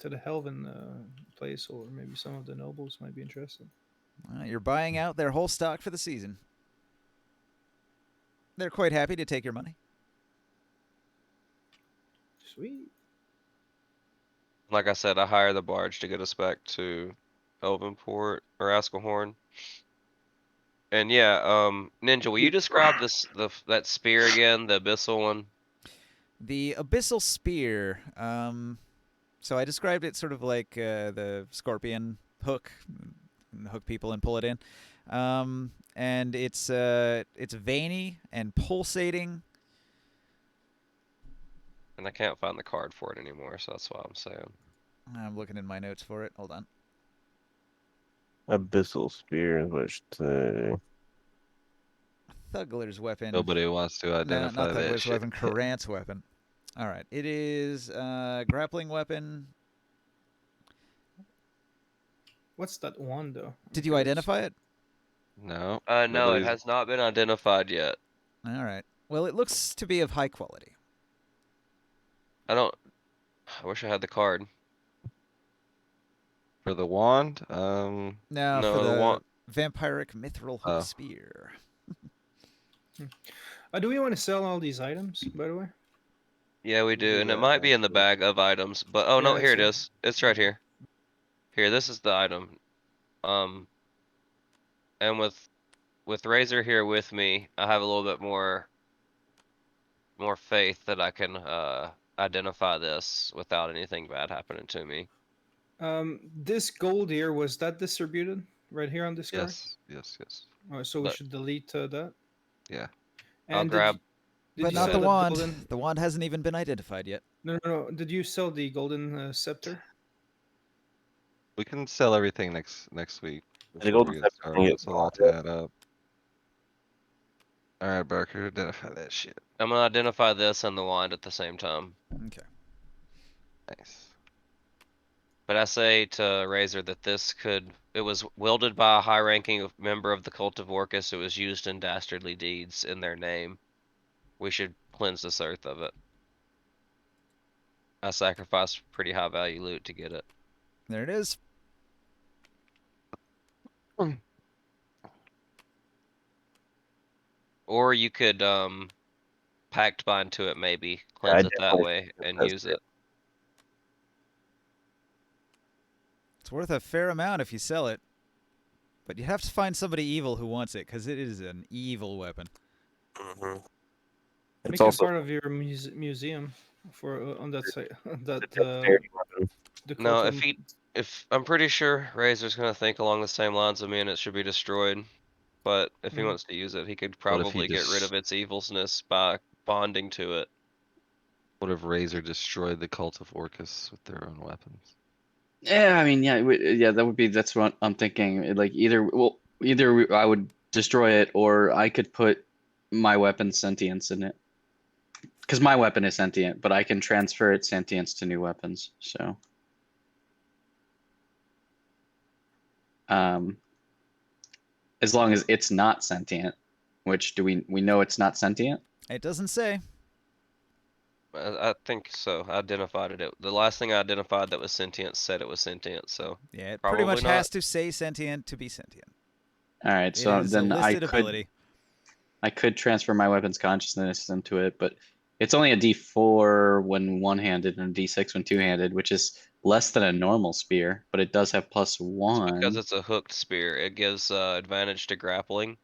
the Helven place, or maybe some of the nobles might be interested. You're buying out their whole stock for the season. They're quite happy to take your money. Sweet. Like I said, I hire the barge to get us back to Elvenport or Askelhorn. And yeah, Ninja, will you describe that spear again, the abyssal one? The abyssal spear. So I described it sort of like the scorpion hook, hook people and pull it in. And it's veiny and pulsating. And I can't find the card for it anymore, so that's why I'm saying. I'm looking in my notes for it. Hold on. Abyssal spear is what it should say. Thuggler's weapon. Nobody wants to No, identify not that Thuggler's shit. weapon. Karant's weapon. All right. It is grappling weapon. What's that one though? Did you identify it? No. No, it nobody's- has not been identified yet. All right. Well, it looks to be of high quality. I wish I had the card. For the wand, No, No, for the the one- vampiric mithril hook Oh. spear. Do we want to sell all these items, by the way? Yeah, we do, do and it that, might be in the actually. bag of items. But oh no, Yeah, here it it's is. It's right here. Here, this is the item. And with Razor here with me, I have a little bit more faith that I can identify this without anything bad happening to me. This gold here, was that distributed right here on this card? yes. Oh, so we But- should delete that. Yeah. I'll And grab. Did But you not sell the that wand. golden? The wand hasn't even been identified yet. No. Did you sell the golden scepter? We can sell everything next week. The before golden we get scepter started. can get It's a lot bought. to add up. Alright, Barker, identify that shit. I'm gonna identify this and the wand at the same time. Okay. Nice. But I say to Razor that it was wielded by a high-ranking member of the cult of Orcus. It was used in dastardly deeds in their name. We should cleanse this earth of it. I sacrificed pretty high-value loot to get it. There it is. Or you could pact bind to it, maybe I cleanse it that definitely way think and that's use it. it. It's worth a fair amount if you sell it. But you have to find somebody evil who wants it, because it is an evil weapon. Mhm. Make It's it also part of your museum on that site. That a dexterity weapon. the No, cult if I'm pretty sure Razor's gonna think along the same lines of me, and it should be destroyed. But if he Mhm. wants to use it, he could What if he probably get rid just- of its evilness by bonding to it. What if Razor destroyed the cult of Orcus with their own weapons? Yeah, I mean, yeah, that's what I'm thinking. Like either I would destroy it, or I could put my weapon's sentience in it. Because my weapon is sentient, but I can transfer its sentience to new weapons. So, as long as it's not sentient, which we know it's not sentient? It doesn't say. I think so. I identified it. The last thing I identified that was sentient said it was sentient. So Yeah, it Probably pretty much not. has to say sentient to be sentient. All right, It so is then a listed ability. I could transfer my weapon's consciousness into it, but it's only a D4 when one-handed and a D6 when two-handed, which is less than a normal spear, but it does have +1. because it's a hooked spear, it gives advantage to grappling.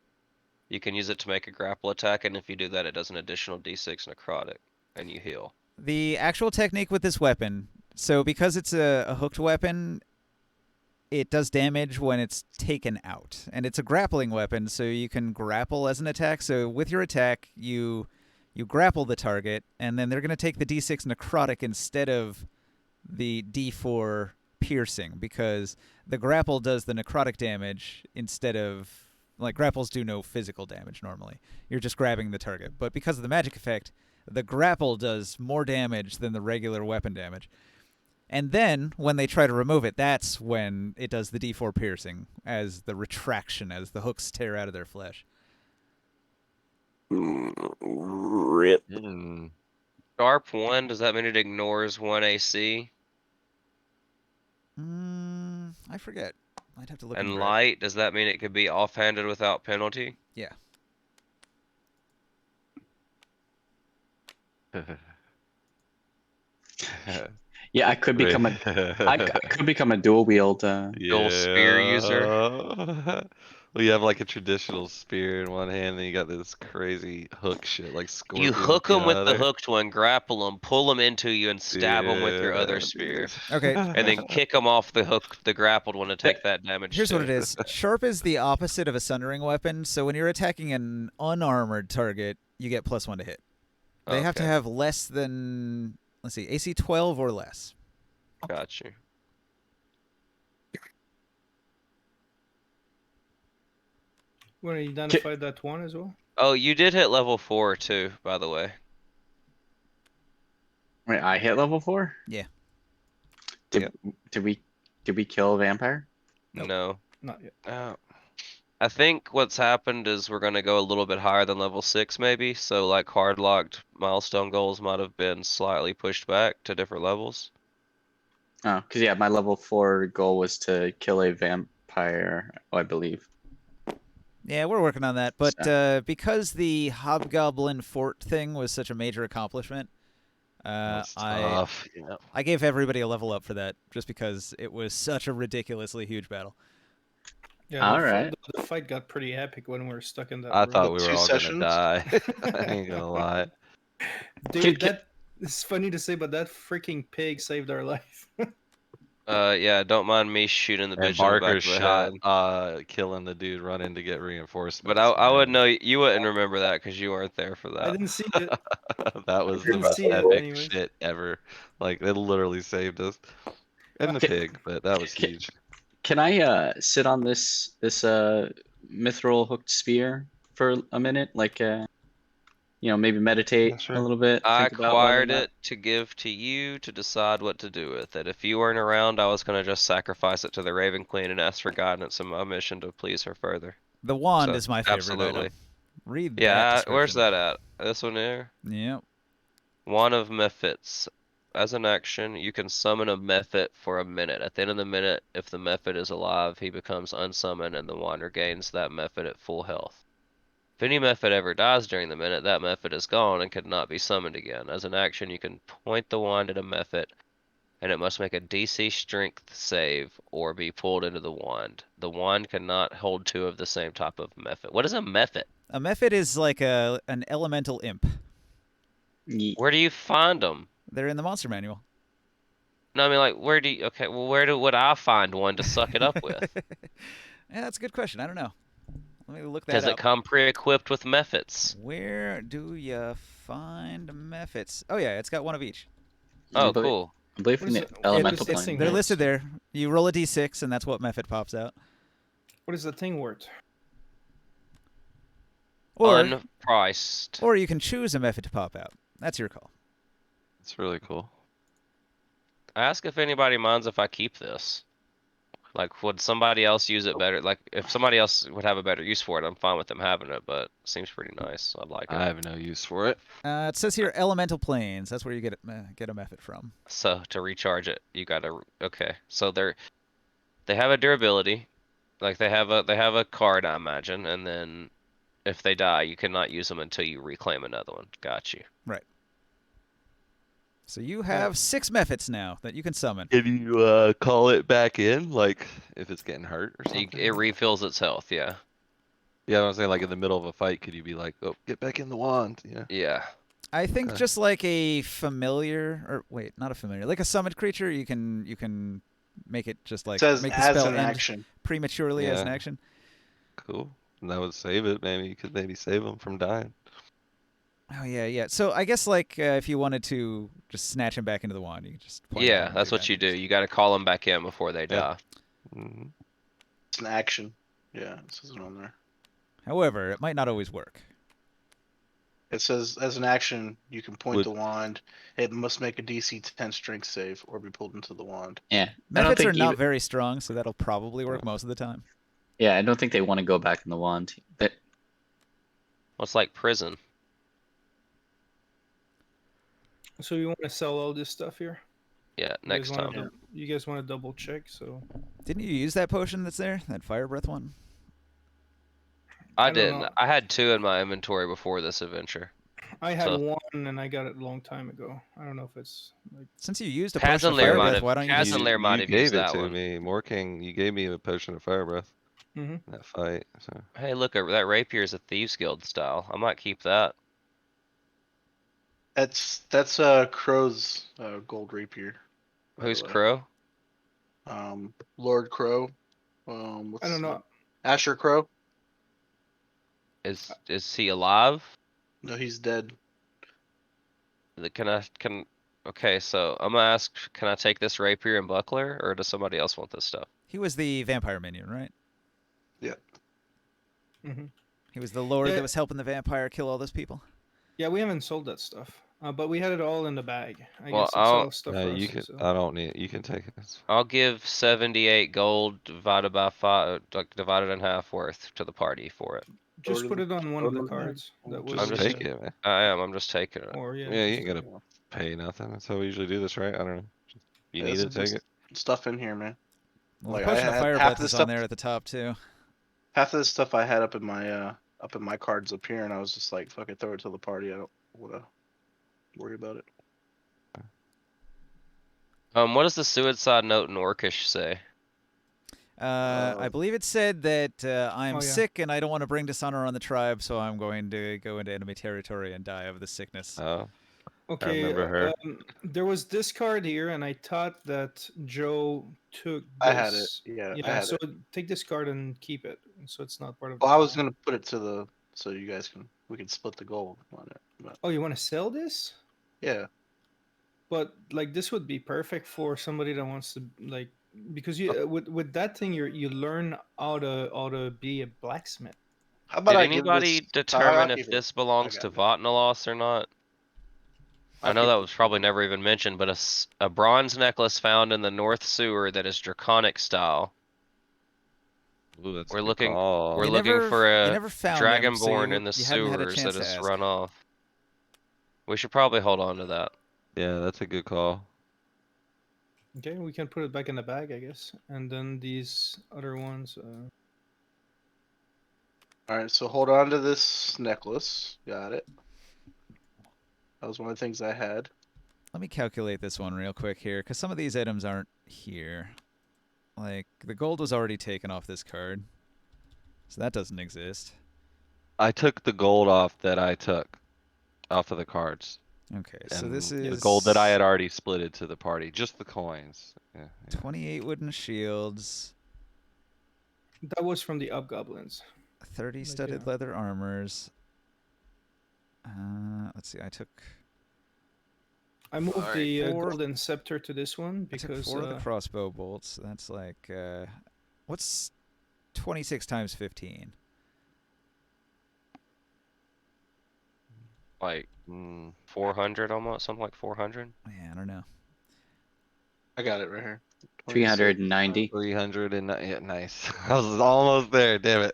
You can use it to make a grapple attack, and if you do that, it does an additional D6 necrotic, and you heal. The actual technique with this weapon, so because it's a hooked weapon, it does damage when it's taken out. And it's a grappling weapon, so you can grapple as an attack. So with your attack, you grapple the target, and then they're going to take the D6 necrotic instead of the D4 piercing, because the grapple does the necrotic damage instead of... Like, grapples do no physical damage normally. You're just grabbing the target. But because of the magic effect, the grapple does more damage than the regular weapon damage. And then when they try to remove it, that's when it does the D4 piercing as the retraction, as the hooks tear out of their flesh. Rip. Sharp 1, does that mean it ignores 1 AC? I forget. I'd have to look. in And the light, does that mean it could be offhanded without penalty? Yeah. Yeah, I could become a I could become a dual wield. Dual spear user. Well, you have like a traditional spear in one hand, and you got this crazy hook shit like scorpion. You hook them with the there. hooked one, grapple them, pull them into you, and stab them with your other Yeah, spear. dude. Okay. And then kick them off the hook, the grappled one, to take that damage. Here's too. what it is. Sharp is the opposite of a sundering weapon, so when you're attacking an unarmored target, you get +1 to hit. They have to Okay. have less than, let's see, AC 12 or less. Got you. Want to identify that one as well? Oh, you did hit level 4 too, by the way. Wait, I hit level 4? Yeah. Did we kill a vampire? Nope. No. Not yet. I think what's happened is we're gonna go a little bit higher than level 6 maybe, so like hard locked milestone goals might have been slightly pushed back to different levels. Oh, because yeah, my level 4 goal was to kill a vampire, I believe. Yeah, we're working on that. But because the Hobgoblin Fort thing was such a major accomplishment, That's I tough. Yeah. I gave everybody a level up for that just because it was such a ridiculously huge battle. Yeah, All the, right. the fight got pretty epic when we were stuck in that I room. thought we were 2 all sessions? gonna die. I ain't gonna lie. Dude, that it's funny to say, but that freaking pig saved our life. Yeah, don't mind me shooting the And bitch in the back Barker of the shot, head. killing the dude running to get reinforcements. But I would man. know you wouldn't remember that because you weren't there for I that. didn't see it. That was the didn't most see it epic anyways. shit ever. Like it literally saved us. And the pig, but that was huge. Can I sit on this mithril hooked spear for a minute? Like maybe meditate Yeah, sure. a little bit, I think about whether or acquired not. it to give to you to decide what to do with it. If you weren't around, I was gonna just sacrifice it to the Raven Queen and ask for guidance in my mission to please her further. The wand So, is my favorite absolutely. item. Read that Yeah, description. where's that at? This one here? Yep. Wand of Mephits. As an action, you can summon a Mephit for a minute. At the end of the minute, if the Mephit is alive, he becomes unsummoned and the wand regains that Mephit at full health. If any Mephit ever dies during the minute, that Mephit is gone and cannot be summoned again. As an action, you can point the wand at a Mephit, and it must make a DC strength save or be pulled into the wand. The wand cannot hold 2 of the same type of Mephit. What is a Mephit? A Mephit is like an elemental imp. Where do you find them? They're in the monster manual. No, I mean, like, where do you... Okay, well, would I find one to suck it up with? Yeah, that's a good question. I don't know. Let me look that Does up. it come pre-equipped with Mephits? Where do you find Mephits? Oh yeah, it's got one of each. Oh, cool. I believe What from is the it? elemental It's- plane. They're Yes. listed there. You roll a d6, and that's what Mephit pops out. What is the thing worth? Or Unpriced. or you can choose a Mephit to pop out. That's your call. It's really cool. Ask if anybody minds if I keep this. Like, would somebody else use it better? Like, if somebody else would have a better use for it, I'm fine with them having it, but it seems pretty nice. I'd like it. I have no use for it. It says here elemental planes. That's where you get a Mephit from. So, to recharge it, you gotta... Okay. So, they have a durability. Like, they have a card, I imagine, and then if they die, you cannot use them until you reclaim another one. Got you. Right. So you have 6 Mephits now that you can summon. Can you call it back in, like if it's getting hurt or something? It refills its health, yeah. Yeah, I'm saying like in the middle of a fight, could you be like, "Oh, get back in the wand"? Yeah. Yeah. I think Okay. just like a familiar, or wait, not a familiar, like a summoned creature, you can make it just like It says make the as spell an end action. prematurely as an Yeah. action. Cool. And that would save it. Maybe you could save them from dying. Oh yeah, yeah. So I guess like if you wanted to just snatch him back into the wand, you could just point at him Yeah, and that's do what that. you do. You gotta call them back in before they die. Hmm. It's an action. Yeah, it says it on there. However, it might not always work. It says as an action, you can point Would- the wand. It must make a DC 10 strength save or be pulled into the wand. Yeah, I don't Methods are think not even. very strong, so that'll probably work most of the time. Yeah, I don't think they want to go back in the wand. But Well, it's like prison. So you want to sell all this stuff here? Yeah, You next guys wanna time. You guys want to double check? So Didn't you use that potion that's there? That fire breath one? I don't didn't. know. I had 2 in my inventory before this adventure. I had So- one and I got it a long time ago. I don't know if it's like. Since you used a Kaz potion and of Lear fire might breath, have- why don't you Kaz just... and Lear might have gave used it that to one. me. Morking, you gave me a potion of fire breath. Mm-hmm. in that fight. So Hey, look, that rapier is a Thieves Guild style. I might keep that. That's Crow's gold rapier. by the Who's way. Crow? Lord Crow. What's I don't his know. name? Asher Crow. Is he alive? No, he's dead. Okay, so I'm gonna ask, can I take this rapier and buckler, or does somebody else want this stuff? He was the vampire minion, right? Yeah. Mm-hmm. He was the lord Yeah. that was helping the vampire kill all those people. Yeah, we haven't sold that stuff, but we had it all in the bag. I Well, guess it's I'll- all stuff for you us. can. So. I don't need. You can take it. I'll give 78 gold divided by 5, like divided in half worth to the party for it. Just put it on one of the Throw it in there. cards. That was. I'm Just just- take it, man. I am. I'm just taking it. Or yeah. Yeah, you just ain't take gotta it. pay nothing. That's how we usually do this, right? I don't know. You Yeah, need this it, is take just it. stuff in here, man. Well, Like, the I potion of had fire half breath the is stuff- on there at the top too. Half of the stuff I had up in my cards up here, and I was just like, "Fuck it, throw it to the party." I don't wanna worry about it. What does the suicide note in Orcish say? I believe it said that I'm Oh, yeah. sick and I don't want to bring dishonor on the tribe, so I'm going to go into enemy territory and die of the sickness. Oh, Okay. remember her. There was this card here, and I thought that Joe took this. I had it. Yeah, I had so it. take this card and keep it, so it's not part of. Well, the I was trial. gonna put it to the so you guys we can split the gold on it. But Oh, you want to sell this? yeah, But like this would be perfect for somebody that wants to like because you with that thing you learn how to be a blacksmith. how about Did I give anybody this? determine I'll if keep it. this belongs I to got Vatnalos or not? I I'll know keep that it. was probably never even mentioned, but a bronze necklace found in the North Sewer that is draconic style. Ooh, that's a We're good looking- call. we're You looking never- for you a never found them, so Dragonborn in the you hadn't had a sewers chance that to has ask. run off. We should probably hold on to that. Yeah, that's a good call. Okay, we can put it back in the bag, I guess, and then these other ones. All right, so hold on to this necklace. Got it. That was one of the things I had. Let me calculate this one real quick here, because some of these items aren't here. Like, the gold was already taken off this card, so that doesn't exist. I took the gold off that I took off of the cards. Okay, so And this the is... gold that I had already splitted to the party, just the coins. Yeah, yeah. 28 wooden shields, That was from the Hobgoblins. 30 Like, studded yeah. leather armors. Let's see, I took I moved Alright, the four- golden scepter to this one I took because 4 of the crossbow bolts. So that's like, what's 26 times 15? Like Mm, 400 almost, something like 400. Yeah, I don't know. I got it right here. 390. 300 and yeah, nice. I was almost there. Damn it.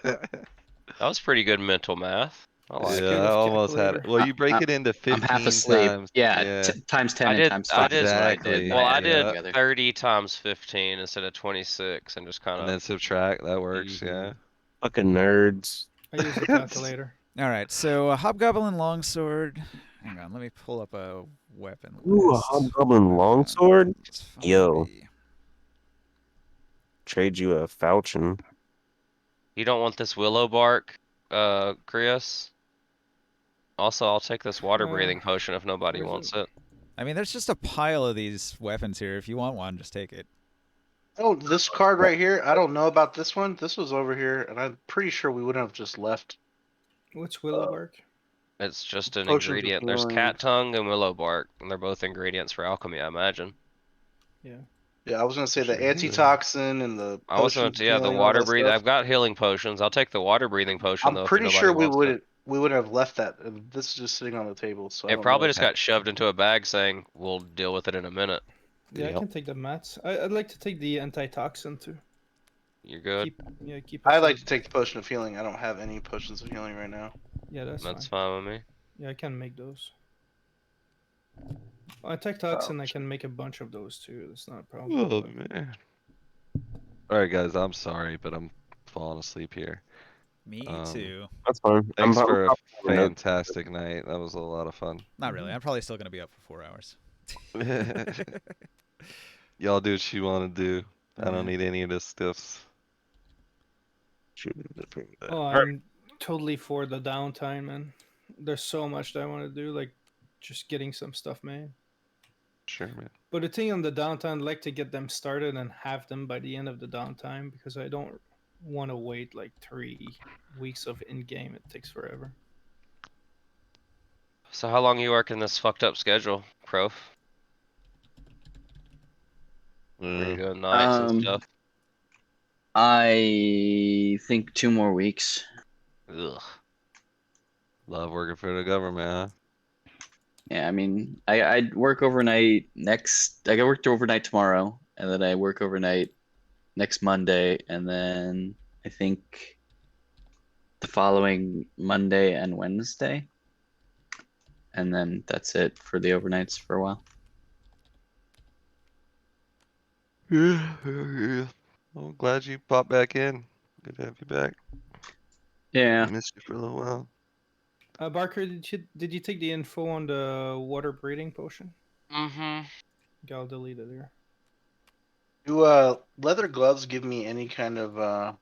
That was pretty good mental math. I like Skill it. Yeah, I of almost had it. calculator. Well, you break it into 15 I'm half asleep. times. Yeah, times 10 I and did. times I 5 did. is what I Exactly. did. Well, I added them did together. 30 times 15 instead of 26, and just kind And of. then subtract. That works. Mhm. Yeah. Fucking nerds. I used the calculator. All right, so a hobgoblin longsword. Hang on, let me pull up a weapon Ooh, a list. hobgoblin Weapon longsword? It's Yo. 5e. Trade you a falchion. You don't want this willow bark, Chris. Also, I'll take this water breathing potion if nobody where's wants it? it. I mean, there's just a pile of these weapons here. If you want one, just take it. Oh, this card right here. I don't know about this one. This was over here, and I'm pretty sure we wouldn't have just left. What's willow bark? It's just an Potions of ingredient. There's healing. cat tongue and willow bark, and they're both ingredients for alchemy, I imagine. Yeah. Yeah, I was gonna say the Sure. antitoxin and the. I was going potions to, of yeah, the healing, all water that breathing. stuff. I've got healing potions. I'll take the water breathing potion I'm though. pretty if sure nobody we wants wouldn't. we would have left that. This is just sitting on the table, so I It don't probably know. just got shoved into a bag saying, "We'll deal with it in a minute." Yeah, I Yep. can take the mats. I'd like to take the antitoxin too. You're good. Keep. I'd like to take the potion of healing. I don't have any potions of healing right now. Yeah, that's That's fine. fine with me. Yeah, I can make those. Antitoxin, I can make a bunch of those too. That's not a problem. Oh but- man. All right, guys. I'm sorry, but I'm falling asleep here. Me Um, too. That's fine. Thanks I'm for a probably gonna- fantastic night. That was a lot of fun. Not really. I'm probably still gonna be up for 4 hours. Y'all do what you want to do. I Yeah. don't need any of this stuff. Oh, I'm totally for the downtime, man. There's so much that I want to do, like just getting some stuff made. Sure, man. But the thing on the downtime, I'd like to get them started and have them by the end of the downtime because I don't want to wait like 3 weeks of in-game. It takes forever. So how long you working this fucked up schedule, Prof? Were you doing nights and stuff? I think 2 more weeks. Ugh. Love working for the government, huh? Yeah, I mean, I work overnight next. I work overnight tomorrow, and then I work overnight next Monday, and then I think the following Monday and Wednesday, and then that's it for the overnights for a while. Yeah, yeah. Well, I'm glad you popped back in. Good to have you back. Yeah. Missed you for a little while. Barker, did you take the info on the water breathing potion? Mm-hmm. I'll delete it here. Do leather gloves give me any kind of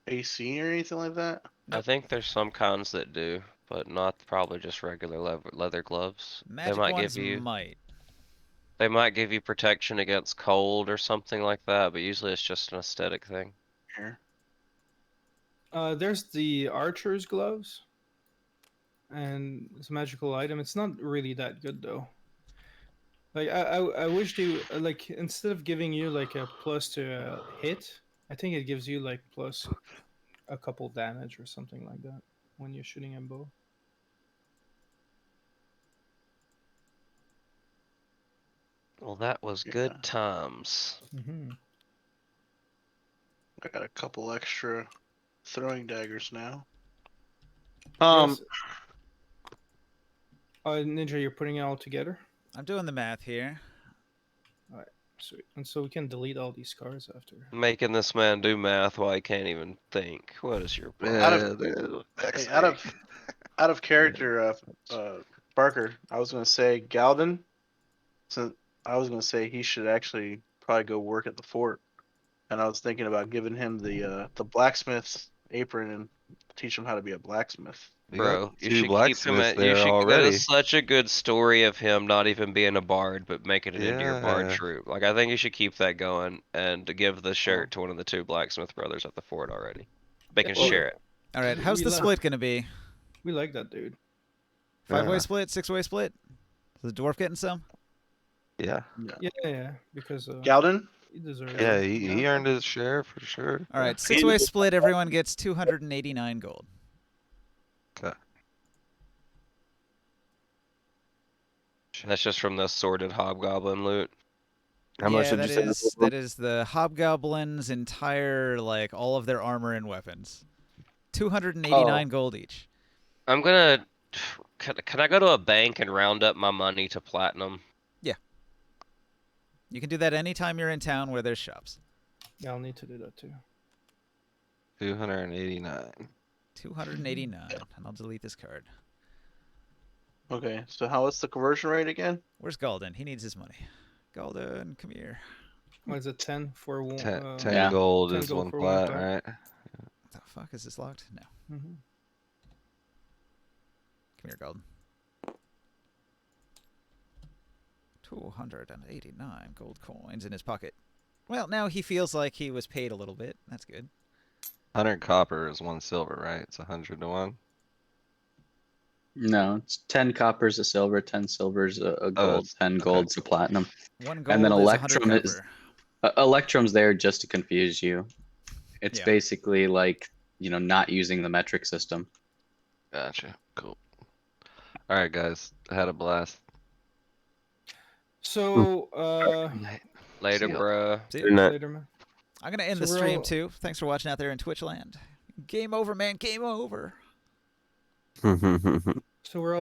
AC or anything like that? I think there's some kinds that do, but not probably just regular leather gloves. Magic ones might. They might give you protection against cold or something like that, but usually it's just an aesthetic thing. Here. There's the archer's gloves, and it's a magical item. It's not really that good though. Like I wish they like instead of giving you like a plus to a hit, I think it gives you like plus a couple damage or something like that when you're shooting a bow. Well, that was Yeah. good times. Mm-hmm. I got a couple extra throwing daggers now. Yes. Ninja, you're putting it all together. I'm doing the math here. Sweet. And so we can delete all these cards after. Making this man do math while he can't even think. What is your problem? Out of out of character, Barker. I was gonna say Galvin. So I was gonna say he should actually probably go work at the fort, and I was thinking about giving him the blacksmith's apron and teach him how to be a blacksmith. You Bro, got you two should keep him blacksmiths at. You there should. That already. is such a good story of him not even being a bard, but making it into your bard Yeah. troop. Like I think you should keep that going and to give the shirt to one of the 2 blacksmith brothers at the fort already. They can Well, share it. All right, how's We the left. split gonna be? We like that dude. 5-way Yeah. split, 6-way split? Is the dwarf getting some? Yeah. Yeah, because Galden? he deserves Yeah, it. he earned his share for sure. All right, 6-way split. Everyone gets 289 gold. Okay. That's just from the sorted hobgoblin loot. How much did that you say? is that is the hobgoblins' entire like all of their armor and weapons. 289 gold each. I'm gonna. Can I go to a bank and round up my money to platinum? You can do that anytime you're in town where there's shops. Yeah, I'll need to do that too. 289. 289, and I'll delete this card. Okay, so how is the conversion rate again? Where's Galden? He needs his money. Galden, come here. What is it? 10 for one. 10 Yeah. gold 10 is gold one for one plat, plat. right? The fuck is this locked? No. Mm-hmm. Come here, Galden. 289 gold coins in his pocket. Well, now he feels like he was paid a little bit. That's good. 100 copper is 1 silver, right? It's 100 to 1. No, it's 10 coppers a silver, 10 silvers a gold, it's- 10 okay. golds a platinum. 1 gold And then is 100 Electrum is- copper. Electrum's there just to confuse you. It's Yeah. basically like not using the metric system. Gotcha. Cool. All right, guys. I had a blast. So, Later, See ya. bruh. See Good ya. night. later, man. I'm gonna end So the we're stream all- too. Thanks for watching out there in Twitch land. Game over, man. Game over. So we're